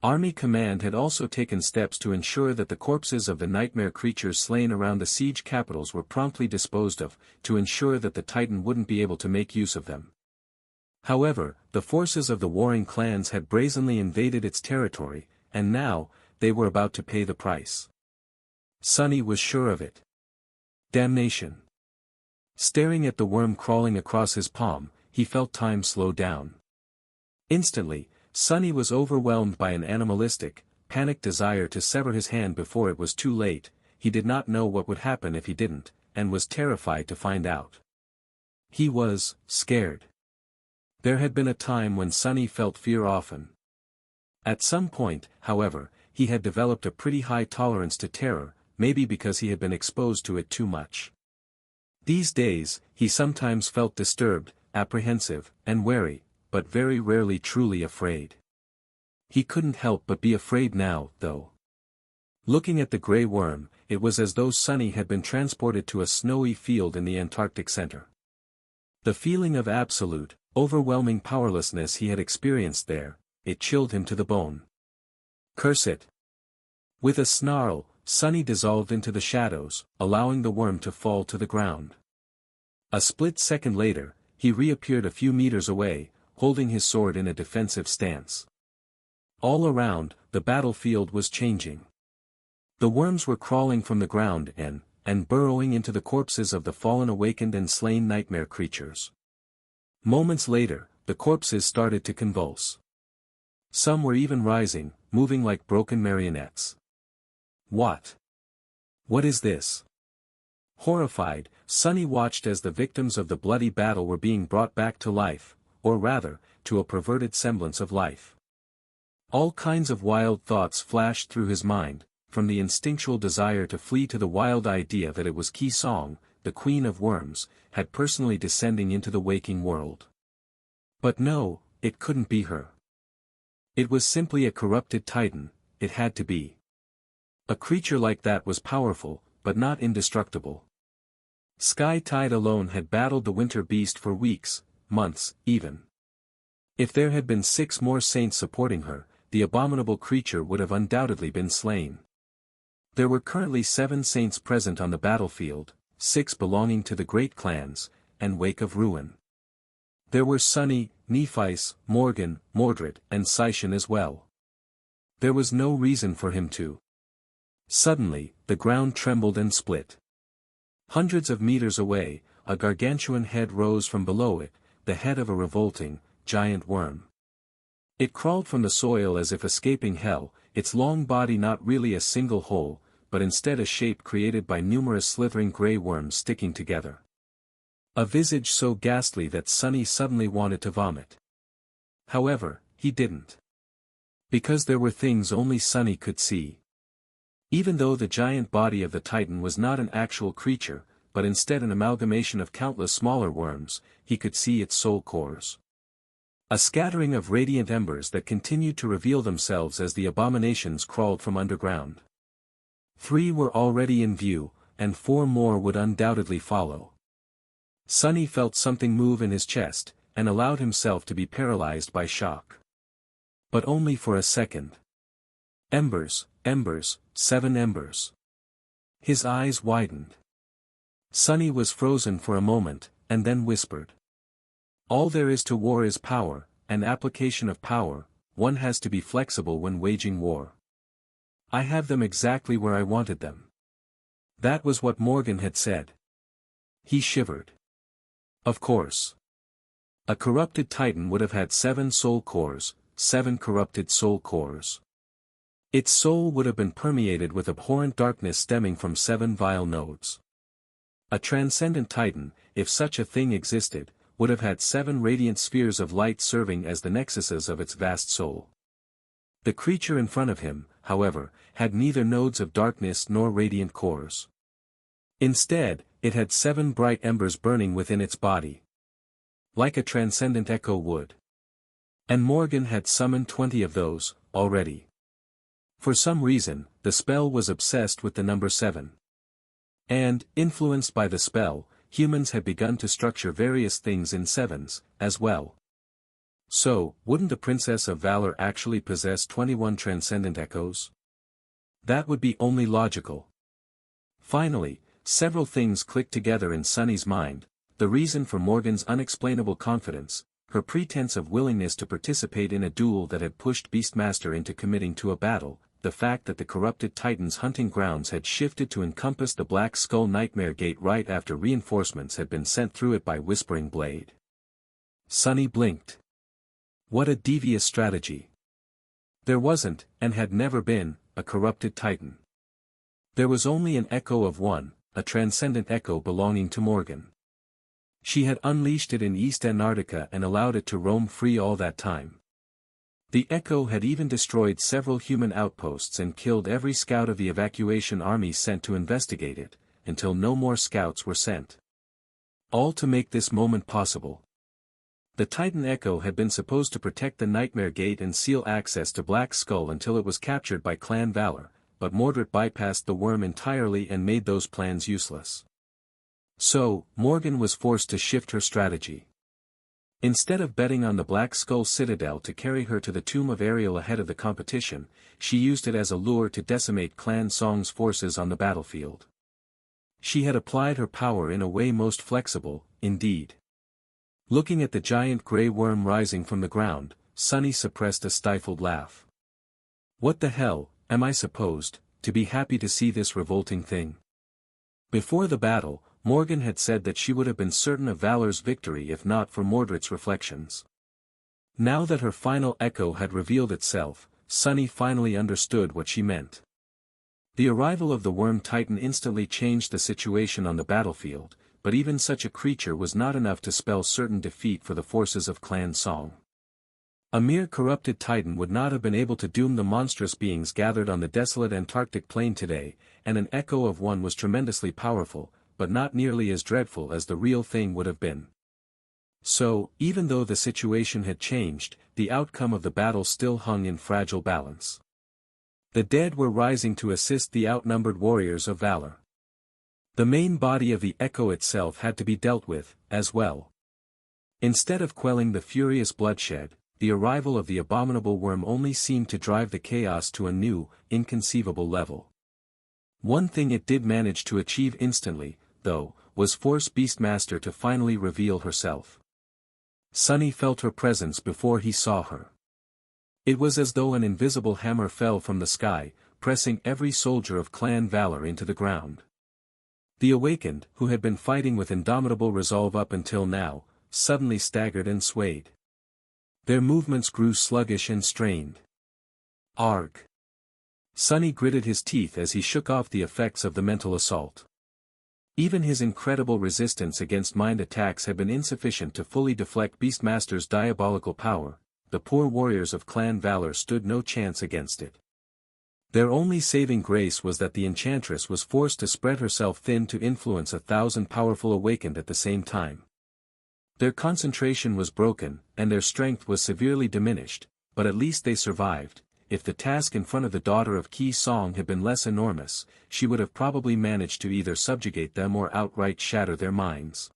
Army command had also taken steps to ensure that the corpses of the nightmare creatures slain around the siege capitals were promptly disposed of, to ensure that the Titan wouldn't be able to make use of them. However, the forces of the warring clans had brazenly invaded its territory, and now, they were about to pay the price. Sunny was sure of it. Damnation. Staring at the worm crawling across his palm, he felt time slow down. Instantly, Sunny was overwhelmed by an animalistic, panicked desire to sever his hand before it was too late. He did not know what would happen if he didn't, and was terrified to find out. He was scared. There had been a time when Sunny felt fear often. At some point, however, he had developed a pretty high tolerance to terror, maybe because he had been exposed to it too much. These days, he sometimes felt disturbed, apprehensive, and wary, but very rarely truly afraid. He couldn't help but be afraid now, though. Looking at the grey worm, it was as though Sunny had been transported to a snowy field in the Antarctic center. The feeling of absolute, overwhelming powerlessness he had experienced there, it chilled him to the bone. Curse it! With a snarl, Sunny dissolved into the shadows, allowing the worm to fall to the ground. A split second later, he reappeared a few meters away, holding his sword in a defensive stance. All around, the battlefield was changing. The worms were crawling from the ground and burrowing into the corpses of the fallen awakened and slain nightmare creatures. Moments later, the corpses started to convulse. Some were even rising, moving like broken marionettes. What? What is this? Horrified, Sunny watched as the victims of the bloody battle were being brought back to life, or rather, to a perverted semblance of life. All kinds of wild thoughts flashed through his mind, from the instinctual desire to flee to the wild idea that it was Ki Song, the Queen of Worms, had personally descending into the waking world. But no, it couldn't be her. It was simply a corrupted Titan, it had to be. A creature like that was powerful, but not indestructible. Sky Tide alone had battled the winter beast for weeks, months, even. If there had been 6 more saints supporting her, the abominable creature would have undoubtedly been slain. There were currently 7 saints present on the battlefield, 6 belonging to the great clans, and Wake of Ruin. There were Sunny, Nephice, Morgan, Mordred, and Sishan as well. There was no reason for him to. Suddenly, the ground trembled and split. Hundreds of meters away, a gargantuan head rose from below it, the head of a revolting, giant worm. It crawled from the soil as if escaping hell, its long body not really a single hole, but instead a shape created by numerous slithering grey worms sticking together. A visage so ghastly that Sunny suddenly wanted to vomit. However, he didn't. Because there were things only Sunny could see. Even though the giant body of the Titan was not an actual creature, but instead an amalgamation of countless smaller worms, he could see its soul cores. A scattering of radiant embers that continued to reveal themselves as the abominations crawled from underground. 3 were already in view, and 4 more would undoubtedly follow. Sunny felt something move in his chest, and allowed himself to be paralyzed by shock. But only for a second. Embers, embers, 7 embers. His eyes widened. Sunny was frozen for a moment, and then whispered. All there is to war is power, and application of power. One has to be flexible when waging war. I have them exactly where I wanted them. That was what Morgan had said. He shivered. Of course. A corrupted Titan would have had 7 soul cores, 7 corrupted soul cores. Its soul would have been permeated with abhorrent darkness stemming from 7 vile nodes. A transcendent Titan, if such a thing existed, would have had 7 radiant spheres of light serving as the nexuses of its vast soul. The creature in front of him, however, had neither nodes of darkness nor radiant cores. Instead, it had 7 bright embers burning within its body. Like a transcendent echo would. And Morgan had summoned 20 of those, already. For some reason, the spell was obsessed with the number 7. And, influenced by the spell, humans had begun to structure various things in sevens, as well. So, wouldn't the Princess of Valor actually possess 21 transcendent echoes? That would be only logical. Finally, several things clicked together in Sunny's mind: the reason for Morgan's unexplainable confidence, her pretense of willingness to participate in a duel that had pushed Beastmaster into committing to a battle, the fact that the corrupted Titan's hunting grounds had shifted to encompass the Black Skull Nightmare Gate right after reinforcements had been sent through it by Whispering Blade. Sunny blinked. What a devious strategy. There wasn't, and had never been, a corrupted Titan. There was only an echo of one, a transcendent echo belonging to Morgan. She had unleashed it in East Antarctica and allowed it to roam free all that time. The echo had even destroyed several human outposts and killed every scout of the evacuation army sent to investigate it, until no more scouts were sent. All to make this moment possible. The Titan Echo had been supposed to protect the Nightmare Gate and seal access to Black Skull until it was captured by Clan Valor, but Mordred bypassed the worm entirely and made those plans useless. So, Morgan was forced to shift her strategy. Instead of betting on the Black Skull Citadel to carry her to the tomb of Ariel ahead of the competition, she used it as a lure to decimate Clan Song's forces on the battlefield. She had applied her power in a way most flexible, indeed. Looking at the giant grey worm rising from the ground, Sunny suppressed a stifled laugh. What the hell, am I supposed to be happy to see this revolting thing? Before the battle, Morgan had said that she would have been certain of Valor's victory if not for Mordred's reflections. Now that her final echo had revealed itself, Sunny finally understood what she meant. The arrival of the Worm Titan instantly changed the situation on the battlefield, but even such a creature was not enough to spell certain defeat for the forces of Clan Song. A mere corrupted Titan would not have been able to doom the monstrous beings gathered on the desolate Antarctic plain today, and an echo of one was tremendously powerful, but not nearly as dreadful as the real thing would have been. So, even though the situation had changed, the outcome of the battle still hung in fragile balance. The dead were rising to assist the outnumbered warriors of valor. The main body of the echo itself had to be dealt with, as well. Instead of quelling the furious bloodshed, the arrival of the abominable worm only seemed to drive the chaos to a new, inconceivable level. One thing it did manage to achieve instantly, though, was force Beastmaster to finally reveal herself. Sunny felt her presence before he saw her. It was as though an invisible hammer fell from the sky, pressing every soldier of Clan Valor into the ground. The awakened, who had been fighting with indomitable resolve up until now, suddenly staggered and swayed. Their movements grew sluggish and strained. Arg! Sunny gritted his teeth as he shook off the effects of the mental assault. Even his incredible resistance against mind attacks had been insufficient to fully deflect Beastmaster's diabolical power. The poor warriors of Clan Valor stood no chance against it. Their only saving grace was that the enchantress was forced to spread herself thin to influence 1,000 powerful awakened at the same time. Their concentration was broken, and their strength was severely diminished, but at least they survived. If the task in front of the daughter of Ki Song had been less enormous, she would have probably managed to either subjugate them or outright shatter their minds.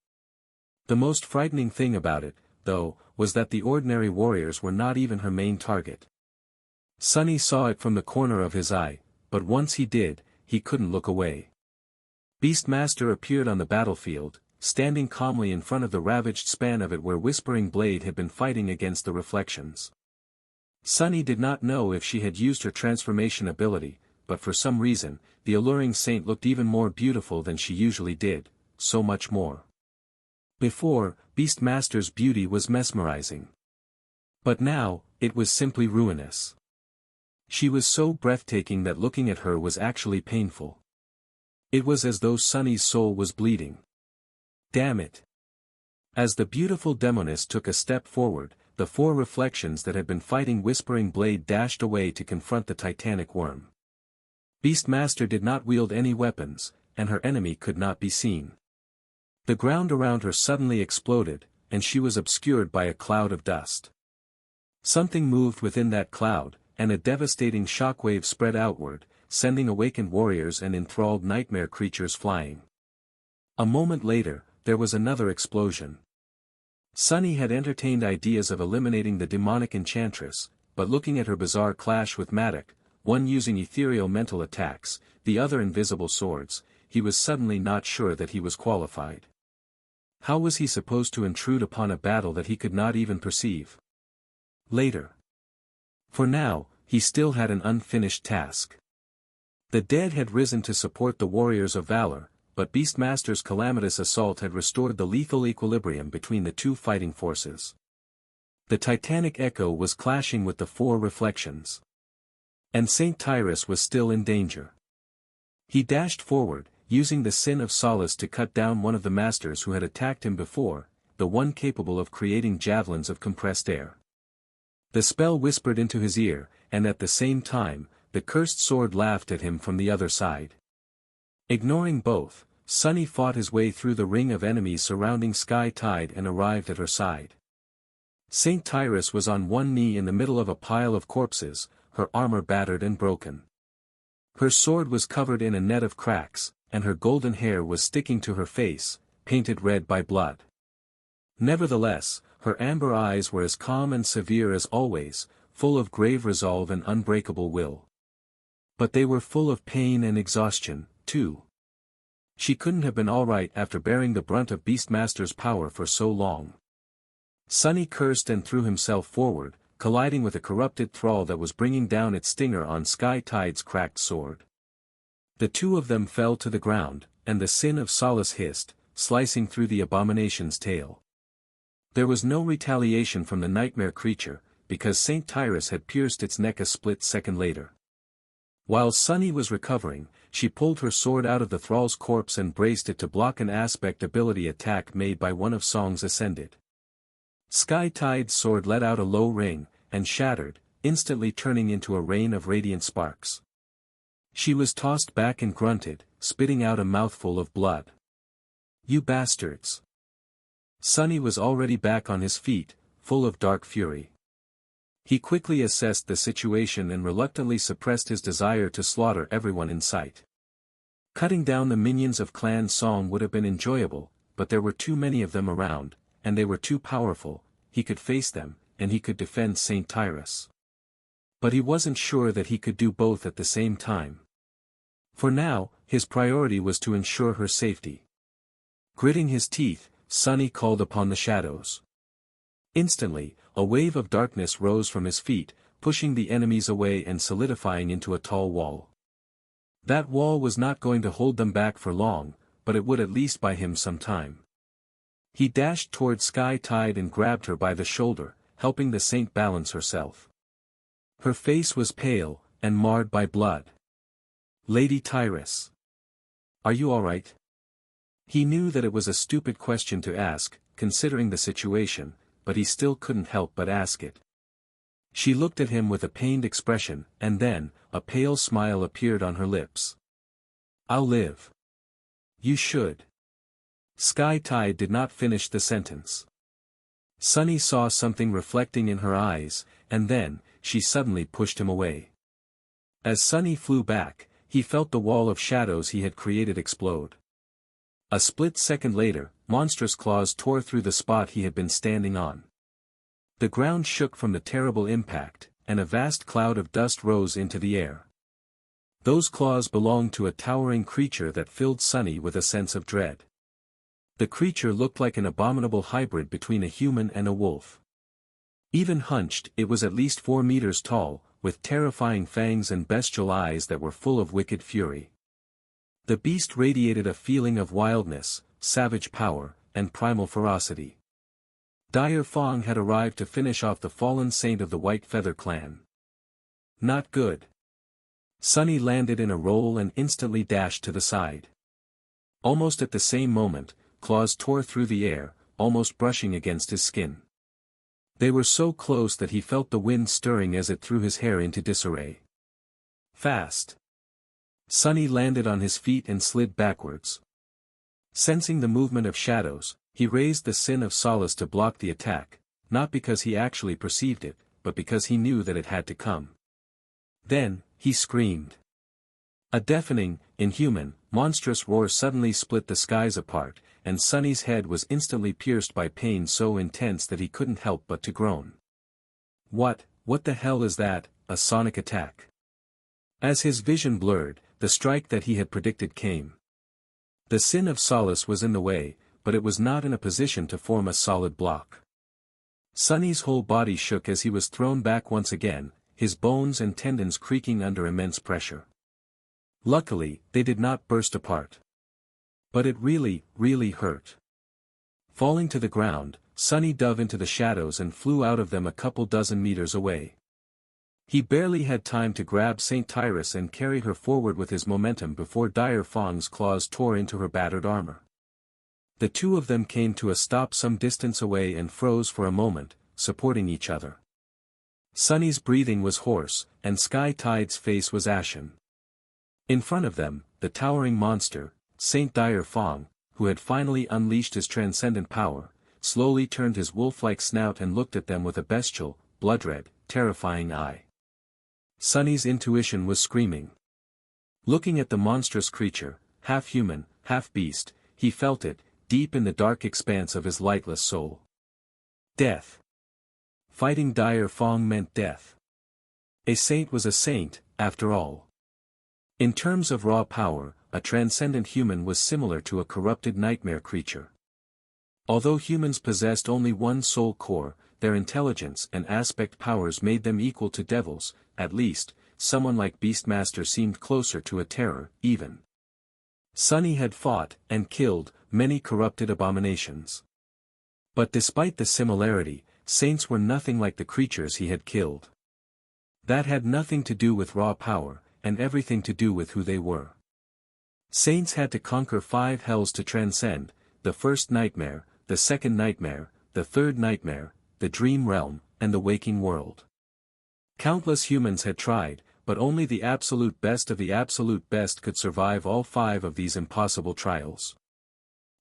The most frightening thing about it, though, was that the ordinary warriors were not even her main target. Sunny saw it from the corner of his eye, but once he did, he couldn't look away. Beastmaster appeared on the battlefield, standing calmly in front of the ravaged span of it where Whispering Blade had been fighting against the reflections. Sunny did not know if she had used her transformation ability, but for some reason, the alluring saint looked even more beautiful than she usually did, so much more. Before, Beastmaster's beauty was mesmerizing. But now, it was simply ruinous. She was so breathtaking that looking at her was actually painful. It was as though Sunny's soul was bleeding. Damn it! As the beautiful demoness took a step forward, the four reflections that had been fighting Whispering Blade dashed away to confront the titanic worm. Beastmaster did not wield any weapons, and her enemy could not be seen. The ground around her suddenly exploded, and she was obscured by a cloud of dust. Something moved within that cloud, and a devastating shockwave spread outward, sending awakened warriors and enthralled nightmare creatures flying. A moment later, there was another explosion. Sunny had entertained ideas of eliminating the demonic enchantress, but looking at her bizarre clash with Madoc, one using ethereal mental attacks, the other invisible swords, he was suddenly not sure that he was qualified. How was he supposed to intrude upon a battle that he could not even perceive? Later. For now, he still had an unfinished task. The dead had risen to support the warriors of valor, but Beastmaster's calamitous assault had restored the lethal equilibrium between the two fighting forces. The titanic echo was clashing with the four reflections. And Saint Tyrus was still in danger. He dashed forward, using the Sin of Solace to cut down one of the masters who had attacked him before, the one capable of creating javelins of compressed air. The spell whispered into his ear, and at the same time, the cursed sword laughed at him from the other side. Ignoring both, Sunny fought his way through the ring of enemies surrounding Sky Tide and arrived at her side. Saint Tyrus was on one knee in the middle of a pile of corpses, her armor battered and broken. Her sword was covered in a net of cracks, and her golden hair was sticking to her face, painted red by blood. Nevertheless, her amber eyes were as calm and severe as always, full of grave resolve and unbreakable will. But they were full of pain and exhaustion, too. She couldn't have been all right after bearing the brunt of Beastmaster's power for so long. Sunny cursed and threw himself forward, colliding with a corrupted thrall that was bringing down its stinger on Sky Tide's cracked sword. The two of them fell to the ground, and the Sin of Solace hissed, slicing through the abomination's tail. There was no retaliation from the nightmare creature, because Saint Tyrus had pierced its neck a split second later. While Sunny was recovering, she pulled her sword out of the thrall's corpse and braced it to block an aspect ability attack made by one of Song's Ascended. Sky Tide's sword let out a low ring, and shattered, instantly turning into a rain of radiant sparks. She was tossed back and grunted, spitting out a mouthful of blood. "You bastards!" Sunny was already back on his feet, full of dark fury. He quickly assessed the situation and reluctantly suppressed his desire to slaughter everyone in sight. Cutting down the minions of Clan Song would have been enjoyable, but there were too many of them around, and they were too powerful. He could face them, and he could defend Saint Tyrus. But he wasn't sure that he could do both at the same time. For now, his priority was to ensure her safety. Gritting his teeth, Sunny called upon the shadows. Instantly, a wave of darkness rose from his feet, pushing the enemies away and solidifying into a tall wall. That wall was not going to hold them back for long, but it would at least buy him some time. He dashed toward Sky Tide and grabbed her by the shoulder, helping the saint balance herself. Her face was pale, and marred by blood. "Lady Tyrus. Are you all right?" He knew that it was a stupid question to ask, considering the situation, but he still couldn't help but ask it. She looked at him with a pained expression, and then, a pale smile appeared on her lips. "I'll live." "You should." Sky Tide did not finish the sentence. Sunny saw something reflecting in her eyes, and then, she suddenly pushed him away. As Sunny flew back, he felt the wall of shadows he had created explode. A split second later, monstrous claws tore through the spot he had been standing on. The ground shook from the terrible impact, and a vast cloud of dust rose into the air. Those claws belonged to a towering creature that filled Sunny with a sense of dread. The creature looked like an abominable hybrid between a human and a wolf. Even hunched, it was at least 4 meters tall, with terrifying fangs and bestial eyes that were full of wicked fury. The beast radiated a feeling of wildness, savage power, and primal ferocity. Dire Fong had arrived to finish off the fallen saint of the White Feather clan. Not good. Sunny landed in a roll and instantly dashed to the side. Almost at the same moment, claws tore through the air, almost brushing against his skin. They were so close that he felt the wind stirring as it threw his hair into disarray. Fast. Sunny landed on his feet and slid backwards. Sensing the movement of shadows, he raised the Sin of Solace to block the attack, not because he actually perceived it, but because he knew that it had to come. Then, he screamed. A deafening, inhuman, monstrous roar suddenly split the skies apart, and Sunny's head was instantly pierced by pain so intense that he couldn't help but to groan. What the hell is that, a sonic attack? As his vision blurred, the strike that he had predicted came. The sin of solace was in the way, but it was not in a position to form a solid block. Sunny's whole body shook as he was thrown back once again, his bones and tendons creaking under immense pressure. Luckily, they did not burst apart. But it really hurt. Falling to the ground, Sunny dove into the shadows and flew out of them a couple dozen meters away. He barely had time to grab Saint Tyrus and carry her forward with his momentum before Dire Fong's claws tore into her battered armor. The two of them came to a stop some distance away and froze for a moment, supporting each other. Sunny's breathing was hoarse, and Sky Tide's face was ashen. In front of them, the towering monster, Saint Dire Fong, who had finally unleashed his transcendent power, slowly turned his wolf-like snout and looked at them with a bestial, blood-red, terrifying eye. Sunny's intuition was screaming. Looking at the monstrous creature, half human, half beast, he felt it, deep in the dark expanse of his lightless soul. Death. Fighting Dire Fong meant death. A saint was a saint, after all. In terms of raw power, a transcendent human was similar to a corrupted nightmare creature. Although humans possessed only one soul core, their intelligence and aspect powers made them equal to devils. At least, someone like Beastmaster seemed closer to a terror, even. Sunny had fought, and killed, many corrupted abominations. But despite the similarity, saints were nothing like the creatures he had killed. That had nothing to do with raw power, and everything to do with who they were. Saints had to conquer 5 hells to transcend, the first nightmare, the second nightmare, the third nightmare, the dream realm, and the waking world. Countless humans had tried, but only the absolute best of the absolute best could survive all 5 of these impossible trials.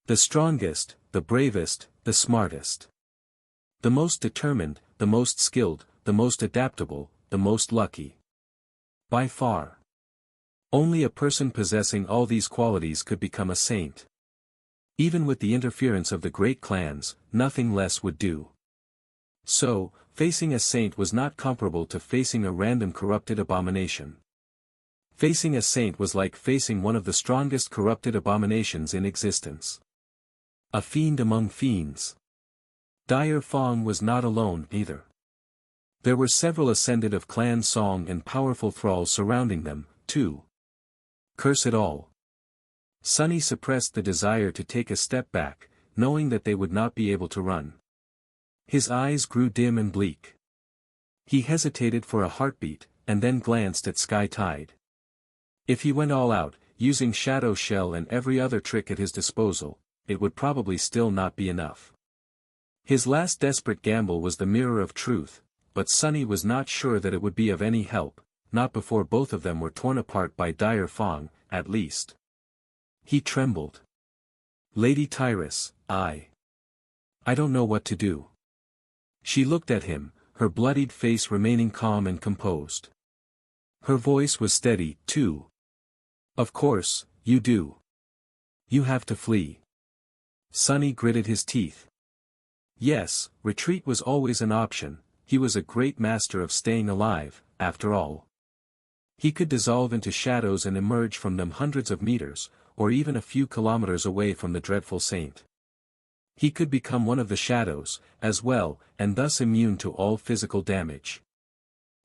The strongest, the bravest, the smartest. The most determined, the most skilled, the most adaptable, the most lucky. By far. Only a person possessing all these qualities could become a saint. Even with the interference of the great clans, nothing less would do. So, facing a saint was not comparable to facing a random corrupted abomination. Facing a saint was like facing one of the strongest corrupted abominations in existence. A fiend among fiends. Dire Fong was not alone, either. There were several ascended of Clan Song and powerful thralls surrounding them, too. Curse it all. Sunny suppressed the desire to take a step back, knowing that they would not be able to run. His eyes grew dim and bleak. He hesitated for a heartbeat, and then glanced at Sky Tide. If he went all out, using Shadow Shell and every other trick at his disposal, it would probably still not be enough. His last desperate gamble was the Mirror of Truth, but Sunny was not sure that it would be of any help, not before both of them were torn apart by Dire Fong, at least. He trembled. Lady Tyrus, I don't know what to do. She looked at him, her bloodied face remaining calm and composed. Her voice was steady, too. Of course, you do. You have to flee. Sunny gritted his teeth. Yes, retreat was always an option. He was a great master of staying alive, after all. He could dissolve into shadows and emerge from them hundreds of meters, or even a few kilometers away from the dreadful saint. He could become one of the shadows, as well, and thus immune to all physical damage.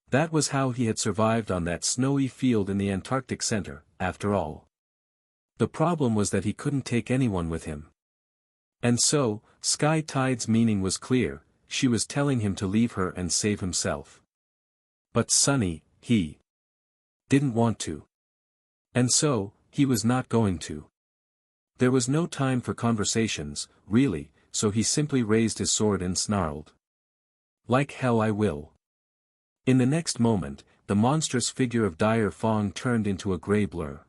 That was how he had survived on that snowy field in the Antarctic center, after all. The problem was that he couldn't take anyone with him. And so, Sky Tide's meaning was clear, she was telling him to leave her and save himself. But Sunny, he didn't want to. And so, he was not going to. There was no time for conversations, really, so he simply raised his sword and snarled. Like hell I will. In the next moment, the monstrous figure of Dire Fong turned into a gray blur.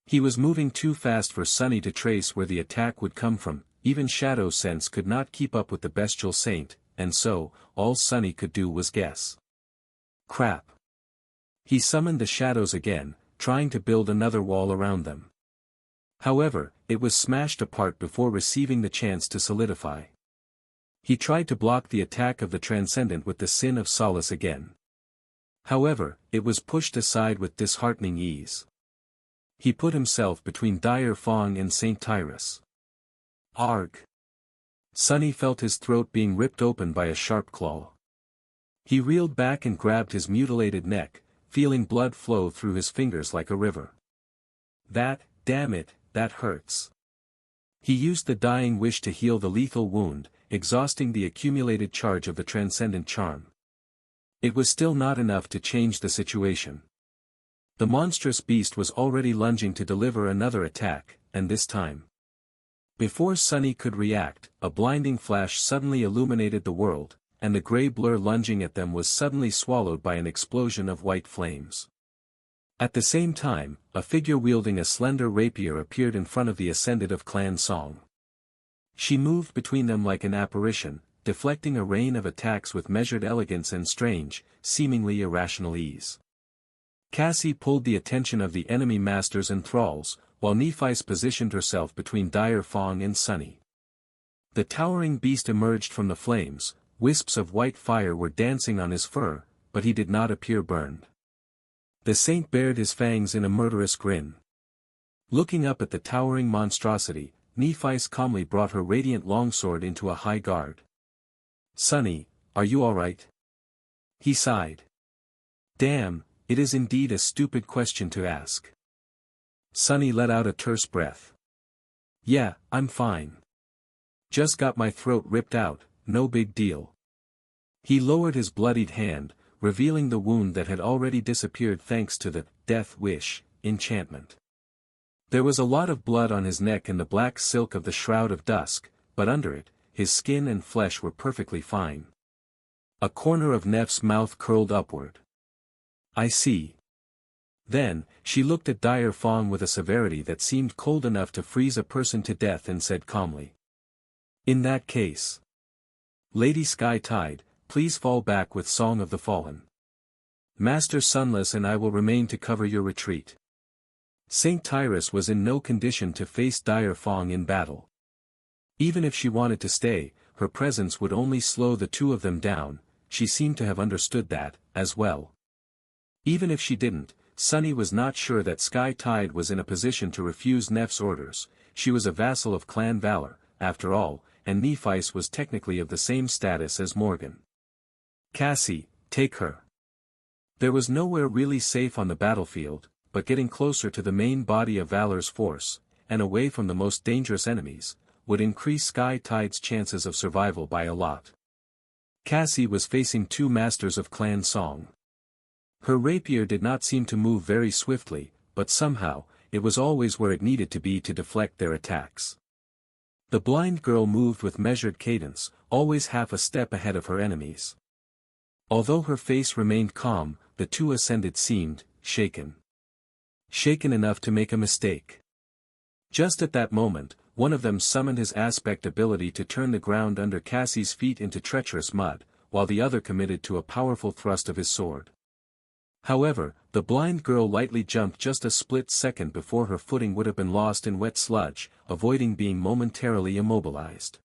He was moving too fast for Sunny to trace where the attack would come from, even Shadow Sense could not keep up with the bestial saint, and so, all Sunny could do was guess. Crap. He summoned the shadows again, trying to build another wall around them. However, it was smashed apart before receiving the chance to solidify. He tried to block the attack of the Transcendent with the Sin of Solace again. However, it was pushed aside with disheartening ease. He put himself between Dire Fong and Saint Tyrus. Arg! Sunny felt his throat being ripped open by a sharp claw. He reeled back and grabbed his mutilated neck, feeling blood flow through his fingers like a river. Damn it, that hurts. He used the dying wish to heal the lethal wound, exhausting the accumulated charge of the transcendent charm. It was still not enough to change the situation. The monstrous beast was already lunging to deliver another attack, and this time. Before Sunny could react, a blinding flash suddenly illuminated the world, and the gray blur lunging at them was suddenly swallowed by an explosion of white flames. At the same time, a figure wielding a slender rapier appeared in front of the Ascended of Clan Song. She moved between them like an apparition, deflecting a rain of attacks with measured elegance and strange, seemingly irrational ease. Cassie pulled the attention of the enemy masters and thralls, while Nephis positioned herself between Dire Fong and Sunny. The towering beast emerged from the flames, wisps of white fire were dancing on his fur, but he did not appear burned. The saint bared his fangs in a murderous grin. Looking up at the towering monstrosity, Nephis calmly brought her radiant longsword into a high guard. "Sunny, are you all right?" He sighed. "Damn, it is indeed a stupid question to ask." Sunny let out a terse breath. "Yeah, I'm fine. Just got my throat ripped out, no big deal." He lowered his bloodied hand, revealing the wound that had already disappeared thanks to the Death Wish enchantment. There was a lot of blood on his neck and the black silk of the Shroud of Dusk, but under it, his skin and flesh were perfectly fine. A corner of Neff's mouth curled upward. "I see." Then, she looked at Dire Fong with a severity that seemed cold enough to freeze a person to death and said calmly. "In that case, Lady Sky Tide, please fall back with Song of the Fallen. Master Sunless and I will remain to cover your retreat." Saint Tyrus was in no condition to face Dire Fong in battle. Even if she wanted to stay, her presence would only slow the two of them down. She seemed to have understood that, as well. Even if she didn't, Sunny was not sure that Sky Tide was in a position to refuse Neff's orders. She was a vassal of Clan Valor, after all, and Nephis was technically of the same status as Morgan. "Cassie, take her." There was nowhere really safe on the battlefield, but getting closer to the main body of Valor's force, and away from the most dangerous enemies, would increase Sky Tide's chances of survival by a lot. Cassie was facing two masters of Clan Song. Her rapier did not seem to move very swiftly, but somehow, it was always where it needed to be to deflect their attacks. The blind girl moved with measured cadence, always half a step ahead of her enemies. Although her face remained calm, the two Ascended seemed shaken. Shaken enough to make a mistake. Just at that moment, one of them summoned his aspect ability to turn the ground under Cassie's feet into treacherous mud, while the other committed to a powerful thrust of his sword. However, the blind girl lightly jumped just a split second before her footing would have been lost in wet sludge, avoiding being momentarily immobilized.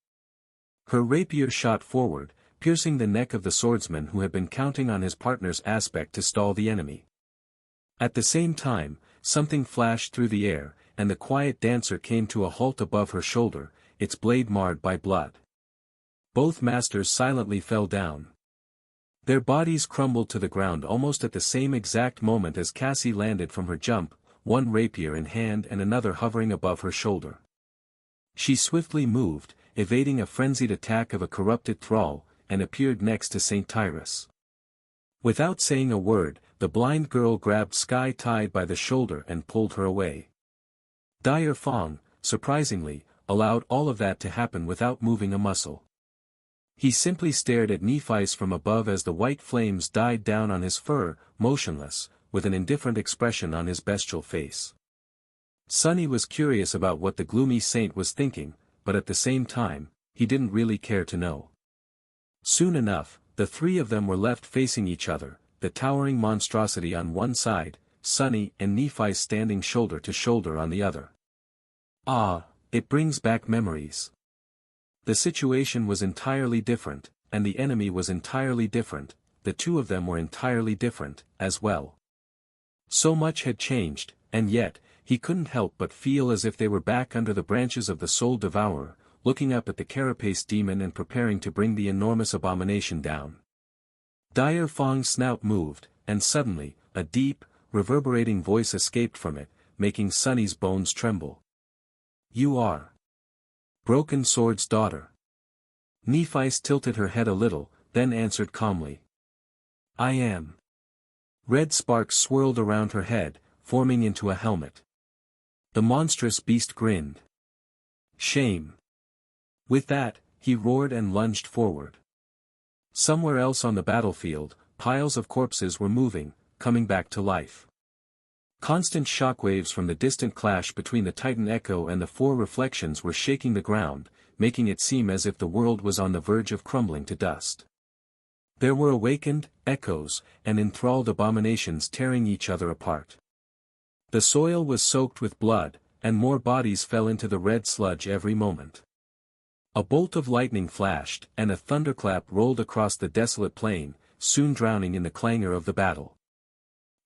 Her rapier shot forward, piercing the neck of the swordsman who had been counting on his partner's aspect to stall the enemy. At the same time, something flashed through the air, and the quiet dancer came to a halt above her shoulder, its blade marred by blood. Both masters silently fell down. Their bodies crumbled to the ground almost at the same exact moment as Cassie landed from her jump, one rapier in hand and another hovering above her shoulder. She swiftly moved, evading a frenzied attack of a corrupted thrall, and appeared next to Saint Tyrus. Without saying a word, the blind girl grabbed Sky Tide by the shoulder and pulled her away. Dire Fong, surprisingly, allowed all of that to happen without moving a muscle. He simply stared at Nephis from above as the white flames died down on his fur, motionless, with an indifferent expression on his bestial face. Sunny was curious about what the gloomy saint was thinking, but at the same time, he didn't really care to know. Soon enough, the three of them were left facing each other, the towering monstrosity on one side, Sunny and Nephis standing shoulder to shoulder on the other. Ah, it brings back memories. The situation was entirely different, and the enemy was entirely different, the two of them were entirely different, as well. So much had changed, and yet, he couldn't help but feel as if they were back under the branches of the Soul Devourer, looking up at the carapace demon and preparing to bring the enormous abomination down. Dire Fong's snout moved, and suddenly, a deep, reverberating voice escaped from it, making Sunny's bones tremble. You are Broken Sword's daughter. Nephice tilted her head a little, then answered calmly. I am. Red sparks swirled around her head, forming into a helmet. The monstrous beast grinned. Shame. With that, he roared and lunged forward. Somewhere else on the battlefield, piles of corpses were moving, coming back to life. Constant shockwaves from the distant clash between the Titan Echo and the four reflections were shaking the ground, making it seem as if the world was on the verge of crumbling to dust. There were awakened, echoes, and enthralled abominations tearing each other apart. The soil was soaked with blood, and more bodies fell into the red sludge every moment. A bolt of lightning flashed, and a thunderclap rolled across the desolate plain, soon drowning in the clangor of the battle.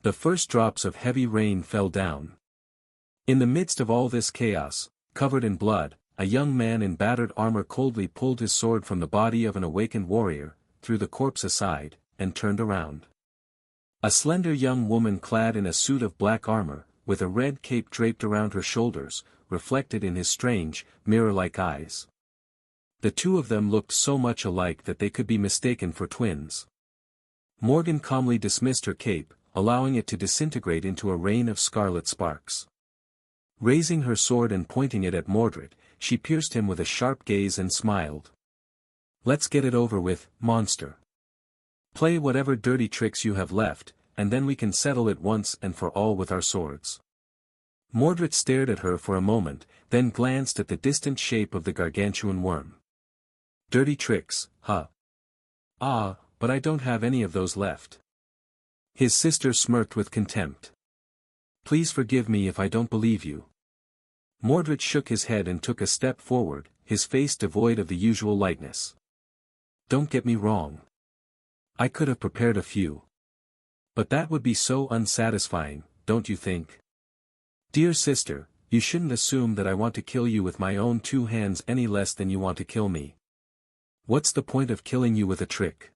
The first drops of heavy rain fell down. In the midst of all this chaos, covered in blood, a young man in battered armor coldly pulled his sword from the body of an awakened warrior, threw the corpse aside, and turned around. A slender young woman clad in a suit of black armor, with a red cape draped around her shoulders, reflected in his strange, mirror-like eyes. The two of them looked so much alike that they could be mistaken for twins. Morgan calmly dismissed her cape, allowing it to disintegrate into a rain of scarlet sparks. Raising her sword and pointing it at Mordred, she pierced him with a sharp gaze and smiled. Let's get it over with, monster. Play whatever dirty tricks you have left, and then we can settle it once and for all with our swords. Mordred stared at her for a moment, then glanced at the distant shape of the gargantuan worm. Dirty tricks, huh? Ah, but I don't have any of those left. His sister smirked with contempt. Please forgive me if I don't believe you. Mordred shook his head and took a step forward, his face devoid of the usual lightness. Don't get me wrong. I could have prepared a few. But that would be so unsatisfying, don't you think? Dear sister, you shouldn't assume that I want to kill you with my own two hands any less than you want to kill me. What's the point of killing you with a trick?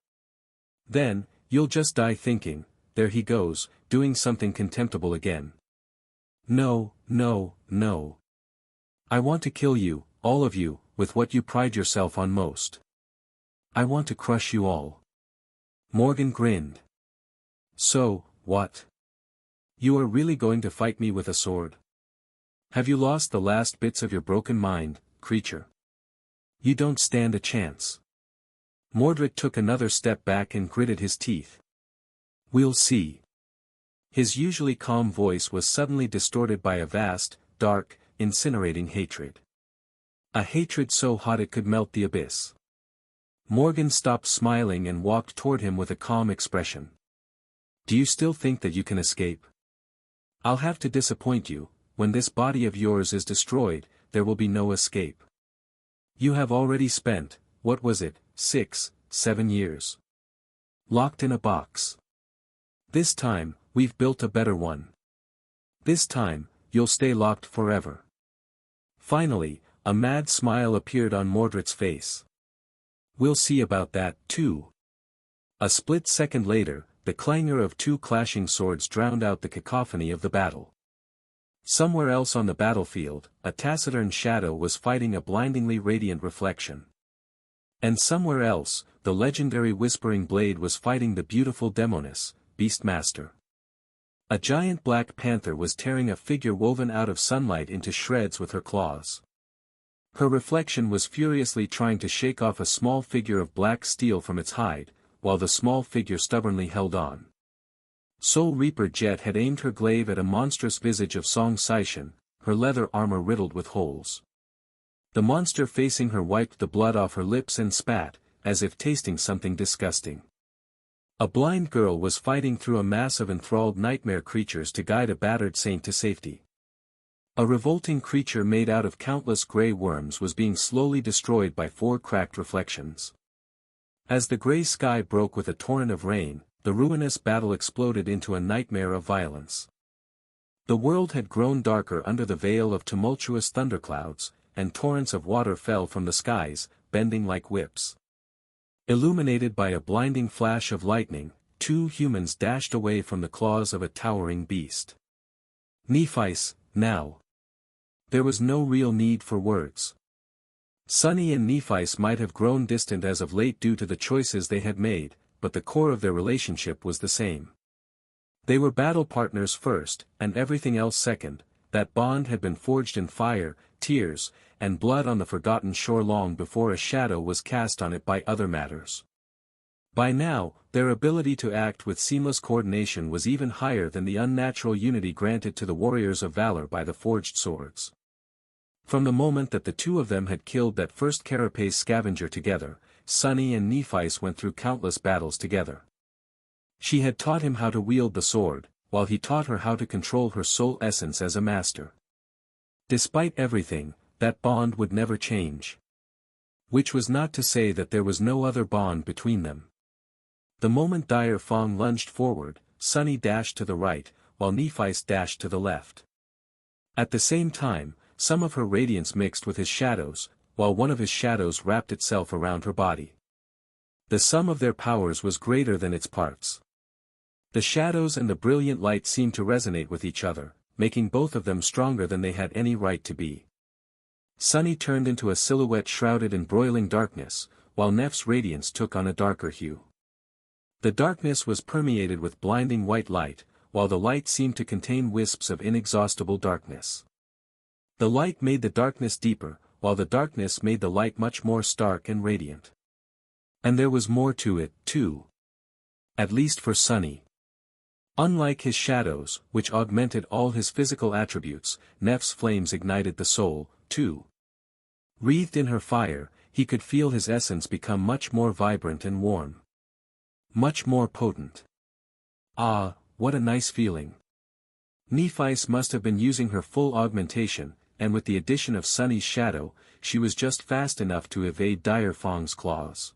Then, you'll just die thinking, there he goes, doing something contemptible again. No, no, no. I want to kill you, all of you, with what you pride yourself on most. I want to crush you all. Morgan grinned. So, what? You are really going to fight me with a sword? Have you lost the last bits of your broken mind, creature? You don't stand a chance. Mordred took another step back and gritted his teeth. We'll see. His usually calm voice was suddenly distorted by a vast, dark, incinerating hatred. A hatred so hot it could melt the abyss. Morgan stopped smiling and walked toward him with a calm expression. Do you still think that you can escape? I'll have to disappoint you, when this body of yours is destroyed, there will be no escape. You have already spent, what was it, 6, 7 years? Locked in a box. This time, we've built a better one. This time, you'll stay locked forever. Finally, a mad smile appeared on Mordred's face. We'll see about that, too. A split second later, the clangor of two clashing swords drowned out the cacophony of the battle. Somewhere else on the battlefield, a taciturn shadow was fighting a blindingly radiant reflection. And somewhere else, the legendary Whispering Blade was fighting the beautiful Demoness, Beastmaster. A giant black panther was tearing a figure woven out of sunlight into shreds with her claws. Her reflection was furiously trying to shake off a small figure of black steel from its hide, while the small figure stubbornly held on. Soul Reaper Jet had aimed her glaive at a monstrous visage of Song Saishan, her leather armor riddled with holes. The monster facing her wiped the blood off her lips and spat, as if tasting something disgusting. A blind girl was fighting through a mass of enthralled nightmare creatures to guide a battered saint to safety. A revolting creature made out of countless grey worms was being slowly destroyed by 4 cracked reflections. As the grey sky broke with a torrent of rain, the ruinous battle exploded into a nightmare of violence. The world had grown darker under the veil of tumultuous thunderclouds, and torrents of water fell from the skies, bending like whips. Illuminated by a blinding flash of lightning, 2 humans dashed away from the claws of a towering beast. Nephi's, now. There was no real need for words. Sunny and Nephi's might have grown distant as of late due to the choices they had made, but the core of their relationship was the same. They were battle partners first, and everything else second. That bond had been forged in fire, tears, and blood on the forgotten shore long before a shadow was cast on it by other matters. By now, their ability to act with seamless coordination was even higher than the unnatural unity granted to the warriors of valor by the forged swords. From the moment that the 2 of them had killed that first carapace scavenger together, Sunny and Nephi's went through countless battles together. She had taught him how to wield the sword, while he taught her how to control her soul essence as a master. Despite everything, that bond would never change. Which was not to say that there was no other bond between them. The moment Dire Fong lunged forward, Sunny dashed to the right, while Nephi's dashed to the left. At the same time, some of her radiance mixed with his shadows, while one of his shadows wrapped itself around her body. The sum of their powers was greater than its parts. The shadows and the brilliant light seemed to resonate with each other, making both of them stronger than they had any right to be. Sunny turned into a silhouette shrouded in broiling darkness, while Neph's radiance took on a darker hue. The darkness was permeated with blinding white light, while the light seemed to contain wisps of inexhaustible darkness. The light made the darkness deeper, while the darkness made the light much more stark and radiant. And there was more to it, too. At least for Sunny. Unlike his shadows, which augmented all his physical attributes, Neph's flames ignited the soul, too. Wreathed in her fire, he could feel his essence become much more vibrant and warm. Much more potent. Ah, what a nice feeling. Nephi's must have been using her full augmentation, and with the addition of Sunny's shadow, she was just fast enough to evade Dire Fong's claws.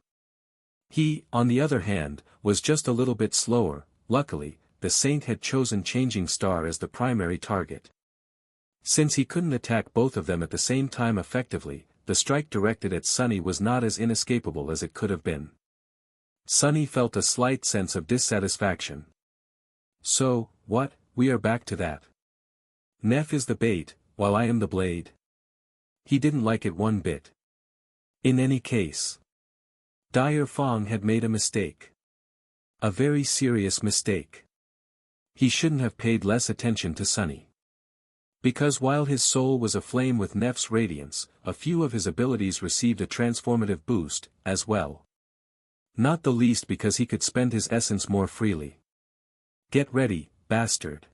He, on the other hand, was just a little bit slower. Luckily, the saint had chosen Changing Star as the primary target. Since he couldn't attack both of them at the same time effectively, the strike directed at Sunny was not as inescapable as it could have been. Sunny felt a slight sense of dissatisfaction. So, what, we are back to that. Neph is the bait, while I am the blade. He didn't like it one bit. In any case, Dire Fong had made a mistake. A very serious mistake. He shouldn't have paid less attention to Sunny. Because while his soul was aflame with Neph's radiance, a few of his abilities received a transformative boost, as well. Not the least because he could spend his essence more freely. Get ready, bastard.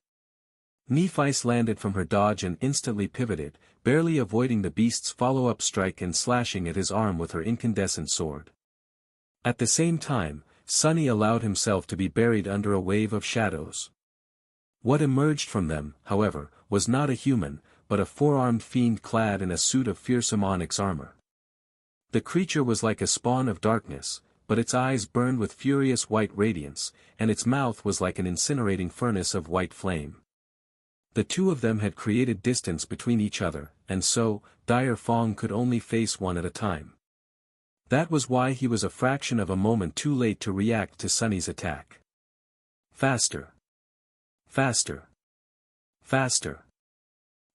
Nephi's landed from her dodge and instantly pivoted, barely avoiding the beast's follow-up strike and slashing at his arm with her incandescent sword. At the same time, Sunny allowed himself to be buried under a wave of shadows. What emerged from them, however, was not a human, but a four-armed fiend clad in a suit of fearsome onyx armor. The creature was like a spawn of darkness, but its eyes burned with furious white radiance, and its mouth was like an incinerating furnace of white flame. The 2 of them had created distance between each other, and so, Dire Fong could only face one at a time. That was why he was a fraction of a moment too late to react to Sunny's attack. Faster. Faster. Faster.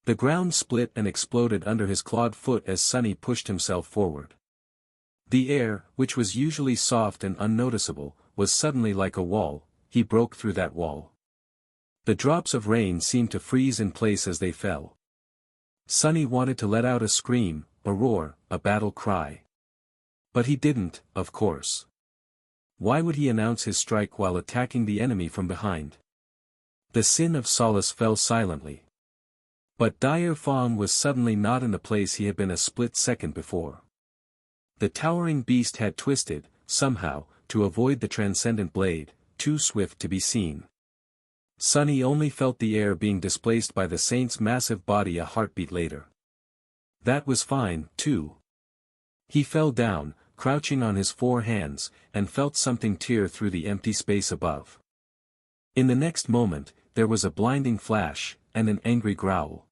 The ground split and exploded under his clawed foot as Sunny pushed himself forward. The air, which was usually soft and unnoticeable, was suddenly like a wall. He broke through that wall. The drops of rain seemed to freeze in place as they fell. Sunny wanted to let out a scream, a roar, a battle cry. But he didn't, of course. Why would he announce his strike while attacking the enemy from behind? The sin of solace fell silently. But Dire Fong was suddenly not in the place he had been a split second before. The towering beast had twisted, somehow, to avoid the transcendent blade, too swift to be seen. Sunny only felt the air being displaced by the saint's massive body a heartbeat later. That was fine, too. He fell down, crouching on his four hands, and felt something tear through the empty space above. In the next moment, there was a blinding flash, and an angry growl.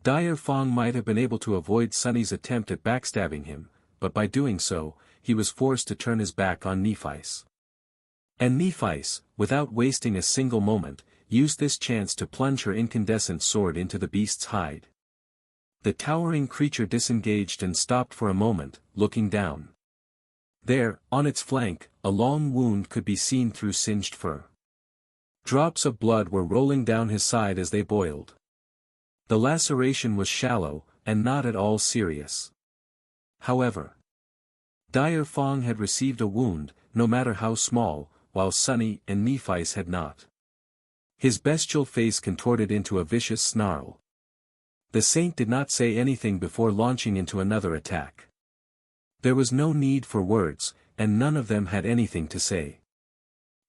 Dire Fong might have been able to avoid Sunny's attempt at backstabbing him, but by doing so, he was forced to turn his back on Nephice. And Nephice, without wasting a single moment, used this chance to plunge her incandescent sword into the beast's hide. The towering creature disengaged and stopped for a moment, looking down. There, on its flank, a long wound could be seen through singed fur. Drops of blood were rolling down his side as they boiled. The laceration was shallow, and not at all serious. However, Dire Fong had received a wound, no matter how small, while Sunny and Nephice had not. His bestial face contorted into a vicious snarl. The saint did not say anything before launching into another attack. There was no need for words, and none of them had anything to say.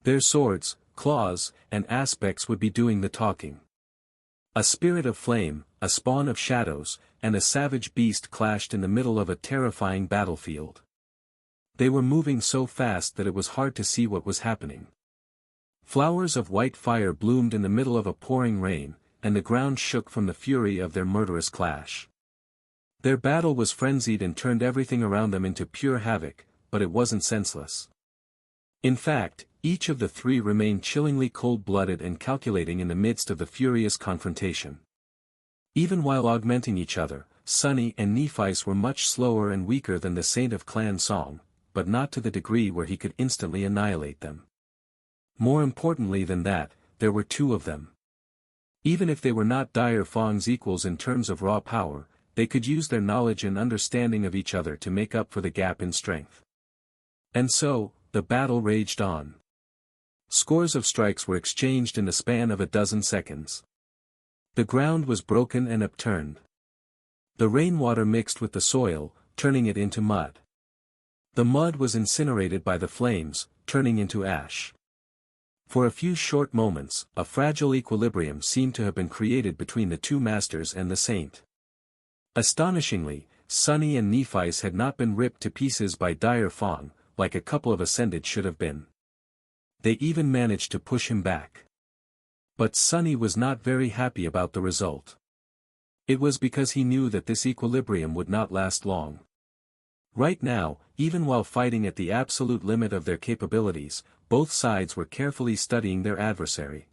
Their swords, claws, and aspects would be doing the talking. A spirit of flame, a spawn of shadows, and a savage beast clashed in the middle of a terrifying battlefield. They were moving so fast that it was hard to see what was happening. Flowers of white fire bloomed in the middle of a pouring rain, and the ground shook from the fury of their murderous clash. Their battle was frenzied and turned everything around them into pure havoc, but it wasn't senseless. In fact, each of the three remained chillingly cold-blooded and calculating in the midst of the furious confrontation. Even while augmenting each other, Sunny and Nephice were much slower and weaker than the Saint of Clan Song, but not to the degree where he could instantly annihilate them. More importantly than that, there were two of them. Even if they were not Dire Fong's equals in terms of raw power, they could use their knowledge and understanding of each other to make up for the gap in strength. And so, the battle raged on. Scores of strikes were exchanged in the span of a dozen seconds. The ground was broken and upturned. The rainwater mixed with the soil, turning it into mud. The mud was incinerated by the flames, turning into ash. For a few short moments, a fragile equilibrium seemed to have been created between the two masters and the saint. Astonishingly, Sunny and Nephice had not been ripped to pieces by Dire Fong, like a couple of Ascended should have been. They even managed to push him back. But Sunny was not very happy about the result. It was because he knew that this equilibrium would not last long. Right now, even while fighting at the absolute limit of their capabilities, both sides were carefully studying their adversary.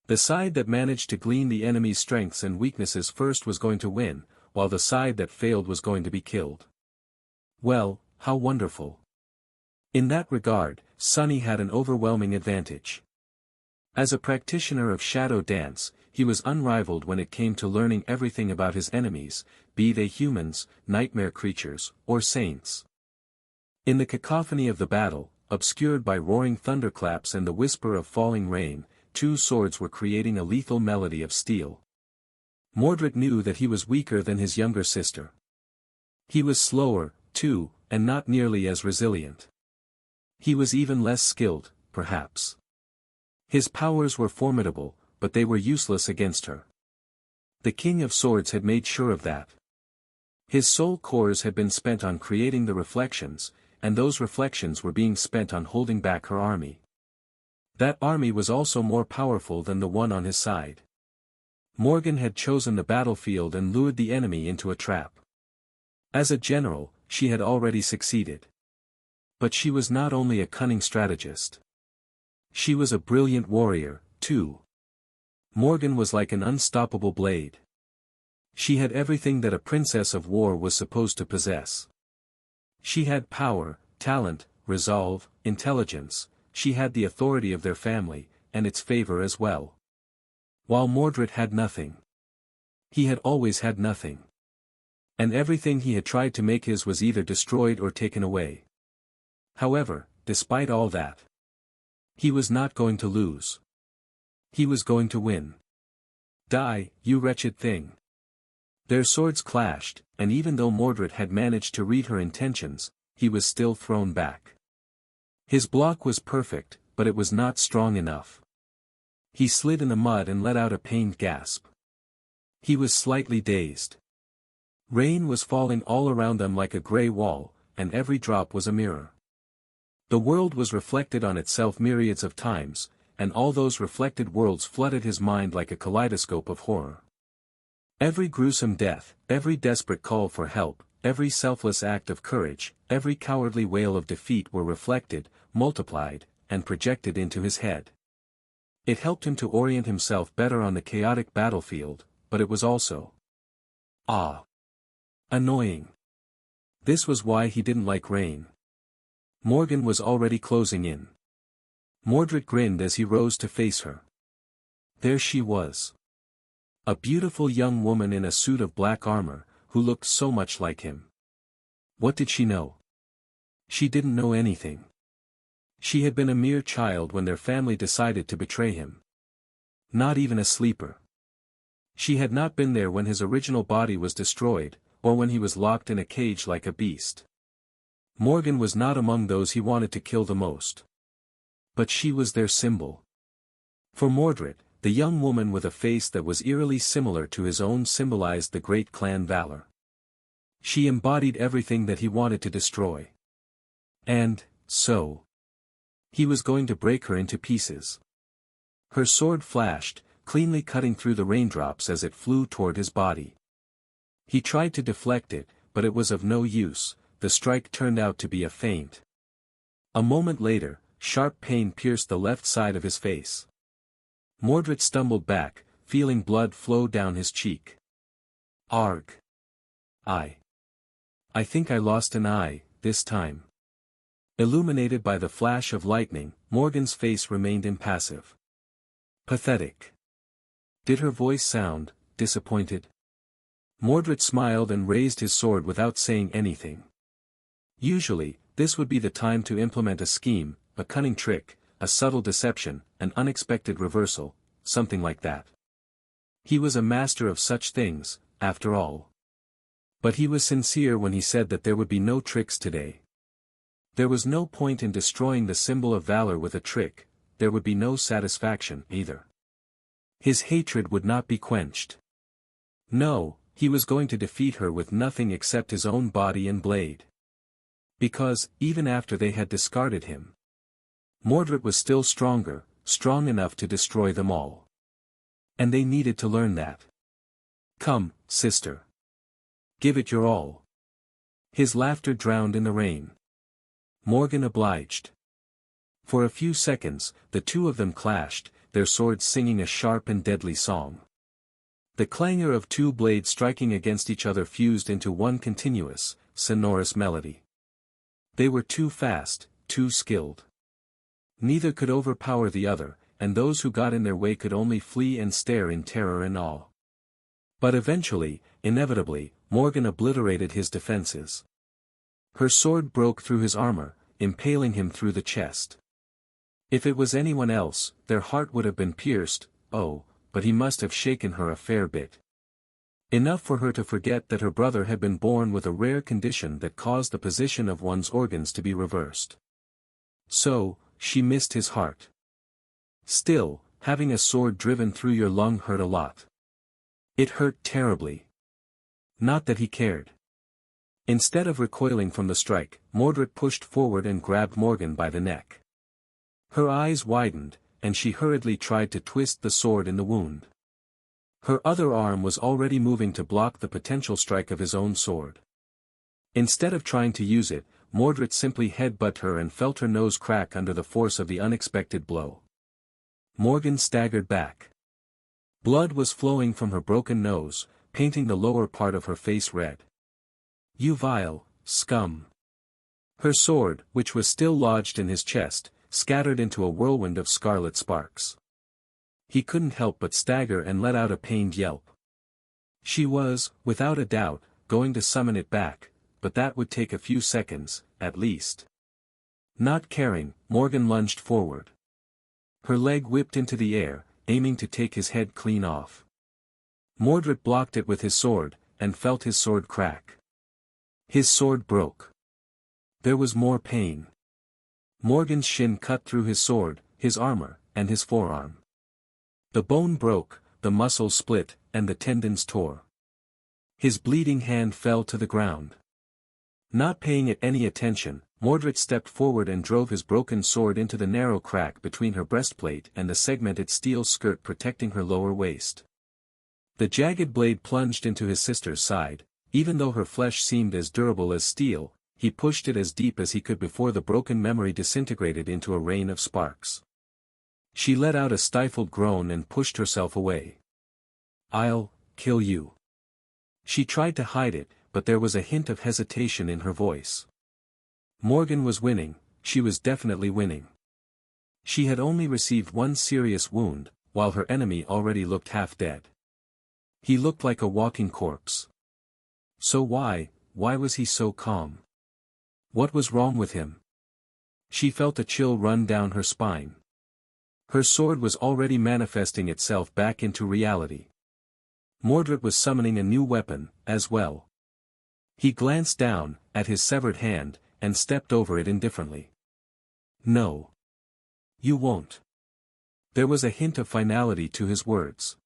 The side that managed to glean the enemy's strengths and weaknesses first was going to win, while the side that failed was going to be killed. Well, how wonderful. In that regard, Sunny had an overwhelming advantage. As a practitioner of shadow dance, he was unrivaled when it came to learning everything about his enemies, be they humans, nightmare creatures, or saints. In the cacophony of the battle, obscured by roaring thunderclaps and the whisper of falling rain, two swords were creating a lethal melody of steel. Mordred knew that he was weaker than his younger sister. He was slower, too, and not nearly as resilient. He was even less skilled, perhaps. His powers were formidable, but they were useless against her. The King of Swords had made sure of that. His soul cores had been spent on creating the reflections, and those reflections were being spent on holding back her army. That army was also more powerful than the one on his side. Morgan had chosen the battlefield and lured the enemy into a trap. As a general, she had already succeeded. But she was not only a cunning strategist. She was a brilliant warrior, too. Morgan was like an unstoppable blade. She had everything that a princess of war was supposed to possess. She had power, talent, resolve, intelligence, she had the authority of their family, and its favor as well. While Mordred had nothing. He had always had nothing. And everything he had tried to make his was either destroyed or taken away. However, despite all that, he was not going to lose. He was going to win. Die, you wretched thing. Their swords clashed, and even though Mordred had managed to read her intentions, he was still thrown back. His block was perfect, but it was not strong enough. He slid in the mud and let out a pained gasp. He was slightly dazed. Rain was falling all around them like a gray wall, and every drop was a mirror. The world was reflected on itself myriads of times, and all those reflected worlds flooded his mind like a kaleidoscope of horror. Every gruesome death, every desperate call for help, every selfless act of courage, every cowardly wail of defeat were reflected, multiplied, and projected into his head. It helped him to orient himself better on the chaotic battlefield, but it was also annoying. This was why he didn't like rain. Morgan was already closing in. Mordred grinned as he rose to face her. There she was. A beautiful young woman in a suit of black armor, who looked so much like him. What did she know? She didn't know anything. She had been a mere child when their family decided to betray him. Not even a sleeper. She had not been there when his original body was destroyed, or when he was locked in a cage like a beast. Morgan was not among those he wanted to kill the most. But she was their symbol. For Mordred, the young woman with a face that was eerily similar to his own symbolized the great clan valor. She embodied everything that he wanted to destroy. And, so, he was going to break her into pieces. Her sword flashed, cleanly cutting through the raindrops as it flew toward his body. He tried to deflect it, but it was of no use, the strike turned out to be a feint. A moment later, sharp pain pierced the left side of his face. Mordred stumbled back, feeling blood flow down his cheek. Arg. I think I lost an eye, this time. Illuminated by the flash of lightning, Morgan's face remained impassive. Pathetic. Did her voice sound disappointed? Mordred smiled and raised his sword without saying anything. Usually, this would be the time to implement a scheme, a cunning trick, a subtle deception, an unexpected reversal, something like that. He was a master of such things, after all. But he was sincere when he said that there would be no tricks today. There was no point in destroying the symbol of valor with a trick, there would be no satisfaction either. His hatred would not be quenched. No, he was going to defeat her with nothing except his own body and blade. Because, even after they had discarded him, Mordred was still stronger, strong enough to destroy them all. And they needed to learn that. Come, sister. Give it your all. His laughter drowned in the rain. Morgan obliged. For a few seconds, the two of them clashed, their swords singing a sharp and deadly song. The clangor of two blades striking against each other fused into one continuous, sonorous melody. They were too fast, too skilled. Neither could overpower the other, and those who got in their way could only flee and stare in terror and awe. But eventually, inevitably, Morgan obliterated his defenses. Her sword broke through his armor, impaling him through the chest. If it was anyone else, their heart would have been pierced, but he must have shaken her a fair bit. Enough for her to forget that her brother had been born with a rare condition that caused the position of one's organs to be reversed. So, she missed his heart. Still, having a sword driven through your lung hurt a lot. It hurt terribly. Not that he cared. Instead of recoiling from the strike, Mordred pushed forward and grabbed Morgan by the neck. Her eyes widened, and she hurriedly tried to twist the sword in the wound. Her other arm was already moving to block the potential strike of his own sword. Instead of trying to use it, Mordred simply headbutted her and felt her nose crack under the force of the unexpected blow. Morgan staggered back. Blood was flowing from her broken nose, painting the lower part of her face red. You vile scum! Her sword, which was still lodged in his chest, scattered into a whirlwind of scarlet sparks. He couldn't help but stagger and let out a pained yelp. She was, without a doubt, going to summon it back, but that would take a few seconds, at least. Not caring, Morgan lunged forward. Her leg whipped into the air, aiming to take his head clean off. Mordred blocked it with his sword, and felt his sword crack. His sword broke. There was more pain. Morgan's shin cut through his sword, his armor, and his forearm. The bone broke, the muscle split, and the tendons tore. His bleeding hand fell to the ground. Not paying it any attention, Mordred stepped forward and drove his broken sword into the narrow crack between her breastplate and the segmented steel skirt protecting her lower waist. The jagged blade plunged into his sister's side. Even though her flesh seemed as durable as steel, he pushed it as deep as he could before the broken memory disintegrated into a rain of sparks. She let out a stifled groan and pushed herself away. "I'll kill you." She tried to hide it, but there was a hint of hesitation in her voice. Morgan was winning, she was definitely winning. She had only received one serious wound, while her enemy already looked half dead. He looked like a walking corpse. So why was he so calm? What was wrong with him? She felt a chill run down her spine. Her sword was already manifesting itself back into reality. Mordred was summoning a new weapon, as well. He glanced down, at his severed hand, and stepped over it indifferently. "No. You won't." There was a hint of finality to his words.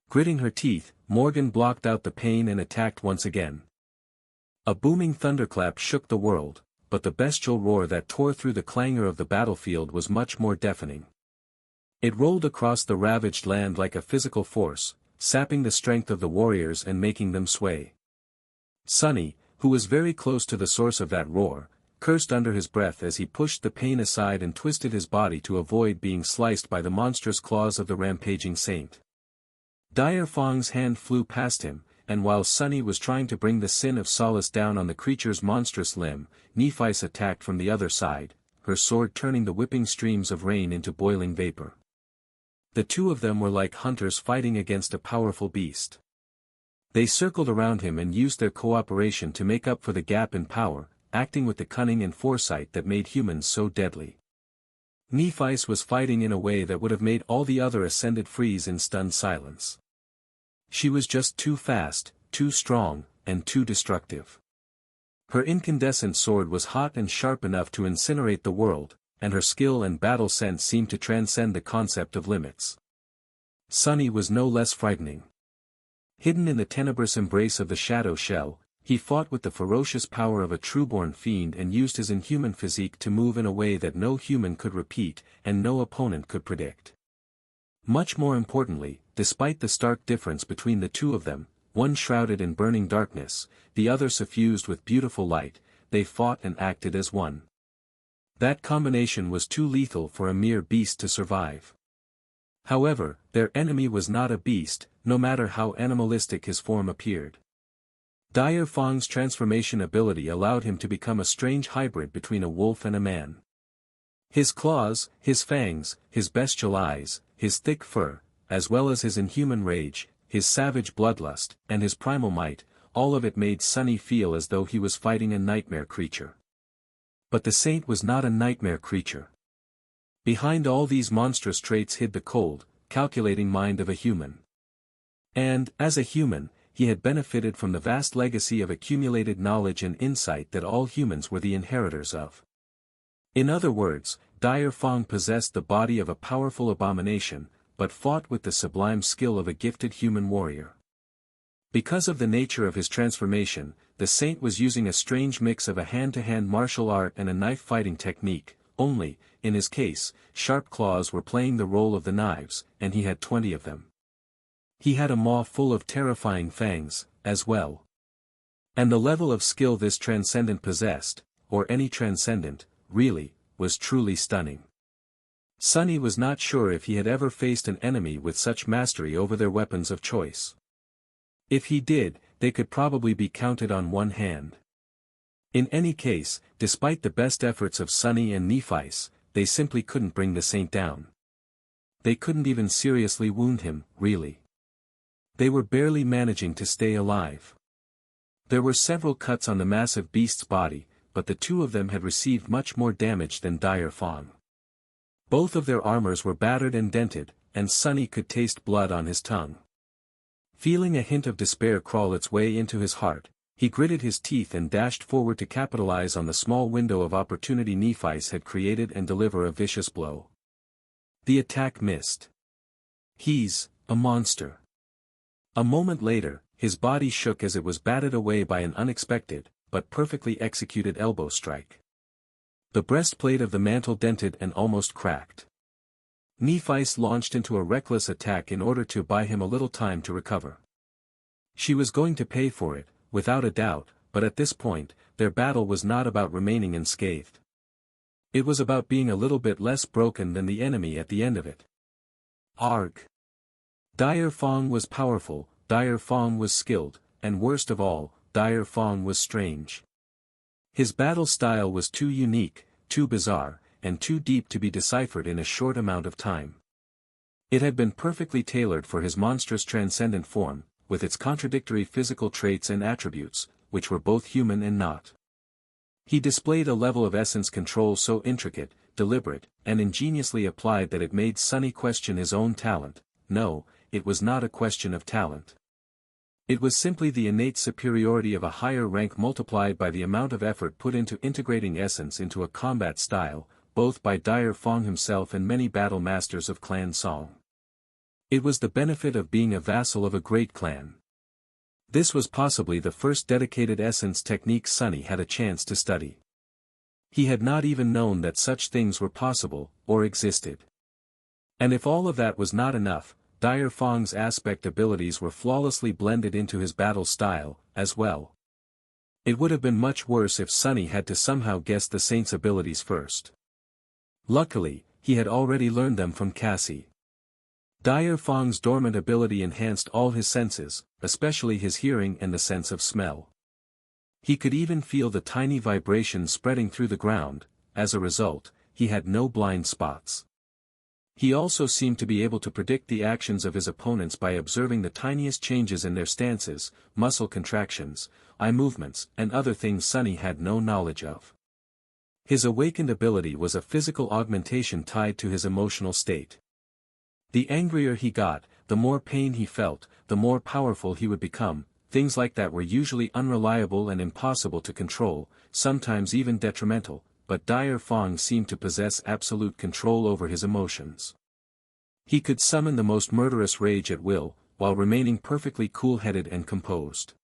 Gritting her teeth, Morgan blocked out the pain and attacked once again. A booming thunderclap shook the world, but the bestial roar that tore through the clangor of the battlefield was much more deafening. It rolled across the ravaged land like a physical force, sapping the strength of the warriors and making them sway. Sonny, who was very close to the source of that roar, cursed under his breath as he pushed the pain aside and twisted his body to avoid being sliced by the monstrous claws of the rampaging saint. Dire Fong's hand flew past him, and while Sonny was trying to bring the sin of solace down on the creature's monstrous limb, Nephi's attacked from the other side, her sword turning the whipping streams of rain into boiling vapor. The two of them were like hunters fighting against a powerful beast. They circled around him and used their cooperation to make up for the gap in power, acting with the cunning and foresight that made humans so deadly. Nephis was fighting in a way that would have made all the other ascended freeze in stunned silence. She was just too fast, too strong, and too destructive. Her incandescent sword was hot and sharp enough to incinerate the world, and her skill and battle sense seemed to transcend the concept of limits. Sonny was no less frightening. Hidden in the tenebrous embrace of the shadow shell, he fought with the ferocious power of a trueborn fiend and used his inhuman physique to move in a way that no human could repeat, and no opponent could predict. Much more importantly, despite the stark difference between the two of them, one shrouded in burning darkness, the other suffused with beautiful light, they fought and acted as one. That combination was too lethal for a mere beast to survive. However, their enemy was not a beast, no matter how animalistic his form appeared. Dire Fong's transformation ability allowed him to become a strange hybrid between a wolf and a man. His claws, his fangs, his bestial eyes, his thick fur, as well as his inhuman rage, his savage bloodlust, and his primal might, all of it made Sonny feel as though he was fighting a nightmare creature. But the saint was not a nightmare creature. Behind all these monstrous traits hid the cold, calculating mind of a human. And, as a human, he had benefited from the vast legacy of accumulated knowledge and insight that all humans were the inheritors of. In other words, Dire Fong possessed the body of a powerful abomination, but fought with the sublime skill of a gifted human warrior. Because of the nature of his transformation, the saint was using a strange mix of a hand-to-hand martial art and a knife-fighting technique, only, in his case, sharp claws were playing the role of the knives, and he had 20 of them. He had a maw full of terrifying fangs, as well. And the level of skill this transcendent possessed, or any transcendent, really, was truly stunning. Sonny was not sure if he had ever faced an enemy with such mastery over their weapons of choice. If he did, they could probably be counted on one hand. In any case, despite the best efforts of Sonny and Nephis, they simply couldn't bring the saint down. They couldn't even seriously wound him, really. They were barely managing to stay alive. There were several cuts on the massive beast's body, but the two of them had received much more damage than Dire Fong. Both of their armors were battered and dented, and Sonny could taste blood on his tongue. Feeling a hint of despair crawl its way into his heart, he gritted his teeth and dashed forward to capitalize on the small window of opportunity Nephis had created and deliver a vicious blow. The attack missed. He's a monster. A moment later, his body shook as it was batted away by an unexpected, but perfectly executed elbow strike. The breastplate of the mantle dented and almost cracked. Nephi's launched into a reckless attack in order to buy him a little time to recover. She was going to pay for it, without a doubt, but at this point, their battle was not about remaining unscathed. It was about being a little bit less broken than the enemy at the end of it. Arg! Dire Fong was powerful, Dire Fong was skilled, and worst of all, Dire Fong was strange. His battle style was too unique, too bizarre, and too deep to be deciphered in a short amount of time. It had been perfectly tailored for his monstrous transcendent form, with its contradictory physical traits and attributes, which were both human and not. He displayed a level of essence control so intricate, deliberate, and ingeniously applied that it made Sunny question his own talent. No, it was not a question of talent. It was simply the innate superiority of a higher rank multiplied by the amount of effort put into integrating essence into a combat style, both by Dire Fong himself and many battle masters of Clan Song. It was the benefit of being a vassal of a great clan. This was possibly the first dedicated essence technique Sunny had a chance to study. He had not even known that such things were possible, or existed. And if all of that was not enough, Dire Fong's aspect abilities were flawlessly blended into his battle style, as well. It would have been much worse if Sunny had to somehow guess the saint's abilities first. Luckily, he had already learned them from Cassie. Dire Fong's dormant ability enhanced all his senses, especially his hearing and the sense of smell. He could even feel the tiny vibrations spreading through the ground. As a result, he had no blind spots. He also seemed to be able to predict the actions of his opponents by observing the tiniest changes in their stances, muscle contractions, eye movements, and other things Sunny had no knowledge of. His awakened ability was a physical augmentation tied to his emotional state. The angrier he got, the more pain he felt, the more powerful he would become. Things like that were usually unreliable and impossible to control, sometimes even detrimental, but Dire Fong seemed to possess absolute control over his emotions. He could summon the most murderous rage at will, while remaining perfectly cool-headed and composed.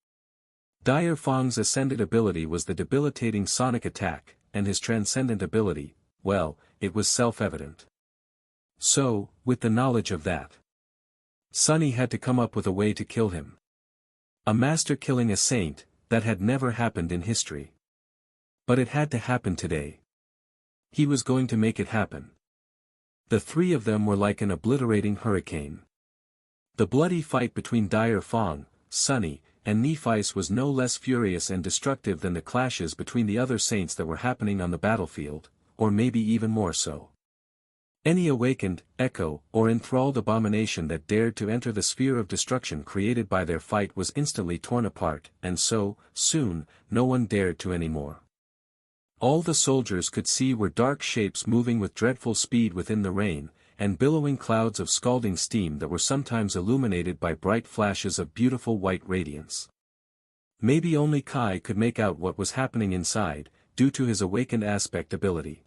Dire Fong's ascended ability was the debilitating sonic attack, and his transcendent ability, well, it was self-evident. So, with the knowledge of that, Sunny had to come up with a way to kill him. A master killing a saint, that had never happened in history. But it had to happen today. He was going to make it happen. The three of them were like an obliterating hurricane. The bloody fight between Dire Fong, Sunny, and Nephi's was no less furious and destructive than the clashes between the other saints that were happening on the battlefield, or maybe even more so. Any awakened, echo, or enthralled abomination that dared to enter the sphere of destruction created by their fight was instantly torn apart, and so, soon, no one dared to any more. All the soldiers could see were dark shapes moving with dreadful speed within the rain, and billowing clouds of scalding steam that were sometimes illuminated by bright flashes of beautiful white radiance. Maybe only Kai could make out what was happening inside, due to his awakened aspect ability.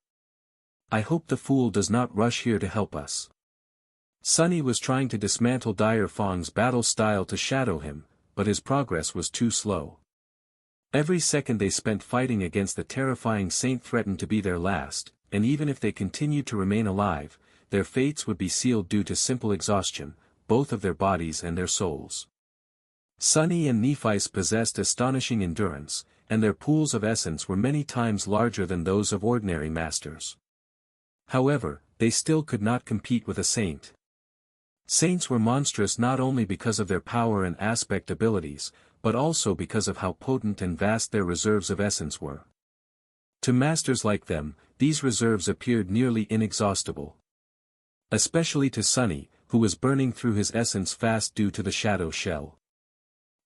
I hope the fool does not rush here to help us. Sunny was trying to dismantle Dire Fong's battle style to shadow him, but his progress was too slow. Every second they spent fighting against the terrifying saint threatened to be their last, and even if they continued to remain alive, their fates would be sealed due to simple exhaustion, both of their bodies and their souls. Sunny and Nephi's possessed astonishing endurance, and their pools of essence were many times larger than those of ordinary masters. However, they still could not compete with a saint. Saints were monstrous not only because of their power and aspect abilities, but also because of how potent and vast their reserves of essence were. To masters like them, these reserves appeared nearly inexhaustible. Especially to Sunny, who was burning through his essence fast due to the shadow shell.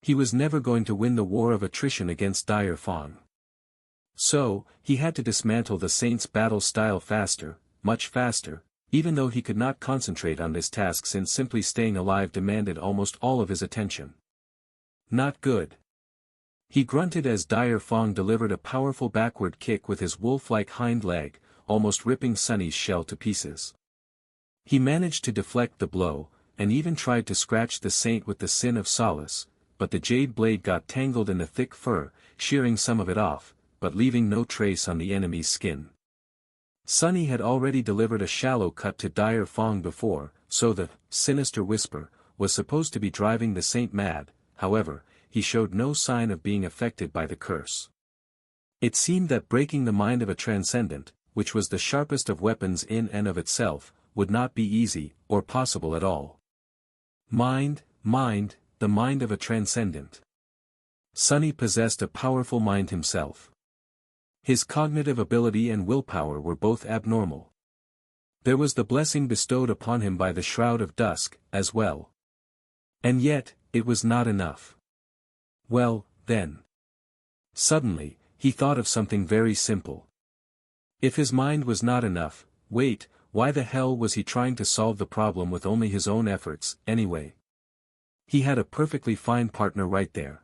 He was never going to win the war of attrition against Dire Fong. So, he had to dismantle the saint's battle style faster, much faster, even though he could not concentrate on this task since simply staying alive demanded almost all of his attention. Not good. He grunted as Dire Fong delivered a powerful backward kick with his wolf-like hind leg, almost ripping Sunny's shell to pieces. He managed to deflect the blow, and even tried to scratch the saint with the sin of solace, but the jade blade got tangled in the thick fur, shearing some of it off, but leaving no trace on the enemy's skin. Sunny had already delivered a shallow cut to Dire Fong before, so the sinister whisper was supposed to be driving the saint mad. However, he showed no sign of being affected by the curse. It seemed that breaking the mind of a transcendent, which was the sharpest of weapons in and of itself, would not be easy, or possible at all. Mind, the mind of a transcendent. Sunny possessed a powerful mind himself. His cognitive ability and willpower were both abnormal. There was the blessing bestowed upon him by the Shroud of Dusk, as well. And yet, it was not enough. Well, then. Suddenly, he thought of something very simple. If his mind was not enough, wait, why the hell was he trying to solve the problem with only his own efforts, anyway? He had a perfectly fine partner right there.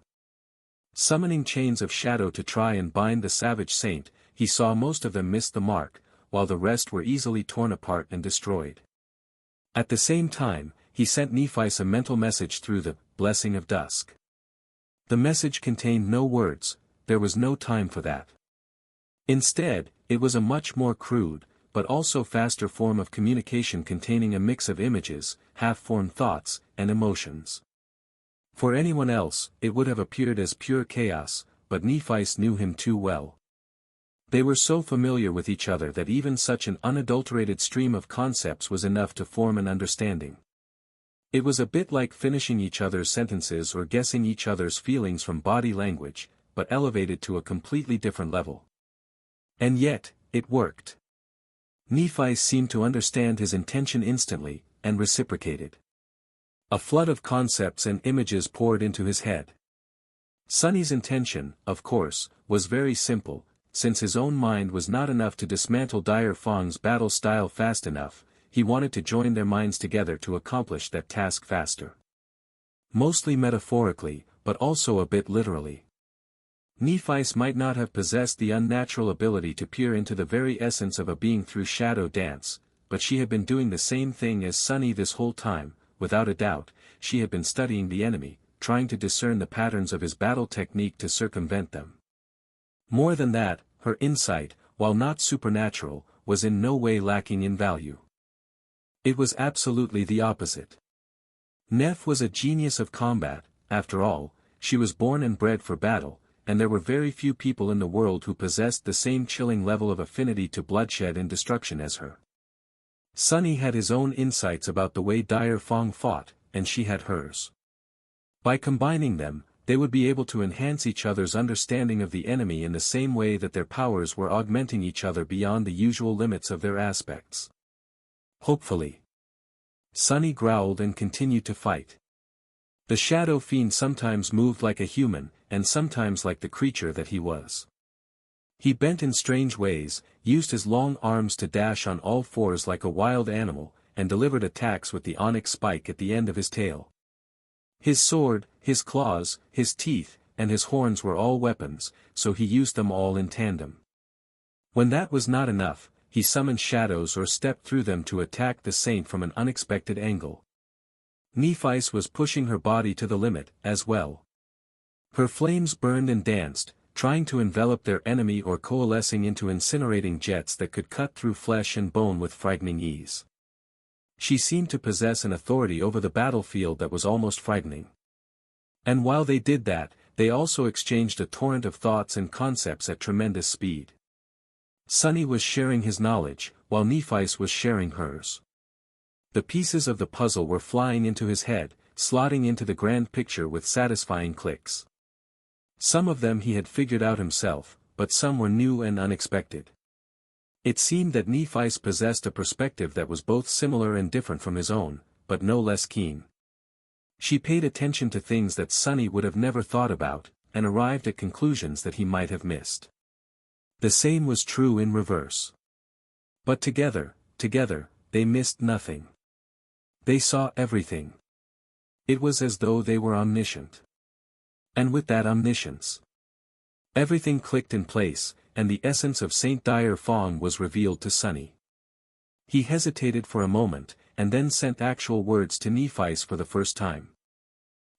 Summoning chains of shadow to try and bind the savage saint, he saw most of them miss the mark, while the rest were easily torn apart and destroyed. At the same time, he sent Nephi's a mental message through the blessing of dusk. The message contained no words, there was no time for that. Instead, it was a much more crude, but also faster form of communication containing a mix of images, half-formed thoughts, and emotions. For anyone else, it would have appeared as pure chaos, but Nephi knew him too well. They were so familiar with each other that even such an unadulterated stream of concepts was enough to form an understanding. It was a bit like finishing each other's sentences or guessing each other's feelings from body language, but elevated to a completely different level. And yet, it worked. Nephi seemed to understand his intention instantly, and reciprocated. A flood of concepts and images poured into his head. Sunny's intention, of course, was very simple, since his own mind was not enough to dismantle Dire Fong's battle style fast enough, he wanted to join their minds together to accomplish that task faster. Mostly metaphorically, but also a bit literally. Nephi might not have possessed the unnatural ability to peer into the very essence of a being through shadow dance, but she had been doing the same thing as Sunny this whole time. Without a doubt, she had been studying the enemy, trying to discern the patterns of his battle technique to circumvent them. More than that, her insight, while not supernatural, was in no way lacking in value. It was absolutely the opposite. Neph was a genius of combat, after all, she was born and bred for battle, and there were very few people in the world who possessed the same chilling level of affinity to bloodshed and destruction as her. Sunny had his own insights about the way Dire Fong fought, and she had hers. By combining them, they would be able to enhance each other's understanding of the enemy in the same way that their powers were augmenting each other beyond the usual limits of their aspects. Hopefully. Sunny growled and continued to fight. The shadow fiend sometimes moved like a human, and sometimes like the creature that he was. He bent in strange ways, used his long arms to dash on all fours like a wild animal, and delivered attacks with the onyx spike at the end of his tail. His sword, his claws, his teeth, and his horns were all weapons, so he used them all in tandem. When that was not enough, he summoned shadows or stepped through them to attack the saint from an unexpected angle. Nephi was pushing her body to the limit, as well. Her flames burned and danced, trying to envelop their enemy or coalescing into incinerating jets that could cut through flesh and bone with frightening ease. She seemed to possess an authority over the battlefield that was almost frightening. And while they did that, they also exchanged a torrent of thoughts and concepts at tremendous speed. Sunny was sharing his knowledge, while Nephi was sharing hers. The pieces of the puzzle were flying into his head, slotting into the grand picture with satisfying clicks. Some of them he had figured out himself, but some were new and unexpected. It seemed that Nephi possessed a perspective that was both similar and different from his own, but no less keen. She paid attention to things that Sunny would have never thought about, and arrived at conclusions that he might have missed. The same was true in reverse. But together, they missed nothing. They saw everything. It was as though they were omniscient. And with that omniscience, everything clicked in place, and the essence of Saint Dire Fong was revealed to Sunny. He hesitated for a moment, and then sent actual words to Nephi's for the first time.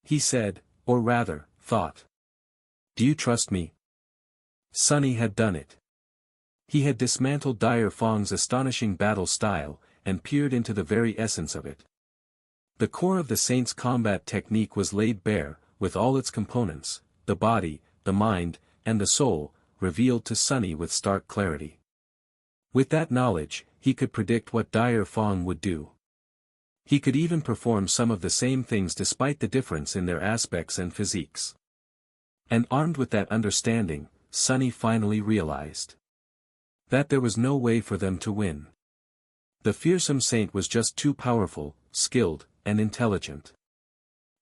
He said, or rather, thought. "Do you trust me?" Sunny had done it. He had dismantled Dire Fong's astonishing battle style, and peered into the very essence of it. The core of the Saint's combat technique was laid bare, with all its components, the body, the mind, and the soul, revealed to Sunny with stark clarity. With that knowledge, he could predict what Dire Fong would do. He could even perform some of the same things despite the difference in their aspects and physiques. And armed with that understanding, Sunny finally realized that there was no way for them to win. The fearsome Saint was just too powerful, skilled, and intelligent.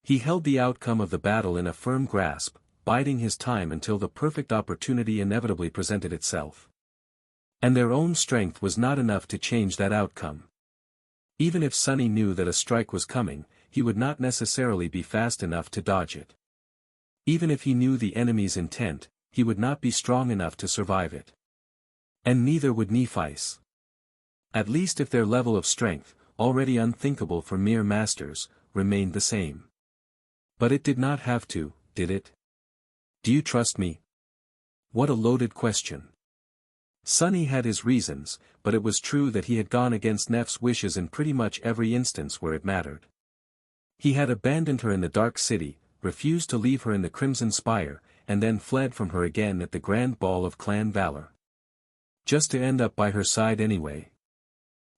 He held the outcome of the battle in a firm grasp, biding his time until the perfect opportunity inevitably presented itself. And their own strength was not enough to change that outcome. Even if Sunny knew that a strike was coming, he would not necessarily be fast enough to dodge it. Even if he knew the enemy's intent, he would not be strong enough to survive it. And neither would Nephi's. At least if their level of strength, already unthinkable for mere masters, remained the same. But it did not have to, did it? "Do you trust me?" What a loaded question. Sunny had his reasons, but it was true that he had gone against Neff's wishes in pretty much every instance where it mattered. He had abandoned her in the Dark City, refused to leave her in the Crimson Spire, and then fled from her again at the Grand Ball of Clan Valor. Just to end up by her side anyway.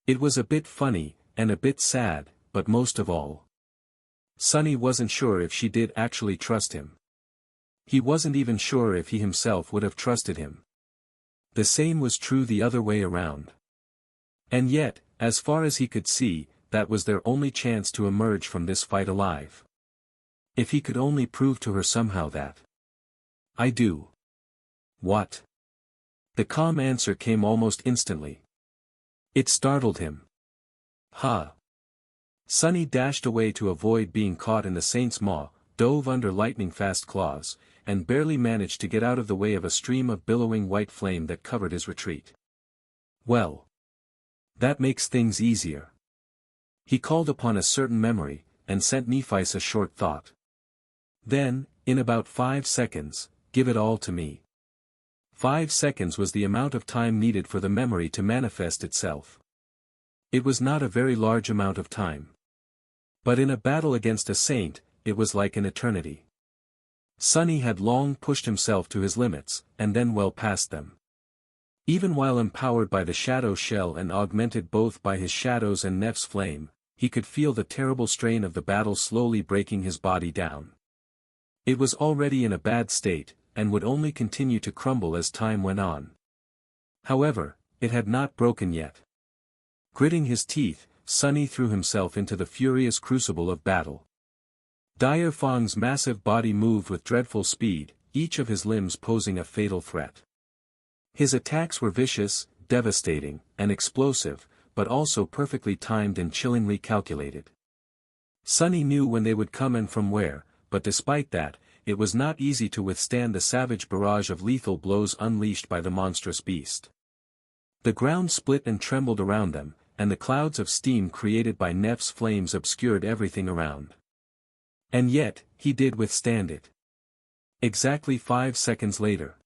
It was a bit funny, and a bit sad, but most of all, Sunny wasn't sure if she did actually trust him. He wasn't even sure if he himself would have trusted him. The same was true the other way around. And yet, as far as he could see, that was their only chance to emerge from this fight alive. If he could only prove to her somehow that. "I do." "What?" The calm answer came almost instantly. It startled him. "Ha!" Sunny dashed away to avoid being caught in the Saint's maw, dove under lightning-fast claws, and barely managed to get out of the way of a stream of billowing white flame that covered his retreat. Well, that makes things easier. He called upon a certain memory, and sent Nephi's a short thought. Then, in about 5 seconds, "Give it all to me." 5 seconds was the amount of time needed for the memory to manifest itself. It was not a very large amount of time. But in a battle against a saint, it was like an eternity. Sunny had long pushed himself to his limits, and then well past them. Even while empowered by the shadow shell and augmented both by his shadows and Neff's flame, he could feel the terrible strain of the battle slowly breaking his body down. It was already in a bad state, and would only continue to crumble as time went on. However, it had not broken yet. Gritting his teeth, Sunny threw himself into the furious crucible of battle. Dire Fong's massive body moved with dreadful speed, each of his limbs posing a fatal threat. His attacks were vicious, devastating, and explosive, but also perfectly timed and chillingly calculated. Sunny knew when they would come and from where, but despite that, it was not easy to withstand the savage barrage of lethal blows unleashed by the monstrous beast. The ground split and trembled around them, and the clouds of steam created by Neff's flames obscured everything around. And yet, he did withstand it. Exactly 5 seconds later,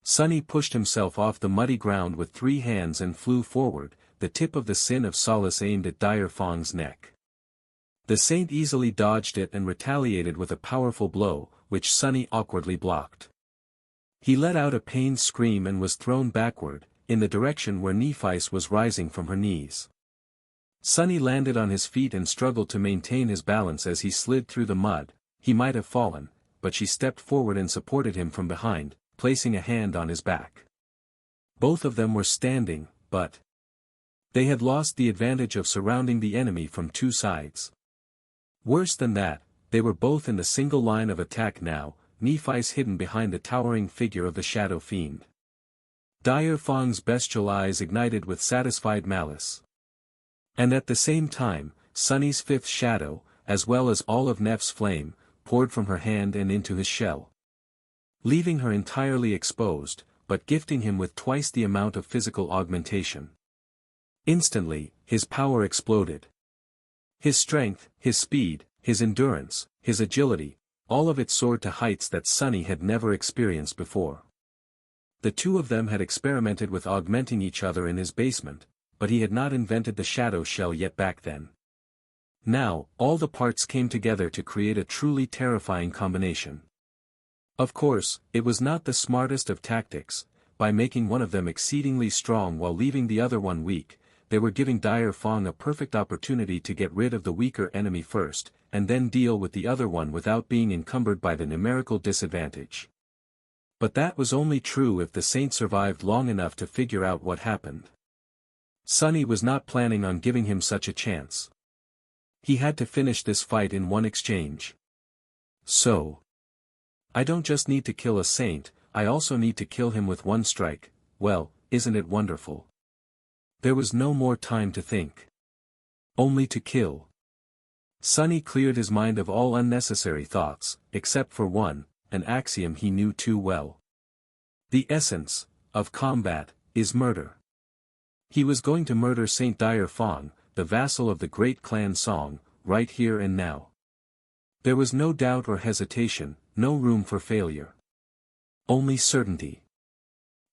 Sunny pushed himself off the muddy ground with 3 hands and flew forward, the tip of the Sin of Solace aimed at Dire Fong's neck. The saint easily dodged it and retaliated with a powerful blow, which Sunny awkwardly blocked. He let out a pained scream and was thrown backward, in the direction where Nephi's was rising from her knees. Sunny landed on his feet and struggled to maintain his balance as he slid through the mud. He might have fallen, but she stepped forward and supported him from behind, placing a hand on his back. Both of them were standing, but they had lost the advantage of surrounding the enemy from 2 sides. Worse than that, they were both in the single line of attack now, Nephi's hidden behind the towering figure of the Shadow Fiend. Dire Fong's bestial eyes ignited with satisfied malice. And at the same time, Sunny's 5th shadow, as well as all of Neff's flame, poured from her hand and into his shell, leaving her entirely exposed, but gifting him with twice the amount of physical augmentation. Instantly, his power exploded, His strength, his speed, his endurance, his agility, all of it soared to heights that Sunny had never experienced before. The two of them had experimented with augmenting each other in his basement, but he had not invented the shadow shell yet back then. Now, all the parts came together to create a truly terrifying combination. Of course, it was not the smartest of tactics. By making one of them exceedingly strong while leaving the other one weak, they were giving Dire Fong a perfect opportunity to get rid of the weaker enemy first, and then deal with the other one without being encumbered by the numerical disadvantage. But that was only true if the Saint survived long enough to figure out what happened. Sunny was not planning on giving him such a chance. He had to finish this fight in one exchange. So, I don't just need to kill a Saint, I also need to kill him with one strike. Well, isn't it wonderful? There was no more time to think. Only to kill. Sunny cleared his mind of all unnecessary thoughts, except for one, an axiom he knew too well. The essence of combat is murder. He was going to murder Saint Dire Fong, the vassal of the great clan Song, right here and now. There was no doubt or hesitation, no room for failure. Only certainty.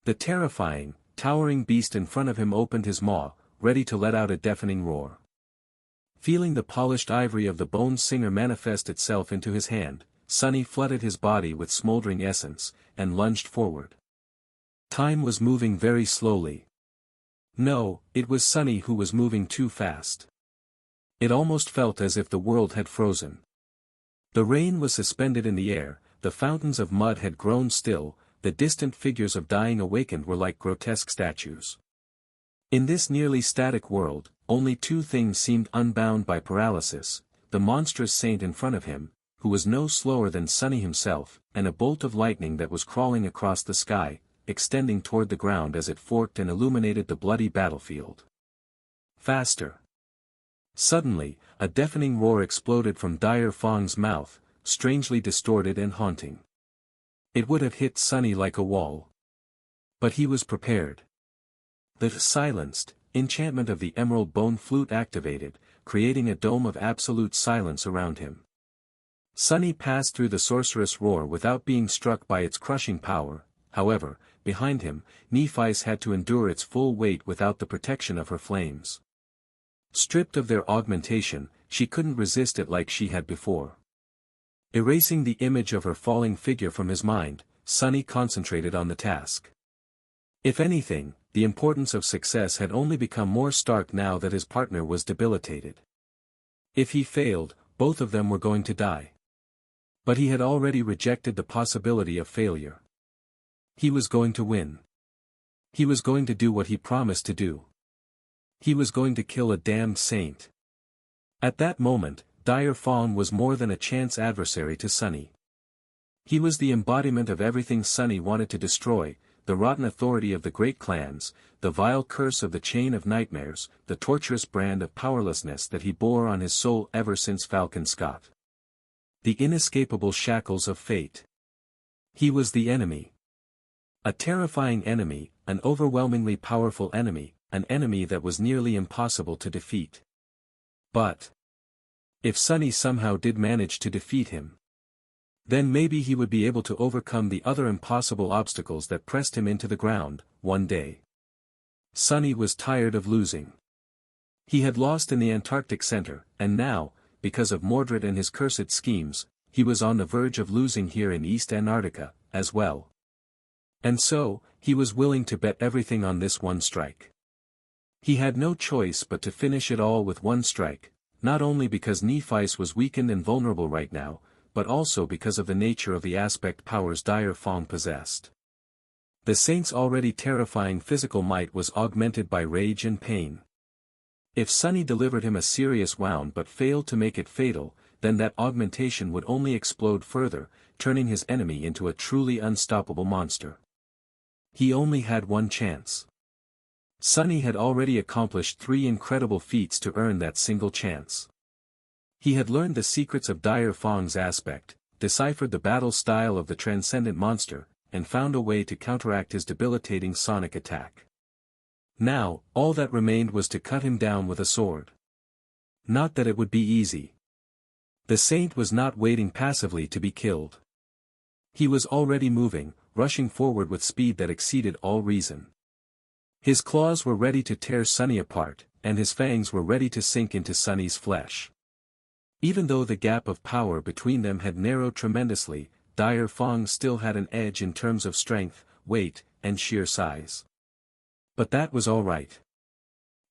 The terrifying, towering beast in front of him opened his maw, ready to let out a deafening roar. Feeling the polished ivory of the Bone Singer manifest itself into his hand, Sunny flooded his body with smoldering essence, and lunged forward. Time was moving very slowly. No, it was Sunny who was moving too fast. It almost felt as if the world had frozen. The rain was suspended in the air, the fountains of mud had grown still, the distant figures of dying awakened were like grotesque statues. In this nearly static world, only two things seemed unbound by paralysis: the monstrous saint in front of him, who was no slower than Sunny himself, and a bolt of lightning that was crawling across the sky, extending toward the ground as it forked and illuminated the bloody battlefield. Faster. Suddenly, a deafening roar exploded from Dire Fong's mouth, strangely distorted and haunting. It would have hit Sunny like a wall. But he was prepared. The silenced enchantment of the emerald bone flute activated, creating a dome of absolute silence around him. Sunny passed through the sorcerous roar without being struck by its crushing power. However, behind him, Nephi's had to endure its full weight without the protection of her flames. Stripped of their augmentation, she couldn't resist it like she had before. Erasing the image of her falling figure from his mind, Sunny concentrated on the task. If anything, the importance of success had only become more stark now that his partner was debilitated. If he failed, both of them were going to die. But he had already rejected the possibility of failure. He was going to win. He was going to do what he promised to do. He was going to kill a damned saint. At that moment, Dire Fong was more than a chance adversary to Sunny. He was the embodiment of everything Sunny wanted to destroy: the rotten authority of the great clans, the vile curse of the chain of nightmares, the torturous brand of powerlessness that he bore on his soul ever since Falcon Scott. The inescapable shackles of fate. He was the enemy. A terrifying enemy, an overwhelmingly powerful enemy, an enemy that was nearly impossible to defeat. But if Sunny somehow did manage to defeat him, then maybe he would be able to overcome the other impossible obstacles that pressed him into the ground, one day. Sunny was tired of losing. He had lost in the Antarctic Center, and now, because of Mordred and his cursed schemes, he was on the verge of losing here in East Antarctica, as well. And so, he was willing to bet everything on this one strike. He had no choice but to finish it all with one strike, not only because Nephi's was weakened and vulnerable right now, but also because of the nature of the aspect powers Dire Fong possessed. The saint's already terrifying physical might was augmented by rage and pain. If Sunny delivered him a serious wound but failed to make it fatal, then that augmentation would only explode further, turning his enemy into a truly unstoppable monster. He only had one chance. Sunny had already accomplished 3 incredible feats to earn that single chance. He had learned the secrets of Dire Fong's aspect, deciphered the battle style of the transcendent monster, and found a way to counteract his debilitating sonic attack. Now, all that remained was to cut him down with a sword. Not that it would be easy. The saint was not waiting passively to be killed. He was already moving, rushing forward with speed that exceeded all reason. His claws were ready to tear Sunny apart, and his fangs were ready to sink into Sunny's flesh. Even though the gap of power between them had narrowed tremendously, Dire Fong still had an edge in terms of strength, weight, and sheer size. But that was all right.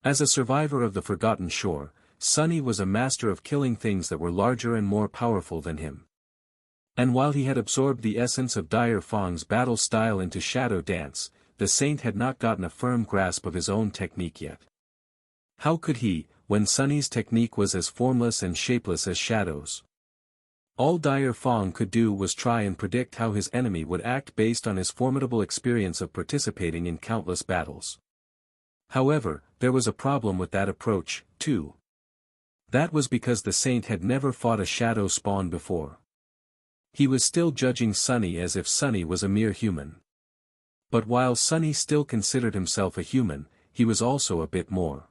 As a survivor of the Forgotten Shore, Sunny was a master of killing things that were larger and more powerful than him. And while he had absorbed the essence of Dire Fong's battle style into shadow dance, the saint had not gotten a firm grasp of his own technique yet. How could he, when Sunny's technique was as formless and shapeless as shadows? All Dire Fong could do was try and predict how his enemy would act based on his formidable experience of participating in countless battles. However, there was a problem with that approach, too. That was because the saint had never fought a shadow spawn before. He was still judging Sunny as if Sunny was a mere human. But while Sunny still considered himself a human, he was also a bit more.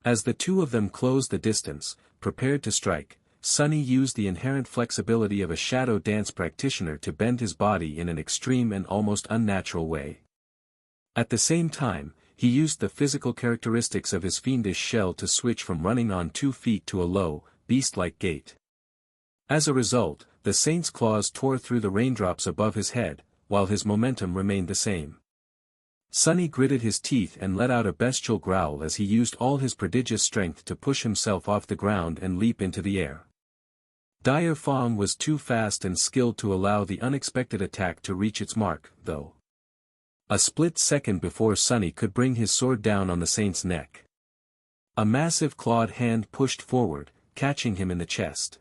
As the two of them closed the distance, prepared to strike, Sunny used the inherent flexibility of a shadow dance practitioner to bend his body in an extreme and almost unnatural way. At the same time, he used the physical characteristics of his fiendish shell to switch from running on 2 feet to a low, beast-like gait. As a result, the saint's claws tore through the raindrops above his head, while his momentum remained the same. Sunny gritted his teeth and let out a bestial growl as he used all his prodigious strength to push himself off the ground and leap into the air. Dire Fong was too fast and skilled to allow the unexpected attack to reach its mark, though. A split second before Sunny could bring his sword down on the saint's neck. A massive clawed hand pushed forward, catching him in the chest.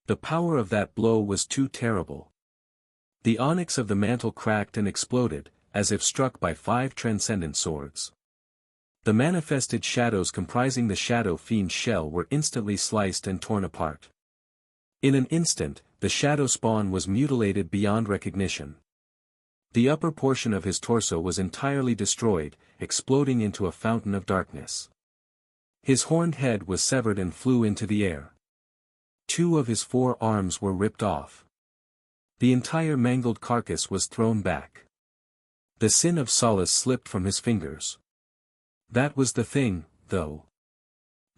The power of that blow was too terrible. The onyx of the mantle cracked and exploded, as if struck by 5 transcendent swords. The manifested shadows comprising the Shadow Fiend's shell were instantly sliced and torn apart. In an instant, the shadow spawn was mutilated beyond recognition. The upper portion of his torso was entirely destroyed, exploding into a fountain of darkness. His horned head was severed and flew into the air. 2 of his 4 arms were ripped off. The entire mangled carcass was thrown back. The sin of solace slipped from his fingers. That was the thing, though.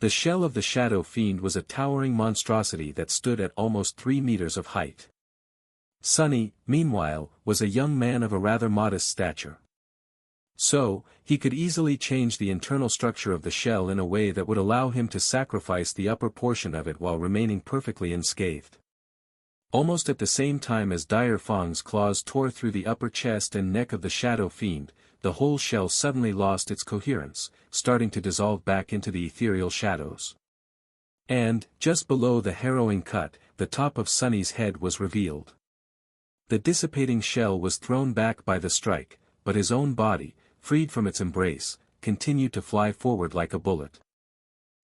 The shell of the Shadow Fiend was a towering monstrosity that stood at almost 3 meters of height. Sunny, meanwhile, was a young man of a rather modest stature. So, he could easily change the internal structure of the shell in a way that would allow him to sacrifice the upper portion of it while remaining perfectly unscathed. Almost at the same time as Dire Fong's claws tore through the upper chest and neck of the Shadow Fiend, the whole shell suddenly lost its coherence, starting to dissolve back into the ethereal shadows. And, just below the harrowing cut, the top of Sunny's head was revealed. The dissipating shell was thrown back by the strike, but his own body, freed from its embrace, continued to fly forward like a bullet.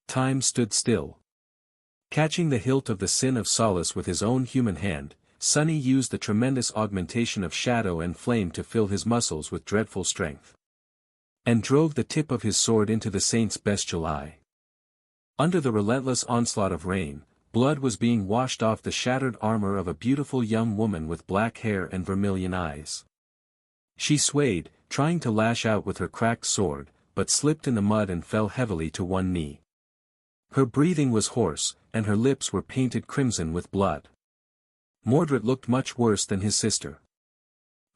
Time stood still. Catching the hilt of the sin of solace with his own human hand, Sunny used the tremendous augmentation of shadow and flame to fill his muscles with dreadful strength. And drove the tip of his sword into the saint's bestial eye. Under the relentless onslaught of rain, blood was being washed off the shattered armor of a beautiful young woman with black hair and vermilion eyes. She swayed, trying to lash out with her cracked sword, but slipped in the mud and fell heavily to one knee. Her breathing was hoarse, and her lips were painted crimson with blood. Mordred looked much worse than his sister.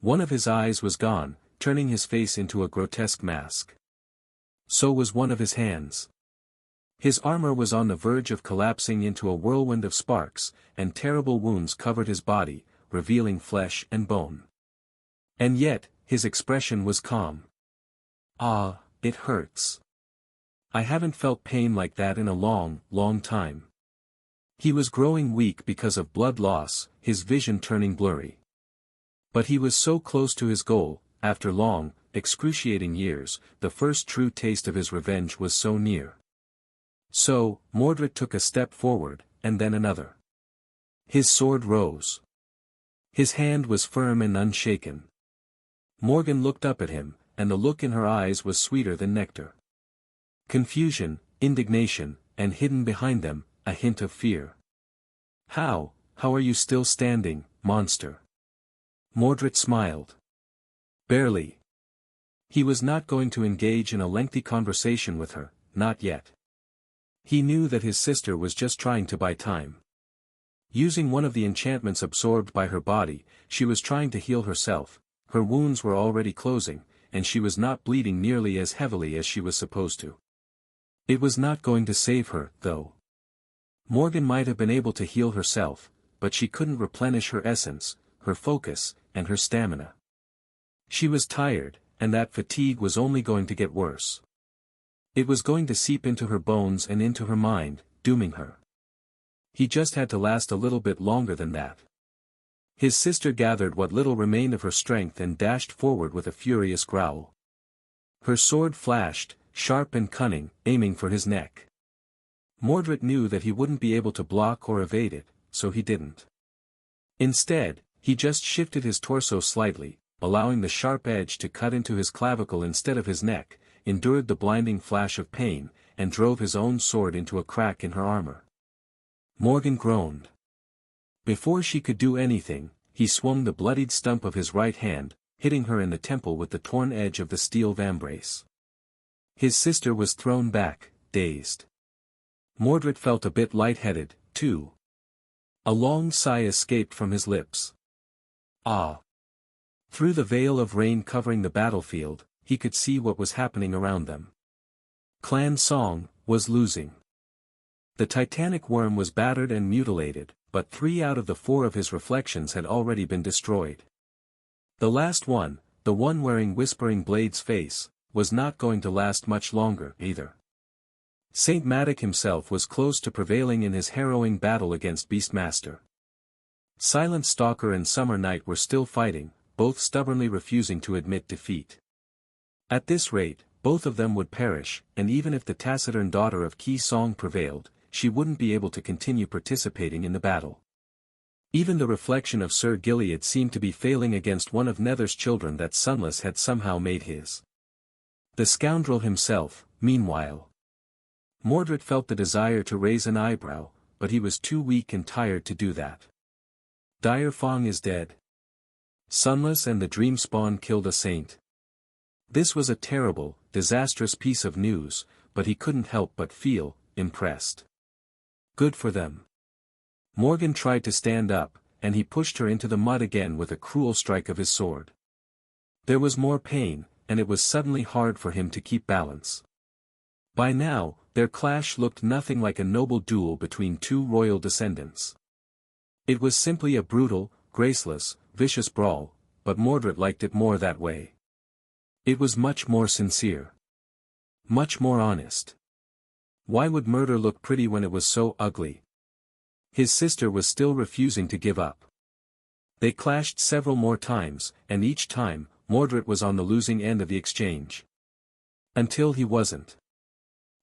One of his eyes was gone, turning his face into a grotesque mask. So was one of his hands. His armor was on the verge of collapsing into a whirlwind of sparks, and terrible wounds covered his body, revealing flesh and bone. And yet, his expression was calm. "Ah, it hurts. I haven't felt pain like that in a long, long time." He was growing weak because of blood loss, his vision turning blurry. But he was so close to his goal. After long, excruciating years, the first true taste of his revenge was so near. So, Mordred took a step forward, and then another. His sword rose. His hand was firm and unshaken. Morgan looked up at him, and the look in her eyes was sweeter than nectar. Confusion, indignation, and hidden behind them, a hint of fear. How are you still standing, monster?" Mordred smiled. Barely. He was not going to engage in a lengthy conversation with her, not yet. He knew that his sister was just trying to buy time. Using one of the enchantments absorbed by her body, she was trying to heal herself. Her wounds were already closing, and she was not bleeding nearly as heavily as she was supposed to. It was not going to save her, though. Morgan might have been able to heal herself, but she couldn't replenish her essence, her focus, and her stamina. She was tired, and that fatigue was only going to get worse. It was going to seep into her bones and into her mind, dooming her. He just had to last a little bit longer than that. His sister gathered what little remained of her strength and dashed forward with a furious growl. Her sword flashed, sharp and cunning, aiming for his neck. Mordred knew that he wouldn't be able to block or evade it, so he didn't. Instead, he just shifted his torso slightly, allowing the sharp edge to cut into his clavicle instead of his neck, endured the blinding flash of pain, and drove his own sword into a crack in her armor. Morgan groaned. Before she could do anything, he swung the bloodied stump of his right hand, hitting her in the temple with the torn edge of the steel vambrace. His sister was thrown back, dazed. Mordred felt a bit lightheaded, too. A long sigh escaped from his lips. Ah! Through the veil of rain covering the battlefield, he could see what was happening around them. Clan Song was losing. The titanic worm was battered and mutilated, but 3 out of the 4 of his reflections had already been destroyed. The last one, the one wearing Whispering Blade's face, was not going to last much longer, either. Saint Matic himself was close to prevailing in his harrowing battle against Beastmaster. Silent Stalker and Summer Night were still fighting, both stubbornly refusing to admit defeat. At this rate, both of them would perish, and even if the taciturn daughter of Ki Song prevailed, she wouldn't be able to continue participating in the battle. Even the reflection of Sir Gilead seemed to be failing against one of Nether's children that Sunless had somehow made his. The scoundrel himself, meanwhile. Mordred felt the desire to raise an eyebrow, but he was too weak and tired to do that. Dire Fong is dead. Sunless and the Dream Spawn killed a saint. This was a terrible, disastrous piece of news, but he couldn't help but feel impressed. Good for them. Morgan tried to stand up, and he pushed her into the mud again with a cruel strike of his sword. There was more pain, and it was suddenly hard for him to keep balance. By now, their clash looked nothing like a noble duel between 2 royal descendants. It was simply a brutal, graceless, vicious brawl, but Mordred liked it more that way. It was much more sincere. Much more honest. Why would murder look pretty when it was so ugly? His sister was still refusing to give up. They clashed several more times, and each time, Mordred was on the losing end of the exchange. Until he wasn't.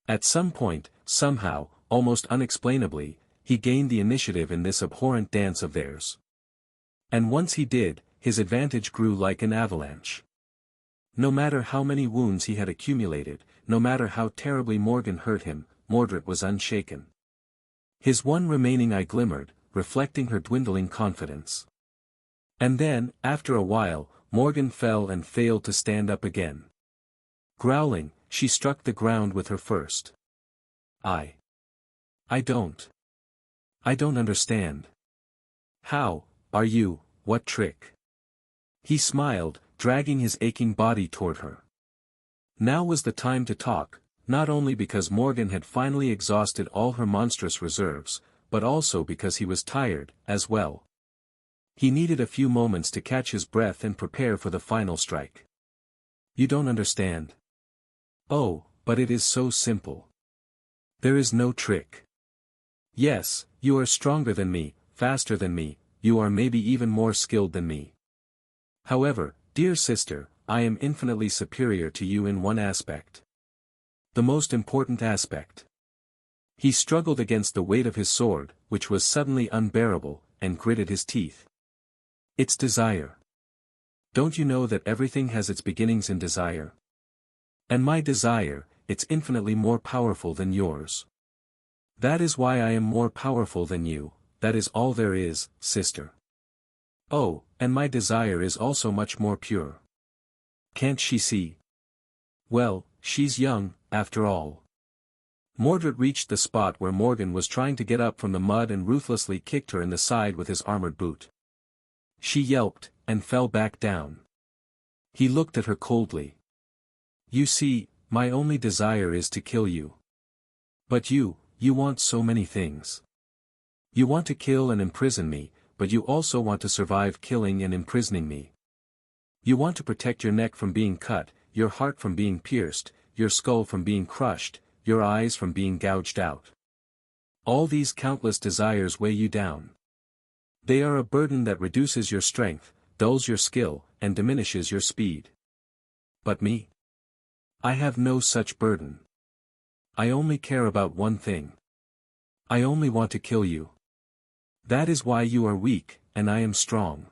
At some point, somehow, almost unexplainably, he gained the initiative in this abhorrent dance of theirs. And once he did, his advantage grew like an avalanche. No matter how many wounds he had accumulated, no matter how terribly Morgan hurt him, Mordred was unshaken. His one remaining eye glimmered, reflecting her dwindling confidence. And then, after a while, Morgan fell and failed to stand up again. Growling, she struck the ground with her first. I don't understand. How, are you, what trick? He smiled, dragging his aching body toward her. Now was the time to talk, not only because Morgan had finally exhausted all her monstrous reserves, but also because he was tired, as well. He needed a few moments to catch his breath and prepare for the final strike. You don't understand. Oh, but it is so simple. There is no trick. Yes, you are stronger than me, faster than me, you are maybe even more skilled than me. However, dear sister, I am infinitely superior to you in one aspect. The most important aspect. He struggled against the weight of his sword, which was suddenly unbearable, and gritted his teeth. It's desire. Don't you know that everything has its beginnings in desire? And my desire, it's infinitely more powerful than yours. That is why I am more powerful than you, that is all there is, sister. Oh, and my desire is also much more pure. Can't she see? Well, she's young, after all. Mordred reached the spot where Morgan was trying to get up from the mud and ruthlessly kicked her in the side with his armored boot. She yelped, and fell back down. He looked at her coldly. You see, my only desire is to kill you. But you want so many things. You want to kill and imprison me, but you also want to survive killing and imprisoning me. You want to protect your neck from being cut, your heart from being pierced, your skull from being crushed, your eyes from being gouged out. All these countless desires weigh you down. They are a burden that reduces your strength, dulls your skill, and diminishes your speed. But me? I have no such burden. I only care about one thing. I only want to kill you. That is why you are weak, and I am strong.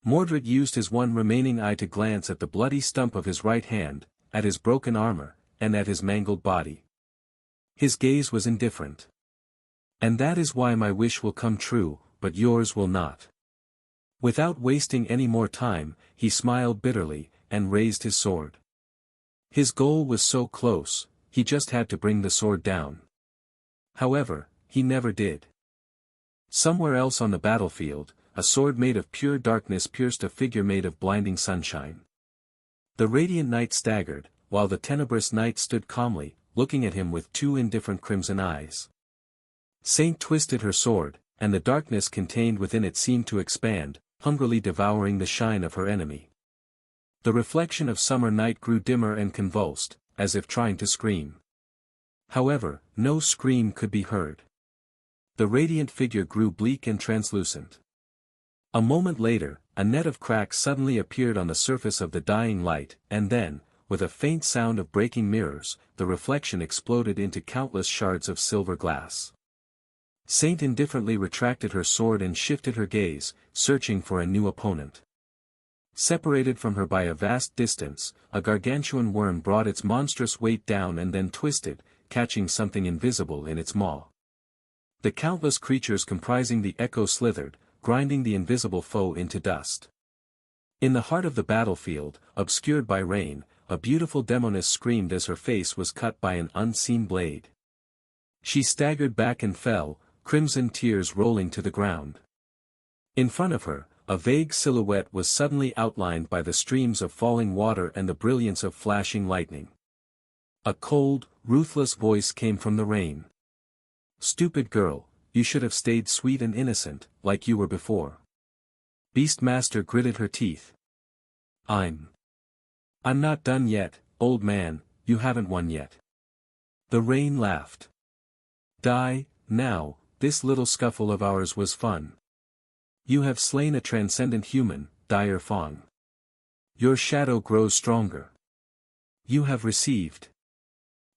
Mordred used his one remaining eye to glance at the bloody stump of his right hand, at his broken armor, and at his mangled body. His gaze was indifferent. And that is why my wish will come true, but yours will not. Without wasting any more time, he smiled bitterly, and raised his sword. His goal was so close, he just had to bring the sword down. However, he never did. Somewhere else on the battlefield, a sword made of pure darkness pierced a figure made of blinding sunshine. The radiant knight staggered, while the tenebrous knight stood calmly, looking at him with two indifferent crimson eyes. Saint twisted her sword, and the darkness contained within it seemed to expand, hungrily devouring the shine of her enemy. The reflection of summer night grew dimmer and convulsed, as if trying to scream. However, no scream could be heard. The radiant figure grew bleak and translucent. A moment later, a net of cracks suddenly appeared on the surface of the dying light, and then, with a faint sound of breaking mirrors, the reflection exploded into countless shards of silver glass. Saint indifferently retracted her sword and shifted her gaze, searching for a new opponent. Separated from her by a vast distance, a gargantuan worm brought its monstrous weight down and then twisted, catching something invisible in its maw. The countless creatures comprising the echo slithered, grinding the invisible foe into dust. In the heart of the battlefield, obscured by rain, a beautiful demoness screamed as her face was cut by an unseen blade. She staggered back and fell, crimson tears rolling to the ground. In front of her, a vague silhouette was suddenly outlined by the streams of falling water and the brilliance of flashing lightning. A cold, ruthless voice came from the rain. Stupid girl, you should have stayed sweet and innocent, like you were before. Beastmaster gritted her teeth. I'm not done yet, old man, you haven't won yet. The rain laughed. Die, now, this little scuffle of ours was fun. You have slain a transcendent human, dire Fong. Your shadow grows stronger. You have received.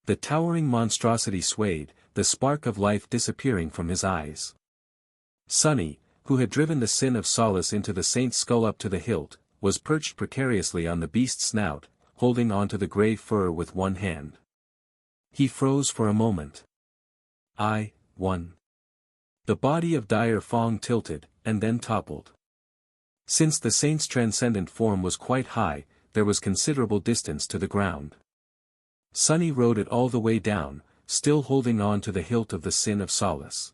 The towering monstrosity swayed, the spark of life disappearing from his eyes. Sunny, who had driven the sin of Solace into the saint's skull up to the hilt, was perched precariously on the beast's snout, holding onto the grey fur with one hand. He froze for a moment. I won. The body of dire Fong tilted, and then toppled. Since the saint's transcendent form was quite high, there was considerable distance to the ground. Sunny rode it all the way down, still holding on to the hilt of the sin of Solace.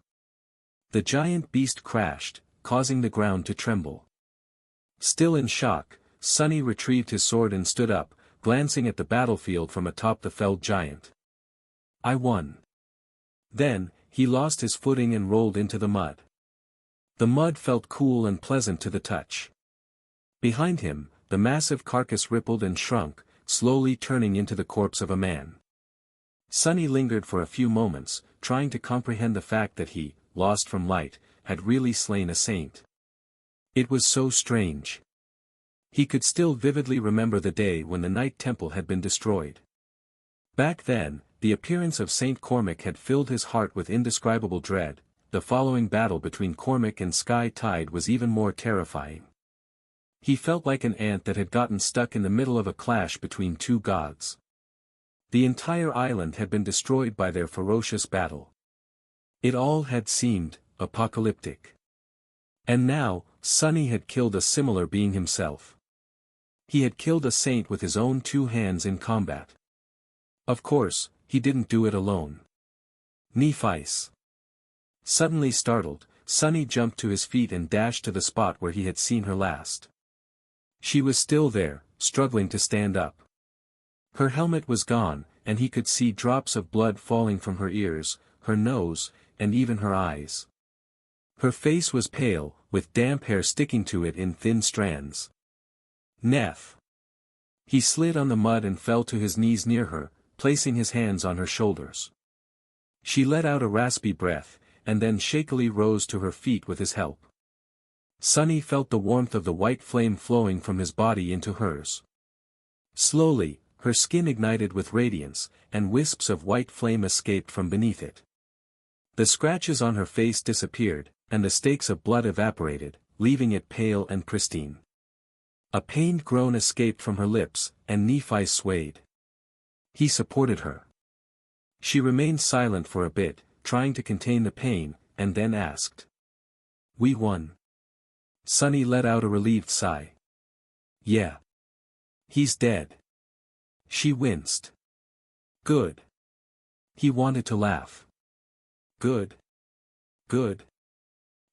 The giant beast crashed, causing the ground to tremble. Still in shock, Sunny retrieved his sword and stood up, glancing at the battlefield from atop the felled giant. I won. Then, he lost his footing and rolled into the mud. The mud felt cool and pleasant to the touch. Behind him, the massive carcass rippled and shrunk, slowly turning into the corpse of a man. Sunny lingered for a few moments, trying to comprehend the fact that he, lost from light, had really slain a saint. It was so strange. He could still vividly remember the day when the Night Temple had been destroyed. Back then, the appearance of Saint Cormac had filled his heart with indescribable dread. The following battle between Cormac and Sky Tide was even more terrifying. He felt like an ant that had gotten stuck in the middle of a clash between two gods. The entire island had been destroyed by their ferocious battle. It all had seemed apocalyptic. And now, Sunny had killed a similar being himself. He had killed a saint with his own 2 hands in combat. Of course, he didn't do it alone. Nephi's. Suddenly startled, Sunny jumped to his feet and dashed to the spot where he had seen her last. She was still there, struggling to stand up. Her helmet was gone, and he could see drops of blood falling from her ears, her nose, and even her eyes. Her face was pale, with damp hair sticking to it in thin strands. Neph. He slid on the mud and fell to his knees near her, placing his hands on her shoulders. She let out a raspy breath, and then shakily rose to her feet with his help. Sunny felt the warmth of the white flame flowing from his body into hers. Slowly, her skin ignited with radiance, and wisps of white flame escaped from beneath it. The scratches on her face disappeared, and the stakes of blood evaporated, leaving it pale and pristine. A pained groan escaped from her lips, and Nephi swayed. He supported her. She remained silent for a bit, trying to contain the pain, and then asked. "We won." Sunny let out a relieved sigh. "Yeah. He's dead." She winced. "Good." He wanted to laugh. "Good. Good.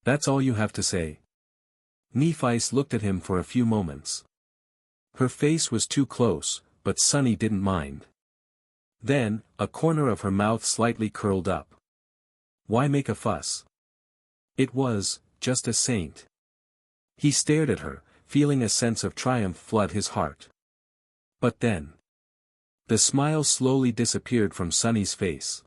That's all you have to say?" Nephi looked at him for a few moments. Her face was too close, but Sunny didn't mind. Then, a corner of her mouth slightly curled up. "Why make a fuss? It was just a saint." He stared at her, feeling a sense of triumph flood his heart. But then, the smile slowly disappeared from Sunny's face.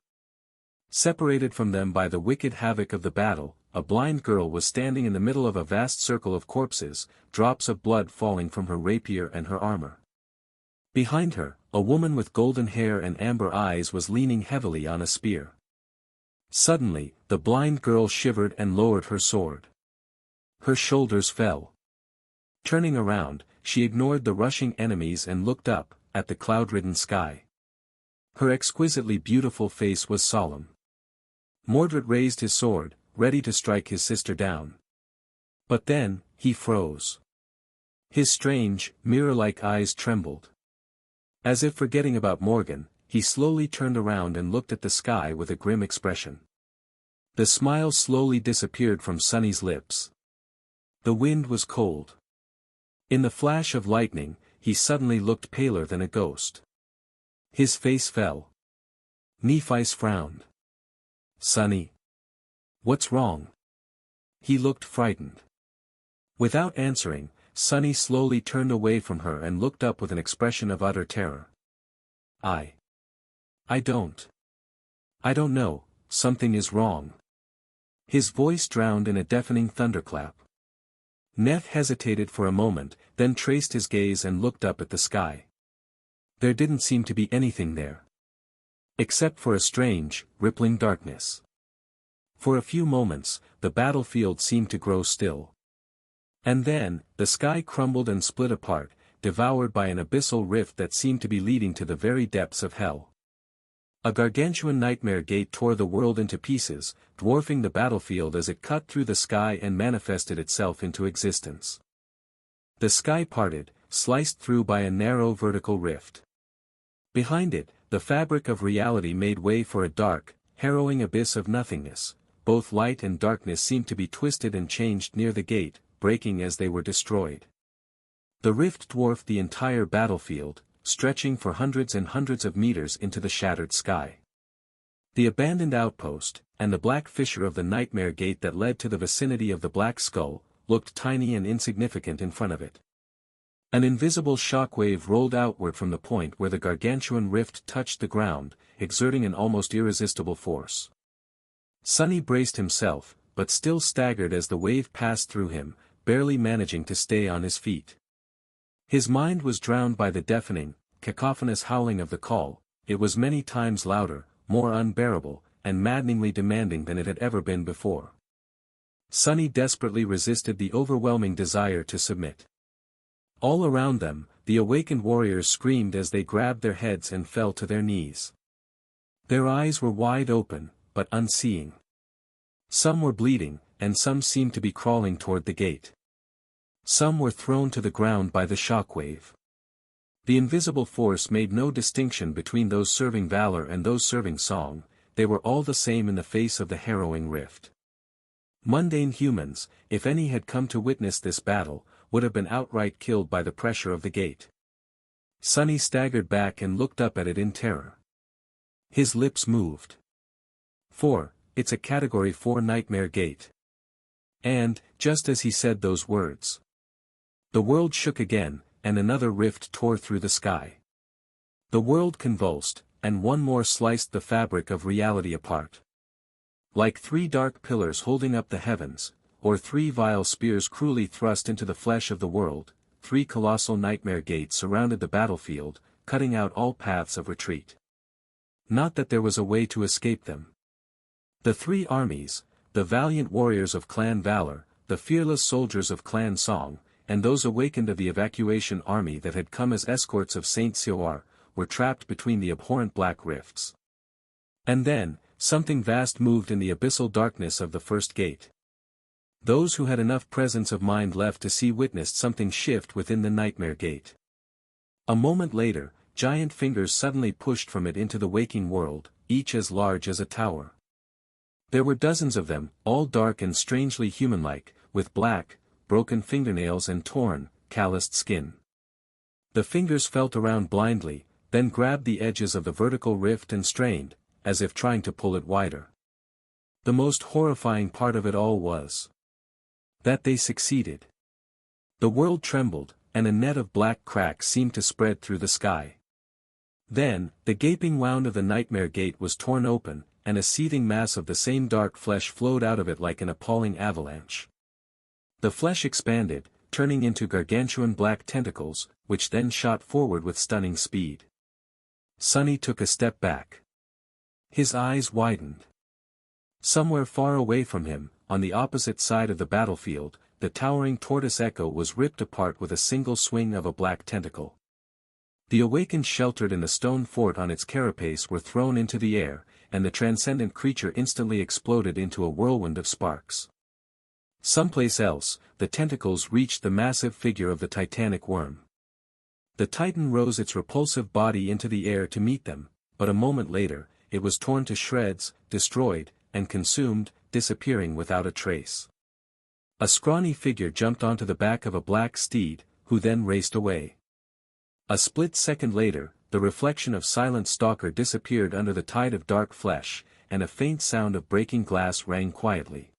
Separated from them by the wicked havoc of the battle, a blind girl was standing in the middle of a vast circle of corpses, drops of blood falling from her rapier and her armor. Behind her, a woman with golden hair and amber eyes was leaning heavily on a spear. Suddenly, the blind girl shivered and lowered her sword. Her shoulders fell. Turning around, she ignored the rushing enemies and looked up, at the cloud-ridden sky. Her exquisitely beautiful face was solemn. Mordred raised his sword, ready to strike his sister down. But then, he froze. His strange, mirror-like eyes trembled. As if forgetting about Morgan, he slowly turned around and looked at the sky with a grim expression. The smile slowly disappeared from Sunny's lips. The wind was cold. In the flash of lightning, he suddenly looked paler than a ghost. His face fell. Nephi frowned. "Sunny. What's wrong?" He looked frightened. Without answering, Sunny slowly turned away from her and looked up with an expression of utter terror. I don't know, something is wrong." His voice drowned in a deafening thunderclap. Neph hesitated for a moment, then traced his gaze and looked up at the sky. There didn't seem to be anything there. Except for a strange, rippling darkness. For a few moments, the battlefield seemed to grow still. And then, the sky crumbled and split apart, devoured by an abyssal rift that seemed to be leading to the very depths of hell. A gargantuan nightmare gate tore the world into pieces, dwarfing the battlefield as it cut through the sky and manifested itself into existence. The sky parted, sliced through by a narrow vertical rift. Behind it, the fabric of reality made way for a dark, harrowing abyss of nothingness. Both light and darkness seemed to be twisted and changed near the gate, breaking as they were destroyed. The rift dwarfed the entire battlefield, stretching for hundreds and hundreds of meters into the shattered sky. The abandoned outpost, and the black fissure of the nightmare gate that led to the vicinity of the Black Skull, looked tiny and insignificant in front of it. An invisible shockwave rolled outward from the point where the gargantuan rift touched the ground, exerting an almost irresistible force. Sunny braced himself, but still staggered as the wave passed through him, barely managing to stay on his feet. His mind was drowned by the deafening, cacophonous howling of the call. It was many times louder, more unbearable, and maddeningly demanding than it had ever been before. Sunny desperately resisted the overwhelming desire to submit. All around them, the awakened warriors screamed as they grabbed their heads and fell to their knees. Their eyes were wide open, but unseeing. Some were bleeding, and some seemed to be crawling toward the gate. Some were thrown to the ground by the shockwave. The invisible force made no distinction between those serving valor and those serving song, they were all the same in the face of the harrowing rift. Mundane humans, if any had come to witness this battle, would have been outright killed by the pressure of the gate. Sonny staggered back and looked up at it in terror. His lips moved. It's a Category 4 nightmare gate. And, just as he said those words, the world shook again, and another rift tore through the sky. The world convulsed, and one more sliced the fabric of reality apart. Like three dark pillars holding up the heavens, or three vile spears cruelly thrust into the flesh of the world, three colossal nightmare gates surrounded the battlefield, cutting out all paths of retreat. Not that there was a way to escape them. The three armies, the valiant warriors of Clan Valor, the fearless soldiers of Clan Song, and those awakened of the evacuation army that had come as escorts of Saint Sioar, were trapped between the abhorrent black rifts. And then, something vast moved in the abyssal darkness of the first gate. Those who had enough presence of mind left to see witnessed something shift within the nightmare gate. A moment later, giant fingers suddenly pushed from it into the waking world, each as large as a tower. There were dozens of them, all dark and strangely human-like, with black, broken fingernails and torn, calloused skin. The fingers felt around blindly, then grabbed the edges of the vertical rift and strained, as if trying to pull it wider. The most horrifying part of it all was that they succeeded. The world trembled, and a net of black cracks seemed to spread through the sky. Then, the gaping wound of the nightmare gate was torn open, and a seething mass of the same dark flesh flowed out of it like an appalling avalanche. The flesh expanded, turning into gargantuan black tentacles, which then shot forward with stunning speed. Sonny took a step back. His eyes widened. Somewhere far away from him, on the opposite side of the battlefield, the towering tortoise echo was ripped apart with a single swing of a black tentacle. The awakened sheltered in the stone fort on its carapace were thrown into the air, and the transcendent creature instantly exploded into a whirlwind of sparks. Someplace else, the tentacles reached the massive figure of the titanic worm. The titan rose its repulsive body into the air to meet them, but a moment later, it was torn to shreds, destroyed, and consumed, disappearing without a trace. A scrawny figure jumped onto the back of a black steed, who then raced away. A split second later, the reflection of silent stalker disappeared under the tide of dark flesh, and a faint sound of breaking glass rang quietly.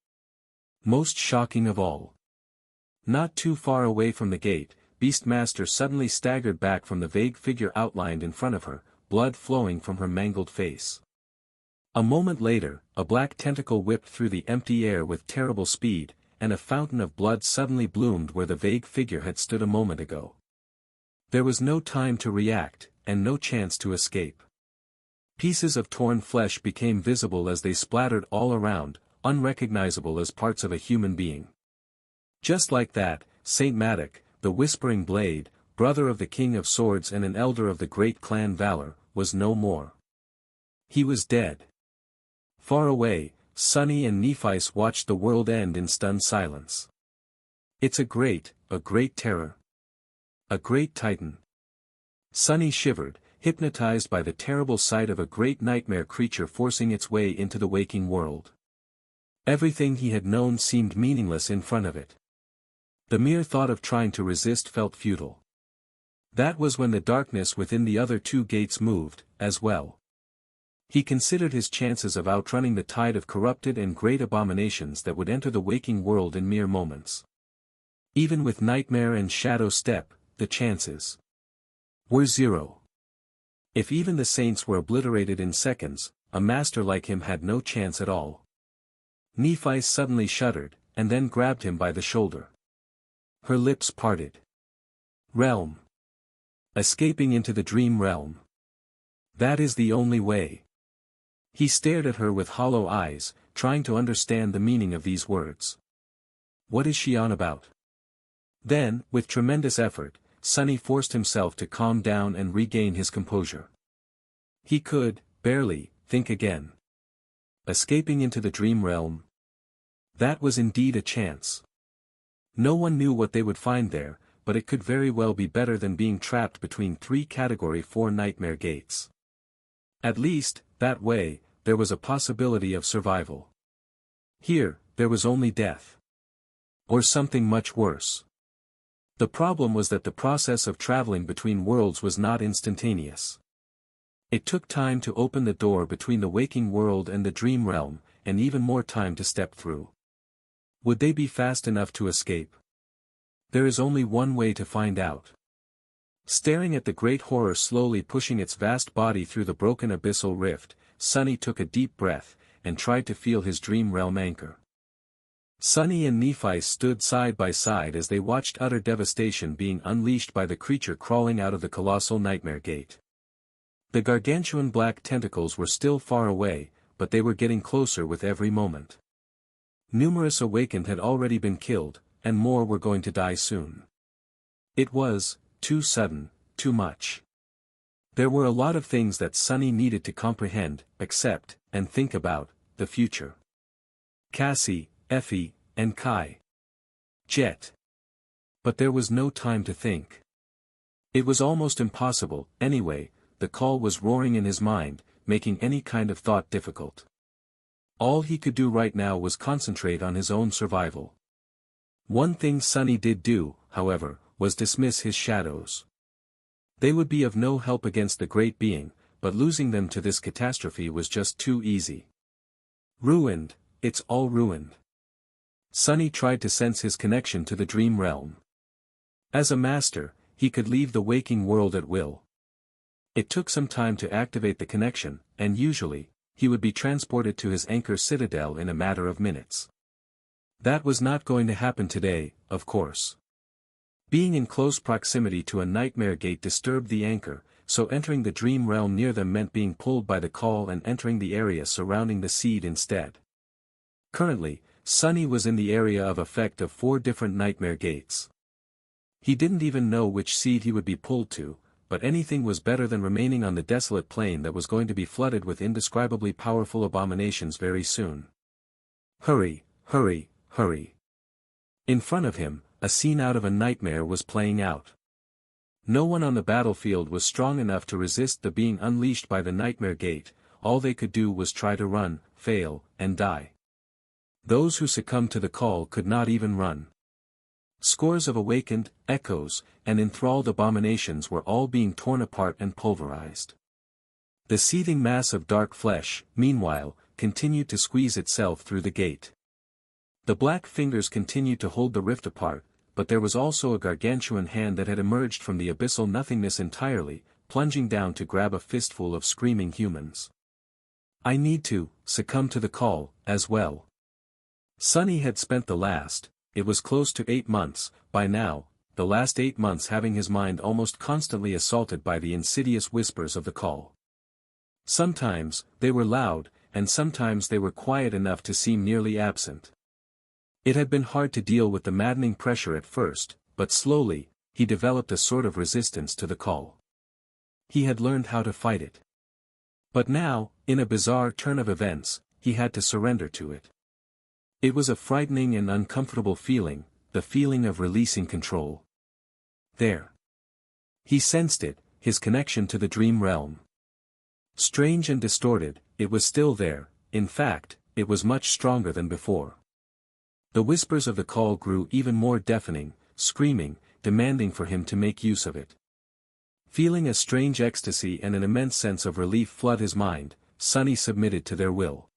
Most shocking of all. Not too far away from the gate, Beastmaster suddenly staggered back from the vague figure outlined in front of her, blood flowing from her mangled face. A moment later, a black tentacle whipped through the empty air with terrible speed, and a fountain of blood suddenly bloomed where the vague figure had stood a moment ago. There was no time to react, and no chance to escape. Pieces of torn flesh became visible as they splattered all around, unrecognizable as parts of a human being. Just like that, Saint Madoc, the Whispering Blade, brother of the King of Swords and an elder of the great Clan Valor, was no more. He was dead. Far away, Sonny and Nephice watched the world end in stunned silence. It's a great terror. A great titan. Sonny shivered, hypnotized by the terrible sight of a great nightmare creature forcing its way into the waking world. Everything he had known seemed meaningless in front of it. The mere thought of trying to resist felt futile. That was when the darkness within the other two gates moved, as well. He considered his chances of outrunning the tide of corrupted and great abominations that would enter the waking world in mere moments. Even with Nightmare and Shadow Step, the chances were zero. If even the saints were obliterated in seconds, a master like him had no chance at all. Nephice suddenly shuddered, and then grabbed him by the shoulder. Her lips parted. Realm. Escaping into the dream realm. That is the only way. He stared at her with hollow eyes, trying to understand the meaning of these words. What is she on about? Then, with tremendous effort, Sonny forced himself to calm down and regain his composure. He could, barely, think again. Escaping into the dream realm. That was indeed a chance. No one knew what they would find there, but it could very well be better than being trapped between 3 Category 4 nightmare gates. At least, that way, there was a possibility of survival. Here, there was only death. Or something much worse. The problem was that the process of traveling between worlds was not instantaneous. It took time to open the door between the waking world and the dream realm, and even more time to step through. Would they be fast enough to escape? There is only one way to find out. Staring at the great horror slowly pushing its vast body through the broken abyssal rift, Sunny took a deep breath, and tried to feel his dream realm anchor. Sunny and Nephi stood side by side as they watched utter devastation being unleashed by the creature crawling out of the colossal nightmare gate. The gargantuan black tentacles were still far away, but they were getting closer with every moment. Numerous awakened had already been killed, and more were going to die soon. It was too sudden, too much. There were a lot of things that Sunny needed to comprehend, accept, and think about, the future. Cassie, Effie, and Kai. Jet. But there was no time to think. It was almost impossible, anyway, the call was roaring in his mind, making any kind of thought difficult. All he could do right now was concentrate on his own survival. One thing Sunny did do, however, was dismiss his shadows. They would be of no help against the great being, but losing them to this catastrophe was just too easy. Ruined, it's all ruined. Sunny tried to sense his connection to the dream realm. As a master, he could leave the waking world at will. It took some time to activate the connection, and usually, he would be transported to his anchor citadel in a matter of minutes. That was not going to happen today, of course. Being in close proximity to a nightmare gate disturbed the anchor, so entering the dream realm near them meant being pulled by the call and entering the area surrounding the seed instead. Currently, Sunny was in the area of effect of 4 different nightmare gates. He didn't even know which seed he would be pulled to, but anything was better than remaining on the desolate plain that was going to be flooded with indescribably powerful abominations very soon. Hurry, hurry, hurry. In front of him, a scene out of a nightmare was playing out. No one on the battlefield was strong enough to resist the being unleashed by the nightmare gate, all they could do was try to run, fail, and die. Those who succumbed to the call could not even run. Scores of awakened, echoes, and enthralled abominations were all being torn apart and pulverized. The seething mass of dark flesh, meanwhile, continued to squeeze itself through the gate. The black fingers continued to hold the rift apart, but there was also a gargantuan hand that had emerged from the abyssal nothingness entirely, plunging down to grab a fistful of screaming humans. I need to succumb to the call, as well. Sunny had spent it was close to 8 months, by now, the last 8 months having his mind almost constantly assaulted by the insidious whispers of the call. Sometimes, they were loud, and sometimes they were quiet enough to seem nearly absent. It had been hard to deal with the maddening pressure at first, but slowly, he developed a sort of resistance to the call. He had learned how to fight it. But now, in a bizarre turn of events, he had to surrender to it. It was a frightening and uncomfortable feeling, the feeling of releasing control. There. He sensed it, his connection to the dream realm. Strange and distorted, it was still there, in fact, it was much stronger than before. The whispers of the call grew even more deafening, screaming, demanding for him to make use of it. Feeling a strange ecstasy and an immense sense of relief flood his mind, Sunny submitted to their will.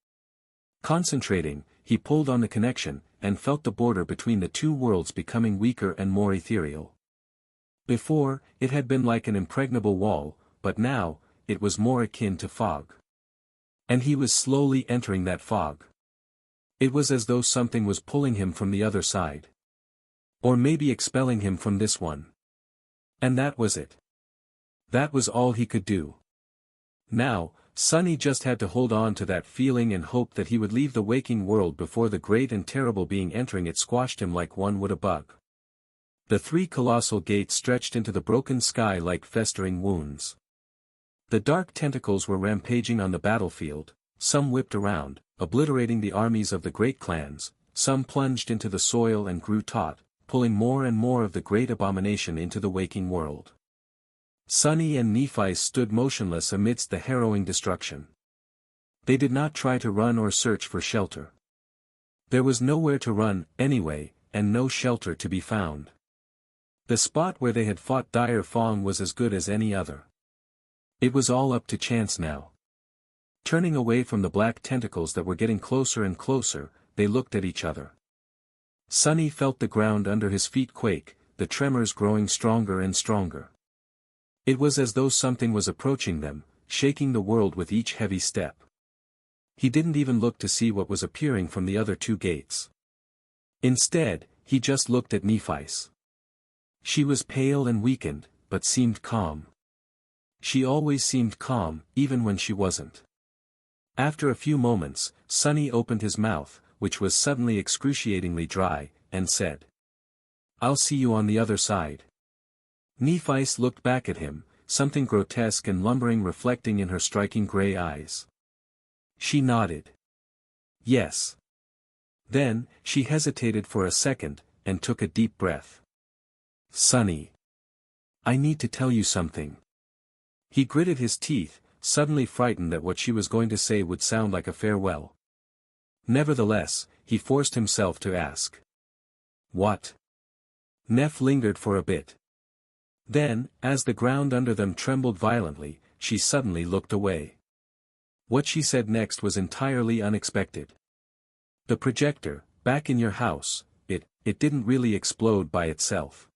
Concentrating, he pulled on the connection, and felt the border between the 2 worlds becoming weaker and more ethereal. Before, it had been like an impregnable wall, but now, it was more akin to fog. And he was slowly entering that fog. It was as though something was pulling him from the other side. Or maybe expelling him from this one. And that was it. That was all he could do. Now, Sunny just had to hold on to that feeling and hope that he would leave the waking world before the great and terrible being entering it squashed him like one would a bug. The 3 colossal gates stretched into the broken sky like festering wounds. The dark tentacles were rampaging on the battlefield, some whipped around, obliterating the armies of the great clans, some plunged into the soil and grew taut, pulling more and more of the great abomination into the waking world. Sunny and Nephi stood motionless amidst the harrowing destruction. They did not try to run or search for shelter. There was nowhere to run, anyway, and no shelter to be found. The spot where they had fought Dire Fong was as good as any other. It was all up to chance now. Turning away from the black tentacles that were getting closer and closer, they looked at each other. Sunny felt the ground under his feet quake, the tremors growing stronger and stronger. It was as though something was approaching them, shaking the world with each heavy step. He didn't even look to see what was appearing from the other two gates. Instead, he just looked at Nephi's. She was pale and weakened, but seemed calm. She always seemed calm, even when she wasn't. After a few moments, Sunny opened his mouth, which was suddenly excruciatingly dry, and said, "I'll see you on the other side." Nephis looked back at him, something grotesque and lumbering reflecting in her striking gray eyes. She nodded. Yes. Then, she hesitated for a second, and took a deep breath. "Sunny. I need to tell you something." He gritted his teeth, suddenly frightened that what she was going to say would sound like a farewell. Nevertheless, he forced himself to ask. "What?" Neph lingered for a bit. Then, as the ground under them trembled violently, she suddenly looked away. What she said next was entirely unexpected. "The projector, back in your house, it didn't really explode by itself.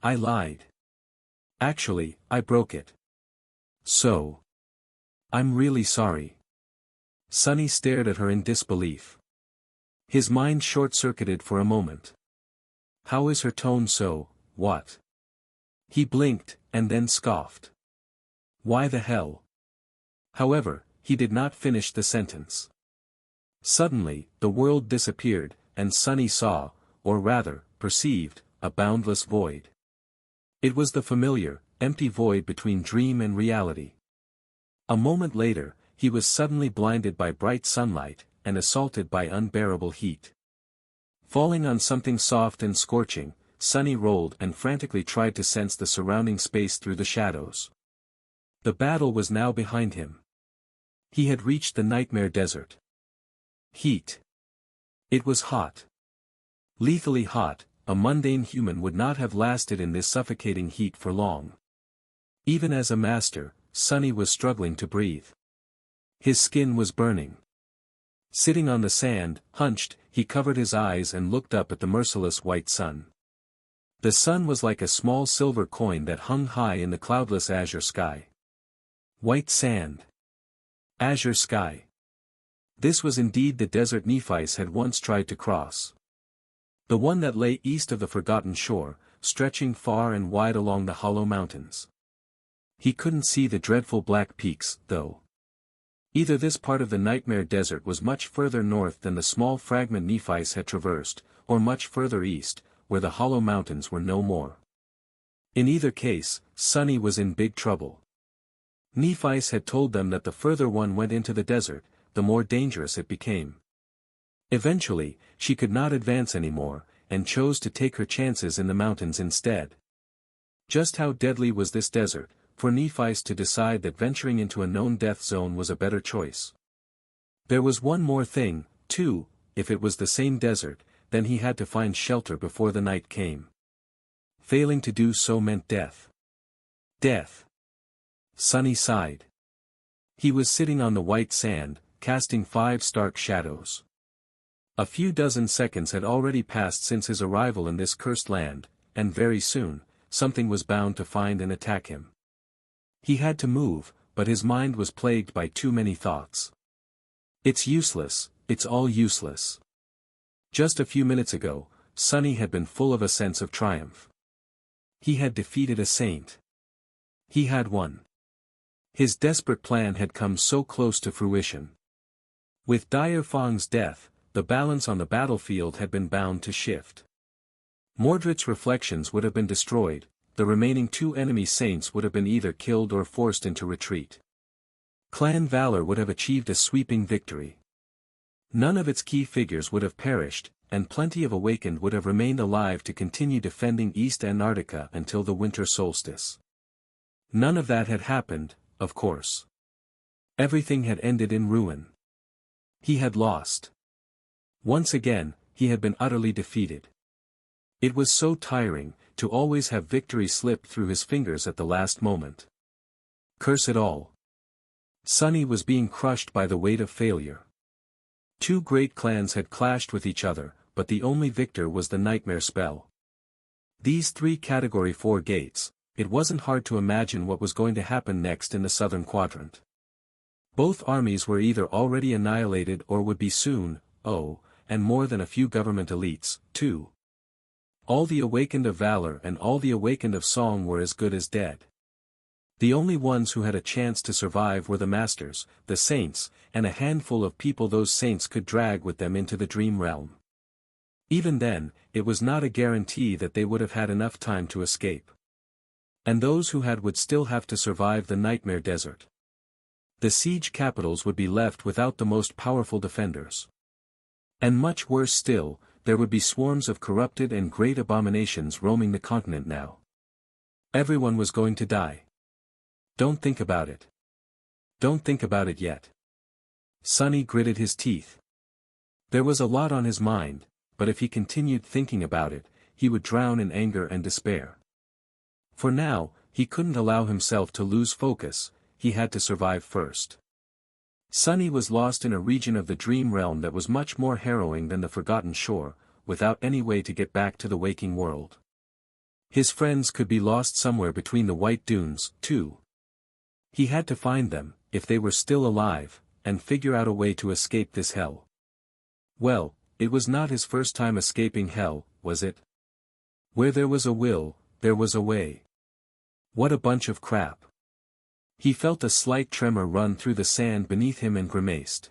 I lied. Actually, I broke it. So. I'm really sorry." Sunny stared at her in disbelief. His mind short-circuited for a moment. How is her tone so, what? He blinked, and then scoffed. Why the hell? However, he did not finish the sentence. Suddenly, the world disappeared, and Sunny saw, or rather, perceived, a boundless void. It was the familiar, empty void between dream and reality. A moment later, he was suddenly blinded by bright sunlight, and assaulted by unbearable heat. Falling on something soft and scorching, Sunny rolled and frantically tried to sense the surrounding space through the shadows. The battle was now behind him. He had reached the nightmare desert. Heat. It was hot. Lethally hot, a mundane human would not have lasted in this suffocating heat for long. Even as a master, Sunny was struggling to breathe. His skin was burning. Sitting on the sand, hunched, he covered his eyes and looked up at the merciless white sun. The sun was like a small silver coin that hung high in the cloudless azure sky. White sand. Azure sky. This was indeed the desert Nephis had once tried to cross. The one that lay east of the forgotten shore, stretching far and wide along the hollow mountains. He couldn't see the dreadful black peaks, though. Either this part of the nightmare desert was much further north than the small fragment Nephis had traversed, or much further east, where the hollow mountains were no more. In either case, Sunny was in big trouble. Nephis had told them that the further one went into the desert, the more dangerous it became. Eventually, she could not advance anymore, and chose to take her chances in the mountains instead. Just how deadly was this desert, for Nephis to decide that venturing into a known death zone was a better choice? There was one more thing, too: if it was the same desert, then he had to find shelter before the night came. Failing to do so meant death. Death. Sunny sighed. He was sitting on the white sand, casting 5 stark shadows. A few dozen seconds had already passed since his arrival in this cursed land, and very soon, something was bound to find and attack him. He had to move, but his mind was plagued by too many thoughts. It's useless, it's all useless. Just a few minutes ago, Sunny had been full of a sense of triumph. He had defeated a saint. He had won. His desperate plan had come so close to fruition. With Dire Fong's death, the balance on the battlefield had been bound to shift. Mordred's reflections would have been destroyed, the remaining 2 enemy saints would have been either killed or forced into retreat. Clan Valor would have achieved a sweeping victory. None of its key figures would have perished, and plenty of awakened would have remained alive to continue defending East Antarctica until the winter solstice. None of that had happened, of course. Everything had ended in ruin. He had lost. Once again, he had been utterly defeated. It was so tiring, to always have victory slip through his fingers at the last moment. Curse it all. Sunny was being crushed by the weight of failure. Two great clans had clashed with each other, but the only victor was the nightmare spell. These 3 Category 4 gates, it wasn't hard to imagine what was going to happen next in the southern quadrant. Both armies were either already annihilated or would be soon, and more than a few government elites, too. All the awakened of valor and all the awakened of song were as good as dead. The only ones who had a chance to survive were the masters, the saints, and a handful of people those saints could drag with them into the dream realm. Even then, it was not a guarantee that they would have had enough time to escape. And those who had would still have to survive the nightmare desert. The siege capitals would be left without the most powerful defenders. And much worse still, there would be swarms of corrupted and great abominations roaming the continent now. Everyone was going to die. Don't think about it. Don't think about it yet. Sunny gritted his teeth. There was a lot on his mind, but if he continued thinking about it, he would drown in anger and despair. For now, he couldn't allow himself to lose focus, he had to survive first. Sunny was lost in a region of the dream realm that was much more harrowing than the Forgotten Shore, without any way to get back to the waking world. His friends could be lost somewhere between the white dunes, too. He had to find them, if they were still alive, and figure out a way to escape this hell. Well, it was not his first time escaping hell, was it? Where there was a will, there was a way. What a bunch of crap. He felt a slight tremor run through the sand beneath him and grimaced.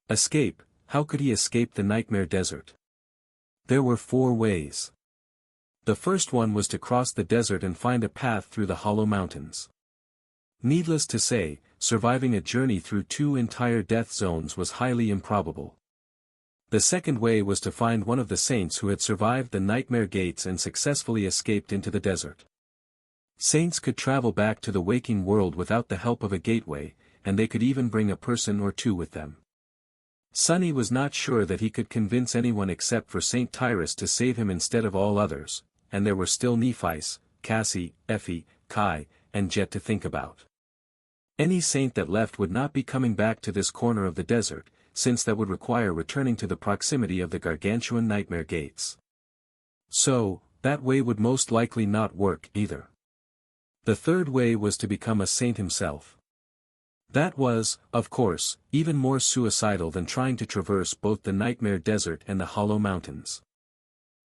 Escape, how could he escape the nightmare desert? There were 4 ways. The first one was to cross the desert and find a path through the hollow mountains. Needless to say, surviving a journey through 2 entire death zones was highly improbable. The second way was to find one of the saints who had survived the nightmare gates and successfully escaped into the desert. Saints could travel back to the waking world without the help of a gateway, and they could even bring a person or 2 with them. Sunny was not sure that he could convince anyone except for Saint Tyrus to save him instead of all others, and there were still Nephice, Cassie, Effie, Kai, and Jet to think about. Any saint that left would not be coming back to this corner of the desert, since that would require returning to the proximity of the gargantuan nightmare gates. So, that way would most likely not work either. The third way was to become a saint himself. That was, of course, even more suicidal than trying to traverse both the nightmare desert and the hollow mountains.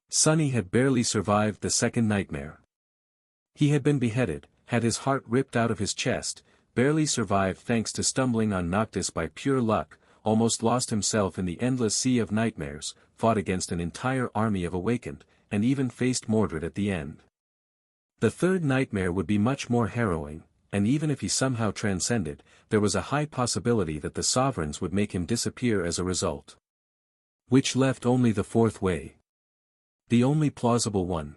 Sunny had barely survived the second nightmare. He had been beheaded, had his heart ripped out of his chest, barely survived thanks to stumbling on Noctis by pure luck, almost lost himself in the endless sea of nightmares, fought against an entire army of awakened, and even faced Mordred at the end. The third nightmare would be much more harrowing, and even if he somehow transcended, there was a high possibility that the sovereigns would make him disappear as a result. Which left only the fourth way. The only plausible one.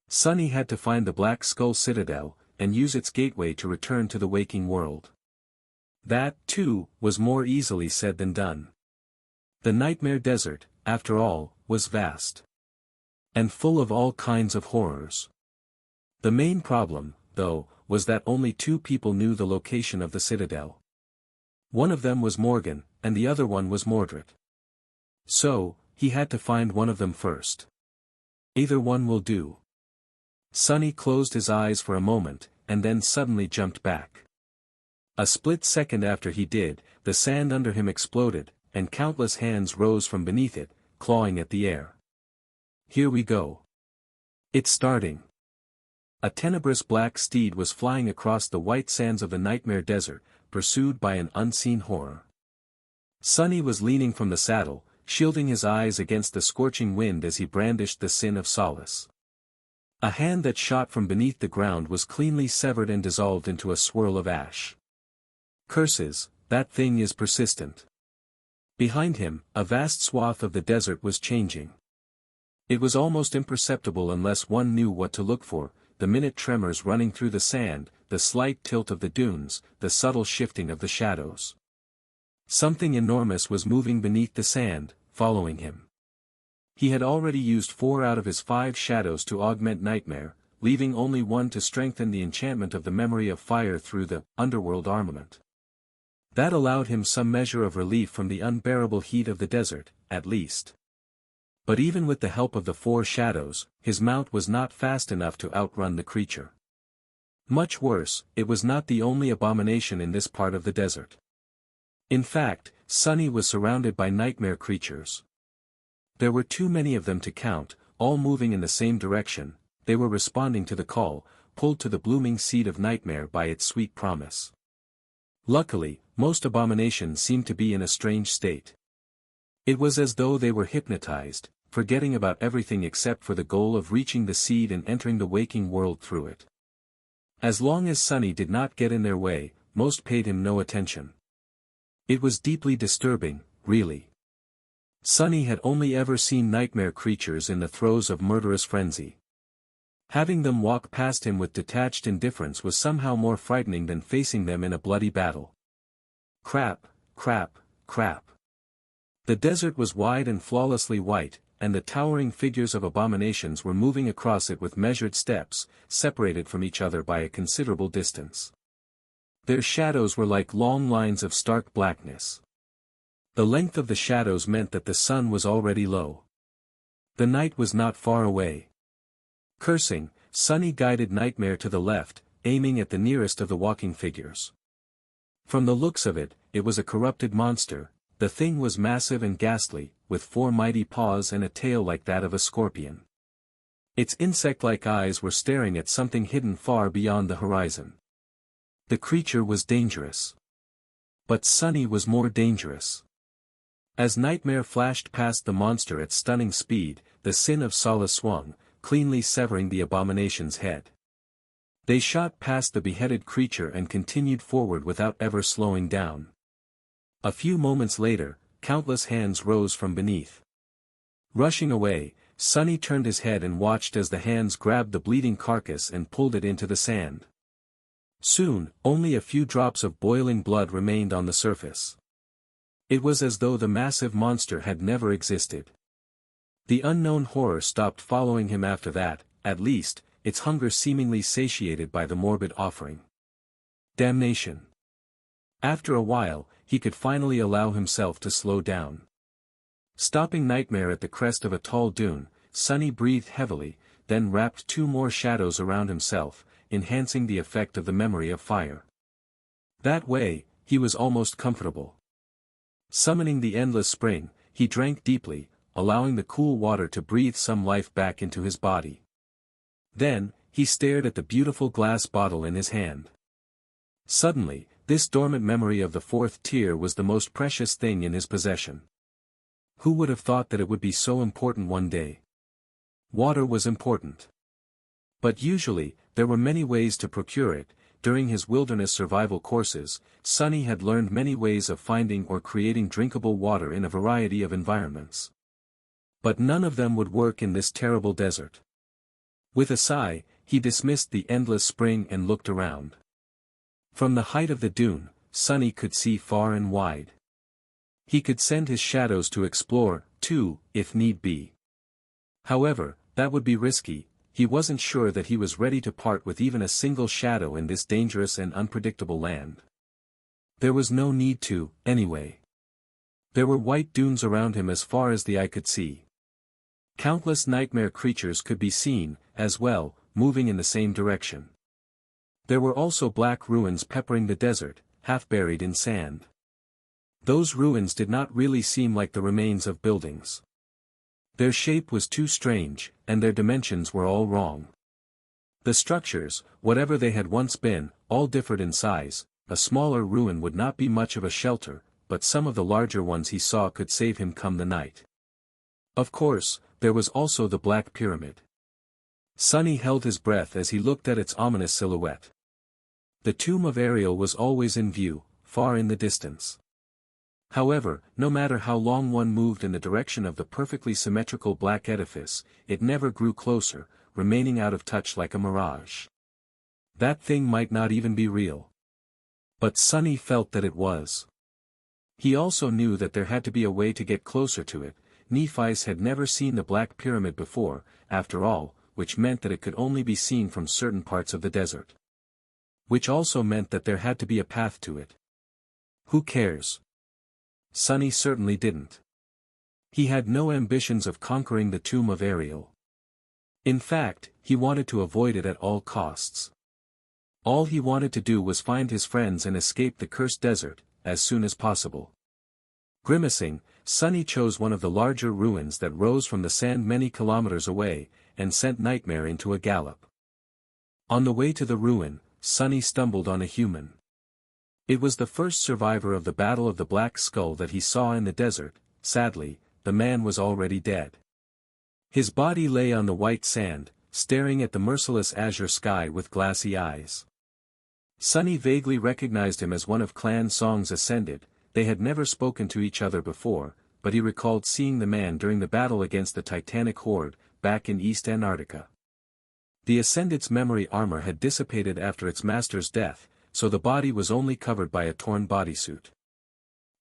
Sunny had to find the Black Skull Citadel, and use its gateway to return to the waking world. That, too, was more easily said than done. The nightmare desert, after all, was vast. And full of all kinds of horrors. The main problem, though, was that only 2 people knew the location of the citadel. One of them was Morgan, and the other one was Mordred. So, he had to find one of them first. Either one will do. Sunny closed his eyes for a moment, and then suddenly jumped back. A split second after he did, the sand under him exploded, and countless hands rose from beneath it, clawing at the air. Here we go. It's starting. A tenebrous black steed was flying across the white sands of the nightmare desert, pursued by an unseen horror. Sunny was leaning from the saddle, shielding his eyes against the scorching wind as he brandished the sin of solace. A hand that shot from beneath the ground was cleanly severed and dissolved into a swirl of ash. Curses, that thing is persistent. Behind him, a vast swath of the desert was changing. It was almost imperceptible unless one knew what to look for: the minute tremors running through the sand, the slight tilt of the dunes, the subtle shifting of the shadows. Something enormous was moving beneath the sand, following him. He had already used 4 out of his 5 shadows to augment nightmare, leaving only one to strengthen the enchantment of the memory of fire through the underworld armament. That allowed him some measure of relief from the unbearable heat of the desert, at least. But even with the help of the 4 shadows, his mount was not fast enough to outrun the creature. Much worse, it was not the only abomination in this part of the desert. In fact, Sunny was surrounded by nightmare creatures. There were too many of them to count, all moving in the same direction. They were responding to the call, pulled to the blooming seed of nightmare by its sweet promise. Luckily, most abominations seemed to be in a strange state. It was as though they were hypnotized, forgetting about everything except for the goal of reaching the seed and entering the waking world through it. As long as Sunny did not get in their way, most paid him no attention. It was deeply disturbing, really. Sunny had only ever seen nightmare creatures in the throes of murderous frenzy. Having them walk past him with detached indifference was somehow more frightening than facing them in a bloody battle. Crap, crap, crap. The desert was wide and flawlessly white, and the towering figures of abominations were moving across it with measured steps, separated from each other by a considerable distance. Their shadows were like long lines of stark blackness. The length of the shadows meant that the sun was already low. The night was not far away. Cursing, Sunny guided Nightmare to the left, aiming at the nearest of the walking figures. From the looks of it, it was a corrupted monster. The thing was massive and ghastly, with 4 mighty paws and a tail like that of a scorpion. Its insect-like eyes were staring at something hidden far beyond the horizon. The creature was dangerous. But Sunny was more dangerous. As Nightmare flashed past the monster at stunning speed, the Sin of Solace swung, cleanly severing the abomination's head. They shot past the beheaded creature and continued forward without ever slowing down. A few moments later, countless hands rose from beneath. Rushing away, Sunny turned his head and watched as the hands grabbed the bleeding carcass and pulled it into the sand. Soon, only a few drops of boiling blood remained on the surface. It was as though the massive monster had never existed. The unknown horror stopped following him after that, at least, its hunger seemingly satiated by the morbid offering. Damnation. After a while, he could finally allow himself to slow down. Stopping Nightmare at the crest of a tall dune, Sunny breathed heavily, then wrapped 2 more shadows around himself, enhancing the effect of the memory of fire. That way, he was almost comfortable. Summoning the endless spring, he drank deeply, allowing the cool water to breathe some life back into his body. Then, he stared at the beautiful glass bottle in his hand. Suddenly, this dormant memory of the 4th tier was the most precious thing in his possession. Who would have thought that it would be so important one day? Water was important. But usually, there were many ways to procure it. During his wilderness survival courses, Sunny had learned many ways of finding or creating drinkable water in a variety of environments. But none of them would work in this terrible desert. With a sigh, he dismissed the endless spring and looked around. From the height of the dune, Sunny could see far and wide. He could send his shadows to explore, too, if need be. However, that would be risky. He wasn't sure that he was ready to part with even a single shadow in this dangerous and unpredictable land. There was no need to, anyway. There were white dunes around him as far as the eye could see. Countless nightmare creatures could be seen, as well, moving in the same direction. There were also black ruins peppering the desert, half buried in sand. Those ruins did not really seem like the remains of buildings. Their shape was too strange, and their dimensions were all wrong. The structures, whatever they had once been, all differed in size. A smaller ruin would not be much of a shelter, but some of the larger ones he saw could save him come the night. Of course, there was also the Black Pyramid. Sunny held his breath as he looked at its ominous silhouette. The tomb of Ariel was always in view, far in the distance. However, no matter how long one moved in the direction of the perfectly symmetrical black edifice, it never grew closer, remaining out of touch like a mirage. That thing might not even be real. But Sunny felt that it was. He also knew that there had to be a way to get closer to it. Nephi's had never seen the Black Pyramid before, after all, which meant that it could only be seen from certain parts of the desert. Which also meant that there had to be a path to it. Who cares? Sunny certainly didn't. He had no ambitions of conquering the tomb of Ariel. In fact, he wanted to avoid it at all costs. All he wanted to do was find his friends and escape the cursed desert, as soon as possible. Grimacing, Sunny chose one of the larger ruins that rose from the sand many kilometers away, and sent Nightmare into a gallop. On the way to the ruin, Sunny stumbled on a human. It was the first survivor of the Battle of the Black Skull that he saw in the desert. Sadly, the man was already dead. His body lay on the white sand, staring at the merciless azure sky with glassy eyes. Sunny vaguely recognized him as one of Clan Song's Ascended. They had never spoken to each other before, but he recalled seeing the man during the battle against the Titanic Horde, back in East Antarctica. The Ascended's memory armor had dissipated after its master's death, so the body was only covered by a torn bodysuit.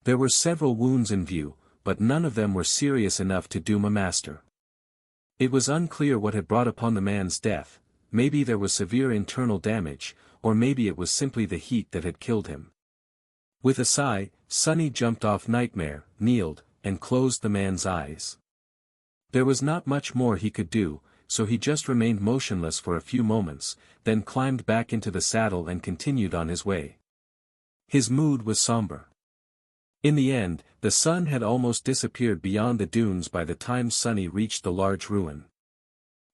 There were several wounds in view, but none of them were serious enough to doom a master. It was unclear what had brought upon the man's death. Maybe there was severe internal damage, or maybe it was simply the heat that had killed him. With a sigh, Sunny jumped off Nightmare, kneeled, and closed the man's eyes. There was not much more he could do, so he just remained motionless for a few moments, then climbed back into the saddle and continued on his way. His mood was somber. In the end, the sun had almost disappeared beyond the dunes by the time Sunny reached the large ruin.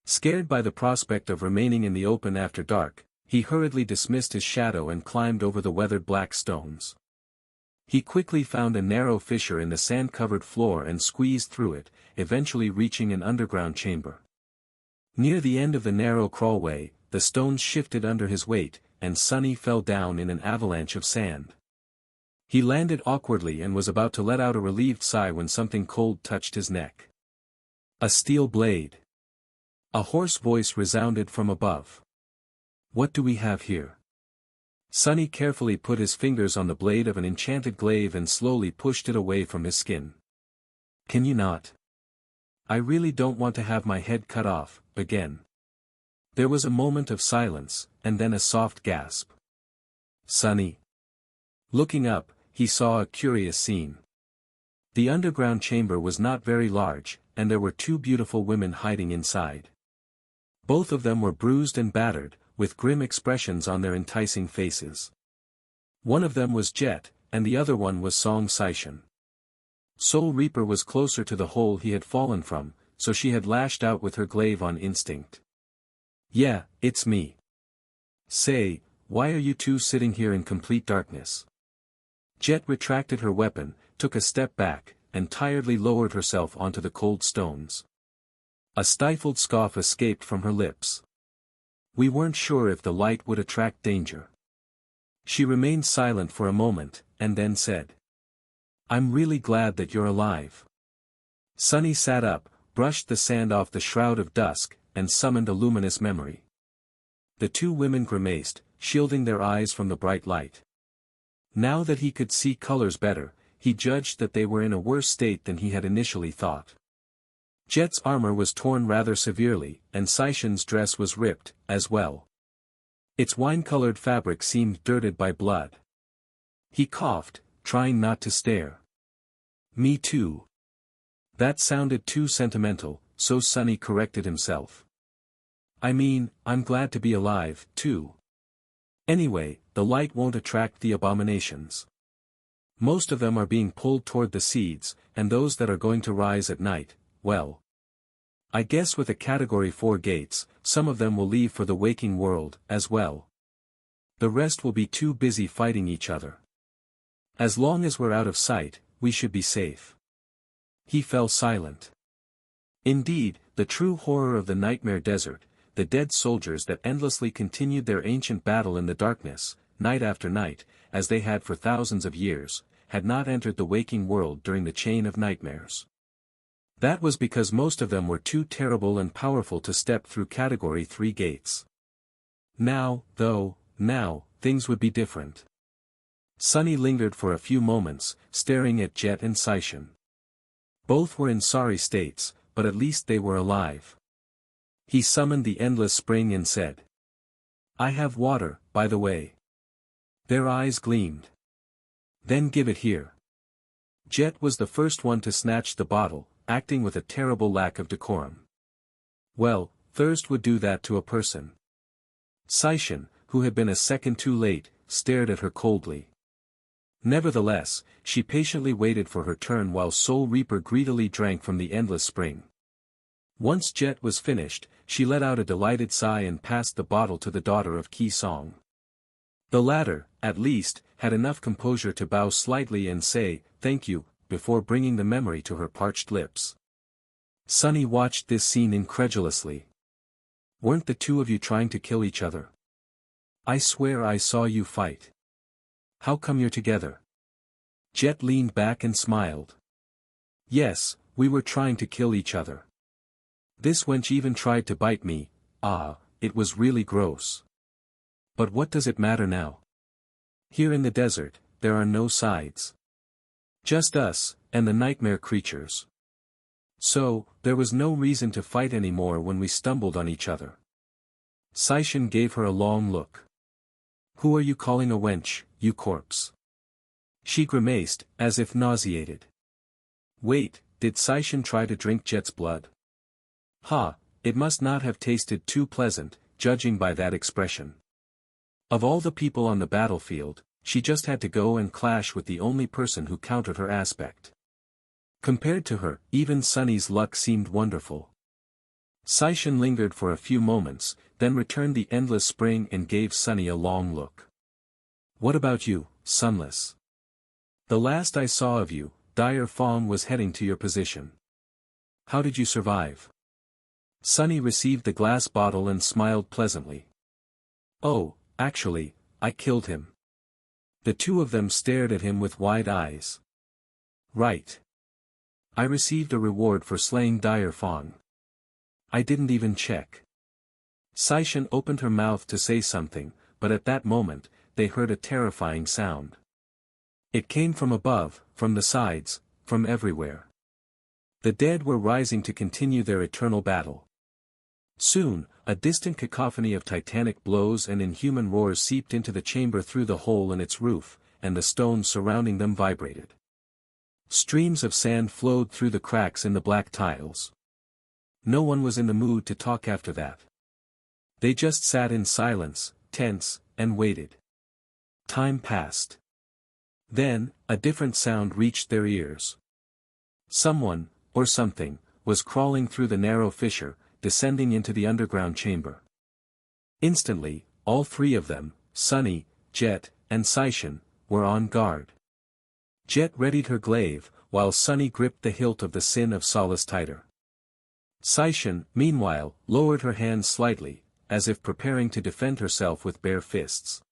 Scared by the prospect of remaining in the open after dark, he hurriedly dismissed his shadow and climbed over the weathered black stones. He quickly found a narrow fissure in the sand-covered floor and squeezed through it, eventually reaching an underground chamber. Near the end of the narrow crawlway, the stones shifted under his weight, and Sunny fell down in an avalanche of sand. He landed awkwardly and was about to let out a relieved sigh when something cold touched his neck. A steel blade. A hoarse voice resounded from above. "What do we have here?" Sunny carefully put his fingers on the blade of an enchanted glaive and slowly pushed it away from his skin. "Can you not? I really don't want to have my head cut off, again." There was a moment of silence, and then a soft gasp. "Sunny." Looking up, he saw a curious scene. The underground chamber was not very large, and there were two beautiful women hiding inside. Both of them were bruised and battered, with grim expressions on their enticing faces. One of them was Jet, and the other one was Song Saishan. Soul Reaper was closer to the hole he had fallen from, so she had lashed out with her glaive on instinct. "Yeah, it's me. Say, why are you two sitting here in complete darkness?" Jet retracted her weapon, took a step back, and tiredly lowered herself onto the cold stones. A stifled scoff escaped from her lips. "We weren't sure if the light would attract danger." She remained silent for a moment, and then said, "I'm really glad that you're alive." Sunny sat up, brushed the sand off the shroud of dusk, and summoned a luminous memory. The two women grimaced, shielding their eyes from the bright light. Now that he could see colors better, he judged that they were in a worse state than he had initially thought. Jet's armor was torn rather severely, and Saishan's dress was ripped, as well. Its wine-colored fabric seemed dirted by blood. He coughed, trying not to stare. "Me too." That sounded too sentimental, so Sunny corrected himself. "I mean, I'm glad to be alive, too. Anyway, the light won't attract the abominations. Most of them are being pulled toward the seeds, and those that are going to rise at night, well. I guess with a Category 4 gates, some of them will leave for the waking world, as well. The rest will be too busy fighting each other. As long as we're out of sight, we should be safe." He fell silent. Indeed, the true horror of the Nightmare Desert, the dead soldiers that endlessly continued their ancient battle in the darkness, night after night, as they had for thousands of years, had not entered the waking world during the chain of nightmares. That was because most of them were too terrible and powerful to step through Category 3 gates. Now, things would be different. Sunny lingered for a few moments, staring at Jet and Saishin. Both were in sorry states, but at least they were alive. He summoned the endless spring and said, "I have water, by the way." Their eyes gleamed. "Then give it here." Jet was the first one to snatch the bottle, acting with a terrible lack of decorum. Well, thirst would do that to a person. Saishin, who had been a second too late, stared at her coldly. Nevertheless, she patiently waited for her turn while Soul Reaper greedily drank from the endless spring. Once Jet was finished, she let out a delighted sigh and passed the bottle to the daughter of Ki Song. The latter, at least, had enough composure to bow slightly and say, "Thank you," before bringing the memory to her parched lips. Sunny watched this scene incredulously. "Weren't the two of you trying to kill each other? I swear I saw you fight. How come you're together?" Jet leaned back and smiled. "Yes, we were trying to kill each other. This wench even tried to bite me. It was really gross. But what does it matter now? Here in the desert, there are no sides. Just us, and the nightmare creatures. So, there was no reason to fight anymore when we stumbled on each other." Saishin gave her a long look. "Who are you calling a wench, you corpse?" She grimaced, as if nauseated. Wait, did Saishin try to drink Jet's blood? It must not have tasted too pleasant, judging by that expression. Of all the people on the battlefield, she just had to go and clash with the only person who countered her aspect. Compared to her, even Sunny's luck seemed wonderful. Saishin lingered for a few moments, then returned the endless spring and gave Sunny a long look. "What about you, Sunless? The last I saw of you, Dire Fong was heading to your position. How did you survive?" Sunny received the glass bottle and smiled pleasantly. "Oh, actually, I killed him." The two of them stared at him with wide eyes. "Right. I received a reward for slaying Dire Fong. I didn't even check." Saishin opened her mouth to say something, but at that moment, they heard a terrifying sound. It came from above, from the sides, from everywhere. The dead were rising to continue their eternal battle. Soon, a distant cacophony of titanic blows and inhuman roars seeped into the chamber through the hole in its roof, and the stones surrounding them vibrated. Streams of sand flowed through the cracks in the black tiles. No one was in the mood to talk after that. They just sat in silence, tense, and waited. Time passed. Then, a different sound reached their ears. Someone, or something, was crawling through the narrow fissure, descending into the underground chamber. Instantly, all three of them, Sunny, Jet, and Saishin, were on guard. Jet readied her glaive, while Sunny gripped the hilt of the Sin of Solace tighter. Saishin, meanwhile, lowered her hands slightly, as if preparing to defend herself with bare fists.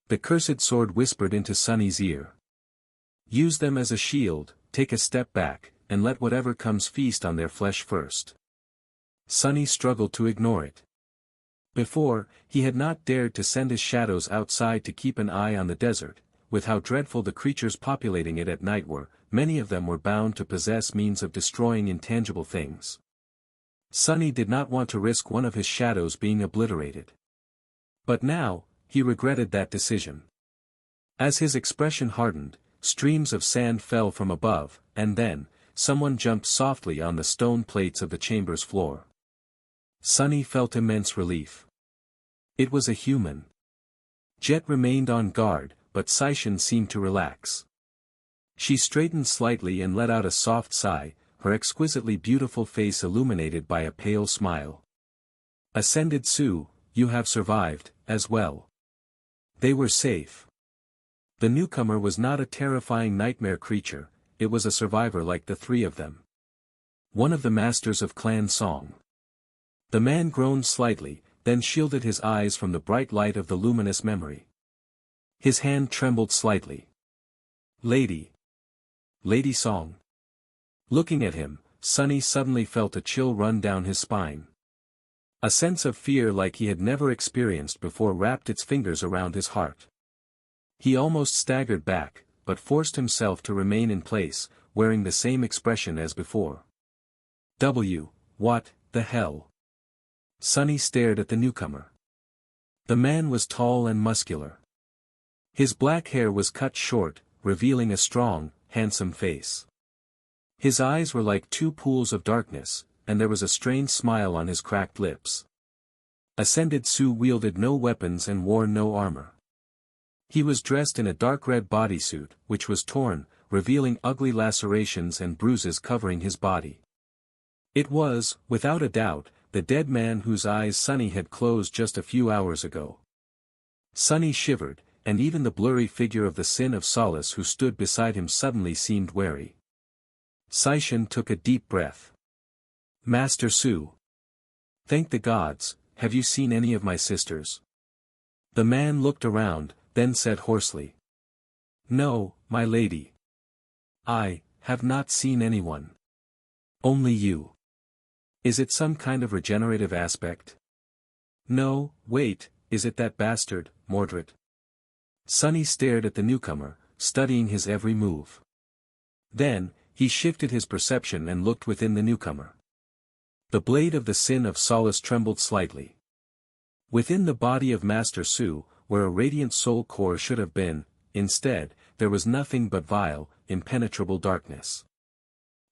The cursed sword whispered into Sunny's ear. "Use them as a shield, take a step back, and let whatever comes feast on their flesh first." Sunny struggled to ignore it. Before, he had not dared to send his shadows outside to keep an eye on the desert, with how dreadful the creatures populating it at night were. Many of them were bound to possess means of destroying intangible things. Sunny did not want to risk one of his shadows being obliterated. But now, he regretted that decision. As his expression hardened, streams of sand fell from above, and then, someone jumped softly on the stone plates of the chamber's floor. Sunny felt immense relief. It was a human. Jet remained on guard, but Saishin seemed to relax. She straightened slightly and let out a soft sigh, her exquisitely beautiful face illuminated by a pale smile. "Ascended Su, you have survived, as well." They were safe. The newcomer was not a terrifying nightmare creature, it was a survivor like the three of them. One of the masters of Clan Song. The man groaned slightly, then shielded his eyes from the bright light of the luminous memory. His hand trembled slightly. Lady. Lady Song. Looking at him, Sunny suddenly felt a chill run down his spine. A sense of fear like he had never experienced before wrapped its fingers around his heart. He almost staggered back, but forced himself to remain in place, wearing the same expression as before. What the hell? Sunny stared at the newcomer. The man was tall and muscular. His black hair was cut short, revealing a strong, handsome face. His eyes were like two pools of darkness, and there was a strange smile on his cracked lips. Ascended Su wielded no weapons and wore no armor. He was dressed in a dark red bodysuit, which was torn, revealing ugly lacerations and bruises covering his body. It was, without a doubt, the dead man whose eyes Sunny had closed just a few hours ago. Sunny shivered, and even the blurry figure of the Sin of Solace who stood beside him suddenly seemed wary. Saishan took a deep breath. Master Su. Thank the gods, have you seen any of my sisters? The man looked around, then said hoarsely. No, my lady. I have not seen anyone. Only you. Is it some kind of regenerative aspect? No, wait, is it that bastard, Mordred? Sunny stared at the newcomer, studying his every move. Then, he shifted his perception and looked within the newcomer. The blade of the Sin of Solace trembled slightly. Within the body of Master Su, where a radiant soul core should have been, instead, there was nothing but vile, impenetrable darkness.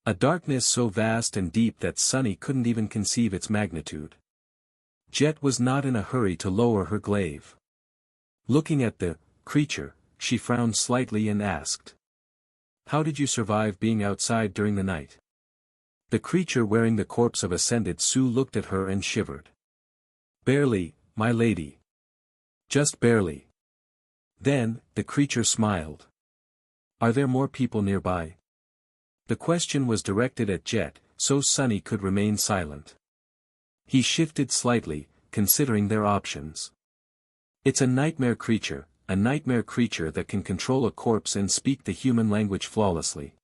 A darkness so vast and deep that Sunny couldn't even conceive its magnitude. Jet was not in a hurry to lower her glaive. Looking at the creature, she frowned slightly and asked. How did you survive being outside during the night? The creature wearing the corpse of Ascended Su looked at her and shivered. Barely, my lady. Just barely. Then, the creature smiled. Are there more people nearby? The question was directed at Jet, so Sunny could remain silent. He shifted slightly, considering their options. It's a nightmare creature that can control a corpse and speak the human language flawlessly.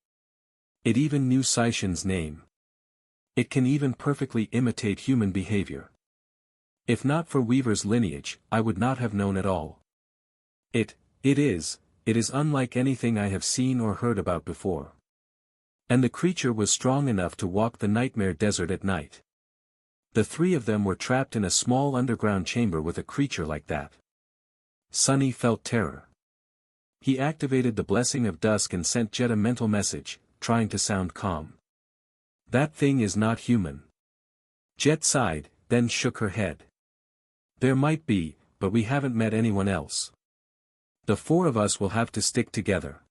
It even knew Saishan's name. It can even perfectly imitate human behavior. If not for Weaver's lineage, I would not have known at all. It is unlike anything I have seen or heard about before. And the creature was strong enough to walk the nightmare desert at night. The three of them were trapped in a small underground chamber with a creature like that. Sunny felt terror. He activated the Blessing of Dusk and sent Jet a mental message, trying to sound calm. That thing is not human. Jet sighed, then shook her head. There might be, but we haven't met anyone else. The four of us will have to stick together.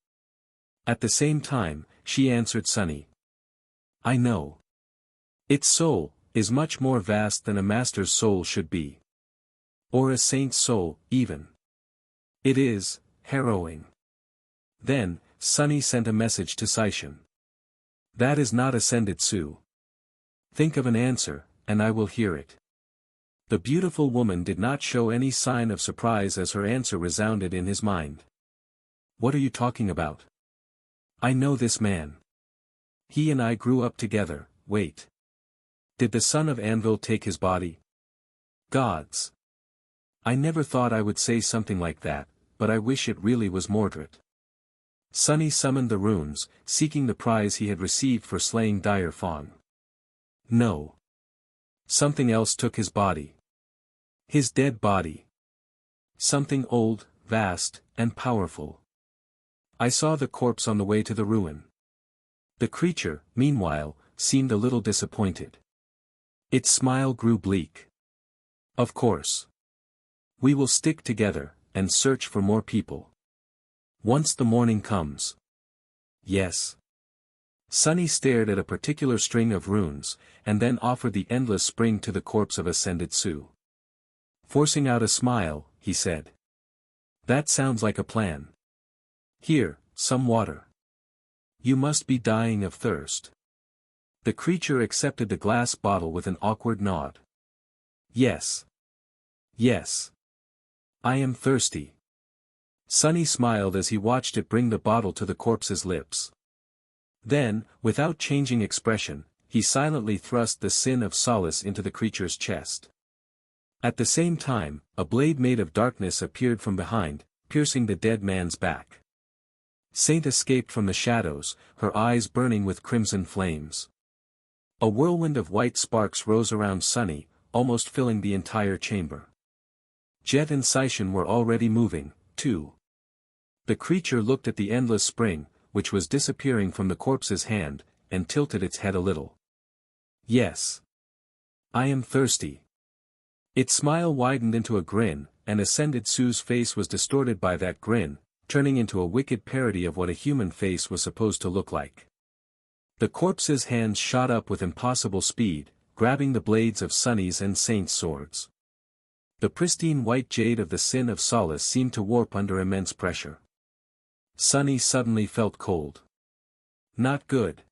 At the same time, she answered Sunny. I know. Its soul is much more vast than a master's soul should be. Or a saint's soul, even. It is harrowing. Then, Sunny sent a message to Saishan. That is not Ascended Su. Think of an answer, and I will hear it. The beautiful woman did not show any sign of surprise as her answer resounded in his mind. What are you talking about? I know this man. He and I grew up together. Wait. Did the son of Anvil take his body? Gods. I never thought I would say something like that, but I wish it really was Mordred. Sunny summoned the runes, seeking the prize he had received for slaying Dire Fawn. No. Something else took his body. His dead body. Something old, vast, and powerful. I saw the corpse on the way to the ruin. The creature, meanwhile, seemed a little disappointed. Its smile grew bleak. Of course. We will stick together, and search for more people. Once the morning comes. Yes. Sunny stared at a particular string of runes, and then offered the endless spring to the corpse of Ascended Su. Forcing out a smile, he said. That sounds like a plan. Here, some water. You must be dying of thirst. The creature accepted the glass bottle with an awkward nod. Yes. Yes. I am thirsty. Sonny smiled as he watched it bring the bottle to the corpse's lips. Then, without changing expression, he silently thrust the sin of solace into the creature's chest. At the same time, a blade made of darkness appeared from behind, piercing the dead man's back. Saint escaped from the shadows, her eyes burning with crimson flames. A whirlwind of white sparks rose around Sonny, almost filling the entire chamber. Jet and Sishan were already moving, too. The creature looked at the endless spring, which was disappearing from the corpse's hand, and tilted its head a little. Yes. I am thirsty. Its smile widened into a grin, and Ascended Sue's face was distorted by that grin, turning into a wicked parody of what a human face was supposed to look like. The corpse's hands shot up with impossible speed, grabbing the blades of Sonny's and Saint's swords. The pristine white jade of the sin of solace seemed to warp under immense pressure. Sonny suddenly felt cold. Not good.